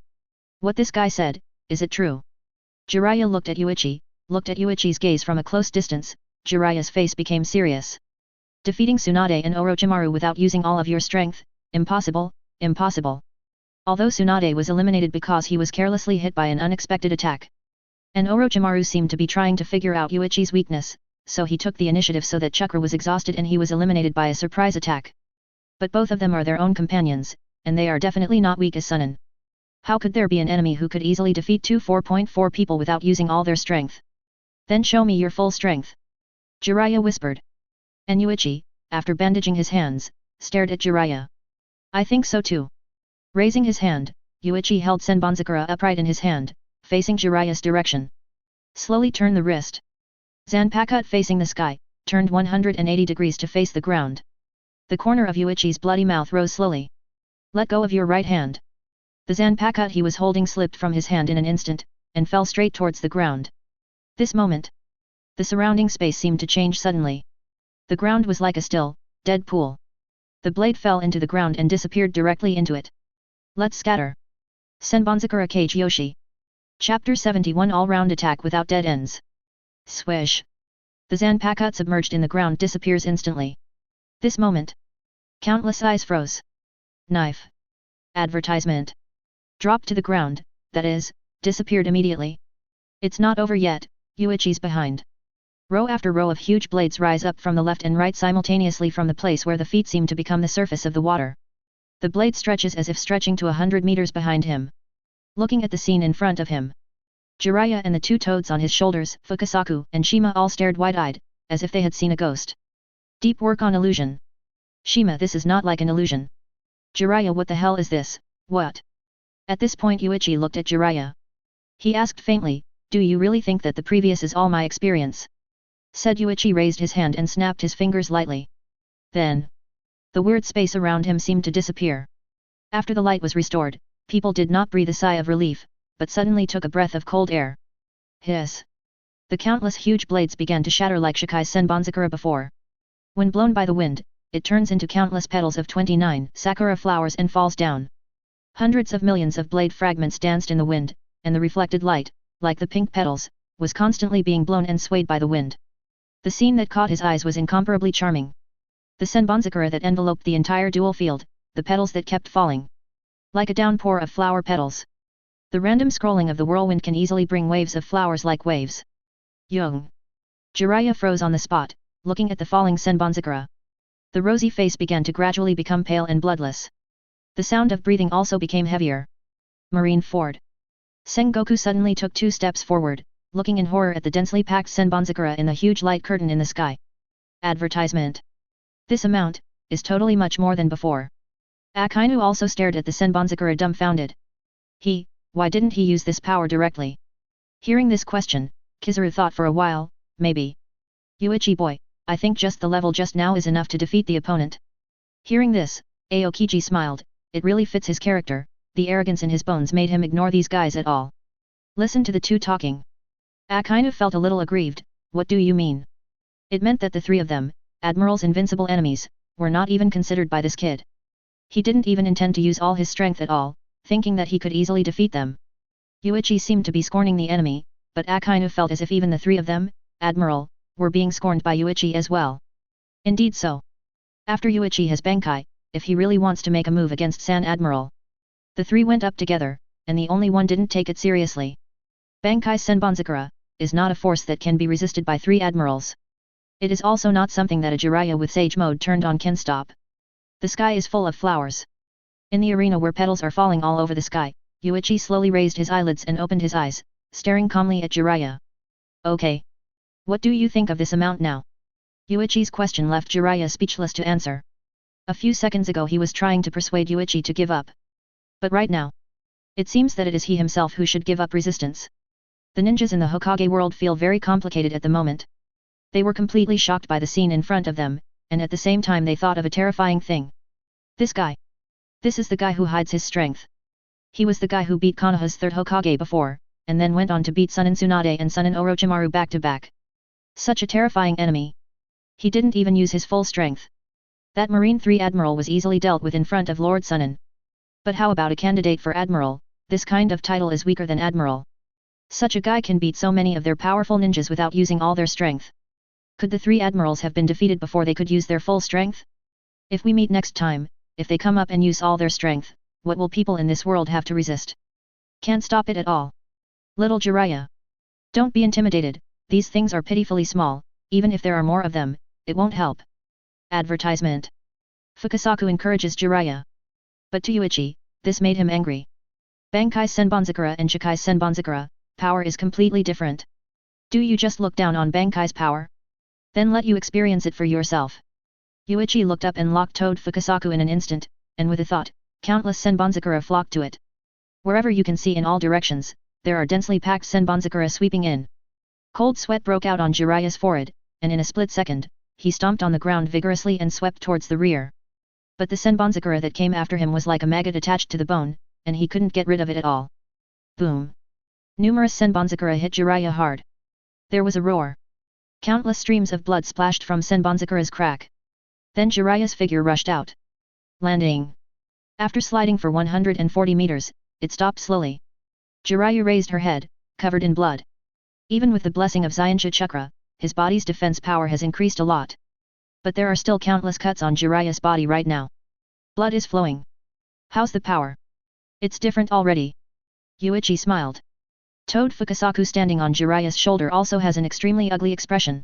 Speaker 1: What this guy said, is it true? Jiraiya looked at Yuichi's gaze from a close distance. Jiraiya's face became serious. Defeating Tsunade and Orochimaru without using all of your strength, impossible, impossible. Although Tsunade was eliminated because he was carelessly hit by an unexpected attack. And Orochimaru seemed to be trying to figure out Yuichi's weakness, so he took the initiative so that Chakra was exhausted and he was eliminated by a surprise attack. But both of them are their own companions, and they are definitely not weak as Sunin. How could there be an enemy who could easily defeat 4.4 people without using all their strength? Then show me your full strength. Jiraiya whispered. And Yuichi, after bandaging his hands, stared at Jiraiya. I think so too. Raising his hand, Yuichi held Senbonzakura upright in his hand, facing Jiraiya's direction. Slowly turn the wrist. Zanpakuto facing the sky, turned 180 degrees to face the ground. The corner of Yuichi's bloody mouth rose slowly. Let go of your right hand. The Zanpakuto he was holding slipped from his hand in an instant, and fell straight towards the ground. This moment, the surrounding space seemed to change suddenly. The ground was like a still, dead pool. The blade fell into the ground and disappeared directly into it. Let's scatter. Senbonzakura Kage Yoshi. Chapter 71 All-round attack without dead ends. Swish. The Zanpakuto submerged in the ground disappears instantly. This moment, countless eyes froze. Knife. Advertisement. Dropped to the ground, that is, disappeared immediately. It's not over yet, Yuichi's behind. Row after row of huge blades rise up from the left and right simultaneously from the place where the feet seem to become the surface of the water. The blade stretches as if stretching to 100 meters behind him. Looking at the scene in front of him, Jiraiya and the two toads on his shoulders, Fukasaku and Shima all stared wide-eyed, as if they had seen a ghost. Deep work on illusion. Shima, this is not like an illusion. Jiraiya, what the hell is this, what? At this point Yuichi looked at Jiraiya. He asked faintly, do you really think that the previous is all my experience? Said Yuichi raised his hand and snapped his fingers lightly. Then, the weird space around him seemed to disappear. After the light was restored, people did not breathe a sigh of relief, but suddenly took a breath of cold air. Hiss. The countless huge blades began to shatter like Shikai's Senbonzakura before. When blown by the wind, it turns into countless petals of 29 sakura flowers and falls down. Hundreds of millions of blade fragments danced in the wind, and the reflected light, like the pink petals, was constantly being blown and swayed by the wind. The scene that caught his eyes was incomparably charming. The Senbonzakura that enveloped the entire dual field, the petals that kept falling. Like a downpour of flower petals. The random scrolling of the whirlwind can easily bring waves of flowers like waves. Young. Jiraiya froze on the spot, looking at the falling Senbonzakura. The rosy face began to gradually become pale and bloodless. The sound of breathing also became heavier. Marineford. Sengoku suddenly took 2 steps forward, looking in horror at the densely packed Senbonzakura in the huge light curtain in the sky. Advertisement. This amount, is totally much more than before. Akainu also stared at the Senbonzakura dumbfounded. Why didn't he use this power directly? Hearing this question, Kizaru thought for a while, maybe. Yuichi boy, I think just the level just now is enough to defeat the opponent. Hearing this, Aokiji smiled, it really fits his character, the arrogance in his bones made him ignore these guys at all. Listen to the two talking. Akainu felt a little aggrieved, what do you mean? It meant that the 3 of them, Admiral's invincible enemies, were not even considered by this kid. He didn't even intend to use all his strength at all, thinking that he could easily defeat them. Yuichi seemed to be scorning the enemy, but Akainu felt as if even the 3 of them, Admiral, were being scorned by Yuichi as well. Indeed so. After Yuichi has Bankai, if he really wants to make a move against San Admiral. The three went up together, and the only one didn't take it seriously. Bankai Senbonzakura is not a force that can be resisted by three admirals. It is also not something that a Jiraiya with Sage Mode turned on can stop. The sky is full of flowers. In the arena where petals are falling all over the sky, Yuichi slowly raised his eyelids and opened his eyes, staring calmly at Jiraiya. Okay. What do you think of this amount now? Yuichi's question left Jiraiya speechless to answer. A few seconds ago he was trying to persuade Yuichi to give up. But right now, it seems that it is he himself who should give up resistance. The ninjas in the Hokage world feel very complicated at the moment. They were completely shocked by the scene in front of them, and at the same time they thought of a terrifying thing. This guy. This is the guy who hides his strength. He was the guy who beat Konoha's third Hokage before, and then went on to beat Sunin Tsunade and Sunin Orochimaru back to back. Such a terrifying enemy. He didn't even use his full strength. That Marine 3 Admiral was easily dealt with in front of Lord Sunin. But how about a candidate for Admiral? This kind of title is weaker than Admiral. Such a guy can beat so many of their powerful ninjas without using all their strength. Could the three admirals have been defeated before they could use their full strength? If we meet next time, if they come up and use all their strength, what will people in this world have to resist? Can't stop it at all. Little Jiraiya. Don't be intimidated, these things are pitifully small, even if there are more of them, it won't help. Advertisement. Fukasaku encourages Jiraiya. But to Yuichi, this made him angry. Bankai Senbonzakura and Chikai Senbonzakura, power is completely different. Do you just look down on Bankai's power? Then let you experience it for yourself. Yuichi looked up and locked-toed Fukasaku in an instant, and with a thought, countless Senbonzakura flocked to it. Wherever you can see in all directions, there are densely packed Senbonzakura sweeping in. Cold sweat broke out on Jiraiya's forehead, and in a split second, he stomped on the ground vigorously and swept towards the rear. But the Senbonzakura that came after him was like a maggot attached to the bone, and he couldn't get rid of it at all. Boom! Numerous Senbonzakura hit Jiraiya hard. There was a roar. Countless streams of blood splashed from Senbonzakura's crack. Then Jiraiya's figure rushed out. Landing. After sliding for 140 meters, it stopped slowly. Jiraiya raised her head, covered in blood. Even with the blessing of Zyensha Chakra, his body's defense power has increased a lot. But there are still countless cuts on Jiraiya's body right now. Blood is flowing. How's the power? It's different already. Yuichi smiled. Toad Fukasaku standing on Jiraiya's shoulder also has an extremely ugly expression.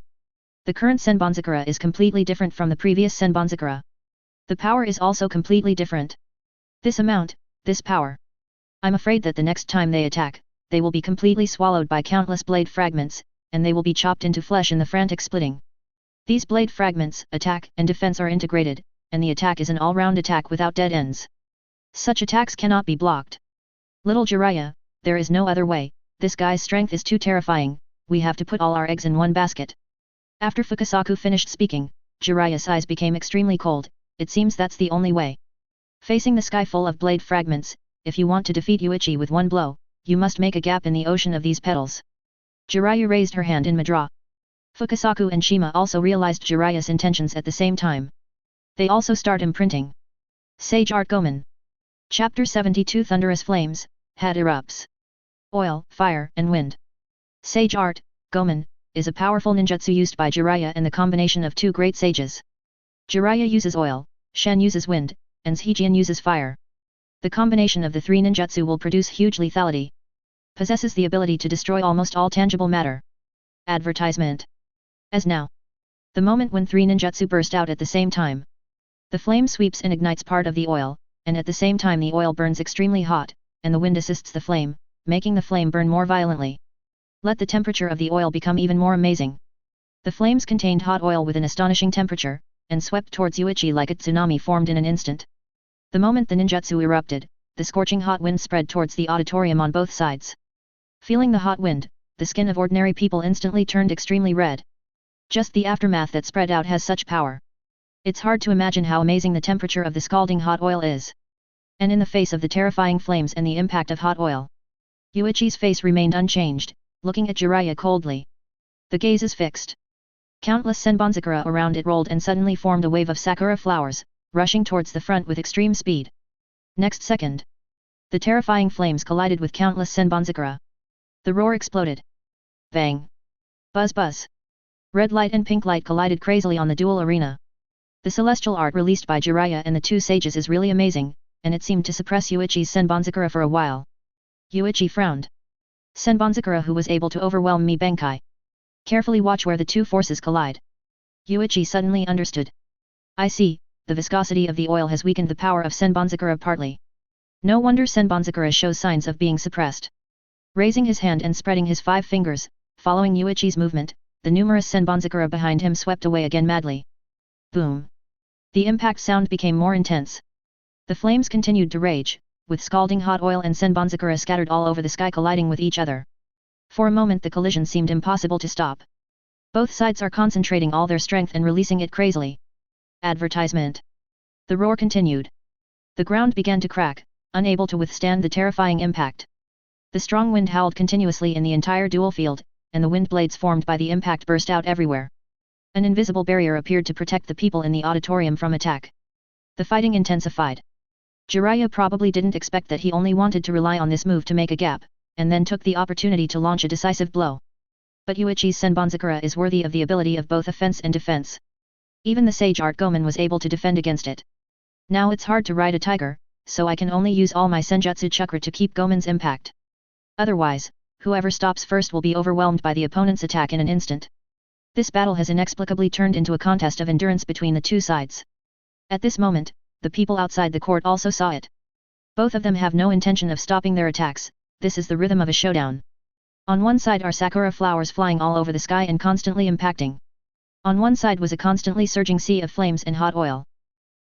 Speaker 1: The current Senbonzakura is completely different from the previous Senbonzakura. The power is also completely different. This amount, this power. I'm afraid that the next time they attack, they will be completely swallowed by countless blade fragments, and they will be chopped into flesh in the frantic splitting. These blade fragments, attack and defense are integrated, and the attack is an all-round attack without dead ends. Such attacks cannot be blocked. Little Jiraiya, there is no other way, this guy's strength is too terrifying, we have to put all our eggs in one basket. After Fukasaku finished speaking, Jiraiya's eyes became extremely cold, it seems that's the only way. Facing the sky full of blade fragments, if you want to defeat Yuichi with one blow, you must make a gap in the ocean of these petals. Jiraiya raised her hand in Madra. Fukasaku and Shima also realized Jiraiya's intentions at the same time. They also start imprinting. Sage Art Gomen. Chapter 72 Thunderous Flames, Had erupts. Oil, fire, and wind. Sage Art, Gomen, is a powerful ninjutsu used by Jiraiya and the combination of two great sages. Jiraiya uses oil, Shen uses wind, and Zhejian uses fire. The combination of the three ninjutsu will produce huge lethality. Possesses the ability to destroy almost all tangible matter. Advertisement. As now. The moment when three ninjutsu burst out at the same time. The flame sweeps and ignites part of the oil, and at the same time the oil burns extremely hot, and the wind assists the flame, making the flame burn more violently. Let the temperature of the oil become even more amazing. The flames contained hot oil with an astonishing temperature, and swept towards Yuichi like a tsunami formed in an instant. The moment the ninjutsu erupted, the scorching hot wind spread towards the auditorium on both sides. Feeling the hot wind, the skin of ordinary people instantly turned extremely red. Just the aftermath that spread out has such power. It's hard to imagine how amazing the temperature of the scalding hot oil is. And in the face of the terrifying flames and the impact of hot oil, Yuichi's face remained unchanged, looking at Jiraiya coldly. The gaze is fixed. Countless Senbonzakura around it rolled and suddenly formed a wave of sakura flowers, rushing towards the front with extreme speed. Next second, the terrifying flames collided with countless Senbonzakura. The roar exploded. Bang! Buzz buzz! Red light and pink light collided crazily on the dual arena. The celestial art released by Jiraiya and the two sages is really amazing, and it seemed to suppress Yuichi's Senbonzakura for a while. Yuichi frowned. Senbonzakura, who was able to overwhelm me Bankai. Carefully watch where the two forces collide. Yuichi suddenly understood. I see, the viscosity of the oil has weakened the power of Senbonzakura partly. No wonder Senbonzakura shows signs of being suppressed. Raising his hand and spreading his 5 fingers, following Yuichi's movement, the numerous Senbonzakura behind him swept away again madly. Boom! The impact sound became more intense. The flames continued to rage, with scalding hot oil and Senbonzakura scattered all over the sky colliding with each other. For a moment the collision seemed impossible to stop. Both sides are concentrating all their strength and releasing it crazily. Advertisement. The roar continued. The ground began to crack, unable to withstand the terrifying impact. The strong wind howled continuously in the entire dual field, and the wind blades formed by the impact burst out everywhere. An invisible barrier appeared to protect the people in the auditorium from attack. The fighting intensified. Jiraiya probably didn't expect that he only wanted to rely on this move to make a gap, and then took the opportunity to launch a decisive blow. But Yuichi's Senbonzakura is worthy of the ability of both offense and defense. Even the sage art Gomen was able to defend against it. Now it's hard to ride a tiger, so I can only use all my Senjutsu chakra to keep Gomen's impact. Otherwise, whoever stops first will be overwhelmed by the opponent's attack in an instant. This battle has inexplicably turned into a contest of endurance between the two sides. At this moment, the people outside the court also saw it. Both of them have no intention of stopping their attacks. This is the rhythm of a showdown. On one side are sakura flowers flying all over the sky and constantly impacting. On one side was a constantly surging sea of flames and hot oil.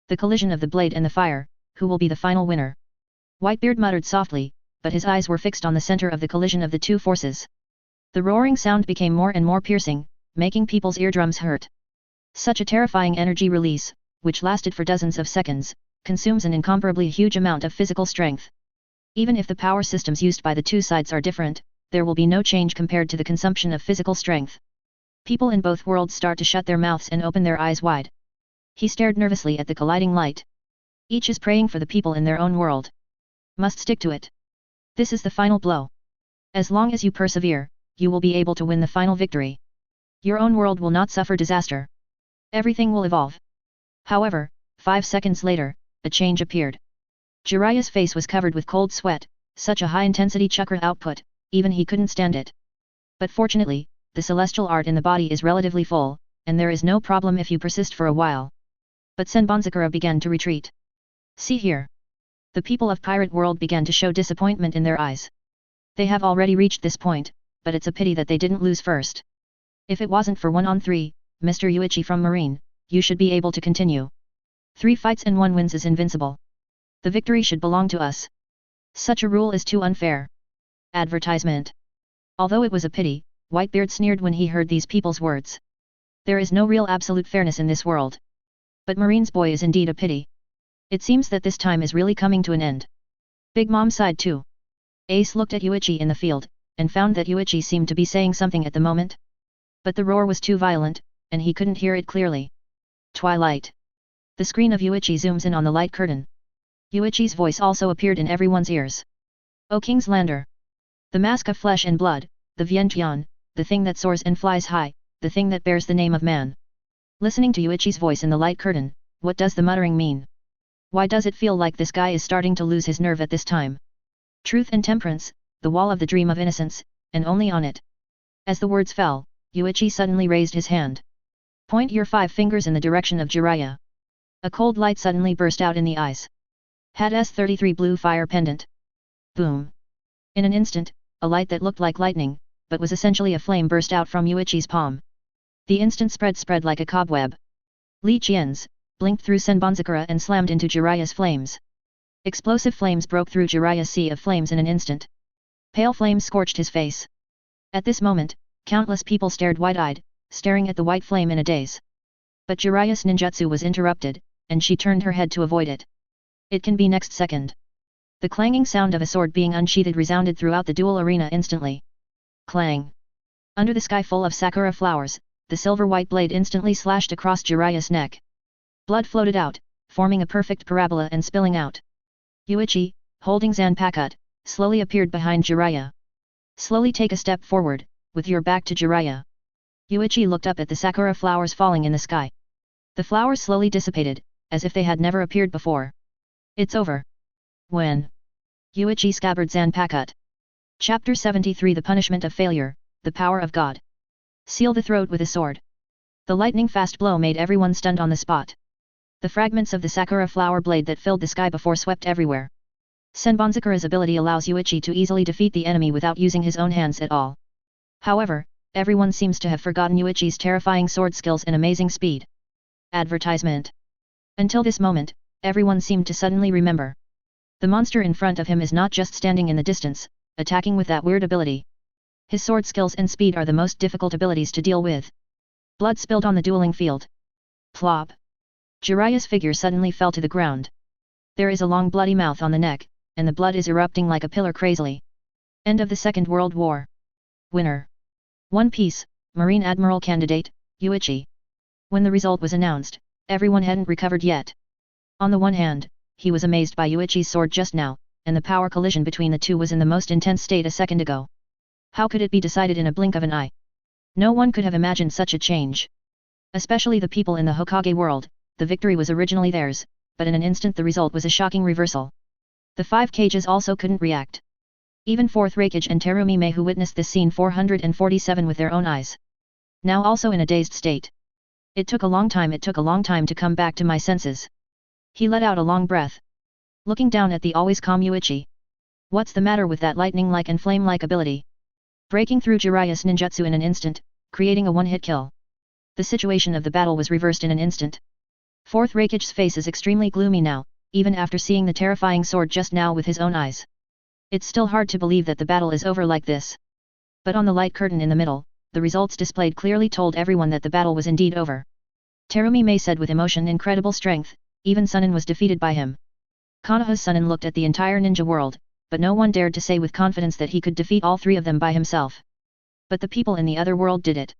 Speaker 1: The collision of the blade and the fire, who will be the final winner? Whitebeard muttered softly, but his eyes were fixed on the center of the collision of the two forces. The roaring sound became more and more piercing, making people's eardrums hurt. Such a terrifying energy release, which lasted for dozens of seconds, consumes an incomparably huge amount of physical strength. Even if the power systems used by the two sides are different, there will be no change compared to the consumption of physical strength. People in both worlds start to shut their mouths and open their eyes wide. He stared nervously at the colliding light. Each is praying for the people in their own world. Must stick to it. This is the final blow. As long as you persevere, you will be able to win the final victory. Your own world will not suffer disaster. Everything will evolve. However, 5 seconds later, a change appeared. Jiraiya's face was covered with cold sweat, such a high-intensity chakra output, even he couldn't stand it. But fortunately, the celestial art in the body is relatively full, and there is no problem if you persist for a while. But Senbonzakura began to retreat. See here. The people of Pirate World began to show disappointment in their eyes. They have already reached this point, but it's a pity that they didn't lose first. If it wasn't for 1-on-3, Mr. Yuichi from Marine, you should be able to continue. 3 fights and 1 wins is invincible. The victory should belong to us. Such a rule is too unfair. Advertisement. Although it was a pity, Whitebeard sneered when he heard these people's words. There is no real absolute fairness in this world. But Marine's boy is indeed a pity. It seems that this time is really coming to an end. Big Mom sighed too. Ace looked at Yuichi in the field, and found that Yuichi seemed to be saying something at the moment. But the roar was too violent, and he couldn't hear it clearly. Twilight. The screen of Yuichi zooms in on the light curtain. Yuichi's voice also appeared in everyone's ears. O King's Lander. The mask of flesh and blood, the Vientian, the thing that soars and flies high, the thing that bears the name of man. Listening to Yuichi's voice in the light curtain, what does the muttering mean? Why does it feel like this guy is starting to lose his nerve at this time? Truth and temperance, the wall of the dream of innocence, and only on it. As the words fell, Yuichi suddenly raised his hand. Point your 5 fingers in the direction of Jiraiya. A cold light suddenly burst out in the eyes. Had S33 blue fire pendant. Boom. In an instant, a light that looked like lightning, but was essentially a flame burst out from Yuichi's palm. The instant spread like a cobweb. Li Qian's, blinked through Senbonzakura and slammed into Jiraiya's flames. Explosive flames broke through Jiraiya's sea of flames in an instant. Pale flames scorched his face. At this moment, countless people stared wide-eyed, staring at the white flame in a daze. But Jiraiya's ninjutsu was interrupted, and she turned her head to avoid it. It can be next second. The clanging sound of a sword being unsheathed resounded throughout the duel arena instantly. Clang. Under the sky full of sakura flowers, the silver-white blade instantly slashed across Jiraiya's neck. Blood floated out, forming a perfect parabola and spilling out. Yuichi, holding Zanpakuto, slowly appeared behind Jiraiya. Slowly take a step forward, with your back to Jiraiya. Yuichi looked up at the sakura flowers falling in the sky. The flowers slowly dissipated, as if they had never appeared before. It's over. When? Yuichi scabbard Zanpakut. Chapter 73 The Punishment of Failure, The Power of God. Seal the throat with a sword. The lightning-fast blow made everyone stunned on the spot. The fragments of the sakura flower blade that filled the sky before swept everywhere. Senbonzakura's ability allows Yuichi to easily defeat the enemy without using his own hands at all. However, everyone seems to have forgotten Yuichi's terrifying sword skills and amazing speed. Advertisement. Until this moment, everyone seemed to suddenly remember. The monster in front of him is not just standing in the distance, attacking with that weird ability. His sword skills and speed are the most difficult abilities to deal with. Blood spilled on the dueling field. Plop. Jiraiya's figure suddenly fell to the ground. There is a long bloody mouth on the neck, and the blood is erupting like a pillar crazily. End of the Second World War. Winner. One Piece, Marine Admiral candidate, Yuichi. When the result was announced, everyone hadn't recovered yet. On the one hand, he was amazed by Yuichi's sword just now, and the power collision between the two was in the most intense state a second ago. How could it be decided in a blink of an eye? No one could have imagined such a change. Especially the people in the Hokage world, the victory was originally theirs, but in an instant the result was a shocking reversal. The 5 Kages also couldn't react. Even 4th Raikage and Terumi Mei who witnessed this scene 447 with their own eyes. Now also in a dazed state. It took a long time to come back to my senses. He let out a long breath. Looking down at the always calm Yuichi. What's the matter with that lightning-like and flame-like ability? Breaking through Jiraiya's ninjutsu in an instant, creating a one-hit kill. The situation of the battle was reversed in an instant. 4th Raikage's face is extremely gloomy now, even after seeing the terrifying sword just now with his own eyes. It's still hard to believe that the battle is over like this. But on the light curtain in the middle, the results displayed clearly told everyone that the battle was indeed over. Terumi Mei said with emotion incredible strength, even Sunin was defeated by him. Konoha's Sunin looked at the entire ninja world, but no one dared to say with confidence that he could defeat all 3 of them by himself. But the people in the other world did it.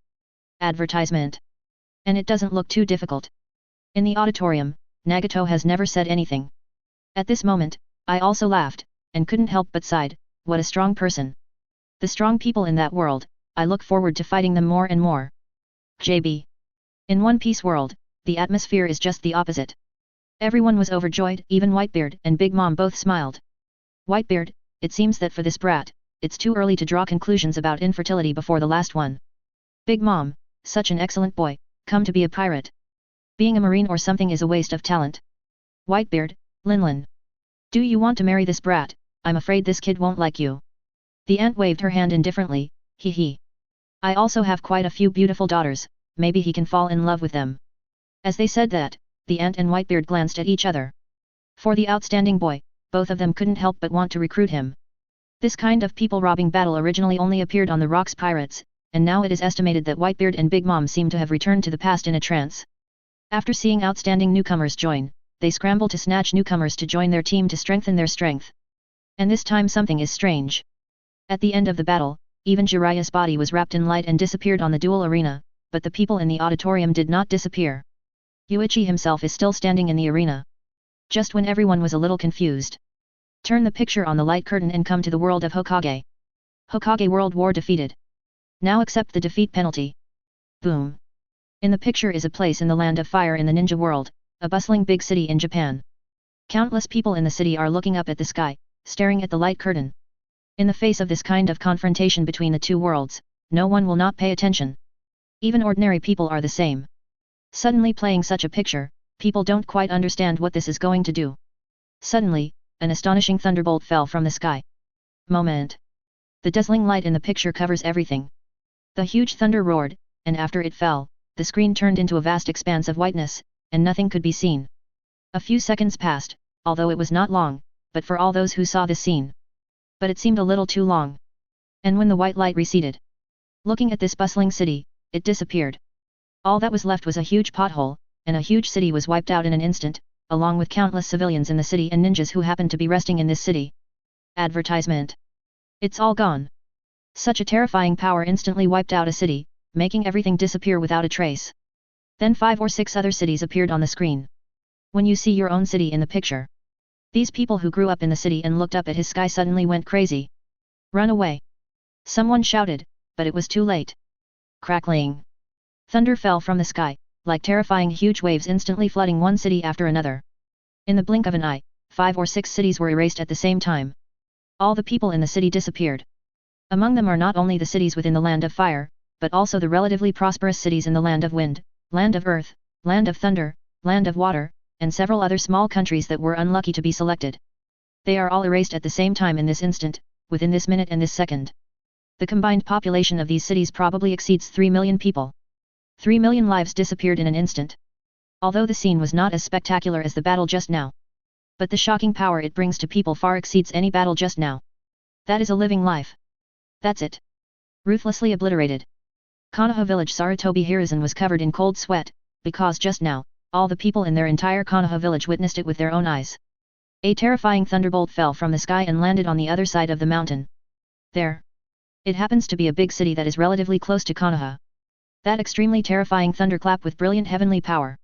Speaker 1: Advertisement. And it doesn't look too difficult. In the auditorium, Nagato has never said anything. At this moment, I also laughed, and couldn't help but sighed, what a strong person. The strong people in that world, I look forward to fighting them more and more. JB. In One Piece world, the atmosphere is just the opposite. Everyone was overjoyed, even Whitebeard and Big Mom both smiled. Whitebeard, it seems that for this brat, it's too early to draw conclusions about infertility before the last one. Big Mom, such an excellent boy, come to be a pirate. Being a marine or something is a waste of talent. Whitebeard, Linlin. Do you want to marry this brat? I'm afraid this kid won't like you. The ant waved her hand indifferently, hee hee. I also have quite a few beautiful daughters, maybe he can fall in love with them. As they said that, the ant and Whitebeard glanced at each other. For the outstanding boy, both of them couldn't help but want to recruit him. This kind of people-robbing battle originally only appeared on the Rocks Pirates, and now it is estimated that Whitebeard and Big Mom seem to have returned to the past in a trance. After seeing outstanding newcomers join, they scramble to snatch newcomers to join their team to strengthen their strength. And this time something is strange. At the end of the battle, even Jiraiya's body was wrapped in light and disappeared on the duel arena, but the people in the auditorium did not disappear. Yuichi himself is still standing in the arena. Just when everyone was a little confused. Turn the picture on the light curtain and come to the world of Hokage. Hokage World War defeated. Now accept the defeat penalty. Boom. In the picture is a place in the land of fire in the ninja world, a bustling big city in Japan. Countless people in the city are looking up at the sky, staring at the light curtain. In the face of this kind of confrontation between the two worlds, no one will not pay attention. Even ordinary people are the same. Suddenly playing such a picture, people don't quite understand what this is going to do. Suddenly, an astonishing thunderbolt fell from the sky. Moment. The dazzling light in the picture covers everything. The huge thunder roared, and after it fell, the screen turned into a vast expanse of whiteness, and nothing could be seen. A few seconds passed, although it was not long, but for all those who saw this scene. But it seemed a little too long. And when the white light receded, looking at this bustling city, it disappeared. All that was left was a huge pothole, and a huge city was wiped out in an instant, along with countless civilians in the city and ninjas who happened to be resting in this city. Advertisement. It's all gone. Such a terrifying power instantly wiped out a city, making everything disappear without a trace. Then 5 or 6 other cities appeared on the screen. When you see your own city in the picture, these people who grew up in the city and looked up at his sky suddenly went crazy. Run away! Someone shouted, but it was too late. Crackling. Thunder fell from the sky, like terrifying huge waves instantly flooding one city after another. In the blink of an eye, 5 or 6 cities were erased at the same time. All the people in the city disappeared. Among them are not only the cities within the land of fire, but also the relatively prosperous cities in the land of wind, land of earth, land of thunder, land of water, and several other small countries that were unlucky to be selected. They are all erased at the same time in this instant, within this minute and this second. The combined population of these cities probably exceeds 3 million people. 3 million lives disappeared in an instant. Although the scene was not as spectacular as the battle just now, but the shocking power it brings to people far exceeds any battle just now. That is a living life. That's it. Ruthlessly obliterated. Konoha village Sarutobi Hiruzen was covered in cold sweat, because just now, all the people in their entire Konoha village witnessed it with their own eyes. A terrifying thunderbolt fell from the sky and landed on the other side of the mountain. There. It happens to be a big city that is relatively close to Konoha. That extremely terrifying thunderclap with brilliant heavenly power.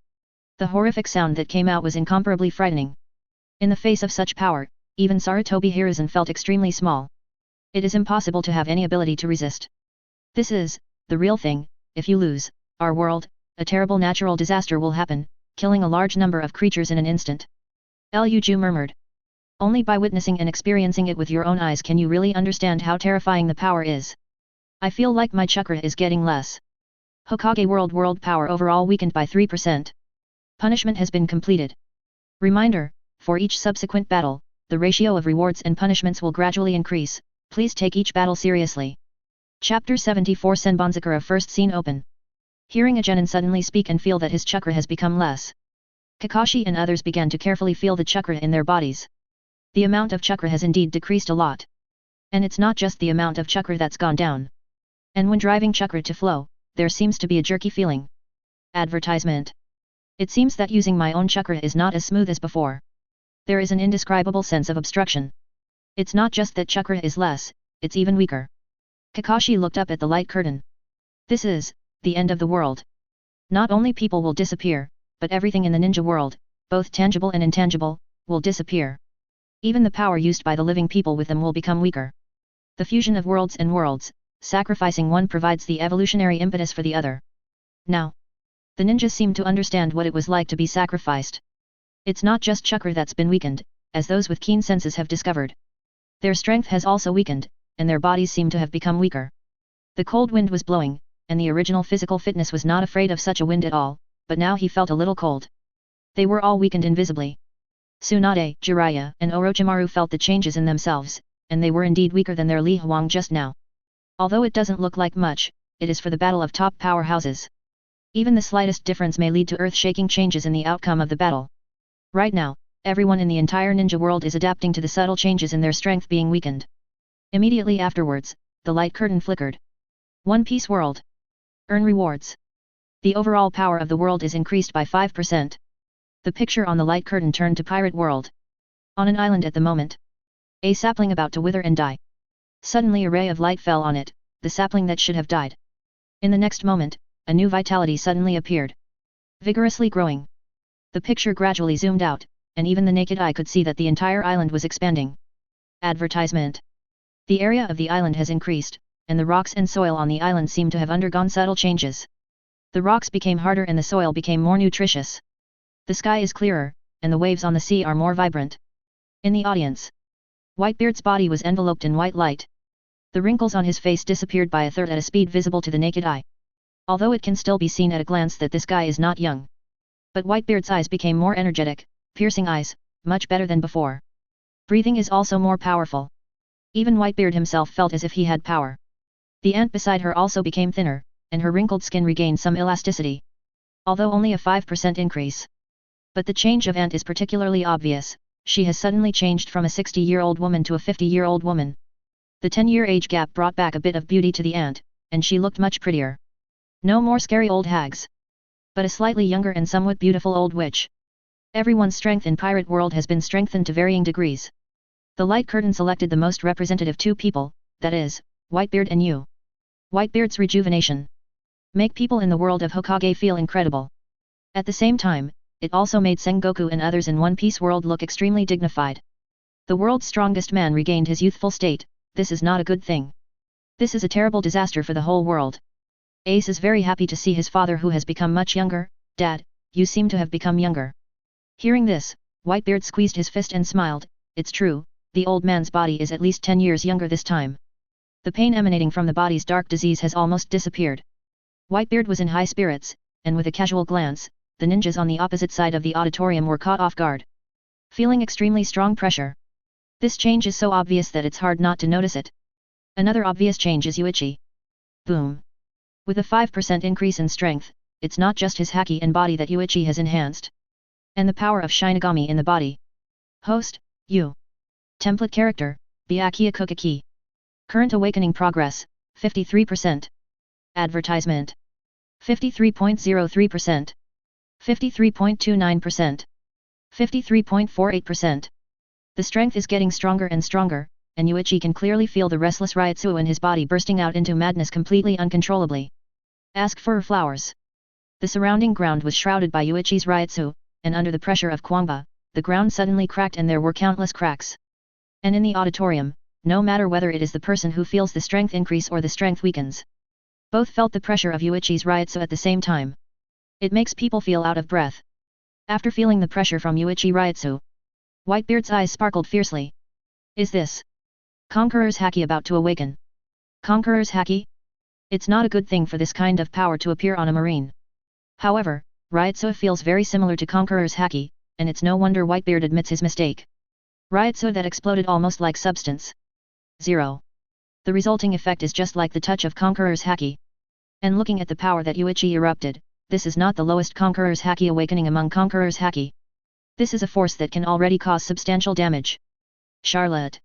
Speaker 1: The horrific sound that came out was incomparably frightening. In the face of such power, even Sarutobi Hiruzen felt extremely small. It is impossible to have any ability to resist. This is the real thing. If you lose our world, a terrible natural disaster will happen, killing a large number of creatures in an instant. Luju murmured. Only by witnessing and experiencing it with your own eyes can you really understand how terrifying the power is. I feel like my chakra is getting less. Hokage world power overall weakened by 3%. Punishment has been completed. Reminder, for each subsequent battle, the ratio of rewards and punishments will gradually increase, please take each battle seriously. Chapter 74 Senbonzakura First Scene Open. Hearing a genin suddenly speak and feel that his chakra has become less, Kakashi and others began to carefully feel the chakra in their bodies. The amount of chakra has indeed decreased a lot. And it's not just the amount of chakra that's gone down. And when driving chakra to flow, there seems to be a jerky feeling. Advertisement. It seems that using my own chakra is not as smooth as before. There is an indescribable sense of obstruction. It's not just that chakra is less, it's even weaker. Kakashi looked up at the light curtain. This is the end of the world. Not only people will disappear, but everything in the ninja world, both tangible and intangible, will disappear. Even the power used by the living people with them will become weaker. The fusion of worlds and worlds, sacrificing one provides the evolutionary impetus for the other. Now, the ninjas seem to understand what it was like to be sacrificed. It's not just chakra that's been weakened, as those with keen senses have discovered. Their strength has also weakened, and their bodies seem to have become weaker. The cold wind was blowing, and the original physical fitness was not afraid of such a wind at all, but now he felt a little cold. They were all weakened invisibly. Tsunade, Jiraiya, and Orochimaru felt the changes in themselves, and they were indeed weaker than their Li Huang just now. Although it doesn't look like much, it is for the battle of top powerhouses. Even the slightest difference may lead to earth-shaking changes in the outcome of the battle. Right now, everyone in the entire ninja world is adapting to the subtle changes in their strength being weakened. Immediately afterwards, the light curtain flickered. One Piece World. Earn rewards. The overall power of the world is increased by 5%. The picture on the light curtain turned to Pirate World. On an island at the moment. A sapling about to wither and die. Suddenly a ray of light fell on it, the sapling that should have died. In the next moment, a new vitality suddenly appeared. Vigorously growing. The picture gradually zoomed out, and even the naked eye could see that the entire island was expanding. Advertisement. The area of the island has increased, and the rocks and soil on the island seem to have undergone subtle changes. The rocks became harder and the soil became more nutritious. The sky is clearer, and the waves on the sea are more vibrant. In the audience, Whitebeard's body was enveloped in white light. The wrinkles on his face disappeared by a third at a speed visible to the naked eye. Although it can still be seen at a glance that this guy is not young. But Whitebeard's eyes became more energetic, piercing eyes, much better than before. Breathing is also more powerful. Even Whitebeard himself felt as if he had power. The ant beside her also became thinner, and her wrinkled skin regained some elasticity. Although only a 5% increase. But the change of ant is particularly obvious. She has suddenly changed from a 60-year-old woman to a 50-year-old woman. The 10-year age gap brought back a bit of beauty to the ant, and she looked much prettier. No more scary old hags. But a slightly younger and somewhat beautiful old witch. Everyone's strength in Pirate World has been strengthened to varying degrees. The light curtain selected the most representative two people, that is, Whitebeard and you. Whitebeard's rejuvenation. Make people in the world of Hokage feel incredible. At the same time, it also made Sengoku and others in One Piece World look extremely dignified. The world's strongest man regained his youthful state. This is not a good thing. This is a terrible disaster for the whole world. Ace is very happy to see his father who has become much younger. Dad, you seem to have become younger. Hearing this, Whitebeard squeezed his fist and smiled. It's true, the old man's body is at least 10 years younger this time. The pain emanating from the body's dark disease has almost disappeared. Whitebeard was in high spirits, and with a casual glance, the ninjas on the opposite side of the auditorium were caught off guard. Feeling extremely strong pressure. This change is so obvious that it's hard not to notice it. Another obvious change is Yuichi. Boom. With a 5% increase in strength, it's not just his haki and body that Yuichi has enhanced. And the power of Shinigami in the body. Host, you. Template character, Byakuya Kuchiki. Current awakening progress, 53%. Advertisement. 53.03%. 53.29%. 53.48%. The strength is getting stronger and stronger, and Yuichi can clearly feel the restless Ryutsu in his body bursting out into madness completely uncontrollably. Ask for flowers. The surrounding ground was shrouded by Yuichi's Ryutsu, and under the pressure of Kwangba, the ground suddenly cracked and there were countless cracks. And in the auditorium, no matter whether it is the person who feels the strength increase or the strength weakens, both felt the pressure of Yuichi's Ryutsu at the same time. It makes people feel out of breath. After feeling the pressure from Yuichi Ryutsu, Whitebeard's eyes sparkled fiercely. Is this Conqueror's Haki about to awaken? Conqueror's Haki? It's not a good thing for this kind of power to appear on a marine. However, Ryutsu feels very similar to Conqueror's Haki, and it's no wonder Whitebeard admits his mistake. Ryutsu that exploded almost like substance. 0. The resulting effect is just like the touch of Conqueror's Haki. And looking at the power that Yuichi erupted, this is not the lowest Conqueror's Haki awakening among Conqueror's Haki. This is a force that can already cause substantial damage. Charlotte.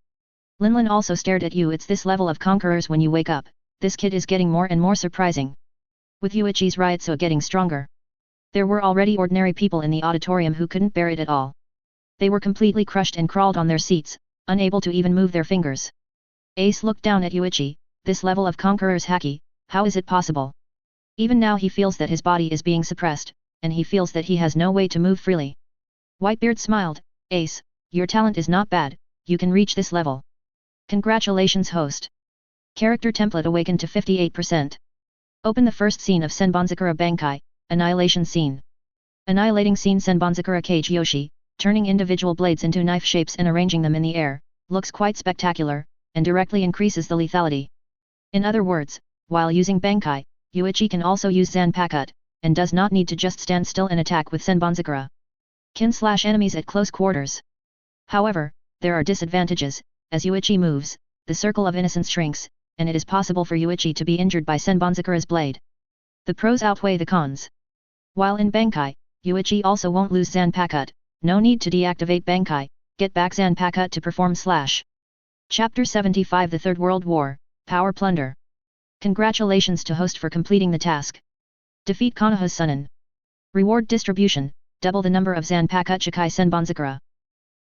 Speaker 1: Linlin also stared at you. It's this level of Conquerors when you wake up, this kid is getting more and more surprising. With Yuichi's Ryutsu getting stronger. There were already ordinary people in the auditorium who couldn't bear it at all. They were completely crushed and crawled on their seats, unable to even move their fingers. Ace looked down at Yuichi. This level of Conqueror's Haki, how is it possible? Even now he feels that his body is being suppressed, and he feels that he has no way to move freely. Whitebeard smiled. Ace, your talent is not bad, you can reach this level. Congratulations host. Character template awakened to 58%. Open the first scene of Senbonzakura Bankai, Annihilation Scene. Annihilating Scene. Senbonzakura Kage Yoshi, turning individual blades into knife shapes and arranging them in the air, looks quite spectacular, and directly increases the lethality. In other words, while using Bankai, Yuichi can also use Zanpakuto, and does not need to just stand still and attack with Senbonzakura. Kin/enemies at close quarters. However, there are disadvantages. As Yuichi moves, the circle of innocence shrinks, and it is possible for Yuichi to be injured by Senbonzakura's blade. The pros outweigh the cons. While in Bankai, Yuichi also won't lose Zanpakuto, no need to deactivate Bankai, get back Zanpakuto to perform /. Chapter 75 The Third World War, Power Plunder. Congratulations to host for completing the task. Defeat Konoha's Sunin. Reward distribution, double the number of Zanpakuto Shikai Senbonzakura.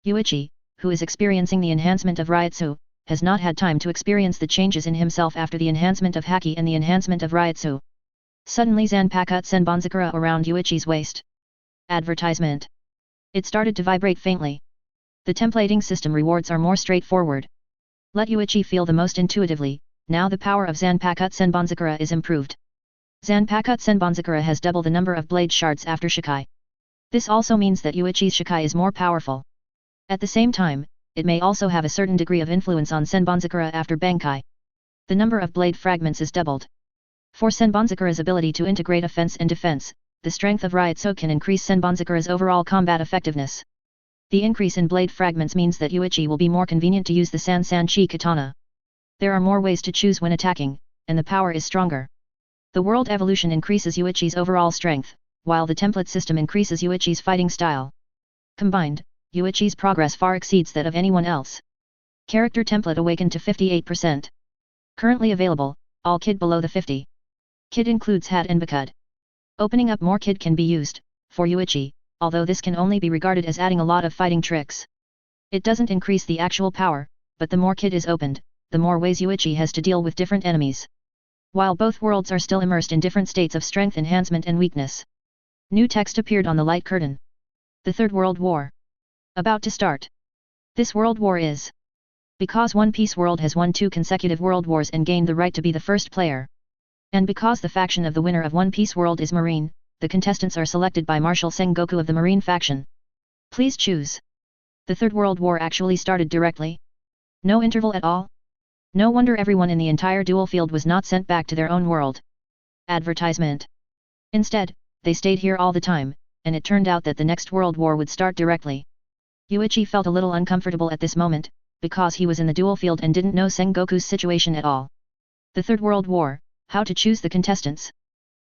Speaker 1: Yuichi, who is experiencing the enhancement of Ryutsu, has not had time to experience the changes in himself after the enhancement of Haki and the enhancement of Ryutsu. Suddenly Zanpakuto Senbonzakura around Yuichi's waist. Advertisement. It started to vibrate faintly. The templating system rewards are more straightforward. Let Yuichi feel the most intuitively. Now the power of Zanpakuto Senbonzakura is improved. Zanpakuto Senbonzakura has double the number of blade shards after Shikai. This also means that Yuichi's Shikai is more powerful. At the same time, it may also have a certain degree of influence on Senbonzakura after Bankai. The number of blade fragments is doubled. For Senbonzakura's ability to integrate offense and defense, the strength of Ryutsu can increase Senbonzakura's overall combat effectiveness. The increase in blade fragments means that Yuichi will be more convenient to use the Sansanchi katana. There are more ways to choose when attacking, and the power is stronger. The world evolution increases Yuichi's overall strength, while the template system increases Yuichi's fighting style. Combined, Yuichi's progress far exceeds that of anyone else. Character template awakened to 58%. Currently available, all kid below the 50. Kid includes Had and Bakud. Opening up more kid can be used, for Yuichi, although this can only be regarded as adding a lot of fighting tricks. It doesn't increase the actual power, but the more kid is opened, the more ways Yuichi has to deal with different enemies. While both worlds are still immersed in different states of strength enhancement and weakness. New text appeared on the light curtain. The Third World War. About to start. This world war is because One Piece World has won 2 consecutive world wars and gained the right to be the first player. And because the faction of the winner of One Piece World is Marine, the contestants are selected by Marshal Sengoku of the Marine faction. Please choose. The Third World War actually started directly. No interval at all? No wonder everyone in the entire duel field was not sent back to their own world. Advertisement. Instead, they stayed here all the time, and it turned out that the next World War would start directly. Yuichi felt a little uncomfortable at this moment, because he was in the duel field and didn't know Sengoku's situation at all. The Third World War, how to choose the contestants?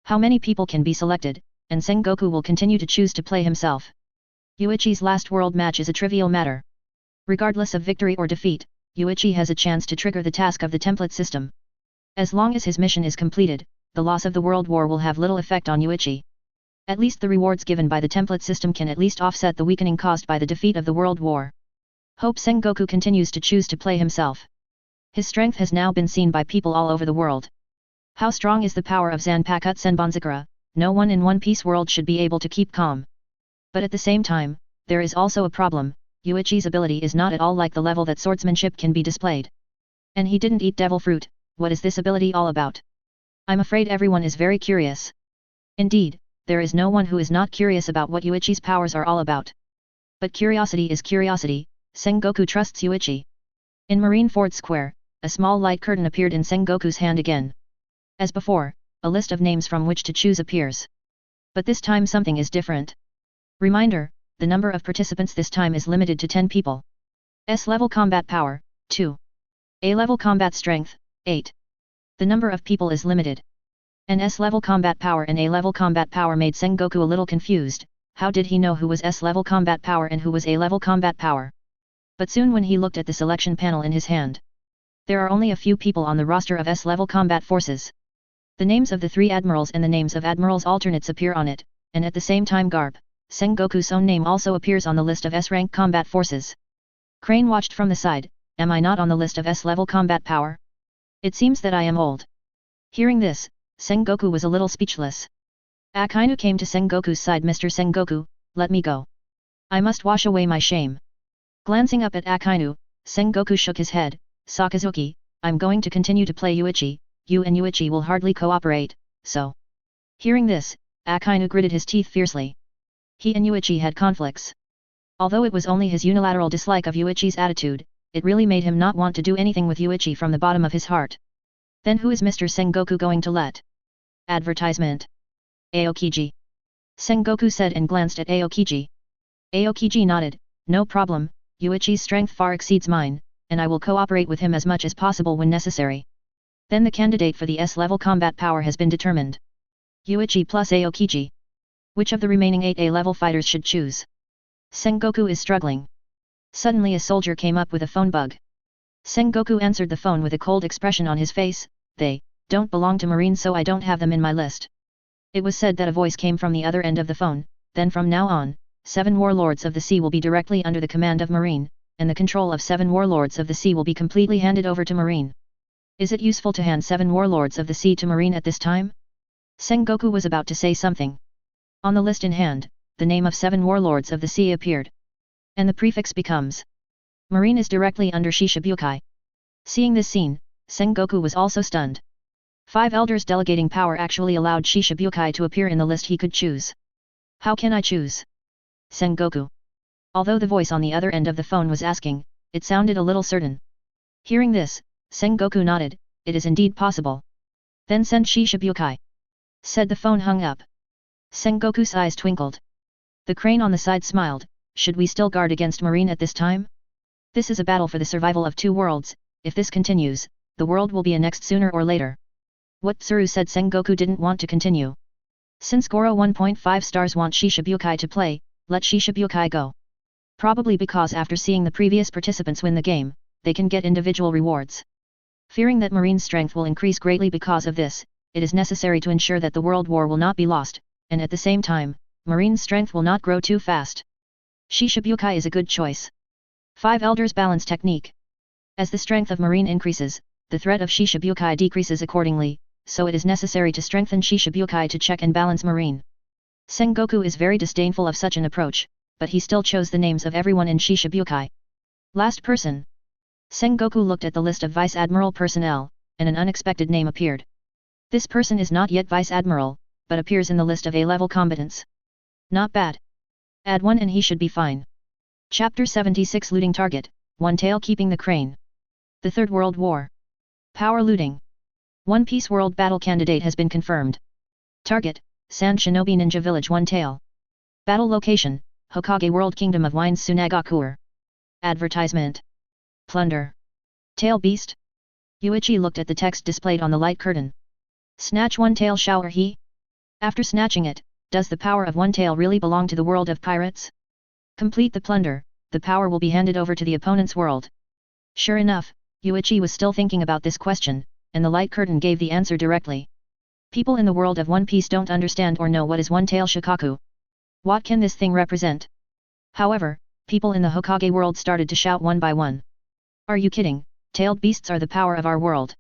Speaker 1: How many people can be selected, and Sengoku will continue to choose to play himself. Yuichi's last world match is a trivial matter. Regardless of victory or defeat, Yuichi has a chance to trigger the task of the template system. As long as his mission is completed, the loss of the World War will have little effect on Yuichi. At least the rewards given by the template system can at least offset the weakening caused by the defeat of the World War. Hope Sengoku continues to choose to play himself. His strength has now been seen by people all over the world. How strong is the power of Zanpakuto Senbonzakura? No one in One Piece World should be able to keep calm. But at the same time, there is also a problem. Yuichi's ability is not at all like the level that swordsmanship can be displayed. And he didn't eat devil fruit. What is this ability all about? I'm afraid everyone is very curious. Indeed, there is no one who is not curious about what Yuichi's powers are all about. But curiosity is curiosity. Sengoku trusts Yuichi. In Marineford Square, a small light curtain appeared in Sengoku's hand again. As before, a list of names from which to choose appears. But this time something is different. Reminder, the number of participants this time is limited to 10 people. S-level combat power, 2. A-level combat strength, 8. The number of people is limited. An S-level combat power and A-level combat power made Sengoku a little confused. How did he know who was S-level combat power and who was A-level combat power? But soon when he looked at the selection panel in his hand, there are only a few people on the roster of S-level combat forces. The names of the 3 admirals and the names of admirals' alternates appear on it, and at the same time Sengoku's own name also appears on the list of S-rank combat forces. Crane watched from the side. Am I not on the list of S-level combat power? It seems that I am old. Hearing this, Sengoku was a little speechless. Akainu came to Sengoku's side. Mr. Sengoku, let me go. I must wash away my shame. Glancing up at Akainu, Sengoku shook his head. Sakazuki, I'm going to continue to play Yuichi. You and Yuichi will hardly cooperate, so. Hearing this, Akainu gritted his teeth fiercely. He and Yuichi had conflicts. Although it was only his unilateral dislike of Yuichi's attitude, it really made him not want to do anything with Yuichi from the bottom of his heart. Then who is Mr. Sengoku going to let? Advertisement. Aokiji. Sengoku said and glanced at Aokiji. Aokiji nodded. No problem, Yuichi's strength far exceeds mine, and I will cooperate with him as much as possible when necessary. Then the candidate for the S-level combat power has been determined. Yuichi plus Aokiji. Which of the remaining 8 A-level fighters should choose? Sengoku is struggling. Suddenly a soldier came up with a phone bug. Sengoku answered the phone with a cold expression on his face. They don't belong to Marine, so I don't have them in my list. It was said that a voice came from the other end of the phone. Then from now on, 7 warlords of the sea will be directly under the command of Marine, and the control of 7 warlords of the sea will be completely handed over to Marine. Is it useful to hand 7 warlords of the sea to Marine at this time? Sengoku was about to say something. On the list in hand, the name of 7 warlords of the sea appeared. And the prefix becomes Marine is directly under Shichibukai. Seeing this scene, Sengoku was also stunned. 5 elders delegating power actually allowed Shichibukai to appear in the list he could choose. How can I choose? Sengoku. Although the voice on the other end of the phone was asking, it sounded a little certain. Hearing this, Sengoku nodded. It is indeed possible. Then send Shichibukai. Said the phone hung up. Sengoku's eyes twinkled. The crane on the side smiled. Should we still guard against Marine at this time? This is a battle for the survival of 2 worlds. If this continues, the world will be annexed sooner or later. What Tsuru said. Sengoku didn't want to continue. Since Goro 1.5 stars want Shichibukai to play, let Shichibukai go. Probably because after seeing the previous participants win the game, they can get individual rewards. Fearing that Marine's strength will increase greatly because of this, it is necessary to ensure that the World War will not be lost, and at the same time, Marine's strength will not grow too fast. Shichibukai is a good choice. 5 elders balance technique. As the strength of Marine increases, the threat of Shichibukai decreases accordingly, so it is necessary to strengthen Shichibukai to check and balance Marine. Sengoku is very disdainful of such an approach, but he still chose the names of everyone in Shichibukai. Last person. Sengoku looked at the list of Vice Admiral personnel, and an unexpected name appeared. This person is not yet Vice Admiral, but appears in the list of A-level combatants. Not bad. Add 1 and he should be fine. Chapter 76 Looting Target, One Tail Keeping the Crane. The Third World War. Power Looting. One Piece World Battle Candidate has been confirmed. Target, Sand Shinobi Ninja Village One Tail. Battle Location, Hokage World Kingdom of Wines Sunagakuer. Advertisement. Plunder. Tail Beast. Yuichi looked at the text displayed on the light curtain. Snatch one tail shower he? After snatching it, does the power of one tail really belong to the world of pirates? Complete the plunder, the power will be handed over to the opponent's world. Sure enough, Yuichi was still thinking about this question, and the light curtain gave the answer directly. People in the world of One Piece don't understand or know what is one tail shikaku. What can this thing represent? However, people in the Hokage world started to shout one by one. Are you kidding? Tailed beasts are the power of our world.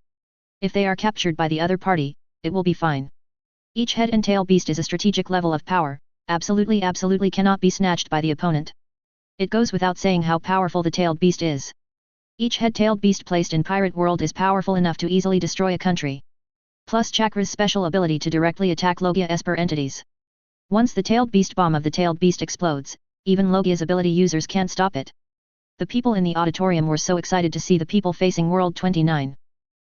Speaker 1: If they are captured by the other party, it will be fine. Each head and tail beast is a strategic level of power, absolutely cannot be snatched by the opponent. It goes without saying how powerful the tailed beast is. Each head-tailed beast placed in pirate world is powerful enough to easily destroy a country. Plus Chakra's special ability to directly attack Logia Esper entities. Once the tailed beast bomb of the tailed beast explodes, even Logia's ability users can't stop it. The people in the auditorium were so excited to see the people facing World 29.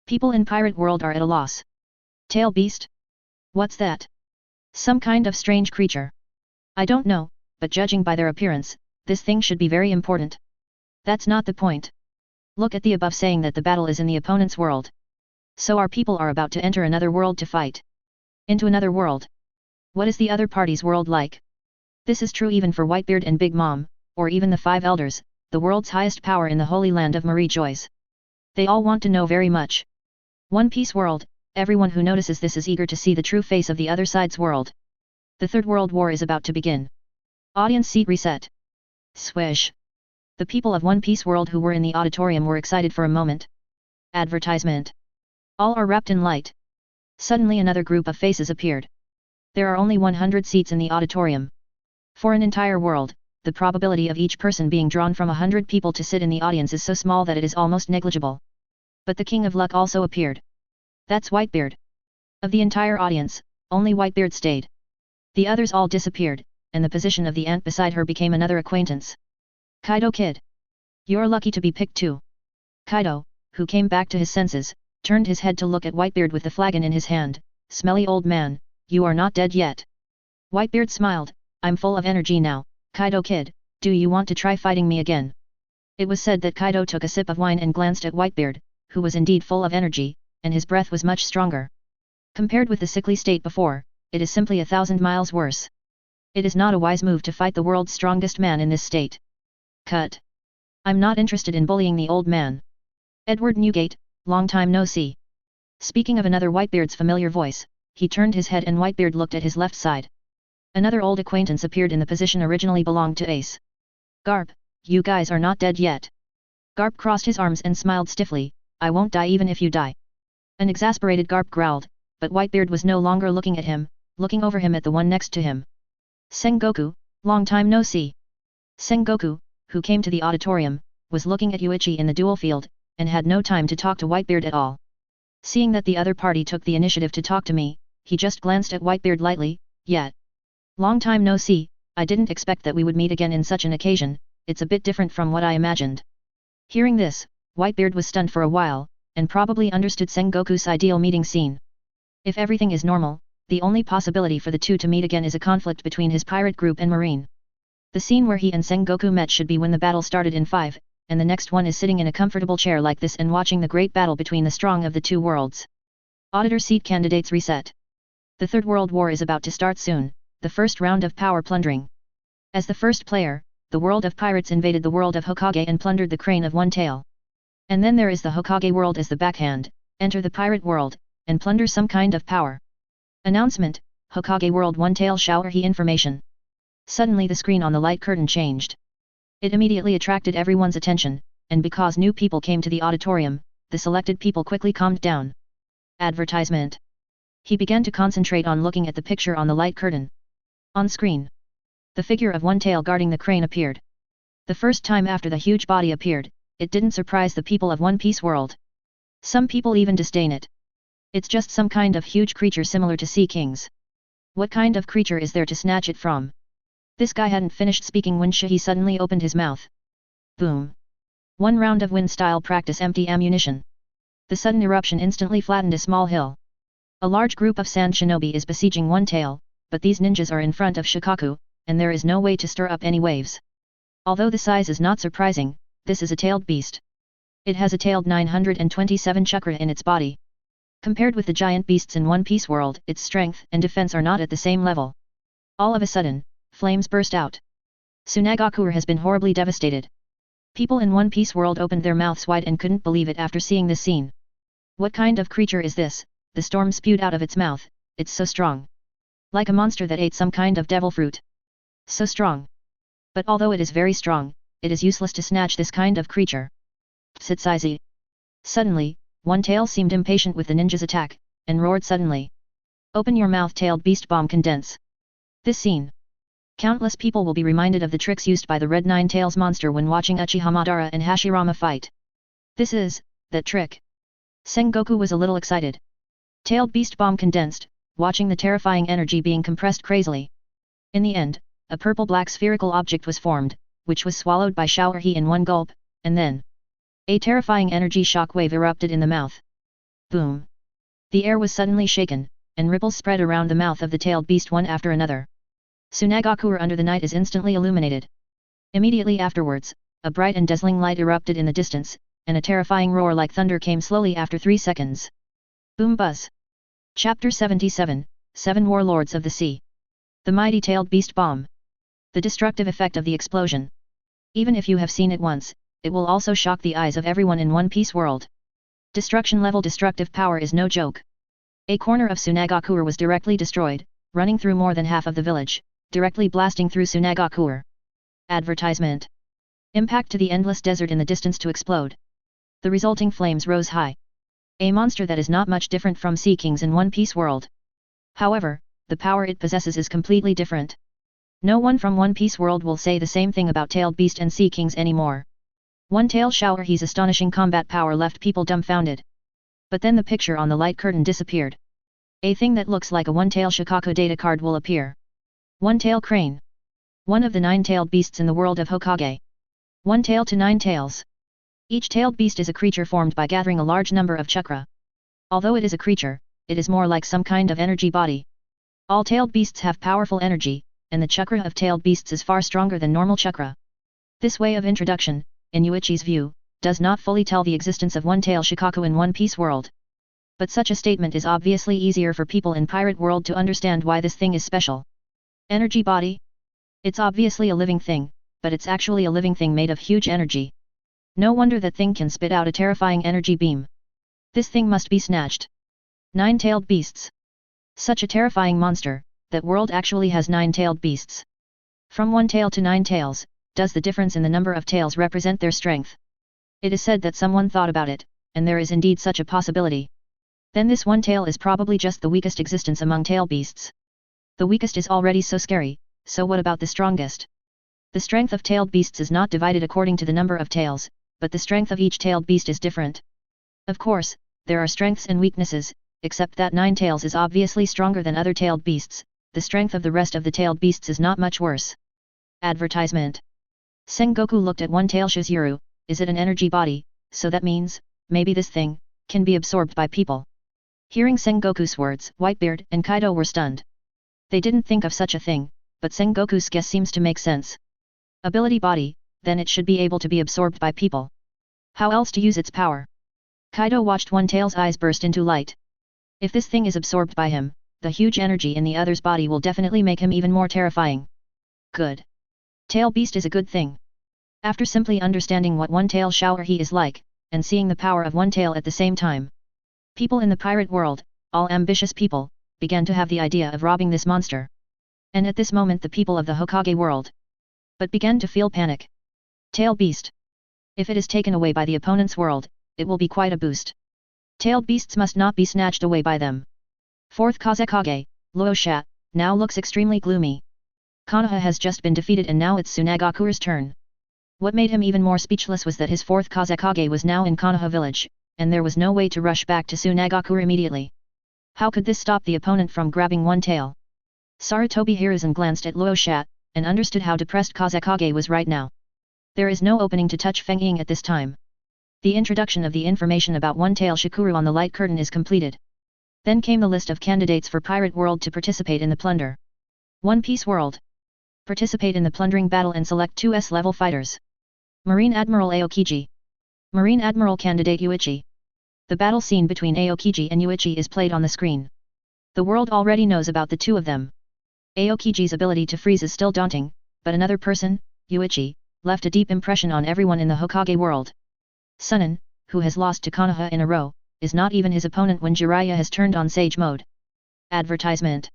Speaker 1: People in pirate world are at a loss. Tail beast? What's that? Some kind of strange creature. I don't know, but judging by their appearance, this thing should be very important. That's not the point. Look at the above saying that the battle is in the opponent's world. So our people are about to enter another world to fight. Into another world. What is the other party's world like? This is true even for Whitebeard and Big Mom, or even the Five Elders, the world's highest power in the Holy Land of Marie Joyce. They all want to know very much. One Piece world, everyone who notices this is eager to see the true face of the other side's world. The Third World War is about to begin. Audience seat reset. Swish. The people of One Piece world who were in the auditorium were excited for a moment. Advertisement. All are wrapped in light. Suddenly another group of faces appeared. There are only 100 seats in the auditorium. For an entire world, the probability of each person being drawn from 100 people to sit in the audience is so small that it is almost negligible. But the King of Luck also appeared. That's Whitebeard. Of the entire audience, only Whitebeard stayed. The others all disappeared, and the position of the ant beside her became another acquaintance. Kaido Kid. You're lucky to be picked too. Kaido, who came back to his senses, turned his head to look at Whitebeard with the flagon in his hand. Smelly old man, you are not dead yet. Whitebeard smiled, I'm full of energy now, Kaido Kid, do you want to try fighting me again? It was said that Kaido took a sip of wine and glanced at Whitebeard, who was indeed full of energy, and his breath was much stronger. Compared with the sickly state before, it is simply 1,000 miles worse. It is not a wise move to fight the world's strongest man in this state. Cut. I'm not interested in bullying the old man. Edward Newgate, long time no see. Speaking of another Whitebeard's familiar voice, he turned his head and Whitebeard looked at his left side. Another old acquaintance appeared in the position originally belonged to Ace. Garp, you guys are not dead yet. Garp crossed his arms and smiled stiffly, I won't die even if you die. An exasperated Garp growled, but Whitebeard was no longer looking at him, looking over him at the one next to him. Sengoku, long time no see. Sengoku, who came to the auditorium, was looking at Yuichi in the duel field, and had no time to talk to Whitebeard at all. Seeing that the other party took the initiative to talk to me, he just glanced at Whitebeard lightly, yet. Long time no see, I didn't expect that we would meet again in such an occasion, it's a bit different from what I imagined. Hearing this, Whitebeard was stunned for a while, and probably understood Sengoku's ideal meeting scene. If everything is normal, the only possibility for the two to meet again is a conflict between his pirate group and Marine. The scene where he and Sengoku met should be when the battle started in 5, and the next one is sitting in a comfortable chair like this and watching the great battle between the strong of the two worlds. Auditor seat candidates reset. The Third World War is about to start soon, the first round of power plundering. As the first player, the world of pirates invaded the world of Hokage and plundered the crane of One Tail. And then there is the Hokage world as the backhand, enter the pirate world, and plunder some kind of power. Announcement, Hokage world One Tail shower he information. Suddenly the screen on the light curtain changed. It immediately attracted everyone's attention, and because new people came to the auditorium, the selected people quickly calmed down. Advertisement. He began to concentrate on looking at the picture on the light curtain. On screen, the figure of One Tail guarding the crane appeared. The first time after the huge body appeared, it didn't surprise the people of One Piece world. Some people even disdain it. It's just some kind of huge creature similar to sea kings. What kind of creature is there to snatch it from? This guy hadn't finished speaking when Shihi suddenly opened his mouth. Boom. One round of wind-style practice empty ammunition. The sudden eruption instantly flattened a small hill. A large group of sand shinobi is besieging one tail, but these ninjas are in front of Shikaku, and there is no way to stir up any waves. Although the size is not surprising, this is a tailed beast. It has a tailed 927 chakra in its body. Compared with the giant beasts in One Piece world, its strength and defense are not at the same level. All of a sudden, flames burst out. Tsunagakuer has been horribly devastated. People in One Piece world opened their mouths wide and couldn't believe it after seeing this scene. What kind of creature is this? The storm spewed out of its mouth. It's so strong. Like a monster that ate some kind of devil fruit. So strong. But although it is very strong, it is useless to snatch this kind of creature. Sitsaizi. Suddenly, One Tail seemed impatient with the ninja's attack, and roared suddenly. Open your mouth, tailed beast, bomb condense. This scene. Countless people will be reminded of the tricks used by the Red Nine Tails monster when watching Uchiha Madara and Hashirama fight. This is, that trick. Sengoku was a little excited. Tailed beast bomb condensed, watching the terrifying energy being compressed crazily. In the end, a purple-black spherical object was formed, which was swallowed by Shao'erhi in one gulp, and then a terrifying energy shock wave erupted in the mouth. Boom! The air was suddenly shaken, and ripples spread around the mouth of the tailed beast one after another. Tsunagakuer under the night is instantly illuminated. Immediately afterwards, a bright and dazzling light erupted in the distance, and a terrifying roar like thunder came slowly after 3 seconds. Boom buzz! Chapter 77, 7 Warlords of the Sea. The Mighty Tailed Beast Bomb. The destructive effect of the explosion. Even if you have seen it once, it will also shock the eyes of everyone in One Piece world. Destruction level destructive power is no joke. A corner of Tsunagakuer was directly destroyed, running through more than half of the village, directly blasting through Tsunagakuer. Advertisement. Impact to the endless desert in the distance to explode. The resulting flames rose high. A monster that is not much different from Sea Kings in One Piece world. However, the power it possesses is completely different. No one from One Piece world will say the same thing about Tailed Beast and Sea Kings anymore. One Tail Shao'erhi's astonishing combat power left people dumbfounded. But then the picture on the light curtain disappeared. A thing that looks like a one-tail Shikaku data card will appear. One-tail crane. One of the 9-tailed beasts in the world of Hokage. One tail to 9 tails. Each tailed beast is a creature formed by gathering a large number of chakra. Although it is a creature, it is more like some kind of energy body. All tailed beasts have powerful energy, and the chakra of tailed beasts is far stronger than normal chakra. This way of introduction, in Yuichi's view, does not fully tell the existence of one-tail Shikaku in One Piece world. But such a statement is obviously easier for people in Pirate world to understand why this thing is special. Energy body? It's obviously a living thing, but it's actually a living thing made of huge energy. No wonder that thing can spit out a terrifying energy beam. This thing must be snatched. 9-tailed beasts. Such a terrifying monster, that world actually has 9-tailed beasts. From 1 tail to 9 tails, does the difference in the number of tails represent their strength? It is said that someone thought about it, and there is indeed such a possibility. Then this one tail is probably just the weakest existence among tail beasts. The weakest is already so scary, so what about the strongest? The strength of tailed beasts is not divided according to the number of tails, but the strength of each tailed beast is different. Of course, there are strengths and weaknesses, except that 9 tails is obviously stronger than other tailed beasts, the strength of the rest of the tailed beasts is not much worse. Advertisement. Sengoku looked at one tail Shizuru. Is it an energy body? So that means, maybe this thing can be absorbed by people. Hearing Sengoku's words, Whitebeard and Kaido were stunned. They didn't think of such a thing, but Sengoku's guess seems to make sense. Ability body, then it should be able to be absorbed by people. How else to use its power? Kaido watched One Tail's eyes burst into light. If this thing is absorbed by him, the huge energy in the other's body will definitely make him even more terrifying. Good. Tail beast is a good thing. After simply understanding what One Tail Shao'erhi is like, and seeing the power of One Tail at the same time, people in the pirate world, all ambitious people, began to have the idea of robbing this monster. And at this moment the people of the Hokage world but began to feel panic. Tail beast. If it is taken away by the opponent's world, it will be quite a boost. Tailed beasts must not be snatched away by them. 4th Kazekage, Luosha, now looks extremely gloomy. Konoha has just been defeated and now it's Tsunagakure's turn. What made him even more speechless was that his 4th Kazekage was now in Konoha village, and there was no way to rush back to Tsunagakure immediately. How could this stop the opponent from grabbing one tail? Sarutobi Hiruzen glanced at Luo Shat, and understood how depressed Kazekage was right now. There is no opening to touch Feng Ying at this time. The introduction of the information about one-tail Shikuru on the light curtain is completed. Then came the list of candidates for Pirate World to participate in the plunder. One Piece World. Participate in the plundering battle and select 2 S-level fighters. Marine Admiral Aokiji. Marine Admiral candidate Yuichi. The battle scene between Aokiji and Yuichi is played on the screen. The world already knows about the two of them. Aokiji's ability to freeze is still daunting, but another person, Yuichi, left a deep impression on everyone in the Hokage world. Sunan, who has lost to Konoha in a row, is not even his opponent when Jiraiya has turned on Sage mode. Advertisement.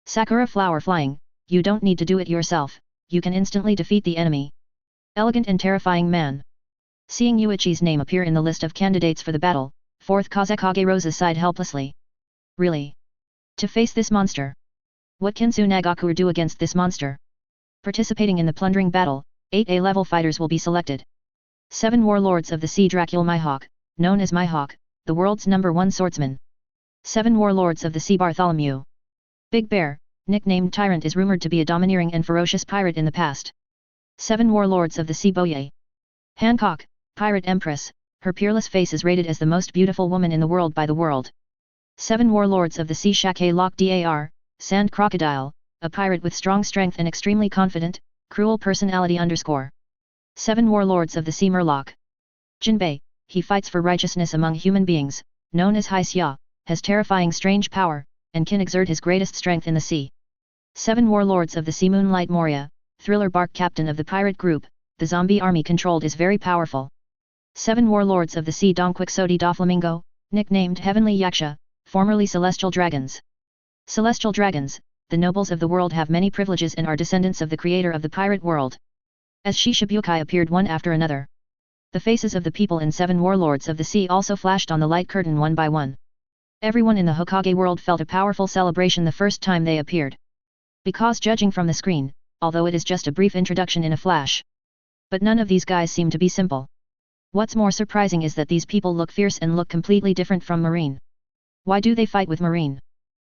Speaker 1: Sakura flower flying, you don't need to do it yourself, you can instantly defeat the enemy. Elegant and terrifying man. Seeing Yuichi's name appear in the list of candidates for the battle, 4th Kazekage Rosa sighed helplessly. Really? To face this monster? What can Tsunagaku do against this monster? Participating in the plundering battle, 8 A-level fighters will be selected. 7 warlords of the sea Dracula Mihawk, known as Mihawk, the world's #1 swordsman. 7 warlords of the sea Bartholomew. Big Bear, nicknamed Tyrant, is rumored to be a domineering and ferocious pirate in the past. 7 warlords of the sea Boye. Hancock, Pirate Empress, her peerless face is rated as the most beautiful woman in the world by the world. 7 warlords of the sea Shake Lock Dar, Sand Crocodile, a pirate with strong strength and extremely confident, cruel personality _ 7 warlords of the sea Murloc. Jinbei, he fights for righteousness among human beings, known as Hai Xia, has terrifying strange power, and can exert his greatest strength in the sea. 7 warlords of the sea Moonlight Moria, thriller bark captain of the pirate group, the zombie army controlled is very powerful. 7 warlords of the sea Don Quixote Doflamingo, nicknamed Heavenly Yaksha, formerly Celestial Dragons. Celestial Dragons, the nobles of the world, have many privileges and are descendants of the creator of the pirate world. As Shichibukai appeared one after another, the faces of the people in 7 warlords of the sea also flashed on the light curtain one by one. Everyone in the Hokage world felt a powerful celebration the first time they appeared. Because judging from the screen, although it is just a brief introduction in a flash. But none of these guys seem to be simple. What's more surprising is that these people look fierce and look completely different from Marine. Why do they fight with Marine?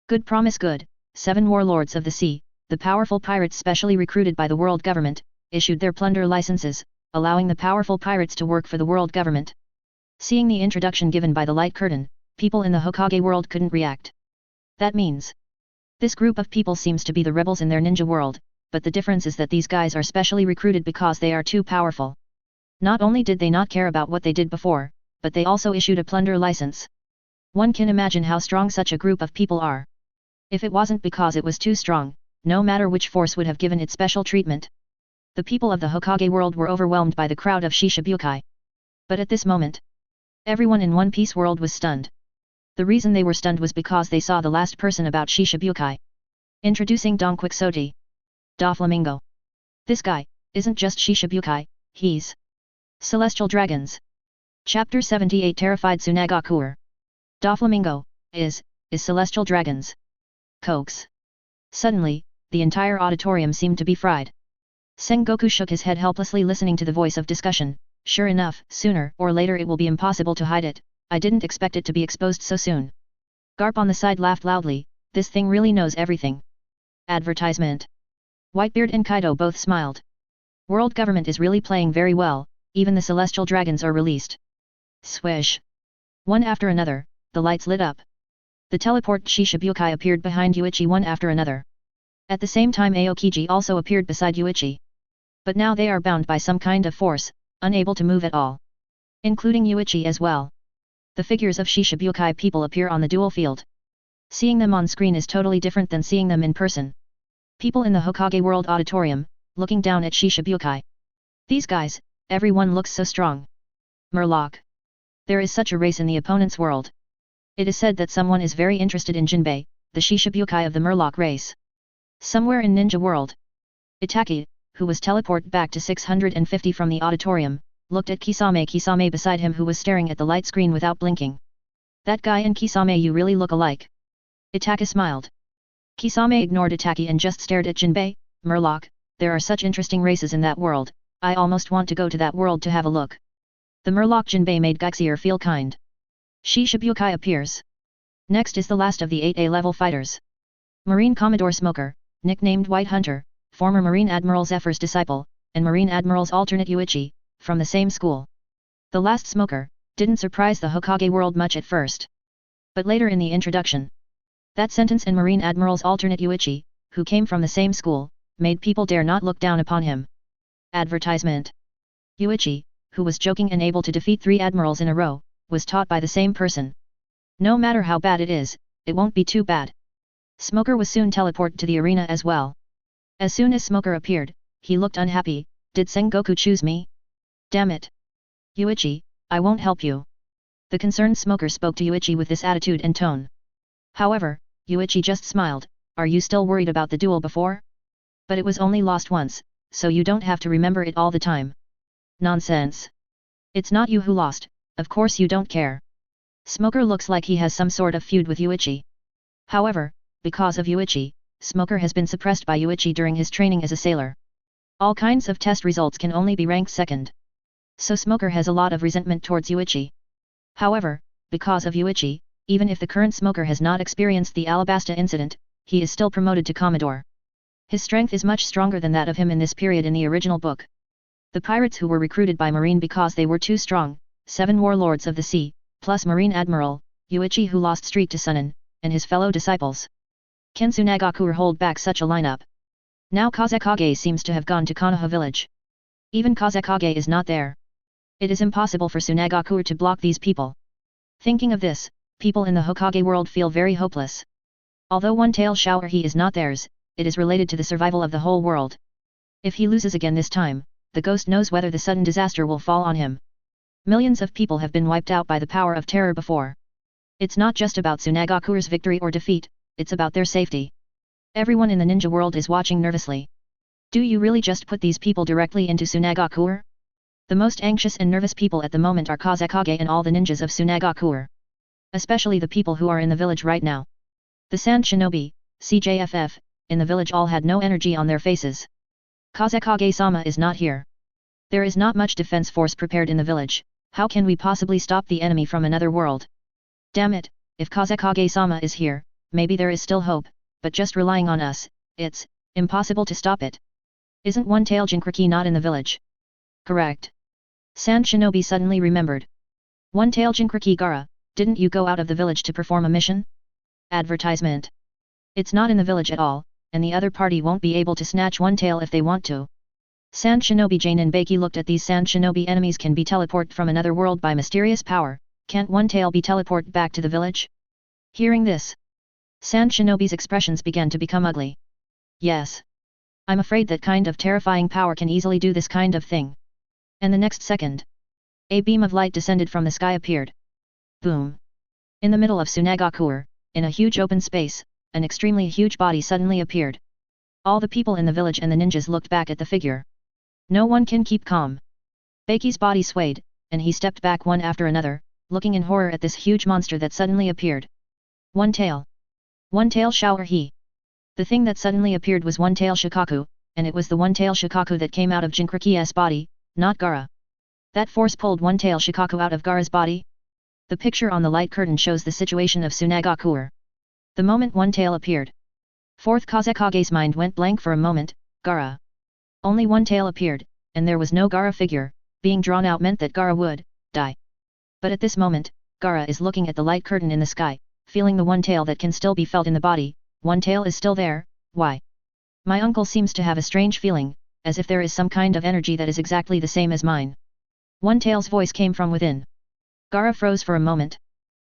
Speaker 1: Good promise good. 7 warlords of the sea, the powerful pirates specially recruited by the world government, issued their plunder licenses, allowing the powerful pirates to work for the world government. Seeing the introduction given by the light curtain, people in the Hokage world couldn't react. That means this group of people seems to be the rebels in their ninja world, but the difference is that these guys are specially recruited because they are too powerful. Not only did they not care about what they did before, but they also issued a plunder license. One can imagine how strong such a group of people are. If it wasn't because it was too strong, no matter which force would have given it special treatment. The people of the Hokage world were overwhelmed by the crowd of Shichibukai. But at this moment, everyone in One Piece world was stunned. The reason they were stunned was because they saw the last person about Shichibukai. Introducing Don Quixote. Doflamingo. This guy isn't just Shichibukai, he's Celestial Dragons. Chapter 78 Terrified Tsunagaku. Doflamingo is Celestial Dragons. Koks. Suddenly, the entire auditorium seemed to be fried. Sengoku shook his head helplessly, listening to the voice of discussion. Sure enough, sooner or later it will be impossible to hide it. I didn't expect it to be exposed so soon. Garp on the side laughed loudly. This thing really knows everything. Advertisement. Whitebeard and Kaido both smiled. World government is really playing very well, even the Celestial Dragons are released. Swish. One after another, the lights lit up. The teleport Shichibukai appeared behind Yuichi one after another. At the same time Aokiji also appeared beside Yuichi. But now they are bound by some kind of force, unable to move at all. Including Yuichi as well. The figures of Shichibukai people appear on the dual field. Seeing them on screen is totally different than seeing them in person. People in the Hokage World Auditorium, looking down at Shichibukai. These guys, everyone looks so strong. Murloc. There is such a race in the opponent's world. It is said that someone is very interested in Jinbei, the Shichibukai of the Murloc race. Somewhere in Ninja World. Itaki, who was teleported back to 650 from the auditorium, looked at Kisame beside him, who was staring at the light screen without blinking. That guy and Kisame, you really look alike. Itaki smiled. Kisame ignored Itaki and just stared at Jinbei. Murloc, there are such interesting races in that world, I almost want to go to that world to have a look. The Murloc Jinbei made Gaixier feel kind. Shichibukai appears. Next is the last of the 8A level fighters. Marine Commodore Smoker, nicknamed White Hunter, former Marine Admiral Zephyr's disciple, and Marine Admiral's alternate Yuichi, from the same school. The last Smoker didn't surprise the Hokage world much at first. But later in the introduction, that sentence and Marine Admiral's alternate Yuichi, who came from the same school, made people dare not look down upon him. Advertisement. Yuichi, who was joking and able to defeat 3 admirals in a row, was taught by the same person. No matter how bad it is, it won't be too bad. Smoker was soon teleported to the arena as well. As soon as Smoker appeared, he looked unhappy. Did Sengoku choose me? Damn it. Yuichi, I won't help you. The concerned Smoker spoke to Yuichi with this attitude and tone. However, Yuichi just smiled. Are you still worried about the duel before? But it was only lost once, so you don't have to remember it all the time. Nonsense. It's not you who lost, of course you don't care. Smoker looks like he has some sort of feud with Yuichi. However, because of Yuichi, Smoker has been suppressed by Yuichi during his training as a sailor. All kinds of test results can only be ranked second. So Smoker has a lot of resentment towards Yuichi. However, because of Yuichi, even if the current Smoker has not experienced the Alabasta incident, he is still promoted to Commodore. His strength is much stronger than that of him in this period in the original book. The pirates who were recruited by Marine because they were too strong, 7 warlords of the sea, plus Marine Admiral, Yuichi who lost street to Sunin, and his fellow disciples. Can Tsunagaku hold back such a lineup? Now Kazekage seems to have gone to Konoha village. Even Kazekage is not there. It is impossible for Tsunagaku to block these people. Thinking of this, people in the Hokage world feel very hopeless. Although one-tail shower he is not theirs, it is related to the survival of the whole world. If he loses again this time, the ghost knows whether the sudden disaster will fall on him. Millions of people have been wiped out by the power of terror before. It's not just about Tsunagaku's victory or defeat, it's about their safety. Everyone in the ninja world is watching nervously. Do you really just put these people directly into Tsunagaku? The most anxious and nervous people at the moment are Kazekage and all the ninjas of Tsunagaku. Especially the people who are in the village right now. The Sand Shinobi, CJFF, in the village all had no energy on their faces. Kazekage-sama is not here. There is not much defense force prepared in the village, how can we possibly stop the enemy from another world? Damn it, if Kazekage-sama is here, maybe there is still hope, but just relying on us, it's impossible to stop it. Isn't one-tail Jinchuriki not in the village? Correct. Sand Shinobi suddenly remembered. One-tail Jinchuriki Gaara, didn't you go out of the village to perform a mission? Advertisement. It's not in the village at all, and the other party won't be able to snatch one-tail if they want to. Sand Shinobi Jane and Baki looked at these Sand Shinobi enemies can be teleported from another world by mysterious power, can't one-tail be teleported back to the village? Hearing this, Sand Shinobi's expressions began to become ugly. Yes. I'm afraid that kind of terrifying power can easily do this kind of thing. And the next second, a beam of light descended from the sky appeared. Boom. In the middle of Tsunagaku, in a huge open space, an extremely huge body suddenly appeared. All the people in the village and the ninjas looked back at the figure. No one can keep calm. Baki's body swayed, and he stepped back one after another, looking in horror at this huge monster that suddenly appeared. One tail. One tail shower he. The thing that suddenly appeared was one tail Shikaku, and it was the one tail Shikaku that came out of Jinchuriki's body, not Gaara. That force pulled one tail Shikaku out of Gaara's body? The picture on the light curtain shows the situation of Tsunagaku. The moment one tail appeared, fourth Kazekage's mind went blank for a moment. Gaara. Only one tail appeared, and there was no Gaara figure. Being drawn out meant that Gaara would die. But at this moment, Gaara is looking at the light curtain in the sky, feeling the one tail that can still be felt in the body. One tail is still there. Why? My uncle seems to have a strange feeling, as if there is some kind of energy that is exactly the same as mine. One tail's voice came from within. Gaara froze for a moment.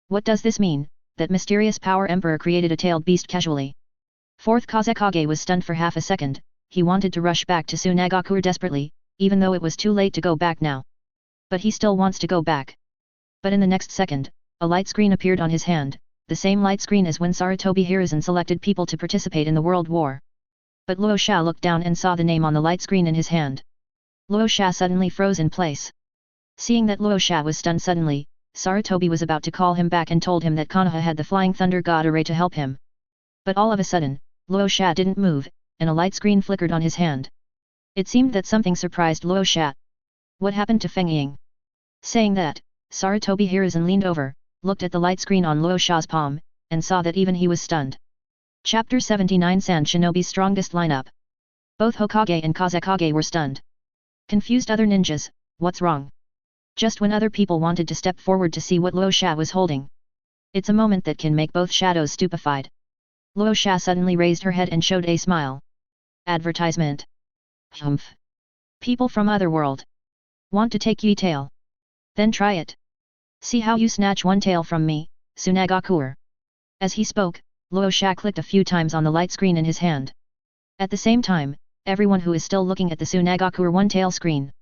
Speaker 1: What does this mean? That mysterious power emperor created a tailed beast casually. Fourth Kazekage was stunned for half a second. He wanted to rush back to Tsunagaku desperately, even though it was too late to go back now. But he still wants to go back. But in the next second, a light screen appeared on his hand, the same light screen as when Sarutobi Hiruzen selected people to participate in the World War. But Luo Xia looked down and saw the name on the light screen in his hand. Luo Xia suddenly froze in place. Seeing that Luo Xia was stunned suddenly, Sarutobi was about to call him back and told him that Konoha had the Flying Thunder God Array to help him. But all of a sudden, Luo Xia didn't move, and a light screen flickered on his hand. It seemed that something surprised Luo Xia. What happened to Feng Ying? Saying that, Sarutobi Hiruzen leaned over, looked at the light screen on Luo Xia's palm, and saw that even he was stunned. Chapter 79 Sand Shinobi's strongest lineup. Both Hokage and Kazekage were stunned. Confused other ninjas, what's wrong? Just when other people wanted to step forward to see what Luo Sha was holding. It's a moment that can make both shadows stupefied. Luo Sha suddenly raised her head and showed a smile. Advertisement. Humph. People from other world. Want to take ye tail? Then try it. See how you snatch one tail from me, Tsunagakuer. As he spoke, Luo Sha clicked a few times on the light screen in his hand. At the same time, everyone who is still looking at the Tsunagakuer one-tail screen.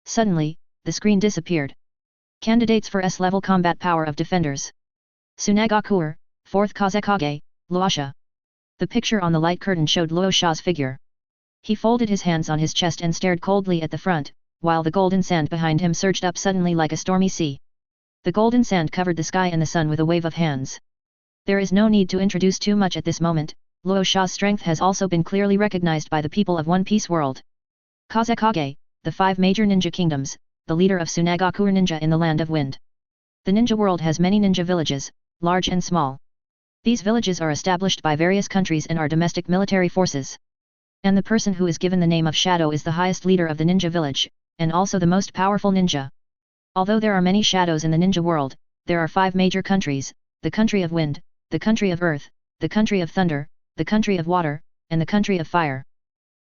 Speaker 1: Suddenly, the screen disappeared. Candidates for S-level combat power of defenders. Tsunagakuer, 4th Kazekage, Luosha. The picture on the light curtain showed Luo Sha's figure. He folded his hands on his chest and stared coldly at the front, while the golden sand behind him surged up suddenly like a stormy sea. The golden sand covered the sky and the sun with a wave of hands. There is no need to introduce too much at this moment. Luo Sha's strength has also been clearly recognized by the people of One Piece world. Kazekage, the 5 major ninja kingdoms, the leader of Tsunagakuer ninja in the land of wind. The ninja world has many ninja villages, large and small. These villages are established by various countries and are domestic military forces. And the person who is given the name of Shadow is the highest leader of the ninja village, and also the most powerful ninja. Although there are many shadows in the ninja world, there are 5 major countries, the country of wind, the country of earth, the country of thunder, the country of water, and the country of fire.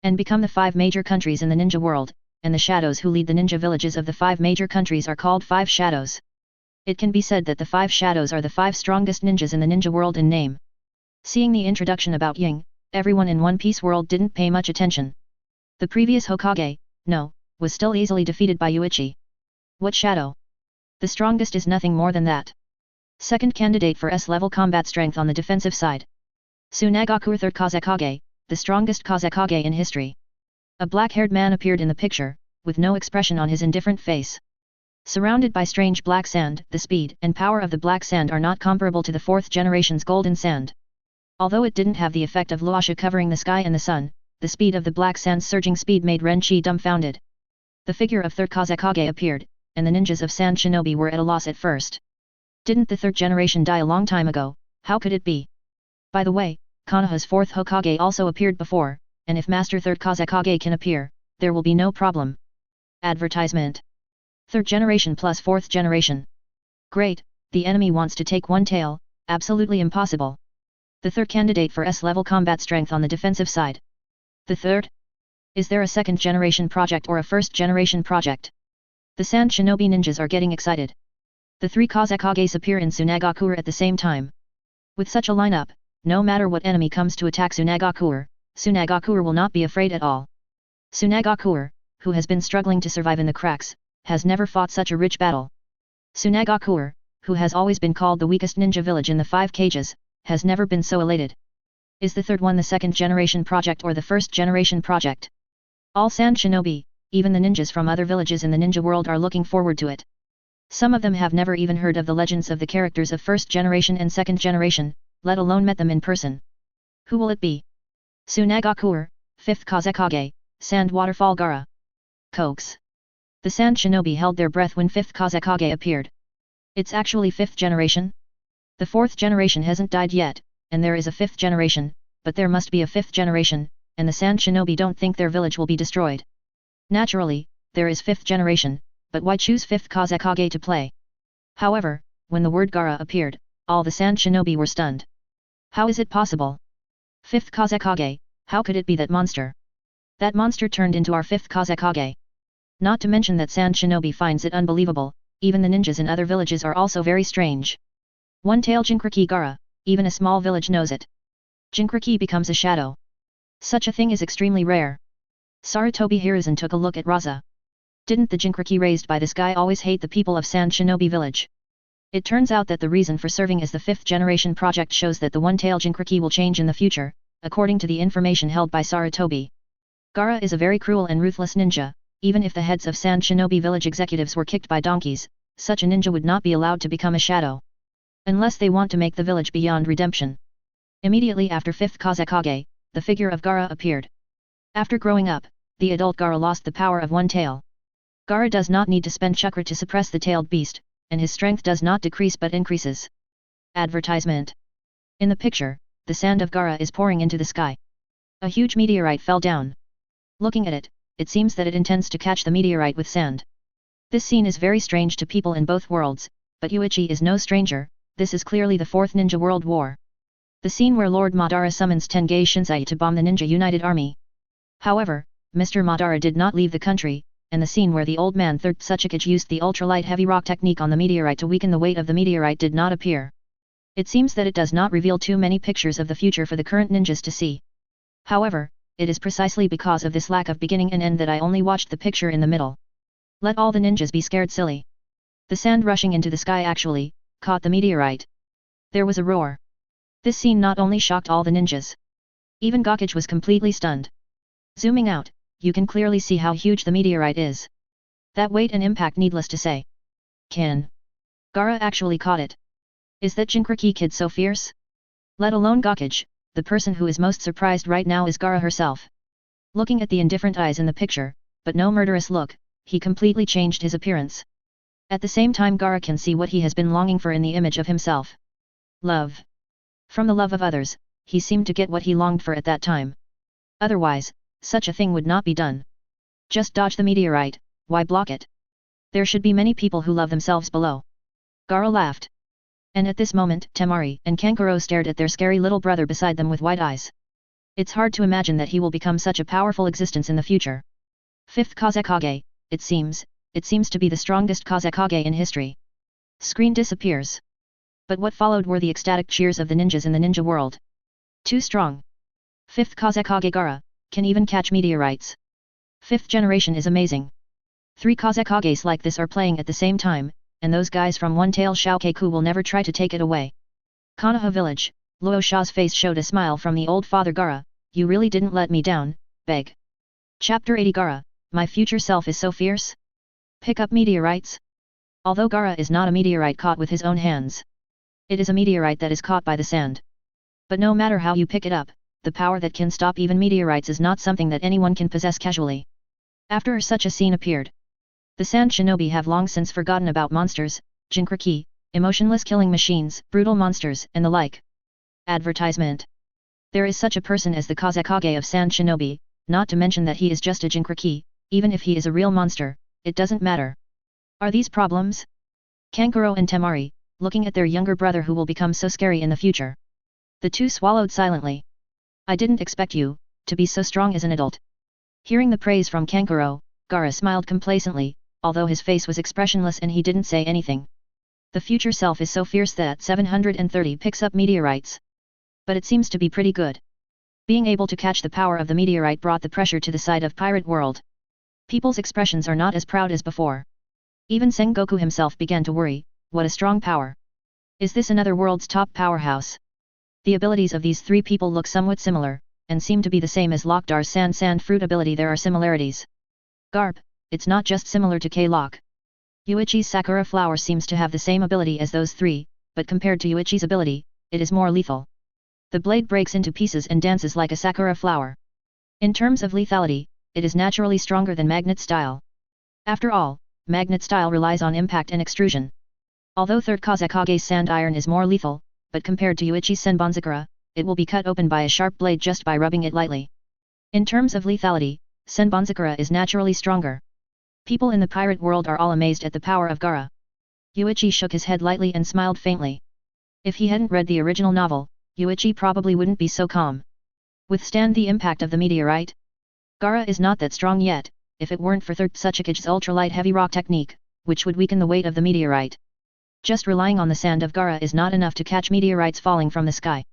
Speaker 1: And become the 5 major countries in the ninja world, and the shadows who lead the ninja villages of the 5 major countries are called 5 shadows. It can be said that the 5 shadows are the 5 strongest ninjas in the ninja world in name. Seeing the introduction about Ying, everyone in One Piece world didn't pay much attention. The previous Hokage, no, was still easily defeated by Yuichi. What shadow? The strongest is nothing more than that. Second candidate for S-level combat strength on the defensive side. Tsunagakuer 3rd Kazekage, the strongest Kazekage in history. A black-haired man appeared in the picture, with no expression on his indifferent face. Surrounded by strange black sand, the speed and power of the black sand are not comparable to the 4th generation's golden sand. Although it didn't have the effect of Luosha covering the sky and the sun, the speed of the black sand's surging speed made Renchi dumbfounded. The figure of 3rd Kazekage appeared, and the ninjas of Sand Shinobi were at a loss at first. Didn't the 3rd generation die a long time ago? How could it be? By the way, Konoha's 4th Hokage also appeared before, and if Master 3rd Kazekage can appear, there will be no problem. Advertisement. 3rd generation plus 4th generation. Great, the enemy wants to take one tail, absolutely impossible. The 3rd candidate for S-level combat strength on the defensive side. The 3rd? Is there a 2nd generation project or a 1st generation project? The Sand Shinobi ninjas are getting excited. The 3 Kazekages appear in Tsunagakuer at the same time. With such a lineup, no matter what enemy comes to attack Tsunagakuer, Tsunagakuer will not be afraid at all. Tsunagakuer, who has been struggling to survive in the cracks, has never fought such a rich battle. Tsunagakuer, who has always been called the weakest ninja village in the 5 Kages, has never been so elated. Is the 3rd one the 2nd generation project or the 1st generation project? All Sand Shinobi, even the ninjas from other villages in the ninja world are looking forward to it. Some of them have never even heard of the legends of the characters of 1st generation and 2nd generation, let alone met them in person. Who will it be? Tsunagakuer, 5th Kazekage, Sand Waterfall Gaara. Kages. The Sand Shinobi held their breath when 5th Kazekage appeared. It's actually 5th generation? The 4th generation hasn't died yet, and there is a 5th generation, but there must be a 5th generation, and the Sand Shinobi don't think their village will be destroyed. Naturally, there is 5th generation, but why choose 5th Kazekage to play? However, when the word Gaara appeared, all the Sand Shinobi were stunned. How is it possible? 5th Kazekage, how could it be that monster? That monster turned into our 5th Kazekage. Not to mention that Sand Shinobi finds it unbelievable, even the ninjas in other villages are also very strange. One-tail Jinchuriki Gaara, even a small village knows it. Jinchuriki becomes a shadow. Such a thing is extremely rare. Sarutobi Hiruzen took a look at Raza. Didn't the Jinchuriki raised by this guy always hate the people of Sand Shinobi village? It turns out that the reason for serving as the 5th generation project shows that the one-tail Jinchuriki will change in the future, according to the information held by Sarutobi. Gaara is a very cruel and ruthless ninja. Even if the heads of Sand Shinobi village executives were kicked by donkeys, such a ninja would not be allowed to become a shadow. Unless they want to make the village beyond redemption. Immediately after 5th Kazekage, the figure of Gaara appeared. After growing up, the adult Gaara lost the power of one tail. Gaara does not need to spend chakra to suppress the tailed beast, and his strength does not decrease but increases. Advertisement. In the picture, the sand of Gaara is pouring into the sky. A huge meteorite fell down. Looking at it, it seems that it intends to catch the meteorite with sand. This scene is very strange to people in both worlds, but Yuichi is no stranger. This is clearly the Fourth Ninja World War. The scene where Lord Madara summons Tengai Shinsei to bomb the Ninja United Army. However, Mr. Madara did not leave the country, and the scene where the old man Third Tsuchikage used the ultralight heavy rock technique on the meteorite to weaken the weight of the meteorite did not appear. It seems that it does not reveal too many pictures of the future for the current ninjas to see. However, it is precisely because of this lack of beginning and end that I only watched the picture in the middle. Let all the ninjas be scared silly. The sand rushing into the sky actually caught the meteorite. There was a roar. This scene not only shocked all the ninjas. Even Kages was completely stunned. Zooming out, you can clearly see how huge the meteorite is. That weight and impact needless to say. Can Gaara actually caught it? Is that Jinchuriki kid so fierce? Let alone Kages, the person who is most surprised right now is Gaara herself. Looking at the indifferent eyes in the picture, but no murderous look, he completely changed his appearance. At the same time Gaara can see what he has been longing for in the image of himself. Love. From the love of others, he seemed to get what he longed for at that time. Otherwise, such a thing would not be done. Just dodge the meteorite, why block it? There should be many people who love themselves below. Gaara laughed. And at this moment Temari and Kankuro stared at their scary little brother beside them with wide eyes. It's hard to imagine that he will become such a powerful existence in the future. Fifth Kazekage, it seems to be the strongest Kazekage in history. Screen disappears. But what followed were the ecstatic cheers of the ninjas in the ninja world. Too strong. Fifth Kazekage Gaara, can even catch meteorites. Fifth generation is amazing. 3 Kazekages like this are playing at the same time, and those guys from One Tail Shoukeiku will never try to take it away. Konoha village, Luo Sha's face showed a smile from the old father Gaara, you really didn't let me down, beg. Chapter 80 Gaara, my future self is so fierce? Pick up meteorites? Although Gaara is not a meteorite caught with his own hands. It is a meteorite that is caught by the sand. But no matter how you pick it up, the power that can stop even meteorites is not something that anyone can possess casually. After such a scene appeared, the sand shinobi have long since forgotten about monsters, Jinchuriki, emotionless killing machines, brutal monsters, and the like. Advertisement. There is such a person as the Kazekage of Sand Shinobi, not to mention that he is just a Jinchuriki, even if he is a real monster, it doesn't matter. Are these problems? Kankuro and Temari, looking at their younger brother who will become so scary in the future. The two swallowed silently. I didn't expect you to be so strong as an adult. Hearing the praise from Kankuro, Gaara smiled complacently, although his face was expressionless and he didn't say anything. The future self is so fierce that 730 picks up meteorites. But it seems to be pretty good. Being able to catch the power of the meteorite brought the pressure to the side of Pirate World. People's expressions are not as proud as before. Even Sengoku himself began to worry, what a strong power. Is this another world's top powerhouse? The abilities of these 3 people look somewhat similar, and seem to be the same as Lockdar's sand fruit ability. There are similarities. Garp, it's not just similar to K-Lock. Yuichi's Sakura flower seems to have the same ability as those 3, but compared to Yuichi's ability, it is more lethal. The blade breaks into pieces and dances like a Sakura flower. In terms of lethality, it is naturally stronger than magnet style. After all, magnet style relies on impact and extrusion. Although third Kazekage's sand iron is more lethal, but compared to Yuichi's Senbonzakura, it will be cut open by a sharp blade just by rubbing it lightly. In terms of lethality, Senbonzakura is naturally stronger. People in the pirate world are all amazed at the power of Gaara. Yuichi shook his head lightly and smiled faintly. If he hadn't read the original novel, Yuichi probably wouldn't be so calm. Withstand the impact of the meteorite? Gaara is not that strong yet, if it weren't for Third Tsuchikage's ultralight heavy rock technique, which would weaken the weight of the meteorite. Just relying on the sand of Gaara is not enough to catch meteorites falling from the sky.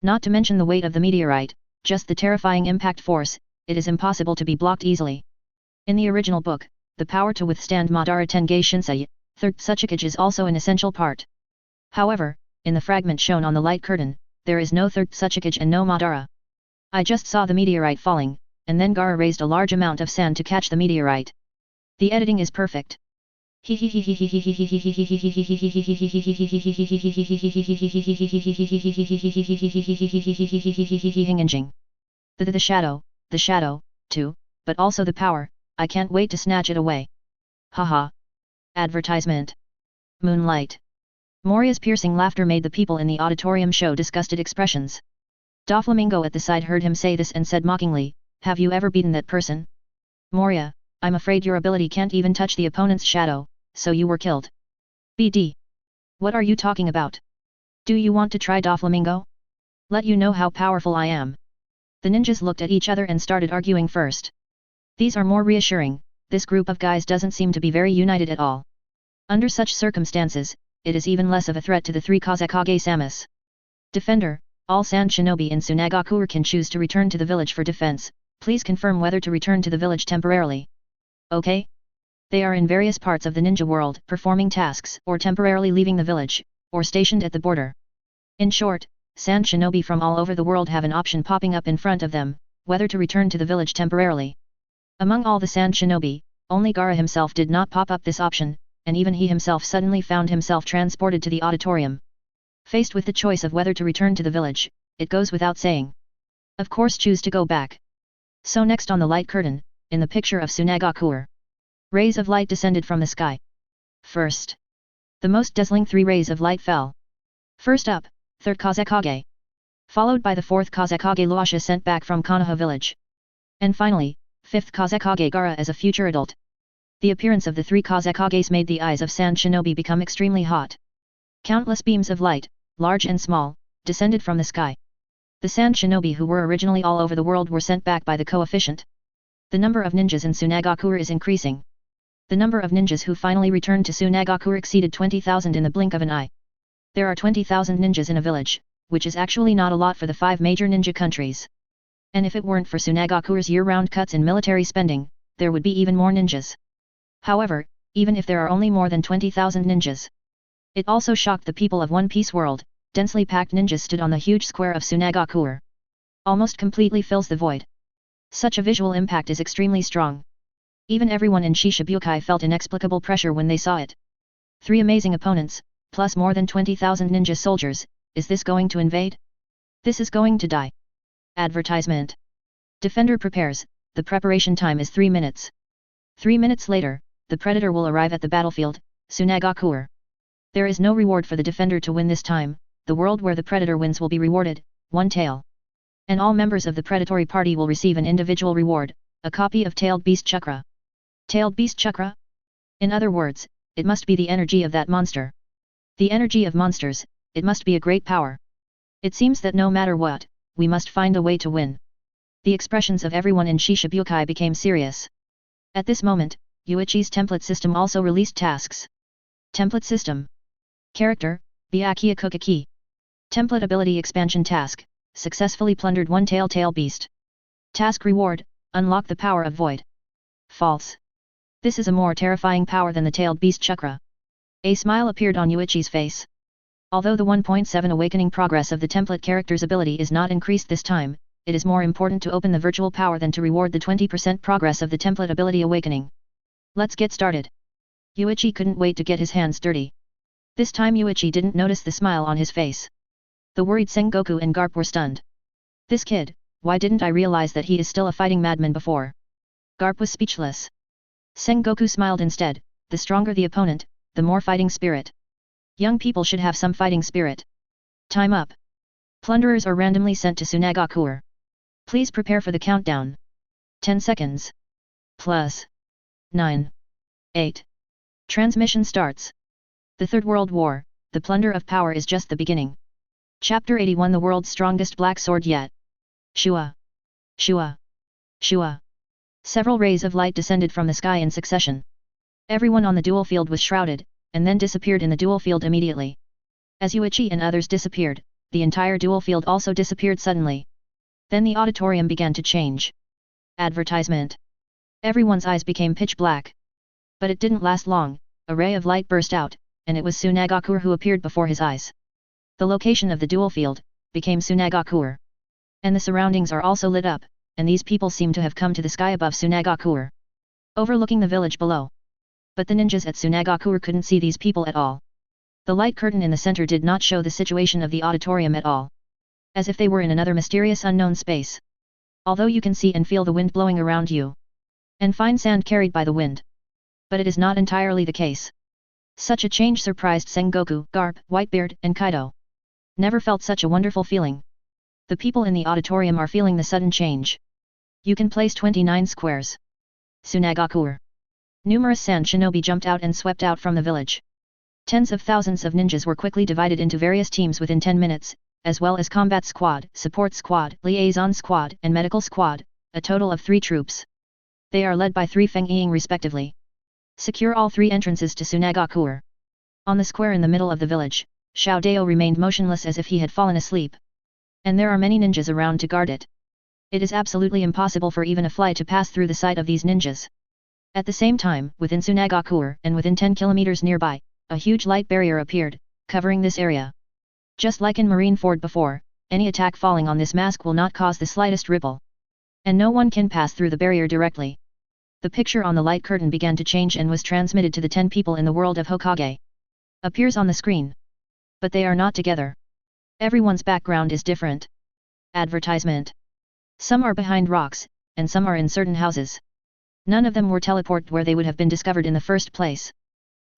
Speaker 1: Not to mention the weight of the meteorite, just the terrifying impact force, it is impossible to be blocked easily. In the original book, the power to withstand Madara Tengai Shinsei, Third Tsuchikage is also an essential part. However, in the fragment shown on the light curtain, there is no Third Tsuchikage and no Madara. I just saw the meteorite falling, and then Gaara raised a large amount of sand to catch the meteorite. The editing is perfect. The shadow, too, but also the power, I can't wait to snatch it away. Haha. Advertisement. Moonlight. Moria's piercing laughter made the people in the auditorium show disgusted expressions. Doflamingo at the side heard him say this and said mockingly, "Have you ever beaten that person?" "Moria, I'm afraid your ability can't even touch the opponent's shadow, so you were killed." "BD. What are you talking about? Do you want to try Doflamingo? Let you know how powerful I am." The ninjas looked at each other and started arguing first. These are more reassuring, this group of guys doesn't seem to be very united at all. Under such circumstances, it is even less of a threat to the three Kazekage Samus. "Defender, all Sand Shinobi in Tsunagakuer can choose to return to the village for defense, please confirm whether to return to the village temporarily." "Okay." They are in various parts of the ninja world, performing tasks, or temporarily leaving the village, or stationed at the border. In short, Sand Shinobi from all over the world have an option popping up in front of them, whether to return to the village temporarily. Among all the Sand Shinobi, only Gaara himself did not pop up this option, and even he himself suddenly found himself transported to the auditorium. Faced with the choice of whether to return to the village, it goes without saying. Of course choose to go back. So next on the light curtain, in the picture of Tsunagakuer. Rays of light descended from the sky. First, the most dazzling 3 rays of light fell. First up, 3rd Kazekage. Followed by the 4th Kazekage Luasha sent back from Konoha village. And finally, 5th Kazekage Gaara as a future adult. The appearance of the 3 Kazekages made the eyes of Sand Shinobi become extremely hot. Countless beams of light, large and small, descended from the sky. The Sand Shinobi who were originally all over the world were sent back by the coefficient. The number of ninjas in Tsunagakuer is increasing. The number of ninjas who finally returned to Tsunagakuer exceeded 20,000 in the blink of an eye. There are 20,000 ninjas in a village, which is actually not a lot for the 5 major ninja countries. And if it weren't for Tsunagakuer's year-round cuts in military spending, there would be even more ninjas. However, even if there are only more than 20,000 ninjas, it also shocked the people of One Piece world. Densely packed ninjas stood on the huge square of Tsunagakuer. Almost completely fills the void. Such a visual impact is extremely strong. Even everyone in Shichibukai felt inexplicable pressure when they saw it. 3 amazing opponents, plus more than 20,000 ninja soldiers, is this going to invade? This is going to die. Advertisement. Defender prepares, the preparation time is 3 minutes. 3 minutes later, the Predator will arrive at the battlefield, Tsunagakuer. There is no reward for the Defender to win this time, the world where the Predator wins will be rewarded, 1 tail. And all members of the predatory party will receive an individual reward, a copy of Tailed Beast Chakra. Tailed Beast Chakra? In other words, it must be the energy of that monster. The energy of monsters, it must be a great power. It seems that no matter what, we must find a way to win. The expressions of everyone in Shichibukai became serious. At this moment, Yuichi's template system also released tasks. Template system. Character, Byakuya Kuchiki. Template ability expansion task, successfully plundered 1 tail beast. Task reward, unlock the power of void. False. This is a more terrifying power than the tailed beast chakra. A smile appeared on Yuichi's face. Although the 1.7 awakening progress of the template character's ability is not increased this time, it is more important to open the virtual power than to reward the 20% progress of the template ability awakening. Let's get started. Yuichi couldn't wait to get his hands dirty. This time Yuichi didn't notice the smile on his face. The worried Sengoku and Garp were stunned. This kid, why didn't I realize that he is still a fighting madman before? Garp was speechless. Sengoku smiled instead, the stronger the opponent, the more fighting spirit. Young people should have some fighting spirit. Time up. Plunderers are randomly sent to Tsunagakuer. Please prepare for the countdown. 10 seconds. Plus 9. 8. Transmission starts. The Third World War, the plunder of power is just the beginning. Chapter 81 The world's strongest black sword yet. Shua. Shua. Shua. Several rays of light descended from the sky in succession. Everyone on the duel field was shrouded, and then disappeared in the duel field immediately. As Yuichi and others disappeared, the entire duel field also disappeared suddenly. Then the auditorium began to change. Advertisement. Everyone's eyes became pitch black. But it didn't last long, a ray of light burst out, and it was Tsunagakuer who appeared before his eyes. The location of the duel field became Tsunagakuer. And the surroundings are also lit up, and these people seem to have come to the sky above Tsunagakuer, overlooking the village below. But the ninjas at Tsunagakuer couldn't see these people at all. The light curtain in the center did not show the situation of the auditorium at all. As if they were in another mysterious unknown space. Although you can see and feel the wind blowing around you. And fine sand carried by the wind. But it is not entirely the case. Such a change surprised Sengoku, Garp, Whitebeard, and Kaido. Never felt such a wonderful feeling. The people in the auditorium are feeling the sudden change. You can place 29 squares. Tsunagakuer. Numerous sand shinobi jumped out and swept out from the village. Tens of thousands of ninjas were quickly divided into various teams within 10 minutes, as well as combat squad, support squad, liaison squad, and medical squad, a total of 3 troops. They are led by 3 Feng Ying respectively. Secure all 3 entrances to Tsunagakuer. On the square in the middle of the village, Xiao Dao remained motionless as if he had fallen asleep. And there are many ninjas around to guard it. It is absolutely impossible for even a fly to pass through the sight of these ninjas. At the same time, within Tsunagakuer and within 10 kilometers nearby, a huge light barrier appeared, covering this area. Just like in Marineford before, any attack falling on this mask will not cause the slightest ripple. And no one can pass through the barrier directly. The picture on the light curtain began to change and was transmitted to the 10 people in the world of Hokage. Appears on the screen. But they are not together. Everyone's background is different. Advertisement. Some are behind rocks, and some are in certain houses. None of them were teleported where they would have been discovered in the first place.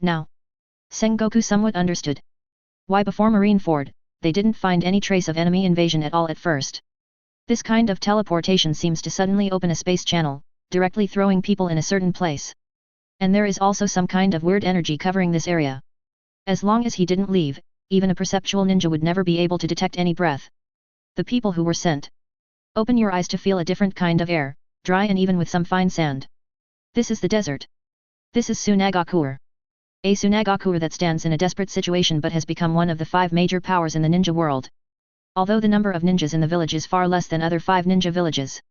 Speaker 1: Now, Sengoku somewhat understood. Why before Marineford, they didn't find any trace of enemy invasion at all at first. This kind of teleportation seems to suddenly open a space channel, directly throwing people in a certain place. And there is also some kind of weird energy covering this area. As long as he didn't leave, even a perceptual ninja would never be able to detect any breath. The people who were sent. Open your eyes to feel a different kind of air, dry and even with some fine sand. This is the desert. This is Tsunagakuer. A Tsunagakuer that stands in a desperate situation but has become one of the 5 major powers in the ninja world. Although the number of ninjas in the village is far less than other 5 ninja villages.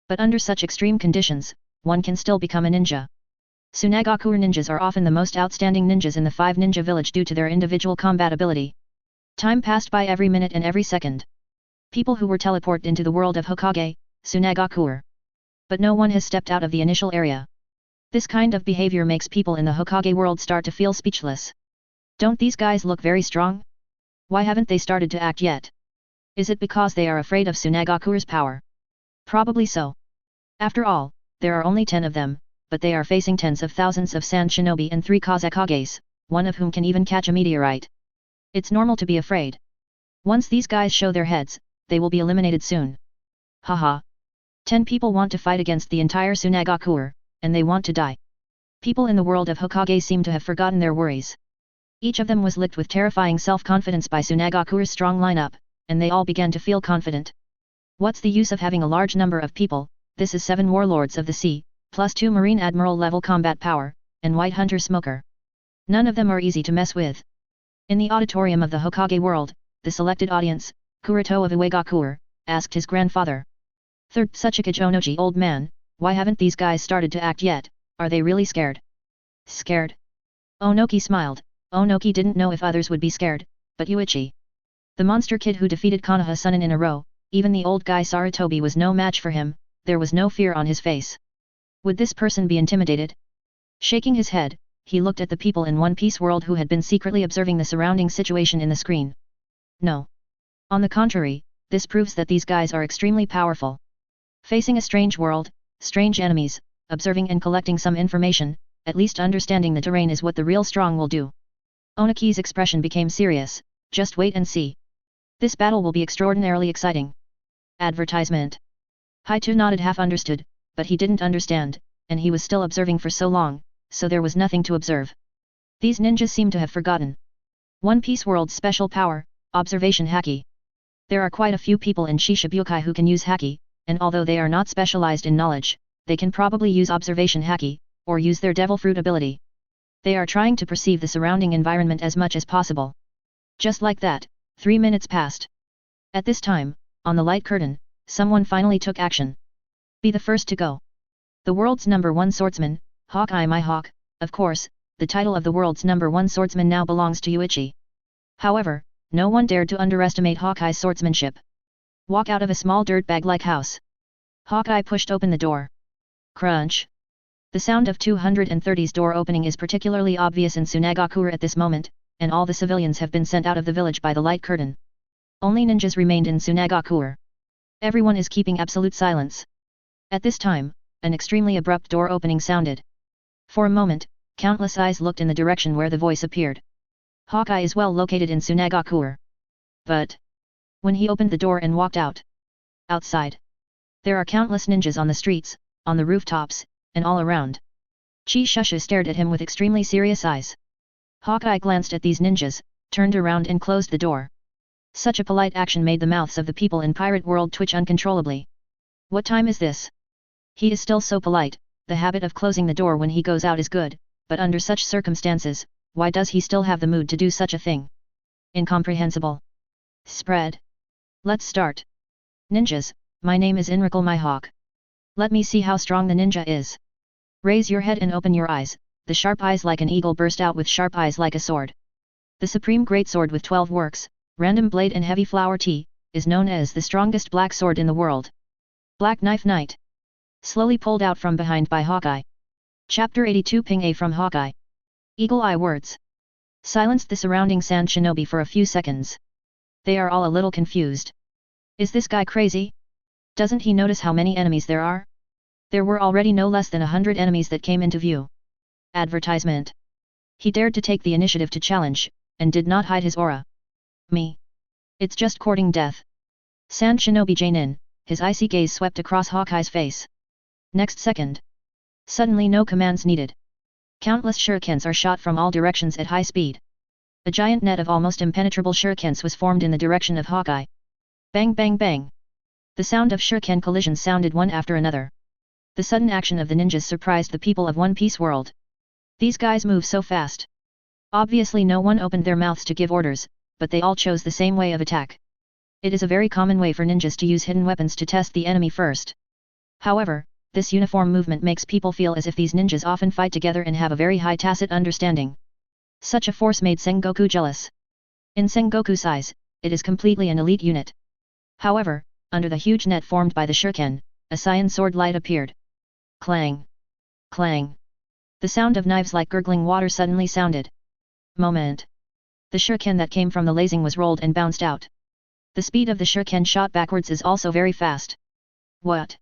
Speaker 1: But under such extreme conditions, one can still become a ninja. Tsunagakuer ninjas are often the most outstanding ninjas in the 5 ninja village due to their individual combat ability. Time passed by every minute and every second. People who were teleported into the world of Hokage, Tsunagakuer. But no one has stepped out of the initial area. This kind of behavior makes people in the Hokage world start to feel speechless. Don't these guys look very strong? Why haven't they started to act yet? Is it because they are afraid of Tsunagakuer's power? Probably so. After all, there are only 10 of them, but they are facing tens of thousands of sand shinobi and 3 Kages, one of whom can even catch a meteorite. It's normal to be afraid. Once these guys show their heads, they will be eliminated soon. Haha. 10 people want to fight against the entire Tsunagakuer, and they want to die. People in the world of Hokage seem to have forgotten their worries. Each of them was licked with terrifying self-confidence by Tsunagakuer's strong lineup, and they all began to feel confident. What's the use of having a large number of people? This is 7 warlords of the sea, plus 2 Marine Admiral level combat power, and White Hunter Smoker. None of them are easy to mess with. In the auditorium of the Hokage world, the selected audience, Kurito of Uegakuer, asked his grandfather. Third Tsuchikage Onoji, old man, why haven't these guys started to act yet? Are they really scared? Scared? Onoki smiled. Onoki didn't know if others would be scared, but Yuichi. The monster kid who defeated Konoha Sunin in a row, even the old guy Sarutobi was no match for him, there was no fear on his face. Would this person be intimidated? Shaking his head, he looked at the people in One Piece world who had been secretly observing the surrounding situation in the screen. No. On the contrary, this proves that these guys are extremely powerful. Facing a strange world, strange enemies, observing and collecting some information, at least understanding the terrain is what the real strong will do. Onoki's expression became serious. Just wait and see. This battle will be extraordinarily exciting. Advertisement. Haitu nodded half understood, but he didn't understand, and he was still observing for so long, so there was nothing to observe. These ninjas seem to have forgotten. One Piece World's special power, observation haki. There are quite a few people in Shichibukai who can use haki, and although they are not specialized in knowledge, they can probably use observation haki, or use their devil fruit ability. They are trying to perceive the surrounding environment as much as possible. Just like that, 3 minutes passed. At this time, on the light curtain, someone finally took action. Be the first to go. The world's #1 swordsman, Hawkeye my hawk, of course, the title of the world's #1 swordsman now belongs to Yuichi. However, no one dared to underestimate Hawkeye's swordsmanship. Walk out of a small dirt-bag-like house. Hawkeye pushed open the door. Crunch. The sound of 230's door opening is particularly obvious in Tsunagakuer at this moment, and all the civilians have been sent out of the village by the light curtain. Only ninjas remained in Tsunagakuer. Everyone is keeping absolute silence. At this time, an extremely abrupt door opening sounded. For a moment, countless eyes looked in the direction where the voice appeared. Hokage is well located in Tsunagakuer. But when he opened the door and walked outside, there are countless ninjas on the streets, on the rooftops, and all around. Chi Shusha stared at him with extremely serious eyes. Hokage glanced at these ninjas, turned around and closed the door. Such a polite action made the mouths of the people in Pirate World twitch uncontrollably. What time is this? He is still so polite. The habit of closing the door when he goes out is good, but under such circumstances, why does he still have the mood to do such a thing? Incomprehensible. Spread. Let's start. Ninjas, my name is Inrikal Mihawk. Let me see how strong the ninja is. Raise your head and open your eyes. The sharp eyes like an eagle burst out with sharp eyes like a sword. The supreme greatsword with 12 works, random blade and heavy flower tea, is known as the strongest black sword in the world. Black Knife Knight. Slowly pulled out from behind by Hokage. Chapter 82 Ping A from Hokage. Eagle Eye words. Silenced the surrounding sand shinobi for a few seconds. They are all a little confused. Is this guy crazy? Doesn't he notice how many enemies there are? There were already no less than 100 enemies that came into view. Advertisement. He dared to take the initiative to challenge, and did not hide his aura. Me. It's just courting death. Sand Shinobi Jainin, his icy gaze swept across Hawkeye's face. Next second. Suddenly no commands needed. Countless shurikens are shot from all directions at high speed. A giant net of almost impenetrable shurikens was formed in the direction of Hawkeye. Bang bang bang. The sound of shuriken collisions sounded one after another. The sudden action of the ninjas surprised the people of One Piece world. These guys move so fast. Obviously no one opened their mouths to give orders, but they all chose the same way of attack. It is a very common way for ninjas to use hidden weapons to test the enemy first. However, this uniform movement makes people feel as if these ninjas often fight together and have a very high tacit understanding. Such a force made Sengoku jealous. In Sengoku's eyes, it is completely an elite unit. However, under the huge net formed by the shuriken, a cyan sword light appeared. Clang! Clang! The sound of knives like gurgling water suddenly sounded. Moment! The shuriken that came from the lasing was rolled and bounced out. The speed of the shuriken shot backwards is also very fast. What?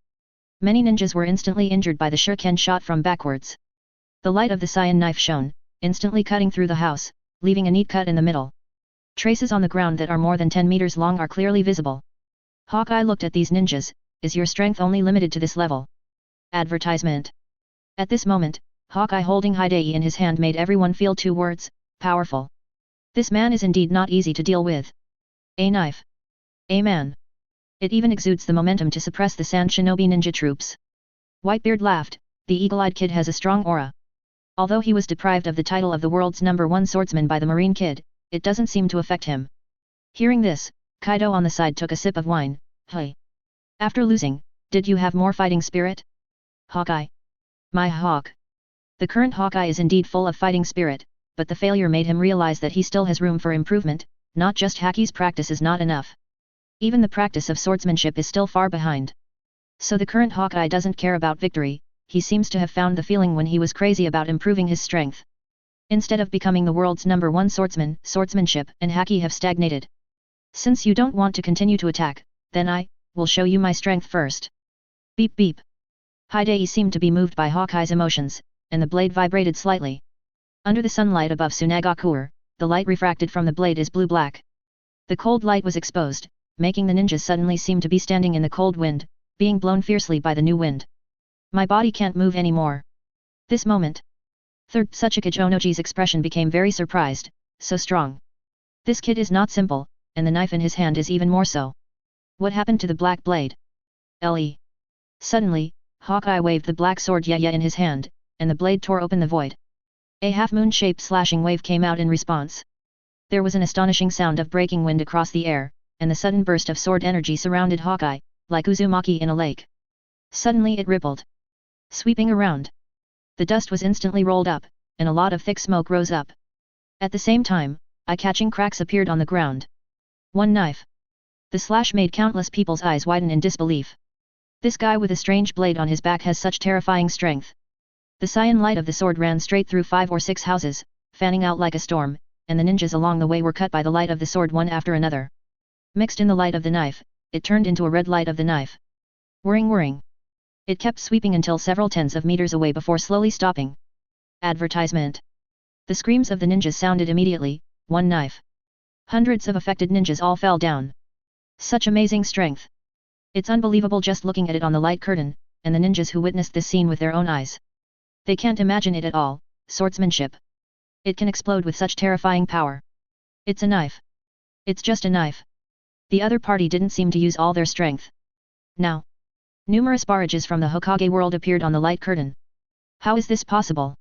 Speaker 1: Many ninjas were instantly injured by the shuriken shot from backwards. The light of the cyan knife shone, instantly cutting through the house, leaving a neat cut in the middle. Traces on the ground that are more than 10 meters long are clearly visible. Hawkeye looked at these ninjas. Is your strength only limited to this level? Advertisement. At this moment, Hawkeye holding Hidei in his hand made everyone feel two words, powerful. This man is indeed not easy to deal with. A knife. A man. It even exudes the momentum to suppress the Sand Shinobi ninja troops. Whitebeard laughed. The eagle-eyed kid has a strong aura. Although he was deprived of the title of the world's #1 swordsman by the Marine Kid, it doesn't seem to affect him. Hearing this, Kaido on the side took a sip of wine. Hey. After losing, did you have more fighting spirit? Hawkeye. My hawk. The current Hawkeye is indeed full of fighting spirit, but the failure made him realize that he still has room for improvement. Not just Haki's practice is not enough. Even the practice of swordsmanship is still far behind. So the current Hawkeye doesn't care about victory. He seems to have found the feeling when he was crazy about improving his strength. Instead of becoming the world's #1 swordsman, swordsmanship and Haki have stagnated. Since you don't want to continue to attack, then I will show you my strength first. Beep beep. Hidei seemed to be moved by Hawkeye's emotions, and the blade vibrated slightly. Under the sunlight above Tsunagakuer, the light refracted from the blade is blue-black. The cold light was exposed, making the ninjas suddenly seem to be standing in the cold wind, being blown fiercely by the new wind. My body can't move anymore. This moment. Third Tsuchikage Onoji's expression became very surprised, so strong. This kid is not simple, and the knife in his hand is even more so. What happened to the black blade? Le. Suddenly, Hawkeye waved the black sword Yaya in his hand, and the blade tore open the void. A half-moon-shaped slashing wave came out in response. There was an astonishing sound of breaking wind across the air, and the sudden burst of sword energy surrounded Hawkeye, like Uzumaki in a lake. Suddenly it rippled. Sweeping around. The dust was instantly rolled up, and a lot of thick smoke rose up. At the same time, eye-catching cracks appeared on the ground. One knife. The slash made countless people's eyes widen in disbelief. This guy with a strange blade on his back has such terrifying strength. The cyan light of the sword ran straight through 5 or 6 houses, fanning out like a storm, and the ninjas along the way were cut by the light of the sword one after another. Mixed in the light of the knife, it turned into a red light of the knife. Whirring whirring. It kept sweeping until several tens of meters away before slowly stopping. Advertisement. The screams of the ninjas sounded immediately, one knife. Hundreds of affected ninjas all fell down. Such amazing strength. It's unbelievable just looking at it on the light curtain, and the ninjas who witnessed this scene with their own eyes. They can't imagine it at all, swordsmanship. It can explode with such terrifying power. It's a knife. It's just a knife. The other party didn't seem to use all their strength. Now, numerous barrages from the Hokage world appeared on the light curtain. How is this possible?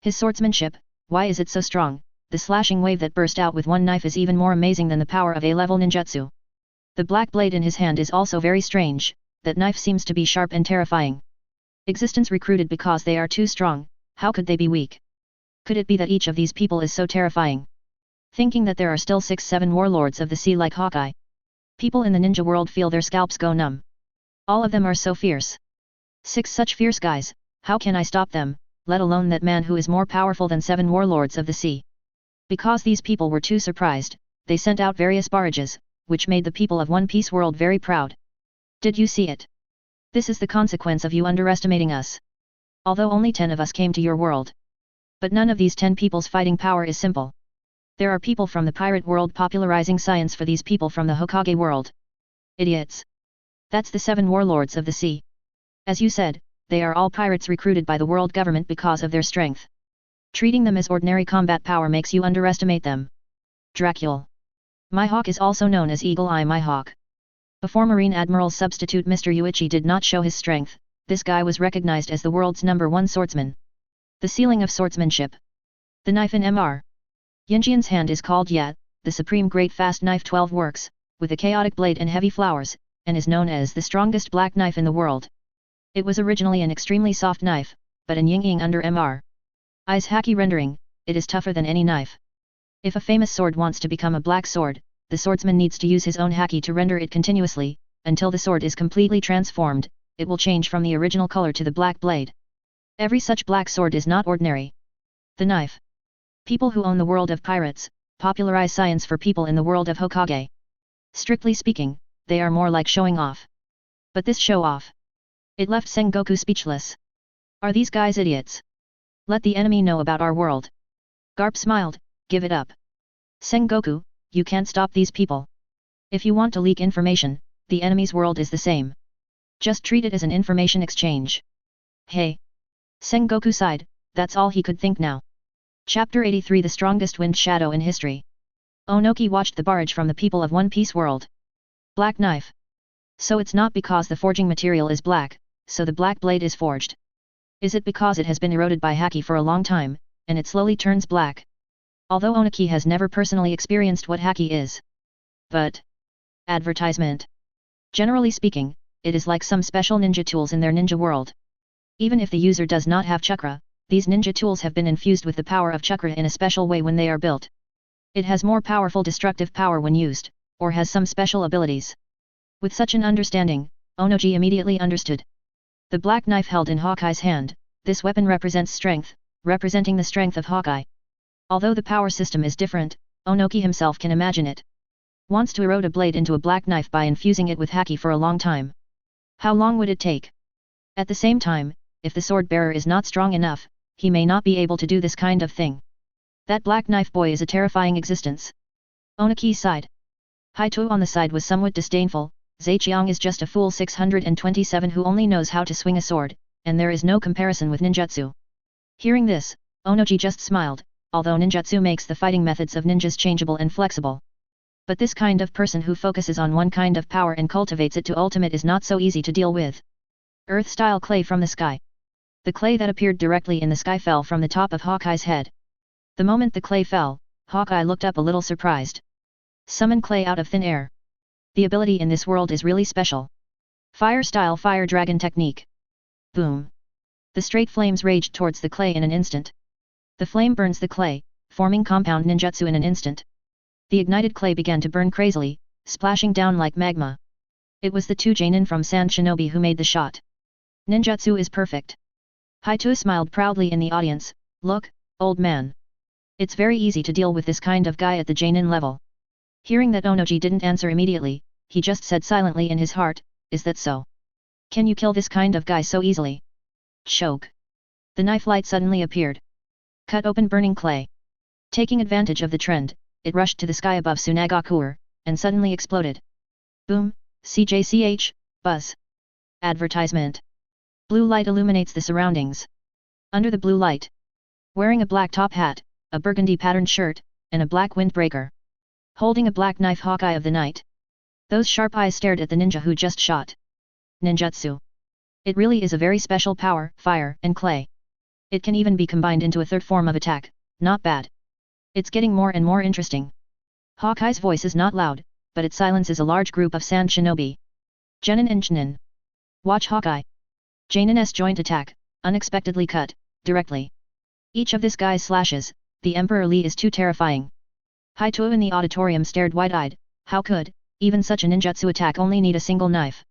Speaker 1: His swordsmanship, why is it so strong? The slashing wave that burst out with one knife is even more amazing than the power of A-level ninjutsu. The black blade in his hand is also very strange, that knife seems to be sharp and terrifying. Existence recruited because they are too strong, how could they be weak? Could it be that each of these people is so terrifying? Thinking that there are still 6-7 warlords of the sea like Hawkeye. People in the ninja world feel their scalps go numb. All of them are so fierce. 6 such fierce guys, how can I stop them, let alone that man who is more powerful than 7 warlords of the sea? Because these people were too surprised, they sent out various barrages, which made the people of One Piece world very proud. Did you see it? This is the consequence of you underestimating us. Although only 10 of us came to your world. But none of these 10 people's fighting power is simple. There are people from the pirate world popularizing science for these people from the Hokage world. Idiots. That's the 7 warlords of the sea. As you said, they are all pirates recruited by the world government because of their strength. Treating them as ordinary combat power makes you underestimate them. Dracula. Mihawk is also known as Eagle Eye Mihawk. Before Marine Admiral substitute Mr. Yuichi did not show his strength, this guy was recognized as the world's #1 swordsman. The ceiling of swordsmanship. The knife in Mr. Yinjian's hand is called Yat, the supreme great fast knife 12 works, with a chaotic blade and heavy flowers, and is known as the strongest black knife in the world. It was originally an extremely soft knife, but in Yingying under Mr. I's haki rendering, it is tougher than any knife. If a famous sword wants to become a black sword, the swordsman needs to use his own haki to render it continuously, until the sword is completely transformed, it will change from the original color to the black blade. Every such black sword is not ordinary. The knife. People who own the world of pirates, popularize science for people in the world of Hokage. Strictly speaking, they are more like showing off. But this show off. It left Sengoku speechless. Are these guys idiots? Let the enemy know about our world. Garp smiled, give it up. Sengoku, you can't stop these people. If you want to leak information, the enemy's world is the same. Just treat it as an information exchange. Hey. Sengoku sighed, that's all he could think now. Chapter 83 The Strongest Wind Shadow in History. Onoki watched the barrage from the people of One Piece world. Black knife. So it's not because the forging material is black, so the black blade is forged. Is it because it has been eroded by haki for a long time, and it slowly turns black? Although Onoki has never personally experienced what haki is. But. Advertisement. Generally speaking, it is like some special ninja tools in their ninja world. Even if the user does not have chakra, these ninja tools have been infused with the power of chakra in a special way when they are built. It has more powerful destructive power when used, or has some special abilities. With such an understanding, Onoji immediately understood. The black knife held in Hawkeye's hand, this weapon represents strength, representing the strength of Hawkeye. Although the power system is different, Onoki himself can imagine it. Wants to erode a blade into a black knife by infusing it with haki for a long time. How long would it take? At the same time, if the sword bearer is not strong enough, he may not be able to do this kind of thing. That black knife boy is a terrifying existence. Onoki sighed. Haito on the side was somewhat disdainful. Zaiqiang is just a fool 627 who only knows how to swing a sword, and there is no comparison with ninjutsu. Hearing this, Onoji just smiled, although ninjutsu makes the fighting methods of ninjas changeable and flexible. But this kind of person who focuses on one kind of power and cultivates it to ultimate is not so easy to deal with. Earth-style clay from the sky. The clay that appeared directly in the sky fell from the top of Hawkeye's head. The moment the clay fell, Hawkeye looked up a little surprised. Summon clay out of thin air. The ability in this world is really special. Fire-style fire dragon technique. Boom. The straight flames raged towards the clay in an instant. The flame burns the clay, forming compound ninjutsu in an instant. The ignited clay began to burn crazily, splashing down like magma. It was the 2 Jainin from Sand Shinobi who made the shot. Ninjutsu is perfect. Haito smiled proudly in the audience, look, old man. It's very easy to deal with this kind of guy at the Jainin level. Hearing that Onoji didn't answer immediately, he just said silently in his heart, is that so? Can you kill this kind of guy so easily? Choke. The knife light suddenly appeared. cut open burning clay. Taking advantage of the trend, it rushed to the sky above Tsunagakuer, and suddenly exploded. Boom, CJCH, buzz. Advertisement. Blue light illuminates the surroundings. Under the blue light, wearing a black top hat, a burgundy patterned shirt, and a black windbreaker, holding a black knife, Hawkeye of the night. Those sharp eyes stared at the ninja who just shot. Ninjutsu. It really is a very special power, fire and clay. It can even be combined into a third form of attack, not bad. It's getting more and more interesting. Hawkeye's voice is not loud, but it silences a large group of sand shinobi. Genin and Jnin. Watch Hawkeye. Janin's joint attack, unexpectedly cut, directly. Each of this guy's slashes, the Emperor Lee is too terrifying. Haituo in the auditorium stared wide-eyed, how could, even such a ninjutsu attack only need a single knife?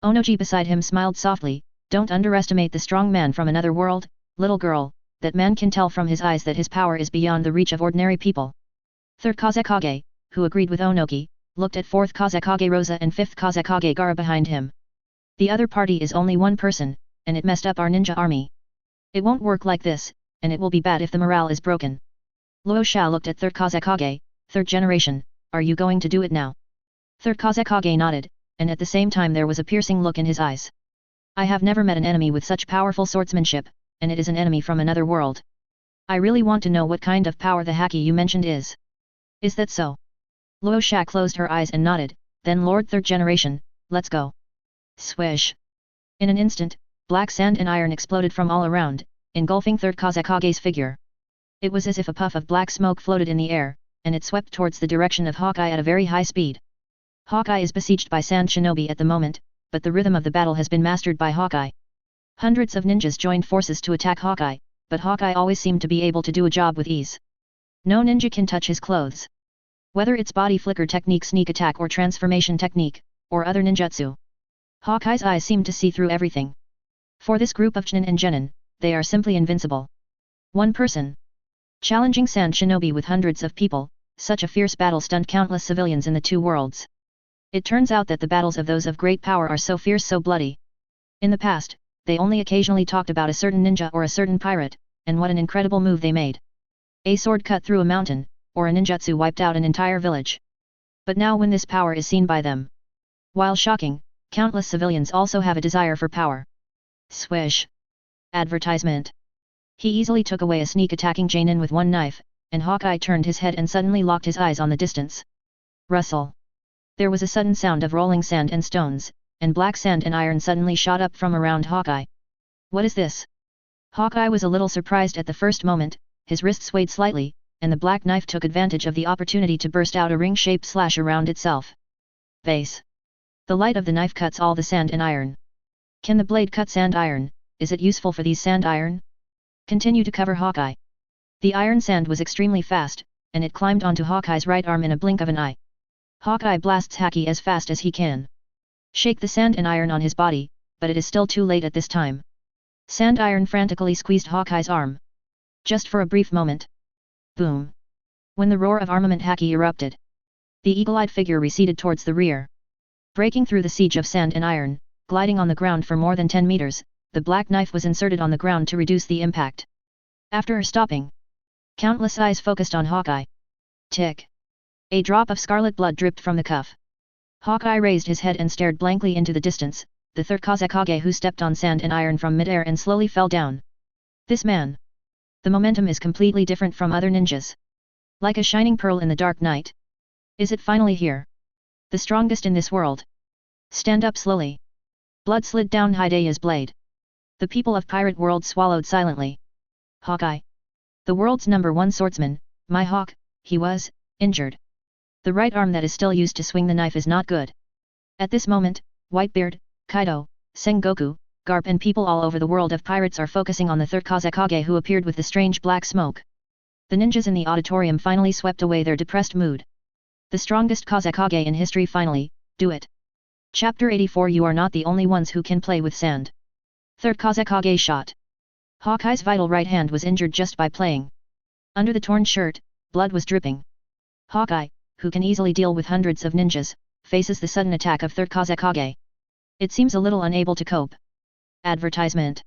Speaker 1: Onoji beside him smiled softly, don't underestimate the strong man from another world, little girl, that man can tell from his eyes that his power is beyond the reach of ordinary people. Third Kazekage, who agreed with Onoki, looked at fourth Kazekage Rosa and fifth Kazekage Gara behind him. The other party is only one person, and it messed up our ninja army. It won't work like this, and it will be bad if the morale is broken. Luo Sha looked at third Kazekage, third generation, are you going to do it now? Third Kazekage nodded, and at the same time there was a piercing look in his eyes. I have never met an enemy with such powerful swordsmanship, and it is an enemy from another world. I really want to know what kind of power the haki you mentioned is. Is that so? Luo Sha closed her eyes and nodded, then Lord third generation, let's go. Swish. In an instant, black sand and iron exploded from all around, engulfing third Kazekage's figure. It was as if a puff of black smoke floated in the air, and it swept towards the direction of Hawkeye at a very high speed. Hawkeye is besieged by sand shinobi at the moment, but the rhythm of the battle has been mastered by Hawkeye. Hundreds of ninjas joined forces to attack Hawkeye, but Hawkeye always seemed to be able to do a job with ease. No ninja can touch his clothes. Whether it's body flicker technique, sneak attack or transformation technique, or other ninjutsu. Hawkeye's eyes seemed to see through everything. For this group of Jnin and Genin, they are simply invincible. One person challenging sand shinobi with hundreds of people, such a fierce battle stunned countless civilians in the two worlds. It turns out that the battles of those of great power are so fierce, so bloody. In the past, they only occasionally talked about a certain ninja or a certain pirate, and what an incredible move they made. A sword cut through a mountain, or a ninjutsu wiped out an entire village. But now when this power is seen by them, while shocking, countless civilians also have a desire for power. Swish. Advertisement. He easily took away a sneak attacking Janin with one knife, and Hawkeye turned his head and suddenly locked his eyes on the distance. Rustle. There was a sudden sound of rolling sand and stones, and black sand and iron suddenly shot up from around Hawkeye. What is this? Hawkeye was a little surprised at the first moment, his wrist swayed slightly, and the black knife took advantage of the opportunity to burst out a ring-shaped slash around itself. Base. The light of the knife cuts all the sand and iron. Can the blade cut sand iron? Is it useful for these sand iron? Continue to cover Hawkeye. The iron sand was extremely fast, and it climbed onto Hawkeye's right arm in a blink of an eye. Hawkeye blasts haki as fast as he can. Shake the sand and iron on his body, but it is still too late at this time. Sand iron frantically squeezed Hawkeye's arm. Just for a brief moment. Boom. When the roar of armament haki erupted, the eagle-eyed figure receded towards the rear. Breaking through the siege of sand and iron, gliding on the ground for more than 10 meters, the black knife was inserted on the ground to reduce the impact. After stopping, countless eyes focused on Hawkeye. Tick. A drop of scarlet blood dripped from the cuff. Hawkeye raised his head and stared blankly into the distance, the third Kazekage who stepped on sand and iron from midair and slowly fell down. This man. The momentum is completely different from other ninjas. Like a shining pearl in the dark night. Is it finally here? The strongest in this world. Stand up slowly. Blood slid down Hidea's blade. The people of Pirate World swallowed silently. Hawkeye. The world's #1 swordsman, my hawk, he was injured. The right arm that is still used to swing the knife is not good. At this moment, Whitebeard, Kaido, Sengoku, Garp and people all over the world of pirates are focusing on the third Kazekage who appeared with the strange black smoke. The ninjas in the auditorium finally swept away their depressed mood. The strongest Kazekage in history finally, do it. Chapter 84. You are not the only ones who can play with sand. Third Kazekage shot. Hawkeye's vital right hand was injured just by playing. Under the torn shirt, blood was dripping. Hawkeye, who can easily deal with hundreds of ninjas, faces the sudden attack of third Kazekage. It seems a little unable to cope. Advertisement.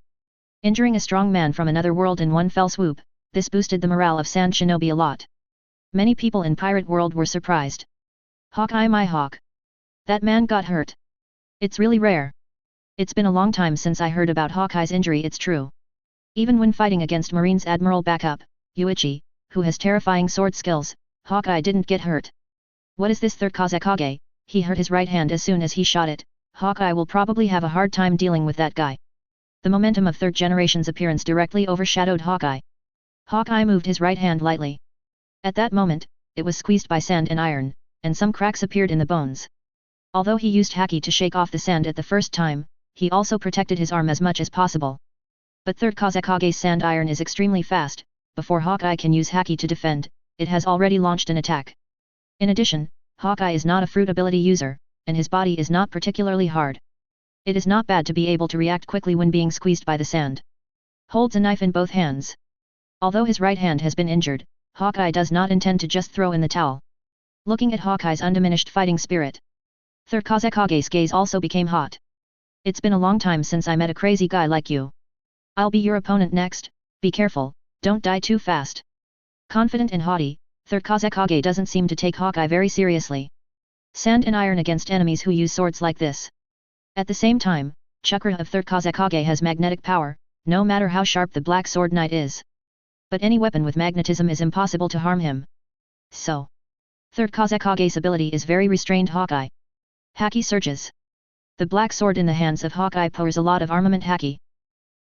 Speaker 1: Injuring a strong man from another world in one fell swoop, this boosted the morale of Sand Shinobi a lot. Many people in Pirate World were surprised. Hawkeye my hawk. That man got hurt. It's really rare. It's been a long time since I heard about Hawkeye's injury, it's true. Even when fighting against Marine's Admiral backup, Yuichi, who has terrifying sword skills, Hawkeye didn't get hurt. What is this third Kage? He hurt his right hand as soon as he shot it. Hawkeye will probably have a hard time dealing with that guy. The momentum of third generation's appearance directly overshadowed Hawkeye. Hawkeye moved his right hand lightly. At that moment, it was squeezed by sand and iron, and some cracks appeared in the bones. Although he used haki to shake off the sand at the first time, he also protected his arm as much as possible. But third Kazekage's sand iron is extremely fast. Before Hawkeye can use haki to defend, it has already launched an attack. In addition, Hawkeye is not a fruit ability user, and his body is not particularly hard. It is not bad to be able to react quickly when being squeezed by the sand. Holds a knife in both hands. Although his right hand has been injured, Hawkeye does not intend to just throw in the towel. Looking at Hawkeye's undiminished fighting spirit, third Kazekage's gaze also became hot. It's been a long time since I met a crazy guy like you. I'll be your opponent next, be careful, don't die too fast. Confident and haughty, third Kazekage doesn't seem to take Hawkeye very seriously. Sand and iron against enemies who use swords like this. At the same time, chakra of third Kazekage has magnetic power, no matter how sharp the Black Sword Knight is. But any weapon with magnetism is impossible to harm him. So, third Kazekage's ability is very restrained. Hawkeye. Haki surges. The black sword in the hands of Hawkeye pours a lot of armament haki.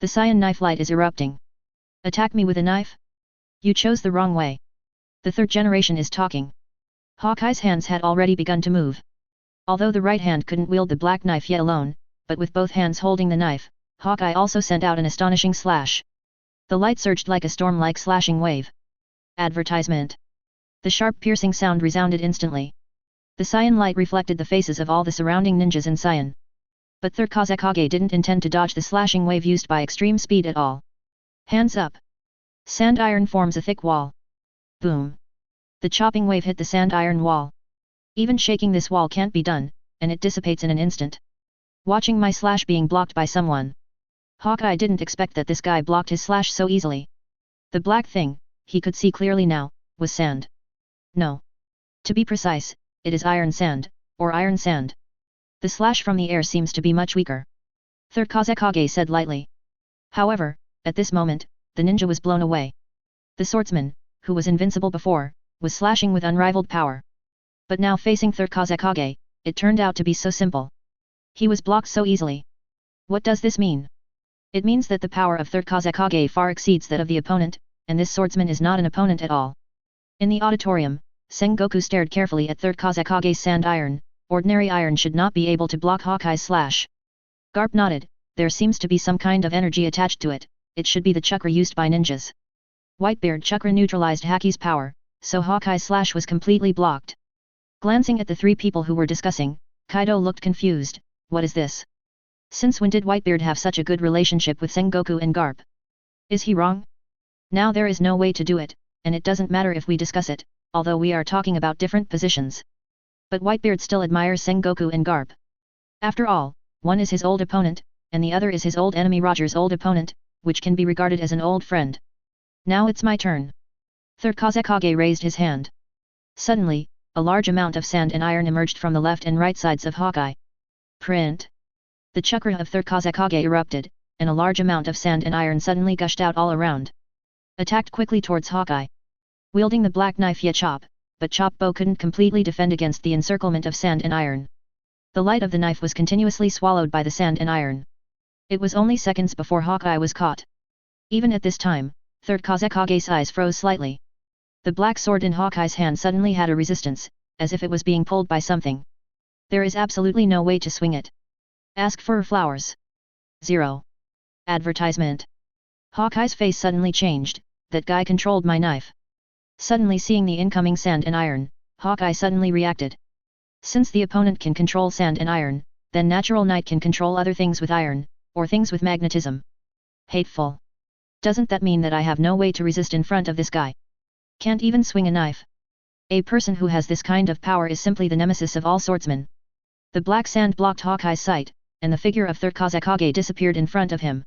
Speaker 1: The cyan knife light is erupting. Attack me with a knife? You chose the wrong way. The third generation is talking. Hawkeye's hands had already begun to move. Although the right hand couldn't wield the black knife yet alone, but with both hands holding the knife, Hawkeye also sent out an astonishing slash. The light surged like a storm-like slashing wave. Advertisement. The sharp piercing sound resounded instantly. The cyan light reflected the faces of all the surrounding ninjas in cyan. But third Kazekage didn't intend to dodge the slashing wave used by extreme speed at all. Hands up. Sand iron forms a thick wall. Boom. The chopping wave hit the sand iron wall. Even shaking this wall can't be done, and it dissipates in an instant. Watching my slash being blocked by someone. Hawkeye didn't expect that this guy blocked his slash so easily. The black thing, he could see clearly now, was sand. No. To be precise, it is iron sand, or iron sand. The slash from the air seems to be much weaker. Third Kazekage said lightly. However, at this moment, the ninja was blown away. The swordsman, who was invincible before, was slashing with unrivaled power. But now facing third Kazekage, it turned out to be so simple. He was blocked so easily. What does this mean? It means that the power of third Kazekage far exceeds that of the opponent, and this swordsman is not an opponent at all. In the auditorium, Sengoku stared carefully at third Kazekage's sand iron. Ordinary iron should not be able to block Hawkeye's slash. Garp nodded, there seems to be some kind of energy attached to it, it should be the chakra used by ninjas. Whitebeard chakra neutralized Haki's power, so Hawkeye's slash was completely blocked. Glancing at the three people who were discussing, Kaido looked confused, what is this? Since when did Whitebeard have such a good relationship with Sengoku and Garp? Is he wrong? Now there is no way to do it, and it doesn't matter if we discuss it, although we are talking about different positions. But Whitebeard still admires Sengoku and Garp. After all, one is his old opponent, and the other is his old enemy Roger's old opponent, which can be regarded as an old friend. Now it's my turn. Third Kazekage raised his hand. Suddenly, a large amount of sand and iron emerged from the left and right sides of Hawkeye. Print. The chakra of third Kazekage erupted, and a large amount of sand and iron suddenly gushed out all around. Attacked quickly towards Hawkeye. Wielding the black knife Yachop, but Chop Bow couldn't completely defend against the encirclement of sand and iron. The light of the knife was continuously swallowed by the sand and iron. It was only seconds before Hawkeye was caught. Even at this time, third Kazekage's eyes froze slightly. The black sword in Hawkeye's hand suddenly had a resistance, as if it was being pulled by something. There is absolutely no way to swing it. Ask for flowers. 0. Advertisement. Hawkeye's face suddenly changed, that guy controlled my knife. Suddenly seeing the incoming sand and iron, Hawkeye suddenly reacted. Since the opponent can control sand and iron, then Natural Knight can control other things with iron, or things with magnetism. Hateful. Doesn't that mean that I have no way to resist in front of this guy? Can't even swing a knife. A person who has this kind of power is simply the nemesis of all swordsmen. The black sand blocked Hawkeye's sight, and the figure of third Kazekage disappeared in front of him.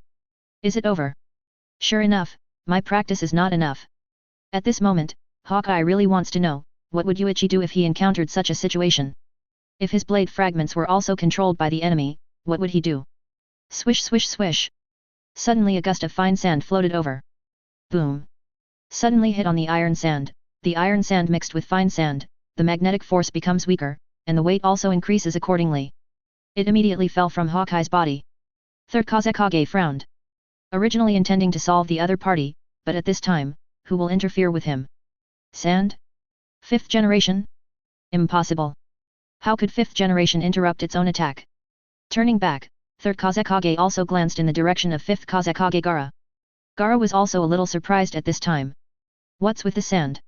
Speaker 1: Is it over? Sure enough, My practice is not enough. At this moment, Hawkeye really wants to know, what would Yuichi do if he encountered such a situation? If his blade fragments were also controlled by the enemy, what would he do? Swish swish swish. Suddenly a gust of fine sand floated over. Boom. Suddenly hit on the iron sand, the iron sand mixed with fine sand, the magnetic force becomes weaker, and the weight also increases accordingly. It immediately fell from Hawkeye's body. Third Kage frowned. Originally intending to solve the other party, but at this time, who will interfere with him? Sand? Fifth generation? Impossible. How could fifth generation interrupt its own attack? Turning back, third Kage also glanced in the direction of fifth Kage Gaara. Gaara was also a little surprised at this time. What's with the sand?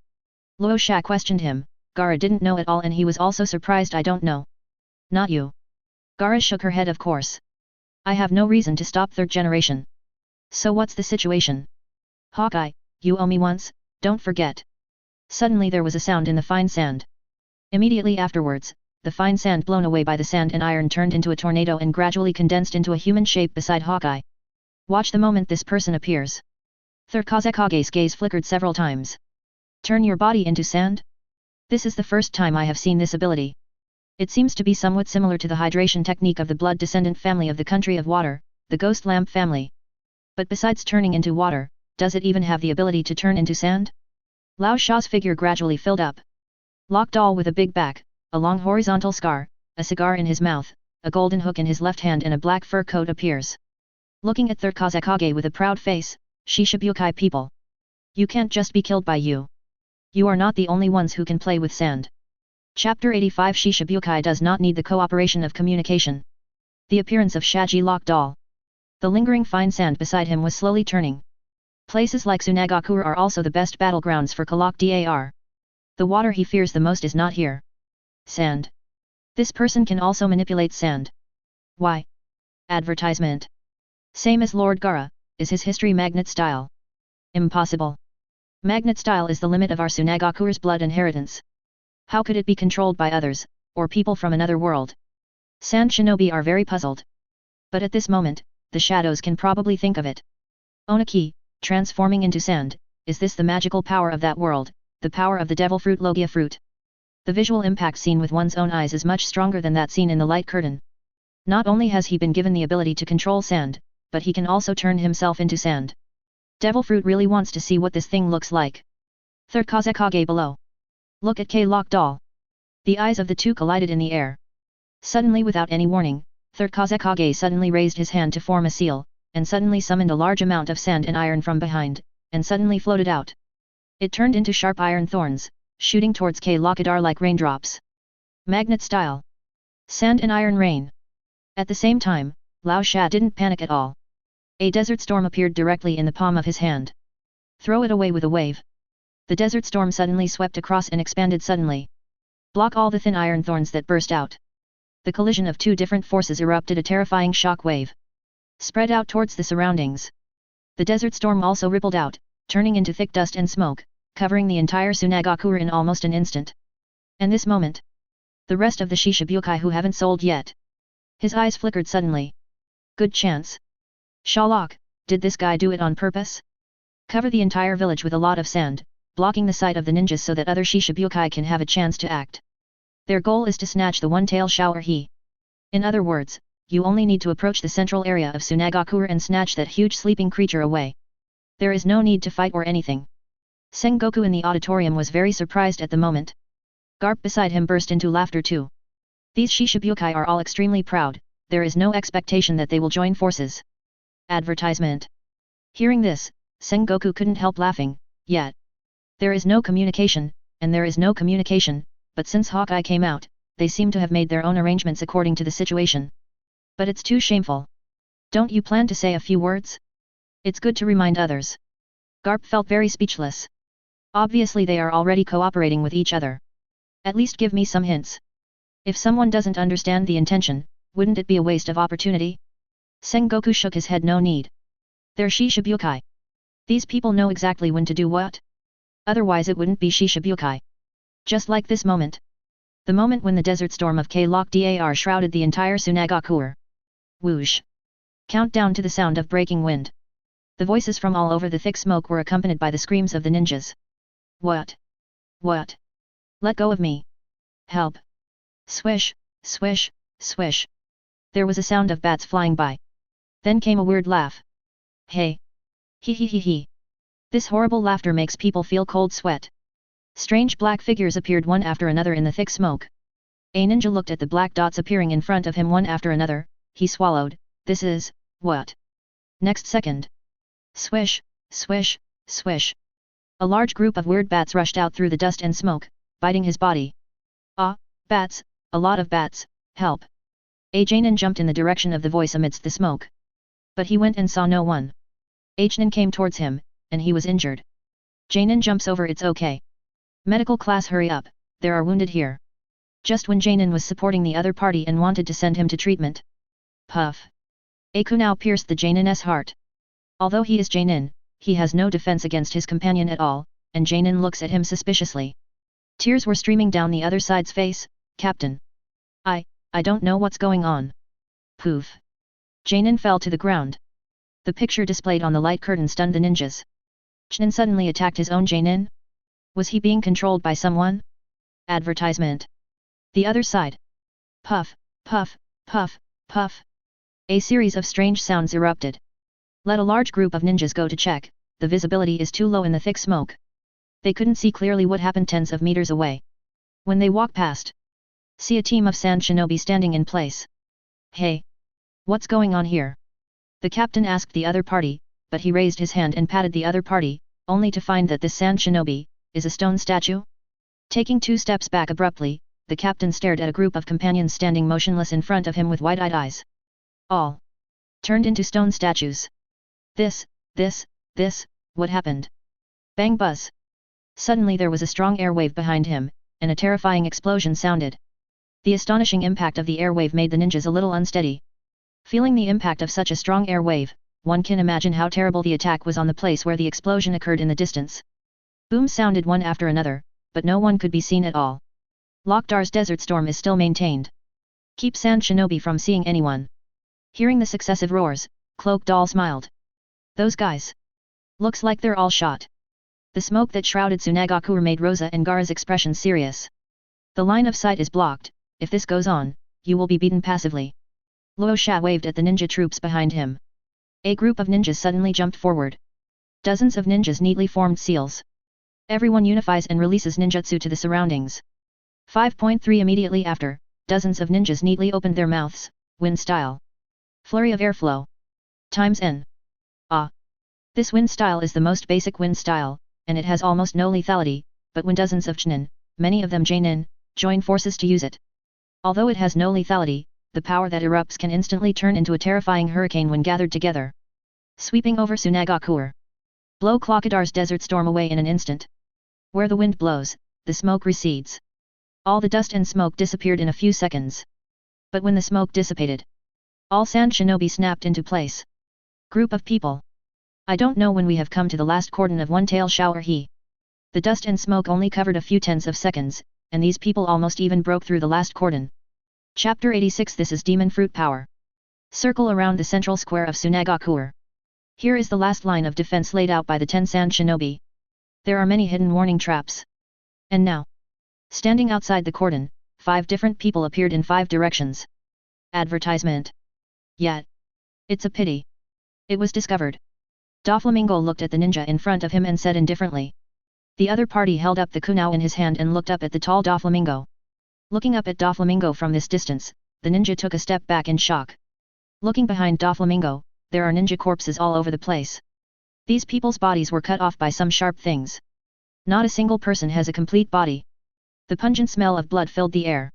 Speaker 1: Luo Sha questioned him. Gaara didn't know at all and he was also surprised. I don't know. Not you. Gaara shook her head. Of course. I have no reason to stop third generation. So what's the situation? Hawkeye, you owe me once, don't forget. Suddenly there was a sound in the fine sand. Immediately afterwards, the fine sand blown away by the sand and iron turned into a tornado and gradually condensed into a human shape beside Hawkeye. Watch the moment this person appears. Third Kage's gaze flickered several times. Turn your body into sand? This is the first time I have seen this ability. It seems to be somewhat similar to the hydration technique of the blood descendant family of the country of water, the ghost lamp family. But besides turning into water, does it even have the ability to turn into sand? Lao Sha's figure gradually filled up. Locked all with a big back, a long horizontal scar, a cigar in his mouth, a golden hook in his left hand and a black fur coat appears. Looking at third Kage with a proud face, Shichibukai people. You can't just be killed by you. You are not the only ones who can play with sand. Chapter 85 Shichibukai does not need the cooperation of communication. The appearance of Shaji locked all. The lingering fine sand beside him was slowly turning. Places like Tsunagakura are also the best battlegrounds for Kalak Dar. The water he fears the most is not here. Sand. This person can also manipulate sand. Why? Advertisement. Same as Lord Gaara, is his history magnet style. Impossible. Magnet style is the limit of our Tsunagakura's blood inheritance. How could it be controlled by others, or people from another world? Sand shinobi are very puzzled. But at this moment, the shadows can probably think of it. Onaki, transforming into sand, is this the magical power of that world, the power of the devil fruit Logia fruit? The visual impact seen with one's own eyes is much stronger than that seen in the light curtain. Not only has he been given the ability to control sand, but he can also turn himself into sand. Devil fruit really wants to see what this thing looks like. Third Kage below. Look at K-Lock doll. The eyes of the two collided in the air. Suddenly without any warning, third Kage suddenly raised his hand to form a seal, and suddenly summoned a large amount of sand and iron from behind, and suddenly floated out. It turned into sharp iron thorns, shooting towards K-Lockadar like raindrops. Magnet style. Sand and iron rain. At the same time, Lao Sha didn't panic at all. A desert storm appeared directly in the palm of his hand. Throw it away with a wave. The desert storm suddenly swept across and expanded suddenly. Block all the thin iron thorns that burst out. The collision of two different forces erupted a terrifying shock wave. Spread out towards the surroundings. The desert storm also rippled out, turning into thick dust and smoke, covering the entire Tsunagakura in almost an instant. And this moment, the rest of the Shichibukai who haven't sold yet. His eyes flickered suddenly. Good chance. Shalok, did this guy do it on purpose? Cover the entire village with a lot of sand, blocking the sight of the ninjas so that other Shichibukai can have a chance to act. Their goal is to snatch the one-tail shower he. In other words, you only need to approach the central area of Tsunagakura and snatch that huge sleeping creature away. There is no need to fight or anything. Sengoku in the auditorium was very surprised at the moment. Garp beside him burst into laughter too. These Shichibukai are all extremely proud, there is no expectation that they will join forces. Advertisement. Hearing this, Sengoku couldn't help laughing, yet. There is no communication, and there is no communication, but since Hawkeye came out, they seem to have made their own arrangements according to the situation. But it's too shameful. Don't you plan to say a few words? It's good to remind others. Garp felt very speechless. Obviously they are already cooperating with each other. At least give me some hints. If someone doesn't understand the intention, wouldn't it be a waste of opportunity? Sengoku shook his head. No need. They're Shichibukai. These people know exactly when to do what. Otherwise it wouldn't be Shichibukai. Just like this moment. The moment when the desert storm of K-Lock Dar shrouded the entire Tsunagakura. Whoosh. Countdown to the sound of breaking wind. The voices from all over the thick smoke were accompanied by the screams of the ninjas. What? What? Let go of me! Help! Swish, swish, swish. There was a sound of bats flying by. Then came a weird laugh. Hey! Hee hee hee hee. This horrible laughter makes people feel cold sweat. Strange black figures appeared one after another in the thick smoke. A ninja looked at the black dots appearing in front of him one after another. He swallowed. This is, what? Next second. Swish, swish, swish. A large group of weird bats rushed out through the dust and smoke, biting his body. Ah, bats, a lot of bats, help. A Jainin jumped in the direction of the voice amidst the smoke. But he went and saw no one. Jainin came towards him, and he was injured. Jainin jumps over. It's okay. Medical class, hurry up, there are wounded here. Just when Jainin was supporting the other party and wanted to send him to treatment. Puff. A kunai pierced the Jainin's heart. Although he is Jainin, he has no defense against his companion at all, and Jainin looks at him suspiciously. Tears were streaming down the other side's face. Captain. I don't know what's going on. Poof. Jainin fell to the ground. The picture displayed on the light curtain stunned the ninjas. Jainin suddenly attacked his own Jainin? Was he being controlled by someone? Advertisement. The other side. Puff, puff, puff, puff. A series of strange sounds erupted. Let a large group of ninjas go to check, the visibility is too low in the thick smoke. They couldn't see clearly what happened tens of meters away. When they walk past, see a team of sand shinobi standing in place. Hey! What's going on here? The captain asked the other party, but he raised his hand and patted the other party, only to find that this sand shinobi is a stone statue. Taking 2 steps back abruptly, the captain stared at a group of companions standing motionless in front of him with wide-eyed eyes. All turned into stone statues. This, what happened? Bang buzz. Suddenly there was a strong air wave behind him, and a terrifying explosion sounded. The astonishing impact of the air wave made the ninjas a little unsteady. Feeling the impact of such a strong air wave, one can imagine how terrible the attack was on the place where the explosion occurred in the distance. Booms sounded one after another, but no one could be seen at all. Lockdar's desert storm is still maintained. Keep sand shinobi from seeing anyone. Hearing the successive roars, Cloak Doll smiled. Those guys. Looks like they're all shot. The smoke that shrouded Tsunagakure made Rosa and Gaara's expression serious. The line of sight is blocked. If this goes on, you will be beaten passively. Luo Sha waved at the ninja troops behind him. A group of ninjas suddenly jumped forward. Dozens of ninjas neatly formed seals. Everyone unifies and releases ninjutsu to the surroundings. 5.3 Immediately after, dozens of ninjas neatly opened their mouths, wind style. Flurry of airflow. Times N. Ah. This wind style is the most basic wind style, and it has almost no lethality, but when dozens of Chunin, many of them Jainin, join forces to use it. Although it has no lethality, the power that erupts can instantly turn into a terrifying hurricane when gathered together. Sweeping over Tsunagakure. Blow Clockadar's desert storm away in an instant. Where the wind blows, the smoke recedes. All the dust and smoke disappeared in a few seconds. But when the smoke dissipated, all sand shinobi snapped into place. Group of people. I don't know when we have come to the last cordon of one-tail shower he. The dust and smoke only covered a few tens of seconds, and these people almost even broke through the last cordon. Chapter 86 This is Demon Fruit Power. Circle around the central square of Tsunagakure. Here is the last line of defense laid out by the 10 sand shinobi. There are many hidden warning traps. And now, standing outside the cordon, 5 different people appeared in 5 directions. Advertisement. Yet. It's a pity. It was discovered. Doflamingo looked at the ninja in front of him and said indifferently. The other party held up the kunai in his hand and looked up at the tall Doflamingo. Looking up at Doflamingo from this distance, the ninja took a step back in shock. Looking behind Doflamingo, there are ninja corpses all over the place. These people's bodies were cut off by some sharp things. Not a single person has a complete body. The pungent smell of blood filled the air.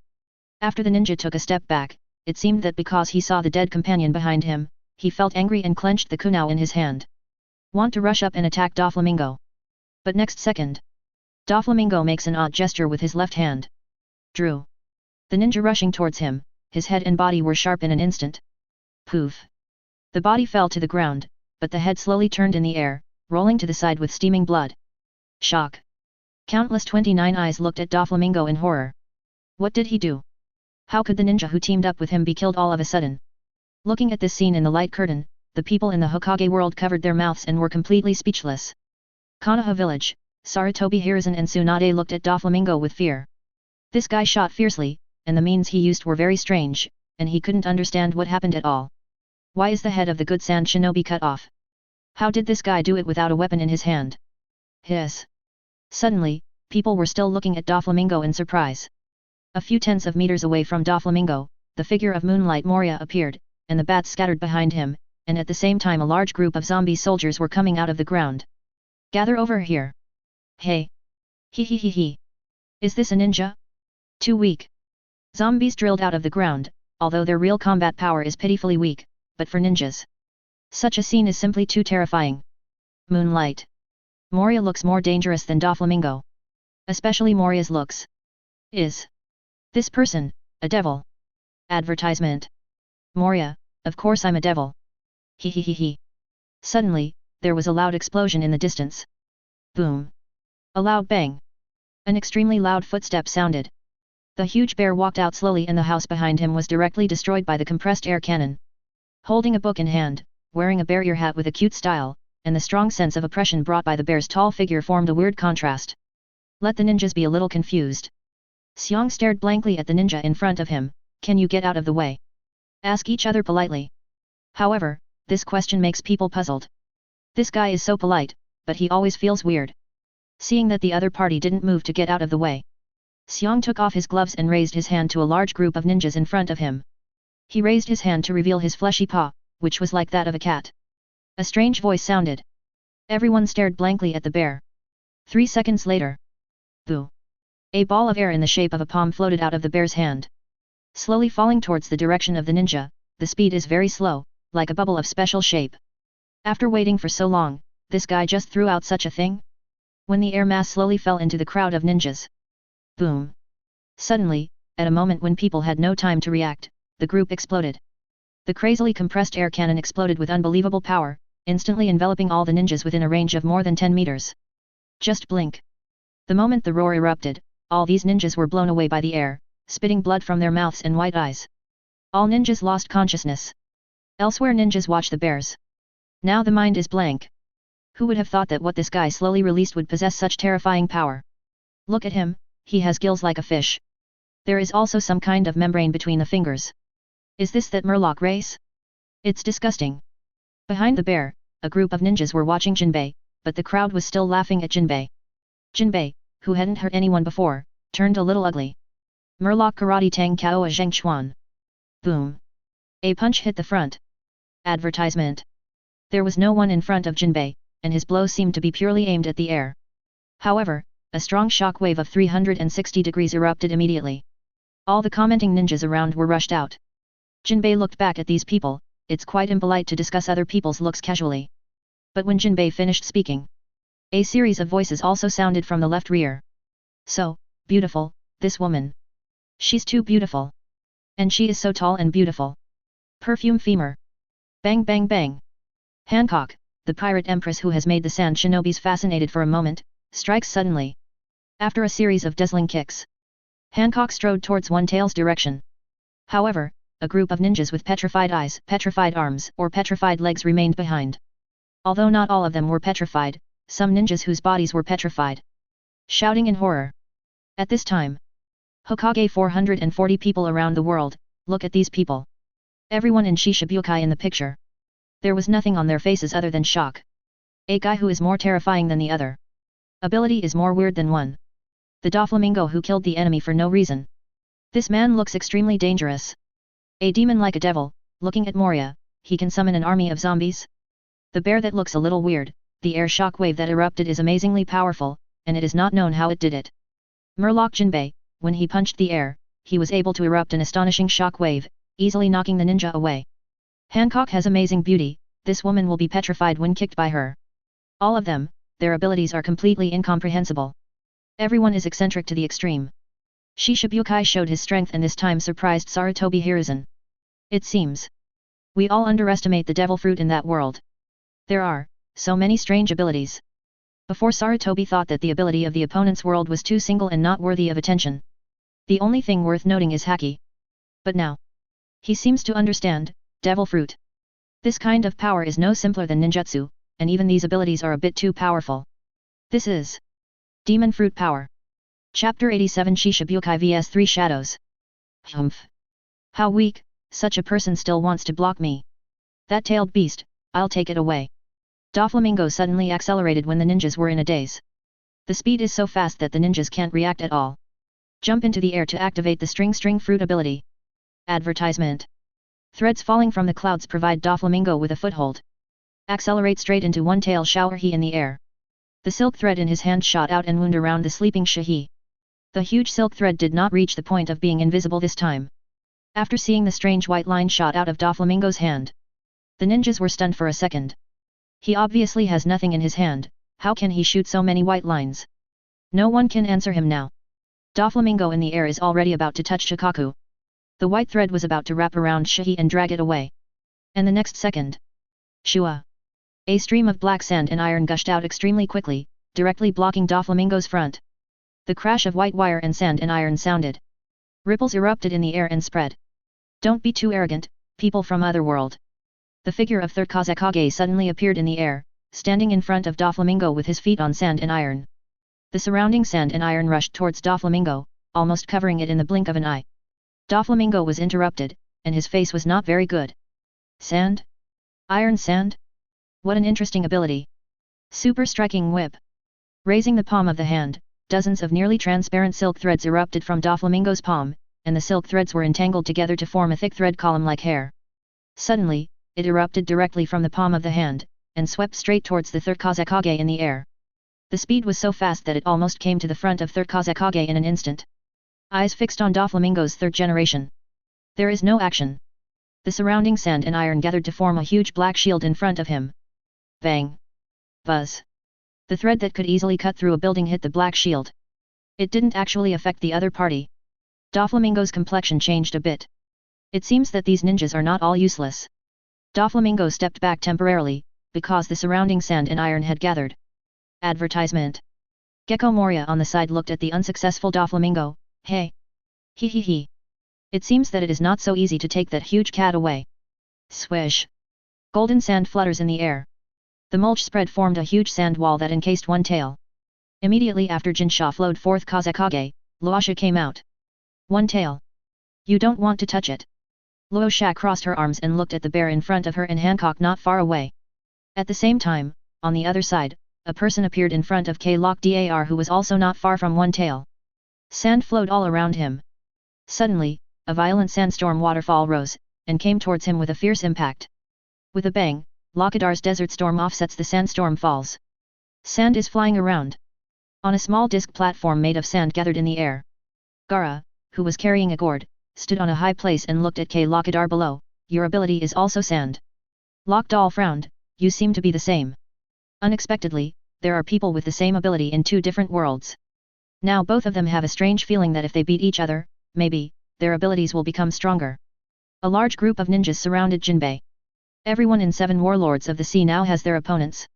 Speaker 1: After the ninja took a step back, it seemed that because he saw the dead companion behind him, he felt angry and clenched the kunai in his hand. Want to rush up and attack Doflamingo. But next second, Doflamingo makes an odd gesture with his left hand. Drew. The ninja rushing towards him, his head and body were sharp in an instant. Poof. The body fell to the ground, but the head slowly turned in the air, rolling to the side with steaming blood. Shock. Countless 29 eyes looked at Doflamingo in horror. What did he do? How could the ninja who teamed up with him be killed all of a sudden? Looking at this scene in the light curtain, the people in the Hokage world covered their mouths and were completely speechless. Konoha village, Sarutobi Hiruzen and Tsunade looked at Doflamingo with fear. This guy shot fiercely, and the means he used were very strange, and he couldn't understand what happened at all. Why is the head of the good sand shinobi cut off? How did this guy do it without a weapon in his hand? Hiss. Suddenly, people were still looking at Doflamingo in surprise. A few tenths of meters away from Doflamingo, the figure of Moonlight Moria appeared, and the bats scattered behind him, and at the same time a large group of zombie soldiers were coming out of the ground. Gather over here. Hey. He. Is this a ninja? Too weak. Zombies drilled out of the ground, although their real combat power is pitifully weak, but for ninjas, such a scene is simply too terrifying. Moonlight Moria looks more dangerous than Doflamingo. Especially Moria's looks. Is this person a devil? Advertisement. Moria, of course I'm a devil. He. Suddenly, there was a loud explosion in the distance. Boom. A loud bang. An extremely loud footstep sounded. The huge bear walked out slowly and the house behind him was directly destroyed by the compressed air cannon. Holding a book in hand, wearing a bear ear hat with a cute style, and the strong sense of oppression brought by the bear's tall figure formed a weird contrast. Let the ninjas be a little confused. Xiong stared blankly at the ninja in front of him. Can you get out of the way? Ask each other politely. However, this question makes people puzzled. This guy is so polite, but he always feels weird. Seeing that the other party didn't move to get out of the way, Xiong took off his gloves and raised his hand to a large group of ninjas in front of him. He raised his hand to reveal his fleshy paw, which was like that of a cat. A strange voice sounded. Everyone stared blankly at the bear. 3 seconds later. Boo! A ball of air in the shape of a palm floated out of the bear's hand. Slowly falling towards the direction of the ninja, the speed is very slow, like a bubble of special shape. After waiting for so long, this guy just threw out such a thing? When the air mass slowly fell into the crowd of ninjas. Boom! Suddenly, at a moment when people had no time to react, the group exploded. The crazily compressed air cannon exploded with unbelievable power, instantly enveloping all the ninjas within a range of more than 10 meters. Just blink. The moment the roar erupted, all these ninjas were blown away by the air, spitting blood from their mouths and white eyes. All ninjas lost consciousness. Elsewhere ninjas watch the bears. Now the mind is blank. Who would have thought that what this guy slowly released would possess such terrifying power? Look at him, he has gills like a fish. There is also some kind of membrane between the fingers. Is this that Murloc race? It's disgusting. Behind the bear, a group of ninjas were watching Jinbei, but the crowd was still laughing at Jinbei. Jinbei, who hadn't hurt anyone before, turned a little ugly. Murloc karate tang kao a zheng chuan. Boom. A punch hit the front. Advertisement. There was no one in front of Jinbei, and his blow seemed to be purely aimed at the air. However, a strong shock wave of 360 degrees erupted immediately. All the commenting ninjas around were rushed out. Jinbei looked back at these people. It's quite impolite to discuss other people's looks casually. But when Jinbei finished speaking, a series of voices also sounded from the left rear. So, beautiful, this woman. She's too beautiful. And she is so tall and beautiful. Perfume femur. Bang bang bang. Hancock, the pirate empress who has made the sand shinobis fascinated for a moment, strikes suddenly. After a series of dazzling kicks, Hancock strode towards One Tail's direction. However, a group of ninjas with petrified eyes, petrified arms, or petrified legs remained behind. Although not all of them were petrified, some ninjas whose bodies were petrified. Shouting in horror. At this time, Hokage 440 people around the world, look at these people. Everyone in Shichibukai in the picture. There was nothing on their faces other than shock. A guy who is more terrifying than the other. Ability is more weird than one. The Doflamingo who killed the enemy for no reason. This man looks extremely dangerous. A demon like a devil, looking at Moria, he can summon an army of zombies? The bear that looks a little weird, the air shock wave that erupted is amazingly powerful, and it is not known how it did it. Murloc Jinbei, when he punched the air, he was able to erupt an astonishing shock wave, easily knocking the ninja away. Hancock has amazing beauty, this woman will be petrified when kicked by her. All of them, their abilities are completely incomprehensible. Everyone is eccentric to the extreme. Shichibukai showed his strength and this time surprised Sarutobi Hiruzen. It seems we all underestimate the devil fruit in that world. There are so many strange abilities. Before Sarutobi thought that the ability of the opponent's world was too single and not worthy of attention. The only thing worth noting is Haki. But now, he seems to understand, devil fruit. This kind of power is no simpler than ninjutsu, and even these abilities are a bit too powerful. This is Demon Fruit Power. Chapter 87 Shichibukai vs 3 Shadows. Humph. How weak, such a person still wants to block me. That tailed beast, I'll take it away. Doflamingo suddenly accelerated when the ninjas were in a daze. The speed is so fast that the ninjas can't react at all. Jump into the air to activate the string fruit ability. Advertisement. Threads falling from the clouds provide Doflamingo with a foothold. Accelerate straight into one tail shower he in the air. The silk thread in his hand shot out and wound around the sleeping Shahi. The huge silk thread did not reach the point of being invisible this time. After seeing the strange white line shot out of Doflamingo's hand, the ninjas were stunned for a second. He obviously has nothing in his hand, how can he shoot so many white lines? No one can answer him now. Doflamingo in the air is already about to touch Shikaku. The white thread was about to wrap around Shahi and drag it away. And the next second, shua! A stream of black sand and iron gushed out extremely quickly, directly blocking Doflamingo's front. The crash of white wire and sand and iron sounded. Ripples erupted in the air and spread. Don't be too arrogant, people from Otherworld. The figure of third Kage suddenly appeared in the air, standing in front of Doflamingo with his feet on sand and iron. The surrounding sand and iron rushed towards Doflamingo, almost covering it in the blink of an eye. Doflamingo was interrupted, and his face was not very good. Sand? Iron sand? What an interesting ability. Super striking whip. Raising the palm of the hand, dozens of nearly transparent silk threads erupted from Doflamingo's palm, and the silk threads were entangled together to form a thick thread column like hair. Suddenly, it erupted directly from the palm of the hand, and swept straight towards the third Kage in the air. The speed was so fast that it almost came to the front of third Kage in an instant. Eyes fixed on Doflamingo's third generation. There is no action. The surrounding sand and iron gathered to form a huge black shield in front of him. Bang! Buzz! The thread that could easily cut through a building hit the black shield. It didn't actually affect the other party. Doflamingo's complexion changed a bit. It seems that these ninjas are not all useless. Doflamingo stepped back temporarily, because the surrounding sand and iron had gathered. Advertisement. Gecko Moria on the side looked at the unsuccessful Doflamingo. Hey! He. It seems that it is not so easy to take that huge cat away. Swish! Golden sand flutters in the air. The mulch spread formed a huge sand wall that encased one tail. Immediately after Jinsha flowed forth Kazekage, Luosha came out. One tail. You don't want to touch it. Luosha crossed her arms and looked at the bear in front of her and Hancock not far away. At the same time, on the other side, a person appeared in front of K-Lock Dar who was also not far from one tail. Sand flowed all around him. Suddenly, a violent sandstorm waterfall rose, and came towards him with a fierce impact. With a bang, Lakadar's desert storm offsets the sandstorm falls. Sand is flying around. On a small disc platform made of sand gathered in the air. Gaara, who was carrying a gourd, stood on a high place and looked at Lakadar below. Your ability is also sand. Lokdal frowned, you seem to be the same. Unexpectedly, there are people with the same ability in two different worlds. Now both of them have a strange feeling that if they beat each other, maybe, their abilities will become stronger. A large group of ninjas surrounded Jinbei. Everyone in 7 Warlords of the Sea now has their opponents.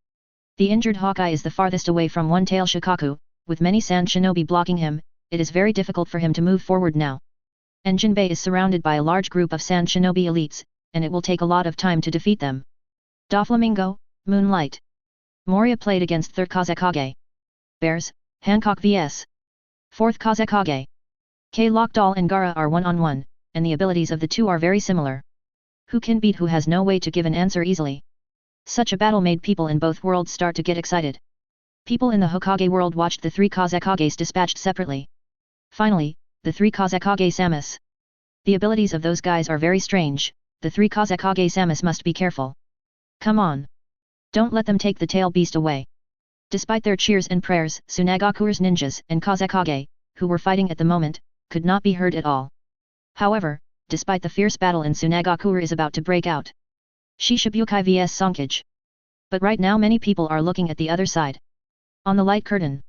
Speaker 1: The injured Hawkeye is the farthest away from one-tail Shikaku, with many sand shinobi blocking him, it is very difficult for him to move forward now. And Jinbei is surrounded by a large group of sand shinobi elites, and it will take a lot of time to defeat them. Doflamingo, Moonlight. Moria played against 3rd Kazekage. Bears, Hancock vs. 4th Kazekage. K-Lockdoll and Gaara are one-on-one, and the abilities of the two are very similar. Who can beat who has no way to give an answer easily? Such a battle made people in both worlds start to get excited. People in the Hokage world watched the 3 Kazekages dispatched separately. Finally, the 3 Kazekage Samus. The abilities of those guys are very strange, the 3 Kazekage Samus must be careful. Come on. Don't let them take the tail beast away. Despite their cheers and prayers, Tsunagakure's ninjas and Kazekage, who were fighting at the moment, could not be heard at all. However, despite the fierce battle in Tsunagakure is about to break out. Shichibukai vs Sankage. But right now many people are looking at the other side. On the light curtain.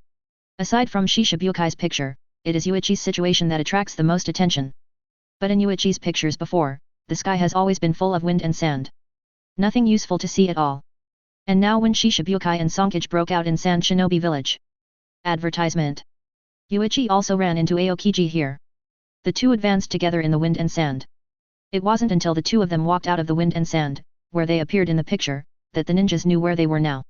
Speaker 1: Aside from Shichibukai's picture, it is Yuichi's situation that attracts the most attention. But in Yuichi's pictures before, the sky has always been full of wind and sand. Nothing useful to see at all. And now when Shichibukai and Sankage broke out in Sand Shinobi Village. Advertisement. Yuichi also ran into Aokiji here. The two advanced together in the wind and sand. It wasn't until the two of them walked out of the wind and sand, where they appeared in the picture, that the ninjas knew where they were now.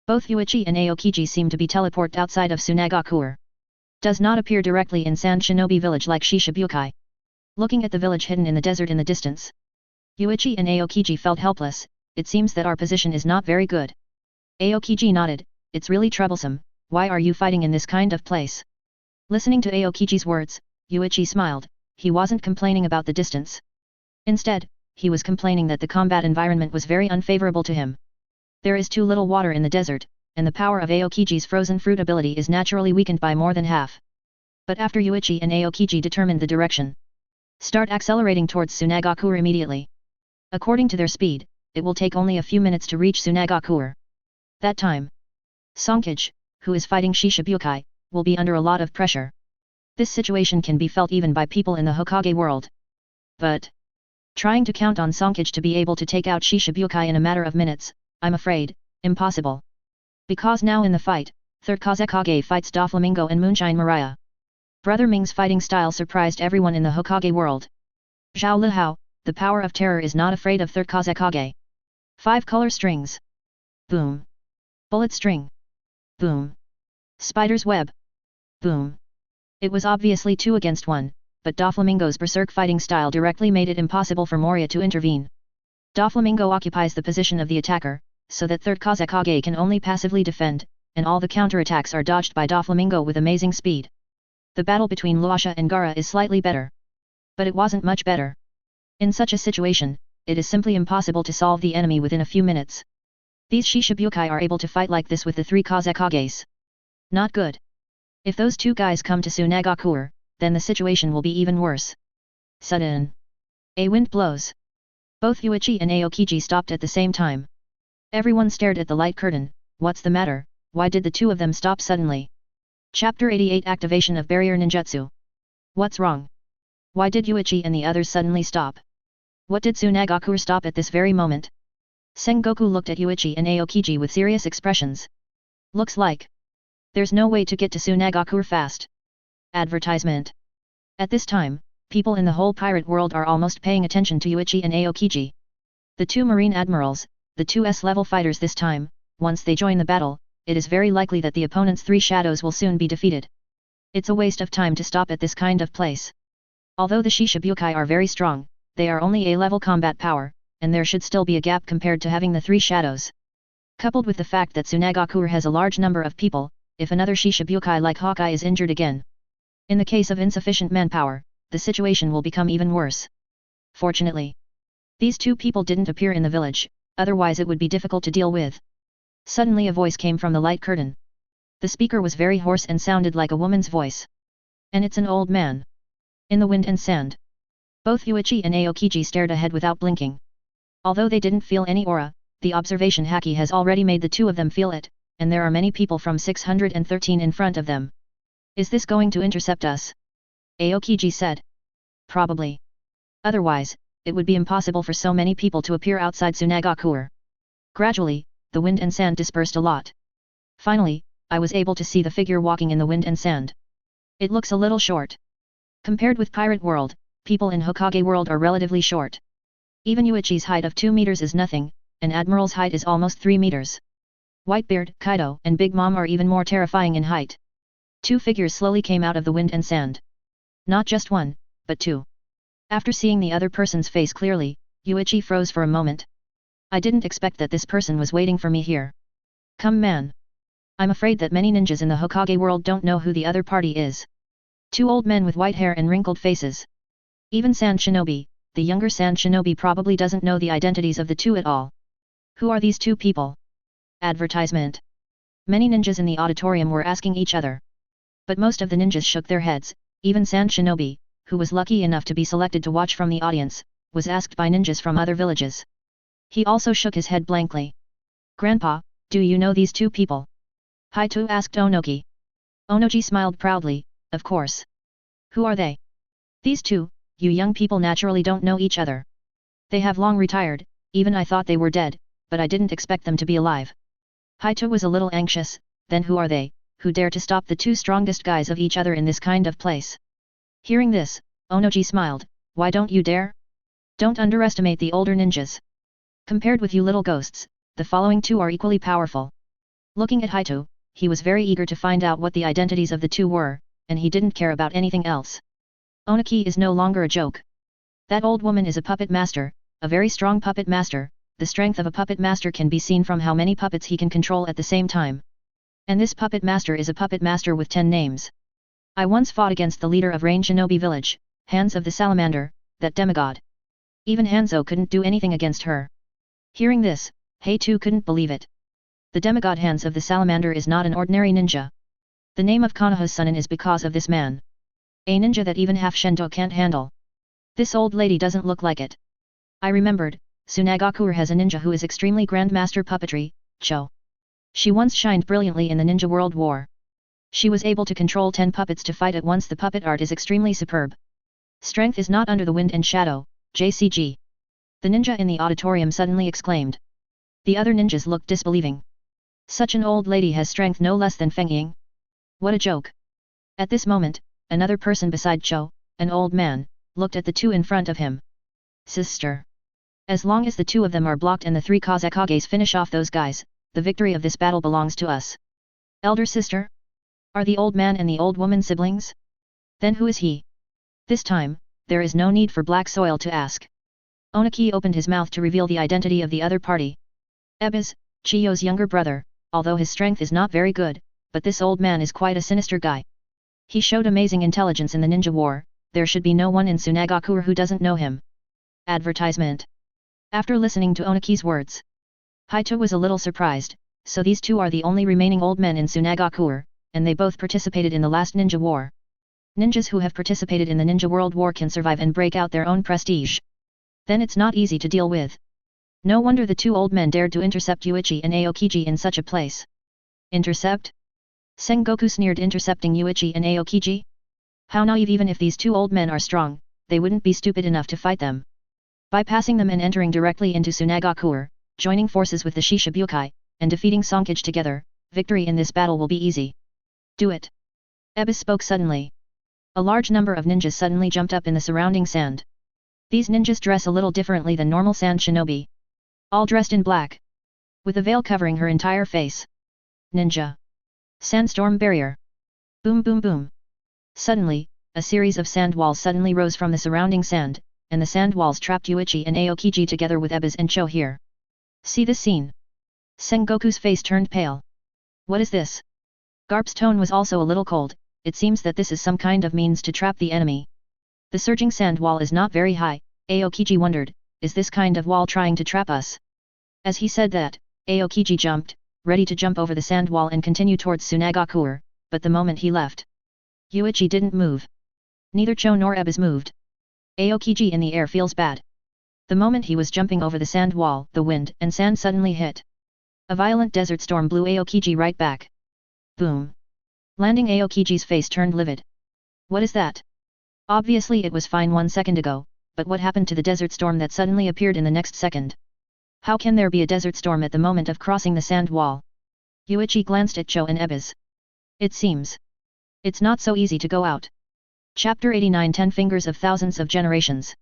Speaker 1: Both Yuichi and Aokiji seemed to be teleported outside of Tsunagakuer. Does not appear directly in Sand Shinobi village like Shichibukai. Looking at the village hidden in the desert in the distance, Yuichi and Aokiji felt helpless. It seems that our position is not very good. Aokiji nodded. It's really troublesome. Why are you fighting in this kind of place? Listening to Aokiji's words, Yuichi smiled. He wasn't complaining about the distance. Instead, he was complaining that the combat environment was very unfavorable to him. There is too little water in the desert, and the power of Aokiji's frozen fruit ability is naturally weakened by more than half. But after Yuichi and Aokiji determined the direction, start accelerating towards Tsunagakuer immediately. According to their speed, it will take only a few minutes to reach Tsunagakuer. That time, Songkage, who is fighting Shichibukai, will be under a lot of pressure. This situation can be felt even by people in the Hokage world. But trying to count on Songkage to be able to take out Shichibukai in a matter of minutes, I'm afraid, impossible. Because now in the fight, 3rd Kazekage fights Doflamingo and Moonshine Mariah. Brother Ming's fighting style surprised everyone in the Hokage world. Zhao Lihao, the power of terror, is not afraid of 3rd Kazekage. 5 color strings. Boom. Bullet string. Boom. Spider's web. Boom. It was obviously 2 against 1, but Doflamingo's berserk fighting style directly made it impossible for Moria to intervene. Doflamingo occupies the position of the attacker, so that 3rd Kazekage can only passively defend, and all the counterattacks are dodged by Doflamingo with amazing speed. The battle between Luasha and Gaara is slightly better. But it wasn't much better. In such a situation, it is simply impossible to solve the enemy within a few minutes. These Shichibukai are able to fight like this with the 3 Kazekages. Not good. If those 2 guys come to Tsunagakuer, then the situation will be even worse. Sudden. A wind blows. Both Yuichi and Aokiji stopped at the same time. Everyone stared at the light curtain. What's the matter? Why did the 2 of them stop suddenly? Chapter 88 Activation of Barrier Ninjutsu. What's wrong? Why did Yuichi and the others suddenly stop? What did Tsunagakuer stop at this very moment? Sengoku looked at Yuichi and Aokiji with serious expressions. Looks like there's no way to get to Tsunagakuer fast. Advertisement. At this time, people in the whole pirate world are almost paying attention to Yuichi and Aokiji. The 2 Marine Admirals, the 2 S-level fighters this time, once they join the battle, it is very likely that the opponent's 3 shadows will soon be defeated. It's a waste of time to stop at this kind of place. Although the Shichibukai are very strong, they are only A-level combat power, and there should still be a gap compared to having the 3 shadows. Coupled with the fact that Tsunagakuer has a large number of people, if another Shichibukai like Hokage is injured again. In the case of insufficient manpower, the situation will become even worse. Fortunately, these 2 people didn't appear in the village, otherwise it would be difficult to deal with. Suddenly a voice came from the light curtain. The speaker was very hoarse and sounded like a woman's voice. And it's an old man. In the wind and sand. Both Yuichi and Aokiji stared ahead without blinking. Although they didn't feel any aura, the observation haki has already made the 2 of them feel it, and there are many people from 613 in front of them. Is this going to intercept us? Aokiji said. Probably. Otherwise, it would be impossible for so many people to appear outside Tsunagakuer. Gradually, the wind and sand dispersed a lot. Finally, I was able to see the figure walking in the wind and sand. It looks a little short. Compared with Pirate World, people in Hokage World are relatively short. Even Yuichi's height of 2 meters is nothing, and Admiral's height is almost 3 meters. Whitebeard, Kaido, and Big Mom are even more terrifying in height. 2 figures slowly came out of the wind and sand. Not just 1, but 2. After seeing the other person's face clearly, Yuichi froze for a moment. I didn't expect that this person was waiting for me here. Come man. I'm afraid that many ninjas in the Hokage world don't know who the other party is. 2 old men with white hair and wrinkled faces. Even Sand Shinobi, the younger Sand Shinobi, probably doesn't know the identities of the 2 at all. Who are these 2 people? Advertisement. Many ninjas in the auditorium were asking each other. But most of the ninjas shook their heads. Even Sand Shinobi, who was lucky enough to be selected to watch from the audience, was asked by ninjas from other villages. He also shook his head blankly. Grandpa, do you know these 2 people? Haito asked Onoki. Onoji smiled proudly, of course. Who are they? These 2, you young people naturally don't know each other. They have long retired, even I thought they were dead, but I didn't expect them to be alive. Haito was a little anxious. Then who are they, who dare to stop the 2 strongest guys of each other in this kind of place? Hearing this, Onoji smiled. Why don't you dare? Don't underestimate the older ninjas. Compared with you little ghosts, the following two are equally powerful. Looking at Haito, he was very eager to find out what the identities of the two were, and he didn't care about anything else. Onaki is no longer a joke. That old woman is a puppet master, a very strong puppet master. The strength of a puppet master can be seen from how many puppets he can control at the same time. And this puppet master is a puppet master with 10 names. I once fought against the leader of Rain Shinobi Village, Hands of the Salamander, that demigod. Even Hanzo couldn't do anything against her. Hearing this, Hei too couldn't believe it. The demigod Hands of the Salamander is not an ordinary ninja. The name of Konoha's son is because of this man. A ninja that even half Shendo can't handle. This old lady doesn't look like it. I remembered, Tsunagakuer has a ninja who is extremely grandmaster puppetry, Cho. She once shined brilliantly in the Ninja World War. She was able to control 10 puppets to fight at once. The puppet art is extremely superb. Strength is not under the wind and shadow, JCG. The ninja in the auditorium suddenly exclaimed. The other ninjas looked disbelieving. Such an old lady has strength no less than Feng Ying. What a joke. At this moment, another person beside Cho, an old man, looked at the two in front of him. Sister. As long as the two of them are blocked and the 3 Kages finish off those guys, the victory of this battle belongs to us. Elder sister? Are the old man and the old woman siblings? Then who is he? This time, there is no need for black soil to ask. Onaki opened his mouth to reveal the identity of the other party. Ebis, Chiyo's younger brother, although his strength is not very good, but this old man is quite a sinister guy. He showed amazing intelligence in the ninja war, there should be no one in Tsunagakuer who doesn't know him. Advertisement. After listening to Onaki's words, Haito was a little surprised, so these two are the only remaining old men in Tsunagakuer, and they both participated in the last ninja war. Ninjas who have participated in the Ninja World War can survive and break out their own prestige. Then it's not easy to deal with. No wonder the two old men dared to intercept Yuichi and Aokiji in such a place. Intercept? Sengoku sneered. Intercepting Yuichi and Aokiji? How naive! Even if these two old men are strong, they wouldn't be stupid enough to fight them. Bypassing them and entering directly into Tsunagakuer, joining forces with the Shichibukai, and defeating Sonkage together, victory in this battle will be easy. Do it. Ebis spoke suddenly. A large number of ninjas suddenly jumped up in the surrounding sand. These ninjas dress a little differently than normal sand shinobi. All dressed in black. With a veil covering her entire face. Ninja. Sandstorm barrier. Boom boom boom. Suddenly, a series of sand walls suddenly rose from the surrounding sand, and the sand walls trapped Yuichi and Aokiji together with Ebis and Cho here. See this scene. Sengoku's face turned pale. What is this? Garp's tone was also a little cold. It seems that this is some kind of means to trap the enemy. The surging sand wall is not very high, Aokiji wondered, is this kind of wall trying to trap us? As he said that, Aokiji jumped, ready to jump over the sand wall and continue towards Tsunagakuer, but the moment he left, Yuichi didn't move. Neither Cho nor Ebis moved. Aokiji in the air feels bad. The moment he was jumping over the sand wall, the wind and sand suddenly hit. A violent desert storm blew Aokiji right back. Boom. Landing. Aokiji's face turned livid. What is that? Obviously it was fine 1 second ago, but what happened to the desert storm that suddenly appeared in the next second? How can there be a desert storm at the moment of crossing the sand wall? Yuichi glanced at Cho and Ebis. It seems. It's not so easy to go out. Chapter 89. 10 Fingers of Thousands of Generations.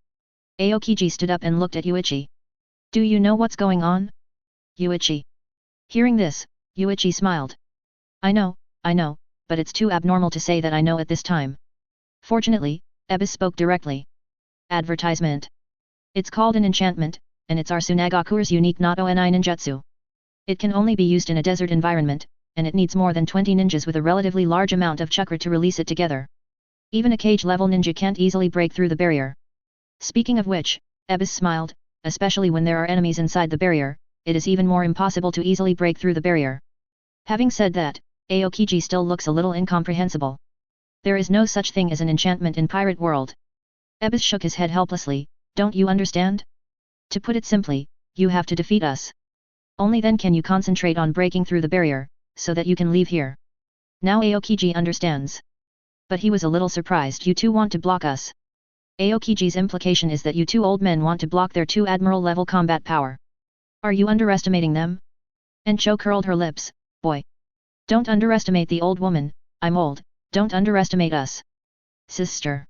Speaker 1: Aokiji stood up and looked at Yuichi. Do you know what's going on? Yuichi. Hearing this, Yuichi smiled. I know, but it's too abnormal to say that I know at this time. Fortunately, Ebis spoke directly. Advertisement. It's called an enchantment, and it's our Tsunagakuer's unique Nato-Ni ninjutsu. It can only be used in a desert environment, and it needs more than 20 ninjas with a relatively large amount of chakra to release it together. Even a cage-level ninja can't easily break through the barrier. Speaking of which, Ebis smiled, especially when there are enemies inside the barrier, it is even more impossible to easily break through the barrier. Having said that, Aokiji still looks a little incomprehensible. There is no such thing as an enchantment in Pirate World. Ebis shook his head helplessly. Don't you understand? To put it simply, you have to defeat us. Only then can you concentrate on breaking through the barrier, so that you can leave here. Now Aokiji understands. But he was a little surprised. You two want to block us. Aokiji's implication is that you two old men want to block their 2 admiral level combat power. Are you underestimating them? And Cho curled her lips. Boy. Don't underestimate the old woman. I'm old, don't underestimate us. Sister.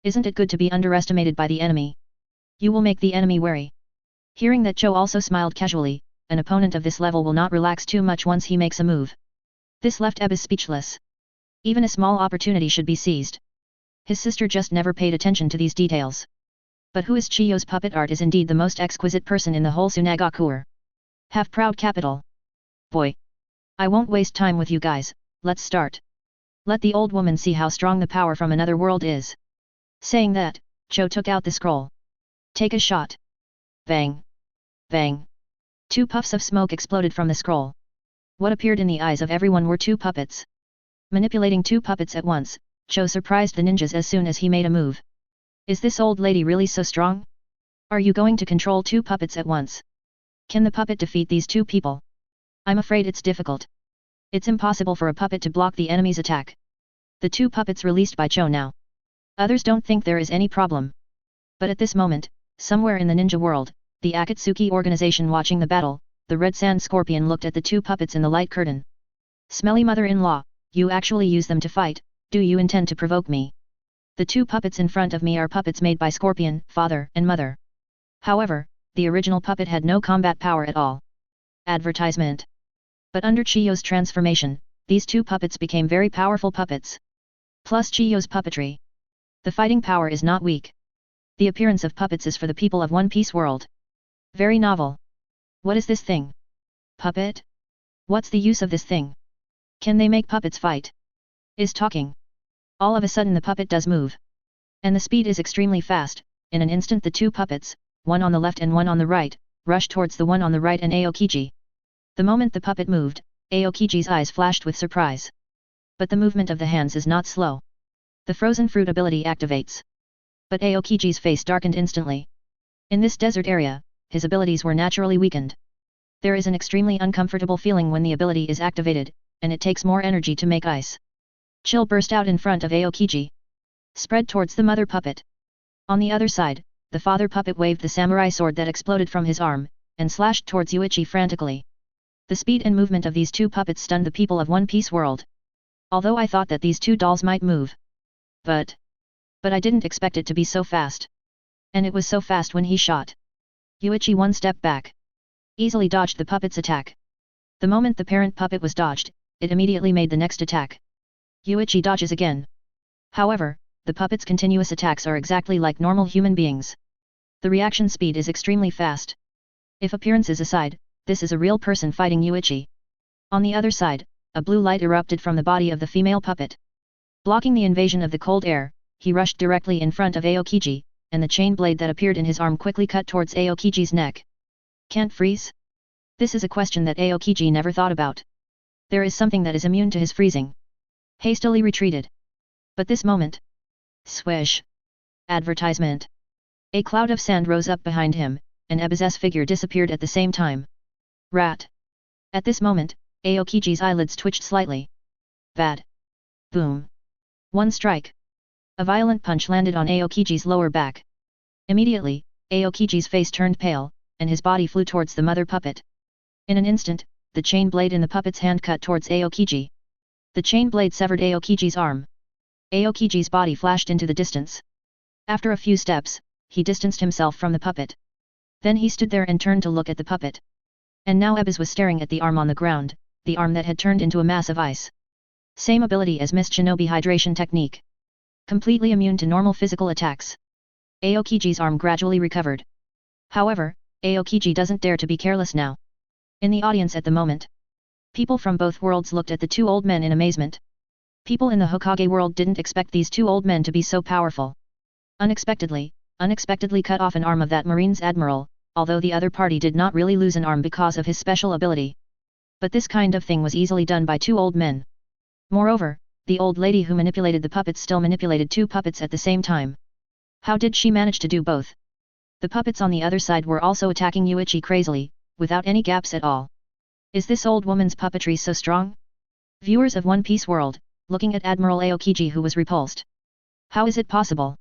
Speaker 1: Isn't it good to be underestimated by the enemy? You will make the enemy wary. Hearing that, Cho also smiled casually. An opponent of this level will not relax too much once he makes a move. This left Abbas speechless. Even a small opportunity should be seized. His sister just never paid attention to these details. But who is Chiyo's puppet art is indeed the most exquisite person in the whole Tsunagakuer. Have proud capital. Boy. I won't waste time with you guys, let's start. Let the old woman see how strong the power from another world is. Saying that, Cho took out the scroll. Take a shot. Bang. Bang. 2 puffs of smoke exploded from the scroll. What appeared in the eyes of everyone were 2 puppets. Manipulating 2 puppets at once, Cho surprised the ninjas as soon as he made a move. Is this old lady really so strong? Are you going to control 2 puppets at once? Can the puppet defeat these 2 people? I'm afraid it's difficult. It's impossible for a puppet to block the enemy's attack. The 2 puppets released by Cho now. Others don't think there is any problem. But at this moment, somewhere in the ninja world, the Akatsuki organization watching the battle, the Red Sand Scorpion looked at the 2 puppets in the light curtain. Smelly mother-in-law, you actually use them to fight, do you intend to provoke me? The 2 puppets in front of me are puppets made by Scorpion, father and mother. However, the original puppet had no combat power at all. Advertisement. But under Chiyo's transformation, these 2 puppets became very powerful puppets. Plus Chiyo's puppetry. The fighting power is not weak. The appearance of puppets is for the people of One Piece world. Very novel. What is this thing? Puppet? What's the use of this thing? Can they make puppets fight? Is talking. All of a sudden the puppet does move. And the speed is extremely fast. In an instant the 2 puppets, one on the left and one on the right, rushed towards the one on the right and Aokiji. The moment the puppet moved, Aokiji's eyes flashed with surprise. But the movement of the hands is not slow. The frozen fruit ability activates. But Aokiji's face darkened instantly. In this desert area, his abilities were naturally weakened. There is an extremely uncomfortable feeling when the ability is activated, and it takes more energy to make ice. Chill burst out in front of Aokiji. Spread towards the mother puppet. On the other side, the father puppet waved the samurai sword that exploded from his arm, and slashed towards Yuichi frantically. The speed and movement of these 2 puppets stunned the people of One Piece world. Although I thought that these 2 dolls might move. But I didn't expect it to be so fast. And it was so fast when he shot. Yuichi 1 step back. Easily dodged the puppet's attack. The moment the parent puppet was dodged, it immediately made the next attack. Yuichi dodges again. However, the puppet's continuous attacks are exactly like normal human beings. The reaction speed is extremely fast. If appearances aside, this is a real person fighting Yuichi. On the other side, a blue light erupted from the body of the female puppet. Blocking the invasion of the cold air, he rushed directly in front of Aokiji, and the chain blade that appeared in his arm quickly cut towards Aokiji's neck. Can't freeze? This is a question that Aokiji never thought about. There is something that is immune to his freezing. Hastily retreated. But this moment. Swish. Advertisement. A cloud of sand rose up behind him, and Eba's figure disappeared at the same time. Rat. At this moment, Aokiji's eyelids twitched slightly. Bad. Boom. 1 strike. A violent punch landed on Aokiji's lower back. Immediately, Aokiji's face turned pale, and his body flew towards the mother puppet. In an instant, the chain blade in the puppet's hand cut towards Aokiji. The chain blade severed Aokiji's arm. Aokiji's body flashed into the distance. After a few steps, he distanced himself from the puppet. Then he stood there and turned to look at the puppet. And now Ebas was staring at the arm on the ground, the arm that had turned into a mass of ice. Same ability as Mist Shinobi hydration technique. Completely immune to normal physical attacks. Aokiji's arm gradually recovered. However, Aokiji doesn't dare to be careless now. In the audience at the moment, people from both worlds looked at the 2 old men in amazement. People in the Hokage world didn't expect these 2 old men to be so powerful. Unexpectedly cut off an arm of that Marine's Admiral, although the other party did not really lose an arm because of his special ability. But this kind of thing was easily done by 2 old men. Moreover, the old lady who manipulated the puppets still manipulated 2 puppets at the same time. How did she manage to do both? The puppets on the other side were also attacking Yuichi crazily, without any gaps at all. Is this old woman's puppetry so strong? Viewers of One Piece world, looking at Admiral Aokiji who was repulsed. How is it possible?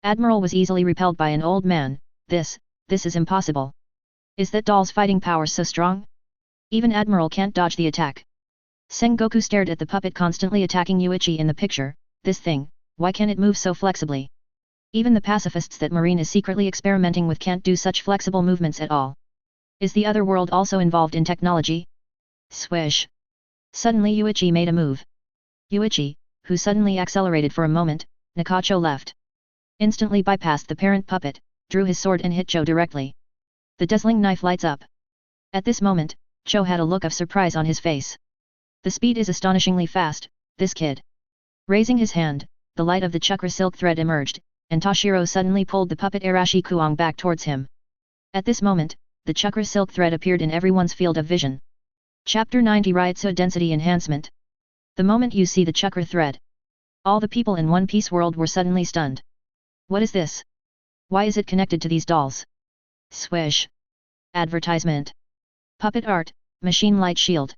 Speaker 1: Admiral was easily repelled by an old man. This is impossible. Is that doll's fighting power so strong? Even Admiral can't dodge the attack. Sengoku stared at the puppet constantly attacking Yuichi in the picture. This thing, why can it move so flexibly? Even the pacifists that Marine is secretly experimenting with can't do such flexible movements at all. Is the other world also involved in technology? Swish. Suddenly Yuichi made a move. Yuichi, who suddenly accelerated for a moment, Nakacho left. Instantly bypassed the parent puppet, drew his sword and hit Cho directly. The dazzling knife lights up. At this moment, Cho had a look of surprise on his face. The speed is astonishingly fast, this kid. Raising his hand, the light of the chakra silk thread emerged, and Toshiro suddenly pulled the puppet Arashi Kuong back towards him. At this moment, the chakra silk thread appeared in everyone's field of vision. Chapter 90 Ryutsu Density Enhancement. The moment you see the chakra thread, all the people in One Piece world were suddenly stunned. What is this? Why is it connected to these dolls? Swish. Advertisement. Puppet art, machine light shield.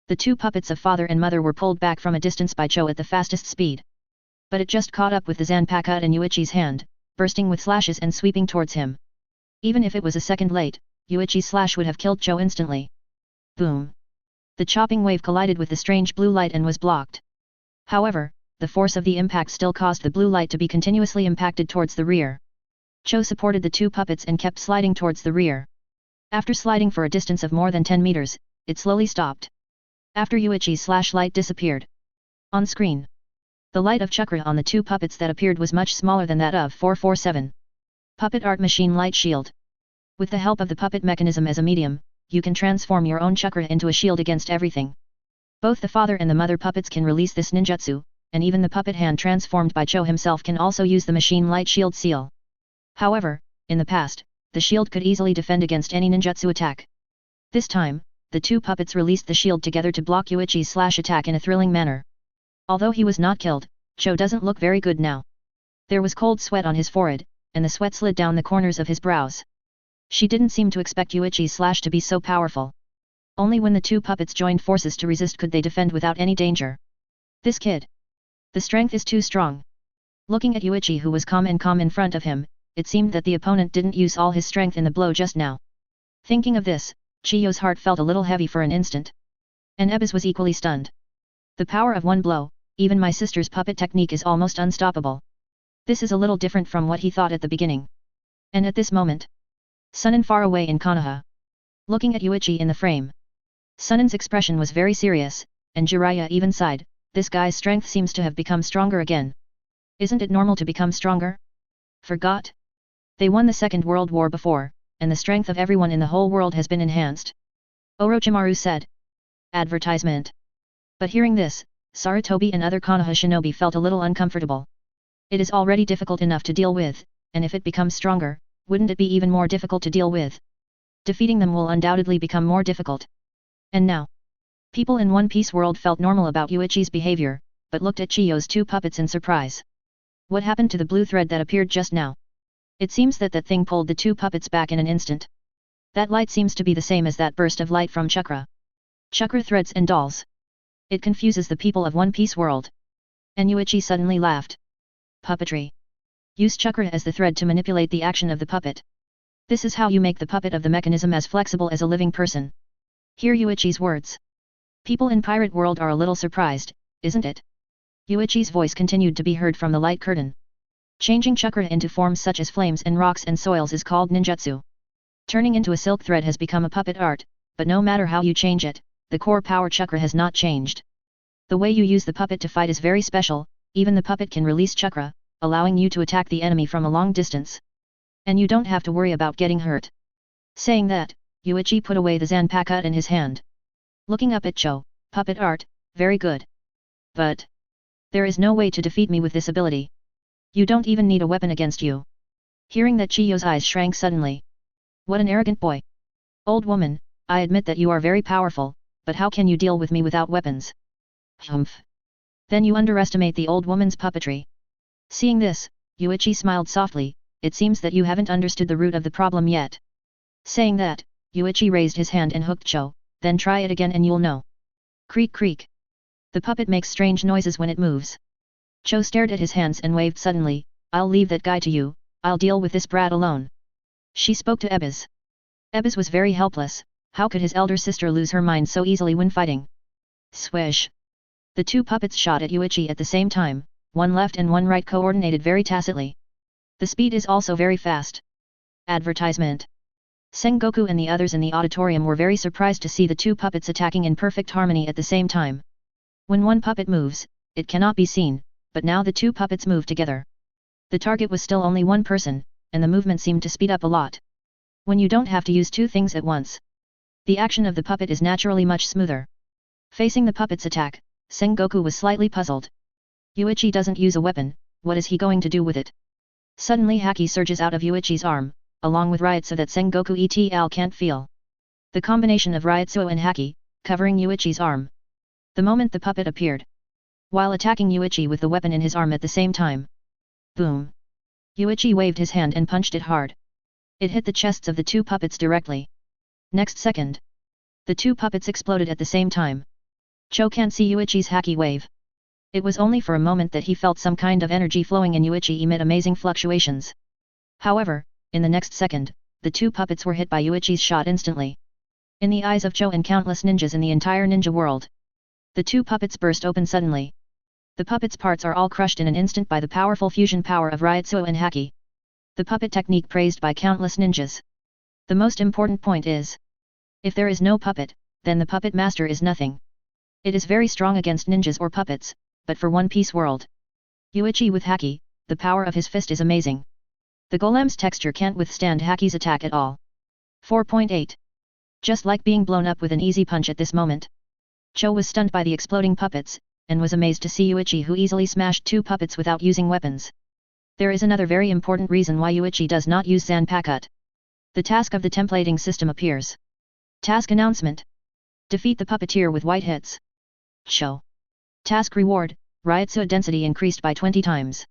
Speaker 1: The two puppets of father and mother were pulled back from a distance by Cho at the fastest speed. But it just caught up with the Zanpakuto in Yuichi's hand, bursting with slashes and sweeping towards him. Even if it was a second late, Yuichi's slash would have killed Cho instantly. Boom. The chopping wave collided with the strange blue light and was blocked. However, the force of the impact still caused the blue light to be continuously impacted towards the rear. Cho supported the two puppets and kept sliding towards the rear. After sliding for a distance of more than 10 meters, it slowly stopped. After Yuichi's slash light disappeared. On screen, the light of chakra on the two puppets that appeared was much smaller than that of 447. Puppet art machine light shield. With the help of the puppet mechanism as a medium, you can transform your own chakra into a shield against everything. Both the father and the mother puppets can release this ninjutsu, and even the puppet hand transformed by Cho himself can also use the machine light shield seal. However, in the past, the shield could easily defend against any ninjutsu attack. This time, the two puppets released the shield together to block Yuichi's slash attack in a thrilling manner. Although he was not killed, Cho doesn't look very good now. There was cold sweat on his forehead, and the sweat slid down the corners of his brows. She didn't seem to expect Yuichi's slash to be so powerful. Only when the two puppets joined forces to resist could they defend without any danger. This kid. The strength is too strong. Looking at Yuichi who was calm in front of him, it seemed that the opponent didn't use all his strength in the blow just now. Thinking of this, Chiyo's heart felt a little heavy for an instant. And Ebis was equally stunned. The power of one blow, even my sister's puppet technique is almost unstoppable. This is a little different from what he thought at the beginning. And at this moment, Sunan far away in Konoha. Looking at Yuichi in the frame. Sunan's expression was very serious, and Jiraiya even sighed, this guy's strength seems to have become stronger again. Isn't it normal to become stronger? Forgot? They won the Second World War before, and the strength of everyone in the whole world has been enhanced. Orochimaru said. Advertisement. But hearing this, Sarutobi and other Konoha shinobi felt a little uncomfortable. It is already difficult enough to deal with, and if it becomes stronger, wouldn't it be even more difficult to deal with? Defeating them will undoubtedly become more difficult. And now, people in One Piece world felt normal about Yuichi's behavior, but looked at Chiyo's two puppets in surprise. What happened to the blue thread that appeared just now? It seems that thing pulled the two puppets back in an instant. That light seems to be the same as that burst of light from chakra. Chakra threads and dolls. It confuses the people of One Piece world. And Yuichi suddenly laughed. Puppetry. Use chakra as the thread to manipulate the action of the puppet. This is how you make the puppet of the mechanism as flexible as a living person. Hear Yuichi's words. People in pirate world are a little surprised, isn't it? Yuichi's voice continued to be heard from the light curtain. Changing chakra into forms such as flames and rocks and soils is called ninjutsu. Turning into a silk thread has become a puppet art, but no matter how you change it, the core power chakra has not changed. The way you use the puppet to fight is very special, even the puppet can release chakra, allowing you to attack the enemy from a long distance. And you don't have to worry about getting hurt. Saying that, Yuichi put away the Zanpakuto in his hand. Looking up at Cho, puppet art, very good. But there is no way to defeat me with this ability. You don't even need a weapon against you. Hearing that, Chiyo's eyes shrank suddenly. What an arrogant boy. Old woman, I admit that you are very powerful, but how can you deal with me without weapons? Humph. Then you underestimate the old woman's puppetry. Seeing this, Yuichi smiled softly, it seems that you haven't understood the root of the problem yet. Saying that, Yuichi raised his hand and hooked Cho, then try it again and you'll know. Creak creak. The puppet makes strange noises when it moves. Cho stared at his hands and waved suddenly, I'll leave that guy to you, I'll deal with this brat alone. She spoke to Ebis. Ebis was very helpless, how could his elder sister lose her mind so easily when fighting? Swish. The two puppets shot at Yuichi at the same time, one left and one right coordinated very tacitly. The speed is also very fast. Advertisement. Sengoku and the others in the auditorium were very surprised to see the two puppets attacking in perfect harmony at the same time. When one puppet moves, it cannot be seen, but now the two puppets move together. The target was still only one person, and the movement seemed to speed up a lot. When you don't have to use two things at once, the action of the puppet is naturally much smoother. Facing the puppet's attack, Sengoku was slightly puzzled. Yuichi doesn't use a weapon, what is he going to do with it? Suddenly haki surges out of Yuichi's arm, along with Ryutsu that Sengoku et can't feel. The combination of Ryutsu and haki, covering Yuichi's arm. The moment the puppet appeared, while attacking Yuichi with the weapon in his arm at the same time. Boom! Yuichi waved his hand and punched it hard. It hit the chests of the two puppets directly. Next second, the two puppets exploded at the same time. Cho can't see Yuichi's haki wave. It was only for a moment that he felt some kind of energy flowing in Yuichi amid amazing fluctuations. However, in the next second, the two puppets were hit by Yuichi's shot instantly. In the eyes of Cho and countless ninjas in the entire ninja world, the two puppets burst open suddenly. The puppets' parts are all crushed in an instant by the powerful fusion power of Ryutsu and haki. The puppet technique praised by countless ninjas. The most important point is, if there is no puppet, then the puppet master is nothing. It is very strong against ninjas or puppets, but for One Piece world, Yuichi with haki, the power of his fist is amazing. The golem's texture can't withstand haki's attack at all. 4.8. Just like being blown up with an easy punch at this moment. Cho was stunned by the exploding puppets, and was amazed to see Yuichi who easily smashed two puppets without using weapons. There is another very important reason why Yuichi does not use Zanpakuto. The task of the templating system appears. Task announcement. Defeat the puppeteer with white hits. Show. Task reward, Ryutsu density increased by 20 times.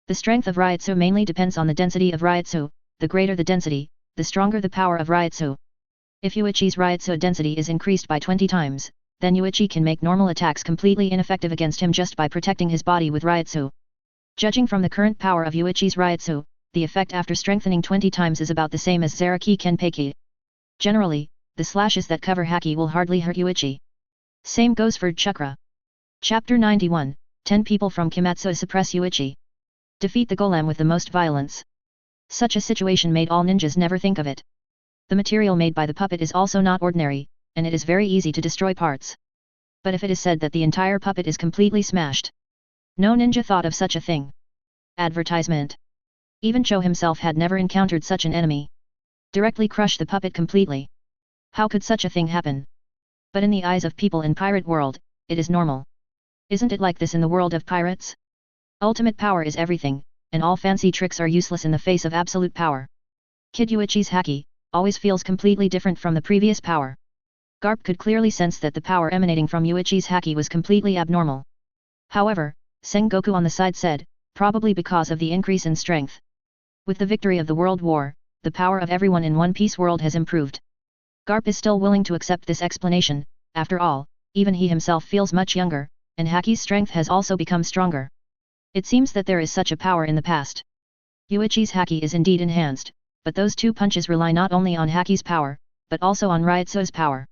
Speaker 1: The strength of Ryutsu mainly depends on the density of Ryutsu. The greater the density, the stronger the power of Ryutsu. If Yuichi's Ryutsu density is increased by 20 times, then Yuichi can make normal attacks completely ineffective against him just by protecting his body with Ryutsu. Judging from the current power of Yuichi's Ryutsu, the effect after strengthening 20 times is about the same as Zaraki Kenpeki. Generally, the slashes that cover haki will hardly hurt Yuichi. Same goes for chakra. Chapter 91, 10 people from Kimetsu suppress Yuichi. Defeat the golem with the most violence. Such a situation made all ninjas never think of it. The material made by the puppet is also not ordinary, and it is very easy to destroy parts. But if it is said that the entire puppet is completely smashed, no ninja thought of such a thing. Advertisement. Even Cho himself had never encountered such an enemy. Directly crush the puppet completely. How could such a thing happen? But in the eyes of people in pirate world, it is normal. Isn't it like this in the world of pirates? Ultimate power is everything, and all fancy tricks are useless in the face of absolute power. Kid Yuichi's haki always feels completely different from the previous power. Garp could clearly sense that the power emanating from Yuichi's haki was completely abnormal. However, Sengoku on the side said, probably because of the increase in strength. With the victory of the World War, the power of everyone in One Piece world has improved. Garp is still willing to accept this explanation. After all, even he himself feels much younger, and haki's strength has also become stronger. It seems that there is such a power in the past. Yuichi's haki is indeed enhanced, but those two punches rely not only on haki's power, but also on Ryutsu's power.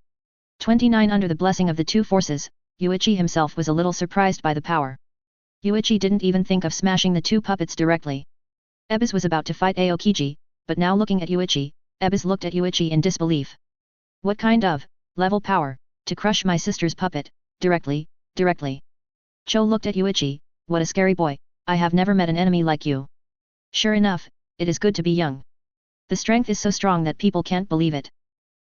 Speaker 1: 29 Under the blessing of the two forces, Yuichi himself was a little surprised by the power. Yuichi didn't even think of smashing the two puppets directly. Ebis was about to fight Aokiji, but now looking at Yuichi, Ebis looked at Yuichi in disbelief. What kind of level power to crush my sister's puppet directly? Cho looked at Yuichi. What a scary boy, I have never met an enemy like you. Sure enough, it is good to be young. The strength is so strong that people can't believe it.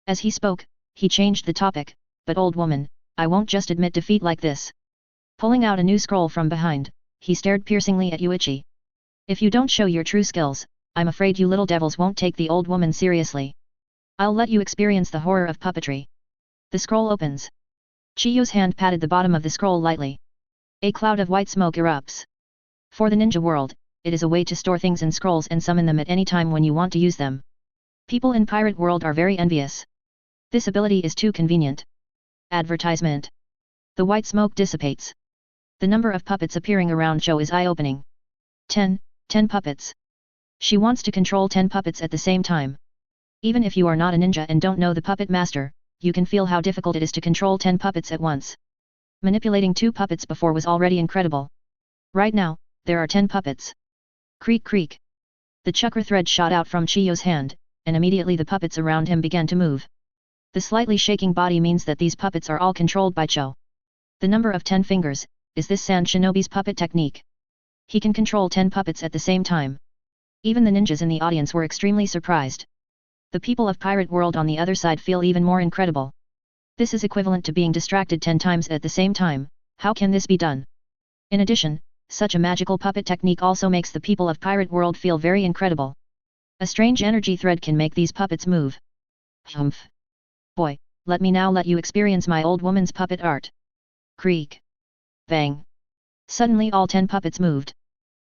Speaker 1: As he spoke, he changed the topic, but old woman, I won't just admit defeat like this. Pulling out a new scroll from behind, he stared piercingly at Yuichi. If you don't show your true skills, I'm afraid you little devils won't take the old woman seriously. I'll let you experience the horror of puppetry. The scroll opens. Chiyo's hand patted the bottom of the scroll lightly. A cloud of white smoke erupts. For the ninja world, it is a way to store things in scrolls and summon them at any time when you want to use them. People in pirate world are very envious. This ability is too convenient. Advertisement. The white smoke dissipates. The number of puppets appearing around Cho is eye-opening. 10 puppets. She wants to control 10 puppets at the same time. Even if you are not a ninja and don't know the puppet master, you can feel how difficult it is to control 10 puppets at once. Manipulating 2 puppets before was already incredible. Right now, there are 10 puppets. Creak creak. The chakra thread shot out from Chiyo's hand, and immediately the puppets around him began to move. The slightly shaking body means that these puppets are all controlled by Cho. The number of 10 fingers, is this Sand Shinobi's puppet technique. He can control 10 puppets at the same time. Even the ninjas in the audience were extremely surprised. The people of Pirate World on the other side feel even more incredible. This is equivalent to being distracted 10 times at the same time. How can this be done? In addition, such a magical puppet technique also makes the people of Pirate World feel very incredible. A strange energy thread can make these puppets move. Humph. Boy, let me now let you experience my old woman's puppet art. Creak. Bang. Suddenly all 10 puppets moved.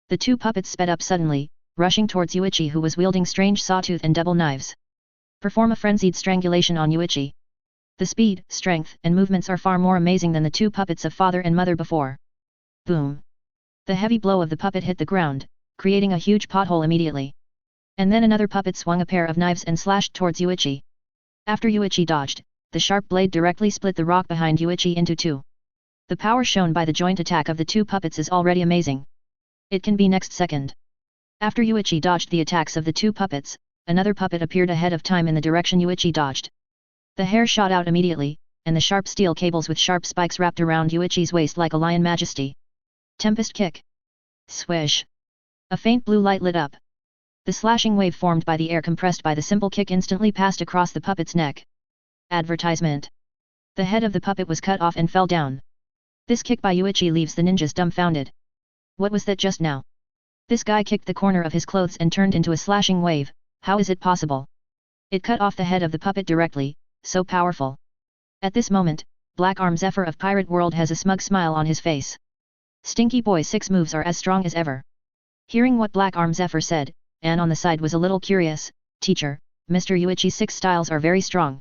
Speaker 1: The 2 puppets sped up suddenly, rushing towards Yuichi, who was wielding strange sawtooth and double knives. Perform a frenzied strangulation on Yuichi. The speed, strength, and movements are far more amazing than the 2 puppets of father and mother before. Boom. The heavy blow of the puppet hit the ground, creating a huge pothole immediately. And then another puppet swung a pair of knives and slashed towards Yuichi. After Yuichi dodged, the sharp blade directly split the rock behind Yuichi into 2. The power shown by the joint attack of the 2 puppets is already amazing. It can be next second. After Yuichi dodged the attacks of the 2 puppets, another puppet appeared ahead of time in the direction Yuichi dodged. The hair shot out immediately, and the sharp steel cables with sharp spikes wrapped around Yuichi's waist like a lion majesty. Tempest kick. Swish. A faint blue light lit up. The slashing wave formed by the air compressed by the simple kick instantly passed across the puppet's neck. Advertisement. The head of the puppet was cut off and fell down. This kick by Yuichi leaves the ninjas dumbfounded. What was that just now? This guy kicked the corner of his clothes and turned into a slashing wave. How is it possible? It cut off the head of the puppet directly, so powerful. At this moment, Black Arm Zephyr of Pirate World has a smug smile on his face. Stinky Boy's 6 moves are as strong as ever. Hearing what Black Arm Zephyr said, Anne on the side was a little curious. Teacher, Mr. Yuichi's 6 styles are very strong.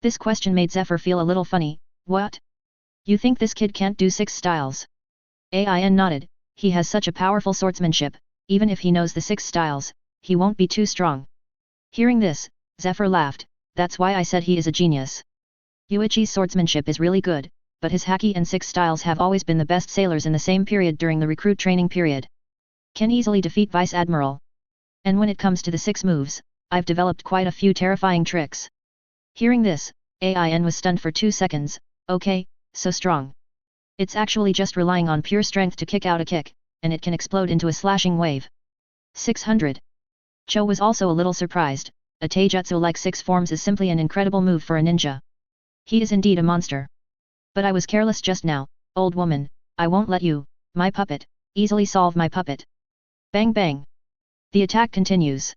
Speaker 1: This question made Zephyr feel a little funny. What? You think this kid can't do 6 styles? Ain nodded. He has such a powerful swordsmanship, even if he knows the 6 styles, he won't be too strong. Hearing this, Zephyr laughed. That's why I said he is a genius. Yuichi's swordsmanship is really good, but his haki and 6 styles have always been the best sailors in the same period during the recruit training period. Can easily defeat Vice Admiral. And when it comes to the 6 moves, I've developed quite a few terrifying tricks. Hearing this, Ain was stunned for 2 seconds. Okay, so strong. It's actually just relying on pure strength to kick out a kick, and it can explode into a slashing wave. 600. Cho was also a little surprised. A taijutsu like 6 forms is simply an incredible move for a ninja. He is indeed a monster. But I was careless just now, old woman, I won't let you, my puppet, easily solve my puppet. Bang bang. The attack continues.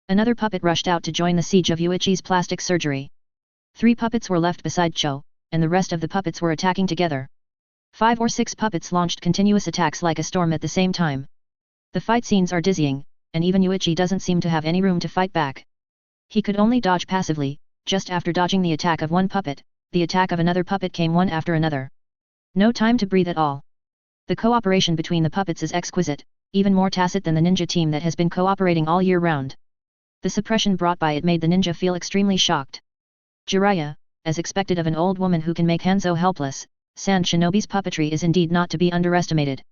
Speaker 1: Another puppet rushed out to join the siege of Yuichi's plastic surgery. 3 puppets were left beside Cho, and the rest of the puppets were attacking together. 5 or 6 puppets launched continuous attacks like a storm at the same time. The fight scenes are dizzying, and even Yuichi doesn't seem to have any room to fight back. He could only dodge passively. Just after dodging the attack of one puppet, the attack of another puppet came one after another. No time to breathe at all. The cooperation between the puppets is exquisite, even more tacit than the ninja team that has been cooperating all year round. The suppression brought by it made the ninja feel extremely shocked. Jiraiya, as expected of an old woman who can make Hanzo helpless, Sand Shinobi's puppetry is indeed not to be underestimated.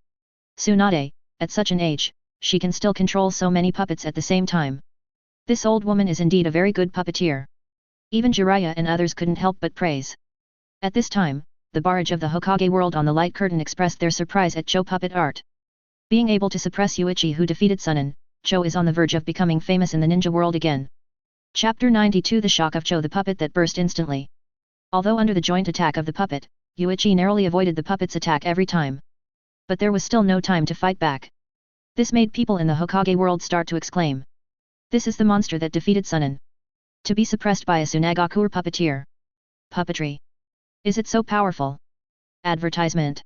Speaker 1: Tsunade, at such an age, she can still control so many puppets at the same time. This old woman is indeed a very good puppeteer. Even Jiraiya and others couldn't help but praise. At this time, the barrage of the Hokage world on the light curtain expressed their surprise at Cho puppet art. Being able to suppress Yuichi who defeated Sunin, Cho is on the verge of becoming famous in the ninja world again. Chapter 92 The shock of Cho, the puppet that burst instantly. Although under the joint attack of the puppet, Yuichi narrowly avoided the puppet's attack every time. But there was still no time to fight back. This made people in the Hokage world start to exclaim. This is the monster that defeated Sunin. To be suppressed by a Tsunagaku puppeteer. Puppetry. Is it so powerful? Advertisement.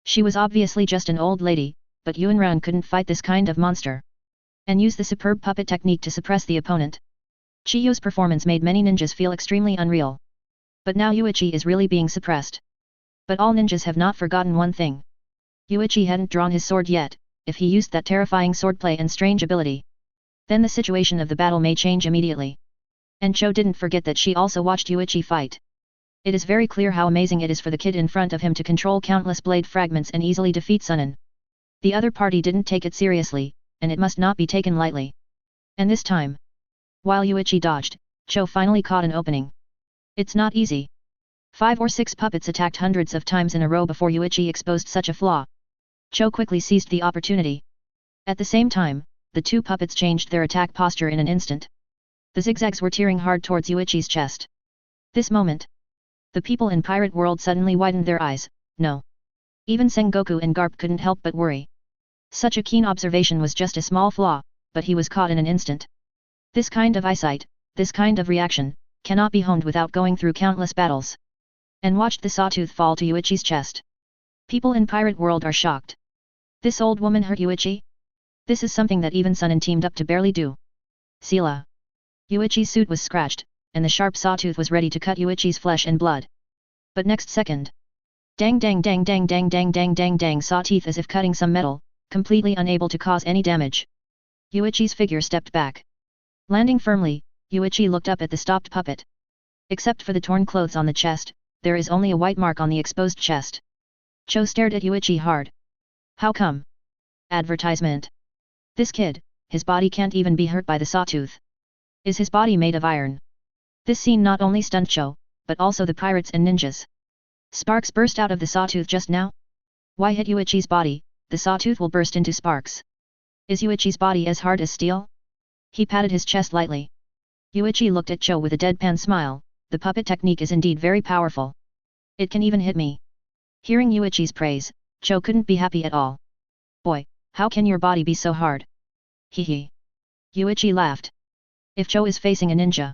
Speaker 1: She was obviously just an old lady, but Yuanran couldn't fight this kind of monster. And use the superb puppet technique to suppress the opponent. Chiyo's performance made many ninjas feel extremely unreal. But now Yuichi is really being suppressed. But all ninjas have not forgotten one thing. Yuichi hadn't drawn his sword yet. If he used that terrifying swordplay and strange ability, then the situation of the battle may change immediately. And Cho didn't forget that she also watched Yuichi fight. It is very clear how amazing it is for the kid in front of him to control countless blade fragments and easily defeat Sunin. The other party didn't take it seriously, and it must not be taken lightly. And this time, while Yuichi dodged, Cho finally caught an opening. It's not easy. 5 or 6 puppets attacked hundreds of times in a row before Yuichi exposed such a flaw. Cho quickly seized the opportunity. At the same time, the 2 puppets changed their attack posture in an instant. The zigzags were tearing hard towards Yuichi's chest. This moment, the people in Pirate World suddenly widened their eyes. No. Even Sengoku and Garp couldn't help but worry. Such a keen observation was just a small flaw, but he was caught in an instant. This kind of eyesight, this kind of reaction, cannot be honed without going through countless battles. And watched the sawtooth fall to Yuichi's chest. People in Pirate World are shocked. This old woman hurt Yuichi? This is something that even Sunin teamed up to barely do. Sela. Yuichi's suit was scratched, and the sharp sawtooth was ready to cut Yuichi's flesh and blood. But next second. Dang dang dang dang dang dang dang dang dang, saw teeth as if cutting some metal, completely unable to cause any damage. Yuichi's figure stepped back. Landing firmly, Yuichi looked up at the stopped puppet. Except for the torn clothes on the chest, there is only a white mark on the exposed chest. Cho stared at Yuichi hard. How come? Advertisement. This kid, his body can't even be hurt by the sawtooth. Is his body made of iron? This scene not only stunned Cho, but also the pirates and ninjas. Sparks burst out of the sawtooth just now? Why hit Yuichi's body? The sawtooth will burst into sparks. Is Yuichi's body as hard as steel? He patted his chest lightly. Yuichi looked at Cho with a deadpan smile. The puppet technique is indeed very powerful. It can even hit me. Hearing Yuichi's praise, Cho couldn't be happy at all. Boy, how can your body be so hard? Hee. Yuichi laughed. If Cho is facing a ninja,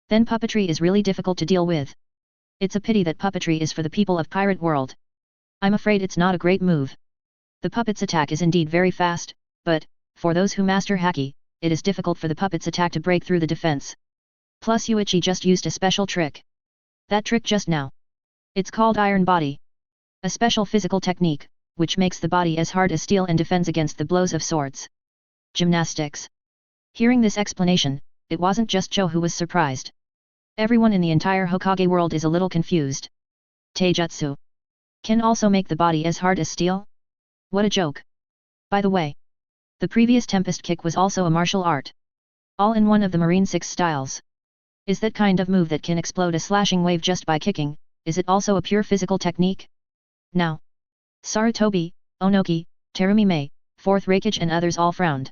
Speaker 1: then puppetry is really difficult to deal with. It's a pity that puppetry is for the people of Pirate World. I'm afraid it's not a great move. The puppet's attack is indeed very fast, but, for those who master Haki, it is difficult for the puppet's attack to break through the defense. Plus Yuichi just used a special trick. That trick just now. It's called Iron Body. A special physical technique, which makes the body as hard as steel and defends against the blows of swords. Gymnastics. Hearing this explanation, it wasn't just Cho who was surprised. Everyone in the entire Hokage world is a little confused. Taijutsu can also make the body as hard as steel? What a joke. By the way, the previous Tempest Kick was also a martial art. All in one of the Marine 6 styles. Is that kind of move that can explode a slashing wave just by kicking, is it also a pure physical technique? Now, Sarutobi, Onoki, Terumi Mei, 4th Raikage and others all frowned.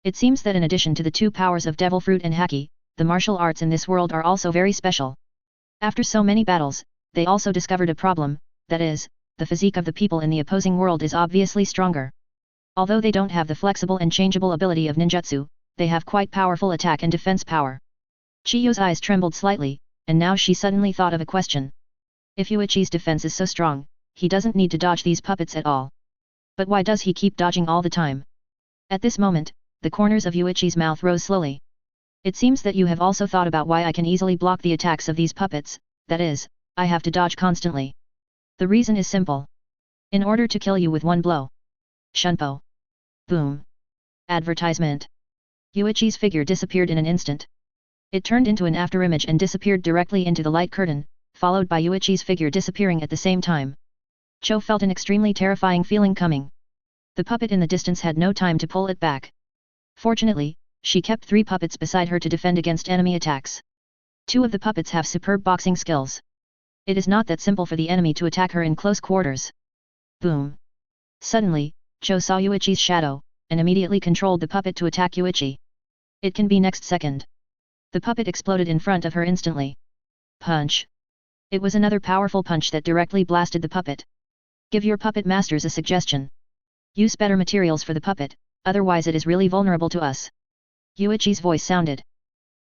Speaker 1: It seems that in addition to the 2 powers of Devil Fruit and Haki, the martial arts in this world are also very special. After so many battles, they also discovered a problem, that is, the physique of the people in the opposing world is obviously stronger. Although they don't have the flexible and changeable ability of ninjutsu, they have quite powerful attack and defense power. Chiyo's eyes trembled slightly, and now she suddenly thought of a question. If Yuichi's defense is so strong, he doesn't need to dodge these puppets at all. But why does he keep dodging all the time? At this moment, the corners of Yuichi's mouth rose slowly. It seems that you have also thought about why I can easily block the attacks of these puppets, that is, I have to dodge constantly. The reason is simple. In order to kill you with one blow. Shunpo. Boom. Advertisement. Yuichi's figure disappeared in an instant. It turned into an afterimage and disappeared directly into the light curtain, followed by Yuichi's figure disappearing at the same time. Cho felt an extremely terrifying feeling coming. The puppet in the distance had no time to pull it back. Fortunately, she kept 3 puppets beside her to defend against enemy attacks. 2 of the puppets have superb boxing skills. It is not that simple for the enemy to attack her in close quarters. Boom. Suddenly, Cho saw Yuichi's shadow, and immediately controlled the puppet to attack Yuichi. It can be next second. The puppet exploded in front of her instantly. Punch. It was another powerful punch that directly blasted the puppet. Give your puppet masters a suggestion. Use better materials for the puppet, otherwise it is really vulnerable to us. Yuichi's voice sounded.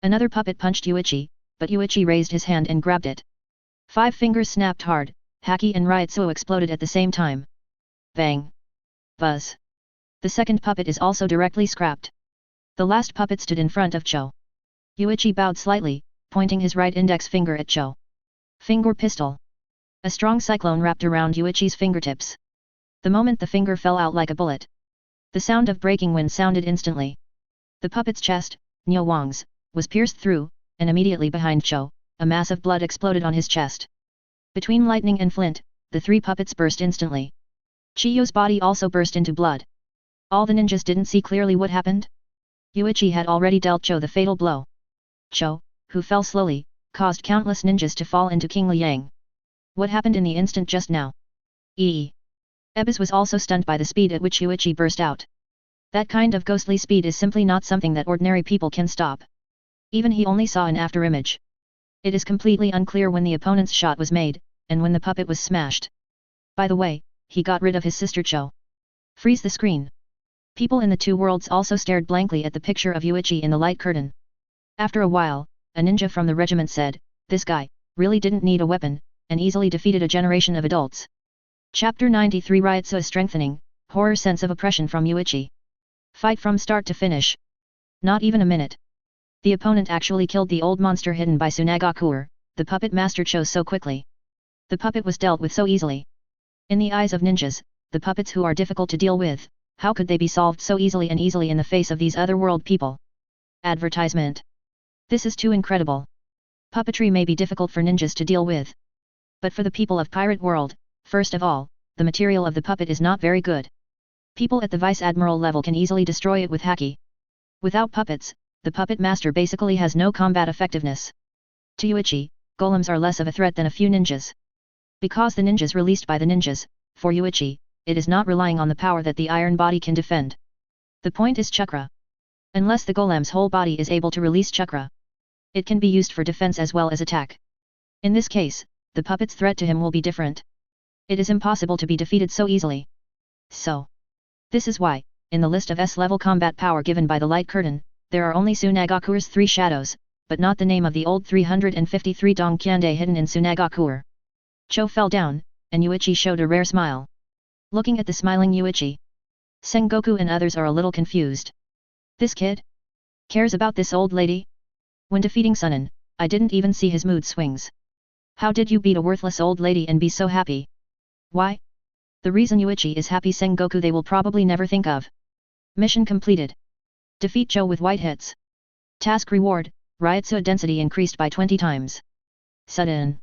Speaker 1: Another puppet punched Yuichi, but Yuichi raised his hand and grabbed it. 5 fingers snapped hard, Haki and Ryutsuo exploded at the same time. Bang. Buzz. The second puppet is also directly scrapped. The last puppet stood in front of Cho. Yuichi bowed slightly, pointing his right index finger at Cho. Finger pistol. A strong cyclone wrapped around Yuichi's fingertips. The moment the finger fell out like a bullet. The sound of breaking wind sounded instantly. The puppet's chest, Nyo Wang's, was pierced through, and immediately behind Cho, a mass of blood exploded on his chest. Between lightning and flint, the 3 puppets burst instantly. Chiyo's body also burst into blood. All the ninjas didn't see clearly what happened? Yuichi had already dealt Cho the fatal blow. Cho, who fell slowly, caused countless ninjas to fall into King Liang. What happened in the instant just now? Ebis was also stunned by the speed at which Yuichi burst out. That kind of ghostly speed is simply not something that ordinary people can stop. Even he only saw an afterimage. It is completely unclear when the opponent's shot was made, and when the puppet was smashed. By the way, he got rid of his sister Cho. Freeze the screen. People in the two worlds also stared blankly at the picture of Yuichi in the light curtain. After a while, a ninja from the regiment said, "This guy really didn't need a weapon, and easily defeated a generation of adults." Chapter 93 Ryotsu is strengthening, horror sense of oppression from Yuichi. Fight from start to finish. Not even a minute. The opponent actually killed the old monster hidden by Tsunagakuer, the puppet master chose so quickly. The puppet was dealt with so easily. In the eyes of ninjas, the puppets who are difficult to deal with, how could they be solved so easily and easily in the face of these otherworld people? Advertisement. This is too incredible. Puppetry may be difficult for ninjas to deal with. But for the people of Pirate World, first of all, the material of the puppet is not very good. People at the Vice Admiral level can easily destroy it with haki. Without puppets, the puppet master basically has no combat effectiveness. To Yuichi, golems are less of a threat than a few ninjas. Because the ninjas released by the ninjas, for Yuichi, it is not relying on the power that the iron body can defend. The point is chakra. Unless the golem's whole body is able to release chakra, it can be used for defense as well as attack. In this case, the puppet's threat to him will be different. It is impossible to be defeated so easily. So, this is why, in the list of S-level combat power given by the light curtain, there are only Tsunagakuer's 3 shadows, but not the name of the old 353 Dongkyande hidden in Tsunagakuer. Cho fell down, and Yuichi showed a rare smile. Looking at the smiling Yuichi, Sengoku and others are a little confused. This kid? Cares about this old lady? When defeating Sunin, I didn't even see his mood swings. How did you beat a worthless old lady and be so happy? Why? The reason Yuichi is happy Sengoku they will probably never think of. Mission completed. Defeat Cho with white hits. Task reward, Ryotsu density increased by 20 times. Sudden.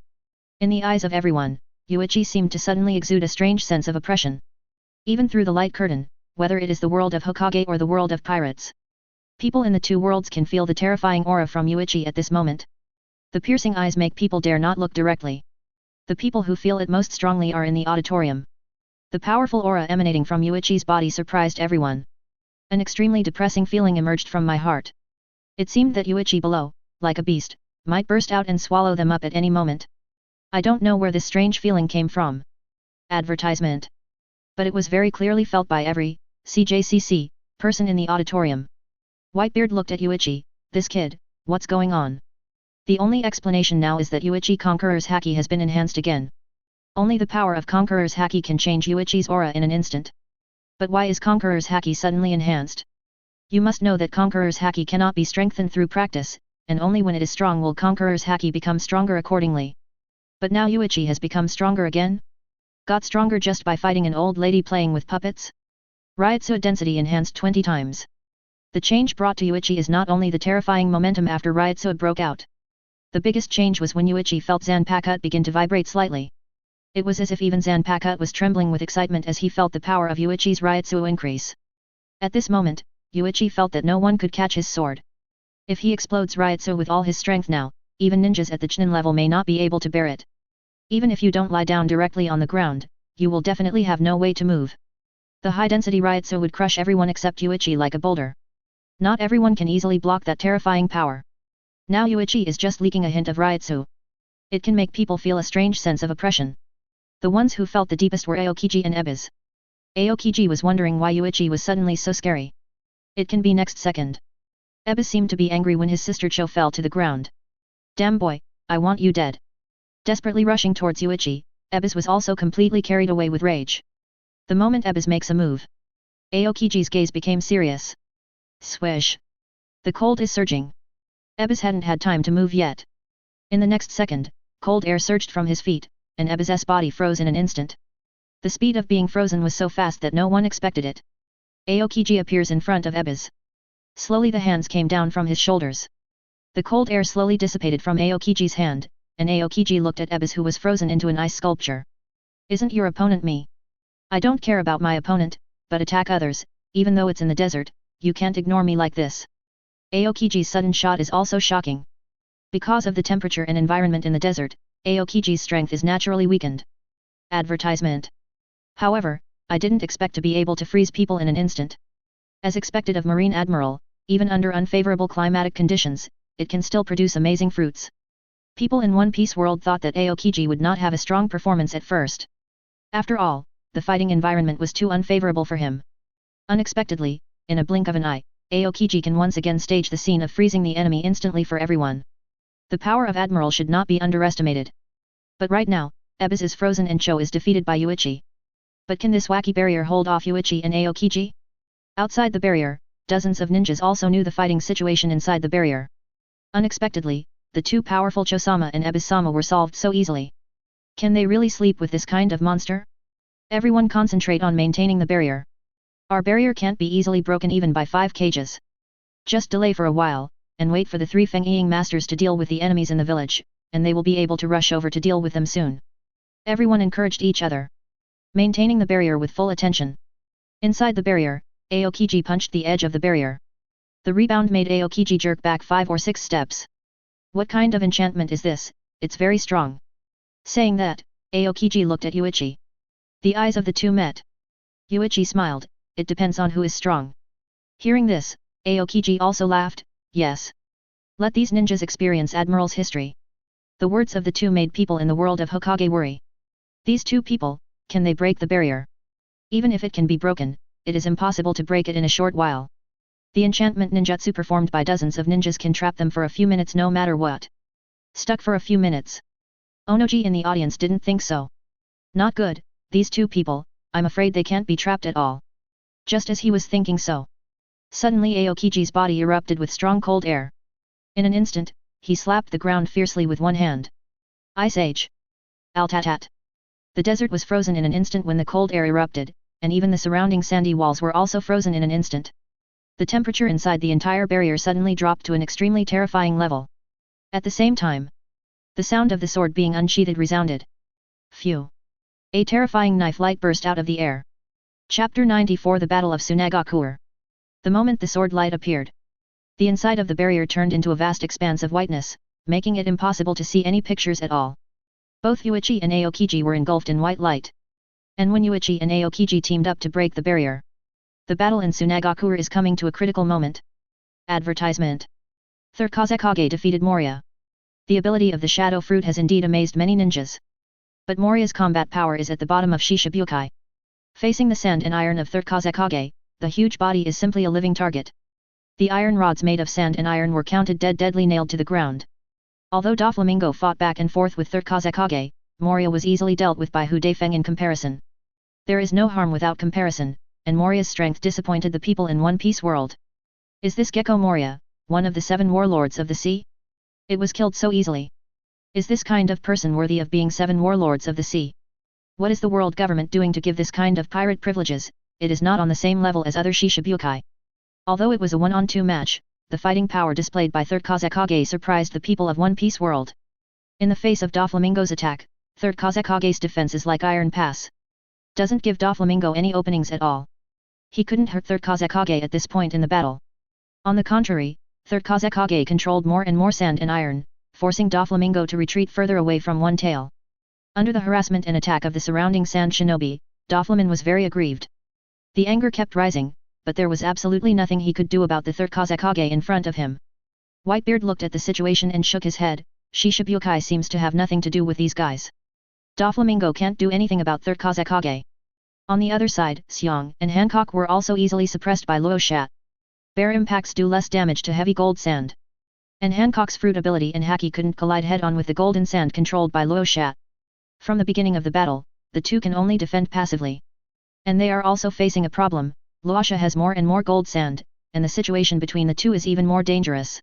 Speaker 1: In the eyes of everyone, Yuichi seemed to suddenly exude a strange sense of oppression. Even through the light curtain, whether it is the world of Hokage or the world of pirates. People in the two worlds can feel the terrifying aura from Yuichi at this moment. The piercing eyes make people dare not look directly. The people who feel it most strongly are in the auditorium. The powerful aura emanating from Yuichi's body surprised everyone. An extremely depressing feeling emerged from my heart. It seemed that Yuichi below, like a beast, might burst out and swallow them up at any moment. I don't know where this strange feeling came from. Advertisement. But it was very clearly felt by every CJCC person in the auditorium. Whitebeard looked at Yuichi, "This kid, what's going on?" The only explanation now is that Yuichi Conqueror's haki has been enhanced again. Only the power of Conqueror's haki can change Yuichi's aura in an instant. But why is Conqueror's haki suddenly enhanced? You must know that Conqueror's haki cannot be strengthened through practice, and only when it is strong will Conqueror's haki become stronger accordingly. But now Yuichi has become stronger again? Got stronger just by fighting an old lady playing with puppets? Ryotsu density enhanced 20 times. The change brought to Yuichi is not only the terrifying momentum after Ryotsu broke out. The biggest change was when Yuichi felt Zanpakuto begin to vibrate slightly. It was as if even Zanpakuto was trembling with excitement as he felt the power of Yuichi's Ryotsu increase. At this moment, Yuichi felt that no one could catch his sword. If he explodes Ryotsu with all his strength now, even ninjas at the Chunin level may not be able to bear it. Even if you don't lie down directly on the ground, you will definitely have no way to move. The high-density Ryotsu would crush everyone except Yuichi like a boulder. Not everyone can easily block that terrifying power. Now Yuichi is just leaking a hint of Ryotsu. It can make people feel a strange sense of oppression. The ones who felt the deepest were Aokiji and Ebis. Aokiji was wondering why Yuichi was suddenly so scary. It can be next second. Ebis seemed to be angry when his sister Cho fell to the ground. Damn boy, I want you dead. Desperately rushing towards Yuichi, Ebis was also completely carried away with rage. The moment Ebis makes a move, Aokiji's gaze became serious. Swish. The cold is surging. Ebis hadn't had time to move yet. In the next second, cold air surged from his feet, and Ebis's body froze in an instant. The speed of being frozen was so fast that no one expected it. Aokiji appears in front of Ebis. Slowly the hands came down from his shoulders. The cold air slowly dissipated from Aokiji's hand, and Aokiji looked at Ebis who was frozen into an ice sculpture. Isn't your opponent me? I don't care about my opponent, but attack others, even though it's in the desert, you can't ignore me like this. Aokiji's sudden shot is also shocking. Because of the temperature and environment in the desert, Aokiji's strength is naturally weakened. Advertisement. However, I didn't expect to be able to freeze people in an instant. As expected of Marine Admiral, even under unfavorable climatic conditions, it can still produce amazing fruits. People in One Piece world thought that Aokiji would not have a strong performance at first. After all, the fighting environment was too unfavorable for him. Unexpectedly, in a blink of an eye, Aokiji can once again stage the scene of freezing the enemy instantly for everyone. The power of Admiral should not be underestimated. But right now, Ebis is frozen and Cho is defeated by Yuichi. But can this wacky barrier hold off Yuichi and Aokiji? Outside the barrier, dozens of ninjas also knew the fighting situation inside the barrier. Unexpectedly, the two powerful Cho-sama and Ebis-sama were solved so easily. Can they really sleep with this kind of monster? Everyone concentrate on maintaining the barrier. Our barrier can't be easily broken even by 5 Kages. Just delay for a while, and wait for the 3 Feng Ying masters to deal with the enemies in the village, and they will be able to rush over to deal with them soon. Everyone encouraged each other, maintaining the barrier with full attention. Inside the barrier, Aokiji punched the edge of the barrier. The rebound made Aokiji jerk back 5 or 6 steps. What kind of enchantment is this? It's very strong. Saying that, Aokiji looked at Yuichi. The eyes of the two met. Yuichi smiled. It depends on who is strong. Hearing this, Aokiji also laughed. Yes. Let these ninjas experience Admiral's history. The words of the two made people in the world of Hokage worry. These two people, can they break the barrier? Even if it can be broken, it is impossible to break it in a short while. The enchantment ninjutsu performed by dozens of ninjas can trap them for a few minutes no matter what. Stuck for a few minutes. Onoji in the audience didn't think so. Not good, these two people, I'm afraid they can't be trapped at all. Just as he was thinking so. Suddenly Aokiji's body erupted with strong cold air. In an instant, he slapped the ground fiercely with one hand. Ice Age. Altatat. The desert was frozen in an instant when the cold air erupted, and even the surrounding sandy walls were also frozen in an instant. The temperature inside the entire barrier suddenly dropped to an extremely terrifying level. At the same time, the sound of the sword being unsheathed resounded. Phew! A terrifying knife light burst out of the air. Chapter 94 The Battle of Tsunagakuer. The moment the sword light appeared, the inside of the barrier turned into a vast expanse of whiteness, making it impossible to see any pictures at all. Both Yuichi and Aokiji were engulfed in white light. And when Yuichi and Aokiji teamed up to break the barrier, the battle in Tsunagakuer is coming to a critical moment. Advertisement. 3rd Kazekage defeated Moria. The ability of the Shadow Fruit has indeed amazed many ninjas. But Moria's combat power is at the bottom of Shichibukai. Facing the sand and iron of 3rd Kazekage, the huge body is simply a living target. The iron rods made of sand and iron were counted deadly nailed to the ground. Although Doflamingo fought back and forth with 3rd Kazekage, Moria was easily dealt with by Hu Daifeng in comparison. There is no harm without comparison, and Moria's strength disappointed the people in One Piece world. Is this Gecko Moria, one of the 7 warlords of the sea? It was killed so easily. Is this kind of person worthy of being 7 warlords of the sea? What is the world government doing to give this kind of pirate privileges? It is not on the same level as other Shichibukai. Although it was a 1-on-2 match, the fighting power displayed by 3rd Kazekage surprised the people of One Piece world. In the face of Doflamingo's attack, 3rd Kazekage's defense is like iron pass. Doesn't give Doflamingo any openings at all. He couldn't hurt 3rd Kazekage at this point in the battle. On the contrary, 3rd Kazekage controlled more and more sand and iron, forcing Doflamingo to retreat further away from One Tail. Under the harassment and attack of the surrounding sand shinobi, Doflamin was very aggrieved. The anger kept rising, but there was absolutely nothing he could do about the 3rd Kazekage in front of him. Whitebeard looked at the situation and shook his head. Shichibukai seems to have nothing to do with these guys. Doflamingo can't do anything about 3rd Kazekage. On the other side, Xiong and Hancock were also easily suppressed by Luo Shat. Bear impacts do less damage to heavy gold sand. And Hancock's fruit ability and Haki couldn't collide head-on with the golden sand controlled by Luo Shat. From the beginning of the battle, the two can only defend passively. And they are also facing a problem. Luosha has more and more gold sand, and the situation between the two is even more dangerous.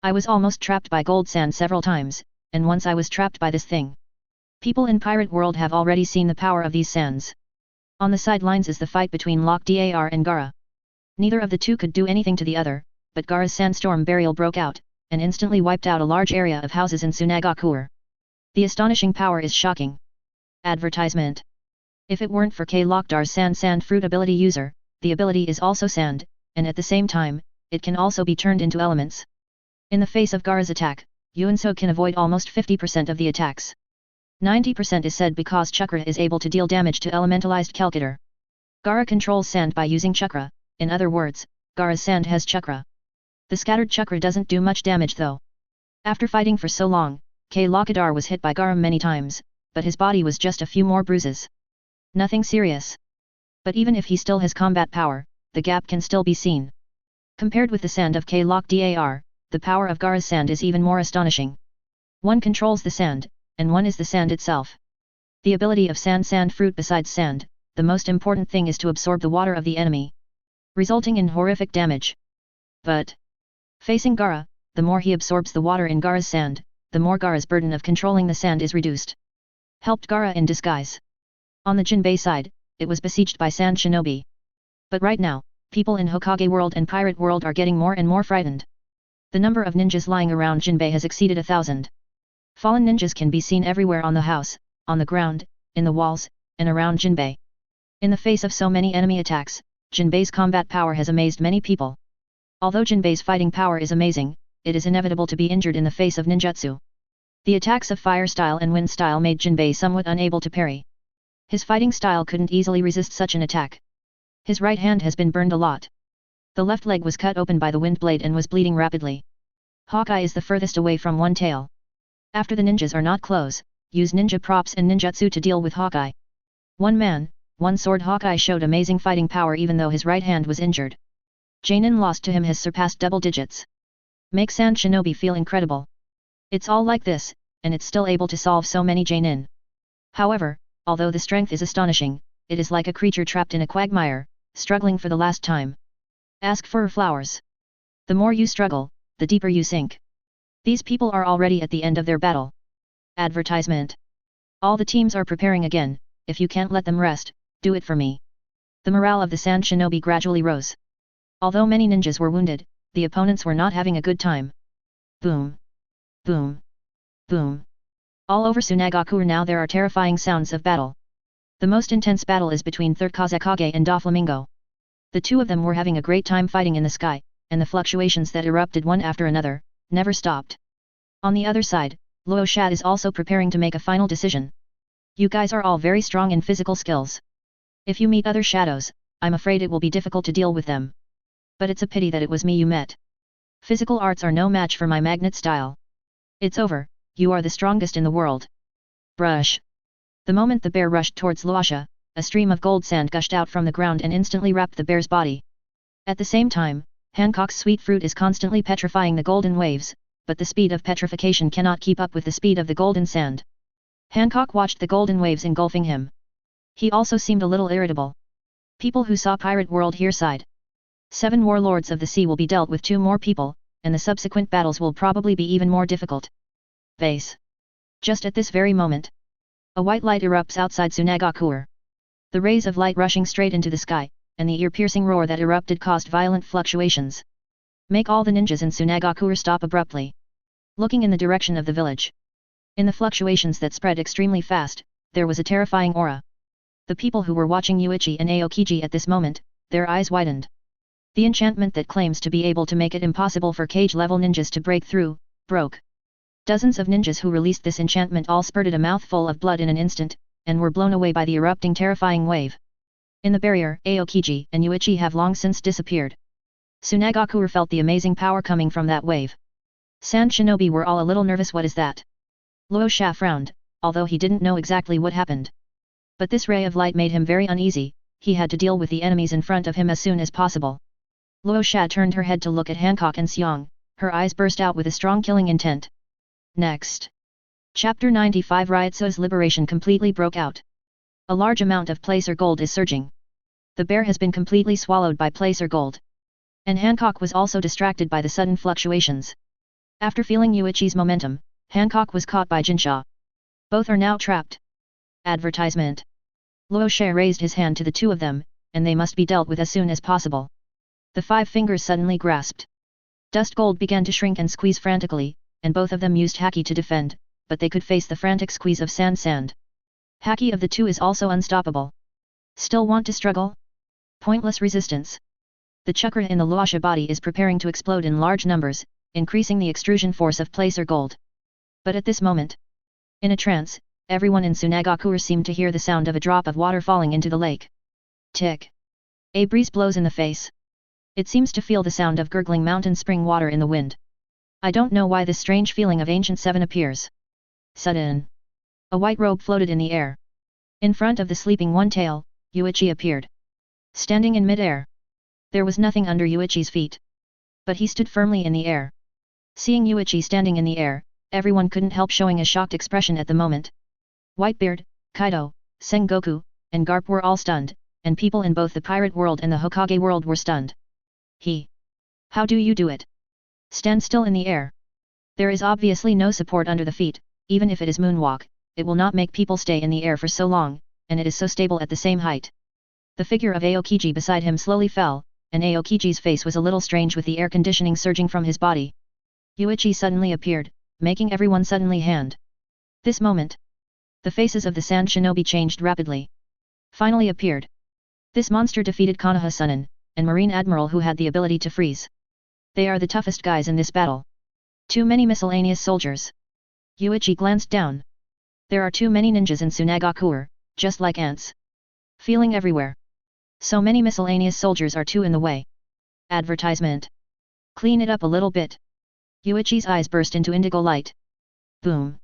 Speaker 1: I was almost trapped by gold sand several times, and once I was trapped by this thing. People in Pirate World have already seen the power of these sands. On the sidelines is the fight between Lok Dar and Gaara. Neither of the two could do anything to the other, but Gaara's sandstorm burial broke out, and instantly wiped out a large area of houses in Tsunagakuer. The astonishing power is shocking. Advertisement. If it weren't for K. Lokdar's sand fruit ability user, the ability is also sand, and at the same time, it can also be turned into elements. In the face of Gaara's attack, Yuanso can avoid almost 50% of the attacks. 90% is said because chakra is able to deal damage to elementalized Kelkator. Gaara controls sand by using chakra, in other words, Gaara's sand has chakra. The scattered chakra doesn't do much damage though. After fighting for so long, Kelkator was hit by Gaara many times, but his body was just a few more bruises. Nothing serious. But even if he still has combat power, the gap can still be seen. Compared with the sand of Kelkator, the power of Gaara's sand is even more astonishing. One controls the sand, and one is the sand itself. The ability of sand fruit besides sand, the most important thing is to absorb the water of the enemy, resulting in horrific damage. But facing Gaara, the more he absorbs the water in Gaara's sand, the more Gaara's burden of controlling the sand is reduced. Helped Gaara in disguise. On the Jinbei side, it was besieged by sand shinobi. But right now, people in Hokage world and pirate world are getting more and more frightened. The number of ninjas lying around Jinbei has exceeded 1,000. Fallen ninjas can be seen everywhere on the house, on the ground, in the walls, and around Jinbei. In the face of so many enemy attacks, Jinbei's combat power has amazed many people. Although Jinbei's fighting power is amazing, it is inevitable to be injured in the face of ninjutsu. The attacks of fire style and wind style made Jinbei somewhat unable to parry. His fighting style couldn't easily resist such an attack. His right hand has been burned a lot. The left leg was cut open by the wind blade and was bleeding rapidly. Hawkeye is the furthest away from one tail. After the ninjas are not close, use ninja props and ninjutsu to deal with Hawkeye. One man, one sword. Hawkeye showed amazing fighting power even though his right hand was injured. Jainin lost to him has surpassed double digits. Make Sand Shinobi feel incredible. It's all like this, and it's still able to solve so many Jainin. However, although the strength is astonishing, it is like a creature trapped in a quagmire, struggling for the last time. Ask for flowers. The more you struggle, the deeper you sink. These people are already at the end of their battle. Advertisement. All the teams are preparing again, if you can't let them rest, do it for me. The morale of the Sand Shinobi gradually rose. Although many ninjas were wounded, the opponents were not having a good time. Boom. Boom. Boom. All over Sunagaku now there are terrifying sounds of battle. The most intense battle is between Third Kazekage and Doflamingo. The two of them were having a great time fighting in the sky, and the fluctuations that erupted one after another, never stopped. On the other side, Luo Shat is also preparing to make a final decision. You guys are all very strong in physical skills. If you meet other shadows, I'm afraid it will be difficult to deal with them. But it's a pity that it was me you met. Physical arts are no match for my magnet style. It's over, you are the strongest in the world. Brush. The moment the bear rushed towards Luosha, a stream of gold sand gushed out from the ground and instantly wrapped the bear's body. At the same time, Hancock's sweet fruit is constantly petrifying the golden waves, but the speed of petrification cannot keep up with the speed of the golden sand. Hancock watched the golden waves engulfing him. He also seemed a little irritable. People who saw Pirate World here sighed. 7 warlords of the sea will be dealt with 2 more people, and the subsequent battles will probably be even more difficult. Base. Just at this very moment, a white light erupts outside Sunagaku. The rays of light rushing straight into the sky, and the ear-piercing roar that erupted caused violent fluctuations. Make all the ninjas in Sunagaku stop abruptly. Looking in the direction of the village. In the fluctuations that spread extremely fast, there was a terrifying aura. The people who were watching Yuichi and Aokiji at this moment, their eyes widened. The enchantment that claims to be able to make it impossible for cage-level ninjas to break through, broke. Dozens of ninjas who released this enchantment all spurted a mouthful of blood in an instant, and were blown away by the erupting terrifying wave. In the barrier, Aokiji and Yuichi have long since disappeared. Sunagaku felt the amazing power coming from that wave. Sand Shinobi were all a little nervous. What is that? Luo Sha frowned, although he didn't know exactly what happened. But this ray of light made him very uneasy, he had to deal with the enemies in front of him as soon as possible. Luo Sha turned her head to look at Hancock and Xiong, her eyes burst out with a strong killing intent. Next. Chapter 95 Ryutsu's liberation completely broke out. A large amount of placer gold is surging. The bear has been completely swallowed by placer gold. And Hancock was also distracted by the sudden fluctuations. After feeling Yuichi's momentum, Hancock was caught by Jinsha. Both are now trapped. Advertisement. Luo Sha raised his hand to the two of them, and they must be dealt with as soon as possible. The 5 fingers suddenly grasped. Dust gold began to shrink and squeeze frantically, and both of them used haki to defend, but they could face the frantic squeeze of sand. Haki of the two is also unstoppable. Still want to struggle? Pointless resistance. The chakra in the Luasha body is preparing to explode in large numbers, increasing the extrusion force of placer gold. But at this moment, in a trance, everyone in Tsunagakuer seemed to hear the sound of a drop of water falling into the lake. Tick. A breeze blows in the face. It seems to feel the sound of gurgling mountain spring water in the wind. I don't know why this strange feeling of ancient seven appears. Sudden. A white robe floated in the air. In front of the sleeping one-tail, Yuichi appeared. Standing in mid-air. There was nothing under Yuichi's feet. But he stood firmly in the air. Seeing Yuichi standing in the air, everyone couldn't help showing a shocked expression at the moment. Whitebeard, Kaido, Sengoku, and Garp were all stunned, and people in both the pirate world and the Hokage world were stunned. How do you do it? Stand still in the air. There is obviously no support under the feet, even if it is moonwalk, it will not make people stay in the air for so long, and it is so stable at the same height. The figure of Aokiji beside him slowly fell, and Aokiji's face was a little strange with the air conditioning surging from his body. Yuichi suddenly appeared, making everyone suddenly hand. This moment, the faces of the Sand Shinobi changed rapidly. Finally appeared. This monster defeated Konoha Sunin, and Marine Admiral who had the ability to freeze. They are the toughest guys in this battle. Too many miscellaneous soldiers. Yuichi glanced down. There are too many ninjas in Tsunagakuer, just like ants. Feeling everywhere. So many miscellaneous soldiers are too in the way. Advertisement. Clean it up a little bit. Yuichi's eyes burst into indigo light. Boom.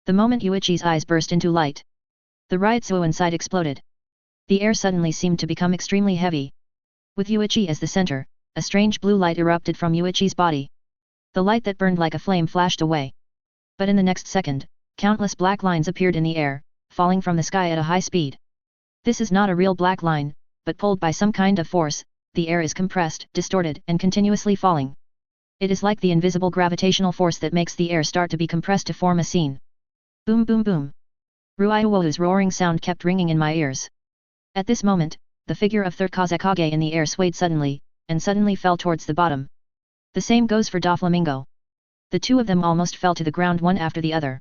Speaker 1: The moment Yuichi's eyes burst into light, the Ryutsu inside exploded. The air suddenly seemed to become extremely heavy. With Yuichi as the center, a strange blue light erupted from Yuichi's body. The light that burned like a flame flashed away. But in the next second, countless black lines appeared in the air, falling from the sky at a high speed. This is not a real black line, but pulled by some kind of force, the air is compressed, distorted, and continuously falling. It is like the invisible gravitational force that makes the air start to be compressed to form a scene. Boom boom boom. Ryuu's roaring sound kept ringing in my ears. At this moment, the figure of third Kazekage in the air swayed suddenly, and suddenly fell towards the bottom. The same goes for Doflamingo. The two of them almost fell to the ground one after the other.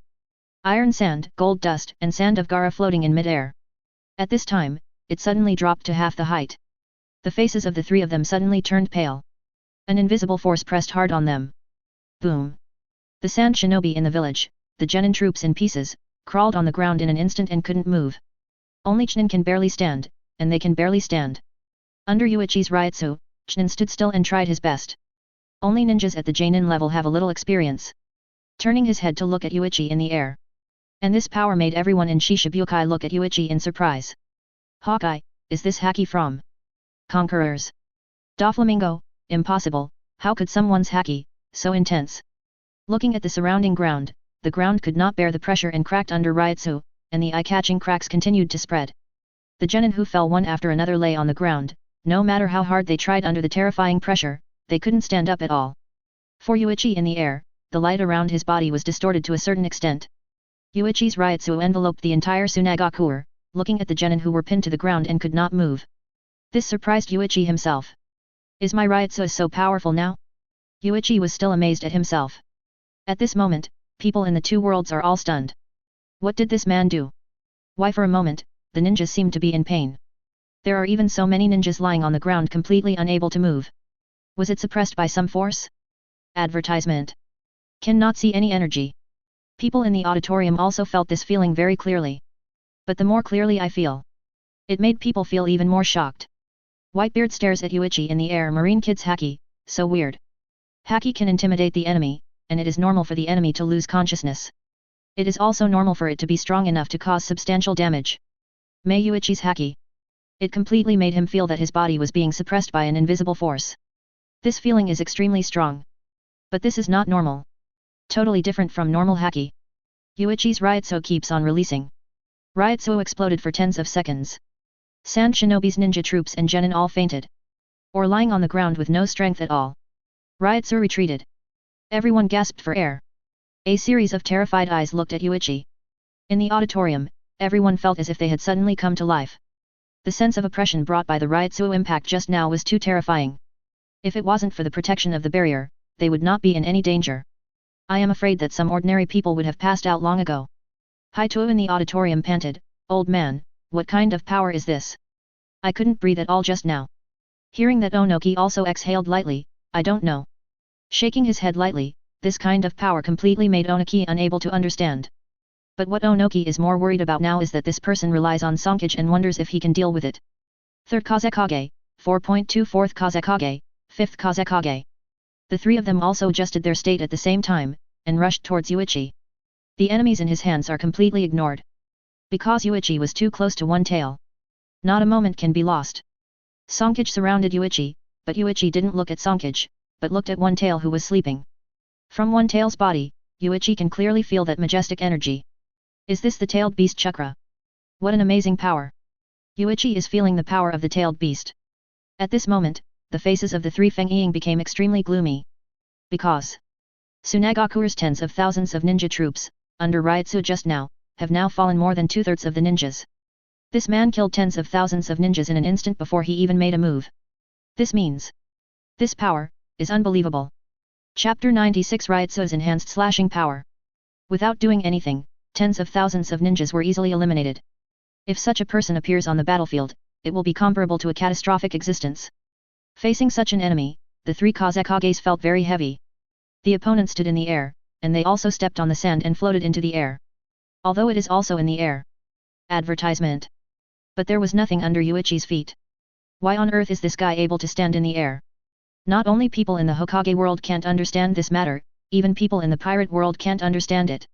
Speaker 1: Iron sand, gold dust, and sand of Gara floating in mid-air. At this time, it suddenly dropped to half the height. The faces of the three of them suddenly turned pale. An invisible force pressed hard on them. Boom. The Sand Shinobi in the village, the genin troops in pieces, crawled on the ground in an instant and couldn't move. Only Chunin can barely stand, and they can barely stand. Under Yuichi's Ryutsu, Chunin stood still and tried his best. Only ninjas at the Jainin level have a little experience. Turning his head to look at Yuichi in the air. And this power made everyone in Shichibukai look at Yuichi in surprise. Hawkeye, is this haki from Conquerors? Doflamingo, impossible, how could someone's haki, so intense? Looking at the surrounding ground, the ground could not bear the pressure and cracked under Ryutsu, and the eye-catching cracks continued to spread. The genin who fell one after another lay on the ground, no matter how hard they tried under the terrifying pressure, they couldn't stand up at all. For Yuichi in the air, the light around his body was distorted to a certain extent. Yuichi's Ryutsu enveloped the entire Tsunagakuer, looking at the genin who were pinned to the ground and could not move. This surprised Yuichi himself. Is my Ryutsu so powerful now? Yuichi was still amazed at himself. At this moment, people in the two worlds are all stunned. What did this man do? Why for a moment, the ninjas seemed to be in pain. There are even so many ninjas lying on the ground completely unable to move. Was it suppressed by some force? Advertisement. Cannot see any energy. People in the auditorium also felt this feeling very clearly. But the more clearly I feel, it made people feel even more shocked. Whitebeard stares at Yuichi in the air. Marine Kid's haki, so weird. Haki can intimidate the enemy, and it is normal for the enemy to lose consciousness. It is also normal for it to be strong enough to cause substantial damage. May Yuichi's haki. It completely made him feel that his body was being suppressed by an invisible force. This feeling is extremely strong. But this is not normal. Totally different from normal haki. Yuichi's Ryutsu keeps on releasing. Ryutsu exploded for tens of seconds. Sand Shinobi's ninja troops and genin all fainted. Or lying on the ground with no strength at all. Ryutsu retreated. Everyone gasped for air. A series of terrified eyes looked at Yuichi. In the auditorium, everyone felt as if they had suddenly come to life. The sense of oppression brought by the Ryutsu impact just now was too terrifying. If it wasn't for the protection of the barrier, they would not be in any danger. I am afraid that some ordinary people would have passed out long ago. Haito in the auditorium panted, "Old man, what kind of power is this? I couldn't breathe at all just now." Hearing that Onoki also exhaled lightly, I don't know. Shaking his head lightly, this kind of power completely made Onoki unable to understand. But what Onoki is more worried about now is that this person relies on Sankage and wonders if he can deal with it. 3rd Kazekage, 4.2 4th Kazekage, 5th Kazekage. The three of them also adjusted their state at the same time, and rushed towards Yuichi. The enemies in his hands are completely ignored. Because Yuichi was too close to One Tail. Not a moment can be lost. Sankage surrounded Yuichi, but Yuichi didn't look at Sankage, but looked at One Tail who was sleeping. From One Tail's body, Yuichi can clearly feel that majestic energy. Is this the tailed beast chakra? What an amazing power! Yuichi is feeling the power of the tailed beast. At this moment, the faces of the three Feng-Ying became extremely gloomy. Because Tsunagakure's tens of thousands of ninja troops, under Ryutsu just now, have now fallen more than 2/3 of the ninjas. This man killed tens of thousands of ninjas in an instant before he even made a move. This means this power is unbelievable. Chapter 96 Ryutsu's enhanced slashing power. Without doing anything, tens of thousands of ninjas were easily eliminated. If such a person appears on the battlefield, it will be comparable to a catastrophic existence. Facing such an enemy, the three Kazekages felt very heavy. The opponent stood in the air, and they also stepped on the sand and floated into the air. Although it is also in the air. Advertisement. But there was nothing under Yuichi's feet. Why on earth is this guy able to stand in the air? Not only people in the Hokage world can't understand this matter, even people in the pirate world can't understand it.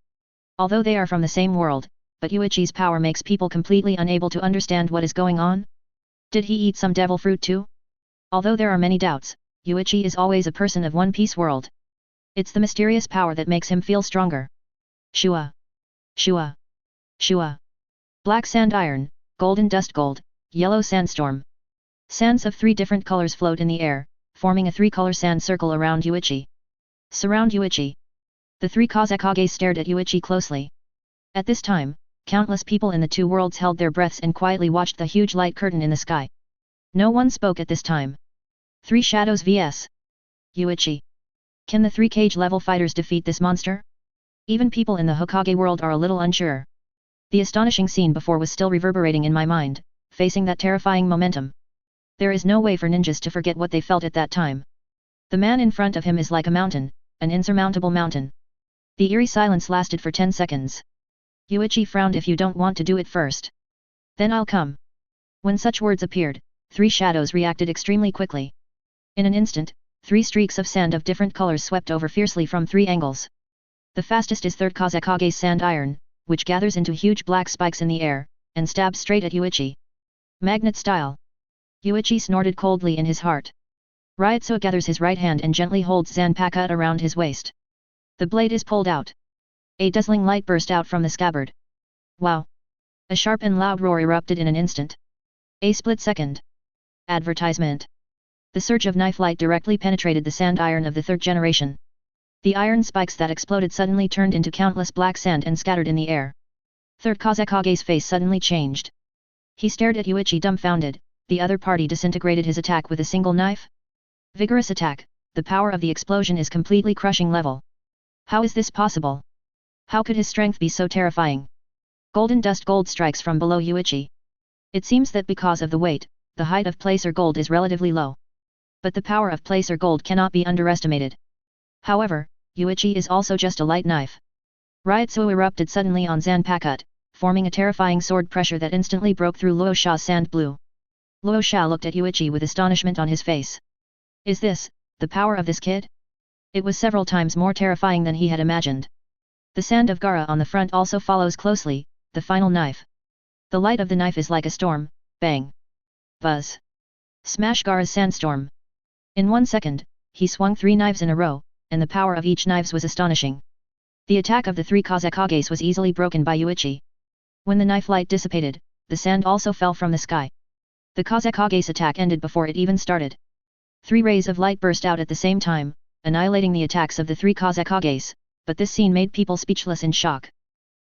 Speaker 1: Although they are from the same world, but Yuichi's power makes people completely unable to understand what is going on. Did he eat some devil fruit too? Although there are many doubts, Yuichi is always a person of One Piece world. It's the mysterious power that makes him feel stronger. Shua. Shua. Shua. Black sand iron, golden dust gold, yellow sandstorm. Sands of 3 different colors float in the air, forming a 3-color sand circle around Yuichi. Surround Yuichi. The 3 Kazekages stared at Yuichi closely. At this time, countless people in the 2 worlds held their breaths and quietly watched the huge light curtain in the sky. No one spoke at this time. 3 Shadows vs. Yuichi. Can the 3 Kage level fighters defeat this monster? Even people in the Hokage world are a little unsure. The astonishing scene before was still reverberating in my mind, facing that terrifying momentum. There is no way for ninjas to forget what they felt at that time. The man in front of him is like a mountain, an insurmountable mountain. The eerie silence lasted for 10 seconds. Yuichi frowned. If you don't want to do it first, then I'll come. When such words appeared, 3 shadows reacted extremely quickly. In an instant, 3 streaks of sand of different colors swept over fiercely from 3 angles. The fastest is 3rd Kazekage's sand iron, which gathers into huge black spikes in the air, and stabs straight at Yuichi. Magnet style. Yuichi snorted coldly in his heart. Ryutsu gathers his right hand and gently holds Zanpakuto around his waist. The blade is pulled out. A dazzling light burst out from the scabbard. Wow! A sharp and loud roar erupted in an instant. A split second. Advertisement. The surge of knife light directly penetrated the sand iron of the 3rd generation. The iron spikes that exploded suddenly turned into countless black sand and scattered in the air. 3rd Kazekage's face suddenly changed. He stared at Yuichi dumbfounded. The other party disintegrated his attack with a single knife. Vigorous attack, the power of the explosion is completely crushing level. How is this possible? How could his strength be so terrifying? Golden dust gold strikes from below Yuichi. It seems that because of the weight, the height of placer gold is relatively low. But the power of placer gold cannot be underestimated. However, Yuichi is also just a light knife. Ryutsu erupted suddenly on Zanpakuto, forming a terrifying sword pressure that instantly broke through Luo Sha's sand blue. Luo Sha looked at Yuichi with astonishment on his face. Is this the power of this kid? It was several times more terrifying than he had imagined. The sand of Gaara on the front also follows closely, the final knife. The light of the knife is like a storm, bang. Buzz. Smash Gaara's sandstorm. In 1 second, he swung 3 knives in a row, and the power of each knives was astonishing. The attack of the 3 Kazekages was easily broken by Yuichi. When the knife light dissipated, the sand also fell from the sky. The Kazekage's attack ended before it even started. 3 rays of light burst out at the same time, annihilating the attacks of the 3 Kazekages, but this scene made people speechless in shock.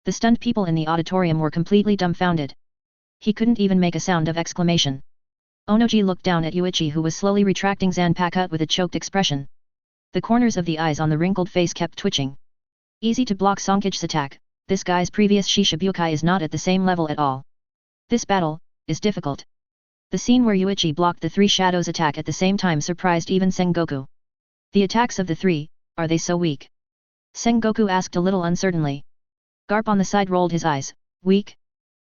Speaker 1: The stunned people in the auditorium were completely dumbfounded. He couldn't even make a sound of exclamation. Onoji looked down at Yuichi, who was slowly retracting Zanpakuto with a choked expression. The corners of the eyes on the wrinkled face kept twitching. Easy to block Sankage's attack, this guy's previous Shichibukai is not at the same level at all. This battle is difficult. The scene where Yuichi blocked the three shadows' attack at the same time surprised even Sengoku. The attacks of the three, are they so weak? Sengoku asked a little uncertainly. Garp on the side rolled his eyes. Weak?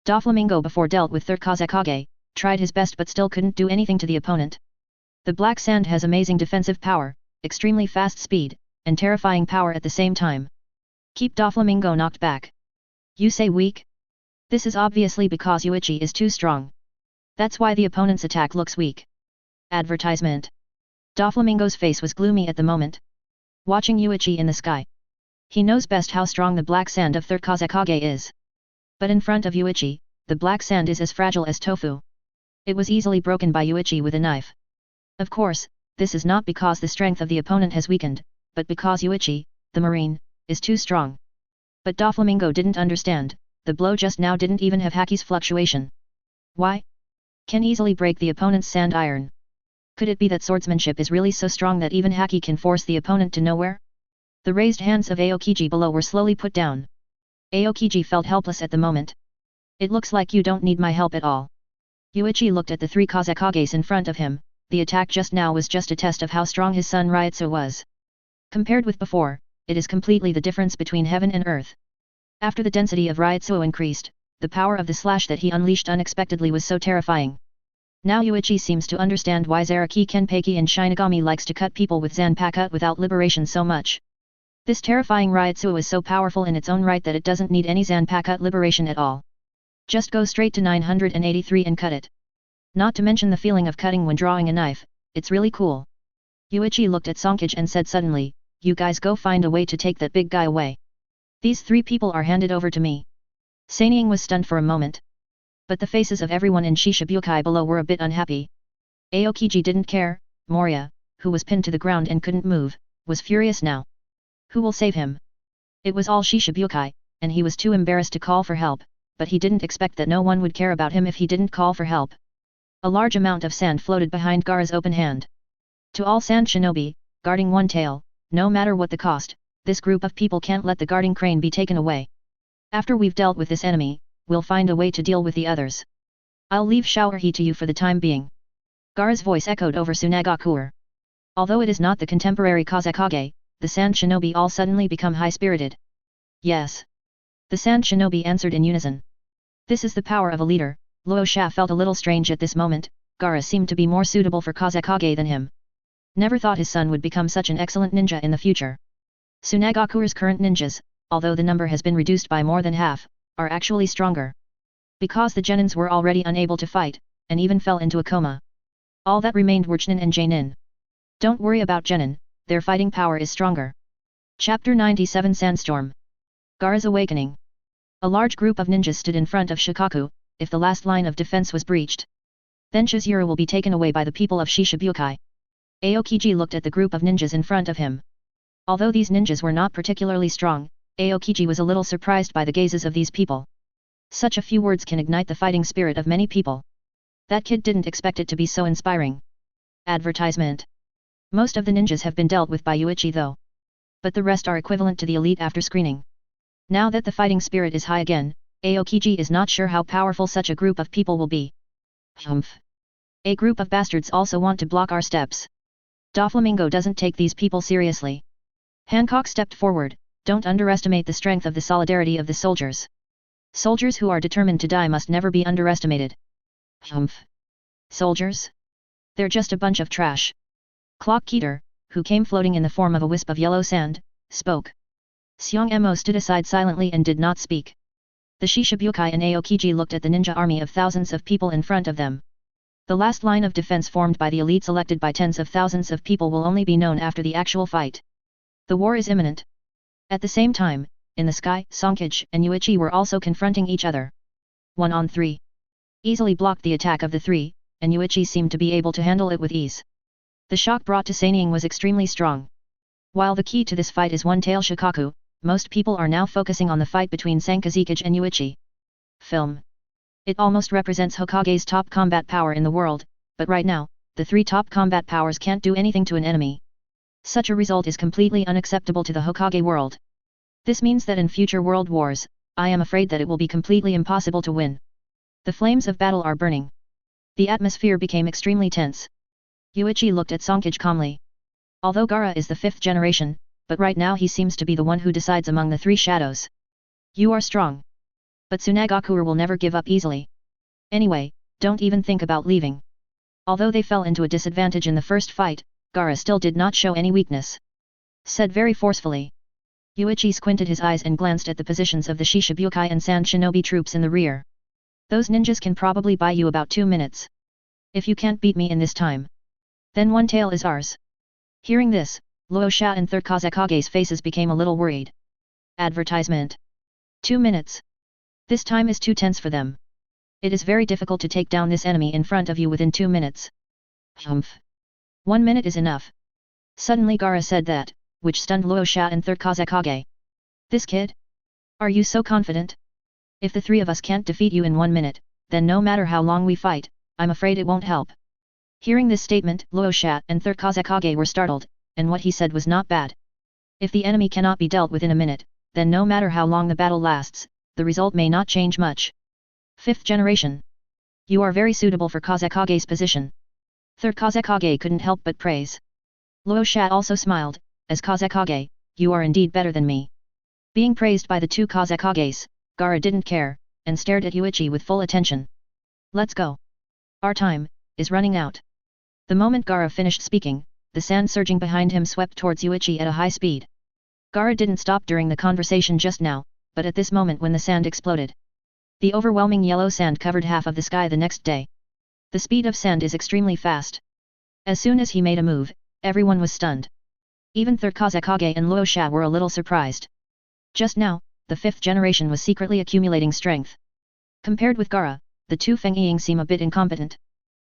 Speaker 1: Doflamingo before dealt with third Kage, tried his best but still couldn't do anything to the opponent. The Black Sand has amazing defensive power, extremely fast speed, and terrifying power at the same time. Keep Doflamingo knocked back. You say weak? This is obviously because Yuichi is too strong. That's why the opponent's attack looks weak. Advertisement. Doflamingo's face was gloomy at the moment. Watching Yuichi in the sky. He knows best how strong the Black Sand of third Kage is. But in front of Yuichi, the Black Sand is as fragile as tofu. It was easily broken by Yuichi with a knife. Of course, this is not because the strength of the opponent has weakened, but because Yuichi, the Marine, is too strong. But Doflamingo didn't understand, the blow just now didn't even have Haki's fluctuation. Why? Can easily break the opponent's sand iron. Could it be that swordsmanship is really so strong that even Haki can force the opponent to nowhere? The raised hands of Aokiji below were slowly put down. Aokiji felt helpless at the moment. It looks like you don't need my help at all. Yuichi looked at the three Kazekages in front of him. The attack just now was just a test of how strong his son Ryutsu was. Compared with before, it is completely the difference between heaven and earth. After the density of Ryutsu increased, the power of the slash that he unleashed unexpectedly was so terrifying. Now Yuichi seems to understand why Zaraki Kenpeki in Shinigami likes to cut people with Zanpakuto without liberation so much. This terrifying Ryutsu is so powerful in its own right that it doesn't need any Zanpakuto liberation at all. Just go straight to 983 and cut it. Not to mention the feeling of cutting when drawing a knife, it's really cool. Yuichi looked at Sonkage and said suddenly, you guys go find a way to take that big guy away. These three people are handed over to me. Sanying was stunned for a moment. But the faces of everyone in Shichibukai below were a bit unhappy. Aokiji didn't care. Moria, who was pinned to the ground and couldn't move, was furious now. Who will save him? It was all Shichibukai, and he was too embarrassed to call for help, but he didn't expect that no one would care about him if he didn't call for help. A large amount of sand floated behind Gaara's open hand. To all sand shinobi, guarding one tail, no matter what the cost, this group of people can't let the guarding crane be taken away. After we've dealt with this enemy, we'll find a way to deal with the others. I'll leave Showerhe to you for the time being. Gaara's voice echoed over Tsunagakuer. Although it is not the contemporary Kazekage, the sand shinobi all suddenly become high-spirited. Yes. The sand shinobi answered in unison. This is the power of a leader. Luo Sha felt a little strange at this moment. Gaara seemed to be more suitable for Kazekage than him. Never thought his son would become such an excellent ninja in the future. Tsunagakuer's current ninjas, although the number has been reduced by more than half, are actually stronger. Because the genins were already unable to fight, and even fell into a coma. All that remained were Chunin and Jainin. Don't worry about genin, their fighting power is stronger. Chapter 97 Sandstorm. Gaara's Awakening. A large group of ninjas stood in front of Shikaku. If the last line of defense was breached, then Chizuru will be taken away by the people of Shichibukai. Aokiji looked at the group of ninjas in front of him. Although these ninjas were not particularly strong, Aokiji was a little surprised by the gazes of these people. Such a few words can ignite the fighting spirit of many people. That kid didn't expect it to be so inspiring. Advertisement. Most of the ninjas have been dealt with by Yuichi though. But the rest are equivalent to the elite after screening. Now that the fighting spirit is high again, Aokiji is not sure how powerful such a group of people will be. Humph. A group of bastards also want to block our steps. Doflamingo doesn't take these people seriously. Hancock stepped forward. Don't underestimate the strength of the solidarity of the soldiers. Soldiers who are determined to die must never be underestimated. Humph. Soldiers? They're just a bunch of trash. Clock Keter, who came floating in the form of a wisp of yellow sand, spoke. Seong Emo stood aside silently and did not speak. The Shichibukai and Aokiji looked at the ninja army of thousands of people in front of them. The last line of defense formed by the elite selected by tens of thousands of people will only be known after the actual fight. The war is imminent. At the same time, in the sky, Sonkage and Yuichi were also confronting each other. 1-on-3. Easily blocked the attack of the three, and Yuichi seemed to be able to handle it with ease. The shock brought to Sanying was extremely strong. While the key to this fight is one-tail Shikaku, most people are now focusing on the fight between Sankazekage and Yuichi. Film. It almost represents Hokage's top combat power in the world, but right now, the three top combat powers can't do anything to an enemy. Such a result is completely unacceptable to the Hokage world. This means that in future world wars, I am afraid that it will be completely impossible to win. The flames of battle are burning. The atmosphere became extremely tense. Yuichi looked at Songkage calmly. Although Gaara is the 5th generation, but right now he seems to be the one who decides among the 3 shadows. You are strong. But Tsunagakuer will never give up easily. Anyway, don't even think about leaving. Although they fell into a disadvantage in the first fight, Gaara still did not show any weakness. Said very forcefully. Yuichi squinted his eyes and glanced at the positions of the Shichibukai and Sand Shinobi troops in the rear. Those ninjas can probably buy you about 2 minutes. If you can't beat me in this time, then one tail is ours. Hearing this, Luosha and 3rd Kazekage's faces became a little worried. Advertisement. 2 minutes. This time is too tense for them. It is very difficult to take down this enemy in front of you within 2 minutes. Humph. 1 minute is enough. Suddenly Gaara said that, which stunned Luosha and 3rd Kazekage. This kid? Are you so confident? If the 3 of us can't defeat you in 1 minute, then no matter how long we fight, I'm afraid it won't help. Hearing this statement, Luosha and 3rd Kazekage were startled, and what he said was not bad. If the enemy cannot be dealt with in a minute, then no matter how long the battle lasts, the result may not change much. 5th generation. You are very suitable for Kazekage's position. 3rd Kazekage couldn't help but praise. Luosha also smiled, as Kazekage, you are indeed better than me. Being praised by the 2 Kazekages, Gaara didn't care, and stared at Yuichi with full attention. Let's go. Our time is running out. The moment Gaara finished speaking, the sand surging behind him swept towards Yuichi at a high speed. Gaara didn't stop during the conversation just now, but at this moment when the sand exploded. The overwhelming yellow sand covered half of the sky the next day. The speed of sand is extremely fast. As soon as he made a move, everyone was stunned. Even 3rd Kazekage and Luosha were a little surprised. Just now, the 5th generation was secretly accumulating strength. Compared with Gaara, the 2 Fengying seem a bit incompetent.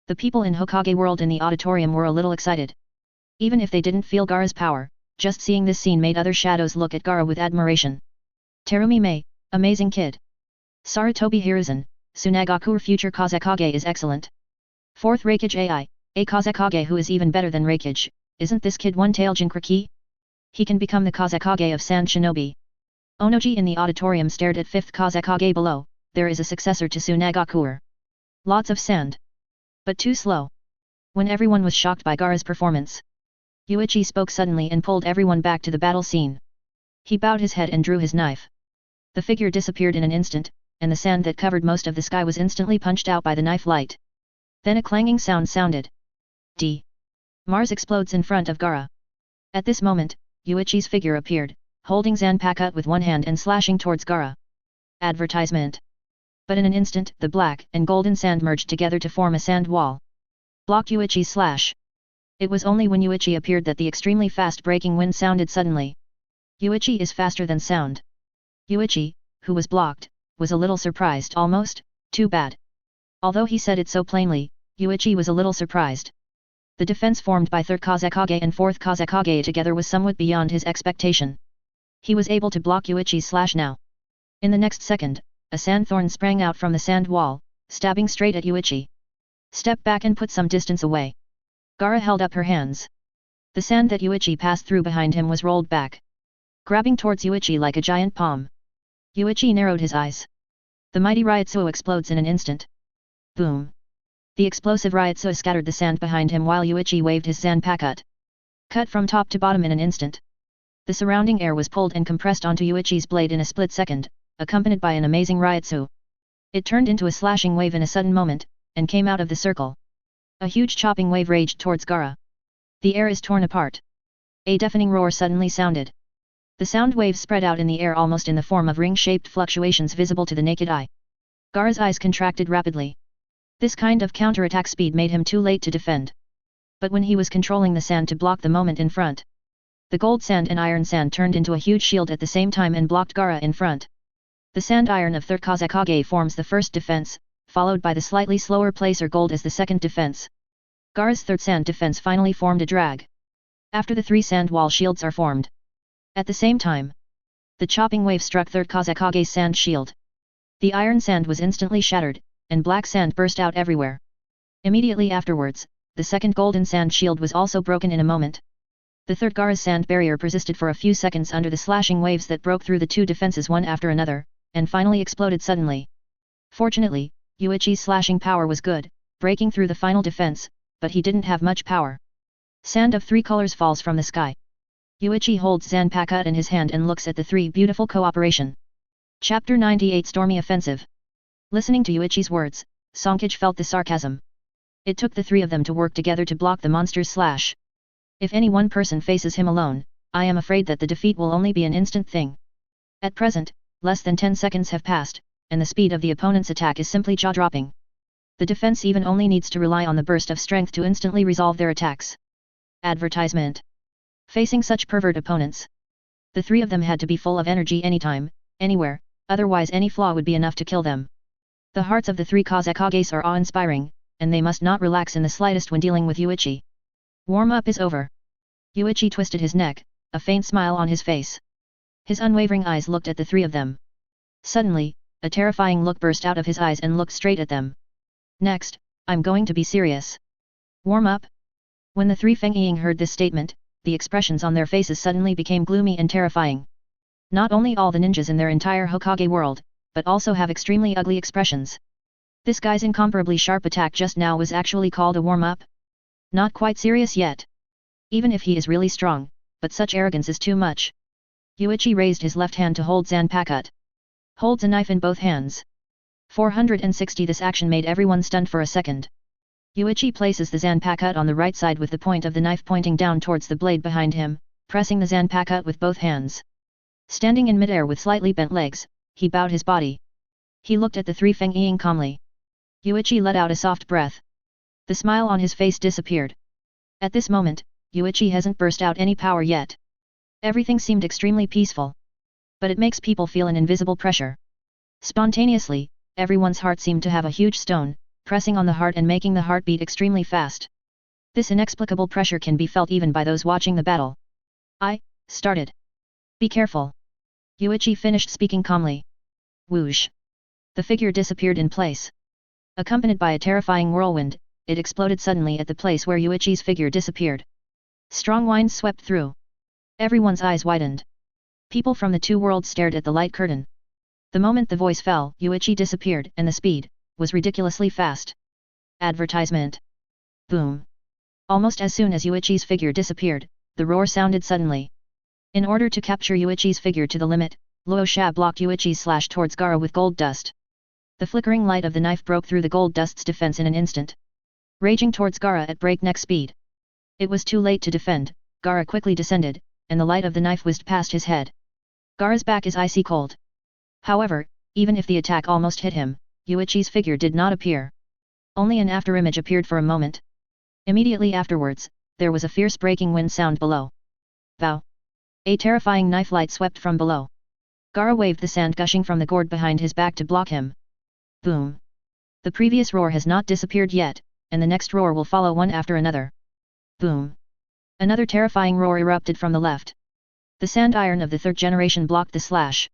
Speaker 1: The people in Hokage world in the auditorium were a little excited. Even if they didn't feel Gaara's power, just seeing this scene made other shadows look at Gaara with admiration. Terumi Mei, amazing kid. Sarutobi Hiruzen, Tsunagakuer future Kazekage is excellent. 4th Raikage AI, a Kazekage who is even better than Raikage, isn't this kid one-tail Jinkriki? He can become the Kazekage of Sand Shinobi. Onoji in the auditorium stared at 5th Kazekage below, there is a successor to Tsunagakuer. Lots of sand. But too slow. When everyone was shocked by Gaara's performance, Yuichi spoke suddenly and pulled everyone back to the battle scene. He bowed his head and drew his knife. The figure disappeared in an instant, and the sand that covered most of the sky was instantly punched out by the knife light. Then a clanging sound sounded. D. Mars explodes in front of Gaara. At this moment, Yuichi's figure appeared, holding Zanpakuto with one hand and slashing towards Gaara. Advertisement. But in an instant, the black and golden sand merged together to form a sand wall. Blocked Yuichi's slash. It was only when Yuichi appeared that the extremely fast breaking wind sounded suddenly. Yuichi is faster than sound. Yuichi, who was blocked, was a little surprised almost, too bad. Although he said it so plainly, Yuichi was a little surprised. The defense formed by 3rd Kazekage and 4th Kazekage together was somewhat beyond his expectation. He was able to block Yuichi's slash now. In the next second, a sand thorn sprang out from the sand wall, stabbing straight at Yuichi. Step back and put some distance away. Gaara held up her hands. The sand that Yuichi passed through behind him was rolled back, grabbing towards Yuichi like a giant palm. Yuichi narrowed his eyes. The mighty Ryotsuo explodes in an instant. Boom. The explosive Ryotsuo scattered the sand behind him while Yuichi waved his Zanpakuto. Cut from top to bottom in an instant. The surrounding air was pulled and compressed onto Yuichi's blade in a split second, accompanied by an amazing Ryotsu. It turned into a slashing wave in a sudden moment, and came out of the circle. A huge chopping wave raged towards Gaara. The air is torn apart. A deafening roar suddenly sounded. The sound waves spread out in the air almost in the form of ring-shaped fluctuations visible to the naked eye. Gaara's eyes contracted rapidly. This kind of counterattack speed made him too late to defend. But when he was controlling the sand to block the moment in front, the gold sand and iron sand turned into a huge shield at the same time and blocked Gaara in front. The sand iron of 3rd Kazekage forms the first defense, followed by the slightly slower placer gold as the second defense. Gaara's third sand defense finally formed a drag. After the 3 sand wall shields are formed. At the same time, the chopping wave struck 3rd Kazekage's sand shield. The iron sand was instantly shattered, and black sand burst out everywhere. Immediately afterwards, the second golden sand shield was also broken in a moment. The third Gaara's sand barrier persisted for a few seconds under the slashing waves that broke through the 2 defenses one after another, and finally exploded suddenly. Fortunately, Yuichi's slashing power was good, breaking through the final defense, but he didn't have much power. Sand of 3 colors falls from the sky. Yuichi holds Zanpakuto in his hand and looks at the 3 beautiful cooperation. Chapter 98 Stormy Offensive. Listening to Yuichi's words, Songkage felt the sarcasm. It took the 3 of them to work together to block the monster's slash. If any one person faces him alone, I am afraid that the defeat will only be an instant thing. At present, less than 10 seconds have passed, and the speed of the opponent's attack is simply jaw-dropping. The defense even only needs to rely on the burst of strength to instantly resolve their attacks. Advertisement. Facing such pervert opponents, the 3 of them had to be full of energy anytime, anywhere, otherwise any flaw would be enough to kill them. The hearts of the 3 Kages are awe-inspiring, and they must not relax in the slightest when dealing with Yuichi. Warm-up is over. Yuichi twisted his neck, a faint smile on his face. His unwavering eyes looked at the 3 of them. Suddenly, a terrifying look burst out of his eyes and looked straight at them. Next, I'm going to be serious. Warm up? When the 3 Feng-Ying heard this statement, the expressions on their faces suddenly became gloomy and terrifying. Not only all the ninjas in their entire Hokage world, but also have extremely ugly expressions. This guy's incomparably sharp attack just now was actually called a warm-up? Not quite serious yet. Even if he is really strong, but such arrogance is too much. Yuichi raised his left hand to hold Zanpakuto. Holds a knife in both hands. 460 This action made everyone stunned for a second. Yuichi places the Zanpakuto on the right side with the point of the knife pointing down towards the blade behind him, pressing the Zanpakuto with both hands. Standing in midair with slightly bent legs, he bowed his body. He looked at the 3 Feng-Ying calmly. Yuichi let out a soft breath. The smile on his face disappeared. At this moment, Yuichi hasn't burst out any power yet. Everything seemed extremely peaceful. But it makes people feel an invisible pressure. Spontaneously, everyone's heart seemed to have a huge stone, pressing on the heart and making the heart beat extremely fast. This inexplicable pressure can be felt even by those watching the battle. I started. Be careful. Yuichi finished speaking calmly. Whoosh. The figure disappeared in place. Accompanied by a terrifying whirlwind, it exploded suddenly at the place where Yuichi's figure disappeared. Strong winds swept through. Everyone's eyes widened. People from the 2 worlds stared at the light curtain. The moment the voice fell, Yuichi disappeared, and the speed was ridiculously fast. Advertisement. Boom. Almost as soon as Yuichi's figure disappeared, the roar sounded suddenly. In order to capture Yuichi's figure to the limit, Luo Sha blocked Yuichi's slash towards Gaara with gold dust. The flickering light of the knife broke through the gold dust's defense in an instant. Raging towards Gaara at breakneck speed. It was too late to defend, Gaara quickly descended, and the light of the knife whizzed past his head. Gaara's back is icy cold. However, even if the attack almost hit him, Yuichi's figure did not appear. Only an afterimage appeared for a moment. Immediately afterwards, there was a fierce breaking wind sound below. Bow! A terrifying knife light swept from below. Gaara waved the sand gushing from the gourd behind his back to block him. Boom! The previous roar has not disappeared yet, and the next roar will follow one after another. Boom! Another terrifying roar erupted from the left. The sand iron of the 3rd generation blocked the slash.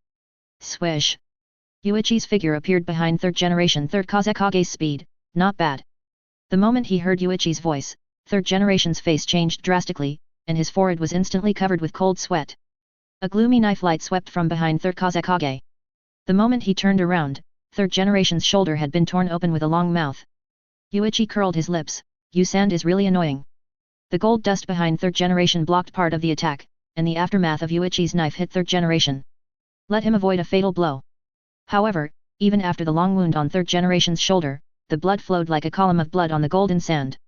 Speaker 1: Swish! Yuichi's figure appeared behind 3rd generation 3rd Kage's speed, not bad. The moment he heard Yuichi's voice, 3rd generation's face changed drastically, and his forehead was instantly covered with cold sweat. A gloomy knife light swept from behind 3rd Kage. The moment he turned around, 3rd generation's shoulder had been torn open with a long mouth. Yuichi curled his lips. You sand is really annoying. The gold dust behind 3rd generation blocked part of the attack, and the aftermath of Yuichi's knife hit 3rd generation. Let him avoid a fatal blow. However, even after the long wound on 3rd generation's shoulder, the blood flowed like a column of blood on the golden sand.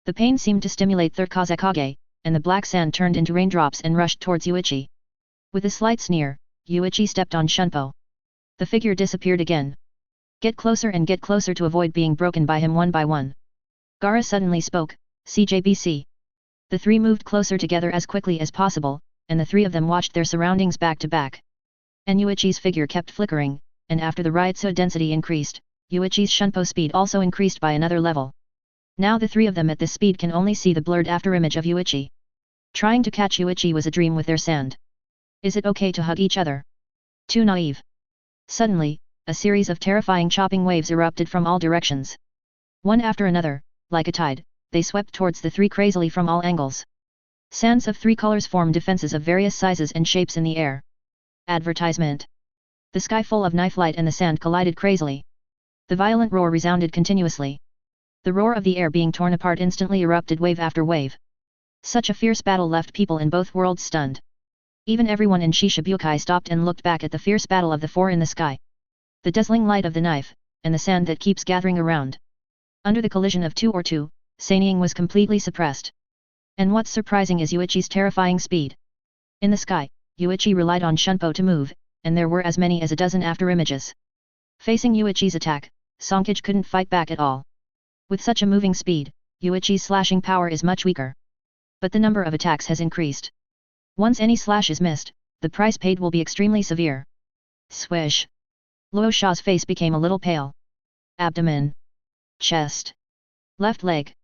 Speaker 1: The pain seemed to stimulate 3rd Kage, and the black sand turned into raindrops and rushed towards Yuichi. With a slight sneer, Yuichi stepped on Shunpo. The figure disappeared again. Get closer and get closer to avoid being broken by him one by one. Gaara suddenly spoke, CJBC. The 3 moved closer together as quickly as possible, and the 3 of them watched their surroundings back to back. And Yuichi's figure kept flickering, and after the Ryutsu density increased, Yuichi's Shunpo speed also increased by another level. Now the 3 of them at this speed can only see the blurred afterimage of Yuichi. Trying to catch Yuichi was a dream with their sand. Is it okay to hug each other? Too naive. Suddenly, a series of terrifying chopping waves erupted from all directions. One after another, like a tide, they swept towards the 3 crazily from all angles. Sands of 3 colors formed defenses of various sizes and shapes in the air. Advertisement. The sky full of knife light and the sand collided crazily. The violent roar resounded continuously. The roar of the air being torn apart instantly erupted wave after wave. Such a fierce battle left people in both worlds stunned. Even everyone in Shichibukai stopped and looked back at the fierce battle of the four in the sky. The dazzling light of the knife, and the sand that keeps gathering around. Under the collision of two, Sanying was completely suppressed. And what's surprising is Yuichi's terrifying speed. In the sky, Yuichi relied on Shunpo to move, and there were as many as a dozen after-images. Facing Yuichi's attack, Songkage couldn't fight back at all. With such a moving speed, Yuichi's slashing power is much weaker. But the number of attacks has increased. Once any slash is missed, the price paid will be extremely severe. Swish! Luo Sha's face became a little pale. Abdomen. Chest. Left leg.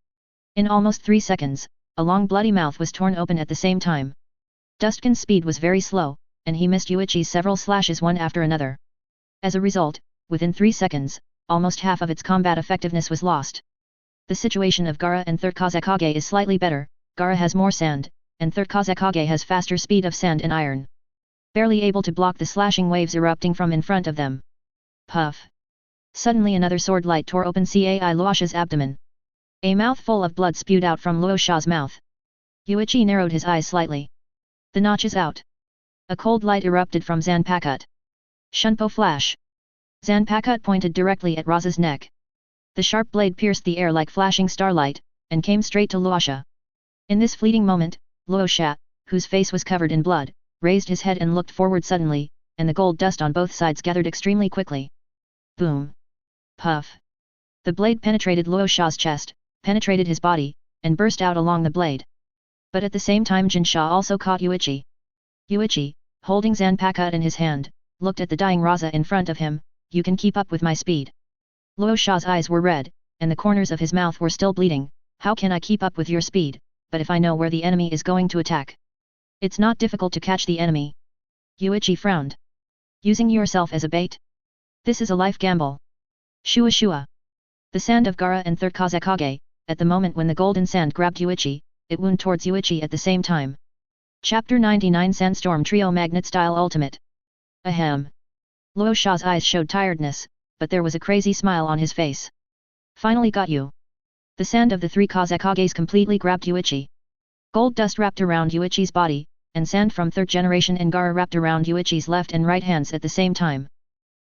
Speaker 1: In almost 3 seconds, a long bloody mouth was torn open at the same time. Dustkin's speed was very slow, and he missed Yuichi's several slashes one after another. As a result, within 3 seconds, almost half of its combat effectiveness was lost. The situation of Gaara and 3rd Kazekage is slightly better. Gaara has more sand, and 3rd Kazekage has faster speed of sand and iron. Barely able to block the slashing waves erupting from in front of them. Puff! Suddenly another sword light tore open Cai Luosha's abdomen. A mouthful of blood spewed out from Luo Sha's mouth. Yuichi narrowed his eyes slightly. The notch is out. A cold light erupted from Zanpakuto. Shunpo flash. Zanpakuto pointed directly at Raza's neck. The sharp blade pierced the air like flashing starlight, and came straight to Luosha. In this fleeting moment, Luosha, whose face was covered in blood, raised his head and looked forward suddenly, and the gold dust on both sides gathered extremely quickly. Boom! Puff! The blade penetrated Luosha's chest, penetrated his body, and burst out along the blade. But at the same time Jinsha also caught Yuichi. Yuichi, holding Zanpakuto in his hand, looked at the dying Raza in front of him. You can keep up with my speed. Luosha's eyes were red, and the corners of his mouth were still bleeding. How can I keep up with your speed, but if I know where the enemy is going to attack? It's not difficult to catch the enemy. Yuichi frowned. Using yourself as a bait? This is a life gamble. Shua shua. The sand of Gaara and 3rd Kazekage, at the moment when the golden sand grabbed Yuichi, it wound towards Yuichi at the same time. Chapter 99 Sandstorm Trio Magnet Style Ultimate. Ahem. Luosha's eyes showed tiredness, but there was a crazy smile on his face. Finally got you. The sand of the 3 Kazekages completely grabbed Yuichi. Gold dust wrapped around Yuichi's body, and sand from 3rd generation and Gaara wrapped around Yuichi's left and right hands at the same time.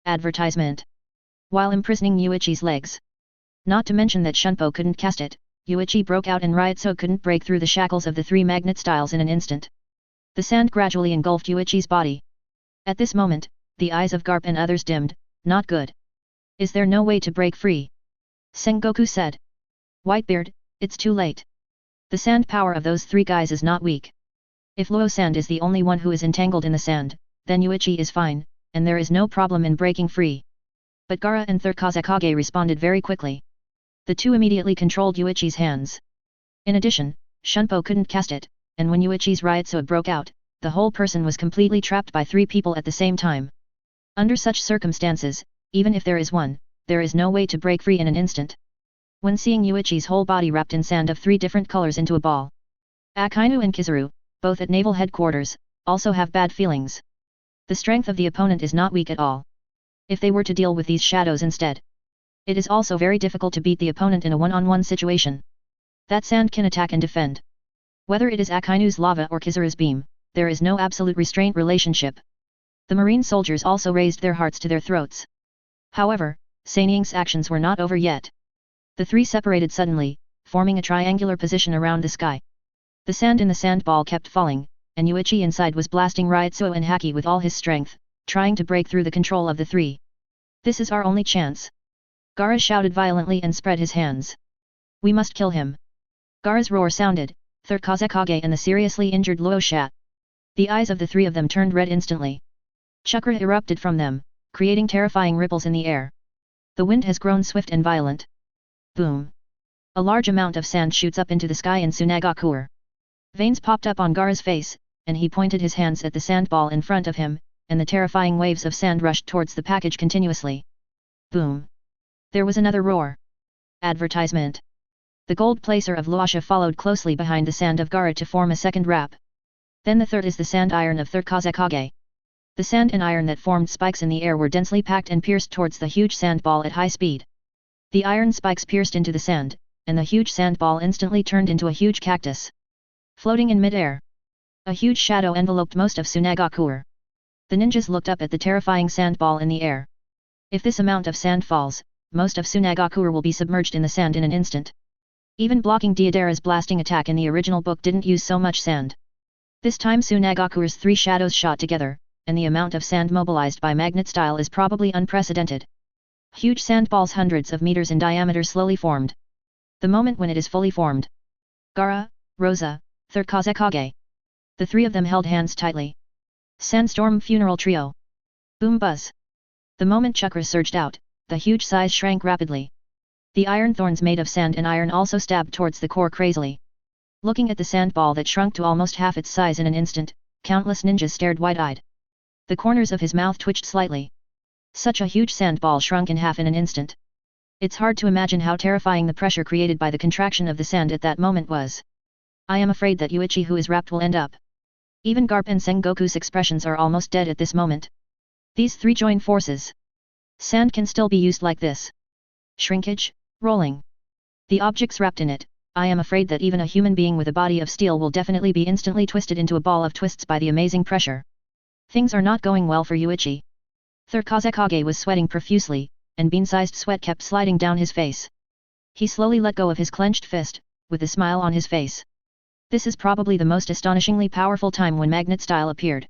Speaker 1: Advertisement. While imprisoning Yuichi's legs. Not to mention that Shunpo couldn't cast it, Yuichi broke out and Ryutsu couldn't break through the shackles of the 3 magnet styles in an instant. The sand gradually engulfed Yuichi's body. At this moment, the eyes of Garp and others dimmed. Not good. Is there no way to break free? Sengoku said. Whitebeard, it's too late. The sand power of those 3 guys is not weak. If Luo Sand is the only one who is entangled in the sand, then Yuichi is fine, and there is no problem in breaking free. But Gaara and 3rd Kazekage responded very quickly. The 2 immediately controlled Yuichi's hands. In addition, Shunpo couldn't cast it, and when Yuichi's Ryutsu broke out, the whole person was completely trapped by 3 people at the same time. Under such circumstances, even if there is one, there is no way to break free in an instant. When seeing Yuichi's whole body wrapped in sand of 3 different colors into a ball, Akainu and Kizaru, both at naval headquarters, also have bad feelings. The strength of the opponent is not weak at all. If they were to deal with these shadows instead, it is also very difficult to beat the opponent in a one-on-one situation. That sand can attack and defend. Whether it is Akainu's lava or Kizaru's beam, there is no absolute restraint relationship. The marine soldiers also raised their hearts to their throats. However, Sanying's actions were not over yet. The 3 separated suddenly, forming a triangular position around the sky. The sand in the sandball kept falling, and Yuichi inside was blasting Ryutsu and Haki with all his strength, trying to break through the control of the 3. This is our only chance. Gaara shouted violently and spread his hands. We must kill him. Gaara's roar sounded, 3rd Kazekage and the seriously injured Luosha. The eyes of the 3 of them turned red instantly. Chakra erupted from them, creating terrifying ripples in the air. The wind has grown swift and violent. Boom! A large amount of sand shoots up into the sky in Tsunagakur. Veins popped up on Gaara's face, and he pointed his hands at the sandball in front of him, and the terrifying waves of sand rushed towards the package continuously. Boom! There was another roar. Advertisement. The gold placer of Luosha followed closely behind the sand of Gaara to form a second wrap. Then the third is the sand iron of 3rd Kazekage. The sand and iron that formed spikes in the air were densely packed and pierced towards the huge sand ball at high speed. The iron spikes pierced into the sand, and the huge sand ball instantly turned into a huge cactus. Floating in mid-air, a huge shadow enveloped most of Tsunagakuer. The ninjas looked up at the terrifying sand ball in the air. If this amount of sand falls, most of Tsunagakuer will be submerged in the sand in an instant. Even blocking Deidara's blasting attack in the original book didn't use so much sand. This time Tsunagakuer's 3 shadows shot together, and the amount of sand mobilized by magnet style is probably unprecedented. Huge sand balls hundreds of meters in diameter slowly formed. The moment when it is fully formed, Gaara, Rosa, 3rd Kazekage. The 3 of them held hands tightly. Sandstorm Funeral Trio. Boom buzz. The moment chakra surged out, the huge size shrank rapidly. The iron thorns made of sand and iron also stabbed towards the core crazily. Looking at the sand ball that shrunk to almost half its size in an instant, countless ninjas stared wide-eyed. The corners of his mouth twitched slightly. Such a huge sand ball shrunk in half in an instant. It's hard to imagine how terrifying the pressure created by the contraction of the sand at that moment was. I am afraid that Yuichi who is wrapped will end up. Even Garp and Sengoku's expressions are almost dead at this moment. These 3 join forces. Sand can still be used like this. Shrinkage, rolling. The objects wrapped in it, I am afraid that even a human being with a body of steel will definitely be instantly twisted into a ball of twists by the amazing pressure. Things are not going well for Yuichi. 3rd Kazekage was sweating profusely, and bean-sized sweat kept sliding down his face. He slowly let go of his clenched fist, with a smile on his face. This is probably the most astonishingly powerful time when magnet style appeared.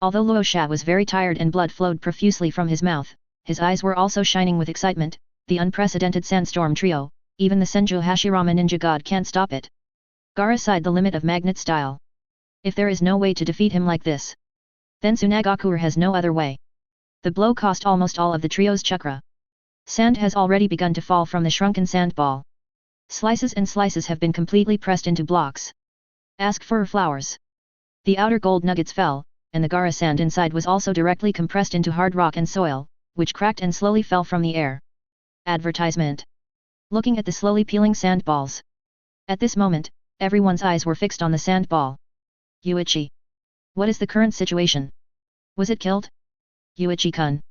Speaker 1: Although Luosha was very tired and blood flowed profusely from his mouth, his eyes were also shining with excitement. The unprecedented sandstorm trio, even the Senju Hashirama ninja god can't stop it. Gaara sighed the limit of magnet style. If there is no way to defeat him like this, then Tsunagakuer has no other way. The blow cost almost all of the trio's chakra. Sand has already begun to fall from the shrunken sand ball. Slices and slices have been completely pressed into blocks. Ask for flowers. The outer gold nuggets fell, and the Gaara sand inside was also directly compressed into hard rock and soil, which cracked and slowly fell from the air. Advertisement. Looking at the slowly peeling sand balls. At this moment, everyone's eyes were fixed on the sand ball. Yuichi. What is the current situation? Was it killed? Yuichi-kun.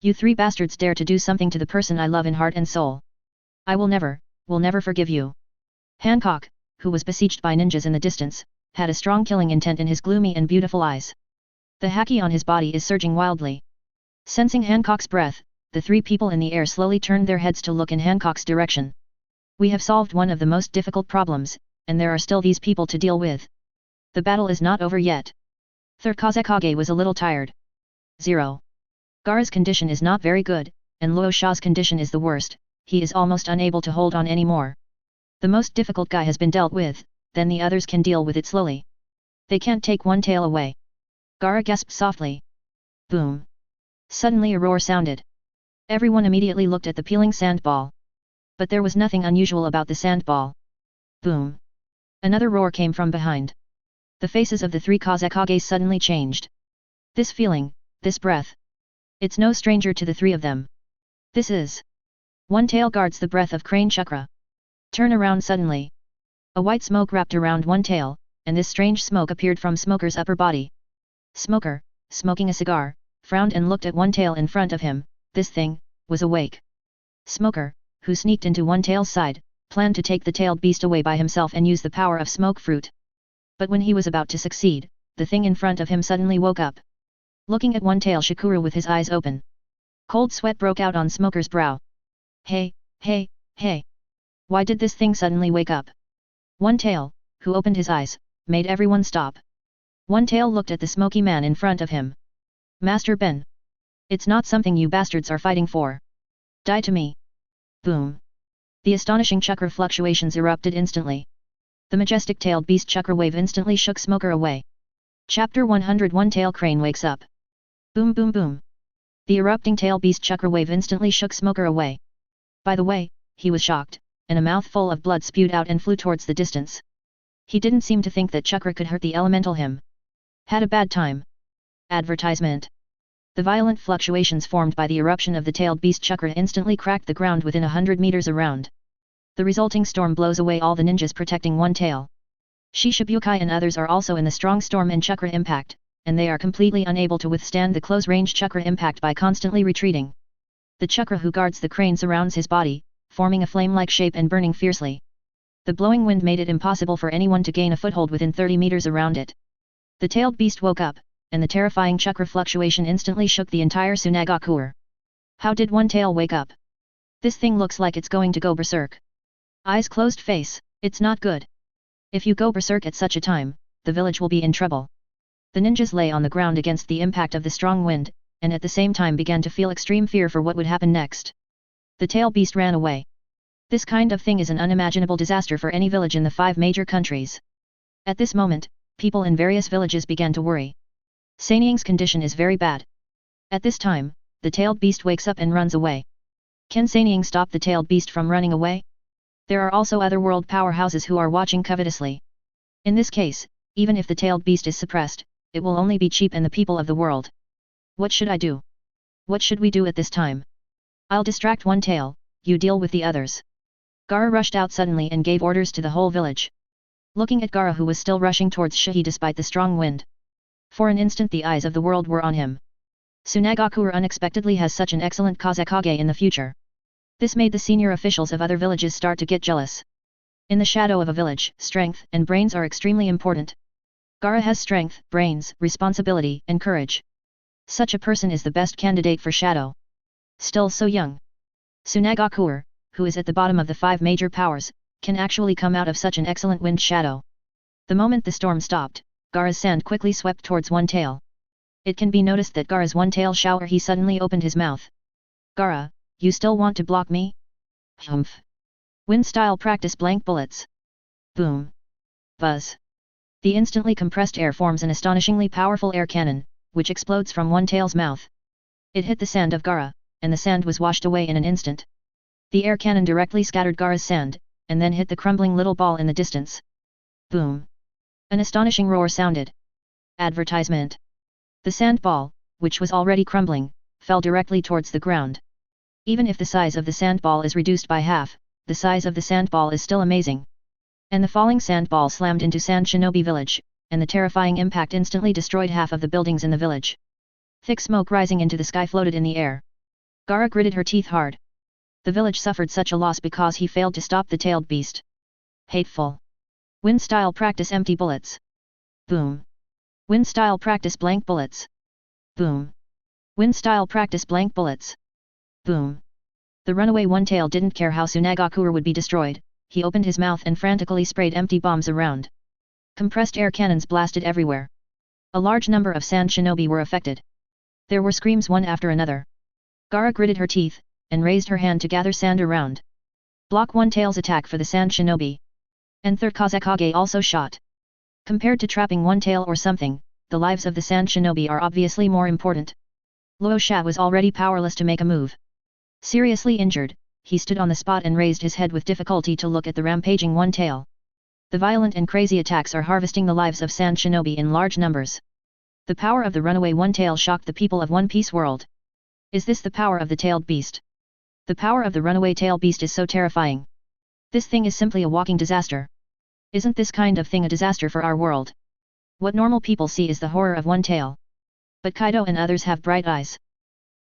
Speaker 1: You 3 bastards dare to do something to the person I love in heart and soul. I will never forgive you. Hancock, who was besieged by ninjas in the distance, had a strong killing intent in his gloomy and beautiful eyes. The haki on his body is surging wildly. Sensing Hancock's breath, the 3 people in the air slowly turned their heads to look in Hancock's direction. We have solved one of the most difficult problems, and there are still these people to deal with. The battle is not over yet. 3rd Kazekage was a little tired. 0. Gaara's condition is not very good, and Luosha's condition is the worst. He is almost unable to hold on anymore. The most difficult guy has been dealt with, then the others can deal with it slowly. They can't take one tail away. Gaara gasped softly. Boom. Suddenly a roar sounded. Everyone immediately looked at the peeling sand ball. But there was nothing unusual about the sand ball. Boom. Another roar came from behind. The faces of the 3 Kazekages suddenly changed. This feeling, this breath. It's no stranger to the 3 of them. This is. One tail guards the breath of crane chakra. Turn around suddenly. A white smoke wrapped around one tail, and this strange smoke appeared from Smoker's upper body. Smoker, smoking a cigar, frowned and looked at one tail in front of him. This thing was awake. Smoker, who sneaked into one tail's side, planned to take the tailed beast away by himself and use the power of smoke fruit. But when he was about to succeed, the thing in front of him suddenly woke up. Looking at one tail Shikuru with his eyes open. Cold sweat broke out on Smoker's brow. Hey, hey, hey. Why did this thing suddenly wake up? One tail, who opened his eyes, made everyone stop. One tail looked at the smoky man in front of him. Master Ben. It's not something you bastards are fighting for. Die to me. Boom. The astonishing chakra fluctuations erupted instantly. The majestic tailed beast chakra wave instantly shook Smoker away. Chapter 101 Tail Crane wakes up. Boom boom boom. The erupting tail beast chakra wave instantly shook Smoker away. By the way, he was shocked, and a mouthful of blood spewed out and flew towards the distance. He didn't seem to think that chakra could hurt the elemental him. Had a bad time. Advertisement. The violent fluctuations formed by the eruption of the tailed beast chakra instantly cracked the ground within 100 meters around. The resulting storm blows away all the ninjas protecting one tail. Shichibukai and others are also in the strong storm and chakra impact, and they are completely unable to withstand the close-range chakra impact by constantly retreating. The chakra who guards the crane surrounds his body, forming a flame-like shape and burning fiercely. The blowing wind made it impossible for anyone to gain a foothold within 30 meters around it. The tailed beast woke up, and the terrifying chakra fluctuation instantly shook the entire Tsunagakuer. How did one tail wake up? This thing looks like it's going to go berserk. Eyes closed face, it's not good. If you go berserk at such a time, the village will be in trouble. The ninjas lay on the ground against the impact of the strong wind, and at the same time began to feel extreme fear for what would happen next. The tail beast ran away. This kind of thing is an unimaginable disaster for any village in the 5 major countries. At this moment, people in various villages began to worry. Sanyang's condition is very bad. At this time, the tailed beast wakes up and runs away. Can Sanyang stop the tailed beast from running away? There are also other world powerhouses who are watching covetously. In this case, even if the tailed beast is suppressed, it will only be cheap and the people of the world. What should I do? What should we do at this time? I'll distract one tail, you deal with the others. Gaara rushed out suddenly and gave orders to the whole village. Looking at Gaara, who was still rushing towards Shihi despite the strong wind. For an instant the eyes of the world were on him. Tsunagakuer unexpectedly has such an excellent Kazekage in the future. This made the senior officials of other villages start to get jealous. In the shadow of a village, strength and brains are extremely important. Gaara has strength, brains, responsibility, and courage. Such a person is the best candidate for shadow. Still so young. Tsunagakuer, who is at the bottom of the 5 major powers, can actually come out of such an excellent wind shadow. The moment the storm stopped, Gaara's sand quickly swept towards one tail. It can be noticed that Gaara's one tail shower he suddenly opened his mouth. Gaara, you still want to block me? Humph. Wind style practice blank bullets. Boom. Buzz. The instantly compressed air forms an astonishingly powerful air cannon, which explodes from one tail's mouth. It hit the sand of Gaara, and the sand was washed away in an instant. The air cannon directly scattered Gaara's sand, and then hit the crumbling little ball in the distance. Boom. An astonishing roar sounded. Advertisement. The sand ball, which was already crumbling, fell directly towards the ground. Even if the size of the sand ball is reduced by half, the size of the sand ball is still amazing. And the falling sand ball slammed into Sand Shinobi village, and the terrifying impact instantly destroyed half of the buildings in the village. Thick smoke rising into the sky floated in the air. Gaara gritted her teeth hard. The village suffered such a loss because he failed to stop the tailed beast. Hateful. Wind style practice empty bullets. Boom. Wind style practice blank bullets. Boom. Wind style practice blank bullets. Boom. The runaway one tail didn't care how Tsunagakuer would be destroyed, he opened his mouth and frantically sprayed empty bombs around. Compressed air cannons blasted everywhere. A large number of Sand Shinobi were affected. There were screams one after another. Gaara gritted her teeth, and raised her hand to gather sand around. Block one tail's attack for the Sand Shinobi. And third Kazekage also shot. Compared to trapping one tail or something, the lives of the Sand Shinobi are obviously more important. Luo Sha was already powerless to make a move. Seriously injured, he stood on the spot and raised his head with difficulty to look at the rampaging one tail. The violent and crazy attacks are harvesting the lives of Sand Shinobi in large numbers. The power of the runaway one tail shocked the people of One Piece world. Is this the power of the tailed beast? The power of the runaway tail beast is so terrifying. This thing is simply a walking disaster. Isn't this kind of thing a disaster for our world? What normal people see is the horror of one tail. But Kaido and others have bright eyes.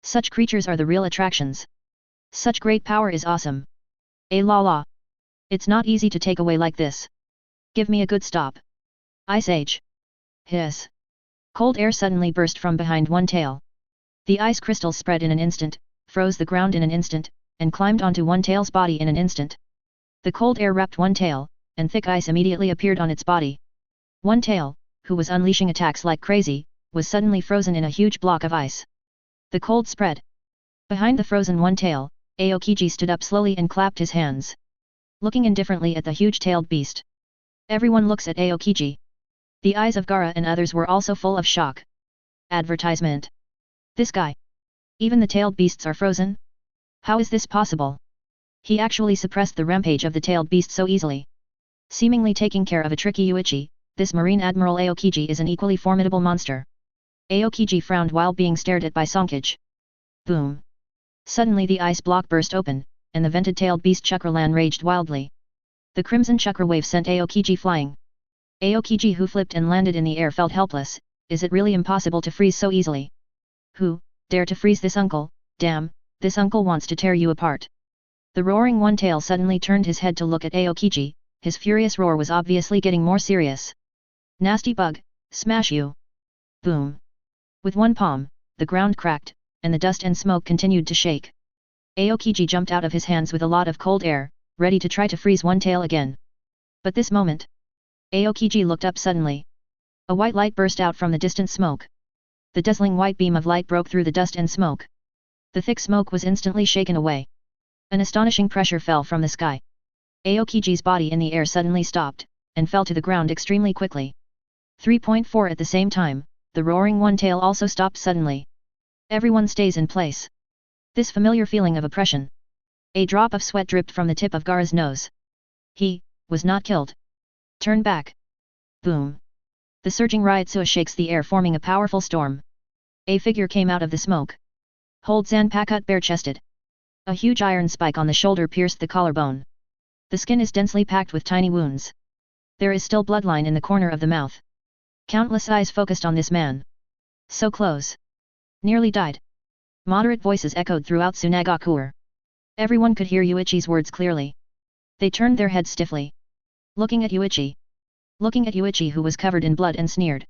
Speaker 1: Such creatures are the real attractions. Such great power is awesome. La la. It's not easy to take away like this. Give me a good stop. Ice Age. Hiss. Cold air suddenly burst from behind one tail. The ice crystals spread in an instant, froze the ground in an instant, and climbed onto one tail's body in an instant. The cold air wrapped one tail, and thick ice immediately appeared on its body. One tail, who was unleashing attacks like crazy, was suddenly frozen in a huge block of ice. The cold spread. Behind the frozen one tail, Aokiji stood up slowly and clapped his hands. Looking indifferently at the huge-tailed beast. Everyone looks at Aokiji. The eyes of Gaara and others were also full of shock. Advertisement. This guy. Even the tailed beasts are frozen? How is this possible? He actually suppressed the rampage of the tailed beast so easily. Seemingly taking care of a tricky Yuichi, this Marine Admiral Aokiji is an equally formidable monster. Aokiji frowned while being stared at by Sonkage. Boom. Suddenly the ice block burst open, and the vented tailed beast Chakralan raged wildly. The crimson chakra wave sent Aokiji flying. Aokiji, who flipped and landed in the air, felt helpless. Is it really impossible to freeze so easily? Who dare to freeze this uncle? Damn, this uncle wants to tear you apart. The roaring one-tail suddenly turned his head to look at Aokiji, his furious roar was obviously getting more serious. Nasty bug, smash you! Boom! With one palm, the ground cracked, and the dust and smoke continued to shake. Aokiji jumped out of his hands with a lot of cold air, ready to try to freeze one tail again. But this moment, Aokiji looked up suddenly. A white light burst out from the distant smoke. The dazzling white beam of light broke through the dust and smoke. The thick smoke was instantly shaken away. An astonishing pressure fell from the sky. Aokiji's body in the air suddenly stopped, and fell to the ground extremely quickly. 3.4 At the same time, the roaring one-tail also stopped suddenly. Everyone stays in place. This familiar feeling of oppression. A drop of sweat dripped from the tip of Gaara's nose. He was not killed. Turn back. Boom. The surging Ryutsu shakes the air, forming a powerful storm. A figure came out of the smoke. Hold Zanpakuto bare-chested. A huge iron spike on the shoulder pierced the collarbone. The skin is densely packed with tiny wounds. There is still bloodline in the corner of the mouth. Countless eyes focused on this man. So close. Nearly died. Moderate voices echoed throughout Tsunagakure. Everyone could hear Yuichi's words clearly. They turned their heads stiffly. Looking at Yuichi, who was covered in blood and sneered.